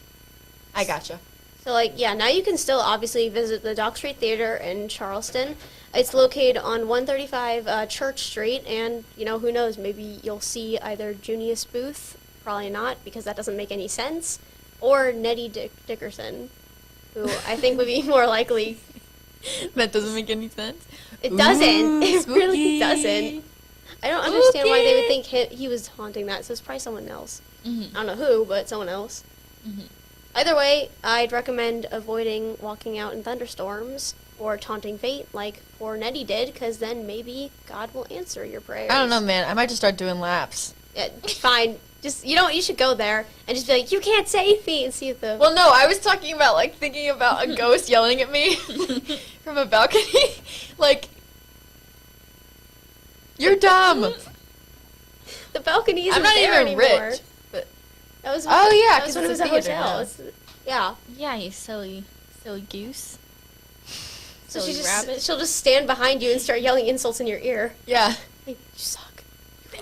I gotcha. So like yeah, now you can still obviously visit the Dock Street Theater in Charleston. It's located on 135 Church Street, and you know who knows, maybe you'll see either Junius Booth, probably not because that doesn't make any sense, or Nettie Dickerson, who I think would be more likely. That doesn't make any sense. It doesn't. Ooh, It really spooky. doesn't. I don't understand why they would Spooky. think he was haunting that. So it's probably someone else. Mm-hmm. I don't know who, but someone else. Mhm. Either way, I'd recommend avoiding walking out in thunderstorms or taunting fate like poor Nettie did, because then maybe God will answer your prayers. I don't know, man. I might just start doing laps. Yeah, fine. Just you know what? You should go there and just be like, "You can't save me," and see if the. Well, no, I was talking about, like, thinking about a ghost yelling at me from a balcony. Like, you're dumb. The balcony isn't I'm not there even anymore. rich. But That was Oh, yeah, that was 'cause when it it's was a a theater hotel. now. Yeah. Yeah, you silly goose. So Silly rabbit. she'll just stand behind you and start yelling insults in your ear. yeah. Like, you suck.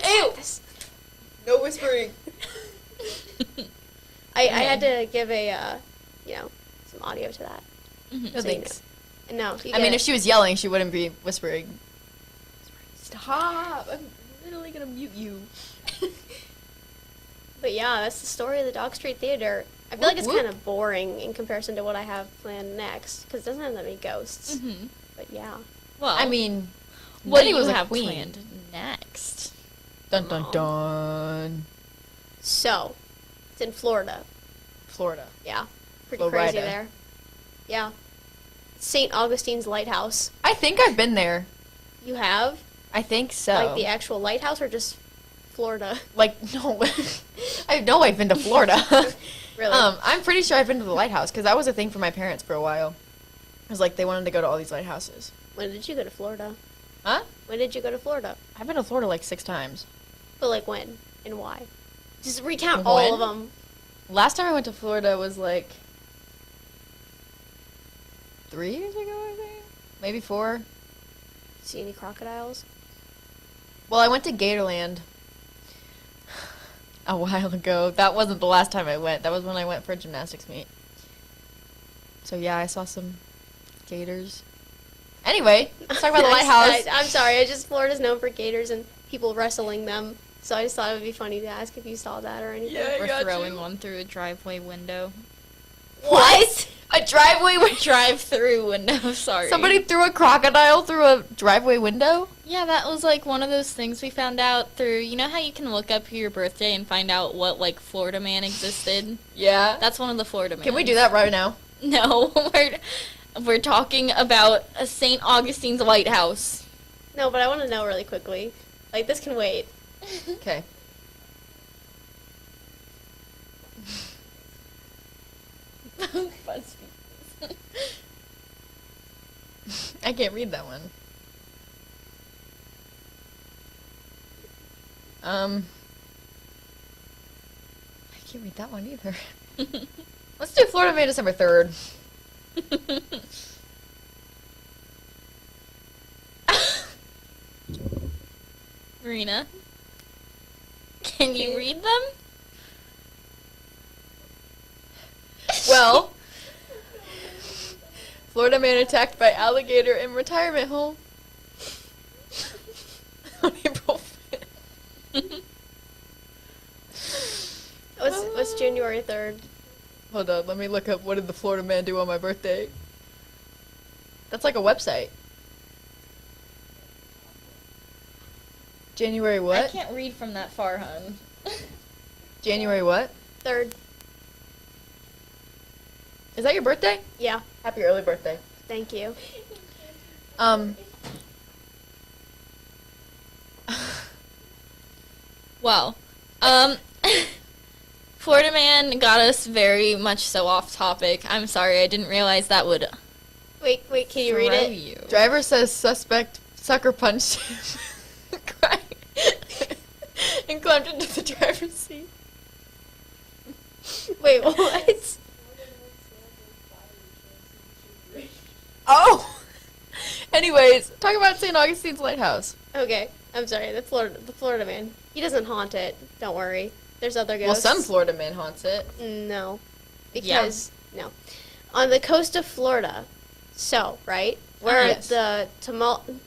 Ew. No whispering. I had to give a, some audio to that. Mhm. No So you thanks. And no, you I mean, get if she was yelling, she wouldn't be whispering. Stop. I'm literally going to mute you. But yeah, that's the story of the Dock Street Theater. I feel like it's Whoop, whoop. kind of boring in comparison to what I have planned next, because it doesn't have that many ghosts. Mm-hmm. But yeah. Well, I mean, what do Nettie you was a have queen. planned next? Dun dun dun. So, it's in Florida. Florida. Yeah. Pretty Florida. crazy there. Yeah. St. Augustine's Lighthouse. I think I've been there. You have? I think so. Like the actual lighthouse or just Florida. Like, no. I know I've been to Florida. Really? I'm pretty sure I've been to the lighthouse because that was a thing for my parents for a while. It was like they wanted to go to all these lighthouses. When did you go to Florida? Huh? When did you go to Florida? I've been to Florida like 6 times. But like when and why? Just recount When? all of them. Last time I went to Florida was like 3 years ago, I think. Maybe 4. See any crocodiles? Well, I went to Gatorland a while ago. That wasn't the last time I went. That was when I went for a gymnastics meet. So yeah, I saw some gators. Anyway, let's talk about the lighthouse. I'm sorry. Florida's known for gators and people wrestling them. So I just thought it would be funny to ask if you saw that or anything. Or throwing one through a driveway window. What? A driveway window? Drive-through window, sorry. Somebody threw a crocodile through a driveway window? Yeah, that was like one of those things we found out through, you know how you can look up your birthday and find out what like Florida man existed? Yeah. That's one of the Florida men. Can we do that right now? No, we're talking about a St. Augustine's lighthouse. No, but I want to know really quickly. Like, this can wait. Okay. BuzzFeed. I can't read that one. I can't read that one either. Let's do Florida May December 3rd. Marina, can you read them? Well, Florida man attacked by alligator in retirement home on April 5th. What's January 3rd? Hold on, let me look up what did the Florida man do on my birthday. That's like a website. January I what? can't read from that far, hun. January what? 3rd. Is that your birthday? Yeah. Happy early birthday. Thank you. Well, Florida man got us very much so off topic. I'm sorry, I didn't realize that would Wait, can you read throw it? you. Driver says suspect sucker punched him and climbed into the driver's seat. Wait, what? Oh! Anyways, talk about St. Augustine's Lighthouse. Okay, I'm sorry. The Florida man. He doesn't haunt it. Don't worry. There's other ghosts. Well, some Florida man haunts it. No, because no, on the coast of Florida. So right where yes. the Telemato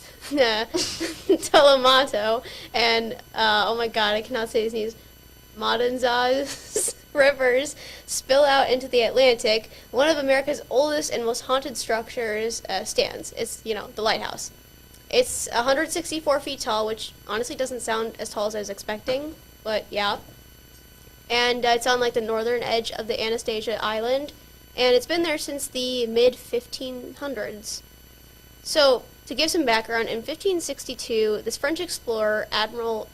and oh my God, I cannot say his names. Matanzas rivers spill out into the Atlantic. One of America's oldest and most haunted structures stands. It's the lighthouse. It's 164 feet tall, which honestly doesn't sound as tall as I was expecting, but yeah. And it's on like the northern edge of the Anastasia Island, and it's been there since the mid 1500s. So, to give some background, in 1562, this French explorer, Admiral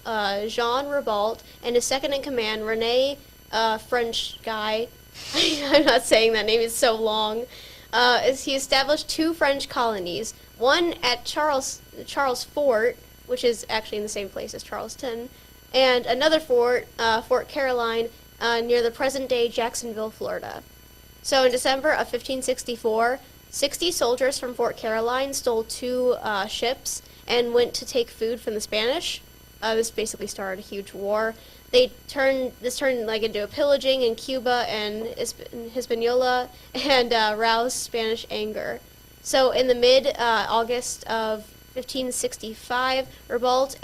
Jean Ribault, and his second in command, Rene, French guy, I'm not saying that name, it's so long, he established 2 French colonies, one at Charles Fort, which is actually in the same place as Charleston, and another fort, Fort Caroline, near the present-day Jacksonville, Florida. So in December of 1564, 60 soldiers from Fort Caroline stole 2 ships and went to take food from the Spanish. This basically started a huge war. This turned like into a pillaging in Cuba and Hispaniola and roused Spanish anger. So in the mid-August of 1565, Ribault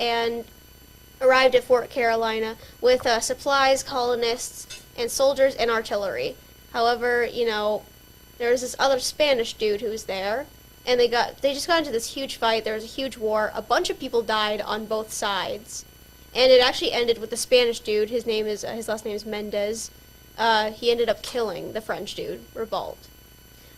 arrived at Fort Carolina with supplies, colonists, and soldiers and artillery. However, there was this other Spanish dude who was there, and they just got into this huge fight. There was a huge war. A bunch of people died on both sides, and it actually ended with the Spanish dude. His last name is Mendez. He ended up killing the French dude, Ribault.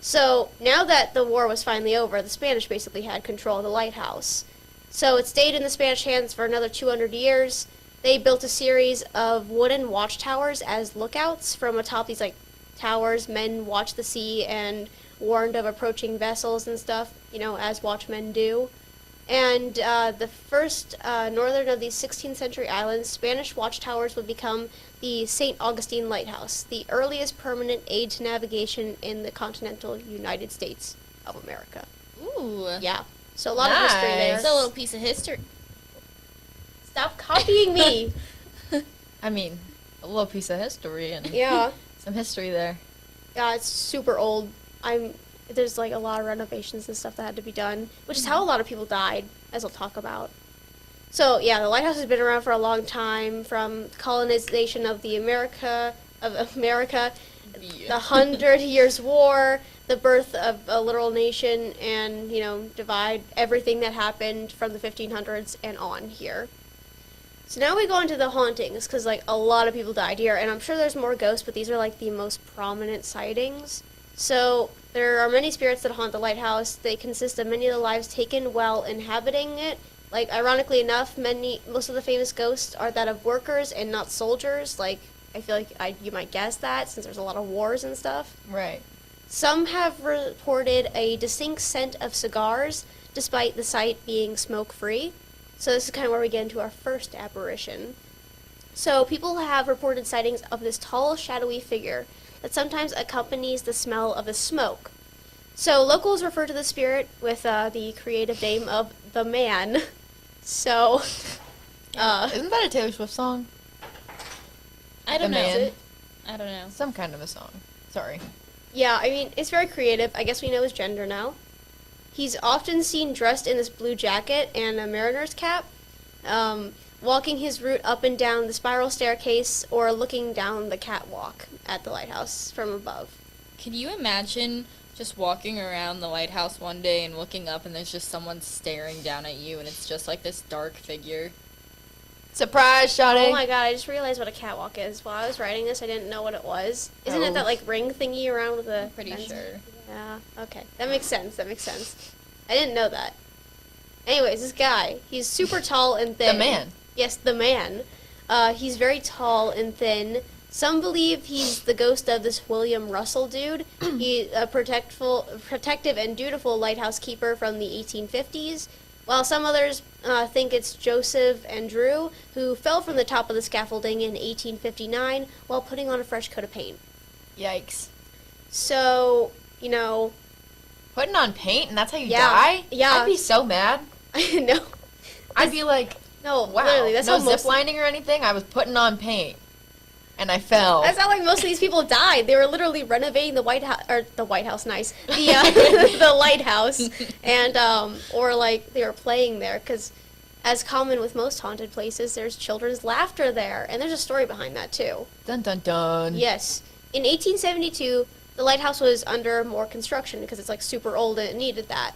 So now that the war was finally over, the Spanish basically had control of the lighthouse. So it stayed in the Spanish hands for another 200 years, they built a series of wooden watchtowers as lookouts. From atop these like towers, men watched the sea and warned of approaching vessels and stuff, as watchmen do. And the first northern of these 16th century islands, Spanish watchtowers would become the St. Augustine Lighthouse, the earliest permanent aid to navigation in the continental United States of America. Ooh. Yeah. So a lot of history there. It's a little piece of history. Stop copying me. I mean, a little piece of history and Yeah. some history there. Yeah, it's super old. There's like a lot of renovations and stuff that had to be done, which is how a lot of people died, as I'll talk about. So yeah, the lighthouse has been around for a long time, from colonization of America, the 100 Years' War, the birth of a literal nation, and divide everything that happened from the 1500s and on here. So now we go into the hauntings, because like a lot of people died here, and I'm sure there's more ghosts, but these are like the most prominent sightings. So there are many spirits that haunt the lighthouse. They consist of many of the lives taken while inhabiting it. Like, ironically enough, most of the famous ghosts are that of workers and not soldiers. Like, I feel like you might guess that, since there's a lot of wars and stuff. Right. Some have reported a distinct scent of cigars, despite the site being smoke-free. So this is kind of where we get into our first apparition. So people have reported sightings of this tall, shadowy figure that sometimes accompanies the smell of the smoke. So locals refer to the spirit with the creative name of the Man. So, isn't that a Taylor Swift song? I don't The know. Man? I don't know. Some kind of a song. Sorry. Yeah, I mean, it's very creative. I guess we know his gender now. He's often seen dressed in this blue jacket and a mariner's cap, walking his route up and down the spiral staircase or looking down the catwalk at the lighthouse from above. Can you imagine just walking around the lighthouse one day and looking up and there's just someone staring down at you and it's just like this dark figure? Surprise, Shawty! Oh my god, I just realized what a catwalk is. While I was writing this, I didn't know what it was. Isn't it that like ring thingy around with the... Pretty sure. Yeah, okay. That makes sense. I didn't know that. Anyways, this guy, he's super tall and thin. The Man. Yes, the Man. He's very tall and thin. Some believe he's the ghost of this William Russell dude. He's a protective and dutiful lighthouse keeper from the 1850s, while some others think it's Joseph and Drew, who fell from the top of the scaffolding in 1859 while putting on a fresh coat of paint. Yikes. So, Putting on paint and that's how you Yeah, die? yeah. I'd be so mad. I know. I'd be like, No, wow, literally, that's no how most... zip lining or anything. I was putting on paint. And I fell. That's not like most of these people died. They were literally renovating the White House, nice, the lighthouse, and or like they were playing there, because as common with most haunted places, there's children's laughter there, and there's a story behind that too. Dun dun dun. Yes, in 1872, the lighthouse was under more construction because it's like super old and it needed that.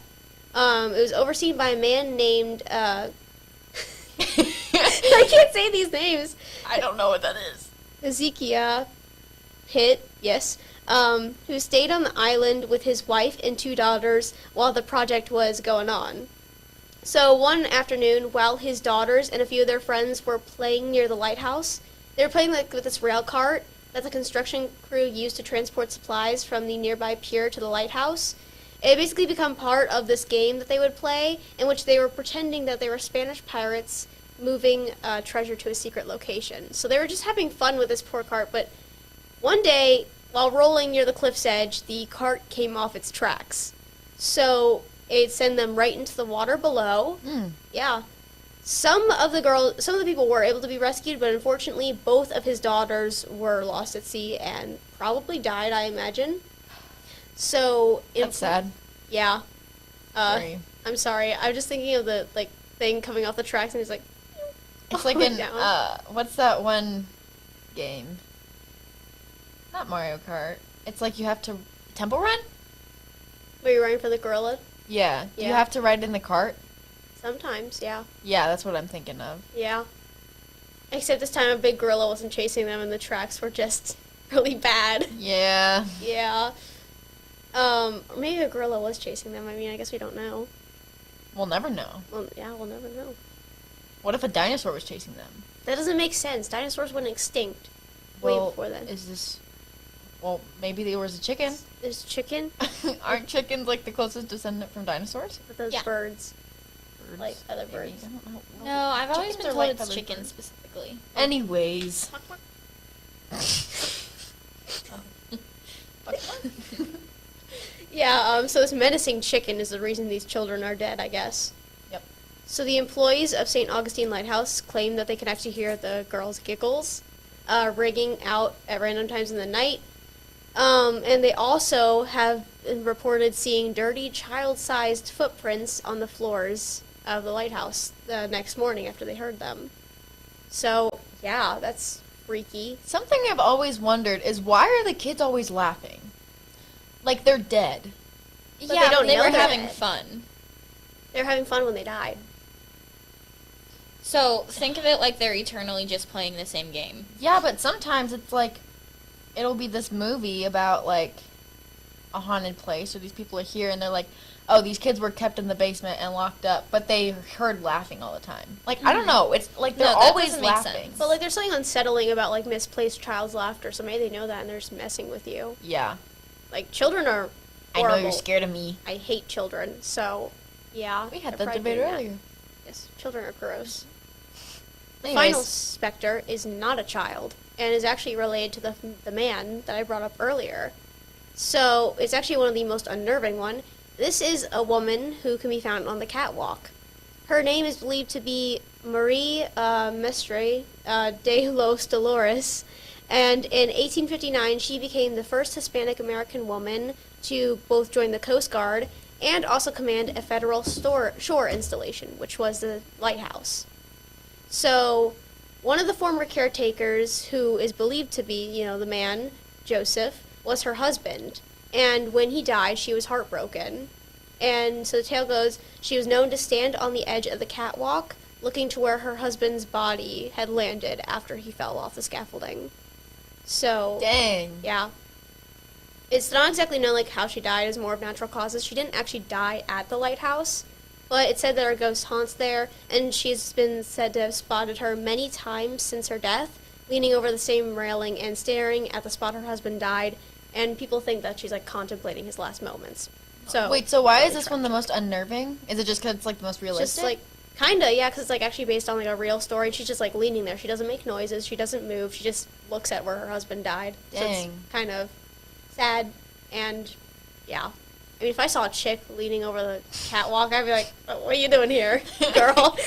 It was overseen by a man named I can't say these names. I don't know what that is. Ezekiel Pitt, yes, who stayed on the island with his wife and 2 daughters while the project was going on. So one afternoon, while his daughters and a few of their friends were playing near the lighthouse, they were playing with this rail cart that the construction crew used to transport supplies from the nearby pier to the lighthouse. It had basically become part of this game that they would play, in which they were pretending that they were Spanish pirates moving treasure to a secret location. So they were just having fun with this poor cart, but one day, while rolling near the cliff's edge, the cart came off its tracks. So it sent them right into the water below. Yeah. Some of the people were able to be rescued, but unfortunately both of his daughters were lost at sea and probably died, I imagine. So That's sad. Yeah. Sorry. I'm sorry. I'm just thinking of the thing coming off the tracks and he's like It's like going in, down. what's that one game? Not Mario Kart. It's like you have to, Temple Run? Were you running for the gorilla? Yeah. Yeah. You have to ride in the cart? Sometimes, yeah. Yeah, that's what I'm thinking of. Yeah. Except this time a big gorilla wasn't chasing them and the tracks were just really bad. Yeah. Yeah. Or maybe a gorilla was chasing them. I mean, I guess we don't know. We'll never know. Well, yeah, we'll never know. What if a dinosaur was chasing them? That doesn't make sense. Dinosaurs went extinct way Well, before then. is this... Well, maybe there was a chicken. There's chicken, Aren't chickens, like, the closest descendant from dinosaurs? but those Yeah. birds, Birds, like other maybe. birds. I don't know. No, I've always Chickens been are told light it's colored chicken birds. specifically. Anyways. Yeah, so this menacing chicken is the reason these children are dead, I guess. Yep. So the employees of St. Augustine Lighthouse claim that they can actually hear the girls' giggles rigging out at random times in the night. And they also have reported seeing dirty child-sized footprints on the floors of the lighthouse the next morning after they heard them. So, yeah, that's freaky. Something I've always wondered is why are the kids always laughing? Like they're dead. But yeah, they don't they know were they're having dead. fun. They're having fun when they died. So think of it like they're eternally just playing the same game. Yeah, but sometimes it's like, it'll be this movie about like a haunted place, or these people are here and they're like, oh, these kids were kept in the basement and locked up, but they heard laughing all the time. Like, I don't know, it's like they're No, that always doesn't make laughing. sense. But, like, there's something unsettling about, like, misplaced child's laughter, so maybe they know that and they're just messing with you. Yeah. Like, children are I know horrible. you're scared of me. I hate children, so, yeah. We had they're that probably debate doing that. earlier. Yes, children are gross. The Anyways. final specter is not a child, and is actually related to the man that I brought up earlier. So, it's actually one of the most unnerving one. This is a woman who can be found on the catwalk. Her name is believed to be Marie Mestre de los Dolores, and in 1859 she became the first Hispanic American woman to both join the Coast Guard and also command a federal shore installation, which was the lighthouse. So, one of the former caretakers, who is believed to be, the man, Joseph, was her husband. And when he died, she was heartbroken. And so the tale goes, she was known to stand on the edge of the catwalk, looking to where her husband's body had landed after he fell off the scaffolding. So, Dang. yeah. It's not exactly known, like, how she died is more of natural causes. She didn't actually die at the lighthouse, but it said that her ghost haunts there, and she's been said to have spotted her many times since her death, leaning over the same railing and staring at the spot her husband died, and people think that she's, like, contemplating his last moments. So Wait, so why is this one the most unnerving? Is it just because it's like the most It's realistic? just, like, kinda, yeah, because it's, like, actually based on, like, a real story. She's just, like, leaning there. She doesn't make noises. She doesn't move. She just looks at where her husband died. So Dang. it's kind of sad, and, yeah. I mean, if I saw a chick leaning over the catwalk, I'd be like, oh, what are you doing here, girl?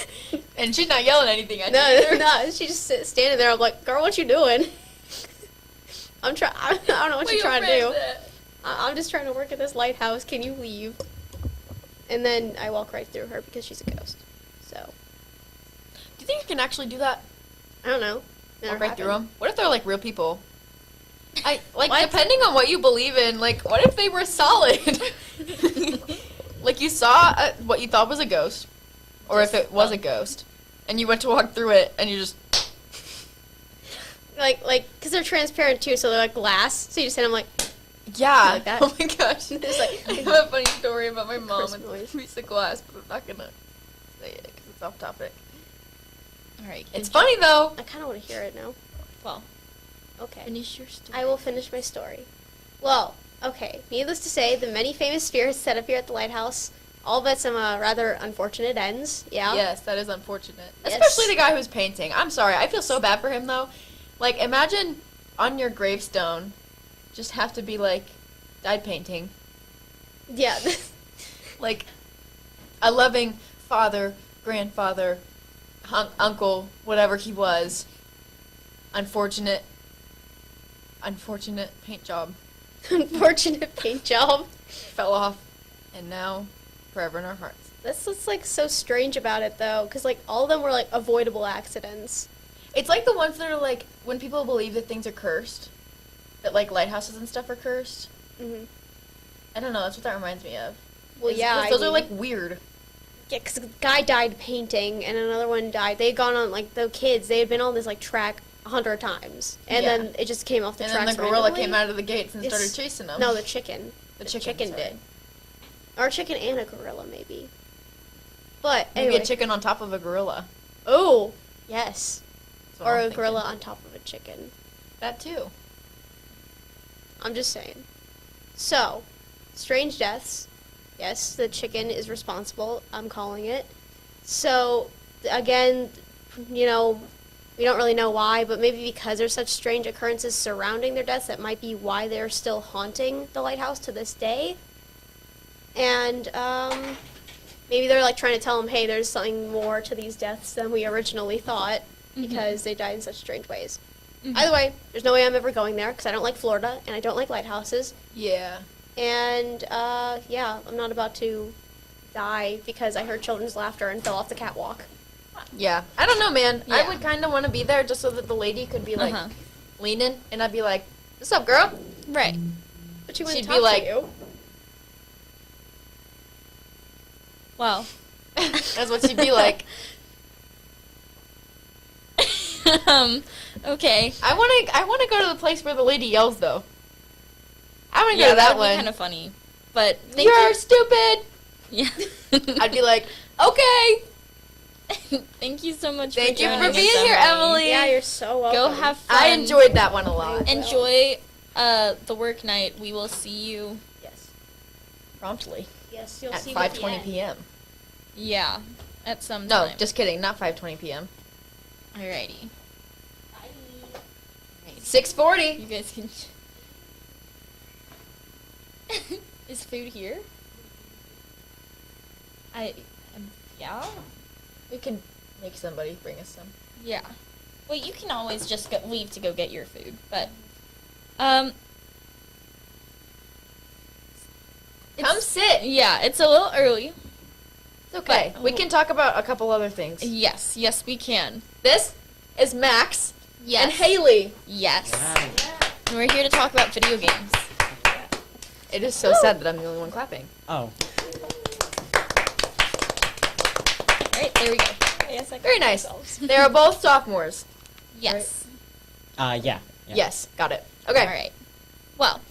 And she's not yelling anything at No, no, she just standing there. I'm like, girl, what you doing? I don't know what you're trying to do. I'm just trying to work at this lighthouse. Can you leave? And then I walk right through her because she's a ghost. So, Do you think you can actually do that? I don't know. Walk right through them? What if they're like real people? Like What? depending on what you believe in, like what if they were solid? Like you saw what you thought was a ghost, or if it was a ghost, and you went to walk through it, and you just Like, because they're transparent too, so they're like glass. So you just hit them like, yeah. Like that. Oh my gosh. It's like- I have a funny story about my mom Crisp and noise. a piece of glass, but I'm not gonna say it because it's off topic. All right. It's funny though. I kind of want to hear it now. Well, Okay. finish your story. I will finish my story. Well, okay. Needless to say, the many famous spirits set up here at the lighthouse all but some rather unfortunate ends. Yeah. Yes, that is unfortunate. Yes. Especially the guy who's painting. I'm sorry. I feel so bad for him though. Like imagine on your gravestone just have to be like died painting. Yeah. Like a loving father, grandfather, uncle, whatever he was. Unfortunate paint job. Unfortunate paint job. Fell off and now forever in our hearts. That's what's like so strange about it though, because like all of them were like avoidable accidents. It's like the ones that are like when people believe that things are cursed, that like lighthouses and stuff are cursed. Mm-hmm. I don't know. That's what that reminds me of. Well, It's- yeah, 'cause I those are mean- like weird. Yeah, because the guy died painting, and another one died. They had gone on like the kids. They had been on this like track 100 times, and Yeah. then it just came off the And then tracks. the gorilla randomly. came out of the gates and It's- started chasing them. No, the chicken. The The chicken, chicken sorry. did. Or a chicken and a gorilla, maybe. But Maybe anyway, a chicken on top of a gorilla. Oh, yes. That's what Or I'm a thinking. gorilla on top of a chicken. That too. I'm just saying. So, strange deaths. Yes, the chicken is responsible. I'm calling it. So, again, you know, we don't really know why, but maybe because there's such strange occurrences surrounding their deaths, that might be why they're still haunting the lighthouse to this day. And maybe they're like trying to tell them, hey, there's something more to these deaths than we originally thought because they died in such strange ways. Either way, there's no way I'm ever going there because I don't like Florida and I don't like lighthouses. Yeah. And yeah, I'm not about to die because I heard children's laughter and fell off the catwalk. Yeah. I don't know, man. I Yeah. would kind of want to be there just so that the lady could be like leaning, and I'd be like, "What's up, girl?" Right. But she wouldn't She'd talk be like, to you. Well. That's what she'd be like. Okay. I want to go to the place where the lady yells, though. I want to go Yeah, to that would one. be kind of funny. But thank You're you. stupid. Yeah. I'd be like, okay. Thank you so much. Thank you joining for us, being here, Emily. Yeah, you're so welcome. Go have fun. I enjoyed that one a lot. Enjoy the work night. We will see you. Yes. Promptly. Yes, you'll At see me at the 5:20 end. p.m. Yeah. At some No, time. just kidding. Not 5:20 p.m. Alrighty. 6:40. You guys can. Is food here? Yeah. We can make somebody bring us some. Yeah. Well, you can always just leave to go get your food, but Come sit. yeah, it's a little early. It's okay. But- We can talk about a couple other things. Yes, we can. This is Max Yes. and Haley. Yes. And we're here to talk about video games. It is so sad that I'm the only one clapping. Oh. Alright, there we go. Very nice. They are both sophomores. Yes. Yeah. Yes, got it. Okay. Alright. Well,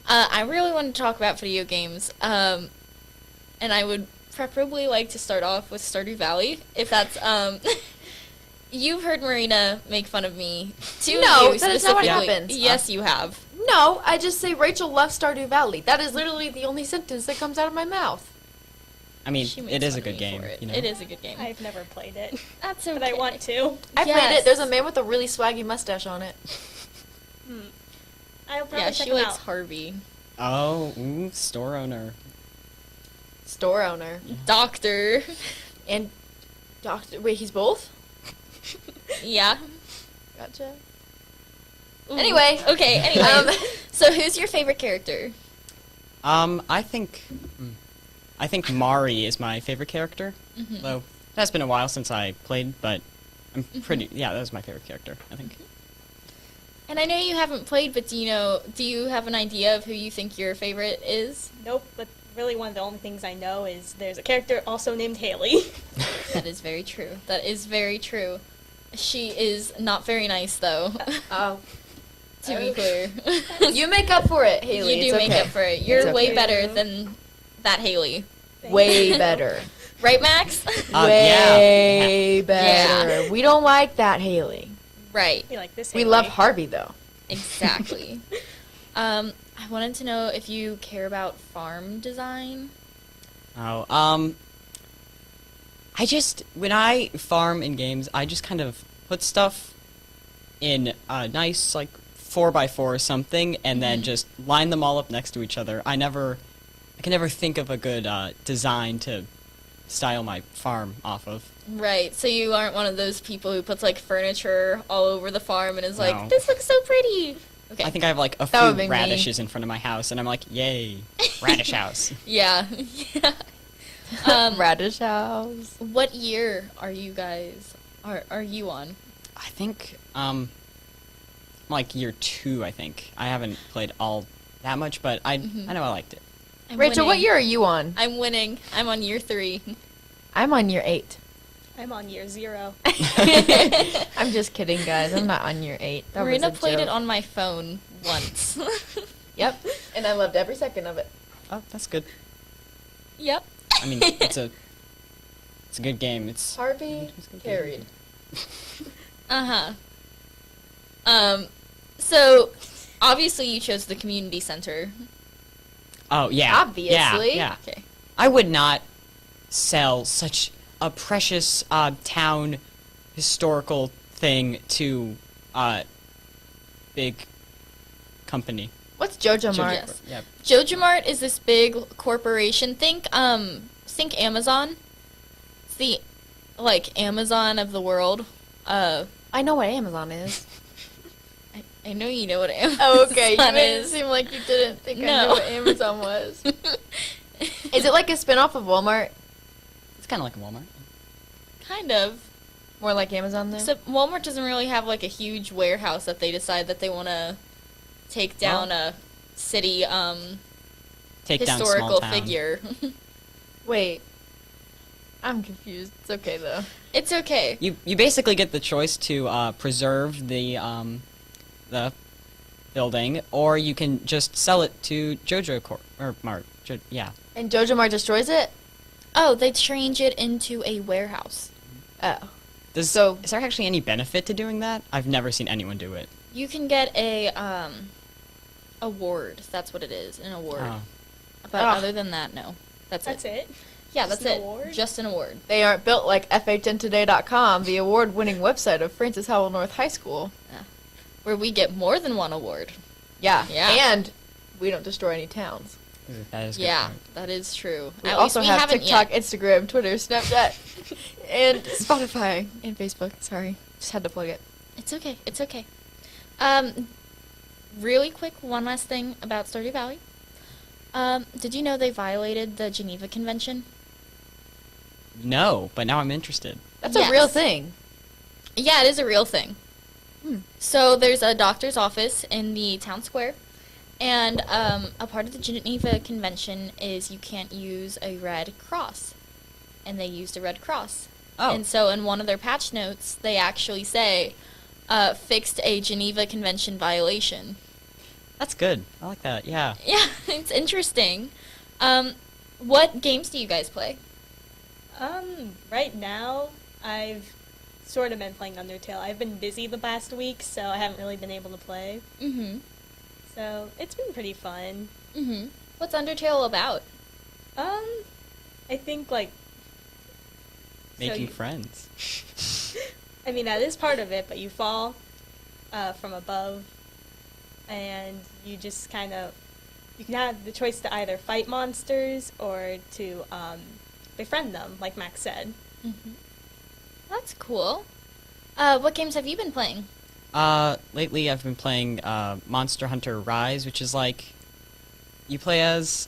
I really want to talk about video games, and I would preferably like to start off with Stardew Valley, if that's, you've heard Marina make fun of me. No, you that is not what specifically. happens. Yes, you have. No, I just say Rachel loves Stardew Valley. That is literally the only sentence that comes out of my mouth. I mean, She makes it is a fun of good me game. for it. You know? It is a good game. I've never played it, That's okay. but I want to. I played Yes. it. There's a man with a really swaggy mustache on it. I'll probably Yeah, check she them likes out. Harvey. Oh, store owner. Store owner. Doctor. And doctor. Wait, he's both? Yeah. Gotcha. Ooh. Anyway. Okay, anyway. So who's your favorite character? I think Mari is my favorite character. Mhm. Though it has been a while since I played, but I'm pretty. Yeah, that was my favorite character. I think. And I know you haven't played, but do you have an idea of who you think your favorite is? Nope, but really one of the only things I know is there's a character also named Haley. That is very true. That is very true. She is not very nice, though. Oh. To be clear. You make up for it, Haley. You do It's make okay. up for it. You're It's way okay. better than that Haley. Way better. Right, Max? Way better. Yeah. We don't like that, Haley. Right. We like this We Haley. love Harvey, though. Exactly. I wanted to know if you care about farm design. Oh, I just when I farm in games, I just kind of put stuff in a nice like 4x4 or something, and then just line them all up next to each other. I can never think of a good design to style my farm off of. Right. So you aren't one of those people who puts like furniture all over the farm and is No. like, this looks so pretty. Okay. I think I have like a That would few be me. radishes in front of my house, and I'm like, yay, radish house. Yeah. Yeah. Radish house. What year are you guys are you on? I think like year 2. I think I haven't played all that much, but I know I liked it. I'm Rachel, what winning. year are you on? I'm winning. I'm on year 3. I'm on year 8. I'm on year 0. I'm just kidding, guys. I'm not on year 8. That Marina was a played it joke. on my phone once. Yep, and I loved every second of it. Oh, that's good. Yep. I mean, it's a good game. It's Harvey it's a good carried. game. So obviously you chose the community center. Oh yeah. Obviously. Yeah. Okay. I would not sell such a precious town historical thing to big company. What's Jojo Mart? Yes. Yep. Jojo Mart is this big corporation. Think Amazon. It's the Amazon of the world. I know what Amazon is. I know you know what Amazon Oh, okay. You made it is. seem like you didn't think I No. knew what Amazon was. Is it like a spin-off of Walmart? It's kind of like a Walmart. Kind of. More like Amazon, though? Except Walmart doesn't really have like a huge warehouse that they decide that they want to take down a city Take down historical small town. figure. Wait. I'm confused. It's okay, though. It's okay. You basically get the choice to preserve the building, or you can just sell it to Jojo Mart. Yeah. And Jojo Mart destroys it? Oh, they change it into a warehouse. Oh. Is there actually any benefit to doing that? I've never seen anyone do it. You can get a award. That's what it is, an award. Oh. But Ugh. other than that, no. That's it. Yeah, Just that's an it. award? Just an award. They aren't built like FHNtoday.com, the award-winning website of Francis Howell North High School. Where we get more than one award. Yeah. Yeah. And we don't destroy any towns. That is a good Yeah, point. that is true. We At also least we have haven't TikTok, yet. Instagram, Twitter, Snapchat, and Spotify, and Facebook. Sorry. Just had to plug it. It's okay. It's okay. Really quick, one last thing about Stardew Valley. Did you know they violated the Geneva Convention? No, but now I'm interested. That's a real thing. Yeah, it is a real thing. So there's a doctor's office in the town square, and a part of the Geneva Convention is you can't use a red cross, and they used a red cross. Oh. And so in one of their patch notes, they actually say, fixed a Geneva Convention violation. That's good. I like that. Yeah. Yeah, it's interesting. What games do you guys play? Right now, I've sort of been playing Undertale. I've been busy the past week, so I haven't really been able to play. Mm-hmm. So it's been pretty fun. Mm-hmm. What's Undertale about? I think like Making friends. I mean, that is part of it, but you fall from above, and you just kind of, you can have the choice to either fight monsters or to befriend them, like Max said. Mm-hmm. That's cool. What games have you been playing? Lately I've been playing Monster Hunter Rise, which is like, you play as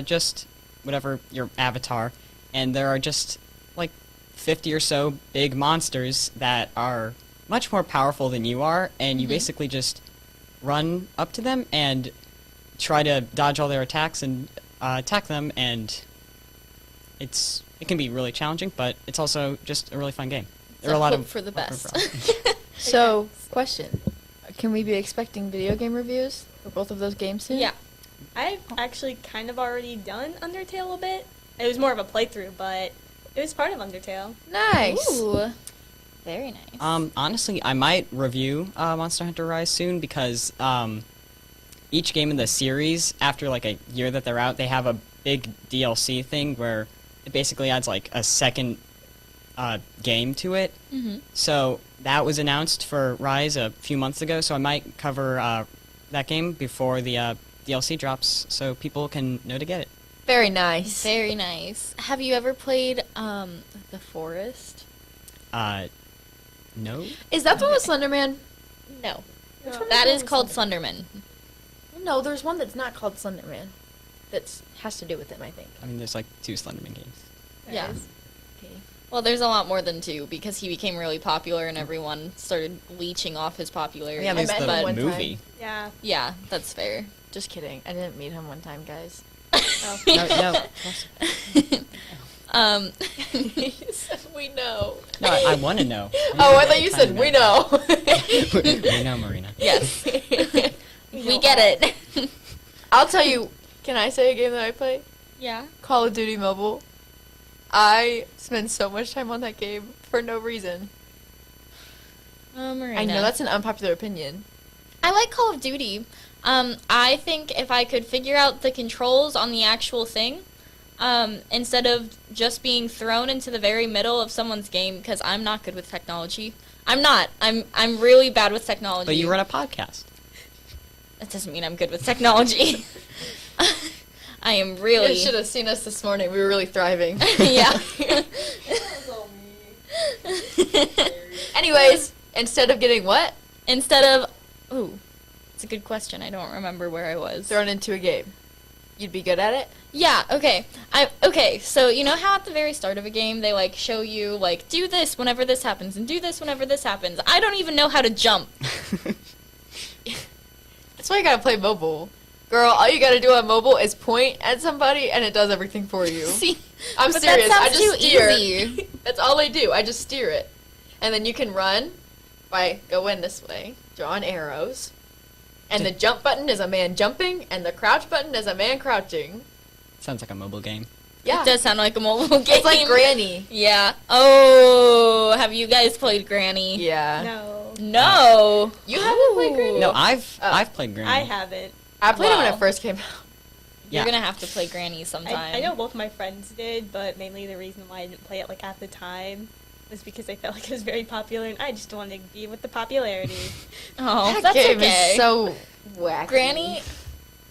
just whatever your avatar, and there are just like 50 or so big monsters that are much more powerful than you are, and you basically just run up to them and try to dodge all their attacks and attack them, and it can be really challenging, but it's also just a really fun game. There are a lot hope of for the best. So, question. Can we be expecting video game reviews for both of those games soon? Yeah. I've actually kind of already done Undertale a bit. It was more of a playthrough, but it was part of Undertale. Nice. Ooh. Very nice. Honestly, I might review Monster Hunter Rise soon, because each game in the series, after like a year that they're out, they have a big DLC thing where it basically adds like a second game to it. Mm-hmm. So that was announced for Rise a few months ago, so I might cover that game before the DLC drops, so people can know to get it. Very nice. Very nice. Have you ever played The Forest? No. Is that the one with Slenderman? No. Which one That the is one called with Slenderman. No, there's one that's not called Slenderman. That has to do with him, I think. I mean, there's like 2 Slenderman games. Yeah. Okay. Well, there's a lot more than 2 because he became really popular and everyone started leeching off his popularity. Yeah, there's I met the him one movie. Yeah. Yeah, that's fair. Just kidding. I didn't meet him one time, guys. No. He said, we know. No, I want to know. Oh, I thought you said, we know. We know, Marina. Yes. We get it. I'll tell you, can I say a game that I play? Yeah. Call of Duty Mobile. I spend so much time on that game for no reason. Marina. I know that's an unpopular opinion. I like Call of Duty. I think if I could figure out the controls on the actual thing, instead of just being thrown into the very middle of someone's game, because I'm not good with technology. I'm not. I'm really bad with technology. But you run a podcast. That doesn't mean I'm good with technology. I am really. You should have seen us this morning. We were really thriving. Yeah. Anyways, instead of getting what? Instead of, ooh, it's a good question. I don't remember where I was. Thrown into a game. You'd be good at it? Yeah, okay. Okay, so you know how at the very start of a game they like show you like do this whenever this happens and do this whenever this happens. I don't even know how to jump. That's why you gotta play mobile. Girl, all you gotta do on mobile is point at somebody and it does everything for you. See? I'm but serious. That I sounds just too steer. easy. That's all I do. I just steer it. And then you can run by going this way, drawing arrows. And the jump button is a man jumping, and the crouch button is a man crouching. Sounds like a mobile game. Yeah. It does sound like a mobile game. It's like Granny. Yeah. Oh, have you guys played Granny? Yeah. No. No. You haven't played Granny? No, I've played Granny. I haven't. I played it when Wow. it first came out. You're Yeah. gonna have to play Granny sometime. I know both my friends did, but mainly the reason why I didn't play it like at the time was because I felt like it was very popular, and I just wanted to be with the popularity. Oh, That that's game okay. is so wacky. Granny,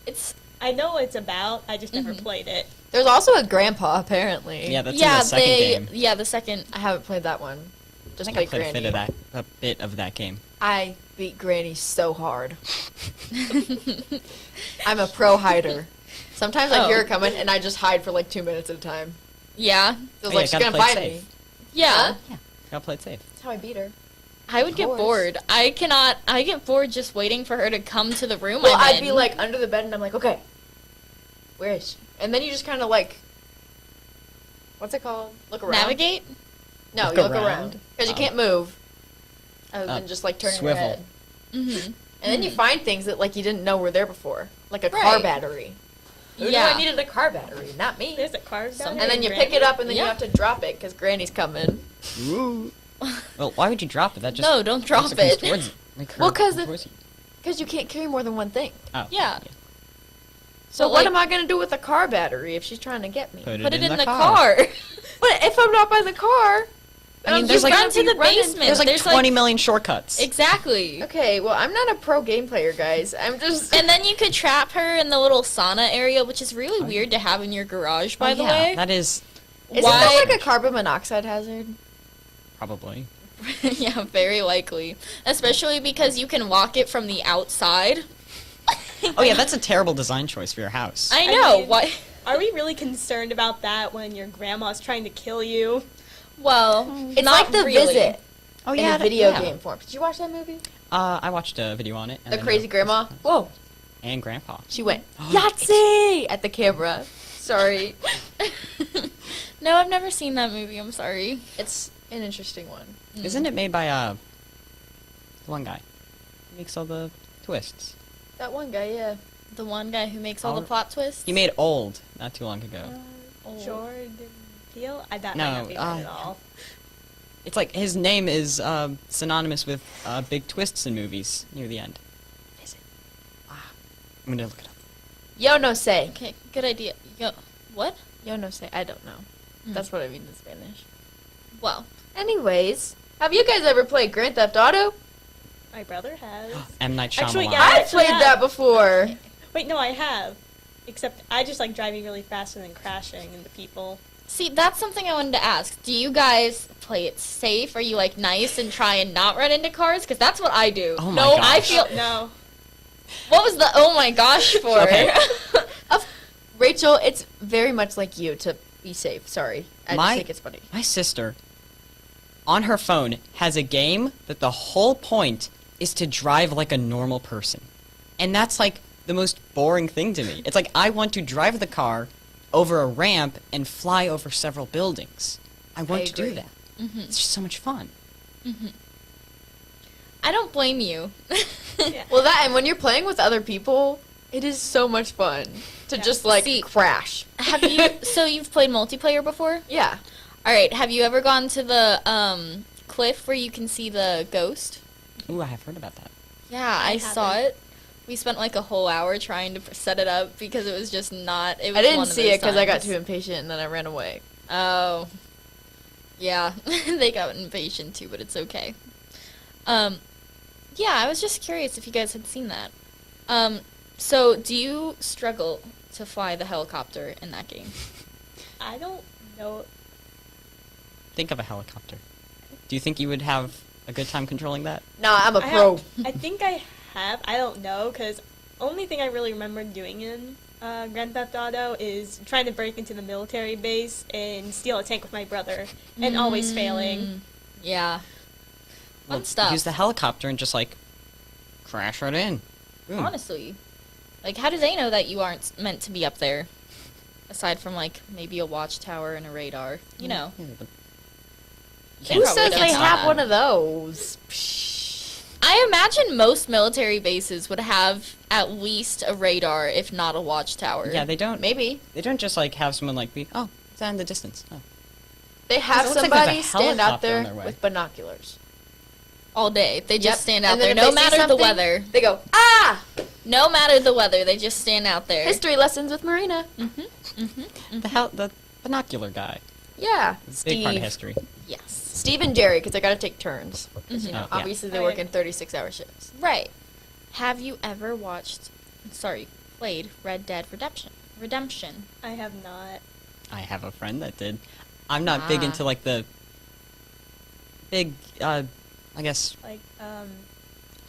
it's I know what it's about. I just never played it. There's also a grandpa, apparently. Yeah, that's in the second game. Yeah, the second. I haven't played that one. I Just think I played played Granny. a bit of that game. I beat Granny so hard. I'm a pro hider. Sometimes I Oh. hear her coming and I just hide for like 2 minutes at a time. Yeah. Feels Oh, like yeah, she's gotta gonna play it find me. safe. Yeah. Gotta play it safe. That's how I beat her. I would get course. bored. I get bored just waiting for her to come to the room Well, I'm I'd in. be like under the bed and I'm like, okay, where is she? And then you just kind of like, what's it called? Look around. Navigate? No, Look you look around. around. Because you can't move. Other than just like turning your swivel. head. Mm-hmm. And then you find things that like you didn't know were there before. Like a car Right. battery. Who knew Yeah. I needed a car battery? Not me. There's a card down And then you pick it up and then you Yeah. have to drop it because Granny's coming. Ooh. Well, why would you drop it? That just No, don't drop makes comes it. towards you. Like Well, her 'cause come it- towards you. Because you can't carry more than one thing. Oh, Yeah. So But, what like- am I going to do with the car battery if she's trying to get me? Put Put it in the car. car. But if I'm not by the car, I mean, I'm there's just like gonna run to be the running- basement. There's like There's 20 million shortcuts. Exactly. Okay, well, I'm not a pro game player, guys. I'm just... And then you could trap her in the little sauna area, which is really weird to have in your garage, by Oh, the yeah, way. that is Isn't Why? that like a carbon monoxide hazard? probably. Yeah, very likely. Especially because you can walk it from the outside. Oh yeah, that's a terrible design choice for your house. I know. mean- Why? Are we really concerned about that when your grandma's trying to kill you? Well, It's not like The really. Visit Oh in a video game form. Did you watch that movie? I watched a video on it. and The then crazy grandma? Whoa. And grandpa. She went, Yahtzee! At the camera. Sorry. No, I've never seen that movie. I'm sorry. It's an interesting one. Isn't it made by the one guy? He makes all the twists. That one guy, yeah. The one guy who makes all Oh. the plot twists. He made Old not too long ago. Jordan Peele? That No, might not be right at all. It's like his name is synonymous with big twists in movies near the end. Is it? I'm gonna look it up. Yo no sé. Okay, good idea. What? Yo no sé. I don't know. That's what I mean in Spanish. Well, anyways, have you guys ever played Grand Theft Auto? My brother has. M. Night Shyamalan. Actually, yeah, I played that before. Wait, no, I have. Except I just like driving really fast and then crashing into people. see, that's something I wanted to ask. Do you guys play it safe? Are you like nice and try and not run into cars? Because that's what I do. Oh my no, I gosh. feel. No. What was the oh my gosh for? Okay. Rachel, it's very much like you to be safe. Sorry. I just think it's funny. My sister, on her phone, has a game that the whole point is to drive like a normal person. And that's like the most boring thing to me. It's like I want to drive the car over a ramp and fly over several buildings. I want to do agree. that. Mm-hmm. It's just so much fun. Mm-hmm. I don't blame you. Well, that and when you're playing with other people, it is so much fun to just like crash. Have you? So you've played multiplayer before? Yeah. All right. Have you ever gone to the cliff where you can see the ghost? Ooh, I have heard about that. Yeah, I saw it. We spent like a whole hour trying to set it up because it was just not. It was I didn't one of see those it because I got times. too impatient and then I ran away. Oh, yeah, they got impatient too, but it's okay. Yeah, I was just curious if you guys had seen that. So do you struggle to fly the helicopter in that game? I don't know. Think of a helicopter. Do you think you would have a good time controlling that? Nah, I'm a I pro. I think I have. I don't know, because only thing I really remember doing in Grand Theft Auto is trying to break into the military base and steal a tank with my brother, and always failing. Yeah. Well, Fun stuff. use the helicopter and just like crash right in. Boom. Honestly. Like, how do they know that you aren't meant to be up there? Aside from, like, maybe a watchtower and a radar. You know. Yeah, but Who says don't they know have that. one of those? I imagine most military bases would have at least a radar, if not a watchtower. yeah, they don't. Maybe. They don't just like have someone like be. Oh, it's out in the distance. Oh. They have It looks like there's somebody a stand out helicopter on there their way. with binoculars. All day. They just Yep. stand out And then there, if no they see matter the something, weather. They go, ah! No matter the weather, they just stand out there. History lessons with Marina. The binocular guy. Yeah. It's a big part of history. Yes. Steve and Jerry, because they got to take turns. 'Cause, you know, Oh, yeah. obviously they work in 36-hour shifts. Right. Have you ever played Red Dead Redemption? I have not. I have a friend that did. I'm not big Ah. into like the big. I guess. Like,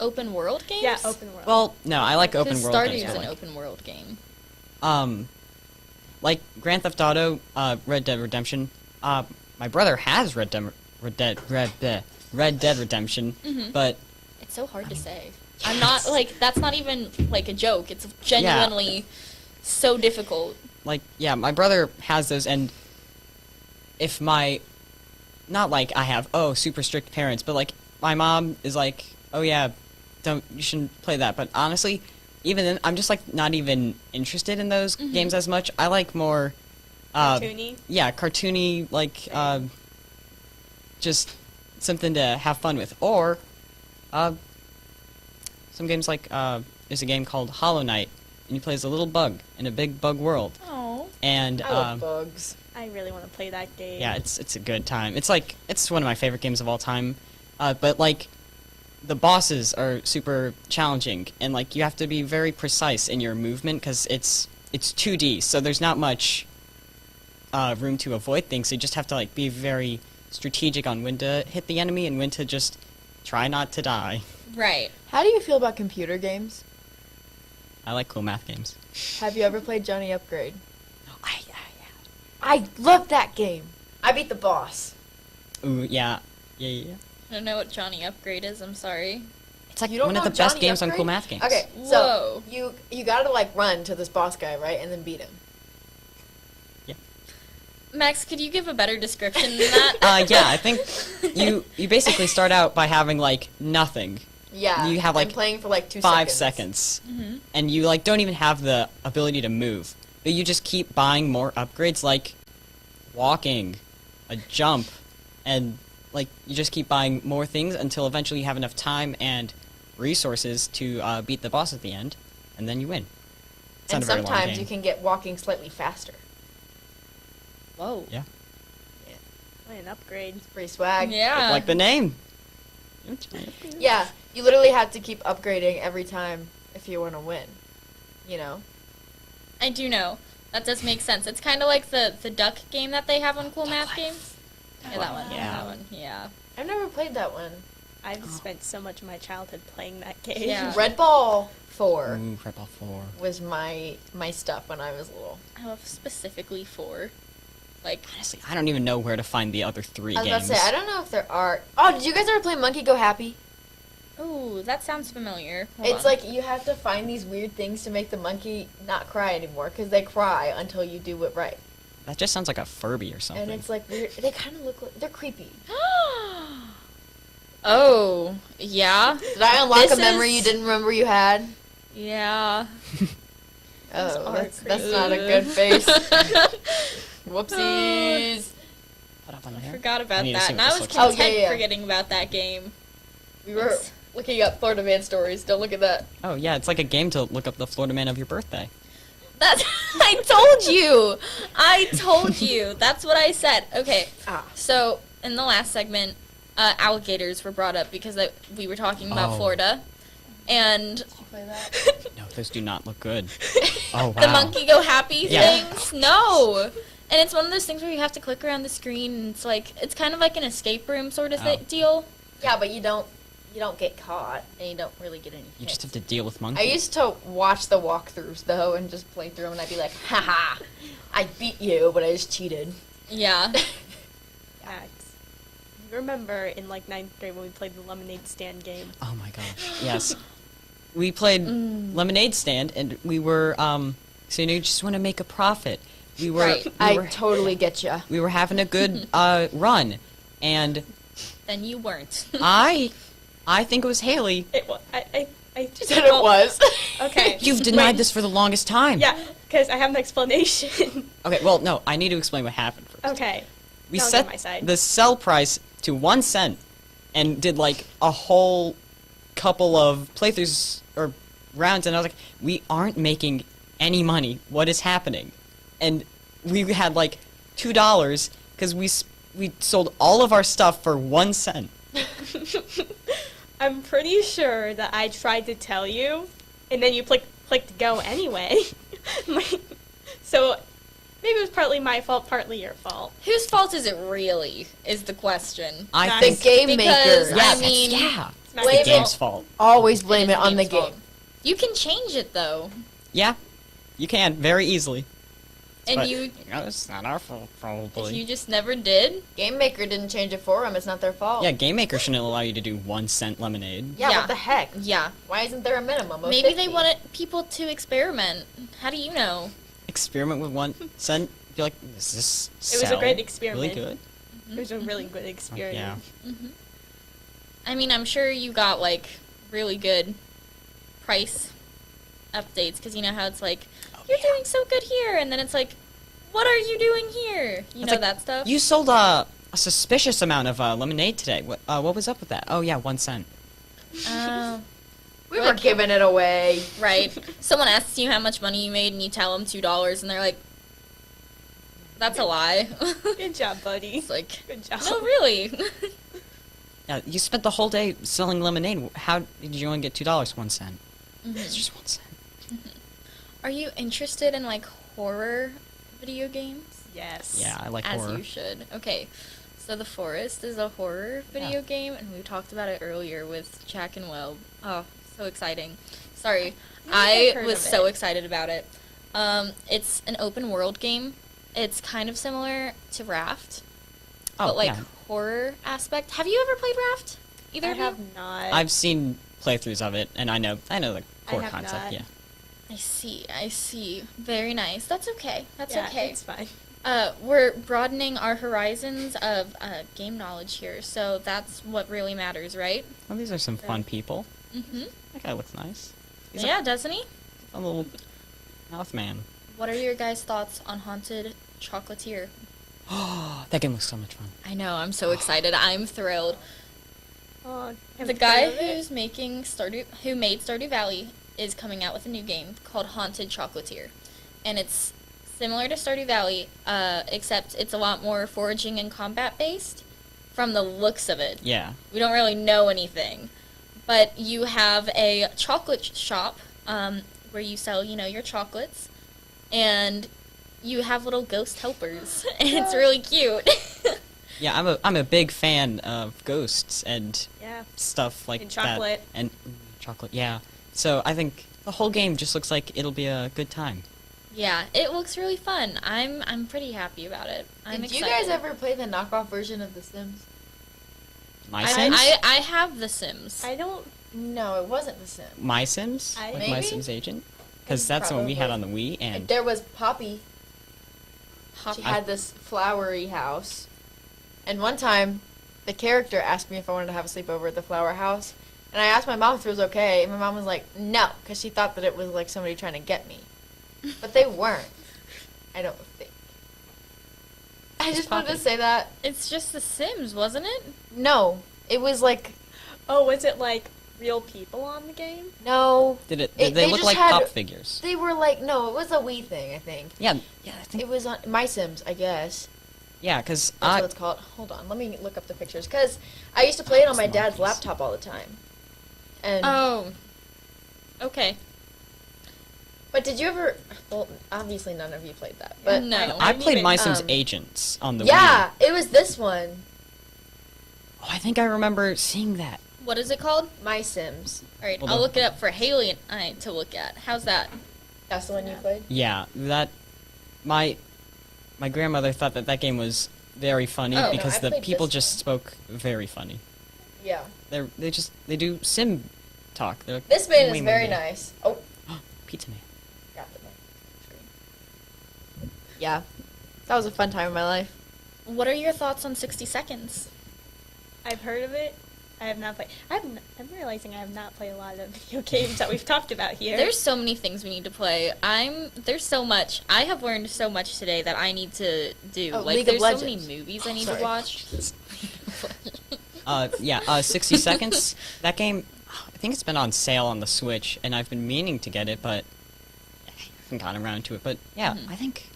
Open world games? yeah, open world. Well, no, I like open Because world Stardew games. is but, an like, open world game. Like Grand Theft Auto, Red Dead Redemption. My brother has Red Dead Redemption, but It's so hard to say. I'm not, like, that's not even, like, a joke. It's genuinely so difficult. like yeah, my brother has those, and if my, not like I have super strict parents, but like my mom is like, oh yeah, you shouldn't play that. But honestly, even then, I'm just like not even interested in those games as much. I like more Cartoony? Yeah, cartoony, like just something to have fun with. Or some games like there's a game called Hollow Knight, and you play as a little bug in a big bug world. Oh. And I love bugs. I really want to play that game. yeah, it's a good time. It's like it's one of my favorite games of all time. But like the bosses are super challenging, and like you have to be very precise in your movement because it's 2D, so there's not much room to avoid things. So you just have to like be very strategic on when to hit the enemy and when to just try not to die. Right. How do you feel about computer games? I like cool math games. Have you ever played Johnny Upgrade? I love that game. I beat the boss. Ooh, yeah. I don't know what Johnny Upgrade is, I'm sorry. It's like You don't one of know the best Johnny games on Upgrade? cool math games. Okay, so you gotta like run to this boss guy, right, and then beat him. Max, could you give a better description than that? Yeah, I think you basically start out by having like nothing. Yeah. You have like I'm playing for like 2 5 seconds. seconds. And you like don't even have the ability to move. But you just keep buying more upgrades like walking, a jump, and like you just keep buying more things until eventually you have enough time and resources to beat the boss at the end, and then you win. It's And not a very long sometimes game. you can get walking slightly faster. Whoa. Yeah. What an upgrade. It's pretty swag. Yeah. Like the name. Yeah, you literally have to keep upgrading every time if you want to win. You know? I do know. That does make sense. It's kind of like the duck game that they have on Cool Math Games. Yeah, that one. Yeah. That one. Yeah. I've never played that one. I've spent so much of my childhood playing that game. Yeah. Red Ball 4 Ooh, Red Ball 4. was my stuff when I was little. I love specifically 4. Like, Honestly, I don't even know where to find the other 3 I was games. about to say, I don't know if there are... Oh, did you guys ever play Monkey Go Happy? ooh, that sounds familiar. Hold It's on. like you have to find these weird things to make the monkey not cry anymore, because they cry until you do it right. That just sounds like a Furby or something. And it's like weird. They kind of look like... They're creepy. Oh, yeah. Did I unlock This a memory is- you didn't remember you had? Yeah. Oh, are that's not a good face. Whoopsies. Put up on I there. forgot I about need to that, see and what I this was looks content like. Oh, yeah, yeah. forgetting about that game. We were looking up Florida man stories. Don't look at that. Oh yeah, it's like a game to look up the Florida man of your birthday. That's. I told you. I told you. That's what I said. Okay. So in the last segment, alligators were brought up because we were talking about Oh. Florida, and No, those do not look good. Oh wow. the monkey go happy Yeah. things. No. And it's one of those things where you have to click around the screen, and it's kind of like an escape room sort of deal. Yeah, but you don't get caught, and you don't really get any You hits. just have to deal with I monkeys. used to watch the walkthroughs though, and just play through them, and I'd be like, haha, I beat you, but I just cheated. Yeah. Facts. You remember in like 9th grade when we played the lemonade stand game? Oh my gosh. Yes. We played lemonade stand, and we were so you just want to make a profit. We were. Right. We I were, totally get ya. we were having a good run, and Then you weren't. I think it was Haley. It was. I said it was. Okay. You've denied Wait. this for the longest time. Yeah, because I have an explanation. Okay, well, no, I need to explain what happened first. Okay. We Don't set get my side. the sell price to 1 cent and did like a whole couple of playthroughs or rounds, and I was like, we aren't making any money. What is happening? And we had like $2 because we sold all of our stuff for 1 cent. I'm pretty sure that I tried to tell you, and then you clicked go anyway. So maybe it was partly my fault, partly your fault. Whose fault is it really? Is the question. I The think game Because maker. I mean, It's it's blame the it- game's fault. Always blame it is on the game's fault. game. You can change it though, Yeah, you can very easily. and But- you It's not our fault, if probably. you just never did. Game maker didn't change it for them. It's not their fault. Yeah, Game Maker shouldn't allow you to do 1 cent lemonade. Yeah, Yeah. what the heck? Yeah. Why isn't there a minimum of Maybe 50? they wanted people to experiment. How do you know? Experiment with 1 cent. Be like, is this It was a sell great experiment. Really good? It was a really good experience. Yeah. I mean, I'm sure you got like really good price updates because you know how it's like you're doing so good here, and then it's like, what are you doing here? You It's know like, that stuff. You sold a suspicious amount of lemonade today. What was up with that? Oh yeah, 1 cent. Oh, We were giving it away. right. Someone asks you how much money you made, and you tell them $2, and they're like, "That's a lie." Good job, buddy. It's like, Good job. no, really. Yeah, you spent the whole day selling lemonade. How did you only get $2? 1 cent. Mhm. It's just 1 cent. Are you interested in like horror video games? Yes. Yeah, I like As horror. you should. Okay. So The Forest is a horror video game, and we talked about it earlier with Jack and Will. Oh, so exciting. Sorry. I heard was of so it. excited about it. It's an open world game. It's kind of similar to Raft, Oh, but like yeah. horror aspect. Have you ever played Raft? Either I of you? have not. I've seen playthroughs of it, and I know the core have concept. not. Yeah. I see. Very nice. That's okay. That's Yeah, okay. It's fine. We're broadening our horizons of game knowledge here, so that's what really matters, right? Well, these are some fun people. Mm-hmm. That guy looks nice. He's Yeah, doesn't he? a little mouth man. What are your guys' thoughts on Haunted Chocolatier? Oh, that game looks so much fun. I know, I'm so excited. I'm thrilled. Oh, The guy who made Stardew Valley is coming out with a new game called Haunted Chocolatier, and it's similar to Stardew Valley, except it's a lot more foraging and combat based. From the looks of it, Yeah. we don't really know anything, but you have a chocolate shop where you sell, your chocolates, and you have little ghost helpers, and it's really cute. Yeah, I'm a big fan of ghosts and Yeah. stuff like And chocolate. that. And chocolate, yeah. So I think the whole game just looks like it'll be a good time. Yeah, it looks really fun. I'm pretty happy about it. I'm Did excited. you guys ever play the knockoff version of The Sims? My Sims? I have The Sims. I don't. No, it wasn't The Sims. My Sims? I- Like Maybe? My Sims Agent? Because that's the one we had on the Wii, and There was Poppy. Poppy. She had this flowery house. And one time, the character asked me if I wanted to have a sleepover at the flower house. And I asked my mom if it was okay. And my mom was like, no, because she thought that it was like somebody trying to get me. But they weren't. I don't think. I just wanted to say that. It's just The Sims, wasn't it? No, it was like, Oh, was it like real people on the game? No. Did they look just like had- pop figures? They were like, no, it was a Wii thing, I think. Yeah, I think. It was on My Sims, I guess. Yeah, because That's what it's called. Hold on, let me look up the pictures. Because I used to play it on my dad's laptop all the time. And Oh. Okay. But did you ever... Well, obviously none of you played that. But No. I played My Sims um, Agents on the Wii. Yeah, it was this one. Oh, I think I remember seeing that. What is it called? My Sims. All right, Hold I'll on. look it up for Haley and I to look at. How's that? That's the one you played? Yeah, that my grandmother thought that game was very funny Oh, no, because I the played people this just spoke very funny. Yeah. They do sim talk. They're like, This man way is more very good. nice. Oh. Pizza Man. Got the screen. Yeah. That was a fun time in my life. What are your thoughts on 60 Seconds? I've heard of it. I have not played. I'm realizing I have not played a lot of video games that we've talked about here. There's so many things we need to play. There's so much. I have learned so much today that I need to do. Oh, like League of there's so many Legends. movies I need Sorry. to watch. 60 Seconds. That game, I think it's been on sale on the Switch, and I've been meaning to get it, but I haven't gotten around to it. But yeah, I think.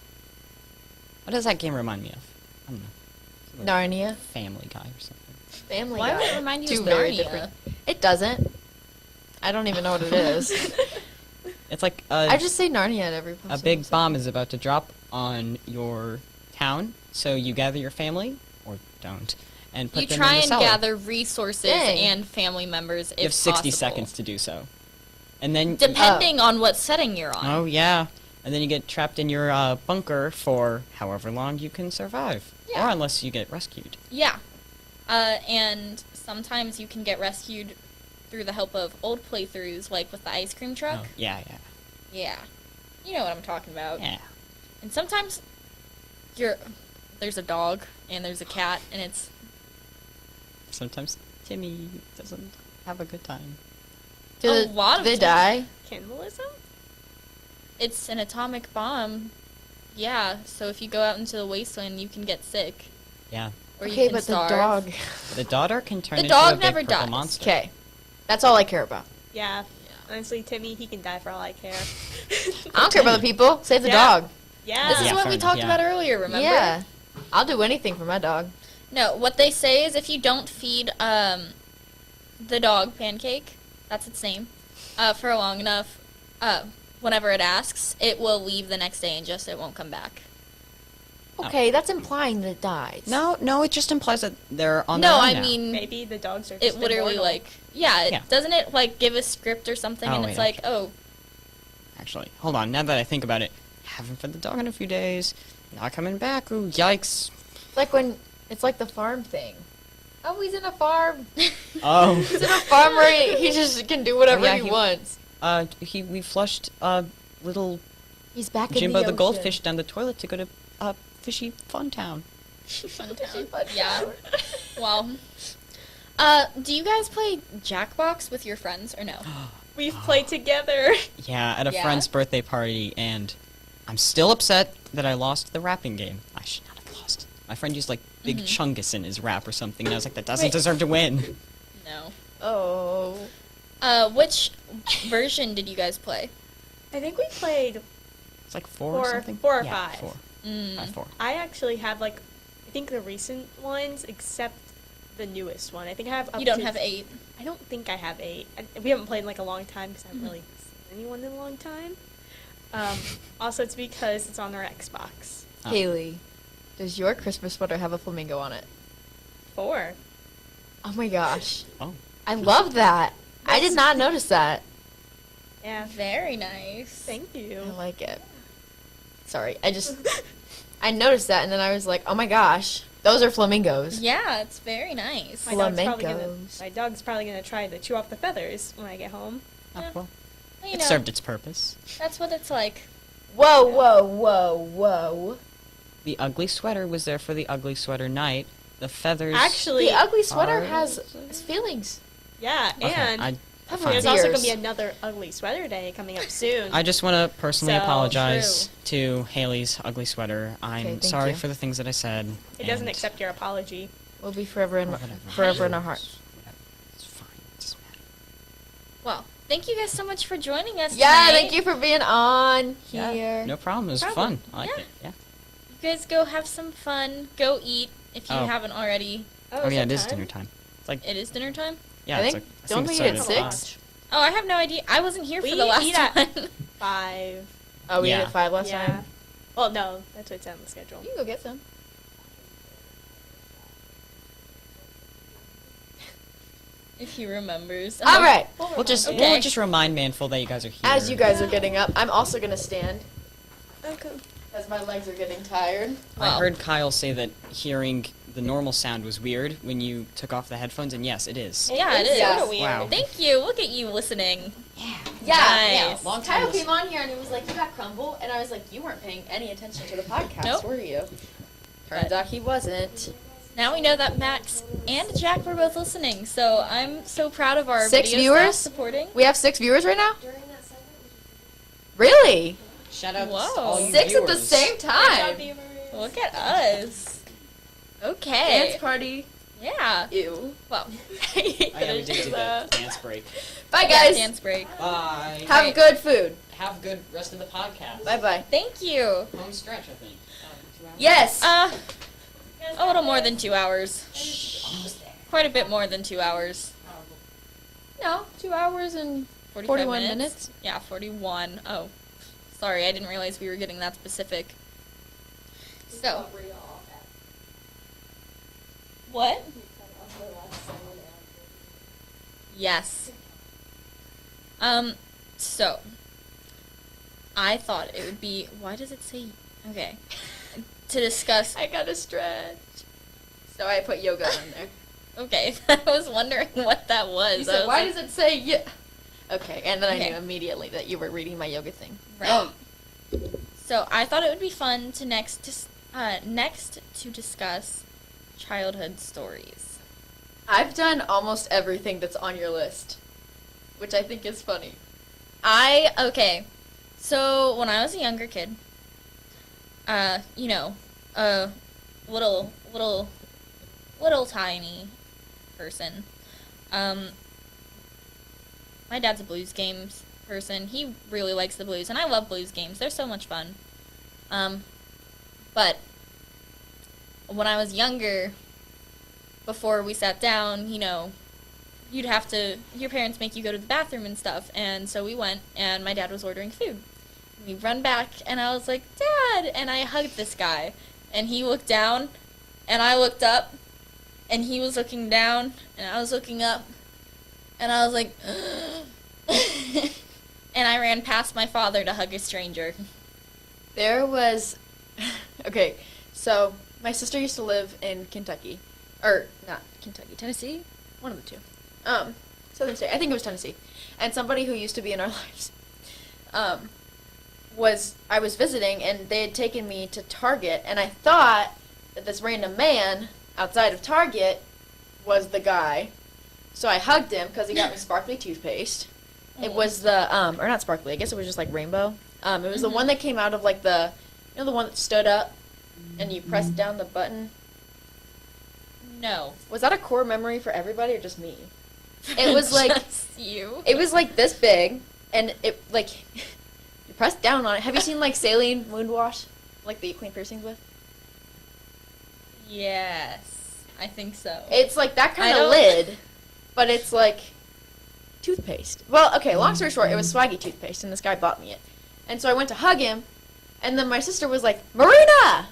What does that game remind me of? I don't know. Narnia. Family Guy or something. Family Why Guy. would it remind you Two of very Narnia? different. It doesn't. I don't even know what it is. It's like I just say Narnia at every a possible big second. bomb is about to drop on your town, so you gather your family, or don't, and put You them try in the and cellar. gather resources Dang. and family members if You have 60 possible. seconds to do so. And then Depending on what setting you're on. Oh yeah. And then you get trapped in your bunker for however long you can survive. Yeah. Or unless you get rescued. Yeah. And sometimes you can get rescued through the help of old playthroughs, like with the ice cream truck. Oh, yeah. Yeah. You know what I'm talking about. Yeah. And sometimes there's a dog and there's a cat and it's Sometimes Timmy doesn't have a good time. Do a lot of they times. die? Cannibalism? It's an atomic bomb. Yeah, so if you go out into the wasteland, you can get sick. Yeah. Or you Okay, can but starve. the dog. The daughter can turn The into a dog big never purple dies. monster. Okay. That's all I care about. Yeah. Honestly, Timmy, he can die for all I care. I don't care about the people. Save the Yeah. dog. Yeah. This is Yeah, what fair we enough, talked yeah. about earlier, remember? Yeah. I'll do anything for my dog. No, what they say is if you don't feed the dog Pancake, that's its name, for long enough, whenever it asks, it will leave the next day and just it won't come back. Okay, that's implying that it dies. No, it just implies that they're on No, their own I now. mean, Maybe the dogs are it just literally immortal. like, yeah, Yeah. doesn't it like give a script or something Oh, and wait, it's like, oh, Actually, hold on. Now that I think about it, haven't fed the dog in a few days. Not coming back. Ooh, yikes. It's like the farm thing. Oh, he's in a farm. Oh. He's in a farm where he just can do whatever Yeah, he wants. We flushed little He's back Jimbo in the the goldfish down the toilet to go to Fishy Fun Town. fun town. Yeah. Wow. Do you guys play Jackbox with your friends or no? We've played together. Yeah, at a Yeah? friend's birthday party, and I'm still upset that I lost the rapping game. I should not have lost. My friend used like Big Chungus in his rap or something, and I was like, that doesn't Wait. deserve to win. No. Oh. Which version did you guys play? I think we played It's like four or something. four or Yeah, five. 4. Mm. 4. I actually have like, I think the recent ones, except the newest one. I think I have. Up You don't to- have 8. I don't think I have 8. We haven't played in like a long time because I haven't really seen anyone in a long time. Also, it's because it's on our Xbox. Haley, does your Christmas sweater have a flamingo on it? 4. Oh my gosh. Oh. I love that. I did not notice that. Yeah. Very nice. Thank you. I like it. Sorry, I noticed that and then I was like, oh my gosh, those are flamingos. Yeah, it's very nice. My dog's probably gonna try to chew off the feathers when I get home. Oh, well, Well, you it know, served its purpose. That's what it's like. Whoa, whoa, whoa, whoa. The ugly sweater was there for the ugly sweater night. The feathers. Actually, The ugly sweater are- has feelings. Yeah, Okay, and Have there's ears. also gonna be another ugly sweater day coming up soon. I just want to personally So, apologize to Haley's ugly sweater. I'm thank sorry you. for the things that I said. It doesn't and- accept your apology. We'll be forever in Whatever. forever in our hearts. It's fine. It doesn't matter. Thank you guys so much for joining us Yeah, tonight. thank you for being on Yeah, here. no problem. It was fun. I like it. Yeah. You guys go have some fun. Go eat if you Oh. haven't already. Oh, yeah, it is dinner time. It's like It is dinner time? yeah. I it's think- like, don't it's we starting eat at at 5. 6? Oh, I have no idea. I wasn't here We for the last eat at one. 5. Oh, we Yeah. ate at 5 last Yeah. time? Well, no, that's what's on the schedule. You can go get some. If he remembers. All right. We'll just Okay. we'll just remind Manful that you guys are here. As you guys are getting up, I'm also going to stand Okay. as my legs are getting tired. I heard Kyle say that hearing the normal sound was weird when you took off the headphones, and yes, it is. Yeah, it is. Yeah. Sorta weird. Wow. Thank you. Look at you listening. Yeah, Nice. long time Kyle listener. came on here and he was like, "You got crumble," and I was like, "You weren't paying any attention to the podcast, Nope. were you?" Turns out he wasn't. Now we know that Max and Jack were both listening, so I'm so proud of our 6 video staff viewers? supporting. We have 6 viewers right now. Really? Shout out Whoa. to all you 6 at the viewers. same time. Look at us. Okay. Dance party. Yeah. Ew. Well, Oh, yeah, we did do the dance break. Bye, yeah, guys. dance break. Bye. Have Right. good food. Have a good rest of the podcast. Bye bye. Thank you. Home stretch, I think. 2 hours? Yes. A little more than 2 hours. Quite a bit more than 2 hours. No, 2 hours and 45 41 minutes. Yeah, 41. Oh, sorry, I didn't realize we were getting that specific. So. What? Yes. So. I thought it would be. Why does it say. Okay. To discuss. I gotta stretch. So I put yoga on there. Okay, I was wondering what that was. You I said, was why like, does it say yeah? Okay, and then I Okay. knew immediately that you were reading my yoga thing. Right. So I thought it would be fun to next to discuss childhood stories. I've done almost everything that's on your list, which I think is funny. Okay. So when I was a younger kid, a little tiny person. My dad's a blues games person. He really likes the blues, and I love blues games. They're so much fun. But when I was younger, before we sat down, your parents make you go to the bathroom and stuff, and so we went, and my dad was ordering food. We run back, and I was like, Dad! And I hugged this guy, and he looked down, and I looked up, and he was looking down, and I was looking up, and I was like, and I ran past my father to hug a stranger. There was, okay, so my sister used to live in Kentucky, or not Kentucky, Tennessee, one of the two, Southern State. I think it was Tennessee, and somebody who used to be in our lives, I was visiting, and they had taken me to Target, and I thought that this random man outside of Target was the guy, so I hugged him because he got me sparkly toothpaste. It was the or not sparkly. I guess it was just like rainbow. It was the one that came out of like the one that stood up, and you pressed down the button. No. Was that a core memory for everybody or just me? It was like Just you. It was like this big, and it like you pressed down on it. Have you seen like saline wound wash, like that you clean piercings with? Yes, I think so. It's like that kind I of don't- lid, but it's like toothpaste. Well, okay, long story short, it was swaggy toothpaste, and this guy bought me it. And so I went to hug him, and then my sister was like, Marina! I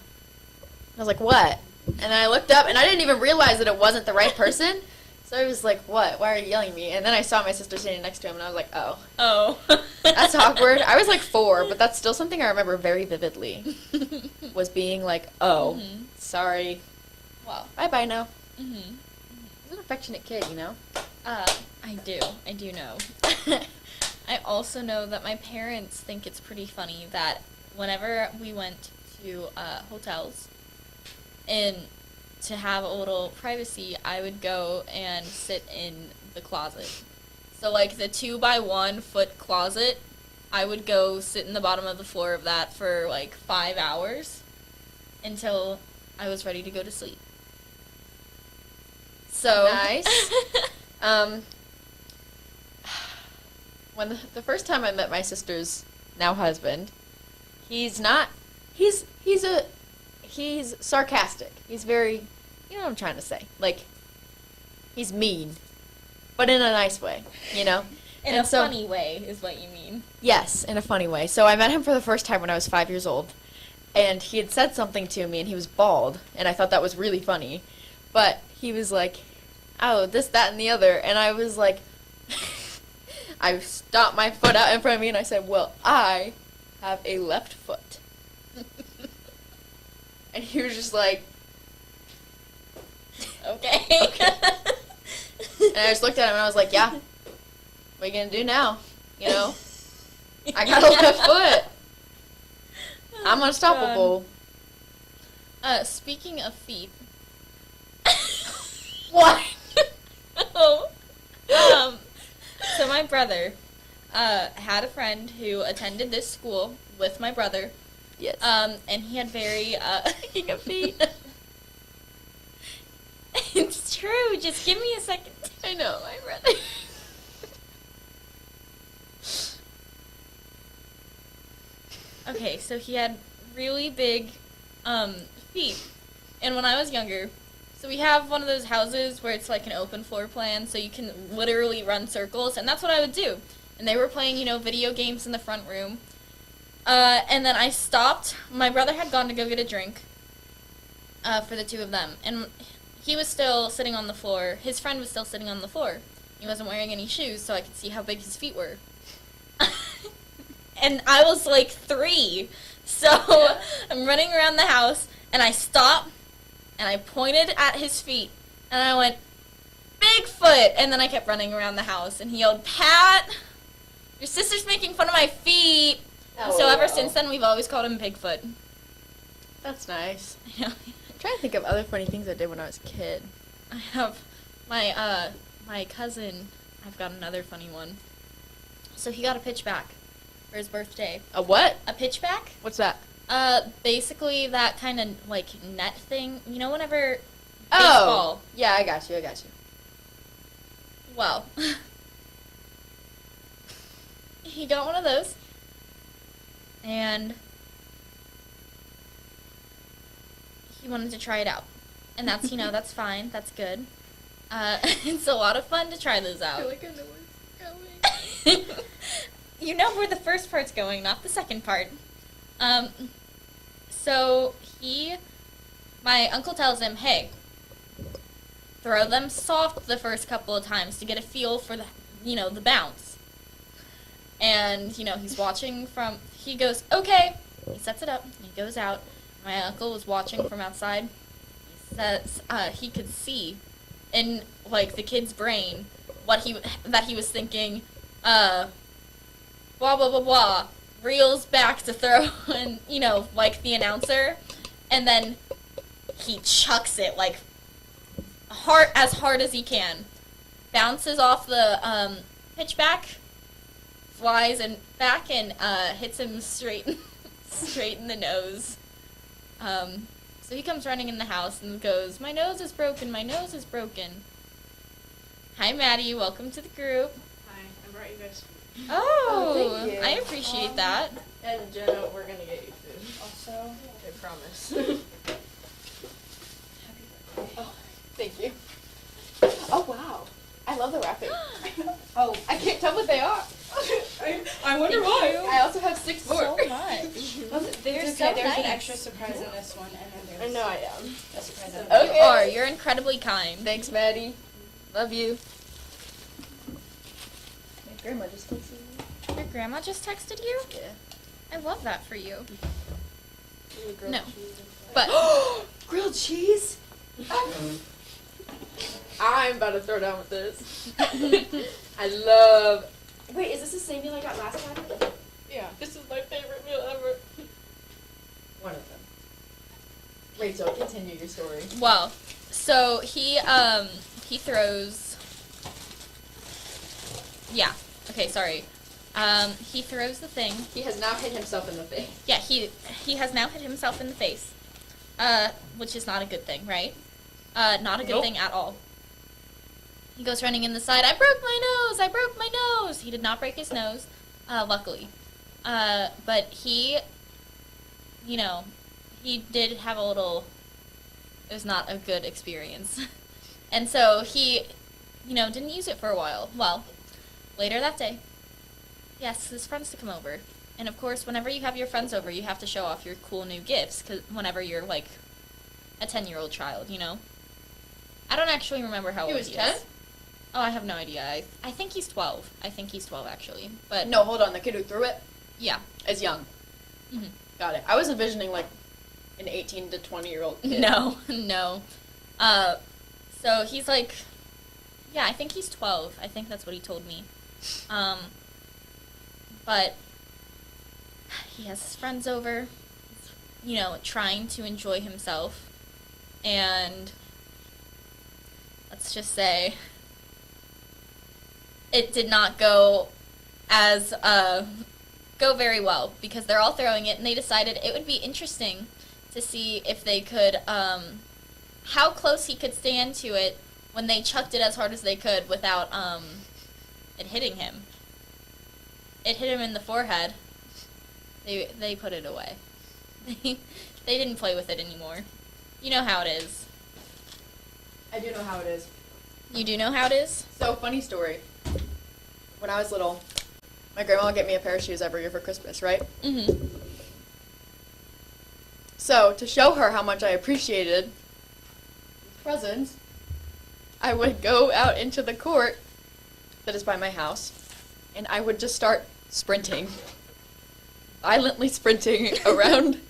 was like, what? And I looked up, and I didn't even realize that it wasn't the right person. So I was like, what? Why are you yelling at me? And then I saw my sister sitting next to him, and I was like, oh. Oh. That's awkward. I was like 4, but that's still something I remember very vividly. Was being like, oh, sorry. Well. Bye-bye now. Mhm. He's an affectionate kid, you know? I do know. I also know that my parents think it's pretty funny that whenever we went to hotels and to have a little privacy, I would go and sit in the closet. So like the 2x1 foot closet, I would go sit in the bottom of the floor of that for like 5 hours until I was ready to go to sleep. So Nice. when the first time I met my sister's now husband, he's sarcastic. He's very, you know what I'm trying to say. Like, he's mean, but in a nice way, you know? In a funny way is what you mean. Yes, in a funny way. So I met him for the first time when I was 5 years old, and he had said something to me, and he was bald, and I thought that was really funny. But he was like, oh, this, that, and the other, and I was like, I stomped my foot out in front of me, and I said, well, I have a left foot. And he was just like, okay. And I just looked at him, and I was like, yeah, what are you going to do now? You know? I got a left foot. I'm unstoppable. Speaking of feet. What? So my brother had a friend who attended this school with my brother. Yes. And he had very speaking of feet. It's true. Just give me a second. I know, my brother. Okay, so he had really big feet. And when I was younger, so we have one of those houses where it's like an open floor plan, so you can literally run circles, and that's what I would do. And they were playing, you know, video games in the front room. And then I stopped. My brother had gone to go get a drink for the two of them. And he was still sitting on the floor. His friend was still sitting on the floor. He wasn't wearing any shoes, so I could see how big his feet were. And I was like 3. So I'm running around the house, and I stopped, and I pointed at his feet, and I went, Bigfoot! And then I kept running around the house, and he yelled, Pat, your sister's making fun of my feet. So ever since then, we've always called him Bigfoot. That's nice. Yeah. I'm trying to think of other funny things I did when I was a kid. I have my cousin. I've got another funny one. So he got a pitchback for his birthday. A what? A pitchback? What's that? Basically that kind of like net thing. You know, whenever Oh, baseball. yeah, I got you. Well, he got one of those, and he wanted to try it out. And that's, you know, that's fine. That's good. It's a lot of fun to try those out. I feel like I know where it's going. You know where the first part's going, not the second part. So my uncle tells him, hey, throw them soft the first couple of times to get a feel for the, you know, the bounce. And, you know, he's watching he goes, okay. He sets it up, he goes out. My uncle was watching from outside. He says, he could see in, like, the kid's brain that he was thinking, blah, blah, blah, blah, reels back to throw, and, you know, like the announcer, and then he chucks it, like, as hard as he can, bounces off the pitchback, flies and back, and hits him straight in the nose. So he comes running in the house and goes, my nose is broken, my nose is broken. Hi, Maddie, welcome to the group. Hi, I brought you guys food. Oh, thank you. I appreciate that. And Jenna, we're gonna get you food. Also, I promise. Oh, thank you. Oh, wow. I love the wrapping. Oh, I can't tell what they are. I wonder why. I also have 6 more. So much. There's so an nice. extra surprise in this one, and then I there's know I am. a surprise in Okay. You are. You're incredibly kind. Thanks, Maddie. Love you. My grandma just texted me. Your grandma just texted you? Yeah. I love that for you. No. But grilled cheese? I'm about to throw down with this. I love. Wait, is this the same meal I got last time? Yeah. This is my favorite meal ever. One of them. Rachel, continue your story. Well, so he throws. Yeah. Okay, sorry. He throws the thing. He has now hit himself in the face. Yeah, he has now hit himself in the face. Which is not a good thing, right? Not a good Nope. thing at all. he goes running in the side. I broke my nose. I broke my nose. He did not break his nose, luckily. But he, you know, he did have a little. It was not a good experience, and so he, you know, didn't use it for a while. Well, later that day, he asks his friends to come over. And of course, whenever you have your friends over, you have to show off your cool new gifts, 'cause whenever you're like a 10-year-old child, you know? I don't actually remember how old He was 10? is. Oh, I have no idea. I think he's 12. I think he's 12, actually. But No, hold on. The kid who threw it yeah. is young. Mhm. Got it. I was envisioning like an 18 to 20-year-old kid. No, no. So he's like, yeah, I think he's 12. I think that's what he told me. But he has his friends over, you know, trying to enjoy himself. And let's just say it did not go as, go very well, because they're all throwing it, and they decided it would be interesting to see if they could, how close he could stand to it when they chucked it as hard as they could without, it hitting him. It hit him in the forehead. They put it away. They didn't play with it anymore. You know how it is. I do know how it is. You do know how it is? So, funny story. When I was little, my grandma would get me a pair of shoes every year for Christmas, right? Mm-hmm. So, to show her how much I appreciated these presents, I would go out into the court that is by my house, and I would just start sprinting. Violently sprinting around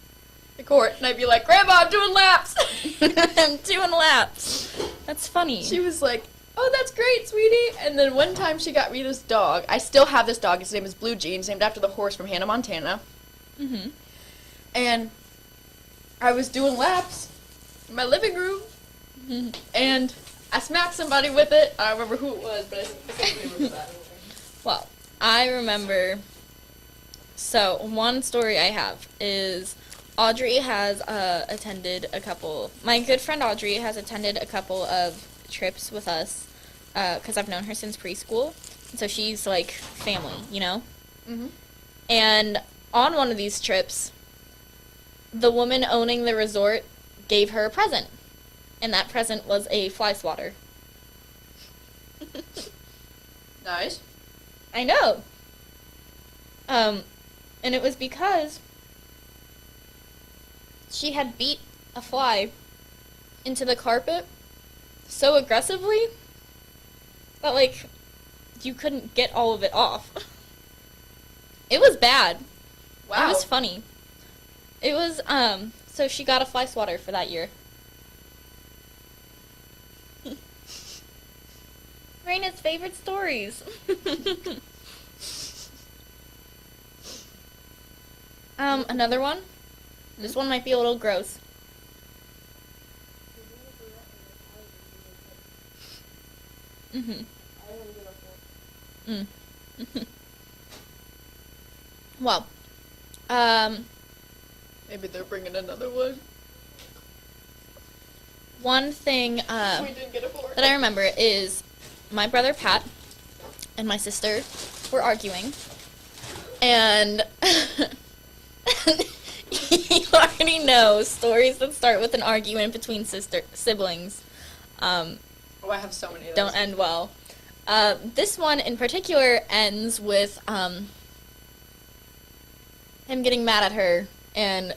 the court, and I'd be like, Grandma, I'm doing laps! I'm doing laps. That's funny. She was like, oh, that's great, sweetie. And then one time she got me this dog. I still have this dog. His name is Blue Jeans, named after the horse from Hannah Montana. Mm-hmm. And I was doing laps in my living room, and I smacked somebody with it. I don't remember who it was, but I specifically remember that. Well, I remember. So, one story I have is Audrey has attended a couple. My good friend Audrey has attended a couple of trips with us because I've known her since preschool. So she's like family, you know? Mm-hmm. And on one of these trips, the woman owning the resort gave her a present. And that present was a fly swatter. Nice. I know. And it was because she had beat a fly into the carpet so aggressively that, like, you couldn't get all of it off. It was bad. Wow. It was funny. It was, so she got a fly swatter for that year. Raina's favorite stories. Another one. This one might be a little gross. Mm-hmm. Well, maybe they're bringing another one. One thing We didn't get a four. that I remember is my brother Pat and my sister were arguing, and you already know stories that start with an argument between siblings. Oh, I have so many of those. Don't end well. This one in particular ends with him getting mad at her and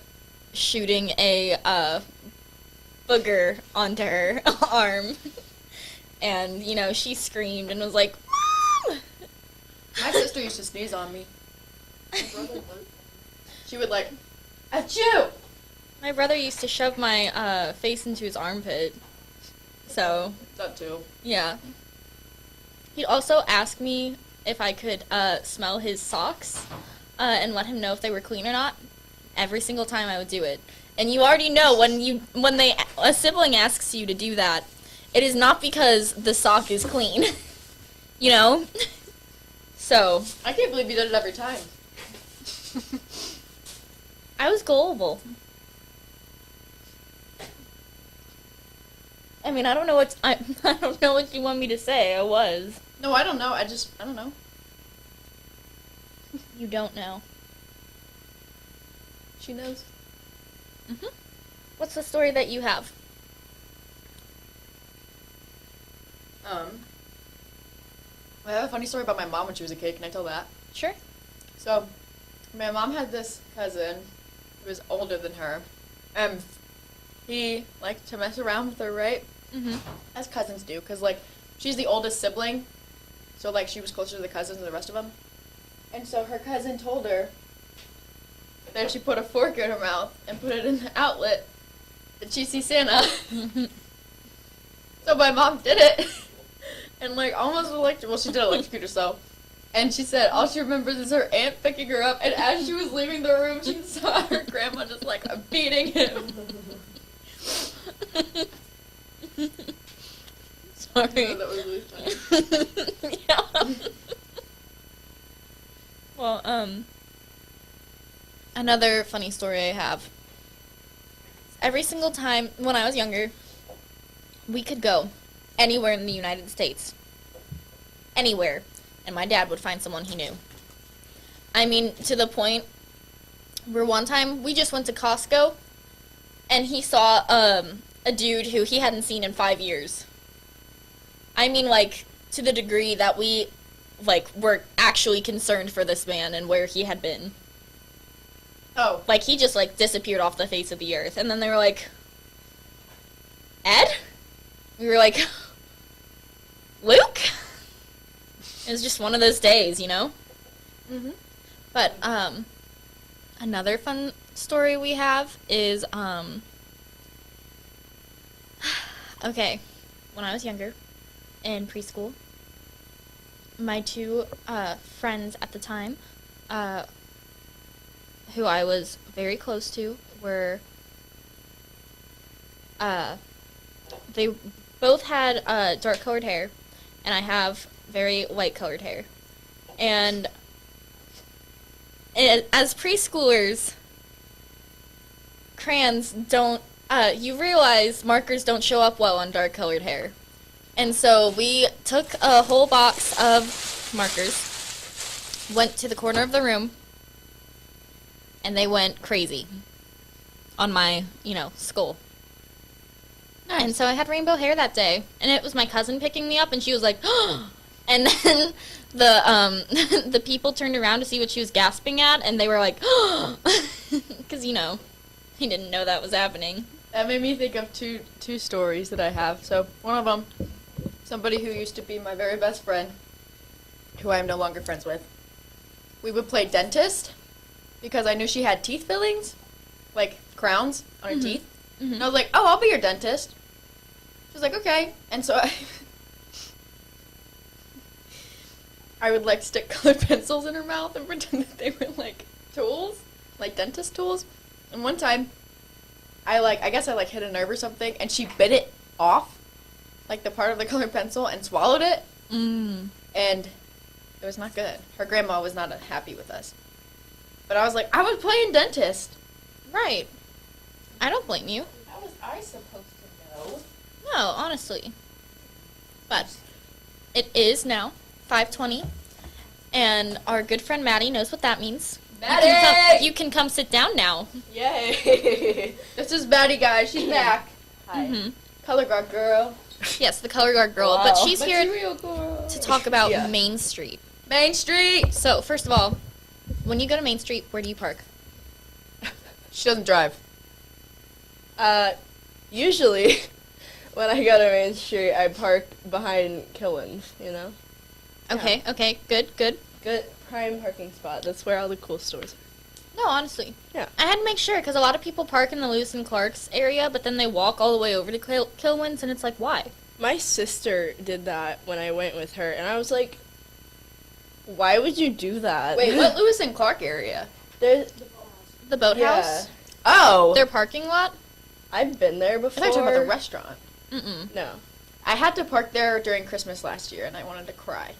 shooting a booger onto her arm. And, you know, she screamed and was like, Mom! My sister used to sneeze on me. She would like, achoo! My brother used to shove my face into his armpit. So, That too. yeah. He'd also ask me if I could smell his socks and let him know if they were clean or not. Every single time I would do it. And you already know when a sibling asks you to do that, it is not because the sock is clean. You know? So, I can't believe you did it every time. I was gullible. I mean, I don't know what I don't know what you want me to say. I was. No, I don't know. I don't know. You don't know. She knows. What's the story that you have? I have a funny story about my mom when she was a kid. Can I tell that? Sure. So, my mom had this cousin who was older than her. He liked to mess around with her, right? As cousins do, because, like, she's the oldest sibling. So, like, she was closer to the cousins than the rest of them. And so her cousin told her that she put a fork in her mouth and put it in the outlet. Did she see Santa? So my mom did it. And, like, almost she did electrocute herself. And she said all she remembers is her aunt picking her up, and as she was leaving the room, she saw her grandma just, like, beating him. Sorry. That was really funny. Yeah. Well, another funny story I have. Every single time when I was younger, we could go anywhere in the United States. Anywhere. And my dad would find someone he knew. I mean, to the point where one time we just went to Costco and he saw a dude who he hadn't seen in 5 years. I mean, like, to the degree that we, like, were actually concerned for this man and where he had been. Oh. Like, he just, like, disappeared off the face of the earth. And then they were like, Ed? We were like, Luke? It was just one of those days, you know? But, another fun story we have is, okay, when I was younger, in preschool, my two friends at the time, who I was very close to, were, they both had dark-colored hair, and I have very light-colored hair. And as preschoolers, crayons don't, you realize markers don't show up well on dark-colored hair. And so we took a whole box of markers, went to the corner of the room, and they went crazy on my, skull. Nice. And so I had rainbow hair that day, and it was my cousin picking me up, and she was like, and then the people turned around to see what she was gasping at, and they were like, because, he didn't know that was happening. That made me think of two stories that I have. So one of them, somebody who used to be my very best friend, who I am no longer friends with. We would play dentist because I knew she had teeth fillings, like crowns on her teeth. And I was like, oh, I'll be your dentist. She was like, okay. And so I would, like, stick colored pencils in her mouth and pretend that they were, like, tools, like dentist tools. And one time, I guess I hit a nerve or something, and she bit it off, like the part of the colored pencil, and swallowed it. And it was not good. Her grandma was not happy with us. But I was like, I was playing dentist. Right. I don't blame you. How was I supposed to know? No, honestly. But it is now 5:20, and our good friend Maddie knows what that means. Maddie! You can come sit down now. Yay! This is Maddie, guys. She's back. Hi. Color guard girl. Yes, the color guard girl. Wow. But she's here Material girl. to talk about Main Street. Main Street! So, first of all, when you go to Main Street, where do you park? She doesn't drive. Usually, when I go to Main Street, I park behind Killen's, Okay, good. Good prime parking spot. That's where all the cool stores are. No, honestly. Yeah. I had to make sure, because a lot of people park in the Lewis and Clark's area, but then they walk all the way over to Kilwin's, and it's like, why? My sister did that when I went with her, and I was like, why would you do that? Wait, what Lewis and Clark area? There's The boathouse? Yeah. Oh! Their parking lot? I've been there I before. thought you were talking about the restaurant. No. I had to park there during Christmas last year, and I wanted to cry.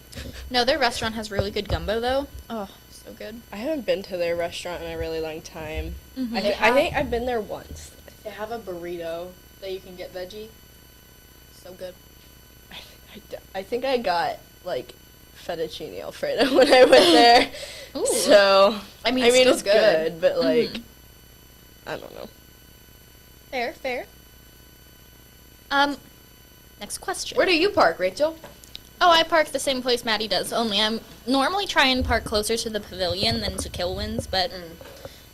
No, their restaurant has really good gumbo, though. Oh, so good. I haven't been to their restaurant in a really long time. Mhm. I think I've been there once. They have a burrito that you can get veggie. So good. I think I got like fettuccine alfredo when I went there. Ooh. So I mean, it's still good. good, but like Mhm. I don't know. Fair, fair. Next question. Where do you park, Rachel? Oh, I park the same place Maddie does, only I'm normally try and park closer to the pavilion than to Kilwins, but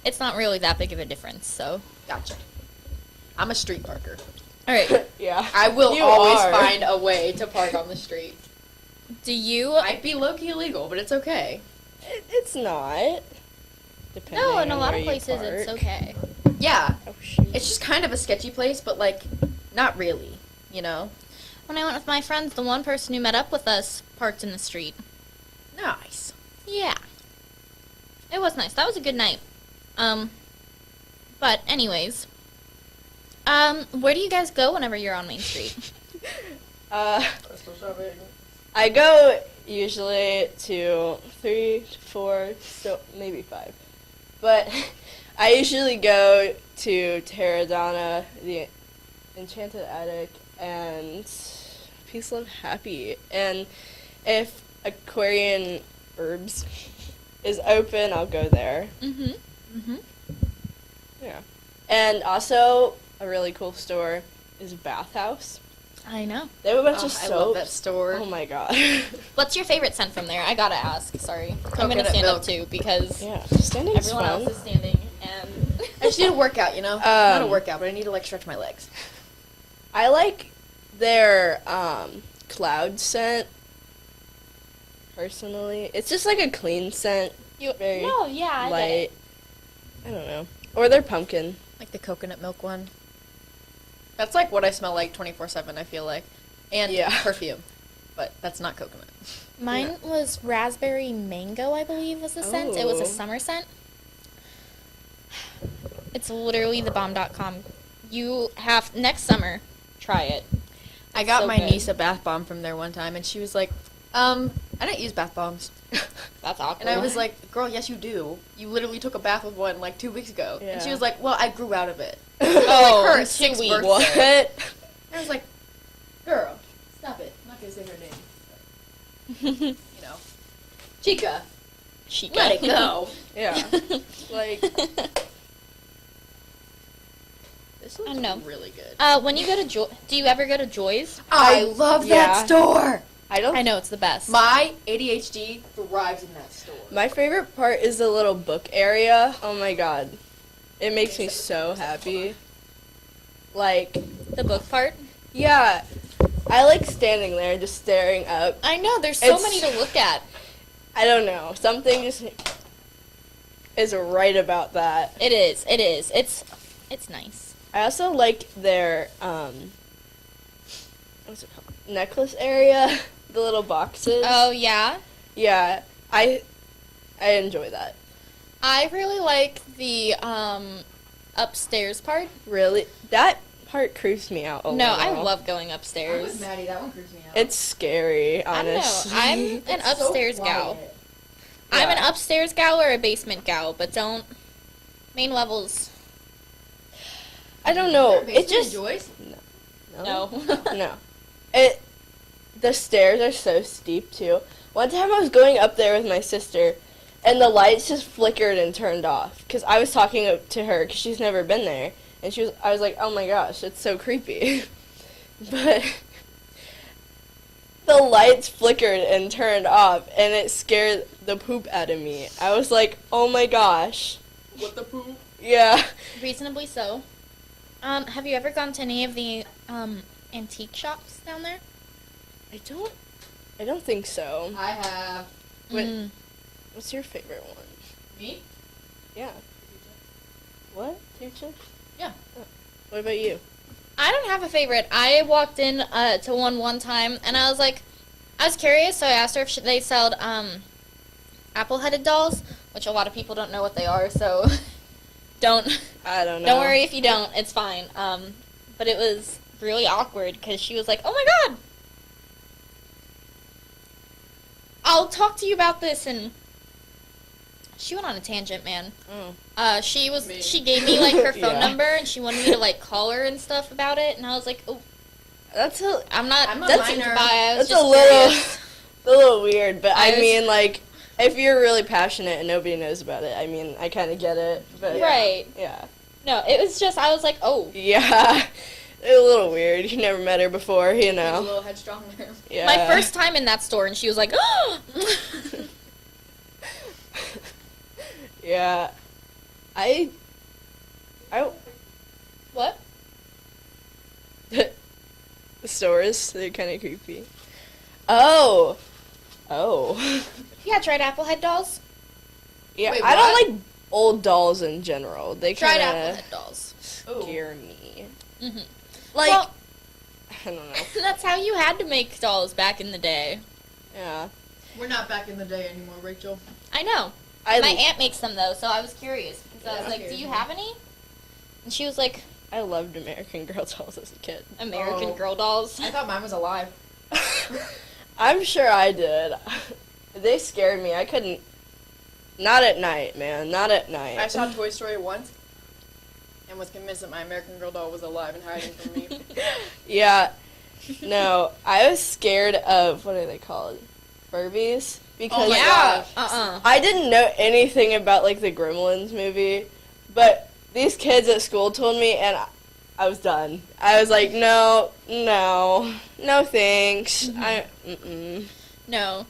it's not really that big of a difference, so. Gotcha. I'm a street parker. All right. Yeah. I will You always are. find a way to park on the street. Do you? Might be low-key illegal, but it's okay. It's not. Depending No, in a on lot where of you places it's park. okay. Yeah. Oh shoot. It's just kind of a sketchy place, but, like, not really, you know? When I went with my friends, the one person who met up with us parked in the street. Nice. Yeah. It was nice. That was a good night. But anyways, where do you guys go whenever you're on Main Street? I go usually to 3 to 4, so maybe 5. But I usually go to Terradonna, the Enchanted Attic, and Peace, Love, Happy. And if Aquarian Herbs is open, I'll go there. Yeah. And also, a really cool store is Bathhouse. I know. They have a bunch of I soaps. love that store. Oh my god. What's your favorite scent from there? I gotta ask. Sorry. I'm gonna Coconut stand milk. up too because Yeah, standing's everyone fun. else is standing and I just need a workout, you know? Not a workout, but I need to, like, stretch my legs. I like their cloud scent. Personally, it's just like a clean scent. Very No, yeah, I get light. it. I don't know. Or their pumpkin. Like the coconut milk one. That's, like, what I smell like 24/7, I feel like. And Yeah. perfume. But that's not coconut. Mine was raspberry mango, I believe was the scent. It was a Oh. summer scent. It's literally thebomb.com. You have next summer, try it. I got So my good. niece a bath bomb from there one time, and she was like, I don't use bath bombs. That's awkward. And I was like, girl, yes you do. You literally took a bath with one, like, 2 weeks ago. And she Yeah. was like, well, I grew out of it. Oh, like her 2 6th weeks. birthday. What? And I was like, girl, stop it. I'm not going to say her name. You know. Chica, Chica. let it go. Yeah. Like This I looks know. really good. When you go to do you ever go to Joy's? I love yeah. that store. I don't. I know it's the best. My ADHD thrives in that store. My favorite part is the little book area. Oh my god, it makes me so happy. Like, The book part? yeah, I like standing there and just staring up. I know, there's so It's- many to look at. I don't know, something just is right about that. It is. It's nice. I also like their what's it called? Necklace area, the little boxes. Oh yeah. Yeah, I enjoy that. I really like the upstairs part. Really, that part creeps me out a No, I little. love going upstairs. Maddie, that one creeps me out. It's scary, I don't know. honestly. I'm an upstairs gal. I'm an upstairs gal or a basement gal, but don't main levels. I don't know. It just Joyce? No. no. It the stairs are so steep too. One time I was going up there with my sister, and the lights just flickered and turned off. Cause I was talking to her, cause she's never been there, and I was like, oh my gosh, it's so creepy. But the lights flickered and turned off, and it scared the poop out of me. I was like, oh my gosh. What the poop? Yeah. Reasonably so. Have you ever gone to any of the antique shops down there? I don't think so. I have. Mm. What's your favorite one? Me? Yeah. What? Teacher? Yeah. What about you? I don't have a favorite. I walked in to one time, and I was curious, so I asked her if they sold apple-headed dolls, which a lot of people don't know what they are, so I don't know. Don't worry if you don't. It's fine. But it was really awkward because she was like, "Oh my god, I'll talk to you about this," and she went on a tangent, man. She gave me like her phone Yeah. number, and she wanted me to like call her and stuff about it, and I was like, "Oh, That's a. I'm not. I'm a That's minor. That's That's a little weird, but I was- mean, like, if you're really passionate and nobody knows about it, I mean, I kind of get it. But Right. Yeah. No, it was just I was like, oh. Yeah. A little weird. You never met her before, you A know. little headstrong there. Yeah. My first time in that store, and she was like, oh. Yeah. I. What? The stores, they're kind of creepy. Oh. Yeah, tried Applehead dolls. Yeah, Wait, I don't what? like old dolls in general. They Tried kind Applehead of dolls. scare me. Mm-hmm. Like, Well- I don't know. That's how you had to make dolls back in the day. Yeah. We're not back in the day anymore, Rachel. I know. I My aunt makes them though, so I was curious because I was like, "Do you have any?" And she was like, I loved American Girl dolls as a kid. "American Girl dolls." I thought mine was alive. I'm sure I did. They scared me. I couldn't. Not at night, man. Not at night. I saw Toy Story once and was convinced that my American Girl doll was alive and hiding from me. Yeah. No, I was scared of, what are they called? Furbies? Because I didn't know anything about, like, the Gremlins movie, but these kids at school told me, and I was done. I was like, no thanks. No.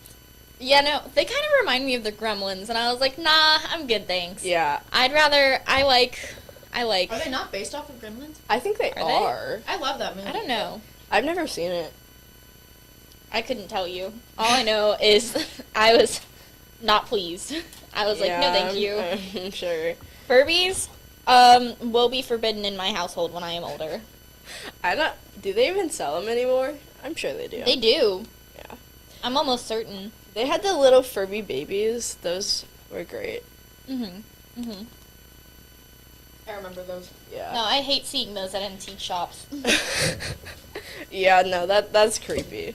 Yeah, no. They kind of remind me of the Gremlins, and I was like, "Nah, I'm good, thanks." Yeah. I'd rather. I like. Are they not based off of Gremlins? I think they are. I love that movie. I don't know. I've never seen it. I couldn't tell you. All I know is I was not pleased. I was like, "No, thank you." I'm sure. Furbies will be forbidden in my household when I am older. Do they even sell them anymore? I'm sure they do. They do. Yeah. I'm almost certain. They had the little Furby babies. Those were great. I remember those. Yeah. No, I hate seeing those at antique shops. Yeah, no, that's creepy.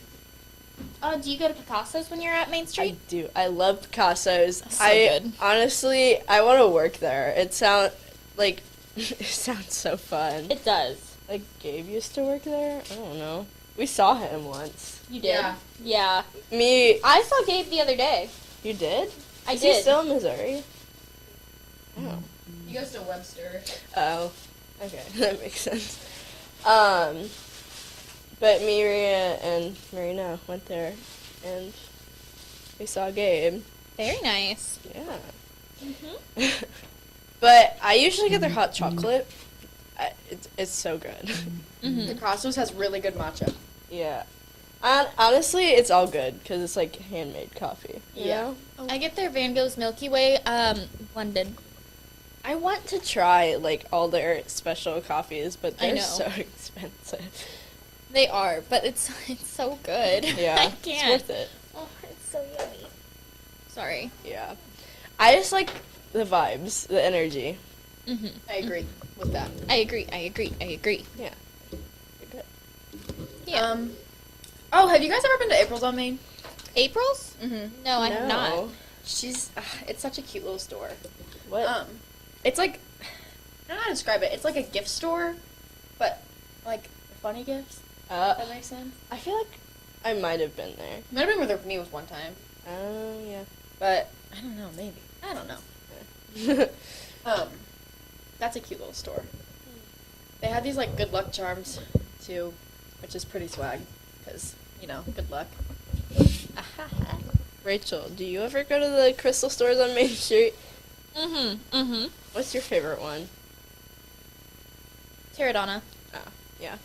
Do you go to Picasso's when you're at Main Street? I do. I love Picasso's. So good. Honestly, I want to work there. It sounds so fun. It does. Like Gabe used to work there. I don't know. We saw him once. You did? Yeah. Me. I saw Gabe the other day. You did? Is he still in Missouri? Oh. He goes to Webster. Oh. Okay, that makes sense. But Maria and Marina went there, and we saw Gabe. Very nice. Yeah. But I usually get their hot chocolate. It's so good. The Crossos has really good matcha. Yeah. Honestly, it's all good because it's like handmade coffee. You know? I get their Van Gogh's Milky Way blended. I want to try like all their special coffees, but I they're know. so expensive. They are, but it's so good. Yeah, I it's can't. worth it. Oh, it's so yummy. Sorry. Yeah. I just like the vibes, the energy. I agree with that. I agree. Yeah. You're good. Yeah. Oh, have you guys ever been to April's on Main? April's? Mm-hmm. No, I have not. It's such a cute little store. What? It's like, I don't know how to describe it. It's like a gift store, but like funny gifts. If that makes sense. I feel like I might have been there. Might have been with me one time, Oh, yeah. but I don't know. Maybe I don't know. That's a cute little store. They have these like good luck charms too, which is pretty swag, because good luck. Rachel, do you ever go to the crystal stores on Main Street? Mm-hmm. What's your favorite one? Pterodonna. Oh, yeah.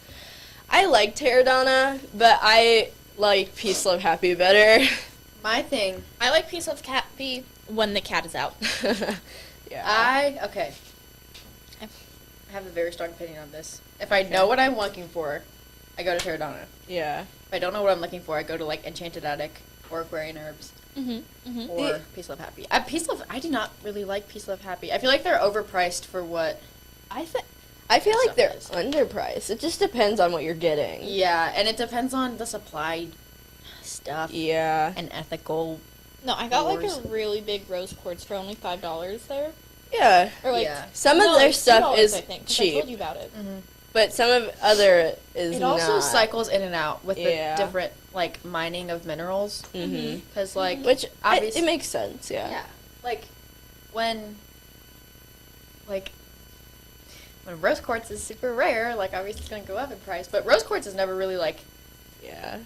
I like Pterodonna, but I like Peace, Love, Happy better. My thing. I like Peace of Happy when the cat is out. Yeah. I have a very strong opinion on this. If I know what I'm looking for, I go to Pterodonna. Yeah. If I don't know what I'm looking for, I go to like Enchanted Attic or Aquarian Herbs or Peace Love Happy. I do not really like Peace Love Happy. I feel like they're overpriced for what. I feel like they're underpriced. It just depends on what you're getting. Yeah, and it depends on the supply stuff. Yeah. And ethical. No, I got like Yours. a really big rose quartz for only $5 there. Yeah. Or like Yeah. Some of no, their it's stuff $2, is I think, 'cause cheap. I told you about it. Mm-hmm. but some of other is It also not. cycles in and out with Yeah. the different like mining of minerals. Mhm. Because like Which obviously it makes sense, yeah. Yeah, like when rose quartz is super rare, like obviously it's gonna go up in price. But rose quartz is never really like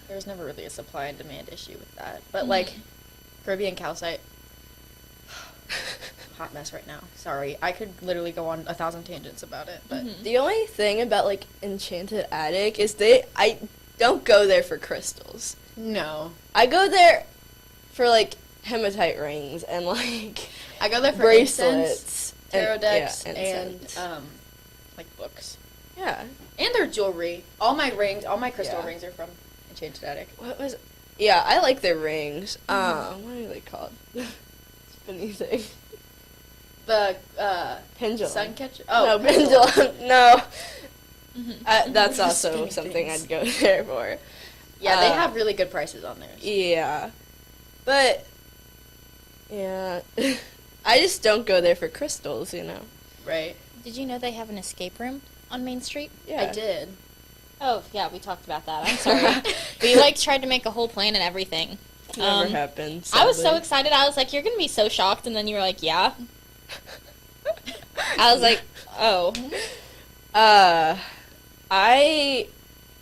there's never really a supply and demand issue with that. But like Caribbean calcite, hot mess right now. Sorry, I could literally go on 1,000 tangents about it. But The only thing about like Enchanted Attic is I don't go there for crystals. no, I go there for like hematite rings and like I go there for bracelets, incense, tarot decks, yeah, and incense. like books. Yeah. And their jewelry. All my rings, all my crystal Yeah. rings are from Enchanted Attic. What was? Yeah, I like their rings. What are they called? Spinny thing. The Pendulum. sun catcher. No, pendulum. No. That's also something I'd go there for. Yeah, they have really good prices on theirs. Yeah. But, yeah. I just don't go there for crystals, you know? Right. Did you know they have an escape room on Main Street? Yeah. I did. Oh, yeah, we talked about that. I'm sorry. We, like, tried to make a whole plan and everything. Never happened. I was so sadly. excited. I was like, you're going to be so shocked. And then you were like, yeah. I was like, oh. I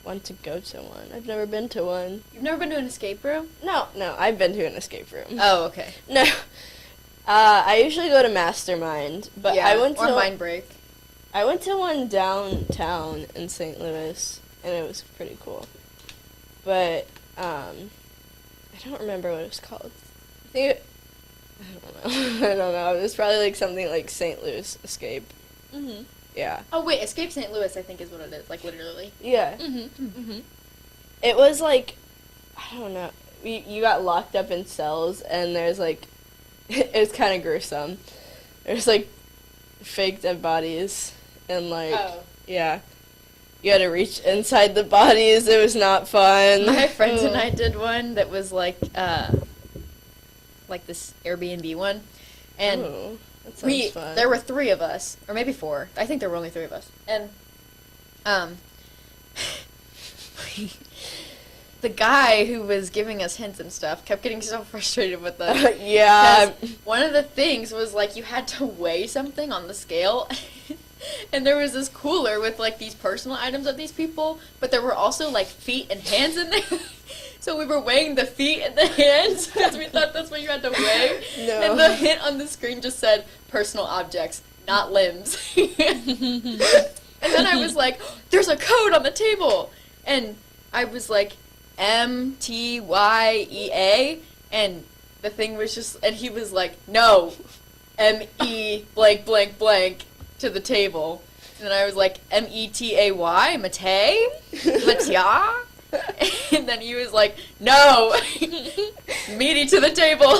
want to go to one. I've never been to one. You've never been to an escape room? No, I've been to an escape room. Oh, okay. No. I usually go to Mastermind, but yeah, I went to or Mind Break. I went to one downtown in St. Louis, and it was pretty cool. But I don't remember what it was called. I think I don't know. I don't know. It was probably like something like St. Louis Escape. Mm-hmm. Yeah. Oh, wait, Escape St. Louis, I think is what it is, like literally. Yeah. Mm-hmm. Mm-hmm. It was like, I don't know. You got locked up in cells, and there's like, it was kind of gruesome. There's like fake dead bodies, and like, yeah. You had to reach inside the bodies. It was not fun. My friends and I did one that was like this Airbnb one, and that sounds fun. there were 3 of us, or maybe 4. I think there were only 3 of us, and the guy who was giving us hints and stuff kept getting so frustrated with us. Yeah. 'Cause one of the things was like you had to weigh something on the scale. And there was this cooler with like these personal items of these people, but there were also like feet and hands in there. So we were weighing the feet and the hands because we thought that's what you had to weigh. No. And the hint on the screen just said personal objects, not limbs. And then I was like, there's a code on the table. And I was like, MTYEA. And the thing was just, and he was like, no, ME blank blank blank to the table. And then I was like, METAY, Matei? Matya? And then he was like, no, meaty to the table.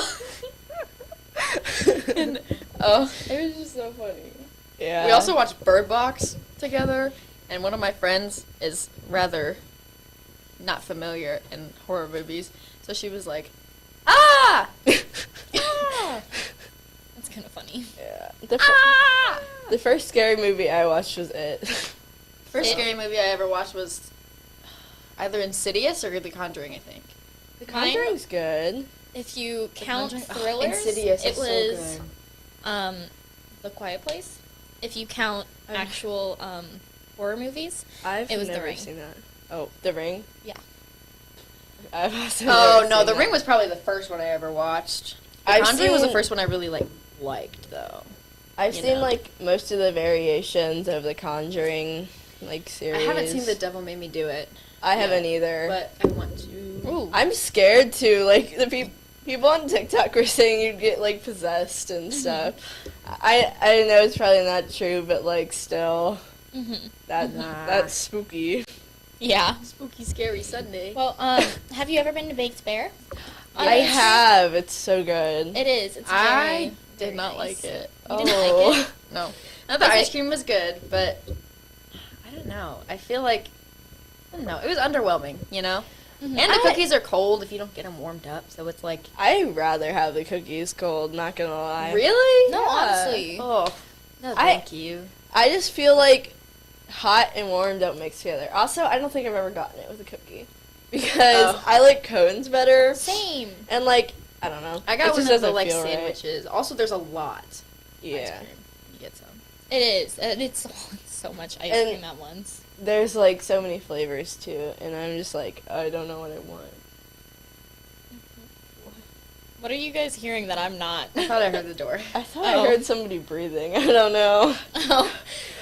And, it was just so funny. Yeah. We also watched Bird Box together, and one of my friends is rather not familiar in horror movies, so she was like, ah! Ah! That's kind of funny. Yeah. The first scary movie I watched was It. First scary movie I ever watched was either Insidious or The Conjuring, I think. The Conjuring's good. If you count Conjuring- thrillers, Insidious it is so was good. The Quiet Place. If you count actual horror movies, I've it was never The Ring. seen that. Oh, The Ring? Yeah. I've also Oh, never no, seen The that. Ring was probably the first one I ever watched. The I've Conjuring was the seen- first one I really, liked, though. I've you seen know. like most of the variations of the Conjuring series. I haven't seen The Devil Made Me Do It. I haven't either. But I want to. Ooh. I'm scared too. Like the people on TikTok were saying you'd get like possessed and stuff. I know it's probably not true, but like still, that's spooky. Yeah. Spooky, scary Sunday. Well, have you ever been to Baked Bear? I have. It's so good. It is. It's I very did not nice. like it. You didn't like it? No. Not the Is ice it- cream was good, but I don't know. I feel like, I don't know. It was underwhelming, you know? Mhm. And the cookies are cold if you don't get them warmed up, so it's like... I'd rather have the cookies cold, not gonna lie. Really? No, Yeah. honestly. Oh. No, I- thank you. I just feel like hot and warm don't mix together. Also, I don't think I've ever gotten it with a cookie because I like cones better. Same. And like, I don't know. I It got just one of the doesn't like feel right. sandwiches. Also, there's a lot. Yeah. Ice cream. You get some. It is. It's so much ice And- cream at once. There's like so many flavors too, and I'm just like, I don't know what I want. What are you guys hearing that I'm not? I thought I heard the door. I thought I heard somebody breathing. I don't know. Oh,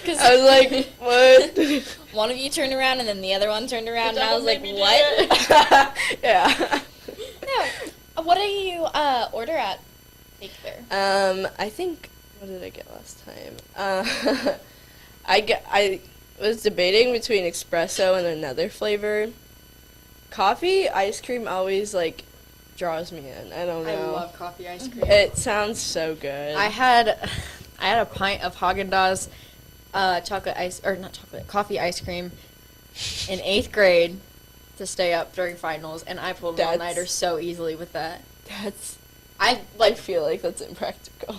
because I was like, what? one of you turned around and then the other one turned around, and I was like, made me do what? Yeah. No. What did you order at Bake Fair? I think, what did I get last time? I was debating between espresso and another flavor. Coffee ice cream always like draws me in. I don't know. I love coffee ice cream. It sounds so good. I had a pint of Haagen-Dazs coffee ice cream in 8th grade to stay up during finals, and I pulled an all-nighter so easily with that. I feel like that's impractical.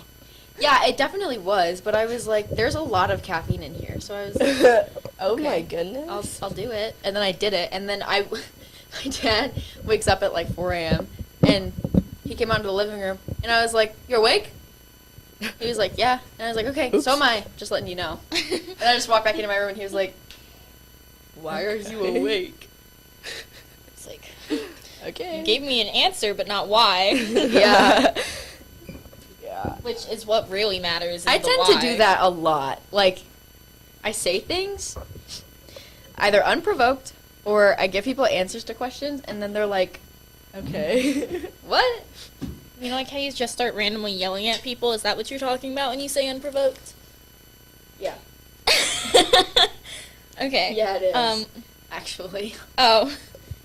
Yeah, it definitely was, but I was like, there's a lot of caffeine in here, so I was like, Oh okay, my goodness. I'll do it. And then I did it, and then my dad wakes up at like 4 a.m., and he came out into the living room, and I was like, you awake? He was like, yeah. And I was like, okay, Oops. so am I. Just letting you know. And I just walked back into my room, and he was like, why are you awake? It's like, okay. You gave me an answer, but not why. Yeah. Yeah. Which is what really matters. Is I the tend to why. do that a lot. Like, I say things either unprovoked or I give people answers to questions, and then they're like, okay. what? You know, like how you just start randomly yelling at people? Is that what you're talking about when you say unprovoked? Yeah. Okay. Yeah, it is. Actually. Oh.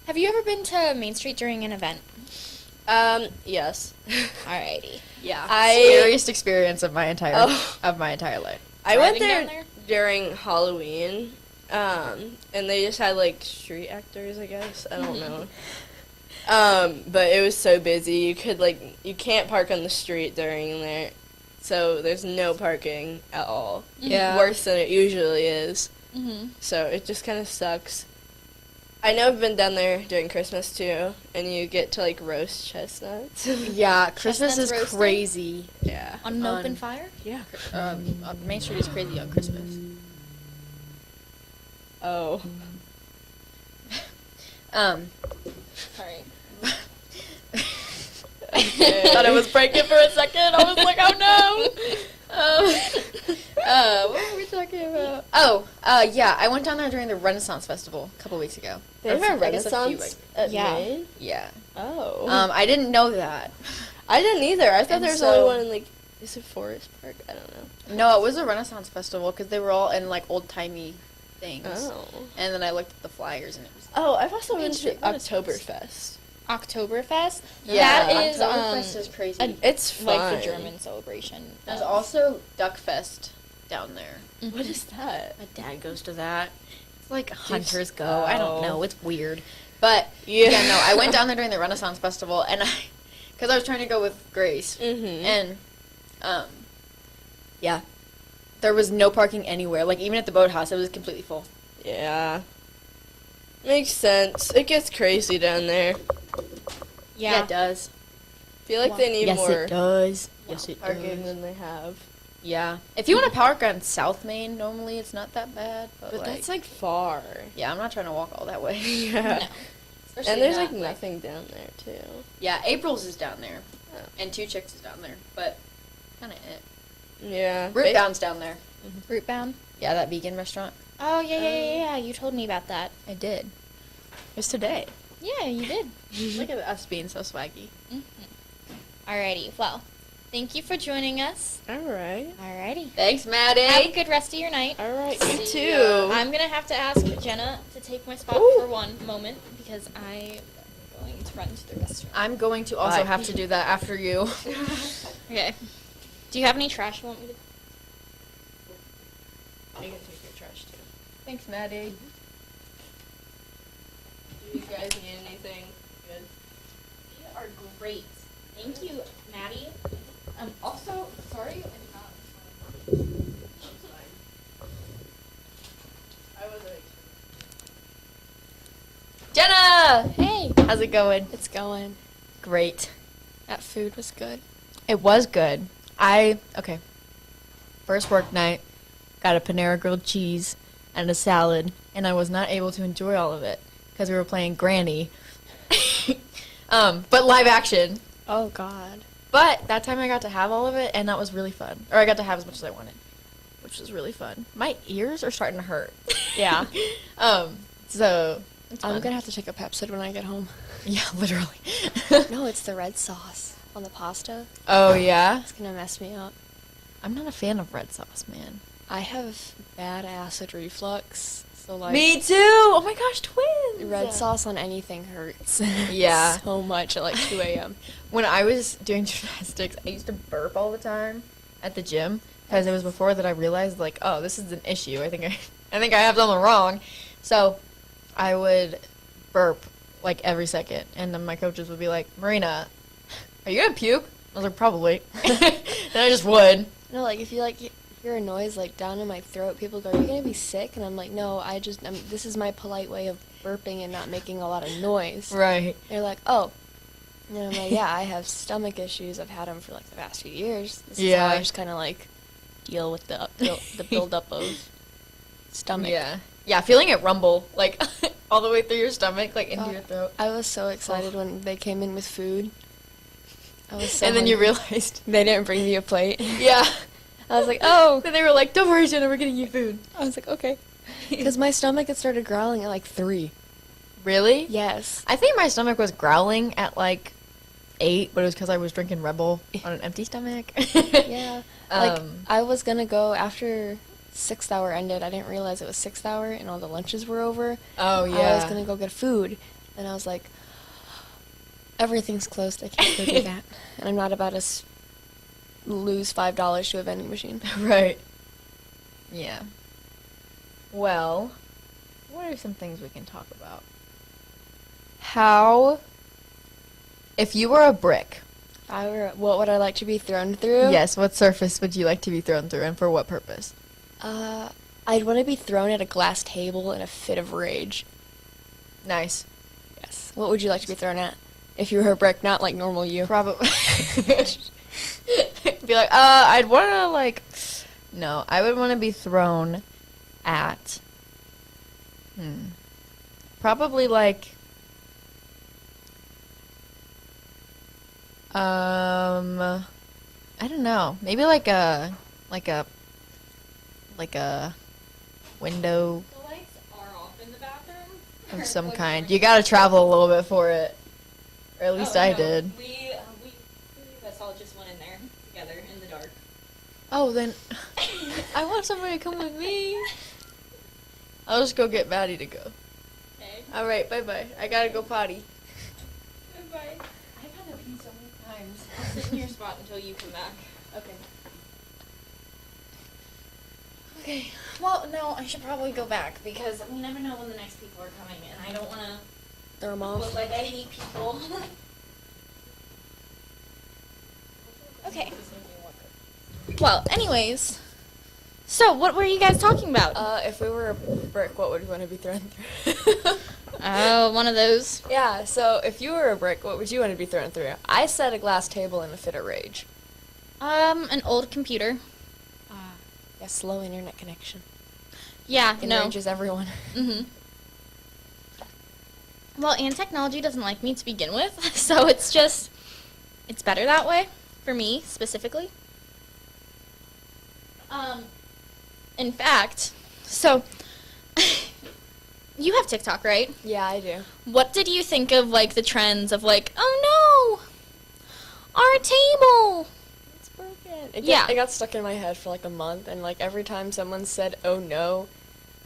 Have you ever been to Main Street during an event? Yes. Alrighty. Yeah. I- Scariest experience of my entire Oh. life. I went Driving there, down during Halloween, and they just had like street actors, I guess. I don't know. But it was so busy. You can't park on the street during there, so there's no parking at all. Yeah. Worse than it usually is. Mm-hmm. So it just kind of sucks. I know I've been down there during Christmas too, and you get to like roast chestnuts. Yeah, Christmas is roasted? crazy. Yeah. On an open fire? Yeah. Main Street is crazy on Christmas. Oh. Sorry. Thought I was pregnant for a second. I was like, oh no. What were we talking about? Yeah, I went down there during the Renaissance Festival a couple weeks ago. They have a I guess few, Renaissance at Yeah. Maine? Yeah. Oh. I didn't know that. I didn't either. I thought And there was so- only one in like, is it Forest Park? I don't know. No, it was a Renaissance Festival because they were all in like old timey things. Oh. And then I looked at the flyers and it was. Oh, I've also been to Street Renaissance. Oktoberfest? Oktoberfest. Yeah, That is, Oktoberfest is crazy. It's fun. like the German celebration. There's also Duckfest down there. What is that? My dad goes to that. It's like Dude, hunters go. I don't oh. know. It's weird. But Yeah. yeah, no, I went down there during the Renaissance Festival, and because I was trying to go with Grace, Mm-hmm. and yeah, there was no parking anywhere. Like even at the boathouse, it was completely full. Yeah. Makes sense. It gets crazy down there. Yeah, it does. Feel like they need Yes, more it does. Yes, it parking does. than they have. Yeah, if you want to park on South Main, normally it's not that bad. But, But like, that's like far. yeah, I'm not trying to walk all that way. Yeah. Especially And there's not, like nothing down there too. Yeah, April's is down there, Oh. and Two Chicks is down there, but kind of it. Yeah. Rootbound's down there. Rootbound? Yeah, that vegan restaurant. Oh, yeah. You told me about that. I did. It was today. Yeah, you did. Look at us being so swaggy. Alrighty, well, thank you for joining us. Alright. Alrighty. Thanks, Maddie. Have a good rest of your night. Alright, you See too. ya. I'm going to have to ask Jenna to take my spot for one moment because I'm going to run to the restroom. I'm going to also Bye. have to do that after you. Okay. Do you have any trash you want me to... You can take your trash too. Thanks, Maddie. Do you guys need anything? Good. You are great. Thank you, Maddie. Also, sorry, I did not. Marina! Hey! How's it going? It's going. Great. That food was good. It was good. Okay. First work night, got a Panera grilled cheese and a salad, and I was not able to enjoy all of it because we were playing Granny. But live action. Oh, God. But that time I got to have all of it, and that was really fun. Or I got to have as much as I wanted, which was really fun. My ears are starting to hurt. Yeah. So it's I'm fun. going to have to take a Pepsid when I get home. Yeah, literally. No, it's the red sauce on the pasta. Oh, yeah? It's going to mess me up. I'm not a fan of red sauce, man. I have bad acid reflux, so like... Me too! Oh my gosh, twins! Red sauce on anything hurts. Yeah. So much at like 2 a.m. When I was doing gymnastics, I used to burp all the time at the gym because it was before that I realized, like, oh, this is an issue. I think I have something wrong. So I would burp like every second, and then my coaches would be like, Marina, are you gonna puke? I was like, probably. And I just would. No, like if you like hear a noise like down in my throat, people go, "Are you gonna be sick?" And I'm like, "No, this is my polite way of burping and not making a lot of noise." Right. They're like, "Oh," and then I'm like, "Yeah, I have stomach issues. I've had them for like the past few years. This is how I just kind of like deal with the buildup of stomach." Yeah. Yeah, feeling it rumble like all the way through your stomach, like into your throat. I was so excited when they came in with food. I was so And then you hungry. realized they didn't bring me a plate. Yeah. I was like, oh. Then they were like, don't worry, Jenna, we're getting you food. I was like, okay. Because my stomach had started growling at like 3. Really? Yes. I think my stomach was growling at like 8, but it was because I was drinking Red Bull on an empty stomach. Yeah. Like, I was going to go after 6th hour ended. I didn't realize it was 6th hour and all the lunches were over. Oh, yeah. I was going to go get food. And I was like, everything's closed. I can't go do that. And I'm not about to lose $5 to a vending machine. Right. Yeah. Well, what are some things we can talk about? If you were a brick. What would I like to be thrown through? Yes, what surface would you like to be thrown through, and for what purpose? I'd want to be thrown at a glass table in a fit of rage. Nice. Yes. What would you like to be thrown at? If you were a brick, not like normal you. Probably. Be like, I'd want to, like... No, I would want to be thrown at... Probably, like... I don't know. Maybe like a window The lights are off in the bathroom. of some kind. You gotta travel a little bit for it. Or at least I did. We of us all just went in there together in the dark. Oh, then I want somebody to come with me. I'll just go get Maddie to go. Okay. Alright, bye-bye. I gotta go potty. Bye. I gotta pee so many times. I'll sit in your spot until you come back. Okay. Okay. Well, no, I should probably go back because we never know when the next people are coming, and I don't want to Throw them off. look like I hate people. Okay. Well, anyways, so what were you guys talking about? If we were a brick, what would you want to be thrown through? Oh, one of those. Yeah, so if you were a brick, what would you want to be thrown through? I said a glass table in a fit of rage. An old computer. Yeah, slow internet connection. Yeah, no. Enrages everyone. Mm-hmm. Well, and technology doesn't like me to begin with, so it's better that way, for me, specifically. In fact, so, you have TikTok, right? Yeah, I do. What did you think of, like, the trends of, like, oh no, our table? It's broken. It got stuck in my head for like a month, and like every time someone said, oh no,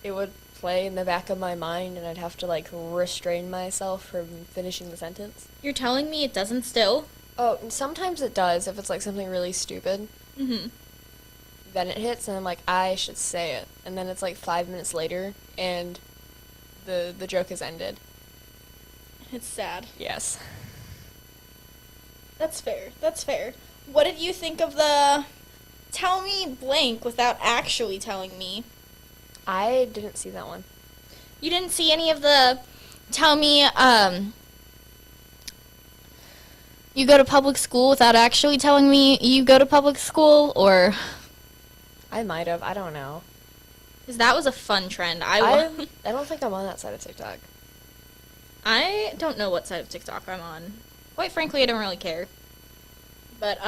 it would play in the back of my mind, and I'd have to like restrain myself from finishing the sentence. You're telling me it doesn't still? Oh, and sometimes it does if it's like something really stupid. Mm-hmm. Then it hits, and I'm like, I should say it. And then it's like 5 minutes later, and the joke has ended. It's sad. Yes. That's fair. That's fair. What did you think of the tell me blank without actually telling me? I didn't see that one. You didn't see any of the tell me, you go to public school without actually telling me you go to public school, or? I might have. I don't know. Because that was a fun trend. I don't think I'm on that side of TikTok. I don't know what side of TikTok I'm on. Quite frankly, I don't really care. But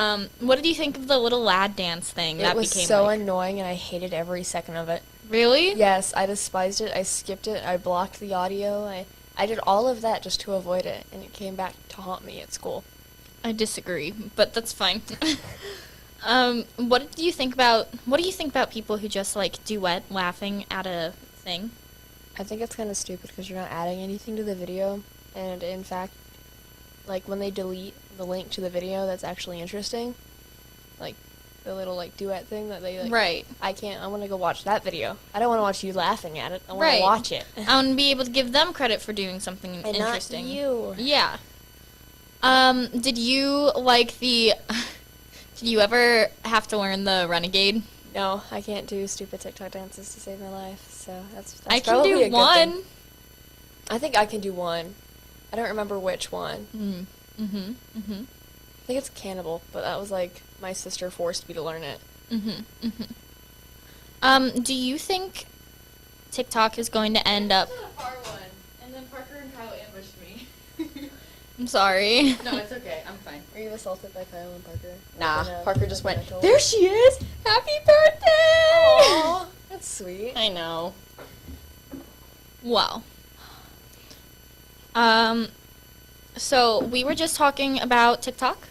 what did you think of the little lad dance thing? It was so annoying, and I hated every second of it. Really? Yes, I despised it. I skipped it. I blocked the audio. I did all of that just to avoid it, and it came back to haunt me at school. I disagree, but that's fine. What do you think about people who just like duet laughing at a thing? I think it's kind of stupid because you're not adding anything to the video, and in fact, like when they delete the link to the video that's actually interesting, like the little like duet thing that they like. Right. I want to go watch that video. I don't want to watch you laughing at it. I want Right. to watch it. I want to be able to give them credit for doing something And interesting. not you. Yeah. Did you like the? Did you ever have to learn the renegade? No, I can't do stupid TikTok dances to save my life. So that's I can probably do a good one. thing. I think I can do one. I don't remember which one. Mm-hmm. I think it's Cannibal, but that was like my sister forced me to learn it. Do you think TikTok is going to end up? a far one, and then Parker and Kyle ambushed me. I'm sorry. No, it's okay. I'm fine. Were you assaulted by Kyle and Parker? Nah, Parker just went, there there she is! Happy birthday! Aww, that's sweet. I know. Wow. So we were just talking about TikTok.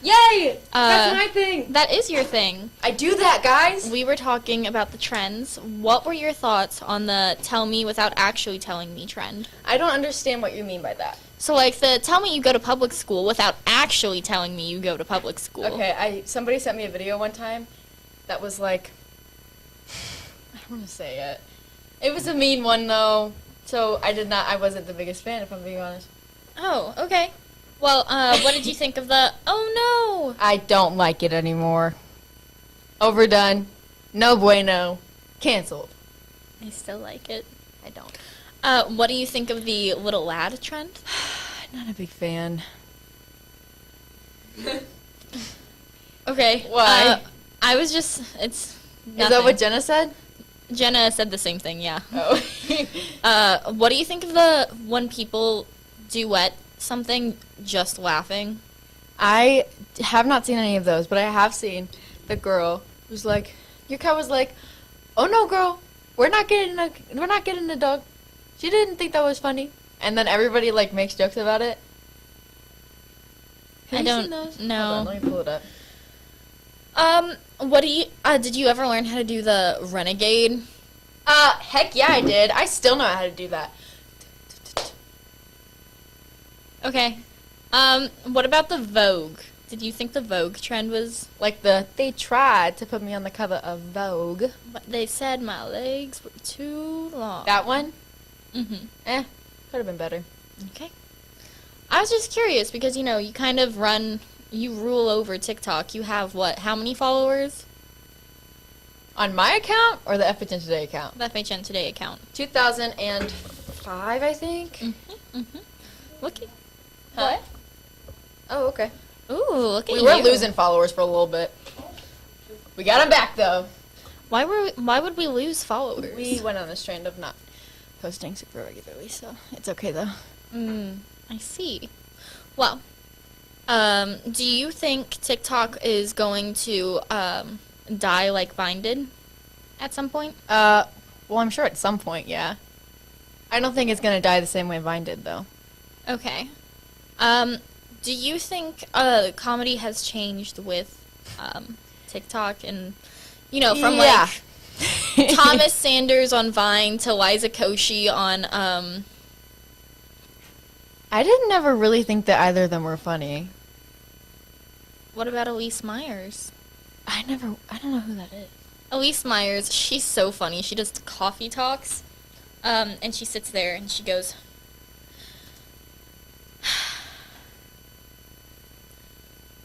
Yay! That's my thing! That is your thing. I do that, guys! We were talking about the trends. What were your thoughts on the tell me without actually telling me trend? I don't understand what you mean by that. So like the tell me you go to public school without actually telling me you go to public school. Okay, somebody sent me a video one time that was like, I don't want to say it. It was a mean one though, so I wasn't the biggest fan if I'm being honest. Oh, okay. Well, what did you think of the, oh no! I don't like it anymore. Overdone. No bueno. Cancelled. I still like it. I don't. What do you think of the little lad trend? Not a big fan. Okay. Why? I was just, it's nothing. Is that what Jenna said? Jenna said the same thing, yeah. Oh. What do you think of the when people duet something just laughing? I have not seen any of those, but I have seen the girl who's like, your cat was like, oh no girl, we're not getting a dog. She didn't think that was funny. And then everybody like makes jokes about it. Have I you don't seen those? know. Hold on, let me pull it up. What do you, did you ever learn how to do the renegade? Heck yeah I did. I still know how to do that. Okay. What about the Vogue? Did you think the Vogue trend was Like they tried to put me on the cover of Vogue. but they said my legs were too long? That one? Mm-hmm. Could have been better. Okay. I was just curious because, you know, you kind of you rule over TikTok. You have what? How many followers? On my account or the FHNtoday account? The FHNtoday account. 2005, I think. Mm-hmm. Look at What? Oh, okay. Ooh, look at We you. were losing followers for a little bit. We got them back though. Why would we lose followers? We went on this trend of not posting super regularly, so it's okay though. I see. Well, do you think TikTok is going to die like Vine did at some point? Well, I'm sure at some point, yeah. I don't think it's gonna die the same way Vine did though. Okay. Do you think comedy has changed with TikTok and, you know, from Yeah. like Thomas Sanders on Vine to Liza Koshy on I didn't ever really think that either of them were funny. what about Elise Myers? I don't know who that is. Elise Myers, she's so funny. She does coffee talks, and she sits there and she goes,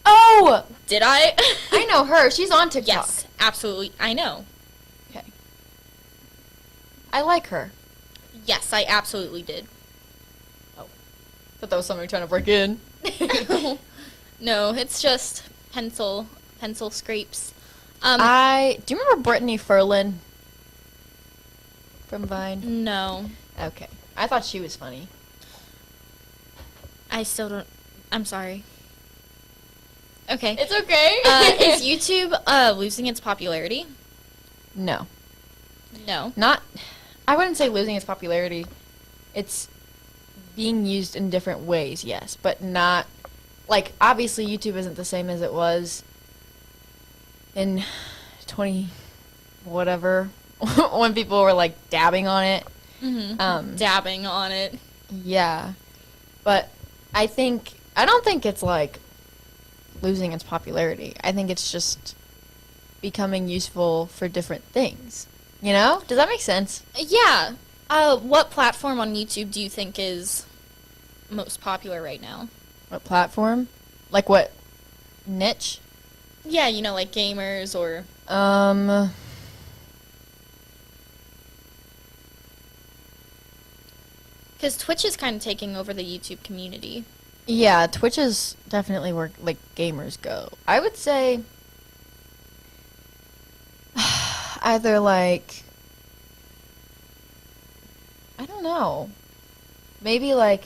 Oh! "Did I?" I know her. She's on TikTok. Yes, absolutely. I know. I like her. Yes, I absolutely did. Thought that was somebody trying to break in. No, it's just pencil scrapes. Do you remember Brittany Ferlin from Vine? No. Okay. I thought she was funny. I still don't. I'm sorry. Okay. It's okay. Is YouTube losing its popularity? No. No. Not, I wouldn't say losing its popularity. It's being used in different ways, yes, but not, like, obviously YouTube isn't the same as it was in 20 whatever when people were like dabbing on it. Dabbing on it. Yeah. But I don't think it's like losing its popularity. I think it's just becoming useful for different things. You know? Does that make sense? Yeah. What platform on YouTube do you think is most popular right now? What platform? Like what niche? Yeah, you know, like gamers or... Because Twitch is kind of taking over the YouTube community. Yeah, Twitch is definitely where, like, gamers go. I would say... either, like... I don't know. Maybe, like...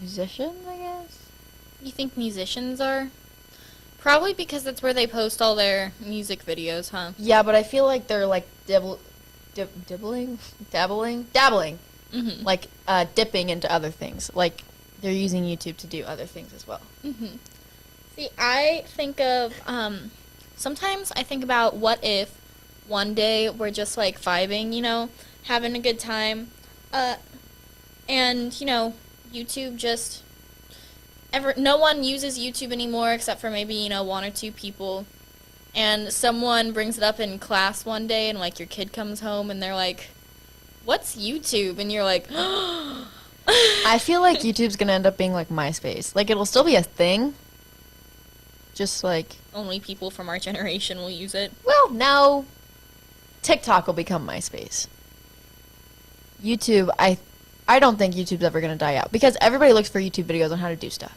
musicians, I guess? You think musicians are? Probably because that's where they post all their music videos, huh? Yeah, but I feel like they're, like, dabbling? Like, dipping into other things. Like, they're using YouTube to do other things as well. See, I think of, sometimes I think about what if one day we're just, like, vibing, you know, having a good time, and, you know, YouTube just, no one uses YouTube anymore except for maybe, you know, one or two people, and someone brings it up in class one day, and, like, your kid comes home, and they're like, what's YouTube? And you're like, I feel like YouTube's gonna end up being like MySpace. Like, it'll still be a thing. Just like... only people from our generation will use it. Well, no. TikTok will become MySpace. YouTube, I don't think YouTube's ever gonna die out. Because everybody looks for YouTube videos on how to do stuff.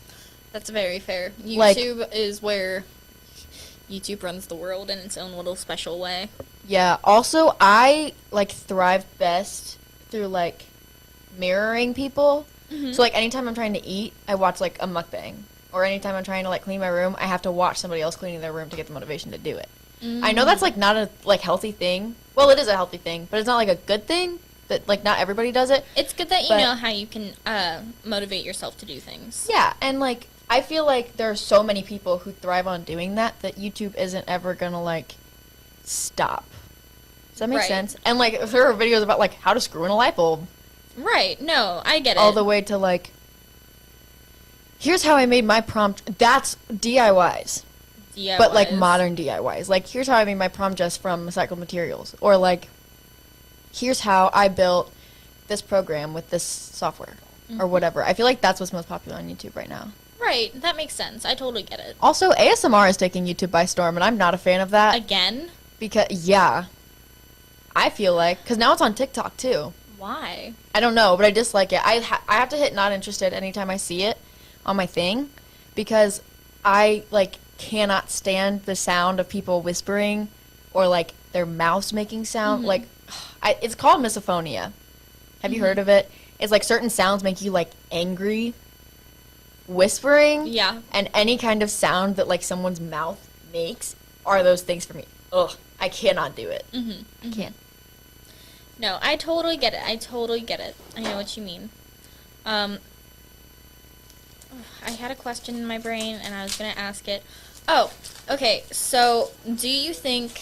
That's very fair. Like- YouTube is where YouTube runs the world in its own little special way. Yeah, also, I, like, thrive best through, like, mirroring people. So, like, anytime I'm trying to eat, I watch, like, a mukbang. Or anytime I'm trying to, like, clean my room, I have to watch somebody else cleaning their room to get the motivation to do it. I know that's, like, not a, like, healthy thing. Well, it is a healthy thing, but it's not, like, a good thing. That, like, not everybody does it. It's good that you but- know how you can motivate yourself to do things. Yeah, and, like, I feel like there are so many people who thrive on doing that YouTube isn't ever gonna, like, stop. Does that make Right. sense? And, like, if there are videos about, like, how to screw in a light bulb. Right, no, I get it. All the way to, like, here's how I made my prom... That's DIYs. But, like, modern DIYs. Like, here's how I made my prom dress from recycled materials. Or, like, here's how I built this program with this software. Or whatever. I feel like that's what's most popular on YouTube right now. Right, that makes sense. I totally get it. Also, ASMR is taking YouTube by storm, and I'm not a fan of that. Again? Because, yeah. I feel like... Because now it's on TikTok, too. Why? I don't know, but I dislike it. I have to hit not interested anytime I see it on my thing. Because I, like, cannot stand the sound of people whispering or, like, their mouths making sound. Like, it's called misophonia. Have you heard of it? It's like certain sounds make you, like, angry. Whispering. Yeah. And any kind of sound that, like, someone's mouth makes are those things for me. Ugh. I cannot do it. I can't. No, I totally get it. I totally get it. I know what you mean. I had a question in my brain, and I was going to ask it. Oh, okay. So, do you think...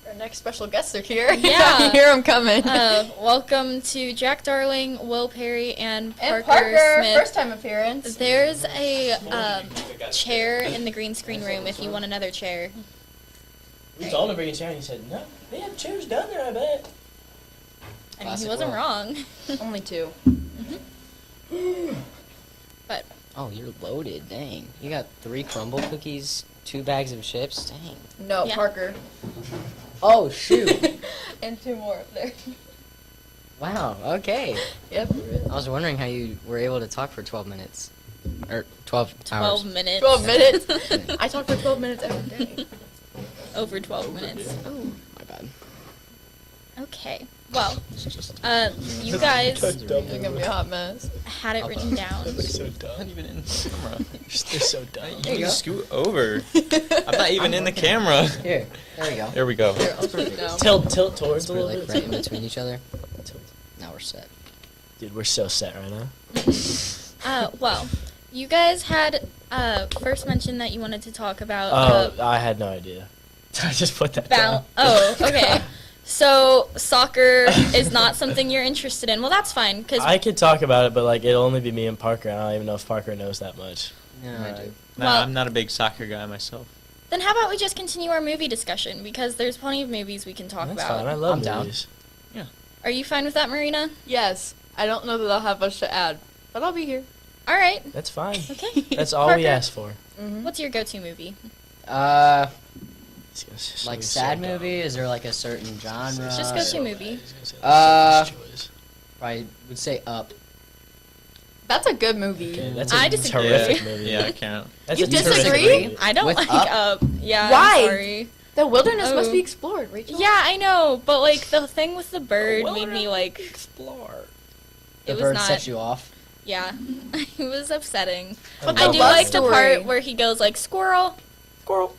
Our next special guests are here. Yeah. I hear them coming. Welcome to Jack Darling, Will Perry, and Parker, Smith. First time appearance. There's a chair in the green screen room if you want another chair. We told him to bring a chair, and he said, no, they have chairs down there, I bet. I mean, he wasn't wrong. Only two. But Oh, you're loaded. Dang. You got 3 crumble cookies, 2 bags of chips. Dang. No, Yeah. Parker. Oh, shoot. And 2 more up there. Wow. Okay. Yep. I was wondering how you were able to talk for 12 minutes, or 12 hours. 12 minutes. 12 minutes. I talk for 12 minutes every day. Over 12 minutes. Oh. My bad. Okay. Well, you guys It's gonna be a hot mess. had it written down. So dumb. Not even in the camera. They're so dumb. You can scoot over. I'm not even in the camera. Here, there we go. There we go. Tilt towards a We're little like bit. right in between each other. Now we're set. Dude, we're so set right now. Well, you guys had first mentioned that you wanted to talk about I had no idea. I just put that Val. down. Oh, okay. So soccer is not something you're interested in. Well, that's fine because I could talk about it, but like it'll only be me and Parker. I don't even know if Parker knows that much. Yeah, I do. Well- I'm not a big soccer guy myself. then how about we just continue our movie discussion because there's plenty of movies we can talk That's about. fine. I love I'm down. movies. Are you fine with that, Marina? Yes. I don't know that I'll have much to add, but I'll be here. All right. That's fine. Okay. That's all we Parker? asked for. What's your go-to movie? Like sad movie? Is there like a certain genre? Just go-to movie. I would say Up. That's a good movie. Okay, that's I a disagree. terrific movie. Yeah, I can't. That's You a terrific disagree? movie. I don't With like Up? Up. Yeah. Why? I'm sorry. The wilderness must Oh. be explored, Rachel. Yeah, I know, but like the thing with the bird made me like Explore. The it was bird not. set you off. Yeah, it was upsetting. But I the do love like the story. part where he goes like squirrel. Squirrel.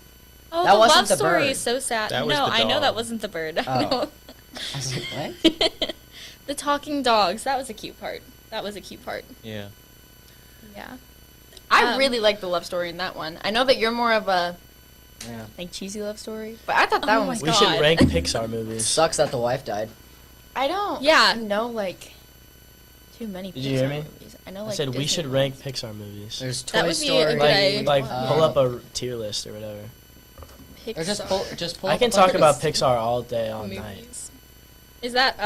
Oh, That the wasn't love the story bird. is so sad. That was No, the I know that dog. wasn't the bird. I Oh. know. I was like, what? The talking dogs. That was a cute part. That was a cute part. Yeah. Yeah. I really like the love story in that one. I know that you're more of a Yeah. like cheesy love story, but I thought that Oh one my was. We God. should rank Pixar movies. Sucks that the wife died. I don't. Yeah. know like too many. Did you hear Pixar me? Movies. I know. I like said we Disney should ones. rank Pixar movies. There's Toy That would be a Story. good idea. Like pull up Uh, a tier list or whatever. Pixar Or just pull I up can a talk bunch about of- Pixar all day, all night. movies. Is that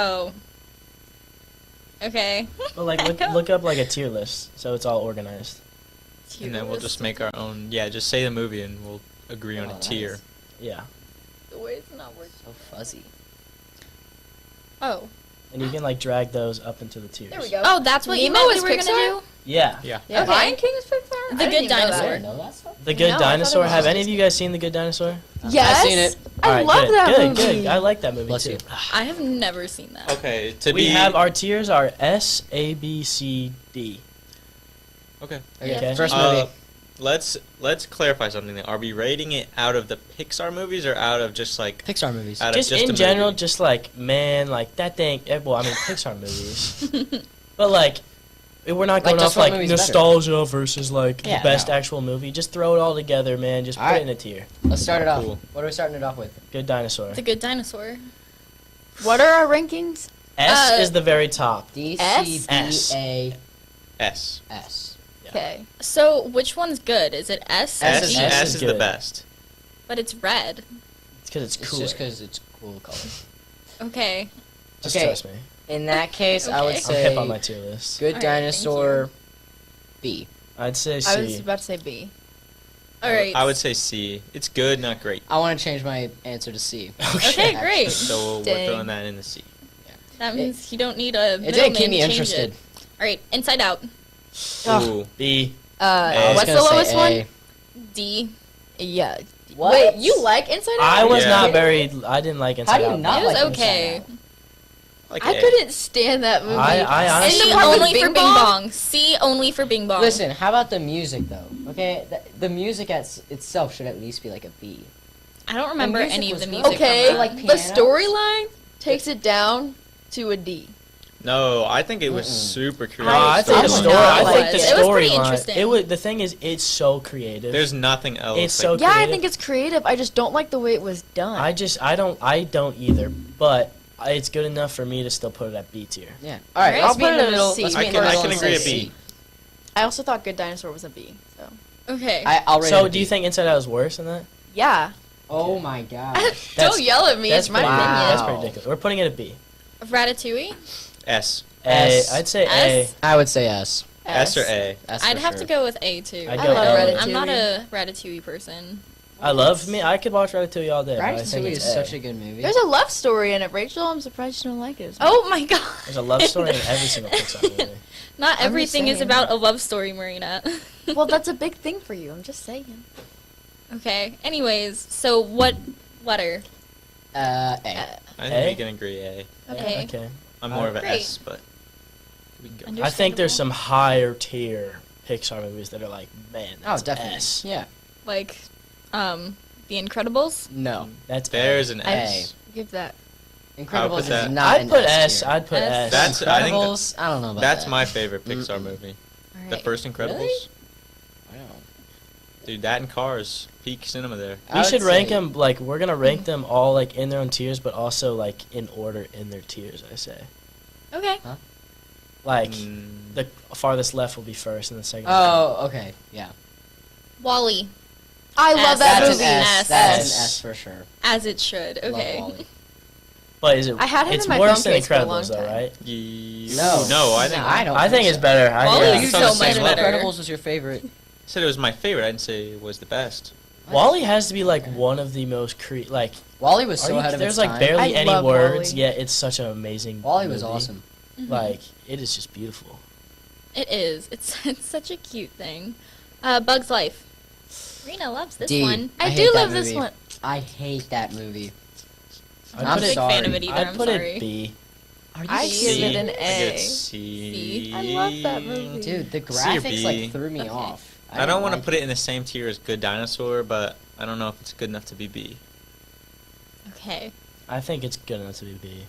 okay? But like look up like a tier list, so it's all organized. And then we'll just make our own. Yeah, just say the movie and we'll agree on Oh, a tier. nice. Yeah. The way it's not working. So fuzzy. Oh. And you can like drag those up into the tiers. There we go. Oh, that's what you Nemo meant we is were Pixar? gonna do. Yeah. Yeah. Yeah, Okay. Lion King is Pixar. The I didn't Good even know Dinosaur. that. know that stuff? The Good No, I thought it Dinosaur. was Have just any of you guys seen The Good Dinosaur? Yes. I've seen it. I Alright, love good, that good, movie. Good. I like that movie Bless too. you. I have never seen that. Okay. To We be. have our tiers are S, A, B, C, D. Okay. Okay. First movie. Let's clarify something. Are we rating it out of the Pixar movies or out of just like Pixar movies. out Just of just in a general, movie? just like man, like that thing. Well, I mean Pixar movies, but like we're not going Like, off just what like movie's better. nostalgia versus like Yeah, the best no. actual movie. Just throw it all together, man. Just put Alright. it in a tier. Let's start it off. Cool. What are we starting it off with? Good Dinosaur. The Good Dinosaur. What are our rankings? S is the very top. D, S? C, B, S. A, S. S. Okay. So which one's good? Is it S? or S, D? S S is is the good. best. But it's red. It's because it's It's cool. just because it's cool color. Okay. Just Okay. trust me. In that case, I would Okay. I'm say hip on my tier list. Good Alright, thank Dinosaur, B. I'd say I was C. about to say B. All right. I would say C. It's good, not great. I want to change my answer to C. Okay, great. So we're Dang. throwing that in the C. That means you don't need a It middleman didn't keep me to change interested. it. All right, Inside Out. Ooh. B. I was What's the gonna say lowest A. one? D. Yeah. What? Wait, you like Inside Out? I was Yeah. not very. I didn't like Inside How do you Out. not It was like okay. Inside Out? Like I A. couldn't stand that movie. I honestly- C And the part with only for Bing Bing Bong? Bong. C only for Bing Bong. Listen, how about the music though? Okay, the music itself should at least be like a B. I don't remember music any of was the good. music. Okay, from Like that. the piano? storyline takes it down to a D. No, I think it was Mm-mm. super creative. No, I think the Someone story. I else think the was. It was pretty storyline. interesting. It was. The thing is, it's so creative. There's nothing else. It's like- so Yeah, I creative. think it's creative. I just don't like the way it was done. I don't either. But it's good enough for me to still put it at B tier. Yeah. All right, Alright, let's I'll meet in put the it at middle. C. Let's I meet in can- the I middle can and agree say at B. C. I also thought Good Dinosaur was a B. So Okay. I'll rate it So, a do you B. think Inside Out is worse than that? yeah. Oh my god. That's- Don't yell at me. That's It's my pretty, opinion. That's pretty ridiculous. We're putting it at B. Ratatouille. S. A. S. I'd say S? I would say S. S or A. S I'd for have sure. to go with A too. I'd I go love A. Ratatouille. I'm not a Ratatouille person. I love me. I could watch Ratatouille all day. But I think Ratatouille it's is A. such a good movie. There's a love story in it, Rachel. I'm surprised you don't like it. Oh my god. There's a love story in every single Pixar movie. Not I'm just everything is saying. about a love story, Marina. Well, that's a big thing for you. I'm just saying. Okay. Anyways, so what letter? A. I think A? we can agree A. Okay. Okay. I'm more of an Great. S, but we can go. I think there's some higher tier Pixar movies that are like, man, Oh, that's definitely. S. Yeah. Like, The Incredibles. No. That's There's A. an I S. give that. Incredibles is that. not I'd an put S. S. I'd put S. That's I think Incredibles. I don't know about that's that. my favorite Pixar movie. All The right. first Incredibles. Really? Wow. Dude, that and Cars, peak cinema there. I We would should rank say- them, like, we're going to rank them all, like, in their own tiers, but also, like, in order in their tiers, I say. Okay. Like, Mm, the farthest left will be first, and the second. Oh, okay. Yeah. Wally. I S. love that That's movie. an S. S. That's S. an S for sure. As it should. Love Okay. Wall-E. But is it? I had him it's in my worse phone than case for a long Incredibles, though, time. right? no, I think I don't. I think it's so. better. I Wall-E yeah. is It's so on the much same better. level. Incredibles was your favorite. I said it was my favorite. I didn't say it was the best. Wally has to be like one of the most like. Wally was are so you- ahead of There's its like time. barely I any love words, Wall-E. yet it's such an amazing. Wally was movie. awesome. Like it is just beautiful. It is. It's such a cute thing. Bug's Life. Rena loves this D. one. I hate do that love this movie. one. I hate that movie. I'd I'm put it- a big fan of sorry. it either. I'd I'm put sorry. it B. Are you I serious? give it an I give A. it C. I love that movie. Dude, the C or graphics B. like threw me Okay. off. I don't want to like put it in the same tier as Good Dinosaur, but I don't know if it's good enough to be B. Okay. I think it's good enough to be B.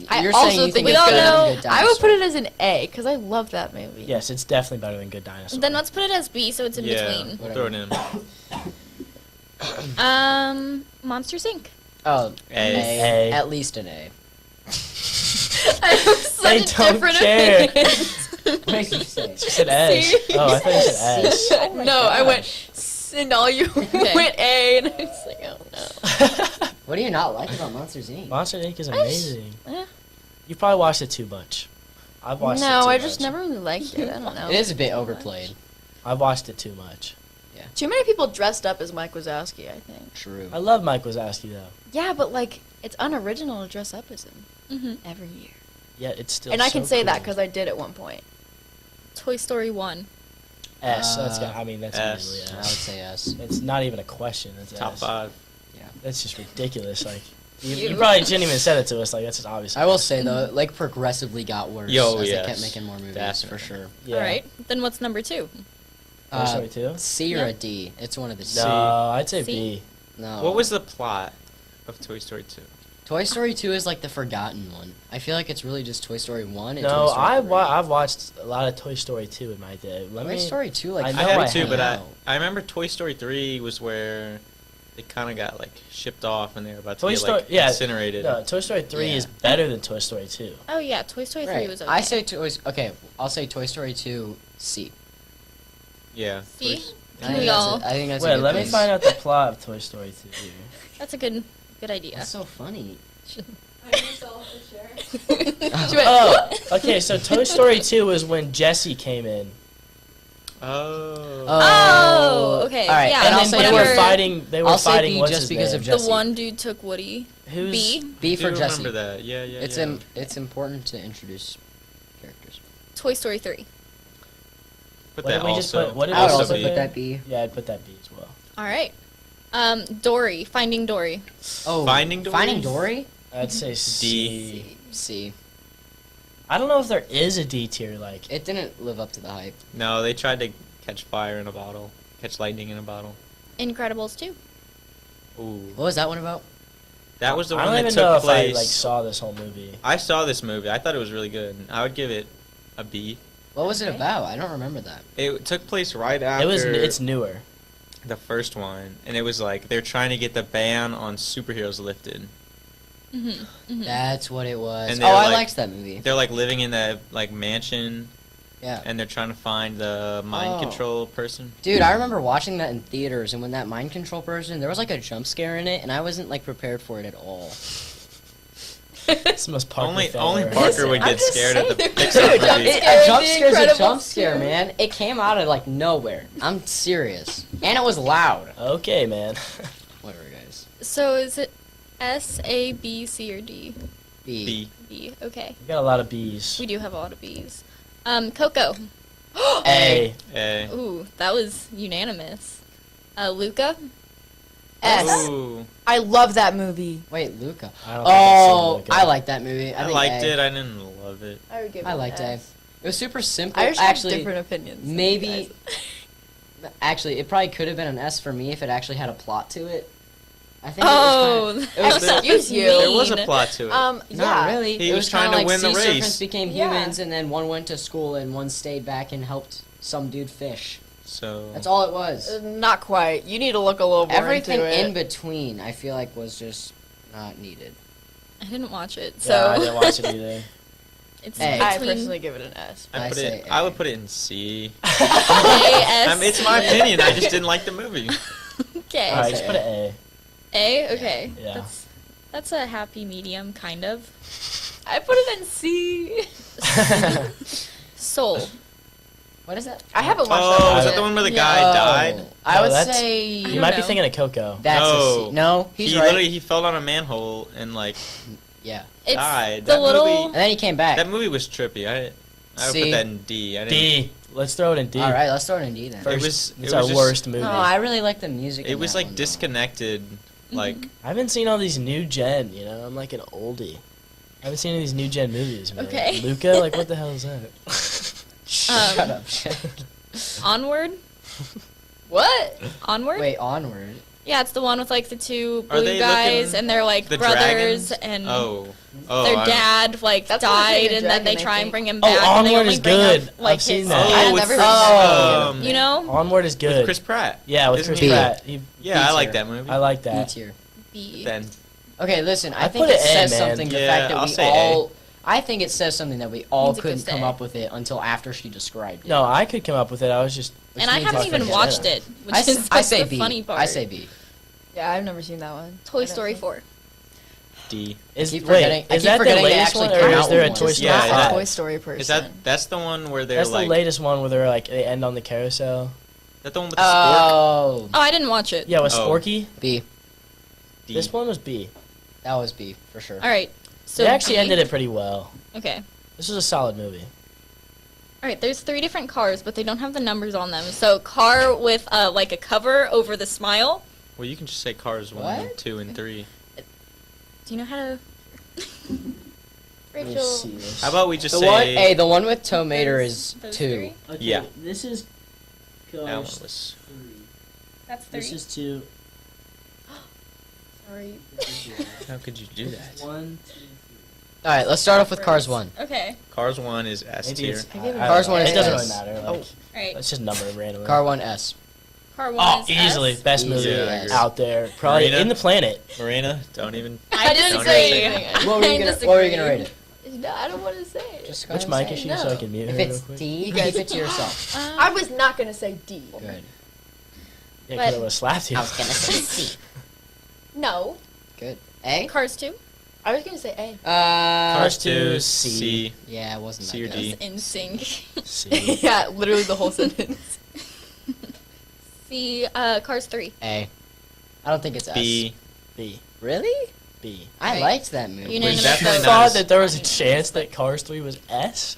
I You're also saying you think it's it's better good. than Good I would Dinosaur. put it as an A because I love that movie. Yes, it's definitely better than Good Dinosaur. Then let's put it as B, so it's in Yeah, between. we'll throw it in. Monsters Inc. Oh, A. At least an A. I have such They a don't different care. opinion. What did you say? It's an S. Oh, I thought you said S. No, I went S and all you went A, and I was like, oh no. What do you not like about Monsters Inc? Monster Inc. is I just- amazing. eh. You probably watched it too much. I've watched it No, too I much. just never really liked it. I don't know. It is a bit overplayed. I've watched it too much. Too many people dressed up as Mike Wazowski, I think. True. I love Mike Wazowski though. Yeah, but like, it's unoriginal to dress up as him Mm-hmm. every year. Yeah, it's still. And I can so say that cool. because I did at one point. Toy Story 1. S. That's I mean that's S. immediately I would S. say S. It's not even a question. It's Top S. 5. That's just ridiculous. Like you probably shouldn't even said it to us. Like that's just obvious. I will say though, it, like progressively got worse Yo, as yes. they kept making more movies Definitely. for sure. Yeah. All right. Then what's number 2? Toy Story 2? C or Yeah. a D. It's one of the C. No, I'd say C? B. No. What was the plot of Toy Story 2? Toy Story 2 is like the forgotten one. I feel like it's really just Toy Story 1 and No, Toy Story 3. I've watched a lot of Toy Story 2 in my day. Toy Story 2, like I I know have I too, have. but I remember Toy Story 3 was where they kind of got like shipped off and they were about to Toy get Story, like yeah, incinerated. No, Toy Story 3 Yeah. is better than Toy Story 2. Oh, yeah. Toy Story 3 Right. was okay. I say I'll say Toy Story 2 C. Yeah. C? I Can think we that's all? I think that's a Wait, good let me place. find out the plot of Toy Story 2. That's a good idea. That's so funny. Oh, okay, so Toy Story 2 is when Jessie came in. Oh. Oh, okay. All right, Yeah, and I'll And say then they whenever were fighting. They were I'll say fighting. B What's just his because name? of the Jessie. one dude took Woody. Who's B. B I for do Jessie. remember that. Yeah, yeah, It's yeah. it's important to introduce characters. Toy Story 3. Put What that did we just also. put? What did I would we also put put there? that B. Yeah, I'd put that B as well. All right. Dory. Finding Dory. Oh, Finding Dory? Finding Dory? I'd say C. D. C. I don't know if there is a D tier. Like, It didn't live up to the hype. No, they tried to catch fire in a bottle. Catch lightning in a bottle. Incredibles 2. Ooh. What was that one about? That was the I one don't that even took know if place. I like saw this whole movie. I saw this movie. I thought it was really good. I would give it a B. What was it about? I don't remember that. It took place right after It's newer. the first one, and it was like they're trying to get the ban on superheroes lifted. Mm-hmm. That's what it was. And Oh, they're I like- liked that movie. They're like living in that like mansion, Yeah. and they're trying to find the mind Oh. control person. Dude, I remember watching that in theaters, and when that mind control person, there was like a jump scare in it, and I wasn't like prepared for it at all. It's the most Parker Only thing ever. Parker would I'm get just scared at the saying. Pixar Dude, movies. a jump scare's a Incredibles jump scare, 2. man. It came out of like nowhere. I'm serious, and it was loud. Okay, man. Whatever, guys. So is it S, A, B, C, or D? B. B. B. Okay. We got a lot of B's. We do have a lot of B's. Coco. A. A. Ooh, that was unanimous. Luca. S. Ooh. I love that movie. Wait, Luca. I don't think I've seen Oh, Luca. I like that movie. I think liked A. it. I didn't love it. I would give I it liked an A. S. It was super simple. I actually have Actually, different opinions. than you maybe. guys. Actually, it probably could have been an S for me if it actually had a plot to it. I think Oh, it was kind of, excuse you. There was a plot to it. Not Yeah. really. He it was trying kinda to like win the sea race. serpents became Yeah. humans, and then one went to school and one stayed back and helped some dude fish. So That's all it was. Not quite. You need to look a little more Everything into it. in between, I feel like, was just not needed. I didn't watch it, Yeah, so I didn't watch it either. it's A. I between personally give it an S. I say A. I would put it in C. A, S. It's my opinion. I just didn't like the movie. Okay. Alright, just put an A. A. Okay. Yeah. That's a happy medium, kind of. I put it in C. Soul. What is that? I haven't watched that Oh, one. is that the one where the Yeah. guy died? I No, would that's- say You might be thinking of Coco. that's a C. No, he's he right. literally he fell down a manhole and like Yeah. It's died. the That little. movie, And then he came back. that movie was trippy. I would C. put that in D. I didn't, D. Let's throw it in D. All right, let's throw it in D then. First, It was- it's it our was just- worst movie. No, I really like the music. It in was that like one, though. disconnected. Like I haven't seen all these new gen, you know? I'm like an oldie. I haven't seen any of these new gen movies, man. Okay. Luca, like what the hell is that? Shut up, Jake. Onward. What? Onward. Wait, Onward. Yeah, it's the one with like the two Are blue they guys, looking- and they're like the brothers, dragons? and oh their I- dad like That's what I think died, of and then they Dragon, I try and think. bring him Oh, back. and they Onward only is bring good. Up, like, I've seen his that. dad. Oh, I've it's never seen um, You know, Onward is good. with Chris Pratt. Yeah, with Isn't Chris he? Pratt. Yeah, I like tier. that movie. I like B that. tier. B. Then Okay, listen. I I think put it it A, says man. something. The Yeah, fact that I'll we say A. all. I think it says something that we all Means it couldn't goes come A. up with it until after she described it. No, I could come up with it. I was just. Which And I means haven't it's even pretty watched good. it, which I, is s- I like say the B. funny part. I say B. Yeah, I've never seen that one. Toy Story 4. D. Is, keep wait, forgetting- I is keep that the forgetting they latest actually one, or came is out there a with Toy one. Story Yeah, Not a that- Toy Story person. Is that's the one where they're That's like the latest one where they're like they end on the carousel. is that the one with the spork? Oh, Oh, I didn't watch it. Yeah, with Oh. Sporky. B. D. This one was B. That was B for sure. All right. So They actually B. ended it pretty well. Okay. This was a solid movie. All right. There's 3 different cars, but they don't have the numbers on them. So car with like a cover over the smile. Well, you can just say Cars 1, What? 2, and 3. Do you know how to? Let me Rachel. see this. How about we just The say one, hey, the one with Tomater Those- is those 2. Okay, Yeah. This is. that one was. That's 3. This is 2. Sorry. How could you do that? 1, 2, All right, let's start off with Cars 1. Okay. Cars 1 is S Maybe tier. it's. Cars one It is doesn't S. really matter. Like, All right. let's just number them randomly. Car 1 S. Car 1 Oh, is easily S. best movie Easily S. out there. Probably Marina? in the planet. Marina, don't even. I didn't Don't say even anything. What were you gonna? What were you gonna rate it? No, I don't want to say it. Just go Which ahead and mic say is it. she No. so I can mute If her real it's quick? D, keep it to yourself. I was not gonna say D. Good. Yeah, But- because I would have slapped you. I was gonna say C. No, Good. A. Cars 2. I was gonna say A. Cars Cars 2, 2, C. C. Yeah, it wasn't C or that D. good. In sync. C. Yeah, literally the whole sentence. C. Cars 3. A. I don't think it's S. B. B. Really? B. I Right. liked that movie. Unanimous definitely vote. not thought as- that there was a chance that Cars 3 was S?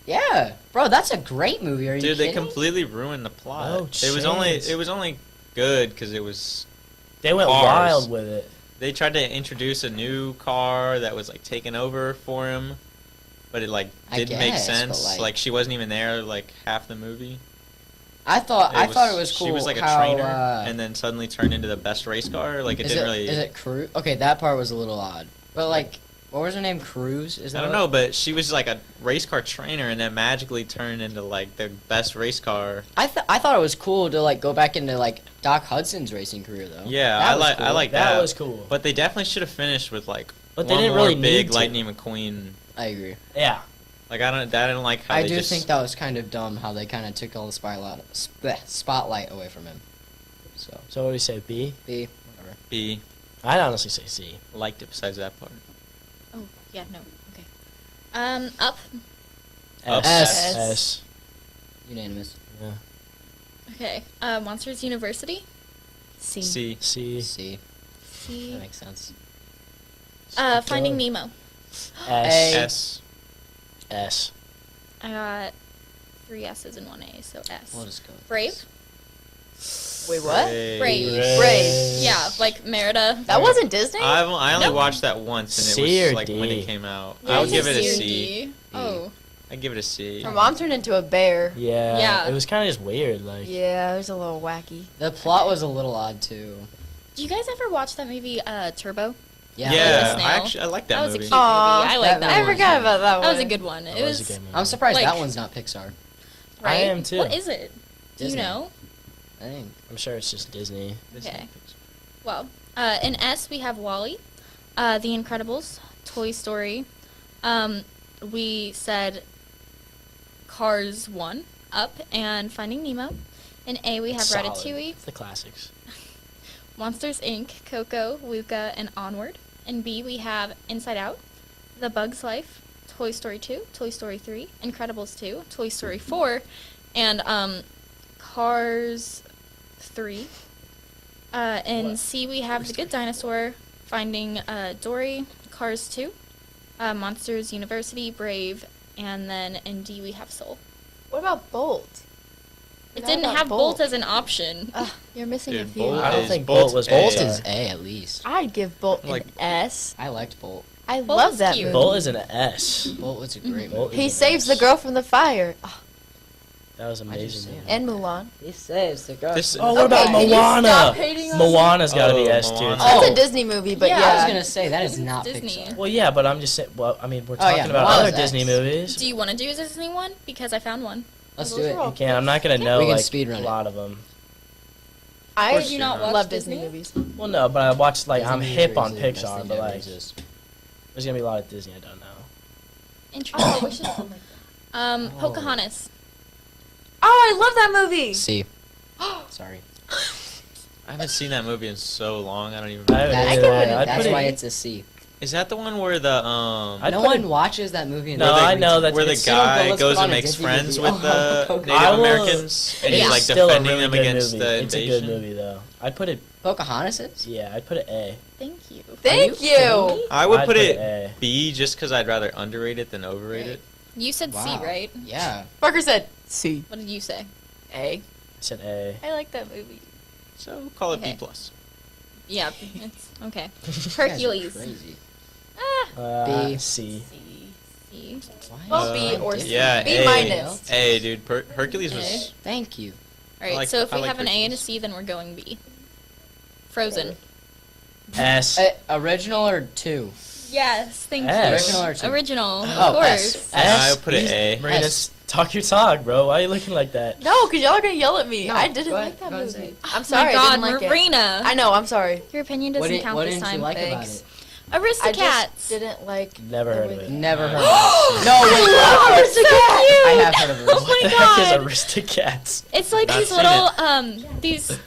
Yeah, bro, that's a great movie. Are you Dude, they kidding? completely ruined the plot. No chance. It was only good because it was. They went Cars. wild with it. They tried to introduce a new car that was like taken over for him, but it like I didn't make guess, but, sense. like- She wasn't even there like half the movie. I thought it was cool. She was like a how, trainer, and then suddenly turned into the best race car. Like it is didn't it, really. Is it Cruz? Okay, that part was a little odd. But like, what was her name? Cruz? Is that I don't what- know, but she was like a race car trainer, and then magically turned into like the best race car. I thought it was cool to like go back into like Doc Hudson's racing career though. Yeah, That I was like cool. I like That that. was cool. But they definitely should have finished with like. But they one didn't more really big need to. Lightning McQueen. I agree. Yeah. Like I didn't like how I they do just. think that was kind of dumb how they kind of took all the spotlight away from him. So So what do you say, B? B, whatever. B I'd honestly say C. liked it besides that part. Yeah, no. Okay. Up. S. Unanimous. Yeah. Okay. Monsters University. C. C. C. C. That makes sense. Finding Nemo. S. S. I got 3 S's and 1 A, so S. We'll just go with Brave. Wait, what? Brave. Yeah, like Merida. That wasn't Disney? I only No. watched that once, and it C was or like when D? it came out. Yeah, I would it's give it a C or C. D. Oh. I'd give it a C. Her mom turned into a bear. Yeah. Yeah. It was kind of just weird. Like. Yeah, it was a little wacky. The plot was a little odd too. Do you guys ever watch that movie, Turbo? Yeah. Yeah, Snail? I like that was a movie. cute movie. I like that I one. forgot about that That was a one. good one. That It was was a good movie. I'm surprised Like- that one's not Pixar. right. I am too. What is it? Do Disney. you know? I think. I'm sure it's just Disney. Okay. Well, in S we have Wall-E, The Incredibles, Toy Story. We said Cars 1, Up, and Finding Nemo. In A we have Solid. Ratatouille, It's the classics. Monsters Inc., Coco, Luca, and Onward. In B we have Inside Out, The Bug's Life, Toy Story 2, Toy Story 3, Incredibles 2, Toy Story 4, and Cars 3. In C we have The Good Dinosaur, Finding Dory, Cars 2, Monsters University, Brave, and then in D we have Soul. What about Bolt? It Forgot didn't about have Bolt as an option. You're missing a Dude, few. Bolt I don't is- think Bolt was Bolt Pixar. is A at least. I'd give Bolt Like- an S. I liked Bolt. I Bolt love was that cute. movie. Bolt is an S. Bolt was a great Bolt movie. He is an saves the S. girl from the fire. Oh, That was just amazing. said movie. that. and Mulan. He saves the girl. This- Oh, what about Okay, can you stop Moana? hating on Moana's got to be Oh, S too. Moana. That's Oh. a Disney movie, but Yeah. yeah. I was gonna say that is not Disney. Pixar. Well, yeah, but I'm just saying. Well, I mean, we're Oh, talking yeah, about Moana's other Disney X. movies. Do you want to do a Disney one? Because I found one. Let's do Those it. are all- You can't. I'm not gonna know We can like speedrun a it. lot of them. I course do you're not not. love Disney movies. Well, no, but I watched like I'm Disney hip movies on are the best Pixar, thing but to ever like exist. there's gonna be a lot of Disney I don't know. Interesting. we should film like that. Pocahontas. Oh, I love that movie. C. Sorry. I haven't seen that movie in so long. I don't even. I haven't That's, either. why, I'd that's put why it- it's a C. Is that the one where the I'd no put one it- watches that movie. And No, they I know that where the it's guy let's goes put on and a makes Disney friends movie. with the Oh, Native I will- Americans, and It's he's like still a defending really them good against movie. the It's a invasion. good movie though. I'd put it. Pocahontas is? Yeah, I'd put it A. Thank you. Thank you. I would I'd put it A. B just because I'd rather underrate it than overrate it. You said C, Wow. right? Yeah. Parker said C. What did you say? A. I said A. I like that movie. So call it Okay. B plus. Yeah, it's okay. You guys are Hercules. Crazy. Ah. C. C. Well, B or C. Yeah, B A. minus. A, dude. Hercules was. Thank you. All right, I like- so if I we like have an A and a Hercules. C, then we're going B. Frozen. S. Original or 2? Yes, thank S. Original or you. 2? Original, of Oh, course. S. I would put it A. Marina, S. talk your talk, bro. Why are you looking like that? No, because y'all are going to yell at me. No, I didn't go like ahead, that go ahead and say movie. it. I'm sorry. My I God, didn't like it. Marina. I know, I'm sorry. Your opinion What, doesn't did, count what this didn't time. you like about Thanks. it? I Aristocats. just didn't like. Never heard of it. Never heard of it. No, wait. I have heard of it. Oh my What the God. heck is Aristocats? It's like Not these seen little, these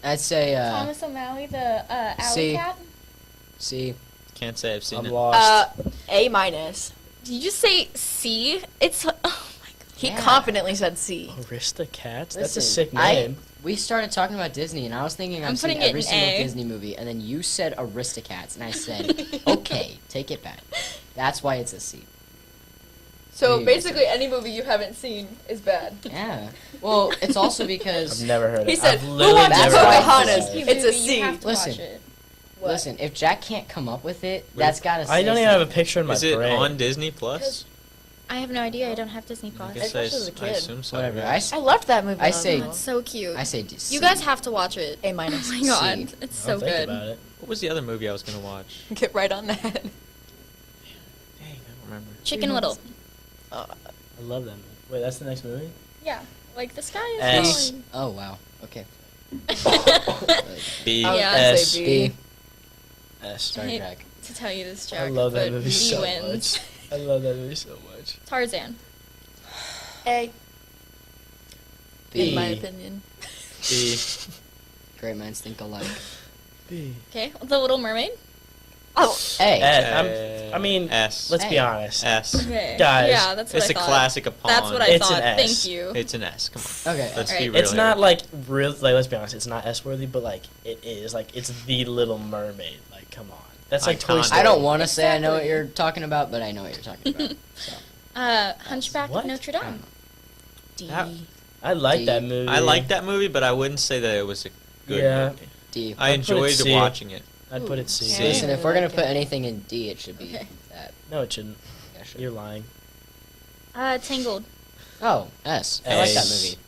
I'd say Thomas O'Malley, the alley C. cat. C. Can't say I've seen I'm it. lost. A minus. Did you just say C? It's, oh my God. He Yeah. confidently said C. Aristocats? That's a Listen, sick I- name. We started talking about Disney, and I was thinking I'm I've seen putting it every in single A. Disney movie, and then you said Aristocats, and I said, okay, take it back. That's why it's a C. So Hey, basically, any movie you haven't seen is bad. Yeah. Well, it's also because I've never heard of it. He said, I've "Who literally watches never That's why heard of it's it. Pocahontas?" It's a You C. have to Listen. watch it. listen, if Jack can't come up with it, that's gotta. I don't even have a picture in my Is it brain. on Disney Plus? I have no idea. I don't have Disney I Plus. guess Especially as a I kid. assume so. Whatever. right? I loved that movie. I when say- was It's so cute. I say D. C. You guys have to watch it. A minus. Oh my God, C. it's I'll so think good. about it. What was the other movie I was gonna watch? Get right on that. Dang, I don't remember. Chicken Little. I love that movie. Wait, that's the next movie? Yeah, like the sky is S. falling. Oh wow. Okay. B. I was Yeah. gonna S. say B. B. S. Sorry, hate Jack. to tell you this, Jack. I love that but movie B so wins. much. I love that movie so much. Tarzan. A. B. In my opinion. B. Great minds think alike. B. Okay, The Little Mermaid. Oh, A. I mean, S. let's be A. honest. S. Okay. Guys, Yeah, that's what It's I a thought. classic upon. That's what I It's thought. an S. Thank you. It's an S. Come on. Okay. Let's be Alright. real. It's not like real. Like, let's be honest. It's not S worthy, but like it is. Like, it's the Little Mermaid. Like, come on. That's like Toy Iconic. Story. I don't want to say I know what you're talking about, but I know what you're talking about. So. Hunchback What? of Notre Dame. D. That- I like D. that movie. I like that movie, but I wouldn't say that it was a good Yeah. movie. D. I I'd put it enjoyed C. watching it. I'd put it C. C. Listen, if we're gonna put anything in D, it should be Okay. that. No, it shouldn't. Yeah, sure. You're lying. Tangled. Oh, S. I like that S. movie.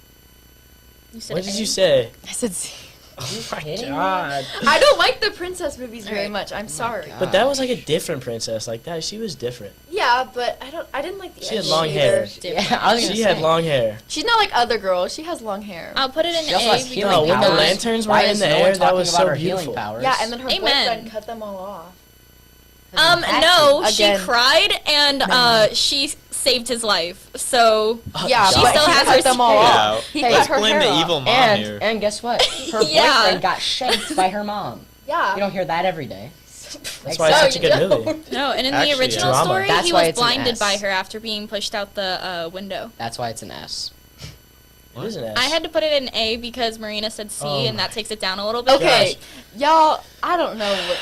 You said What did A? you say? I said C. Oh my kidding me? god. I don't like the princess movies very Alright. much. I'm sorry. God. But that was like a different princess. Like that, she was different. Yeah, but I didn't like the She had ending long either. hair. Yeah, I was gonna She say. had long hair. She's not like other girls. She has long hair. I'll put it in She also A has because healing No, when the powers. lanterns were Why in is the no one air, that talking was about so her beautiful. healing powers? Yeah, and then her Amen. boyfriend cut them all off. no, Again. she cried and she saved his life. So Yeah, She but still he has cut her them all Yeah, off. He let's cut her blame hair the off. evil mom here. And guess what? Her Yeah. boyfriend got shanked by her mom. Yeah. You don't hear that every day. That's why it's such a good movie. no, and in Actually, the original drama. story, That's he why was it's an blinded S. by her after being pushed out the window. That's why it's an S. It is an S. I had to put it in A because Marina said C, Oh and my that takes it down a little bit. Okay, y'all. I don't know what.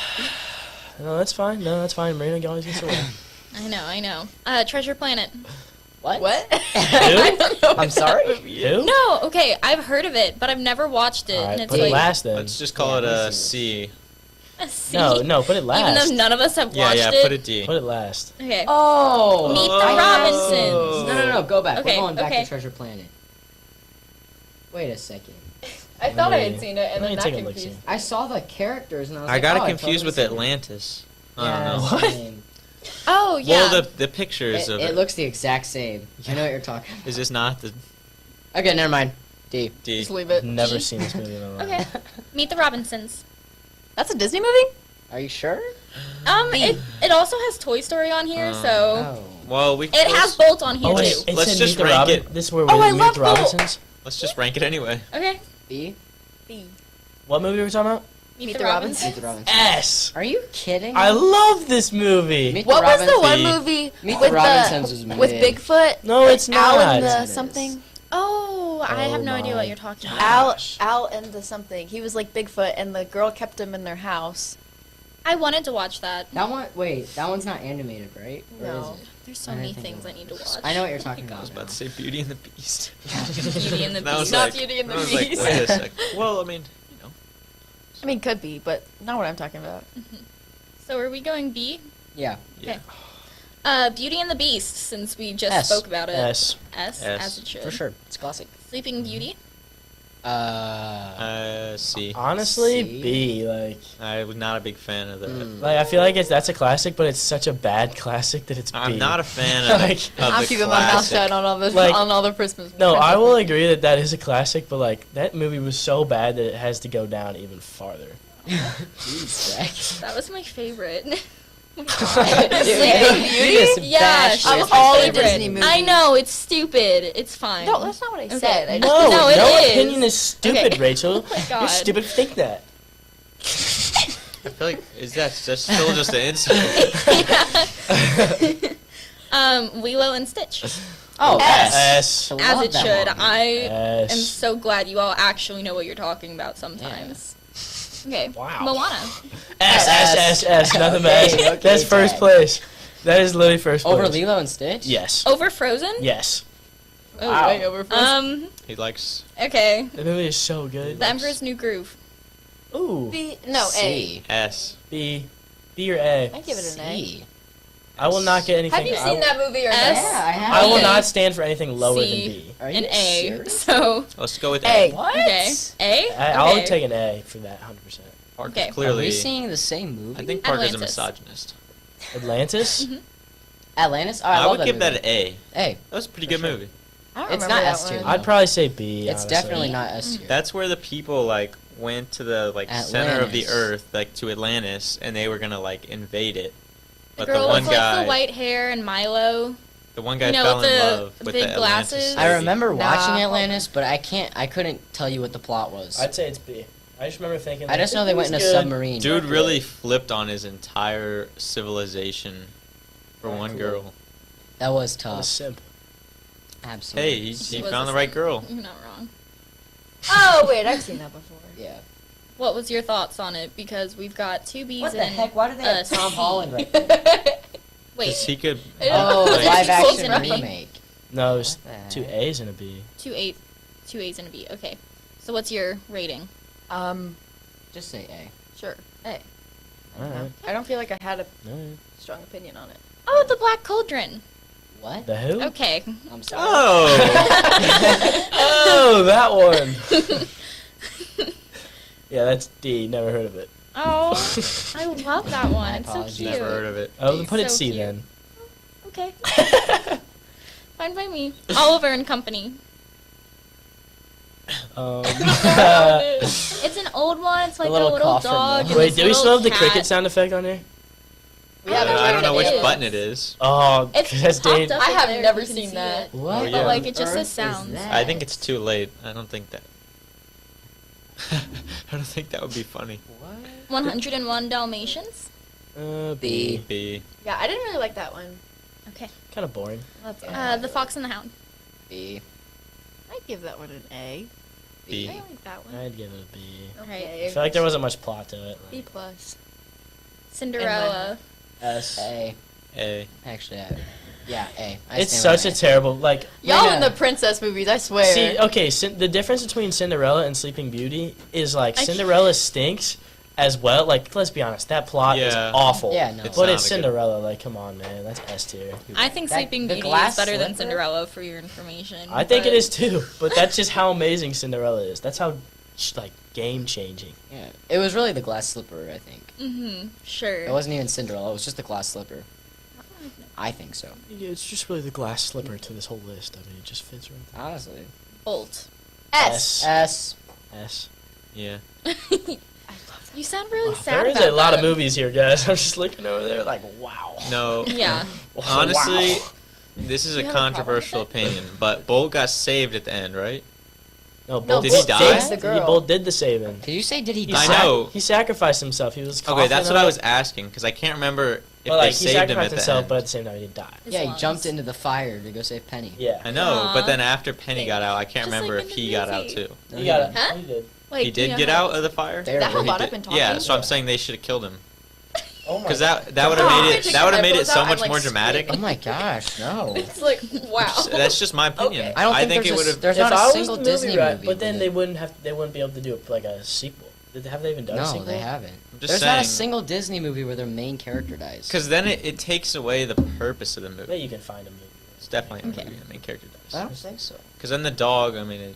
No, that's fine. No, that's fine. Marina always gets away. I know. Treasure Planet. What? What? I don't know. I'm sorry? Who? No, okay, I've heard of it, but I've never watched it, All and right, it's put like it last then. Let's just call it a C. a C. No, put it last. Even though none of us have Yeah, watched yeah, it. put a D. Put it last. Okay. Oh! Meet the Oh. Robinsons. No, go back. Okay, We're going back okay. to Treasure Planet. Wait a second. I thought I Let me- had seen it, and let me then that take a confused look-see. me. I saw the characters and I was I like, got oh, it confused totally with seen it. Atlantis. I Yeah, don't know. What? same. Oh, yeah. Well, the pictures of It it. looks the exact same. I know what you're talking about. Is this not the Okay, never mind. D. D? Just leave it. Never seen this movie in my life. Okay. Meet the Robinsons. That's a Disney movie. Are you sure? It also has Toy Story on here, so Oh. Well, we. it has Bolt on here Oh wait, too. it Let's said just Meet the rank Robin. it. This is where Oh, we I meet love the Bolt. Robinsons. Let's just rank it anyway. Okay. B. B. What movie are we talking about? Meet the Robinsons. Meet the Robinsons. S. Are you kidding? I love this movie. Meet What the was the Robinsons. one B. movie Meet the with Robinsons was with mid. Bigfoot? No, it's Al not. and Yes, the it is. something. Oh, I Oh have no idea my what you're talking about. Al and the something. He was like Bigfoot, and the girl kept him in their house. I wanted to watch that. That one, wait, that one's not animated, right? Or No. is it? There's so I many didn't think things it I need to watch. I know what you're talking I about. was now. about to say Beauty and the Beast. Beauty and the That was Beast. Not like, Beauty and the I was Beast. like, wait a sec. Well, I mean, you know. I mean, could be, but not what I'm talking about. So are we going B? Yeah. Yeah. Beauty and the Beast, since we just S. spoke about it. S. S, S. as it should. For sure. It's classic. Sleeping Beauty. C. Honestly, C. B. Like, I was not a big fan of that. like I feel like that's a classic, but it's such a bad classic that it's B. I'm not a fan of, Like, of I'm the keeping my mouth classic. shut on all the Like- on all the Christmas. No, I princess will movies. agree that that is a classic, but like that movie was so bad that it has to go down even farther. Jeez, Zach. That was my favorite. Sleeping Beauty? Yeah, Bash she Of was my all the favorite. Disney movies. I know, it's stupid. It's fine. No, that's not what I Okay. said. I No, No, it no is. opinion is stupid, Okay. Rachel. Oh my God. You're stupid to think that. I feel like is that just still just an insult? Lilo and Stitch. Oh, S. I As love it that should. movie. I S. am so glad you all actually know what you're talking about sometimes. Okay. Wow. Moana. S. Nothing but S. Okay, That's first Zach. place. That is literally first place. Over Lilo and Stitch? Yes. Over Frozen? Yes. Oh, Wow. way over Frozen. He likes. Okay. The movie is so good. The Emperor's New Groove. Ooh. B. No, A. C. S. B. B or A. I give it an A. C. I will not get anything. Have you I seen will- that movie or S. not? Yeah, I have. I will Okay. not stand for anything lower C. than B. Are you An A. serious? So, Let's go with A. A. What? okay. A? I'll Okay. take an A for that, 100%. Parker's Okay. Are clearly. we seeing the same movie? I think Parker's a Atlantis. misogynist. Atlantis? Atlantis? Oh, I, I love would that give movie. that an A. A. That was a pretty good sure. movie. I don't It's remember not that S tier, one. though. I'd probably say B. It's honestly. definitely not S tier. That's where the people like went to the like center of the Atlantis. earth, like to Atlantis, and they were gonna like invade it. The But girl the one with like guy, the white hair and Milo. the one guy you know, fell with in the love with big the glasses. Atlantis. I lady. remember watching Nah. Atlantis, but I couldn't tell you what the plot was. I'd say it's B. I just remember thinking. I just know they went in a good. submarine. Dude really flipped on his entire civilization for one girl. That was That tough. was simp. Absolutely. Hey, he found the right girl. You're not wrong. Oh wait, I've seen that before. Yeah. What was your thoughts on it? Because we've got 2 B's What the and heck? Why do they have a Tom C. Holland right there? Wait, 'Cause he could. Oh, It's live close action enough. remake. No, it was What the 2 heck? A's and a B. 2 A's and a B. Okay. So what's your rating? Just say A. Sure. Hey. Alright. I don't feel like I had a Alright. strong opinion on it. Oh, the Black Cauldron. What? The who? Okay. I'm sorry. Oh! Oh, that one. Yeah, that's D. Never heard of it. Oh, I love that one. It's so apologies. cute. Never heard of it. Oh, then put it So C cute. then. Okay. Fine by me. Oliver and Company. It's an old one. It's like a little little cough from dog. the- and Wait, this do we little still have the cat. cricket sound effect on here? I don't know which is. button it is. Oh, It's that's popped Dane. up I in have there if never you can seen see that. it. What? Oh, yeah. But like it just Earth says is sounds. that? I think it's too late. I don't think that. I don't think that would be funny. What? 101 Dalmatians. B. B. Yeah, I didn't really like that one. Okay. Kind of boring. The Fox and the Hound. B. I'd give that one an A. B. I like that one. I'd give it a B. Okay. I feel like there wasn't much plot to it. B plus. Cinderella. S. A. A. Actually, yeah, A. I It's stand by such a my terrible like. Y'all Lena- in the princess movies, I swear. See, okay, the difference between Cinderella and Sleeping Beauty is like I Cinderella stinks as well. Like, let's be honest, that plot is Yeah. awful. Yeah, no. It's But not it's a good- Cinderella. Like, come on, man, that's S tier. I think That- Sleeping the Beauty is glass better than slipper? Cinderella, for your information. I think it but- is too. But that's just how amazing Cinderella is. That's how like game changing. Yeah, it was really the glass slipper. I think Sure. it wasn't even Cinderella. It was just the glass slipper. I think so. Yeah, it's just really the glass slipper to this whole list. I mean, it just fits right there. Honestly. Bolt. S. S. S. Yeah. You sound really sad There is about a lot of that. movies here, guys. I'm just looking over there like, wow. No. Yeah. Honestly, Wow. this is You a have a problem controversial with opinion, but Bolt got saved at the end, right? No, No, Bolt Did he Bolt die? saves the girl. Bolt did the saving. Did you say did he He die? I know. He sacrificed himself. He was Okay, that's coughing what I up. was asking because I can't remember if Well, they like, he saved him at sacrificed the himself, end. but at the same time, he didn't die. His Yeah, he lungs. jumped into the fire to go save Penny. Yeah. I know, Aw. but then after Penny got out, I can't Just remember like if in the he got out movie. too. No, He got it. Huh? He did. Like, He did yeah, get how- out of the fire. There That we whole go. lot I've been talking. Yeah, so I'm saying they should have killed him Oh my because god. that would have God. made it that would have made it so Goes out much and, like, more dramatic. Oh my gosh, no. It's like, wow. That's just my opinion. Okay. I don't think it there's would have. there's If not I a was single the movie Disney right, movie. but then with they it. wouldn't be able to do like a sequel. Have they even done a sequel? No, they haven't. I'm just There's not a saying. single Disney movie where their main character dies. Because then it takes away the purpose of the Bet movie. you can find a movie. It's definitely a Okay. movie. The main character I dies. don't think so. Because then the dog, I mean,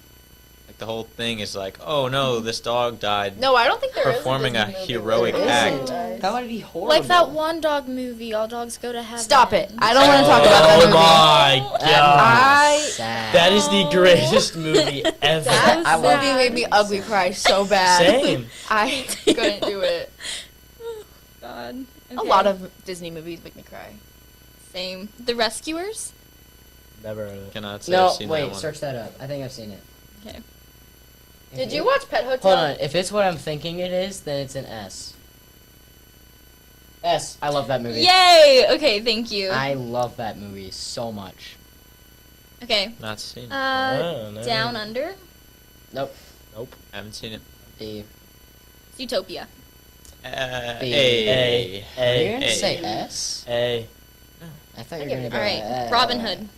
like the whole thing is like, oh no, this dog died. No, I don't think there is Performing a Disney movie heroic where act. That would be horrible. Like that one dog movie, All Dogs Go to Heaven. Stop it. I don't want to talk about that Oh movie. my god. I- Sad. That is the greatest movie ever. That I love movie made me ugly cry so bad. Same. I couldn't do it. God. A lot of Disney movies make me cry. Same. The Rescuers. Never heard of it. Cannot say No, I've seen that wait, one. search that up. I think I've seen it. Okay. Did you watch Pet Hotel? Hold on. If it's what I'm thinking it is, then it's an S. S. I love that movie. Yay! Okay, thank you. I love that movie so much. Okay. Not seen it. Oh, no. Down Under. Nope. Nope. Haven't seen it. B. Zootopia. B. A. Are you gonna A. say S? A. I thought you I were gonna give go. All right. Robin Hood.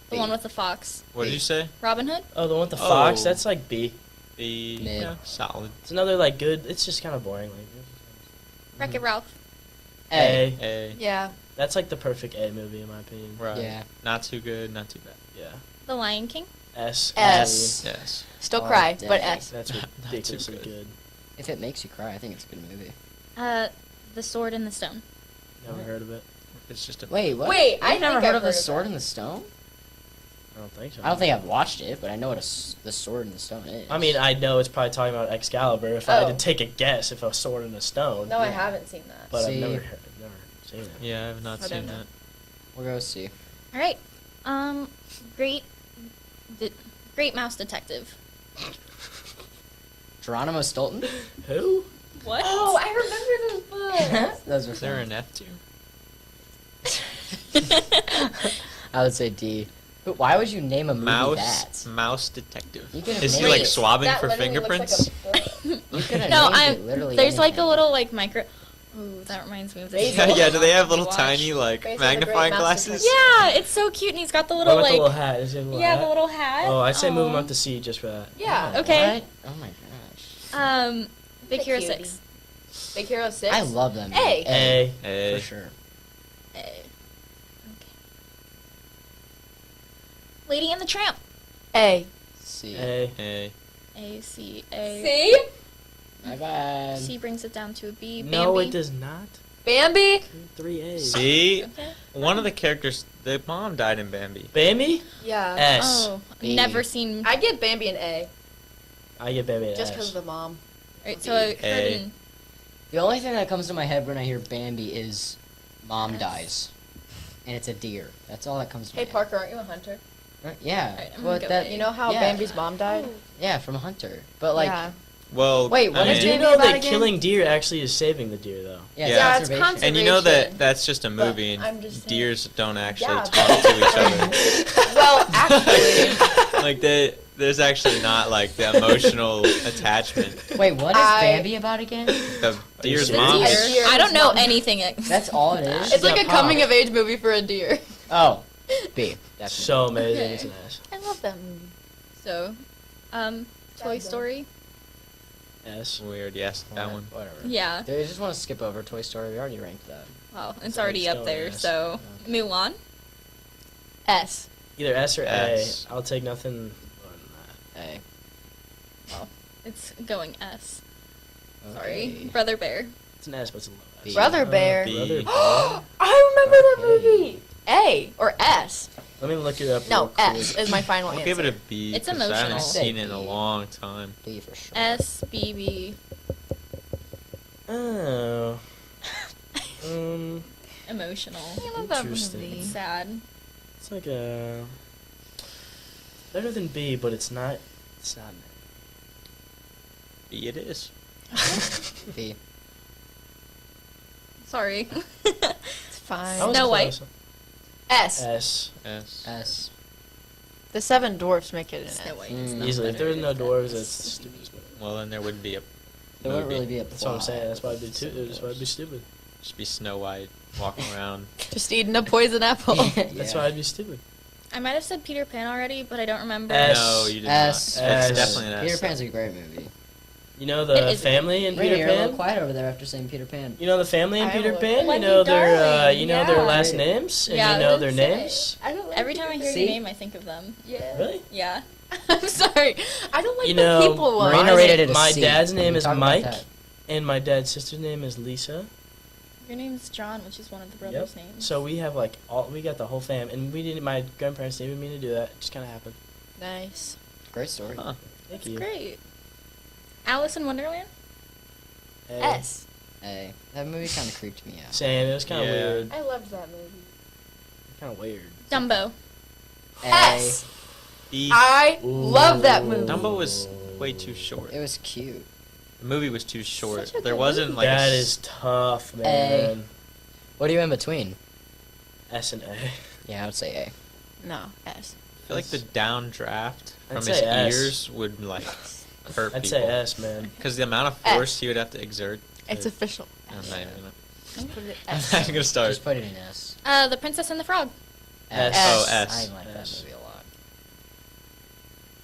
The B. one with the fox. What did you say? Robin Hood. Oh, the one with the fox. Oh. That's like B. The Mid. yeah, solid. It's another like good. It's just kind of boring. Like Wreck-It Ralph. A. A. Yeah. That's like the perfect A movie in my opinion. Right. Yeah. Not too good. Not too bad. Yeah. The Lion King. S. S. Yes. Still Oh, cry, dang. but S. That's Not too ridiculously good. good. If it makes you cry, I think it's a good movie. The Sword and the Stone. Never heard of it. It's just a. Wait, what? Wait, I You've never think heard I've of The heard of Sword that. and the Stone? I don't think so. I don't think I've watched it, but I know what The Sword and the Stone is. I mean, I know it's probably talking about Excalibur. If I Oh. had to take a guess, if a sword and a stone. No, I haven't seen that. But See. I've never seen it. Yeah, I've not I seen don't know. that. We'll go see. All right. Great. Great Mouse Detective. Geronimo Stolton? Who? What? Oh, I remember those books. Those are Is there fun. an F tier? I would say D. But why would you name a movie that? Mouse detective. You could've Is he named like it. swabbing That for literally looks like fingerprints? a book. You could have No, named it literally there's like a anything. little like micro. Ooh, that reminds me of this. Yeah, yeah. Do they have little Watch. tiny like Based on the magnifying Great Mouse glasses? Yeah, it's so cute, and he's got the What little about the like. little hat? Is he a little Yeah, hat? the little hat. Oh, I'd say move him Aw. up to C just for that. Yeah. Okay. What? Oh my gosh. Big He's a Hero cutie. 6. Big Hero 6. I love them. A. A. Hey. For sure. A. Okay. Lady and the Tramp. A. C. A. Hey. A C A. C. My bad. C brings it down to a B. No, Bambi. it does not. Bambi. 3A. See, Okay. one of the characters, the mom died in Bambi. Bambi? Yeah. S. Oh, B. never seen. I get Bambi an A I get Bambi an just S. because of the mom. Right, so I A. The only thing that comes to my head when I hear Bambi is mom dies. And it's a deer. That's all that comes to Hey my Parker, aren't you a hunter? head. Right, yeah. Alright, I'm well, gonna go that, A. You know how yeah. Bambi's mom died? Yeah, from Hunter. But like, yeah. Well, Wait, what I is mean, Do you Bambi know about that again? killing deer actually is saving the deer, though? yeah, Yeah, it's it's conservation. And you know conservation. that that's just a movie, I'm and just saying. deers don't actually Yeah, talk to each other. Well, actually, Like there's actually not like the emotional attachment. Wait, what is I- Bambi about again? The deer's The mom. deer. is- I don't know Mom. anything. That's all it is? it's like a Yeah, Pop. coming of age movie for a deer. Oh, B. That's So amazing, Okay. it's an S. I love that movie. So, Toy Story. S. We already asked that one. Whatever. Yeah. Dude, I just want to skip over Toy Story. We already ranked that. Well, it's So already it's up still there. an S. So, Mulan. S. Either S or S. A. I'll take nothing more than A. Well, it's going S. Okay. Sorry, Brother Bear. that. It's an S, but it's a low S. B. Brother Bear. B. Brother Bear. I remember that Okay. movie. A or S. Let me look it up No, real quick. S is my final I'll answer. give it a B. It's 'cause I haven't emotional. seen it in a long time. B for sure. S B B. Oh. Emotional. I love that Interesting. movie. It's sad. It's like a better than B, but it's not. It's not. B it is. B. Sorry. It's fine. I was Snow close. White. S. S. S. S. The Seven Dwarfs make it an S. Snow White. It's Mm. not Easily. If better. there was no dwarves, that's stupid. Well, then there would be a There wouldn't movie. really be a plot. That's what I'm saying. That's why it'd be too. That's why it'd be stupid. Just be Snow White walking around. Just eating a poison apple. That's why it'd be stupid. I might have said Peter Pan already, but I don't remember. S. No, you did S. not. It's S. definitely an Peter S. Pan's a great movie. You know It the is- family in Rita, Peter you're a little Pan. quiet over there after saying Peter Pan. You know the family in I Peter will. Pan. You Wendy know their. Darling, You know their yeah. last names, and Yeah, you know I their didn't say. names. I don't like Every time I hear See? your name, I think of them. Yeah. Really? Yeah. I'm sorry. I don't like You the know, people one. Marina my, rated it a my C. dad's We name can is talk about Mike, that. and my dad's sister's name is Lisa. Your name's John, which is one of the brothers' names. So we have like all. We got the whole fam, and we didn't. My grandparents didn't even mean to do that. It just kind of happened. Nice. Great story. Huh. Thank That's you. great. Alice in Wonderland? A. S. A. That movie kind of creeped me out. Same. It was kind of Yeah. weird. I loved that movie. Kind of weird. Dumbo. A. S. B. I love that movie. Dumbo was way too short. It was cute. The movie was too short. Such a There good wasn't movie. like That a is tough, man. What are you in between? S and A. Yeah, I would say A. No, S. I feel like the downdraft from I'd his say S. ears would like hurt I'd people. say S, man. Because the amount of S. force he would have to exert. It's official. I'm not even gonna. Just put it I'm S. not even gonna start. Just put it in S. The Princess and the Frog. S. Oh, I S. like that S. movie a lot.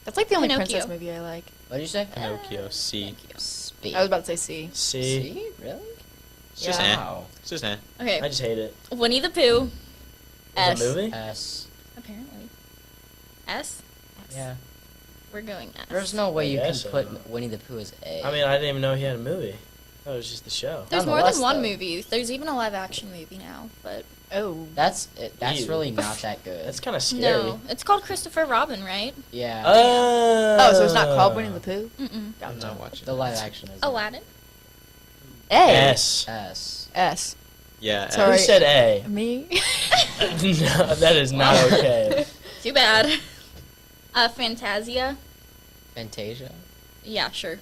That's like the only Pinocchio. princess movie I like. What did you say? Pinocchio. C. B. I was about to say C. C. C? Really? It's just Yeah. eh. Wow. It's just eh. Okay. I just hate it. Winnie the Pooh. S. The movie? S. Apparently. S? Yeah. We're going S. There's no way you I can guess so. put Winnie the Pooh as A. I mean, I didn't even know he had a movie. That was just the show. There's more Nonetheless, than one though. movie. There's even a live action movie now, but Oh. That's Ew. really not that good. That's kind of scary. no. It's called Christopher Robin, right? Yeah. Oh, so it's not called Winnie the Pooh? Mm-mm. I'm not watching. The live action is Aladdin. A. S. S. S. Yeah. Sorry. Who said A? Me? No, that is not okay. Too bad. Fantasia. Fantasia. Yeah, sure.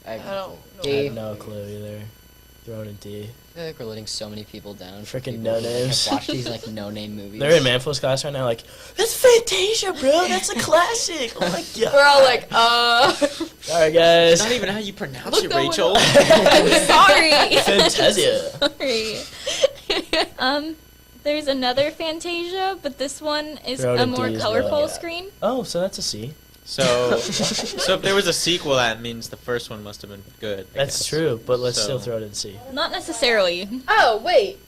I don't know. I D. have no clue either. Thrown in D. I feel like we're letting so many people down. Freaking People who, no-names. Have watched these like no-name movies. They're in Manful's class right now, like, that's Fantasia, bro. That's a classic. Oh my god. We're all like, Sorry, guys. It's not even how you pronounce it, going Rachel. Sorry. Fantasia. Sorry. There's another Fantasia, but this one is Throw it a in more D as colorful well. screen. Oh, so that's a C. So if there was a sequel, that means the first one must have been good. I That's guess. true, but let's So- still throw it in C. Not necessarily. oh wait,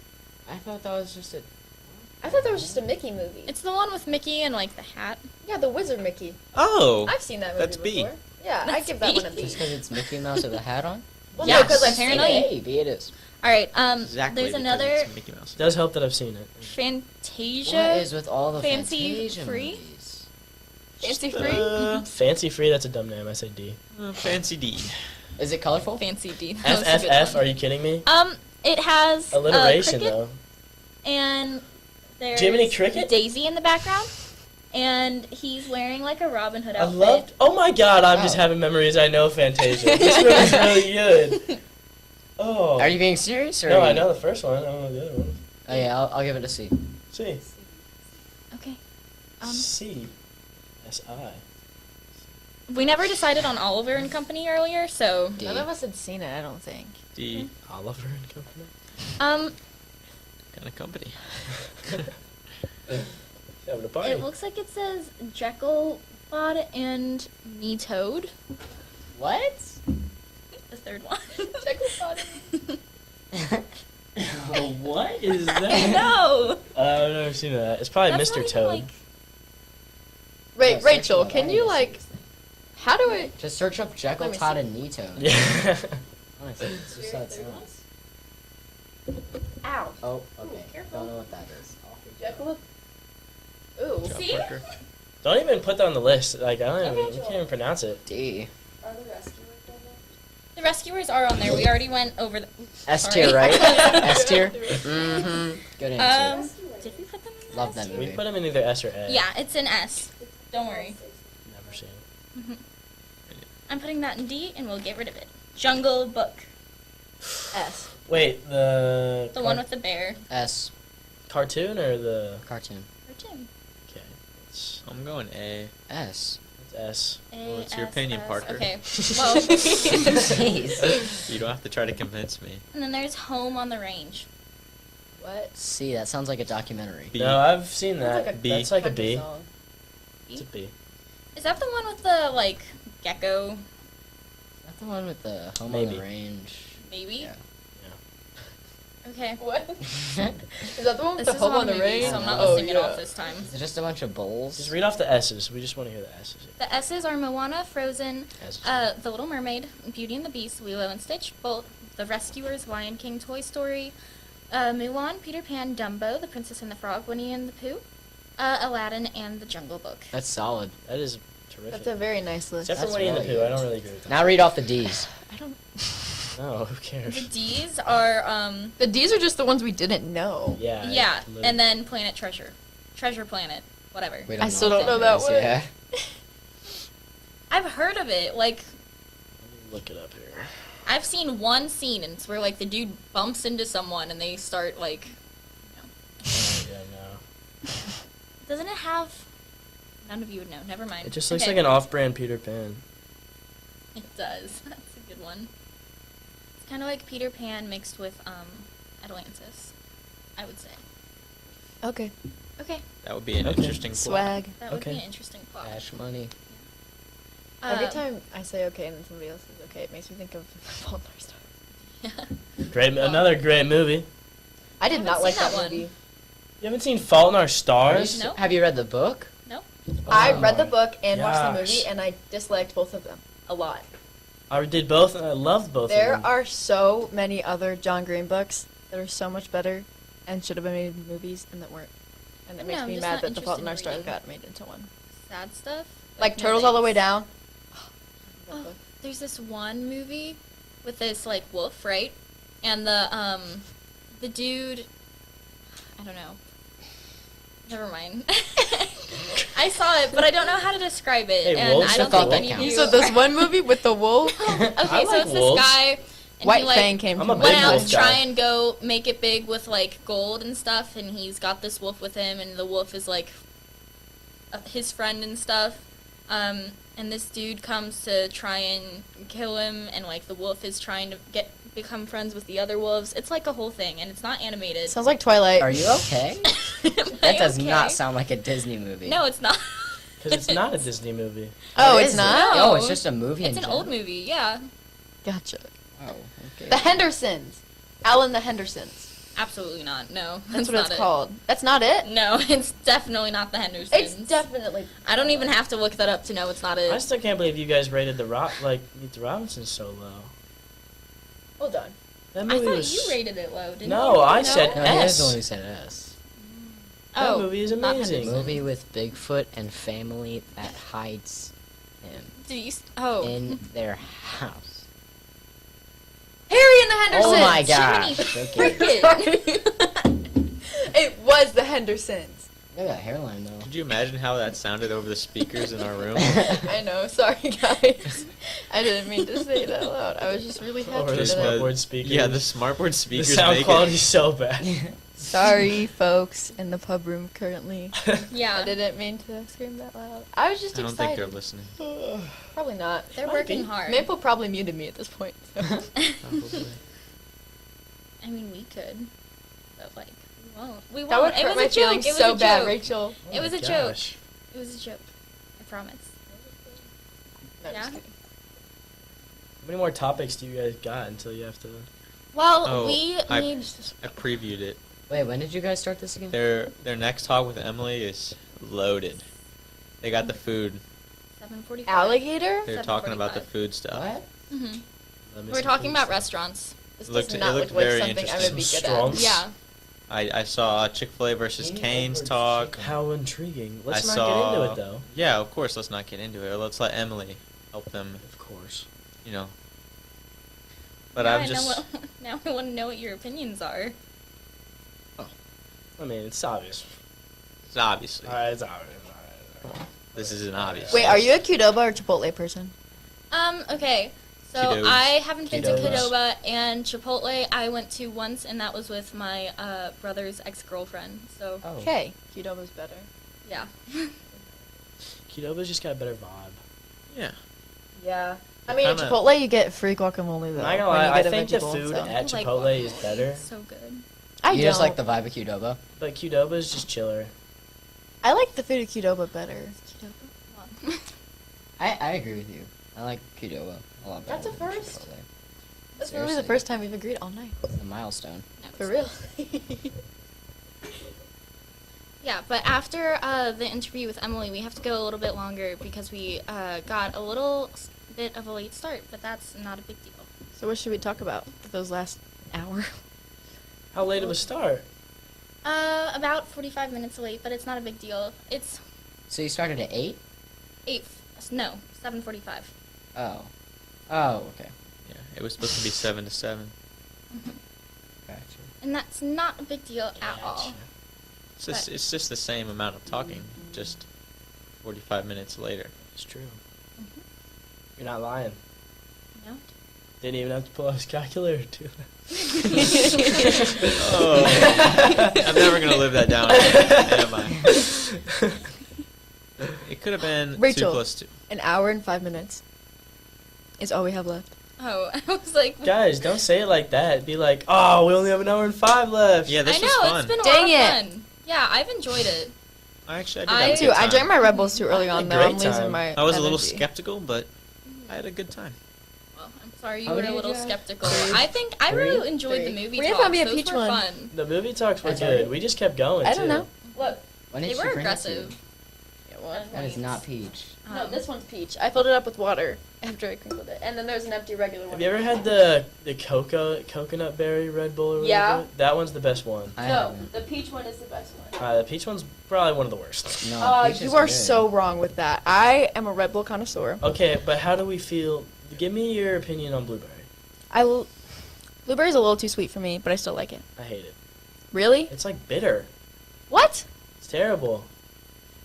I thought that was just a. I thought that was just a Mickey movie. It's the one with Mickey and like the hat. Yeah, the Wizard Mickey. Oh, I've seen that movie that's B. before. Yeah, I That's give that B. one a B. Just because it's Mickey Mouse with a hat on? Well, Yes, no, because I've seen apparently. it. Hey, B it is. All right. exactly. There's because another it's Mickey Mouse. It does help that I've seen it. Fantasia. What is with all the Fancy Fantasia free? movies? Fancy free. Fancy free, that's a dumb name. I say D. Fancy D. Is it colorful? Fancy D. That was a good FFF, one. are you kidding me? It has Alliteration, cricket, though. and there's Jiminy Cricket? Daisy in the background, and he's wearing like a Robin Hood I outfit. loved. Oh my god, I'm just Oh. having memories. I know Fantasia. This movie's really good. Oh. Are you being serious? Or No, are I you- know the first one. I don't know the other one. Oh yeah, I'll give it a C. C. Okay. C. S-I. We never decided on Oliver and Company earlier, so D. None of us had seen it, I don't think. D. Oliver and Company. Kind of company. Having a party. it looks like it says Jekyll, Bod, and Me Toad. What? The third one. What is that? No. I've never seen that. It's probably That's Mr. not even, Toad. like- Wait, search Rachel, that. can you like? How do I? Just search up Jekyll, Let me Todd, see. and Nito. Yeah. Honestly, it's just how it sounds. Ow. Oh, okay. careful. Don't know what that is. Jekyll. Ooh. Job See? Parker. Don't even put that on the list. Like, I don't even, you can't even pronounce it. D. The rescuers are on there. We already went over the. S Sorry. tier, right? S tier? Mm-hmm. Good answer. Did we put them in the Love S? that We movie. put them in either S or A. Yeah, it's an S. Don't worry. Never seen it. I'm putting that in D, and we'll get rid of it. Jungle Book. S. Wait, the... The one with the bear. S. Cartoon or the... Cartoon. Cartoon. Okay. It's I'm going A. S. S. Well, it's your opinion, Parker. Okay. Well, Jeez. You don't have to try to convince me. and then there's Home on the Range. What? C. That sounds like a documentary. B. No, I've seen that. That's like a B. That's like a country B. song. It's a B. Is that the one with the like gecko? Is that the one with the home on Maybe. the range? Maybe. Yeah. Okay. What? Is that the one with This the is home on on the movie, range? so I'm not Oh, listing it yeah. off this time. Is it just a bunch of bowls? Just read off the S's. We just want to hear the S's. The S's are Moana, Frozen, S's. The Little Mermaid, Beauty and the Beast, Lilo and Stitch, Bolt, The Rescuers, Lion King, Toy Story, Mulan, Peter Pan, Dumbo, The Princess and the Frog, Winnie and the Pooh, Aladdin, and The Jungle Book. That's solid. That is terrific. That's a very nice list. Except for That's Winnie and the really Pooh. I good. don't really agree with that. Now read off the D's. I don't. No, who The cares? D's are The D's are just the ones we didn't know. Yeah. yeah, literally. and then Planet Treasure, Treasure Planet, whatever. We I still don't know what that is, one. Yeah. I've heard of it. Like Let me look it up here. I've seen one scene, and it's where like the dude bumps into someone, and they start like. Oh, yeah, no. Doesn't it have? None of you would know. Never mind. It just looks Okay. like an off-brand Peter Pan. It does. That's a good one. It's kind of like Peter Pan mixed with Atlantis, I would say. Okay. Okay. That would be an Okay. interesting plot. Swag. That would be Okay. an interesting plot. Cash money. Every Uh, time I say okay and then somebody else says okay, it makes me think of Fault in Our Stars. Yeah. Great, another great movie. I did haven't not like seen that that one. movie. You haven't seen Fault in Our Stars? No. Have you read the book? No. I Oh read the my book and watched the gosh. movie, and I disliked both of them a lot. I did both, and I loved both There of them. are so many other John Green books that are so much better and should have been made into movies and that weren't. And it I makes know, I'm me just mad not that The Fault in Our interested in Stars reading. got made into one. Sad stuff. Like no Turtles All the Way thanks. Down. Oh, there's this one movie with this like wolf, right? And the dude, I don't know. Never mind. I saw it, but I don't know how to describe it, Hey, and wolves I are don't thought think that any of counts. you. So this one movie with the wolf, Okay, I so like it's wolves. this guy, and White he like Fang came I'm to a mind. went big out wolf to try guy. and go make it big with like gold and stuff, and he's got this wolf with him, and the wolf is like his friend and stuff. And this dude comes to try and kill him, and like the wolf is trying to become friends with the other wolves. It's like a whole thing, and it's not animated. Sounds like Twilight. Are you okay? Am That I does okay? not sound like a Disney movie. No, it's not. Because it's not a Disney movie. Oh, It it's is. not? Oh, it's just a movie. It's in an old general. movie, yeah. Gotcha. Oh, okay. The Hendersons. Alan the Hendersons. Absolutely not. No, That's what not it's it. called. That's not it? No, it's definitely not the Hendersons. It's definitely. I don't even have to look that up to know it's not it. I still can't believe you guys rated Meet the Robinsons so low. Hold on. That I movie thought was. you rated it low, didn't you? No, I said No, he is S. the one who said S. That Oh, movie is not amazing. Movie with Bigfoot and family that hides him Do you? Oh, in their house. Harry and the Hendersons. Oh my Jiminy gosh. Okay. Friggin'. It was the Hendersons. Look at that hairline though. Could you imagine how that sounded over the speakers in our room? I know. Sorry, guys. I didn't mean to say it out loud. I was just really happy. Over the that smartboard speakers. Yeah, the smartboard The speakers sound make quality's so bad. Sorry, folks in the pub room currently. I yeah. didn't mean to scream that loud. I was it. just I don't think excited. they're listening. Probably not. They're Might working be. hard. Maple probably muted me at this point. So. Probably. I mean, we could, but like, we won't. We won't. That would It hurt was my a joke. feelings It was so a bad, joke. Rachel. It was a joke. Gosh. It was a joke. I promise. No, Yeah. just kidding. How many more topics do you guys got until you have to? Well, Oh, we I- need. I previewed it. Wait, when did you guys start this again? Their next talk with Emily is loaded. They got the food. 7:45. Alligator? They're talking about the 7:45. food stuff. What? Mhm. Let me We're see talking food about stuff. restaurants. This It looked- does it not looked look like very something I would be interesting. good at. Strongs. Yeah. I saw Chick-fil-A versus Cane's talk. How intriguing. Let's I not saw, get into it though. Yeah, of course. Let's not get into it. Let's let Emily help them. Of course. You know. But now I'm I know just. now I want to know what your opinions are. I mean, it's obvious. It's obviously. It's obvious. This is an obvious. Wait, are you a Qdoba or Chipotle person? Okay. So Qdoba. I haven't been to Qdobas. Qdoba and Chipotle. I went to once, and that was with my brother's ex-girlfriend. So Oh. Okay. Qdoba's better. yeah. Qdoba's just got a better vibe. Yeah. Yeah. I mean, at Kinda- Chipotle, you get free guacamole, though. I'm not gonna when you lie, I get a think the vegetable, food so. at Like Chipotle guacamole. is better, So good. I You don't. just like the vibe of Qdoba? but Qdoba is just chiller. I like the food at Qdoba better. I agree with you. I like Qdoba a lot better. That's a than first. Chipotle. That's really the Seriously. first time we've agreed all night. It's a milestone. For real. Yeah, but after the interview with Emily, we have to go a little bit longer because we got a little bit of a late start, but that's not a big deal. So what should we talk about for those last hour? How late of a start? About 45 minutes late, but it's not a big deal. It's So you started at 8? 7:45. Oh. Oh, okay. Yeah. It was supposed to be 7 to 7. Gotcha. And that's not a big deal at all. It's just the same amount of talking, just 45 minutes later. It's true. You're not lying. No. Didn't even have to pull out his calculator to do Oh, I'm never gonna live that down, am I? It could have been Rachel, 2 plus 2. an hour and 5 minutes is all we have left. Oh, I was like, Guys, don't say it like that. Be like, oh, we only have an hour and 5 left. Yeah, this I was know, fun. it's been a Dang lot of it. fun. Yeah, I've enjoyed it. I did I- have a Too. good I time. drank my Red Bulls too early I had on, a though. I'm great losing time. my I was a little energy. skeptical, but I had a good time. Well, I'm sorry you How were a many little did you have? skeptical. Three. I think I really enjoyed the movie We didn't talks. want to be a Those peach were one. fun. The movie talks were That's good. okay. We just kept going, I too. don't know. Look. When They did were you bring it to aggressive. That is not peach. No, this one's peach. I filled it up with water after I crinkled it. And then there's an empty regular one. Have you ever had the coconut berry Red Bull or whatever? Yeah. That one's the best one. I No, haven't. the peach one is the best one. The peach one's probably one of the worst. No, peach You is are good. so wrong with that. I am a Red Bull connoisseur. Okay, but how do we feel? Give me your opinion on blueberry. Blueberry's a little too sweet for me, but I still like it. I hate it. Really? It's like bitter. What? It's terrible.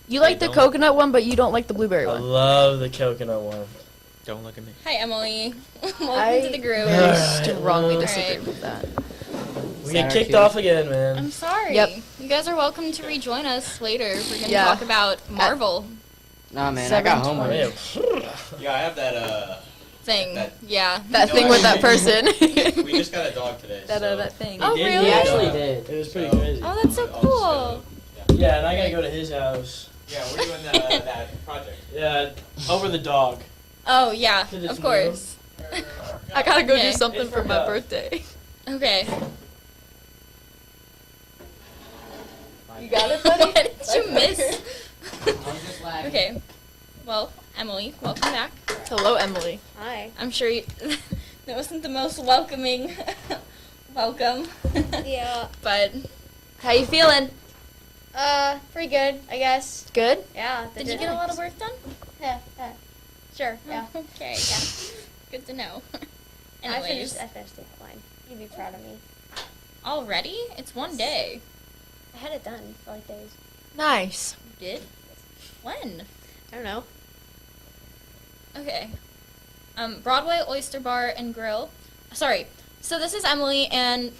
You like the don't. coconut one, but you don't like the blueberry I one. love the coconut one. Don't look at me. Hi, Emily. Welcome I to the group. very Alright, strongly well- disagree Alright. with that. We get kicked off again, man. I'm sorry. Yep. You guys are welcome to rejoin us later. We're going to Yeah. talk about Marvel Nah, man, I got homework. Yeah, I have that. thing. Yeah. That thing with that person. We just got a dog today. that thing. Oh, He did really? get He actually it. did. It was pretty crazy. Oh, that's so cool. Yeah, and I gotta go to his house. Yeah, we're doing that project. Yeah, over the dog. Oh, yeah, 'Cause it's of course. I gotta go Okay. do something It's for for my her. birthday. Okay. You got it, buddy? What did you miss? I'm just lagging. Okay. Well, Emily, welcome back. Hello, Emily. Hi. I'm sure that wasn't the most welcoming welcome. Yeah. But How you feeling? Pretty good, I guess. Good? Yeah. did you get a lot of work done? Yeah. Sure. Yeah. Okay, yeah. Good to know. I Anyways, finished the outline. You'd be proud of me. already? It's one day. I had it done for like days. Nice. You did? When? I don't know. Okay. Broadway Oyster Bar and Grill. Sorry. So this is Emily and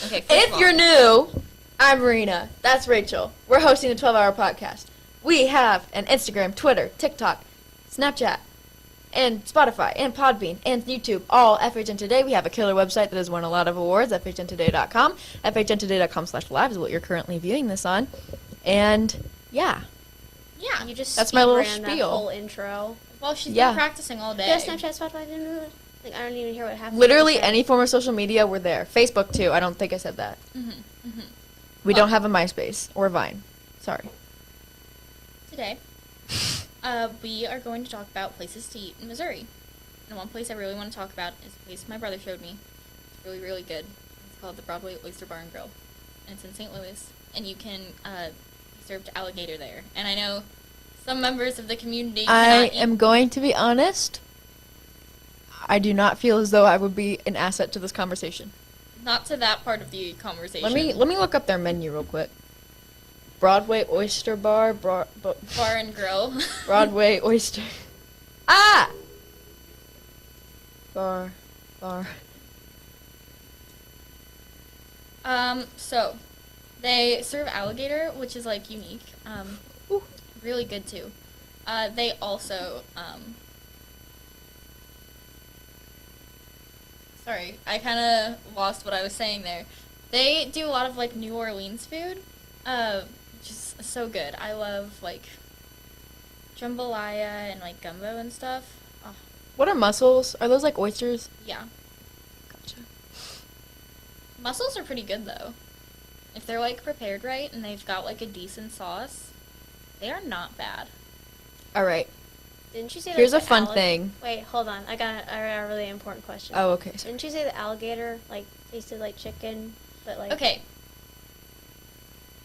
okay. First of If all- you're new, I'm Marina. That's Rachel. We're hosting a 12-hour podcast. We have an Instagram, Twitter, TikTok, Snapchat, and Spotify, and Podbean, and YouTube, all FHNtoday. We have a killer website that has won a lot of awards, FHNtoday.com. FHNtoday.com/live is what you're currently viewing this on. And, yeah. Yeah. You just That's my little speed ran that spiel. whole intro. Well, she's Yeah. been practicing all day. Yeah, Snapchat, Spotify, like, I don't even hear what happened. Literally any form of social media, we're there. Facebook, too. I don't think I said that. We don't have a MySpace or Vine. Sorry. Today, we are going to talk about places to eat in Missouri. And one place I really want to talk about is a place my brother showed me. It's really, really good. It's called the Broadway Oyster Bar and Grill. And it's in St. Louis. And you can be served alligator there. And I know some members of the community I cannot eat. am going to be honest. I do not feel as though I would be an asset to this conversation. Not to that part of the conversation. Let me look up their menu real quick. Broadway Oyster Bar, Bar and Grill. Broadway Oyster. Ah! Bar. So they serve alligator, which is like unique. Really good too. They also, sorry, I kind of lost what I was saying there. They do a lot of like New Orleans food, which is so good. I love like jambalaya and like gumbo and stuff. Oh, What are mussels? Are those like oysters? yeah. Gotcha. Mussels are pretty good though. If they're like prepared right and they've got like a decent sauce, they are not bad. All right. Didn't you say Here's like, a the fun thing. Wait, hold on. I got a really important question. Oh, okay. Sorry. Didn't you say the alligator like tasted like chicken, but like Okay.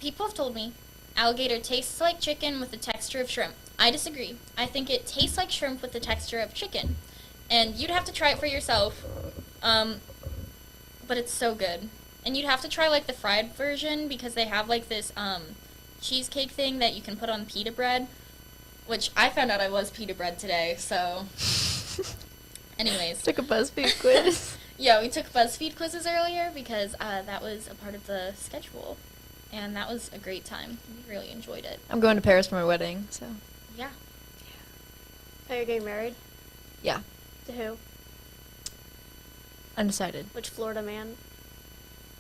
People have told me alligator tastes like chicken with the texture of shrimp. I disagree. I think it tastes like shrimp with the texture of chicken. And you'd have to try it for yourself. But it's so good. And you'd have to try like the fried version because they have like this cheesecake thing that you can put on pita bread, which I found out I was pita bread today, so anyways. Took a BuzzFeed quiz. Yeah, we took BuzzFeed quizzes earlier because that was a part of the schedule, and that was a great time. We really enjoyed it. I'm going to Paris for my wedding, so Yeah. Oh, you're getting married? yeah, To who? undecided. Which Florida man?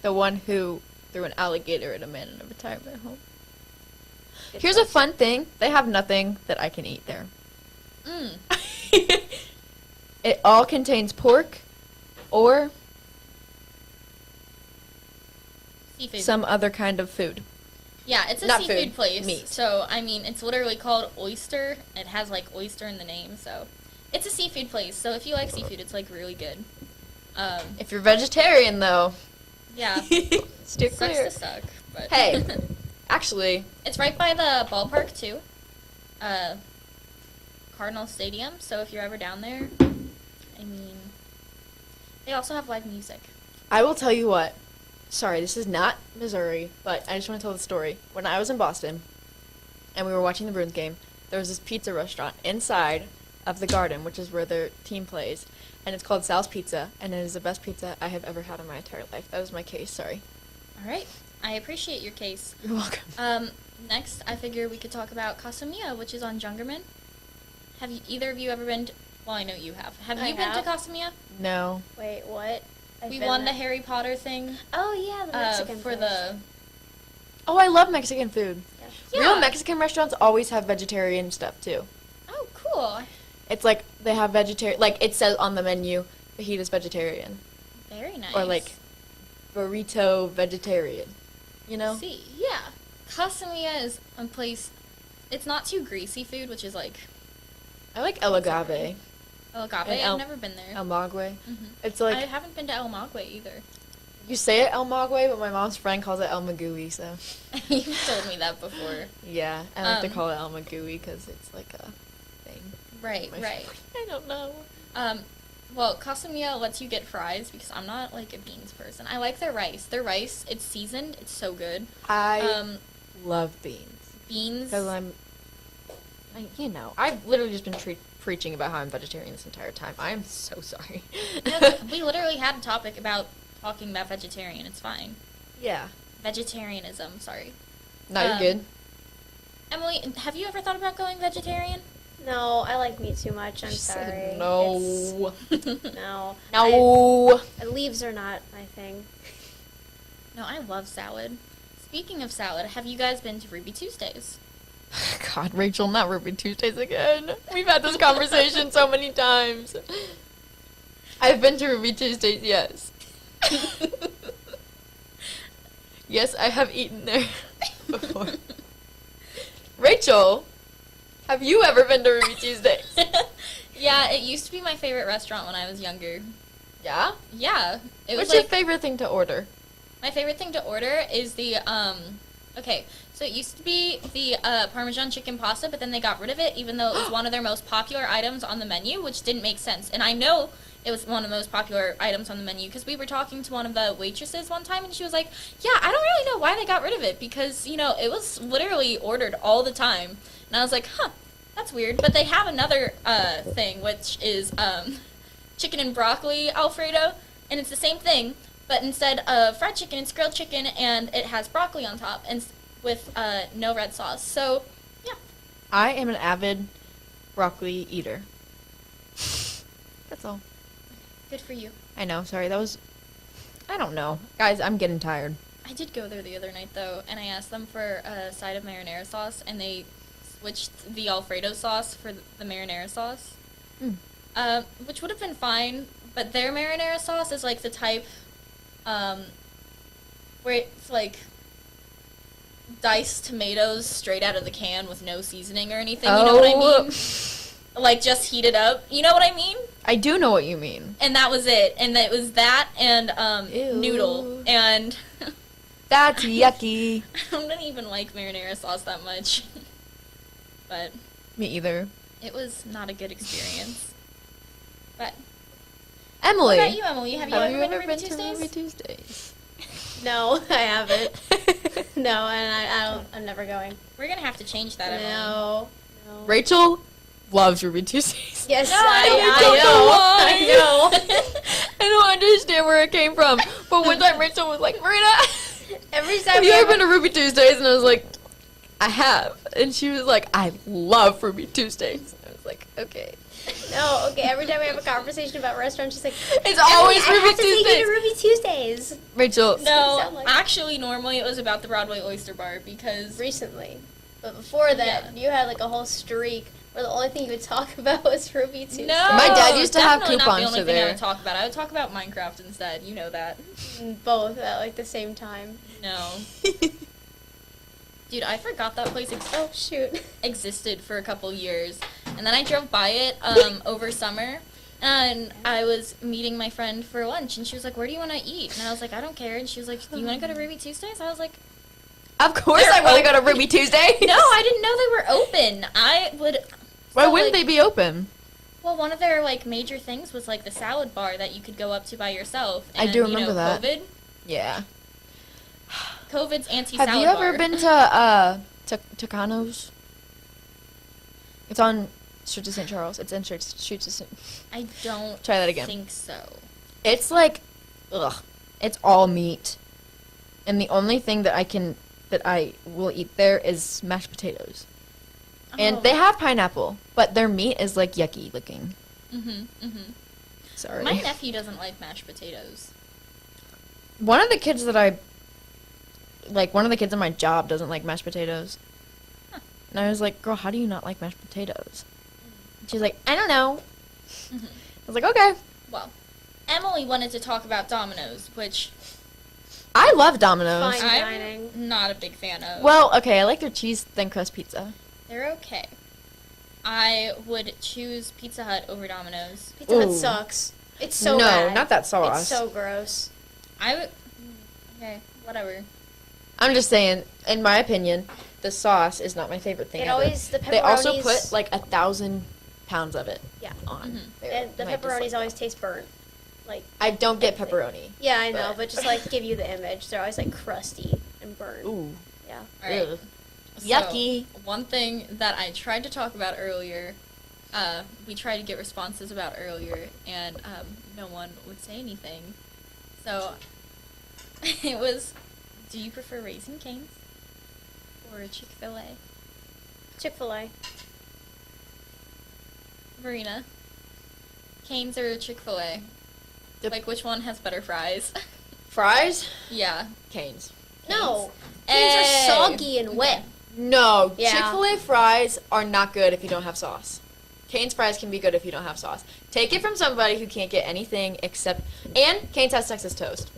The one who threw an alligator at a man in a retirement home. Good Here's a choice. fun thing. They have nothing that I can eat there. It all contains pork or Seafood. some other kind of food. Yeah, it's a Not seafood food, place. meat. So, I mean, it's literally called Oyster. It has, like, oyster in the name, so. It's a seafood place, so if you like seafood, it's, like, really good. If you're vegetarian, though, Yeah. steer Sucks clear. to suck, but. Hey, actually, It's right by the ballpark, too. Cardinal Stadium, so if you're ever down there, I mean, they also have live music. I will tell you what. Sorry, this is not Missouri, but I just want to tell the story. When I was in Boston, and we were watching the Bruins game. There was this pizza restaurant inside of the Garden, which is where their team plays, and it's called Sal's Pizza, and it is the best pizza I have ever had in my entire life. That was my case. Sorry. All right. I appreciate your case. You're welcome. Next, I figure we could talk about Casa Mia, which is on Jungerman. Have either of you ever been to, well, I know you have. Have you been to Casa Mia? No. Wait, what? We won the Harry Potter thing. Oh yeah, the Mexican for place. the. Oh, I love Mexican food. Yeah. Real Mexican restaurants always have vegetarian stuff too. Oh, cool. It's like they have vegetarian, like it says on the menu, fajitas vegetarian. Very nice. Or like burrito vegetarian. You know? See, yeah. Casa Mia is a place. It's not too greasy food, which is like. I like El Agave. El Agave. And I've never been there. El Magwe. Mhm. It's like I haven't been to El Magwe either. you say it El Magwe, but my mom's friend calls it El Magui. So You've told me that before. yeah, I like to Um, call it El Magui because it's like a thing. Right, My right. I don't know. Well, Casa Mia lets you get fries because I'm not like a beans person. I like their rice. Their rice, it's seasoned. It's so good. I love beans. Beans. Because I've literally just been preaching about how I'm vegetarian this entire time. I am so sorry. We literally had a topic about talking about vegetarian. It's fine. Yeah. Vegetarianism. Sorry. No, you're good. Emily, have you ever thought about going vegetarian? No, I like meat too much. I'm sorry. No. No. No. Leaves are not my thing. No, I love salad. Speaking of salad, have you guys been to Ruby Tuesdays? God, Rachel, not Ruby Tuesdays again. We've had this conversation so many times. I've been to Ruby Tuesdays, yes. Yes, I have eaten there before. Rachel, have you ever been to Ruby Tuesdays? Yeah, it used to be my favorite restaurant when I was younger. Yeah? Yeah. It was What's your like, favorite thing to order? my favorite thing to order is the, okay, so it used to be the Parmesan chicken pasta, but then they got rid of it, even though it was one of their most popular items on the menu, which didn't make sense. And I know it was one of the most popular items on the menu because we were talking to one of the waitresses one time, and she was like, yeah, I don't really know why they got rid of it because, you know, it was literally ordered all the time. And I was like, huh, that's weird. But they have another thing, which is chicken and broccoli Alfredo, and it's the same thing, but instead of fried chicken, it's grilled chicken, and it has broccoli on top, and with no red sauce. So, yeah. I am an avid broccoli eater. That's all. Good for you. I know, sorry, that was... I don't know. Guys, I'm getting tired. I did go there the other night, though, and I asked them for a side of marinara sauce, and they switched the Alfredo sauce for the marinara sauce, which would have been fine, but their marinara sauce is like the type where it's like diced tomatoes straight out of the can with no seasoning or anything, you know what I mean? Like, just heat it up, you know what I mean? I do know what you mean. And that was it, and it was that and noodle, and... That's yucky. I don't even like marinara sauce that much. But Me either. it was not a good experience. But Emily. what about you, Emily? Have you ever been to Ruby Tuesdays? Ruby Tuesdays? No, I haven't. No, and I'm never going. We're gonna have to change that, Emily. No. Rachel loves Ruby Tuesdays. Yes, No, I know. know. I know. I don't understand where it came from. But one time Rachel was like, Marina, Every time have you we ever have been to Ruby Tuesdays? And I was like, I have. And she was like, I love Ruby Tuesdays. I was like, okay. No, okay. Every time we have a conversation about restaurants, she's like, It's always I Ruby have to take you Tuesdays. to Ruby Tuesdays. Rachel. No, Sound like- actually, normally it was about the Broadway Oyster Bar because Recently, but before that, you had like a whole streak where the only thing you would talk about was Ruby Tuesdays. no, My dad used to have definitely not coupons the only for thing I there. would talk about. I would talk about Minecraft instead. You know that. Both at like the same time. No. Dude, I forgot that place Oh shoot. existed for a couple years, and then I drove by it over summer, and I was meeting my friend for lunch, and she was like, "Where do you want to eat?" And I was like, "I don't care." And she was like, "Do you want to go to Ruby Tuesdays?" I was like, Of course I want to go to Ruby Tuesdays. "No, I didn't know they were open. I would." Why so, wouldn't like, they be open? Well, one of their like major things was like the salad bar that you could go up to by yourself. I And, do remember you know, that. COVID. Yeah. COVID's anti-salad Have you ever bar. been to Tucano's? It's on Street to St. Charles. It's in Street to St. I don't Try that again. think so. It's like, ugh. It's all meat. And the only thing that I will eat there is mashed potatoes. And they have pineapple, but their meat is like yucky looking. Sorry. My nephew doesn't like mashed potatoes. One of the kids in my job doesn't like mashed potatoes. And I was like, girl, how do you not like mashed potatoes? And she's like, I don't know. I was like, okay. Well, Emily wanted to talk about Domino's, which I love Domino's. Fine I'm dining. not a big fan of. Well, okay, I like their cheese thin crust pizza. They're okay. I would choose Pizza Hut over Domino's. Pizza Hut Ooh. sucks. It's so No, bad. not that sauce. It's so gross. I would. Okay, whatever. I'm just saying, in my opinion, the sauce is not my favorite thing It ever. always the They also pepperonis- put like 1,000 pounds of it Yeah. on. there. And the And I dislike pepperonis that. always taste burnt. Like I don't get pepperoni. yeah, I know, but just like give you the image. They're always like crusty and burnt. Ooh. Yeah. All right. Ugh. So, Yucky. One thing that I tried to talk about earlier, we tried to get responses about earlier, and no one would say anything. So it was, do you prefer Raising Cane's or Chick-fil-A? Chick-fil-A. Marina, Cane's or Chick-fil-A? Like, which one has better fries? Fries? Yeah. Cane's. No. Canes are Hey. soggy and wet. No, Yeah. Chick-fil-A fries are not good if you don't have sauce. Cane's fries can be good if you don't have sauce. Take it from somebody who can't get anything except... And Cane's has Texas toast.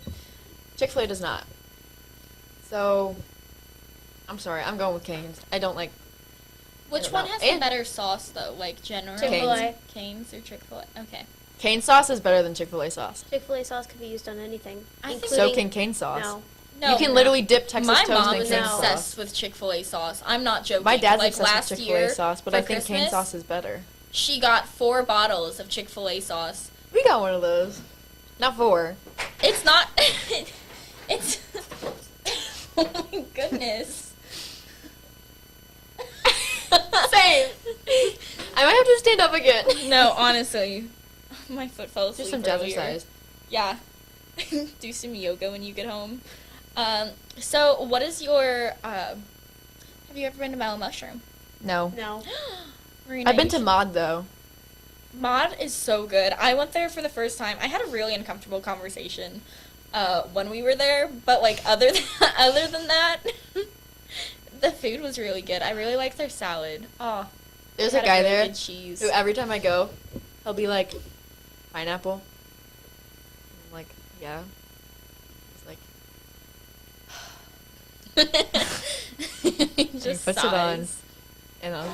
Chick-fil-A does not. So, I'm sorry, I'm going with Cane's. I don't like... Which don't one know. has And- the better sauce, though? Like, generally? Chick-fil-A. Cane's or Chick-fil-A? Okay. Cane sauce is better than Chick-fil-A sauce. Chick-fil-A sauce could be used on anything. I think So can cane sauce. No. No, You can literally dip Texas my toast mom in is cane obsessed sauce. with Chick-fil-A sauce. I'm not joking. My dad's like obsessed last with Chick-fil-A year sauce, but for I think cane Christmas, sauce is better. She got 4 bottles of Chick-fil-A sauce. We got one of those. Not 4. It's not. It's. Oh my goodness. Same. I might have to stand up again. No, honestly, my foot fell Do asleep some earlier. jazzercise. Yeah. Do some yoga when you get home. So what is your? Have you ever been to Mellow Mushroom? No. No. Marina, I've been you to should- Mod though. Mod is so good. I went there for the first time. I had a really uncomfortable conversation when we were there, but like other than that, the food was really good. I really liked their salad. Oh, There's they a had guy really there good cheese. who every time I go, he'll be like, pineapple. I'm like, yeah. He's like, He and just he puts it on, sighs. and I'm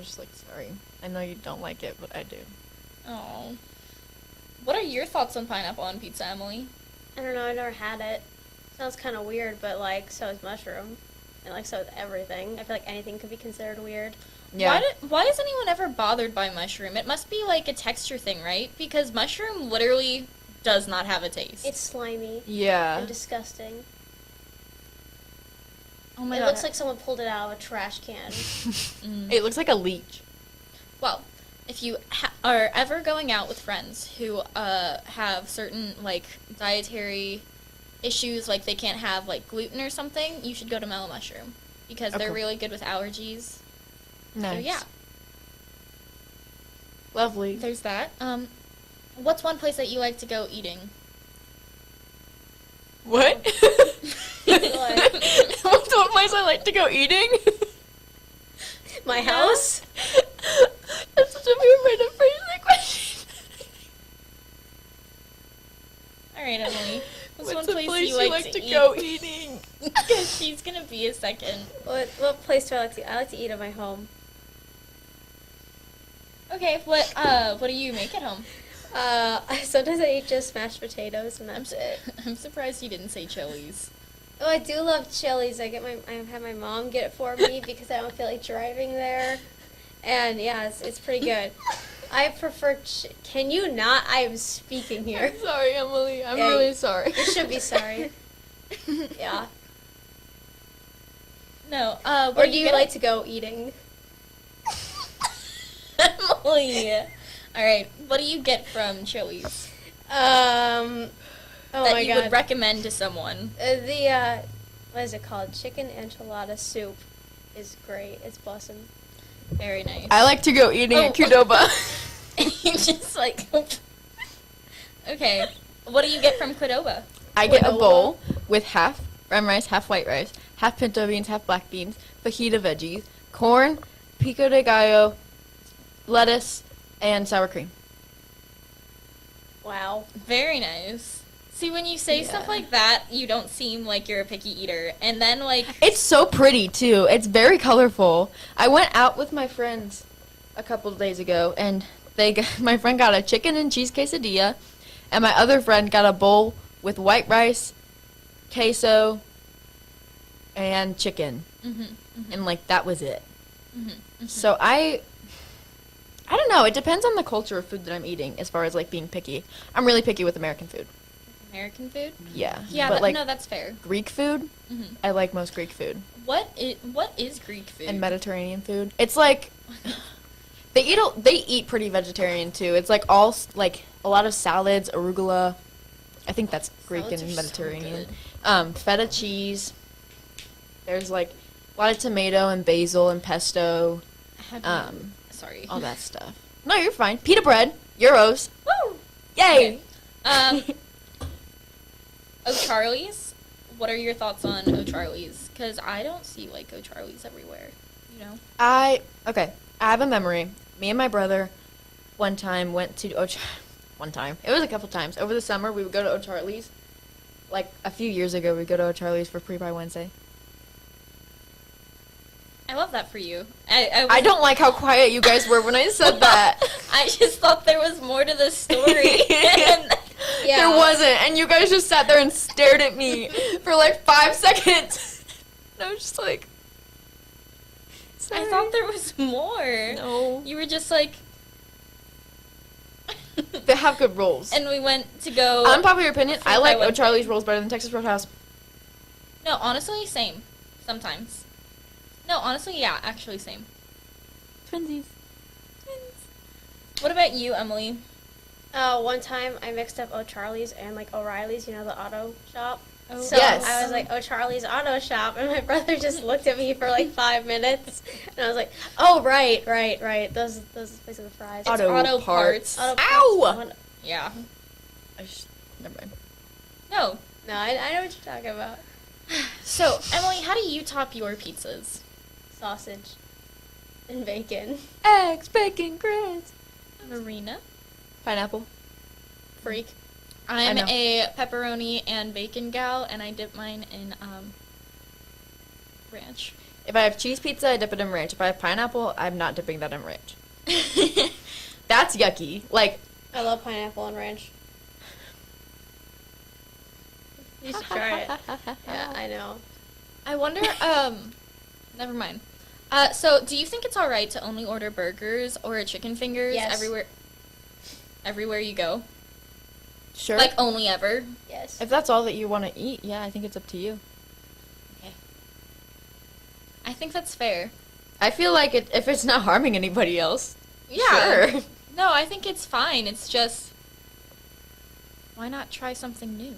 just like, sorry. I know you don't like it, but I do. Oh. What are your thoughts on pineapple on pizza, Emily? I don't know. I never had it. Sounds kind of weird, but like so is mushroom, and like so is everything. I feel like anything could be considered weird. Yeah. Why is anyone ever bothered by mushroom? It must be like a texture thing, right? Because mushroom literally does not have a taste. It's slimy. Yeah. And disgusting. Oh my It god. looks like someone pulled it out of a trash can. It looks like a leech. Well, if you are ever going out with friends who have certain like dietary issues, like they can't have like gluten or something, you should go to Mellow Mushroom because they're Okay. really good with allergies. Nice. So yeah, Lovely. there's that. What's one place that you like to go eating? What? What's one place I like to go eating? My house? That's such a weird way to phrase that question. All right, Emily. What's What's one a place, you like to eat? go eating? She's gonna be a second. What place do I like to eat? I like to eat at my home. Okay, what do you make at home? Sometimes I eat just mashed potatoes and that's it. I'm surprised you didn't say Chili's. Oh, I do love Chili's. I have my mom get it for me because I don't feel like driving there, and yeah, it's pretty good. I prefer. Can you not? I am speaking here. I'm sorry, Emily. I'm Yeah, really sorry. You should be sorry. Yeah. No. Or do you like to go eating? Emily. All right, what do you get from Chili's Oh that my you god. would recommend to someone? What is it called? Chicken enchilada soup is great. It's bussin'. Very nice. I like to go eating at Qdoba. You just like. Okay, what do you get from Qdoba? I get a bowl with half brown rice, half white rice, half pinto beans, half black beans, fajita veggies, corn, pico de gallo, lettuce, and sour cream. Wow. Very nice. See, when you say stuff like that, you don't seem like you're a picky eater. And then, like... It's so pretty, too. It's very colorful. I went out with my friends a couple of days ago, and my friend got a chicken and cheese quesadilla, and my other friend got a bowl with white rice, queso, and chicken. And, like, that was it. So I don't know. It depends on the culture of food that I'm eating as far as, like, being picky. I'm really picky with American food. American food? Yeah. Yeah, but, like, no, that's fair. Greek food, I like most Greek food. What is Greek food? And Mediterranean food. It's like they eat pretty vegetarian too. It's like all like a lot of salads, arugula. I think that's Greek Salads are and so Mediterranean. Feta cheese. There's like a lot of tomato and basil and pesto. Sorry. All that stuff. No, you're fine. Pita bread, Euros. Woo! Yay! O'Charlie's? What are your thoughts on O'Charlie's? Because I don't see, like, O'Charlie's everywhere, you know? I have a memory. Me and my brother one time went to one time. It was a couple times. Over the summer, we would go to O'Charlie's. Like, a few years ago, we'd go to O'Charlie's for Pre-Buy Wednesday. I love that for you. I don't like how quiet you guys were when I said that. I just thought there was more to the story. There wasn't, and you guys just sat there and stared at me for like 5 seconds. And I was just like, I thought there was more. No. You were just like... They have good rolls. And we went to go... Unpopular opinion, I like Wednesday. O'Charlie's rolls better than Texas Roadhouse. No, honestly, same. Sometimes. No, honestly, yeah, actually same. Twinsies. What about you, Emily? One time I mixed up O'Charlie's and like O'Reilly's, you know, the auto shop. Oh. So Yes. I was like, O'Charlie's auto shop, and my brother just looked at me for like 5 minutes, and I was like, oh, right. Those places with fries. Auto parts. Auto Ow! parts. Yeah. Never mind. No. No, I know what you're talking about. So, Emily, how do you top your pizzas? Sausage and bacon. Eggs, bacon, grits. Marina? Pineapple. Freak. I'm know. a pepperoni and bacon gal, and I dip mine in ranch. If I have cheese pizza, I dip it in ranch. If I have pineapple, I'm not dipping that in ranch. That's yucky. Like, I love pineapple and ranch. You should try it. Yeah, I know. I wonder, never mind. So do you think it's alright to only order burgers or chicken fingers Yes. everywhere you go? sure. Like, only ever? Yes. If that's all that you want to eat, yeah, I think it's up to you. I think that's fair. I feel like if it's not harming anybody else, Yeah. sure. No, I think it's fine. It's just, why not try something new?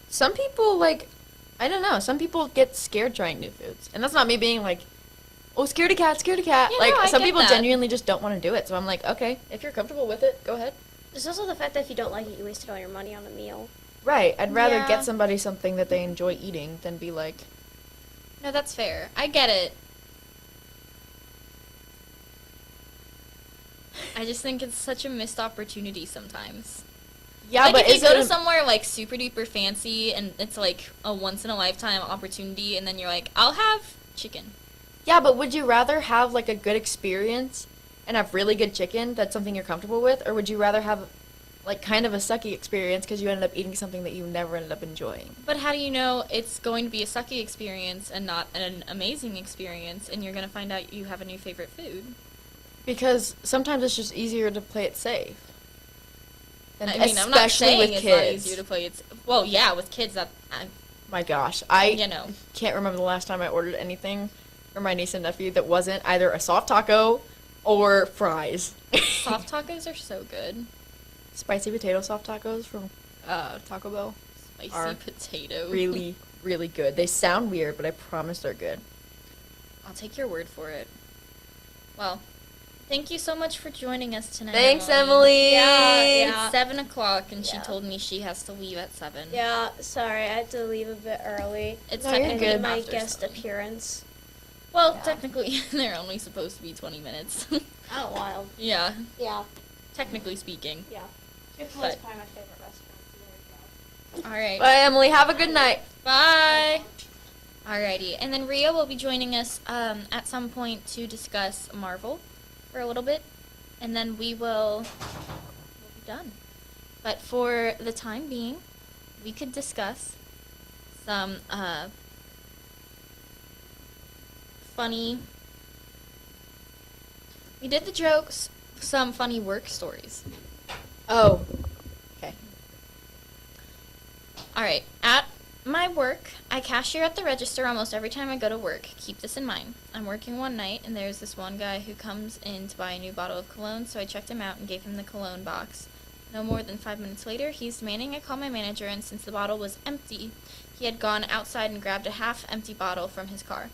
Some people, like, I don't know, some people get scared trying new foods. And that's not me being like, oh, scaredy cat, scaredy cat. Yeah, like, no, I some get people that. genuinely just don't want to do it. So I'm like, okay, if you're comfortable with it, go ahead. There's also the fact that if you don't like it, you wasted all your money on a meal. Right. I'd rather Yeah. get somebody something that they enjoy eating than be like, No, that's fair. I get it. I just think it's such a missed opportunity sometimes. yeah, like but if you is go it to a- somewhere like super duper fancy and it's like a once in a lifetime opportunity, and then you're like, I'll have chicken. Yeah, but would you rather have like a good experience and have really good chicken that's something you're comfortable with, or would you rather have like kind of a sucky experience because you ended up eating something that you never ended up enjoying? But how do you know it's going to be a sucky experience and not an amazing experience, and you're going to find out you have a new favorite food? Because sometimes it's just easier to play it safe. And I mean, I'm not especially saying with it's kids. not easier to play. Well, yeah, with kids, My gosh, I you know. can't remember the last time I ordered anything for my niece and nephew that wasn't either a soft taco or fries. Soft tacos are so good. Spicy potato soft tacos from Taco Bell Spicy are potato. really, really good. They sound weird, but I promise they're good. I'll take your word for it. Well, thank you so much for joining us tonight. Thanks, Emily. It's 7 o'clock, and she Yeah. told me she has to leave at 7. Yeah, sorry, I had to leave a bit early. It's No, you're technically good. My after guest 7. appearance. Well, Yeah. technically, they're only supposed to be 20 minutes. Oh, wild. Yeah, Yeah. technically speaking. Yeah. Chick-fil-A is But- probably my favorite restaurant. So there you go. All right. Bye, Emily. Have a good night. Bye. Alrighty, and then Ria will be joining us at some point to discuss Marvel for a little bit, and then we'll be done. But for the time being, we could discuss some funny. We did the jokes, some funny work stories. Oh. Okay. All right. At my work, I cashier at the register almost every time I go to work. Keep this in mind. I'm working one night, and there's this one guy who comes in to buy a new bottle of cologne, so I checked him out and gave him the cologne box. No more than 5 minutes later, he's demanding I call my manager, and since the bottle was empty, he had gone outside and grabbed a half-empty bottle from his car.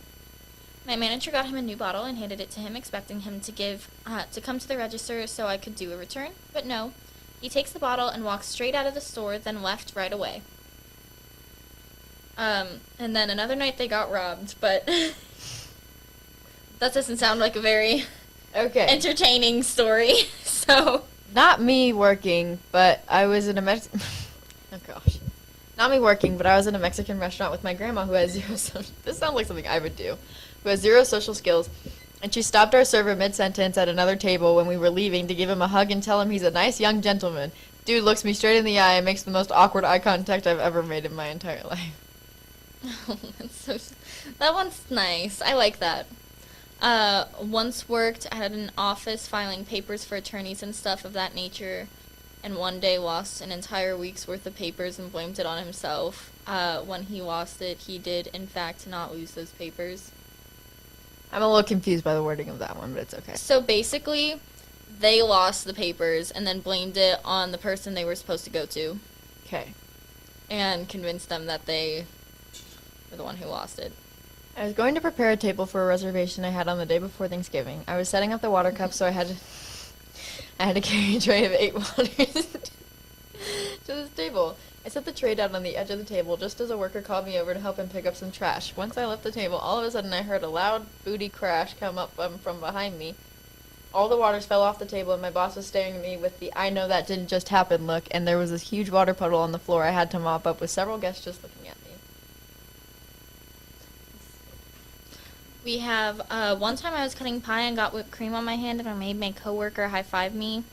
My manager got him a new bottle and handed it to him, expecting him to come to the register so I could do a return, but no. He takes the bottle and walks straight out of the store, then left right away. And then another night they got robbed, but that doesn't sound like a very entertaining story, so. Not me working, but I was in a oh gosh. Not me working, but I was in a Mexican restaurant with my grandma who has zero social. This sounds like something I would do. Who has zero social skills, and she stopped our server mid-sentence at another table when we were leaving to give him a hug and tell him he's a nice young gentleman. Dude looks me straight in the eye and makes the most awkward eye contact I've ever made in my entire life. That one's nice. I like that. Once worked at an office filing papers for attorneys and stuff of that nature, and one day lost an entire week's worth of papers and blamed it on himself. When he lost it, he did, in fact, not lose those papers. I'm a little confused by the wording of that one, but it's okay. So basically, they lost the papers and then blamed it on the person they were supposed to go to. Okay. And convinced them that they were the one who lost it. I was going to prepare a table for a reservation I had on the day before Thanksgiving. I was setting up the water cup, so I had to carry a tray of 8 waters to this table. I set the tray down on the edge of the table just as a worker called me over to help him pick up some trash. Once I left the table, all of a sudden I heard a loud booty crash come up from behind me. All the waters fell off the table, and my boss was staring at me with the "I know that didn't just happen" look, and there was this huge water puddle on the floor I had to mop up with several guests just looking at me. We have, one time I was cutting pie and got whipped cream on my hand, and I made my coworker high-five me.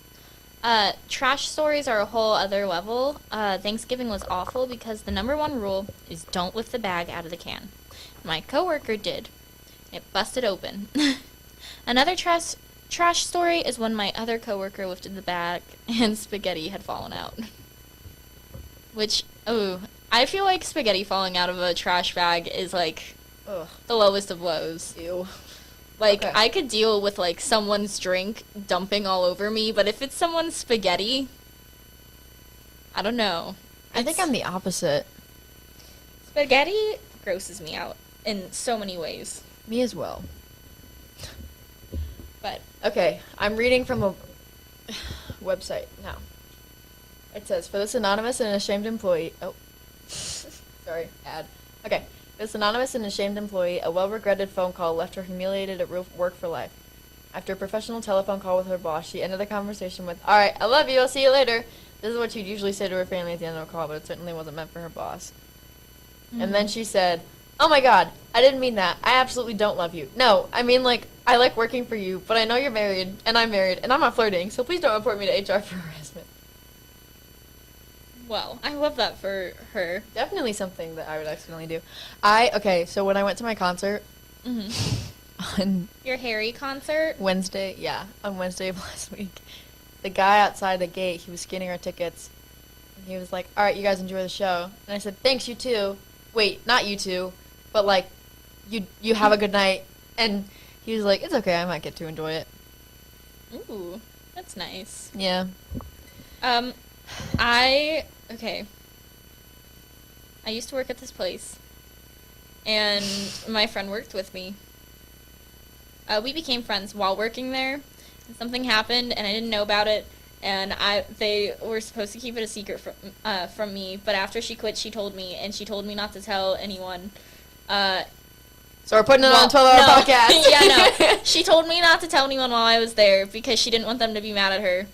Trash stories are a whole other level. Thanksgiving was awful because the #1 rule is don't lift the bag out of the can. My coworker did. It busted open. Another trash story is when my other coworker lifted the bag and spaghetti had fallen out. Which, I feel like spaghetti falling out of a trash bag is like the lowest of lows. Ew. Like, Okay. I could deal with, like, someone's drink dumping all over me, but if it's someone's spaghetti, I don't know. I think I'm the opposite. Spaghetti grosses me out in so many ways. Me as well. But Okay, I'm reading from a website now. It says, for this anonymous and ashamed employee... Oh. Sorry, ad. Okay. This anonymous and ashamed employee, a well-regretted phone call left her humiliated at work for life. After a professional telephone call with her boss, she ended the conversation with, "All right, I love you, I'll see you later." This is what she'd usually say to her family at the end of a call, but it certainly wasn't meant for her boss. And then she said, "Oh my god, I didn't mean that. I absolutely don't love you. No, I mean, like, I like working for you, but I know you're married, and I'm not flirting, so please don't report me to HR for harassment." Well, I love that for her. Definitely something that I would accidentally do. So when I went to my concert on Your Harry concert? Wednesday of last week, the guy outside the gate, he was scanning our tickets, and he was like, "All right, you guys enjoy the show." And I said, "Thanks, you too." Wait, not you two, but like, you have a good night. And he was like, "It's okay, I might get to enjoy it." Ooh, that's nice. Yeah. Okay. I used to work at this place, and my friend worked with me. We became friends while working there, and something happened, and I didn't know about it, and they were supposed to keep it a secret from me, but after she quit, she told me, and she told me not to tell anyone. So we're putting it on 12-hour podcast. Yeah, no. She told me not to tell anyone while I was there because she didn't want them to be mad at her.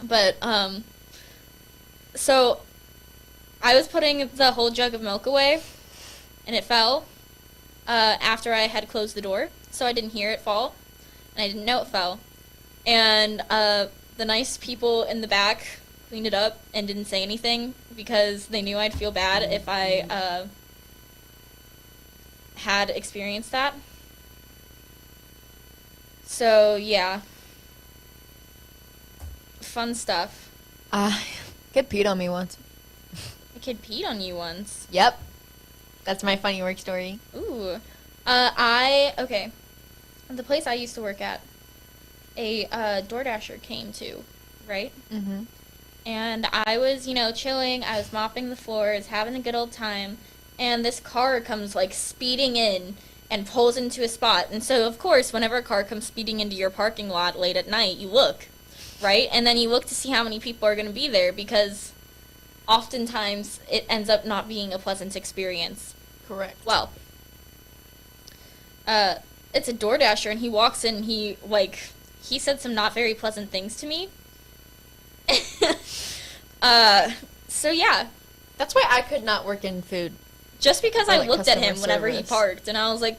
But, so I was putting the whole jug of milk away, and it fell after I had closed the door, so I didn't hear it fall, and I didn't know it fell. And the nice people in the back cleaned it up and didn't say anything because they knew I'd feel bad if I had experienced that. So, yeah. Fun stuff. Kid peed on me once. A kid peed on you once. Yep. That's my funny work story. Ooh. Okay. The place I used to work at, a DoorDasher came to, right? Mm-hmm. And I was, chilling. I was mopping the floors, having a good old time. And this car comes, speeding in and pulls into a spot. And so, of course, whenever a car comes speeding into your parking lot late at night, you look, right? And then you look to see how many people are going to be there because oftentimes it ends up not being a pleasant experience. Correct. Well, it's a DoorDasher, and he walks in, and he said some not very pleasant things to me. So, yeah. That's why I could not work in food. Just because I looked at him customer whenever he service. parked, and I was like...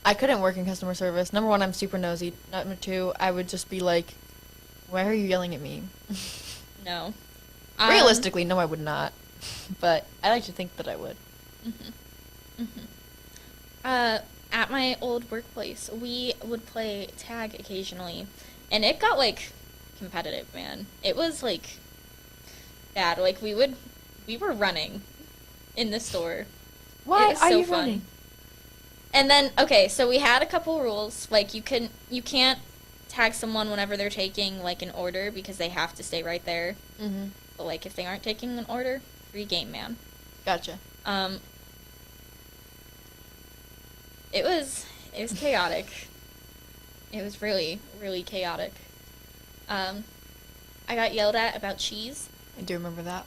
I couldn't work in customer service. Number one, I'm super nosy. Number two, I would just be like, why are you yelling at me? No. Realistically, no, I would not. But I like to think that I would. At my old workplace, we would play tag occasionally, and it got, competitive, man. It was, bad. We were running in the store. Why It was are so you fun. running? And then, okay, so we had a couple rules. You can't tag someone whenever they're taking, an order because they have to stay right there. Mm-hmm. But, if they aren't taking an order, free game, man. Gotcha. It was chaotic. It was really, really chaotic. I got yelled at about cheese. I do remember that.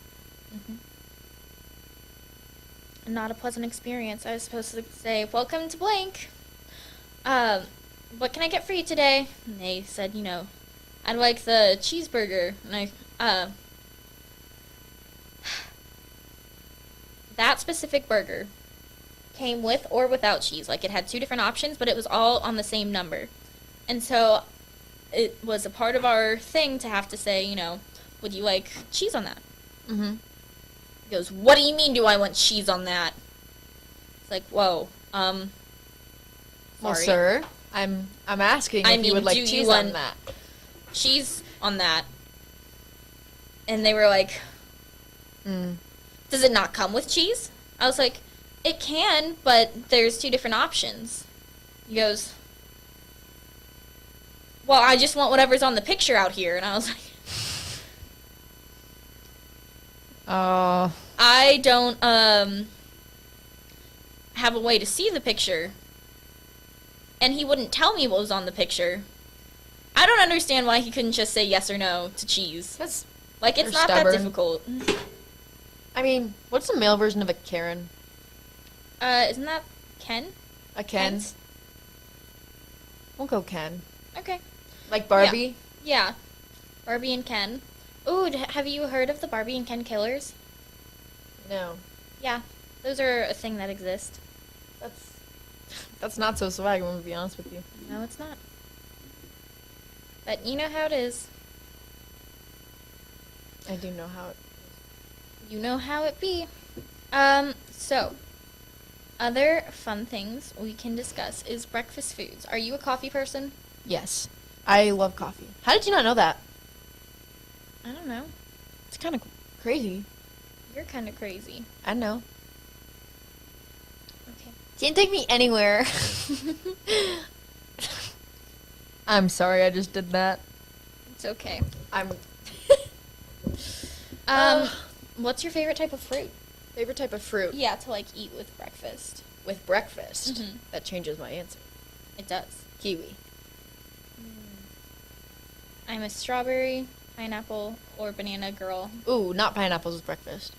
Not a pleasant experience. I was supposed to say, "Welcome to blank. What can I get for you today?" And they said, I'd like the cheeseburger. And that specific burger came with or without cheese. It had two different options, but it was all on the same number. And so it was a part of our thing to have to say, would you like cheese on that? Mm-hmm. He goes, "What do you mean do I want cheese on that?" It's like, whoa, Well, sorry. sir, I'm asking if you would like do cheese you on want that. cheese on that? And they were like, "Does it not come with cheese?" I was like, "It can, but there's two different options." He goes, "Well, I just want whatever's on the picture out here." And I was like, I don't have a way to see the picture. And he wouldn't tell me what was on the picture. I don't understand why he couldn't just say yes or no to cheese. That's it's they're not stubborn. that difficult. I mean, what's the male version of a Karen? Isn't that Ken? A Ken? Ken's? We'll go Ken. Okay. Like Barbie? Yeah. Barbie and Ken. Ooh, have you heard of the Barbie and Ken killers? No. Yeah. Those are a thing that exist. That's not so swag, I'm gonna be honest with you. No, it's not. But you know how it is. I do know how it You know how it be. So, other fun things we can discuss is breakfast foods. Are you a coffee person? Yes. I love coffee. How did you not know that? I don't know. It's kind of crazy. You're kind of crazy. I know. Okay. Didn't take me anywhere. I'm sorry, I just did that. It's okay. I'm. What's your favorite type of fruit? Favorite type of fruit? Yeah, to like eat with breakfast. With breakfast? Mhm. That changes my answer. It does. Kiwi. I'm a strawberry, pineapple, or banana girl. Ooh, not pineapples with breakfast.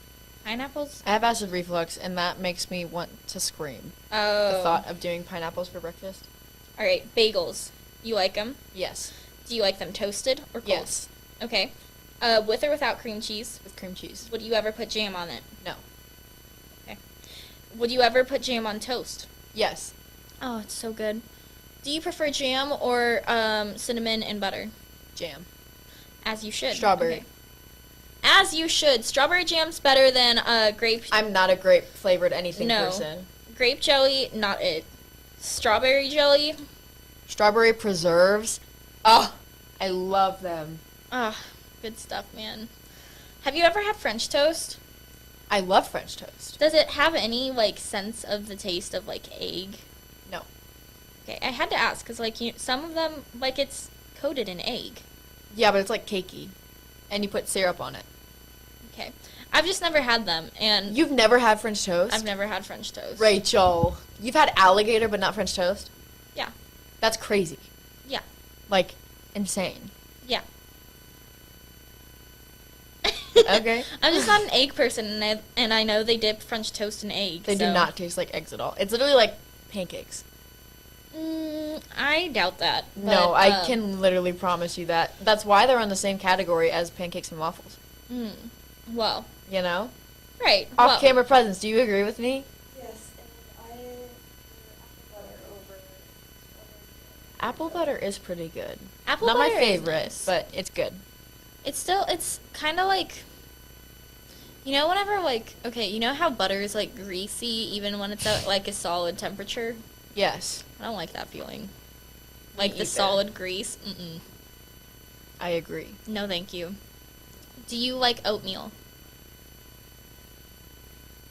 Pineapples? I have acid reflux, and that makes me want to scream. Oh. The thought of doing pineapples for breakfast. All right, bagels. You like them? Yes. Do you like them toasted or cold? Yes. Okay. With or without cream cheese? With cream cheese. Would you ever put jam on it? No. Okay. Would you ever put jam on toast? Yes. Oh, it's so good. Do you prefer jam or cinnamon and butter? Jam. As you should. Strawberry. Okay. As you should. Strawberry jam's better than grape. I'm not a grape flavored anything No. person. Grape jelly, not it. Strawberry jelly. Strawberry preserves. Oh, I love them. Ah, good stuff, man. Have you ever had French toast? I love French toast. Does it have any like sense of the taste of like egg? No. Okay, I had to ask because like some of them like it's coated in egg. Yeah, but it's like cakey, and you put syrup on it. Okay, I've just never had them, and You've never had French toast? I've never had French toast. Rachel, you've had alligator but not French toast? Yeah. That's crazy. Yeah. Like, insane. Yeah. Okay. I'm just not an egg person, and I know they dip French toast in egg. They do so- not taste like eggs at all. It's literally like pancakes. I doubt that. No, but, I can literally promise you that. That's why they're in the same category as pancakes and waffles. Well, You know? right. well, Off-camera presence. Do you agree with me? Yes, and I prefer apple butter over Apple butter is pretty good. Apple Not my butter is favorite, nice. but it's good. It's kind of like, you know, whenever like, okay, you know how butter is like greasy even when it's at like a solid temperature? Yes. I don't like that feeling. Like the either. solid grease. I agree. No, thank you. Do you like oatmeal?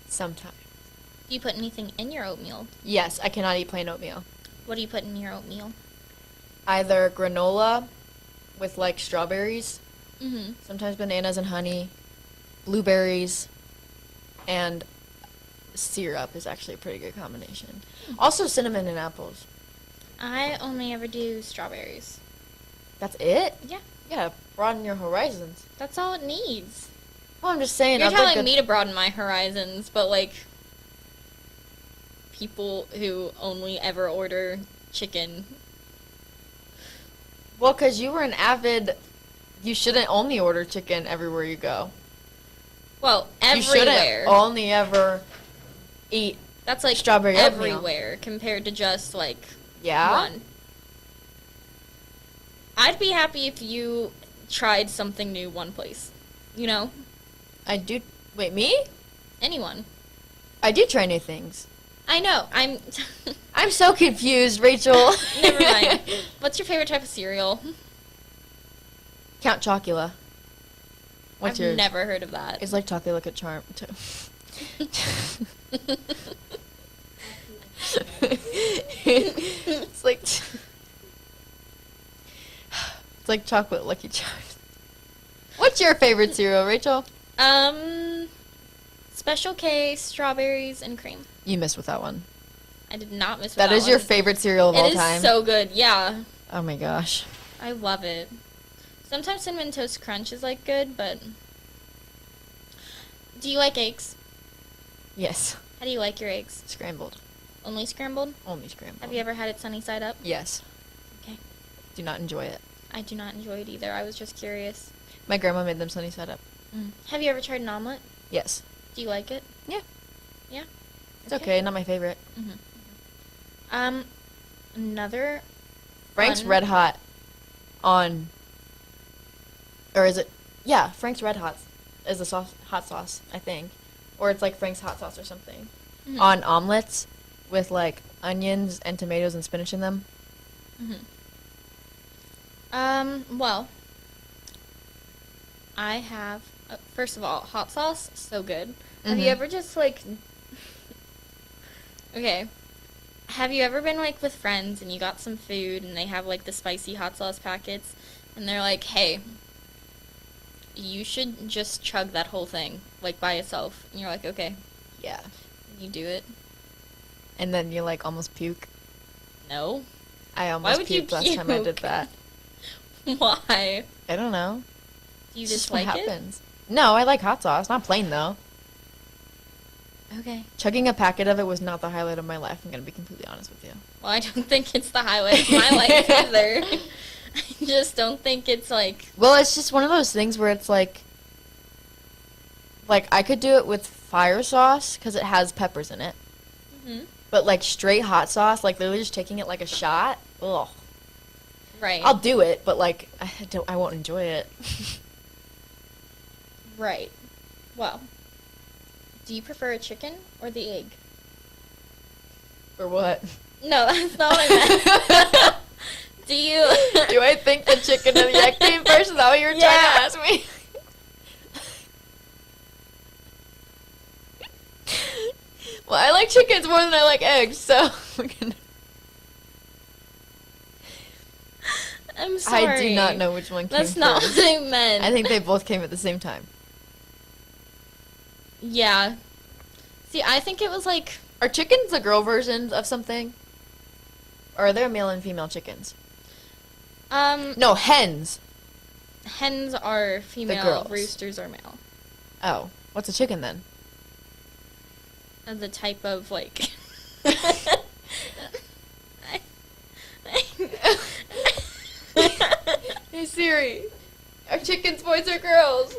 Sometimes. Do you put anything in your oatmeal? Yes, I cannot eat plain oatmeal. What do you put in your oatmeal? Either granola with like strawberries, Mm-hmm. sometimes bananas and honey, blueberries, and syrup is actually a pretty good combination. Also cinnamon and apples. I only ever do strawberries. That's it? Yeah. Yeah, broaden your horizons. That's all it needs. Well, I'm just saying. You're I'd like telling a- me to broaden my horizons, but like people who only ever order chicken. Well, because you were an avid. You shouldn't only order chicken everywhere you go. Well, You everywhere. shouldn't only ever eat. That's like strawberry oatmeal. everywhere compared to just like Yeah? one. I'd be happy if you tried something new one place. You know? I do. Wait, me? Anyone. I do try new things. I know. I'm I'm so confused, Rachel. Never mind. What's your favorite type of cereal? Count Chocula. What's I've yours? never heard of that. It's like chocolate like a charm. It's like it's like chocolate Lucky Charms. What's your favorite cereal, Rachel? Special K, strawberries, and cream. You missed with that one. I did not miss with That that is your one. favorite cereal of all It time. is so good, yeah. Oh my gosh. I love it. Sometimes Cinnamon Toast Crunch is like good, but do you like eggs? Yes. How do you like your eggs? Scrambled. Only scrambled? Only scrambled. Have you ever had it sunny side up? Yes. Okay. Do not enjoy it. I do not enjoy it either. I was just curious. My grandma made them sunny side up. Have you ever tried an omelet? Yes. Do you like it? Yeah. Yeah? It's okay. Not my favorite. Another Frank's fun- Red Hot on, or is it? Yeah, Frank's Red Hot is the sauce, hot sauce, I think, or it's like Frank's hot sauce or something Mhm. on omelets with like onions and tomatoes and spinach in them. Well, I have, first of all, hot sauce, so good. Have you Mhm. ever just, like, okay, have you ever been like with friends and you got some food and they have like the spicy hot sauce packets and they're like, hey, you should just chug that whole thing like by itself, and you're like, okay, Yeah. and you do it? And then you like almost puke. No. I Why almost would you puked last time I did puke? that. Why? I don't know. Do you It's just what like it? happens. No, I like hot sauce. Not plain though. Okay. Chugging a packet of it was not the highlight of my life. I'm gonna be completely honest with you. Well, I don't think it's the highlight of my life either. I just don't think it's like. Well, it's just one of those things where it's like I could do it with fire sauce because it has peppers in it. Mhm. But like straight hot sauce, like literally just taking it like a shot. Ugh. Right. I'll do it, but like I won't enjoy it. Right. Well, do you prefer a chicken or the egg? Or what? No, that's not what I meant. Do you? Do I think the chicken or the egg came first? Is that what you were trying to ask me? Well, I like chickens more than I like eggs, so I'm sorry. I do not know which one came That's not first. what I meant. I think they both came at the same time. Yeah. See, I think it was like. Are chickens the girl versions of something? Or are there male and female chickens? No, hens. Hens are female, girls. roosters are male. Oh, what's a chicken then? And the type of like. Hey Siri, are chickens boys or girls?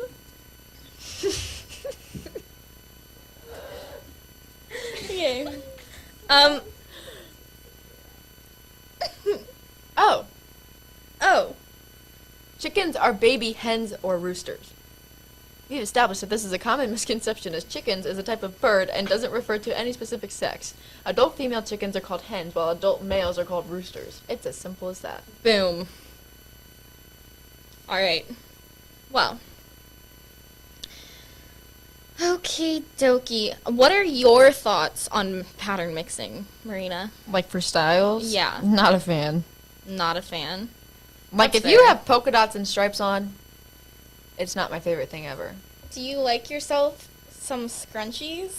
Okay. Oh. Oh. Chickens are baby hens or roosters. We've established that this is a common misconception as chickens is a type of bird and doesn't refer to any specific sex. Adult female chickens are called hens while adult males are called roosters. It's as simple as that. Boom. Alright. Well. Okie dokie. What are your thoughts on pattern mixing, Marina? Like for styles? Yeah. Not a fan. Not a fan. Like That's if you fair. have polka dots and stripes on, it's not my favorite thing ever. Do you like yourself some scrunchies?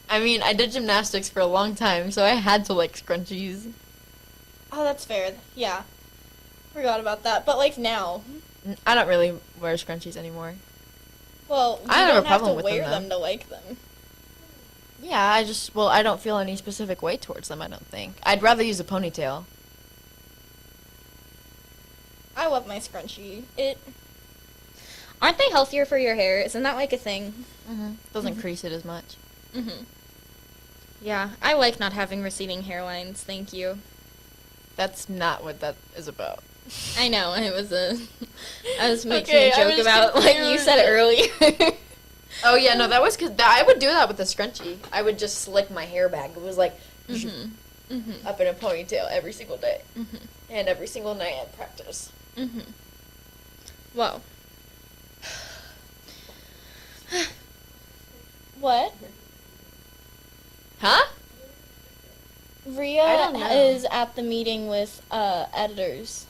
I mean, I did gymnastics for a long time, so I had to like scrunchies. Oh, that's fair. Yeah. Forgot about that. But like now. I don't really wear scrunchies anymore. Well, you I don't have a have problem to with wear them, them though. to like them. Yeah, I don't feel any specific way towards them, I don't think. I'd rather use a ponytail. I love my scrunchie. Aren't they healthier for your hair? Isn't that like a thing? Mm-hmm. Doesn't crease it as much. Mm-hmm. Yeah, I like not having receding hairlines. Thank you. That's not what that is about. I know it was I was making Okay, a I joke was about like you said earlier. Oh yeah, no, that was because I would do that with the scrunchie. I would just slick my hair back. It was like up in a ponytail every single day, and every single night at practice. Well. What? Huh? Rhea I don't know. is at the meeting with editors.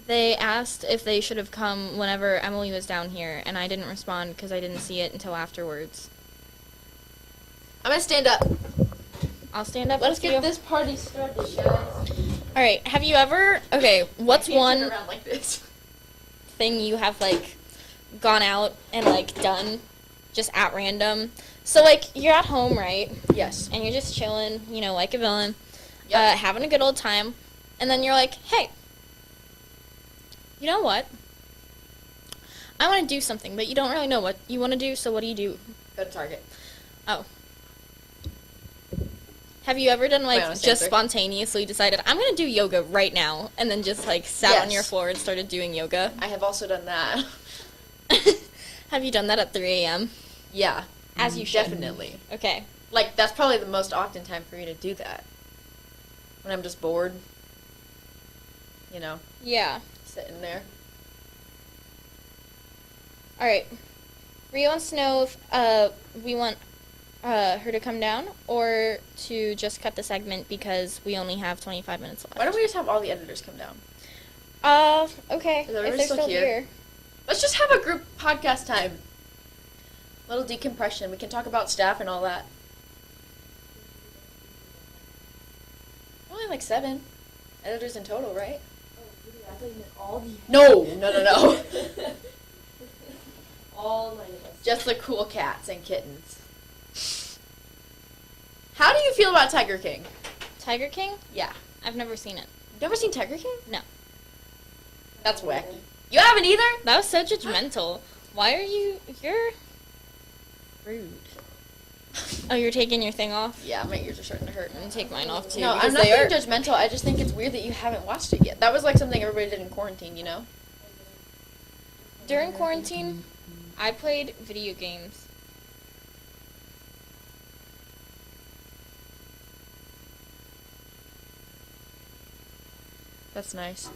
They asked if they should have come whenever Emily was down here, and I didn't respond because I didn't see it until afterwards. I'm gonna stand up. I'll stand up. Let's with get you. this party started, guys. All right. Have you ever? Okay. What's I can't one turn around like this. thing you have like gone out and like done just at random? So like you're at home, right? Yes. And you're just chilling, you know, like a villain, having a good old time, and then you're like, hey, you know what? I want to do something, but you don't really know what you want to do. So what do you do? Go to Target. Oh. Have you ever done My like honest just answer. spontaneously decided I'm gonna do yoga right now, and then just like sat on Yes. your floor and started doing yoga? I have also done that. Have you done that at 3 a.m.? Yeah. As you should. Definitely. Okay. Like, that's probably the most often time for me to do that. When I'm just bored. You know, Yeah. sitting there. All right. Rhea wants to know if we want her to come down or to just cut the segment because we only have 25 minutes left. Why don't we just have all the editors come down? Okay. Is If everybody they're still still here? here. Let's just have a group podcast time. Little decompression. We can talk about staff and all that. Only like 7 editors in total, right? No. All my Just the cool cats and kittens. How do you feel about Tiger King? Tiger King? Yeah. I've never seen it. You've never seen Tiger King? No. That's wacky. You haven't either? That was so judgmental. Why are you're rude. Oh, you're taking your thing off? Yeah, my ears are starting to hurt. I'm gonna take mine off too. No, I'm because not they being are. judgmental. I just think it's weird that you haven't watched it yet. That was like something everybody did in quarantine, you know? During quarantine, I played video games. That's nice.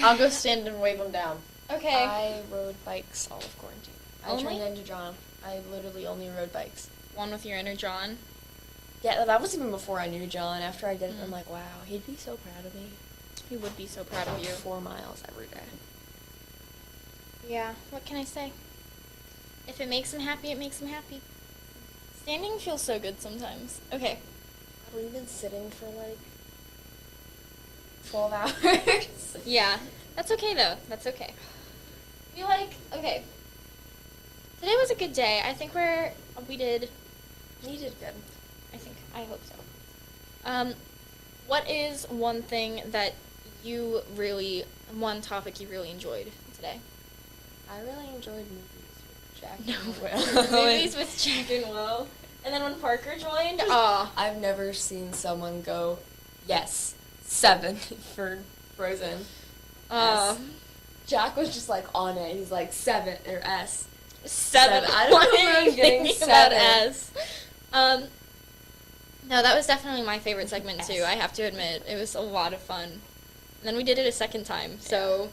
I'll go stand and wave them down. Okay. I rode bikes all of quarantine. I Only? turned into John. I literally only rode bikes. One with your inner John. Yeah, that was even before I knew John. After I did it, I'm like, wow, he'd be so proud of me. He would be so proud of you. 4 miles every day. Yeah, what can I say? If it makes him happy, it makes him happy. Standing feels so good sometimes. Okay. We've been sitting for like 12 hours. Yeah, that's okay though. That's okay. Okay. Today was a good day. I think we did good. I hope so. What is one thing that one topic you really enjoyed today? I really enjoyed movies with Jack and Will. Movies with Jack and Will. And then when Parker joined, I've never seen someone go, yes, 7 for Frozen. S. Jack was just like on it. He's like 7 or S. 7. I don't Why remember are you getting thinking about 7. S? No, that was definitely my favorite segment too. I have to admit, it was a lot of fun. And then we did it a second time. So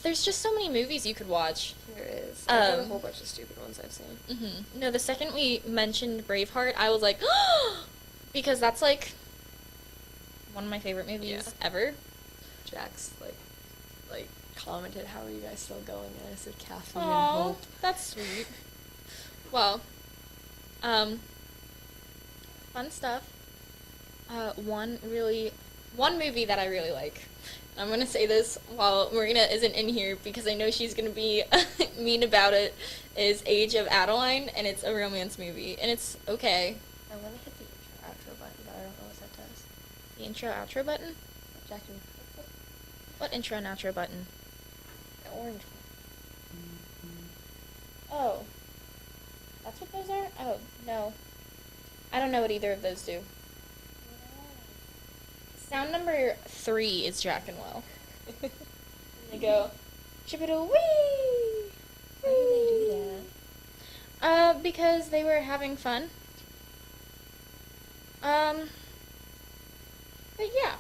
there's just so many movies you could watch. There is. There's a whole bunch of stupid ones I've seen. Mm-hmm. No, the second we mentioned Braveheart, I was like, because that's like one of my favorite movies ever. Jack's like commented, "How are you guys still going?" And I said, "Caffeine and Aw, hope." that's sweet. Well, fun stuff. One movie that I really like. I'm gonna say this while Marina isn't in here because I know she's gonna be mean about it. Is Age of Adeline, and it's a romance movie, and it's okay. I want to hit the intro outro button, but I don't know what that does. The intro outro button? Jack and What intro and outro button? the orange Oh, that's what those are? Oh no, I don't know what either of those do. Sound number 3 is Jack and Will. They go, chip-a-doo wee. Why do they do that? Because they were having fun. But yeah,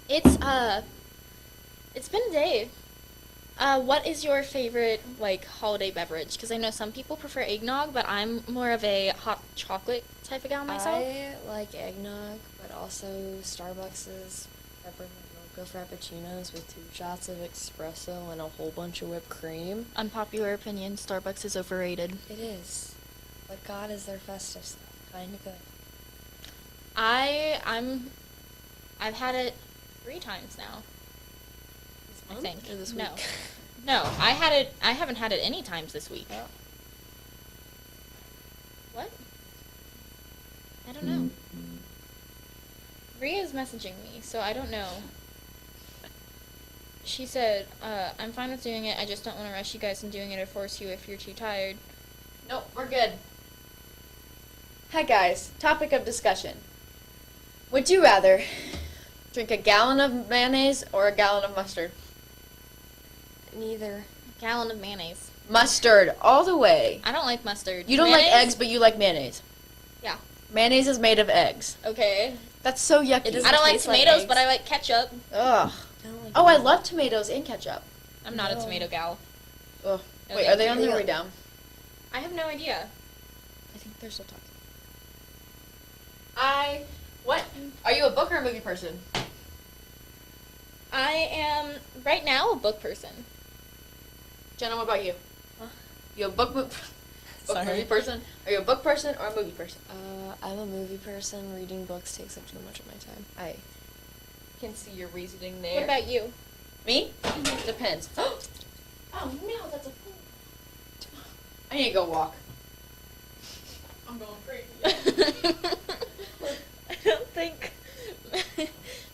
it's been a day. What is your favorite holiday beverage? Because I know some people prefer eggnog, but I'm more of a hot chocolate type of gal myself. I like eggnog, but also Starbucks's peppermint mocha frappuccinos with 2 shots of espresso and a whole bunch of whipped cream. Unpopular opinion: Starbucks is overrated. It is, but God, is their festive stuff kind of good. I've had it 3 times now. I think. Or this No. week? No, I haven't had it any times this week. Oh. What? I don't know. Ria's messaging me, so I don't know. She said, I'm fine with doing it, I just don't want to rush you guys in doing it or force you if you're too tired. Nope, we're good. Hi guys, topic of discussion. Would you rather drink a gallon of mayonnaise or a gallon of mustard? Neither. A gallon of mayonnaise. Mustard, all the way. I don't like mustard. You don't like Mayonnaise? eggs, but you like mayonnaise. Yeah. Mayonnaise is made of eggs. Okay. That's so yucky. I don't like tomatoes, but I like ketchup. Ugh. Oh, I love tomatoes and ketchup. I'm not a tomato gal. Ugh. No, Wait, thank are they you. on their way down? I have no idea. I think they're still talking. What? Are you a book or a movie person? I am right now a book person. Jenna, what about you? You a book movie person? Are you a book person or a movie person? I'm a movie person. Reading books takes up too much of my time. I can see your reasoning there. What about you? Me? Depends. Oh no, that's a fool. I need to go walk. I'm going crazy. I don't think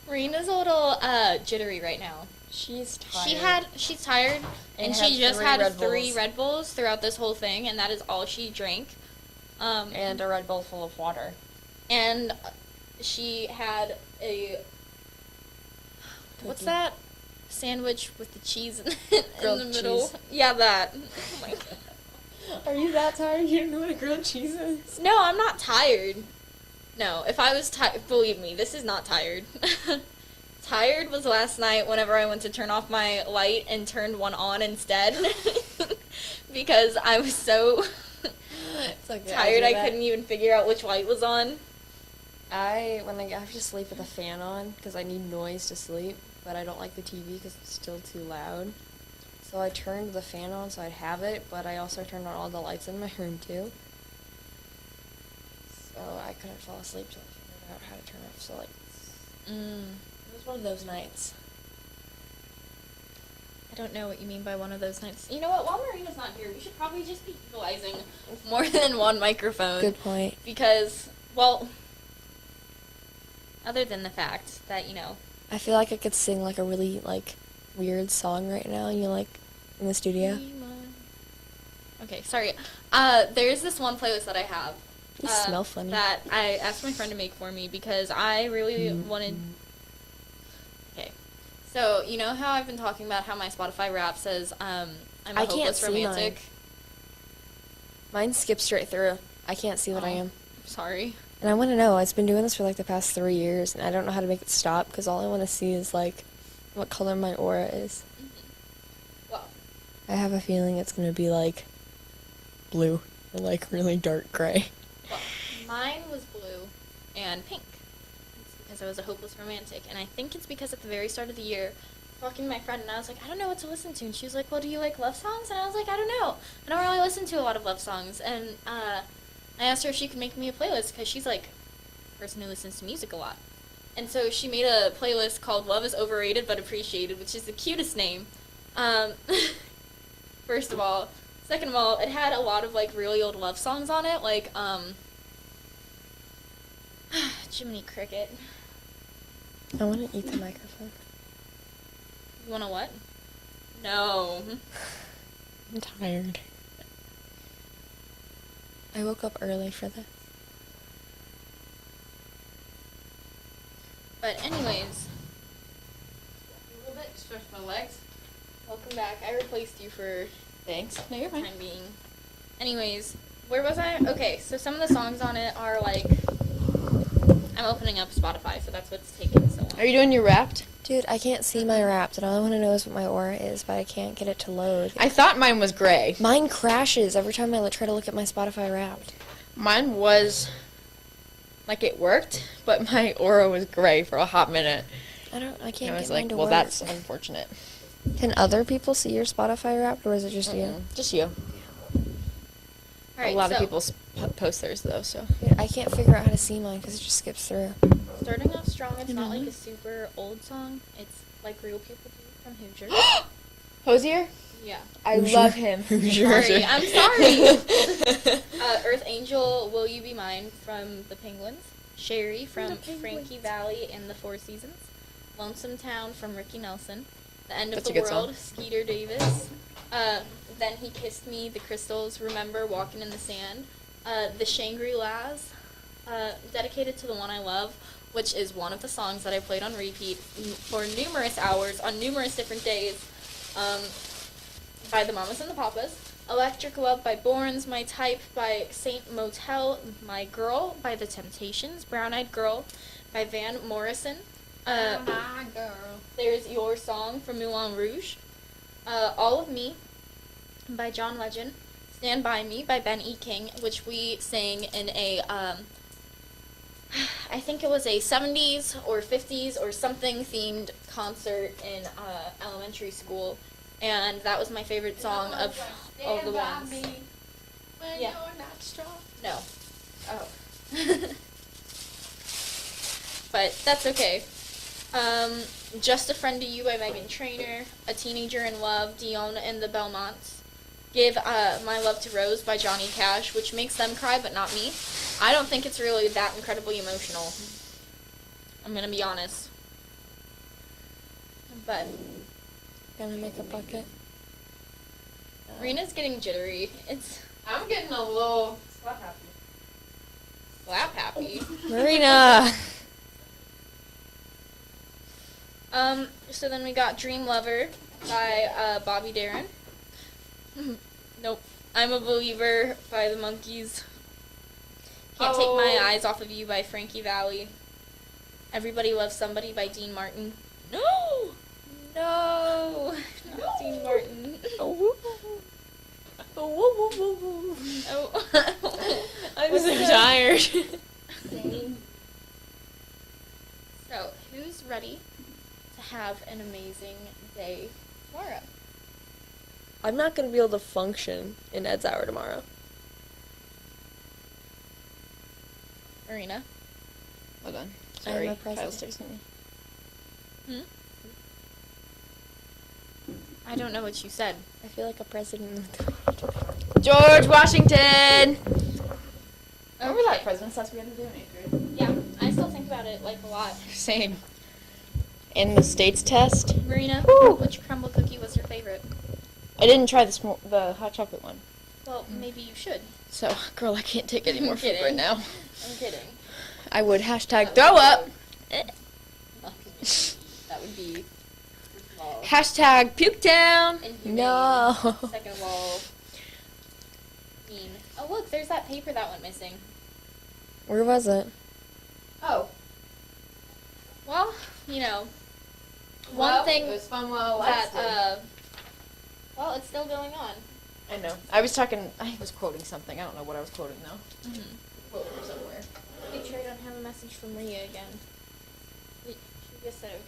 Marina's a little jittery right now. She's tired. She's tired, and she just had 3 Red Bulls throughout this whole thing, and that is all she drank. And a Red Bull full of water. And she had a what's that sandwich with the cheese in the middle? Cheese. Yeah, that. Oh my God. Are you that tired? You don't know what a grilled cheese is? No, I'm not tired. No, if I was tired, believe me, this is not tired. Tired was last night whenever I went to turn off my light and turned one on instead. Because I was so tired I couldn't even figure out which light was on. I have to sleep with the fan on because I need noise to sleep, but I don't like the TV because it's still too loud. So I turned the fan on so I'd have it, but I also turned on all the lights in my room too. So I couldn't fall asleep till I figured out how to turn off the lights. It was one of those nights. I don't know what you mean by one of those nights. You know what? While Marina's not here, we should probably just be utilizing more than one microphone. Good point. Because, well, other than the fact that, I feel like I could sing like a really weird song right now, in the studio. Okay, sorry. There's this one playlist that I have. You smell funny. That I asked my friend to make for me because I really wanted... Okay. So, you know how I've been talking about how my Spotify rap says, I'm a hopeless romantic? Mine skips straight through. I can't see what I am. Sorry. And I want to know, I've been doing this for the past 3 years, and I don't know how to make it stop, because all I want to see is, what color my aura is. Well. I have a feeling it's going to be, blue, or, really dark gray. Well, mine was blue and pink. It's because I was a hopeless romantic, and I think it's because at the very start of the year, talking to my friend, and I was like, I don't know what to listen to, and she was like, well, do you like love songs? And I was like, I don't know. I don't really listen to a lot of love songs, and, I asked her if she could make me a playlist, because she's, a person who listens to music a lot. And so she made a playlist called Love is Overrated But Appreciated, which is the cutest name. First of all. Second of all, it had a lot of, really old love songs on it, Jiminy Cricket. I want to eat the microphone. You want to what? No. I'm tired. I woke up early for this. But anyways, a little bit, stretch my legs. Welcome back. I replaced you for Thanks. No, you're fine. time being. Anyways, where was I? Okay, so some of the songs on it are I'm opening up Spotify, so that's what's taking so long. Are you doing your Wrapped? Dude, I can't see my Wrapped, and all I want to know is what my aura is, but I can't get it to load. I thought mine was gray. Mine crashes every time I try to look at my Spotify Wrapped. Mine was, it worked, but my aura was gray for a hot minute. I can't I was get mine to well, work. that's unfortunate. Can other people see your Spotify Wrapped, or is it just you? Just you. Alright, a lot of so people post theirs, though, so. Dude, I can't figure out how to see mine because it just skips through. starting off strong. It's not a super old song. It's real people do from Hoosier. Hosier? Yeah. I love him. Hoosier. Sorry, I'm sorry. Earth Angel, Will You Be Mine from the Penguins. Sherry from Frankie Valley and the Four Seasons. Lonesome Town from Ricky Nelson. The End of That's a the good World, song. Skeeter Davis. Then He Kissed Me, The Crystals, Remember, Walking in the Sand. The Shangri-Las, dedicated to the one I love, which is one of the songs that I played on repeat for numerous hours on numerous different days, by the Mamas and the Papas. Electric Love by Borns, My Type by Saint Motel, My Girl by The Temptations, Brown Eyed Girl by Van Morrison. My girl. There's Your Song from Moulin Rouge. All of Me by John Legend. Stand By Me by Ben E. King, which we sang in a, I think it was a 70s or 50s or something themed concert in elementary school. And that was my favorite song of all the ones. When Yeah. you're not strong. No. Oh. But that's okay. Just a Friend to You by Megan Trainor. A Teenager in Love, Dion and the Belmonts. Give My Love to Rose by Johnny Cash, which makes them cry, but not me. I don't think it's really that incredibly emotional. I'm gonna be honest. But Gonna make a bucket. Rena's getting jittery. I'm getting a little slap happy. Slap happy. Marina! So then we got Dream Lover by Bobby Darin. Nope. I'm a Believer by the Monkees. Can't Take My Eyes Off of You by Frankie Valli. Everybody Loves Somebody by Dean Martin. No! No! Not Dean Martin. Oh. I'm so tired. Same. So, who's ready to have an amazing day tomorrow? I'm not gonna be able to function in Ed's hour tomorrow. Marina? Hold on. Sorry, Sorry, Kyle's Kyle's texting me. I don't know what you said. I feel like a president. George Washington! Remember that president's test we had to do in 8th grade? Yeah, I still think about it like a lot. Same. And the states test. Marina, Woo! which crumble cookie was your favorite? I didn't try the hot chocolate one. Well, maybe you should. So, girl, I can't take any more I'm food right kidding. now. I'm kidding. I would hashtag throw up. That would be Hashtag puke down. inhumane. No. Second of all, mean. Oh, look, there's that paper that went missing. Where was it? Oh. Well, you know, Well, one thing it was fun while it that, lasted. well, it's still going on. I know. I was quoting something. I don't know what I was quoting though. Mm-hmm. Quote from somewhere. Make sure I don't have a message from Maria again. She just said okay.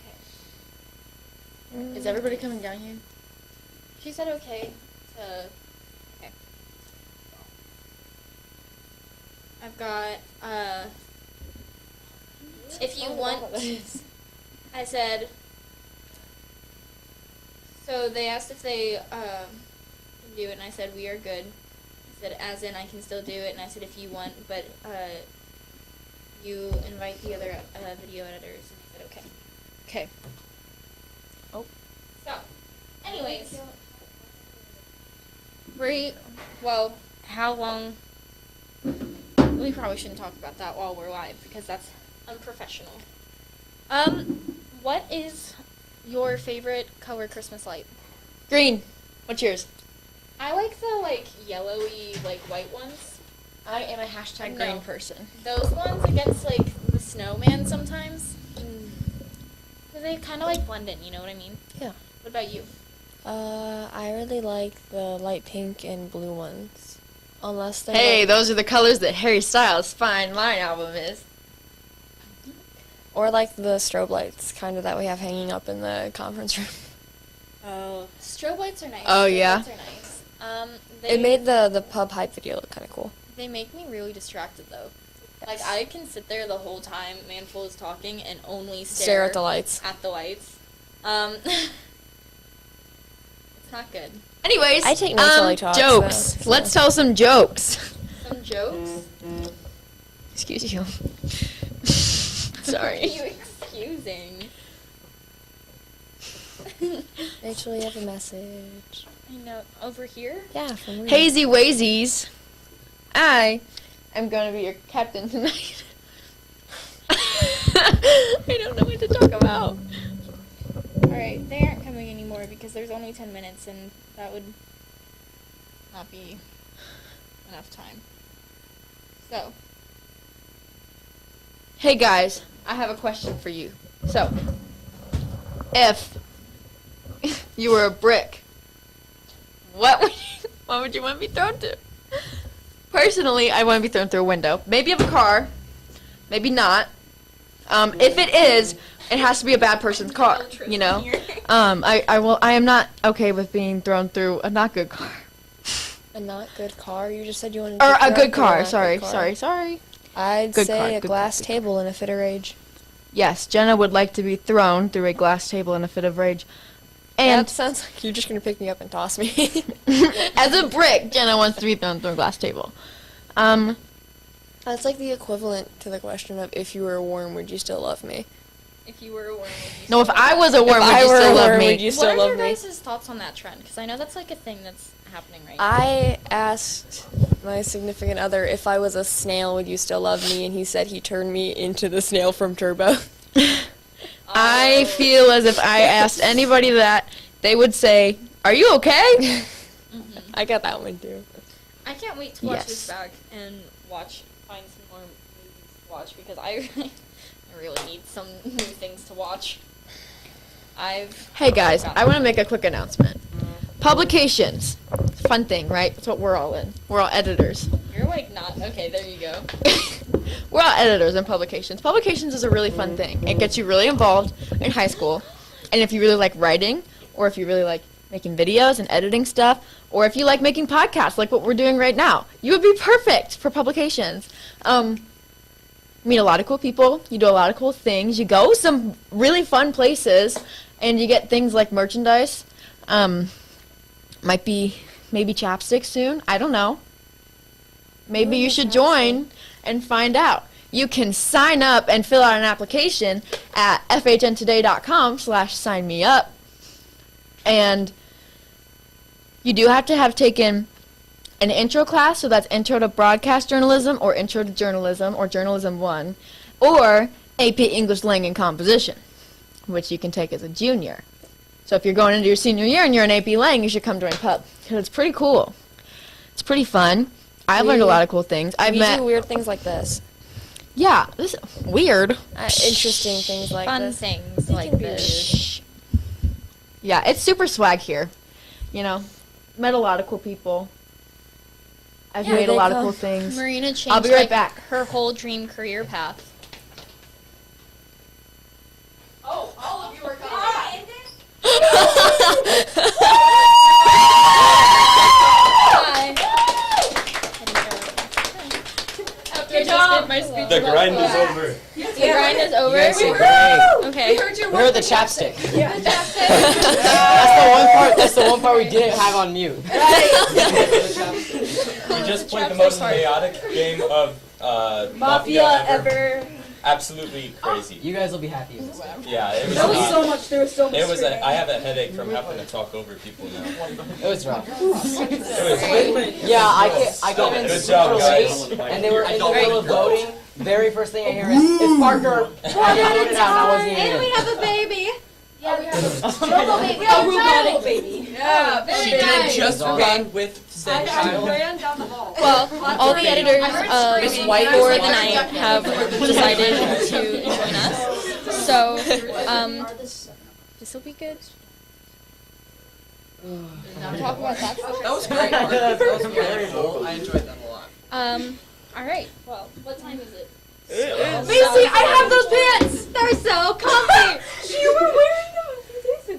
Is everybody coming down here? She said okay to. Okay. I've got, if you want, I said, so they asked if they, can do it, and I said, we are good. I said, as in, I can still do it, and I said, if you want, but, you invite the other, video editors, and I said, okay. Okay. So, anyways. Well, how long? We probably shouldn't talk about that while we're live because that's unprofessional. What is your favorite color Christmas light? Green. What's yours? I like the yellowy white ones. I am a hashtag green person. Those ones against the snowman sometimes. They kind of blend in. You know what I mean? Yeah. What about you? I really like the light pink and blue ones. Unless they're Hey, those are the colors that Harry Styles' Fine Line album is. or like the strobe lights, kind of that we have hanging up in the conference room. Oh, strobe lights are nice. Oh, Strobe yeah? lights are nice. It made the pub hype video look kind of cool. They make me really distracted though. I can sit there the whole time Manful is talking and only Stare at the lights. At the lights. It's not good. Anyways, I take notes while I talk, jokes. so- Let's tell some jokes. Some jokes? Excuse you. What are Sorry. you excusing? Actually, have a message. I know. Over here? Yeah, from Rita. Hazy Wazies. I am going to be your captain tonight. I don't know what to talk about. Alright, they aren't coming anymore because there's only 10 minutes and that would not be enough time. So. Hey guys, I have a question for you. So, if you were a brick, what would you want to be thrown to? Personally, I want to be thrown through a window. Maybe of a car. Maybe not. If it is, it has to be a bad person's car, you know? I am not okay with being thrown through a not good car. A not good car? You just said you wanted to Or be a thrown good through car, not sorry, good car. sorry. I'd Good say car, a good glass car, good table in a fit of rage. Yes, Jenna would like to be thrown through a glass table in a fit of rage. And That sounds like you're just gonna pick me up and toss me. as a brick, Jenna wants to be thrown through a glass table. That's like the equivalent to the question of if you were a worm, would you still love me? If you were a worm, would you No, if I was a worm, If would I you were still a love worm, me? would you still What are love your me? guys' thoughts on that trend? Because I know that's like a thing that's happening right I asked my significant other if I was a snail, would you still love me? And he said he turned me into the snail from Turbo. I feel as if I asked anybody that, they would say, "Are you okay?" I got that one too. I can't wait to watch Yes. this back and find some more movies to watch because I really need some new things to watch. Hey guys, I want to make a quick announcement. Publications, fun thing, right? That's what we're all in. We're all editors. You're like not okay. There you go. We're all editors in publications. Publications is a really fun thing. It gets you really involved in high school, and if you really like writing, or if you really like making videos and editing stuff, or if you like making podcasts like what we're doing right now, you would be perfect for publications. You meet a lot of cool people, you do a lot of cool things, you go some really fun places, and you get things like merchandise. Might be maybe chapstick soon, I don't know. Maybe you should join and find out. You can sign up and fill out an application at FHNtoday.com/sign-me-up. And you do have to have taken an intro class, so that's Intro to Broadcast Journalism or Intro to Journalism or Journalism 1, or AP English Lang and Composition, which you can take as a junior. So if you're going into your senior year and you're in AP Lang, you should come join Pub, because it's pretty cool. It's pretty fun. I've learned a lot of cool things. I've We met do weird things like this. Yeah, this weird. Interesting things like Fun this. things like this. Yeah, it's super swag here. You know, met a lot of cool people. I've made a lot of cool things. Marina changed I'll be right like, back. her whole dream career path. Oh, all of you are gone. Good job. The grind is over. The grind is over. You guys did great. Okay. We heard the chapstick. That's the one part we didn't have on mute. We just played the most chaotic game of Mafia ever. Absolutely crazy. You guys will be happy with this. Yeah, it was. There was so much. There was so much. It was. I have a headache from having to talk over people now. It was rough. It was. Yeah, I came in Good super job, late, guys. and they were in the middle of voting. Very first thing I hear is, "It's Parker." I voted out, and I wasn't even in. have a baby. Yeah, we have a Robo baby. We have a robotic baby. Yeah, very She didn't nice. just run with said child. Ran down the hall. Well, all the editors Miss for White the night have decided to join us. So, this will be good. Talk about that. That was great. That was very cool. I enjoyed that a lot. All right. Well, what time is it? Macy, I have those pants. They're so comfy. You were wearing them.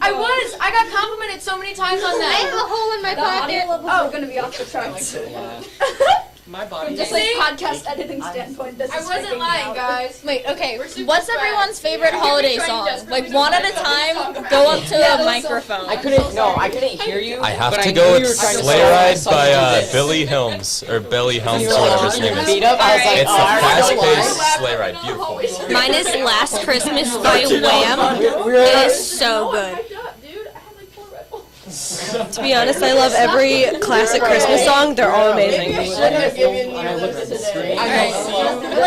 I was. I got complimented so many times on that. I have a hole in my pocket. Oh, going to be off the charts. My body. Just like podcast editing standpoint, this I is wasn't freaking lying, out. guys. Wait, okay. We're super What's swag. everyone's favorite We're holiday trying song? desperately Like to one at find a a time. song. Go up to the microphone. I couldn't hear you. I have but to I go knew with you were trying to Sleigh solve Ride something by to this. Billy Helms, or Billy Helms, You were whatever his name beat is. up. I was like, It's oh, a I don't know fast-paced why. sleigh ride. Beautiful. Mine is Last Christmas by Wham. It is so good. To be honest, I love every classic Christmas song. They're all amazing.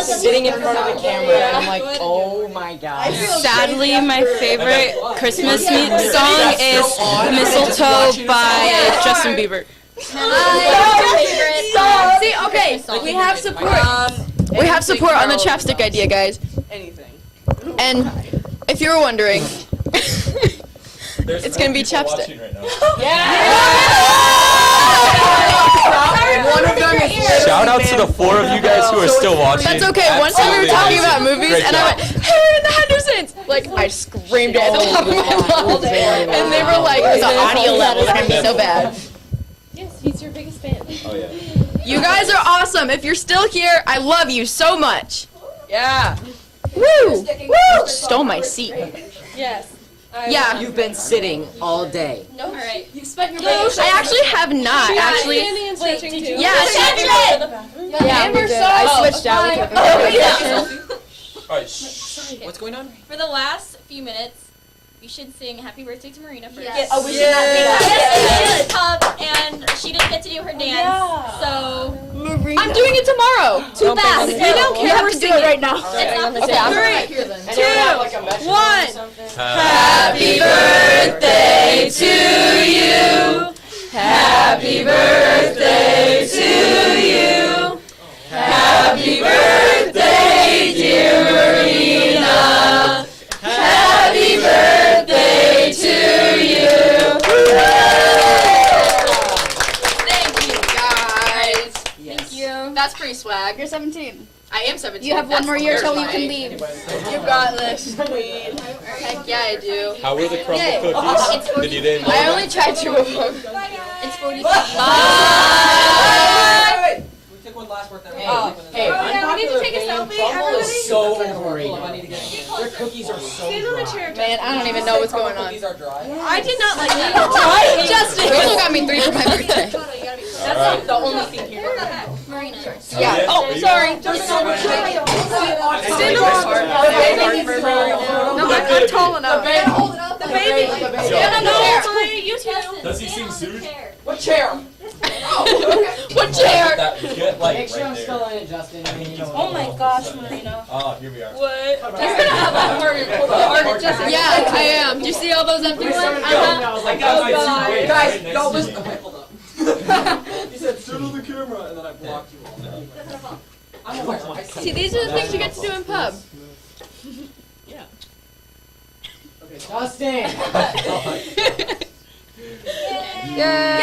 Sitting in front of the camera, and I'm like, oh my god. Sadly, my favorite Christmas song is Mistletoe by Justin Bieber. See, okay, we have support. We have support on the chapstick idea, guys. Anything. And if you were wondering, it's gonna be chapstick. Right now. One of them is literally Shout out to the 4 of you guys who are still watching. That's okay. One time we were talking about movies, Great and I went, "Hey, in the Hendersons!" Like I screamed it at the top of my lungs, and they were like, "The audio level is gonna be so bad." Yes, he's your biggest fan. Oh yeah. You guys are awesome. If you're still here, I love you so much. Yeah. Woo! Woo! Stole my seat. Yes. Yeah. You've been sitting all day. No. All right. You spent your I actually have not. Actually. Wait, did you? Yeah. Yeah. Amber I switched out. Alright, shh. What's going on? For the last few minutes, we should sing "Happy Birthday" to Marina first. Yes. Oh, we should not do that. Yes, and she didn't get to do her dance, so I'm doing it tomorrow. too fast. We don't care. We're singing right now. It's not the 3, same. 2, 1. Happy birthday to you. Happy birthday to you. Happy birthday, dear Marina. Happy birthday to you. Thank you, guys. Yes. Thank you. That's pretty swag. You're 17. I am 17. You have one That's more year till you terrifying. can leave. You got this, queen. Heck yeah, I do. How were the crumble Yay. cookies? Did you name I only tried 2 of them. It's 40. Bye. We took one last worth. Hey, yeah, we need to take a selfie, Crumble everybody. is so overrated. Their cookies are so dry. Man, I don't even know what's going on. These are dry. I did not like that. Justin! You also got me 3 for my birthday. Alright. The only thing here. Marina. Yeah. Oh, sorry. Stand No, I'm tall enough. The baby. Yeah, no, you too. Does he sing Zeus? What chair? What chair? Get like Make sure right I'm there. still in it, Justin. I mean, you know Oh my gosh, Marina. Oh, here we are. What? He's gonna have a heart attack. Yeah, I am. Do you see all those empty ones? I got my two guys, y'all listen. Okay, hold up. You said sit on the camera, and then I blocked you all. I'm aware. See, these are the things you get to do in pub. Okay, Justin. Yay!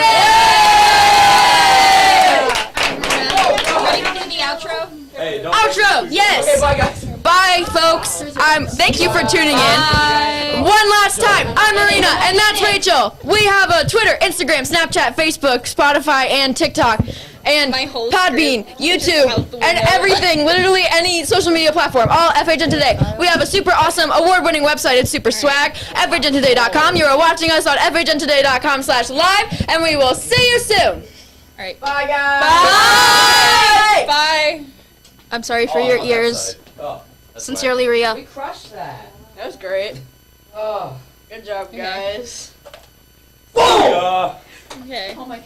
Ready to do the outro? Hey, don't Outro, yes. Okay, bye guys. Bye, folks. Thank you for tuning in. One last time, I'm Marina, and that's Rachel. We have a Twitter, Instagram, Snapchat, Facebook, Spotify, and TikTok, and Podbean, YouTube, and everything. Literally any social media platform. All FHNtoday. We have a super awesome, award-winning website. It's super swag. FHNtoday.com. You are watching us on FHNtoday.com/live, and we will see you soon. All right. Bye, guys. Bye. Bye. I'm sorry for your ears. Oh, that's Sincerely, Rhea. We crushed that. That was great. Oh. Good job, guys. fine. Okay. Oh my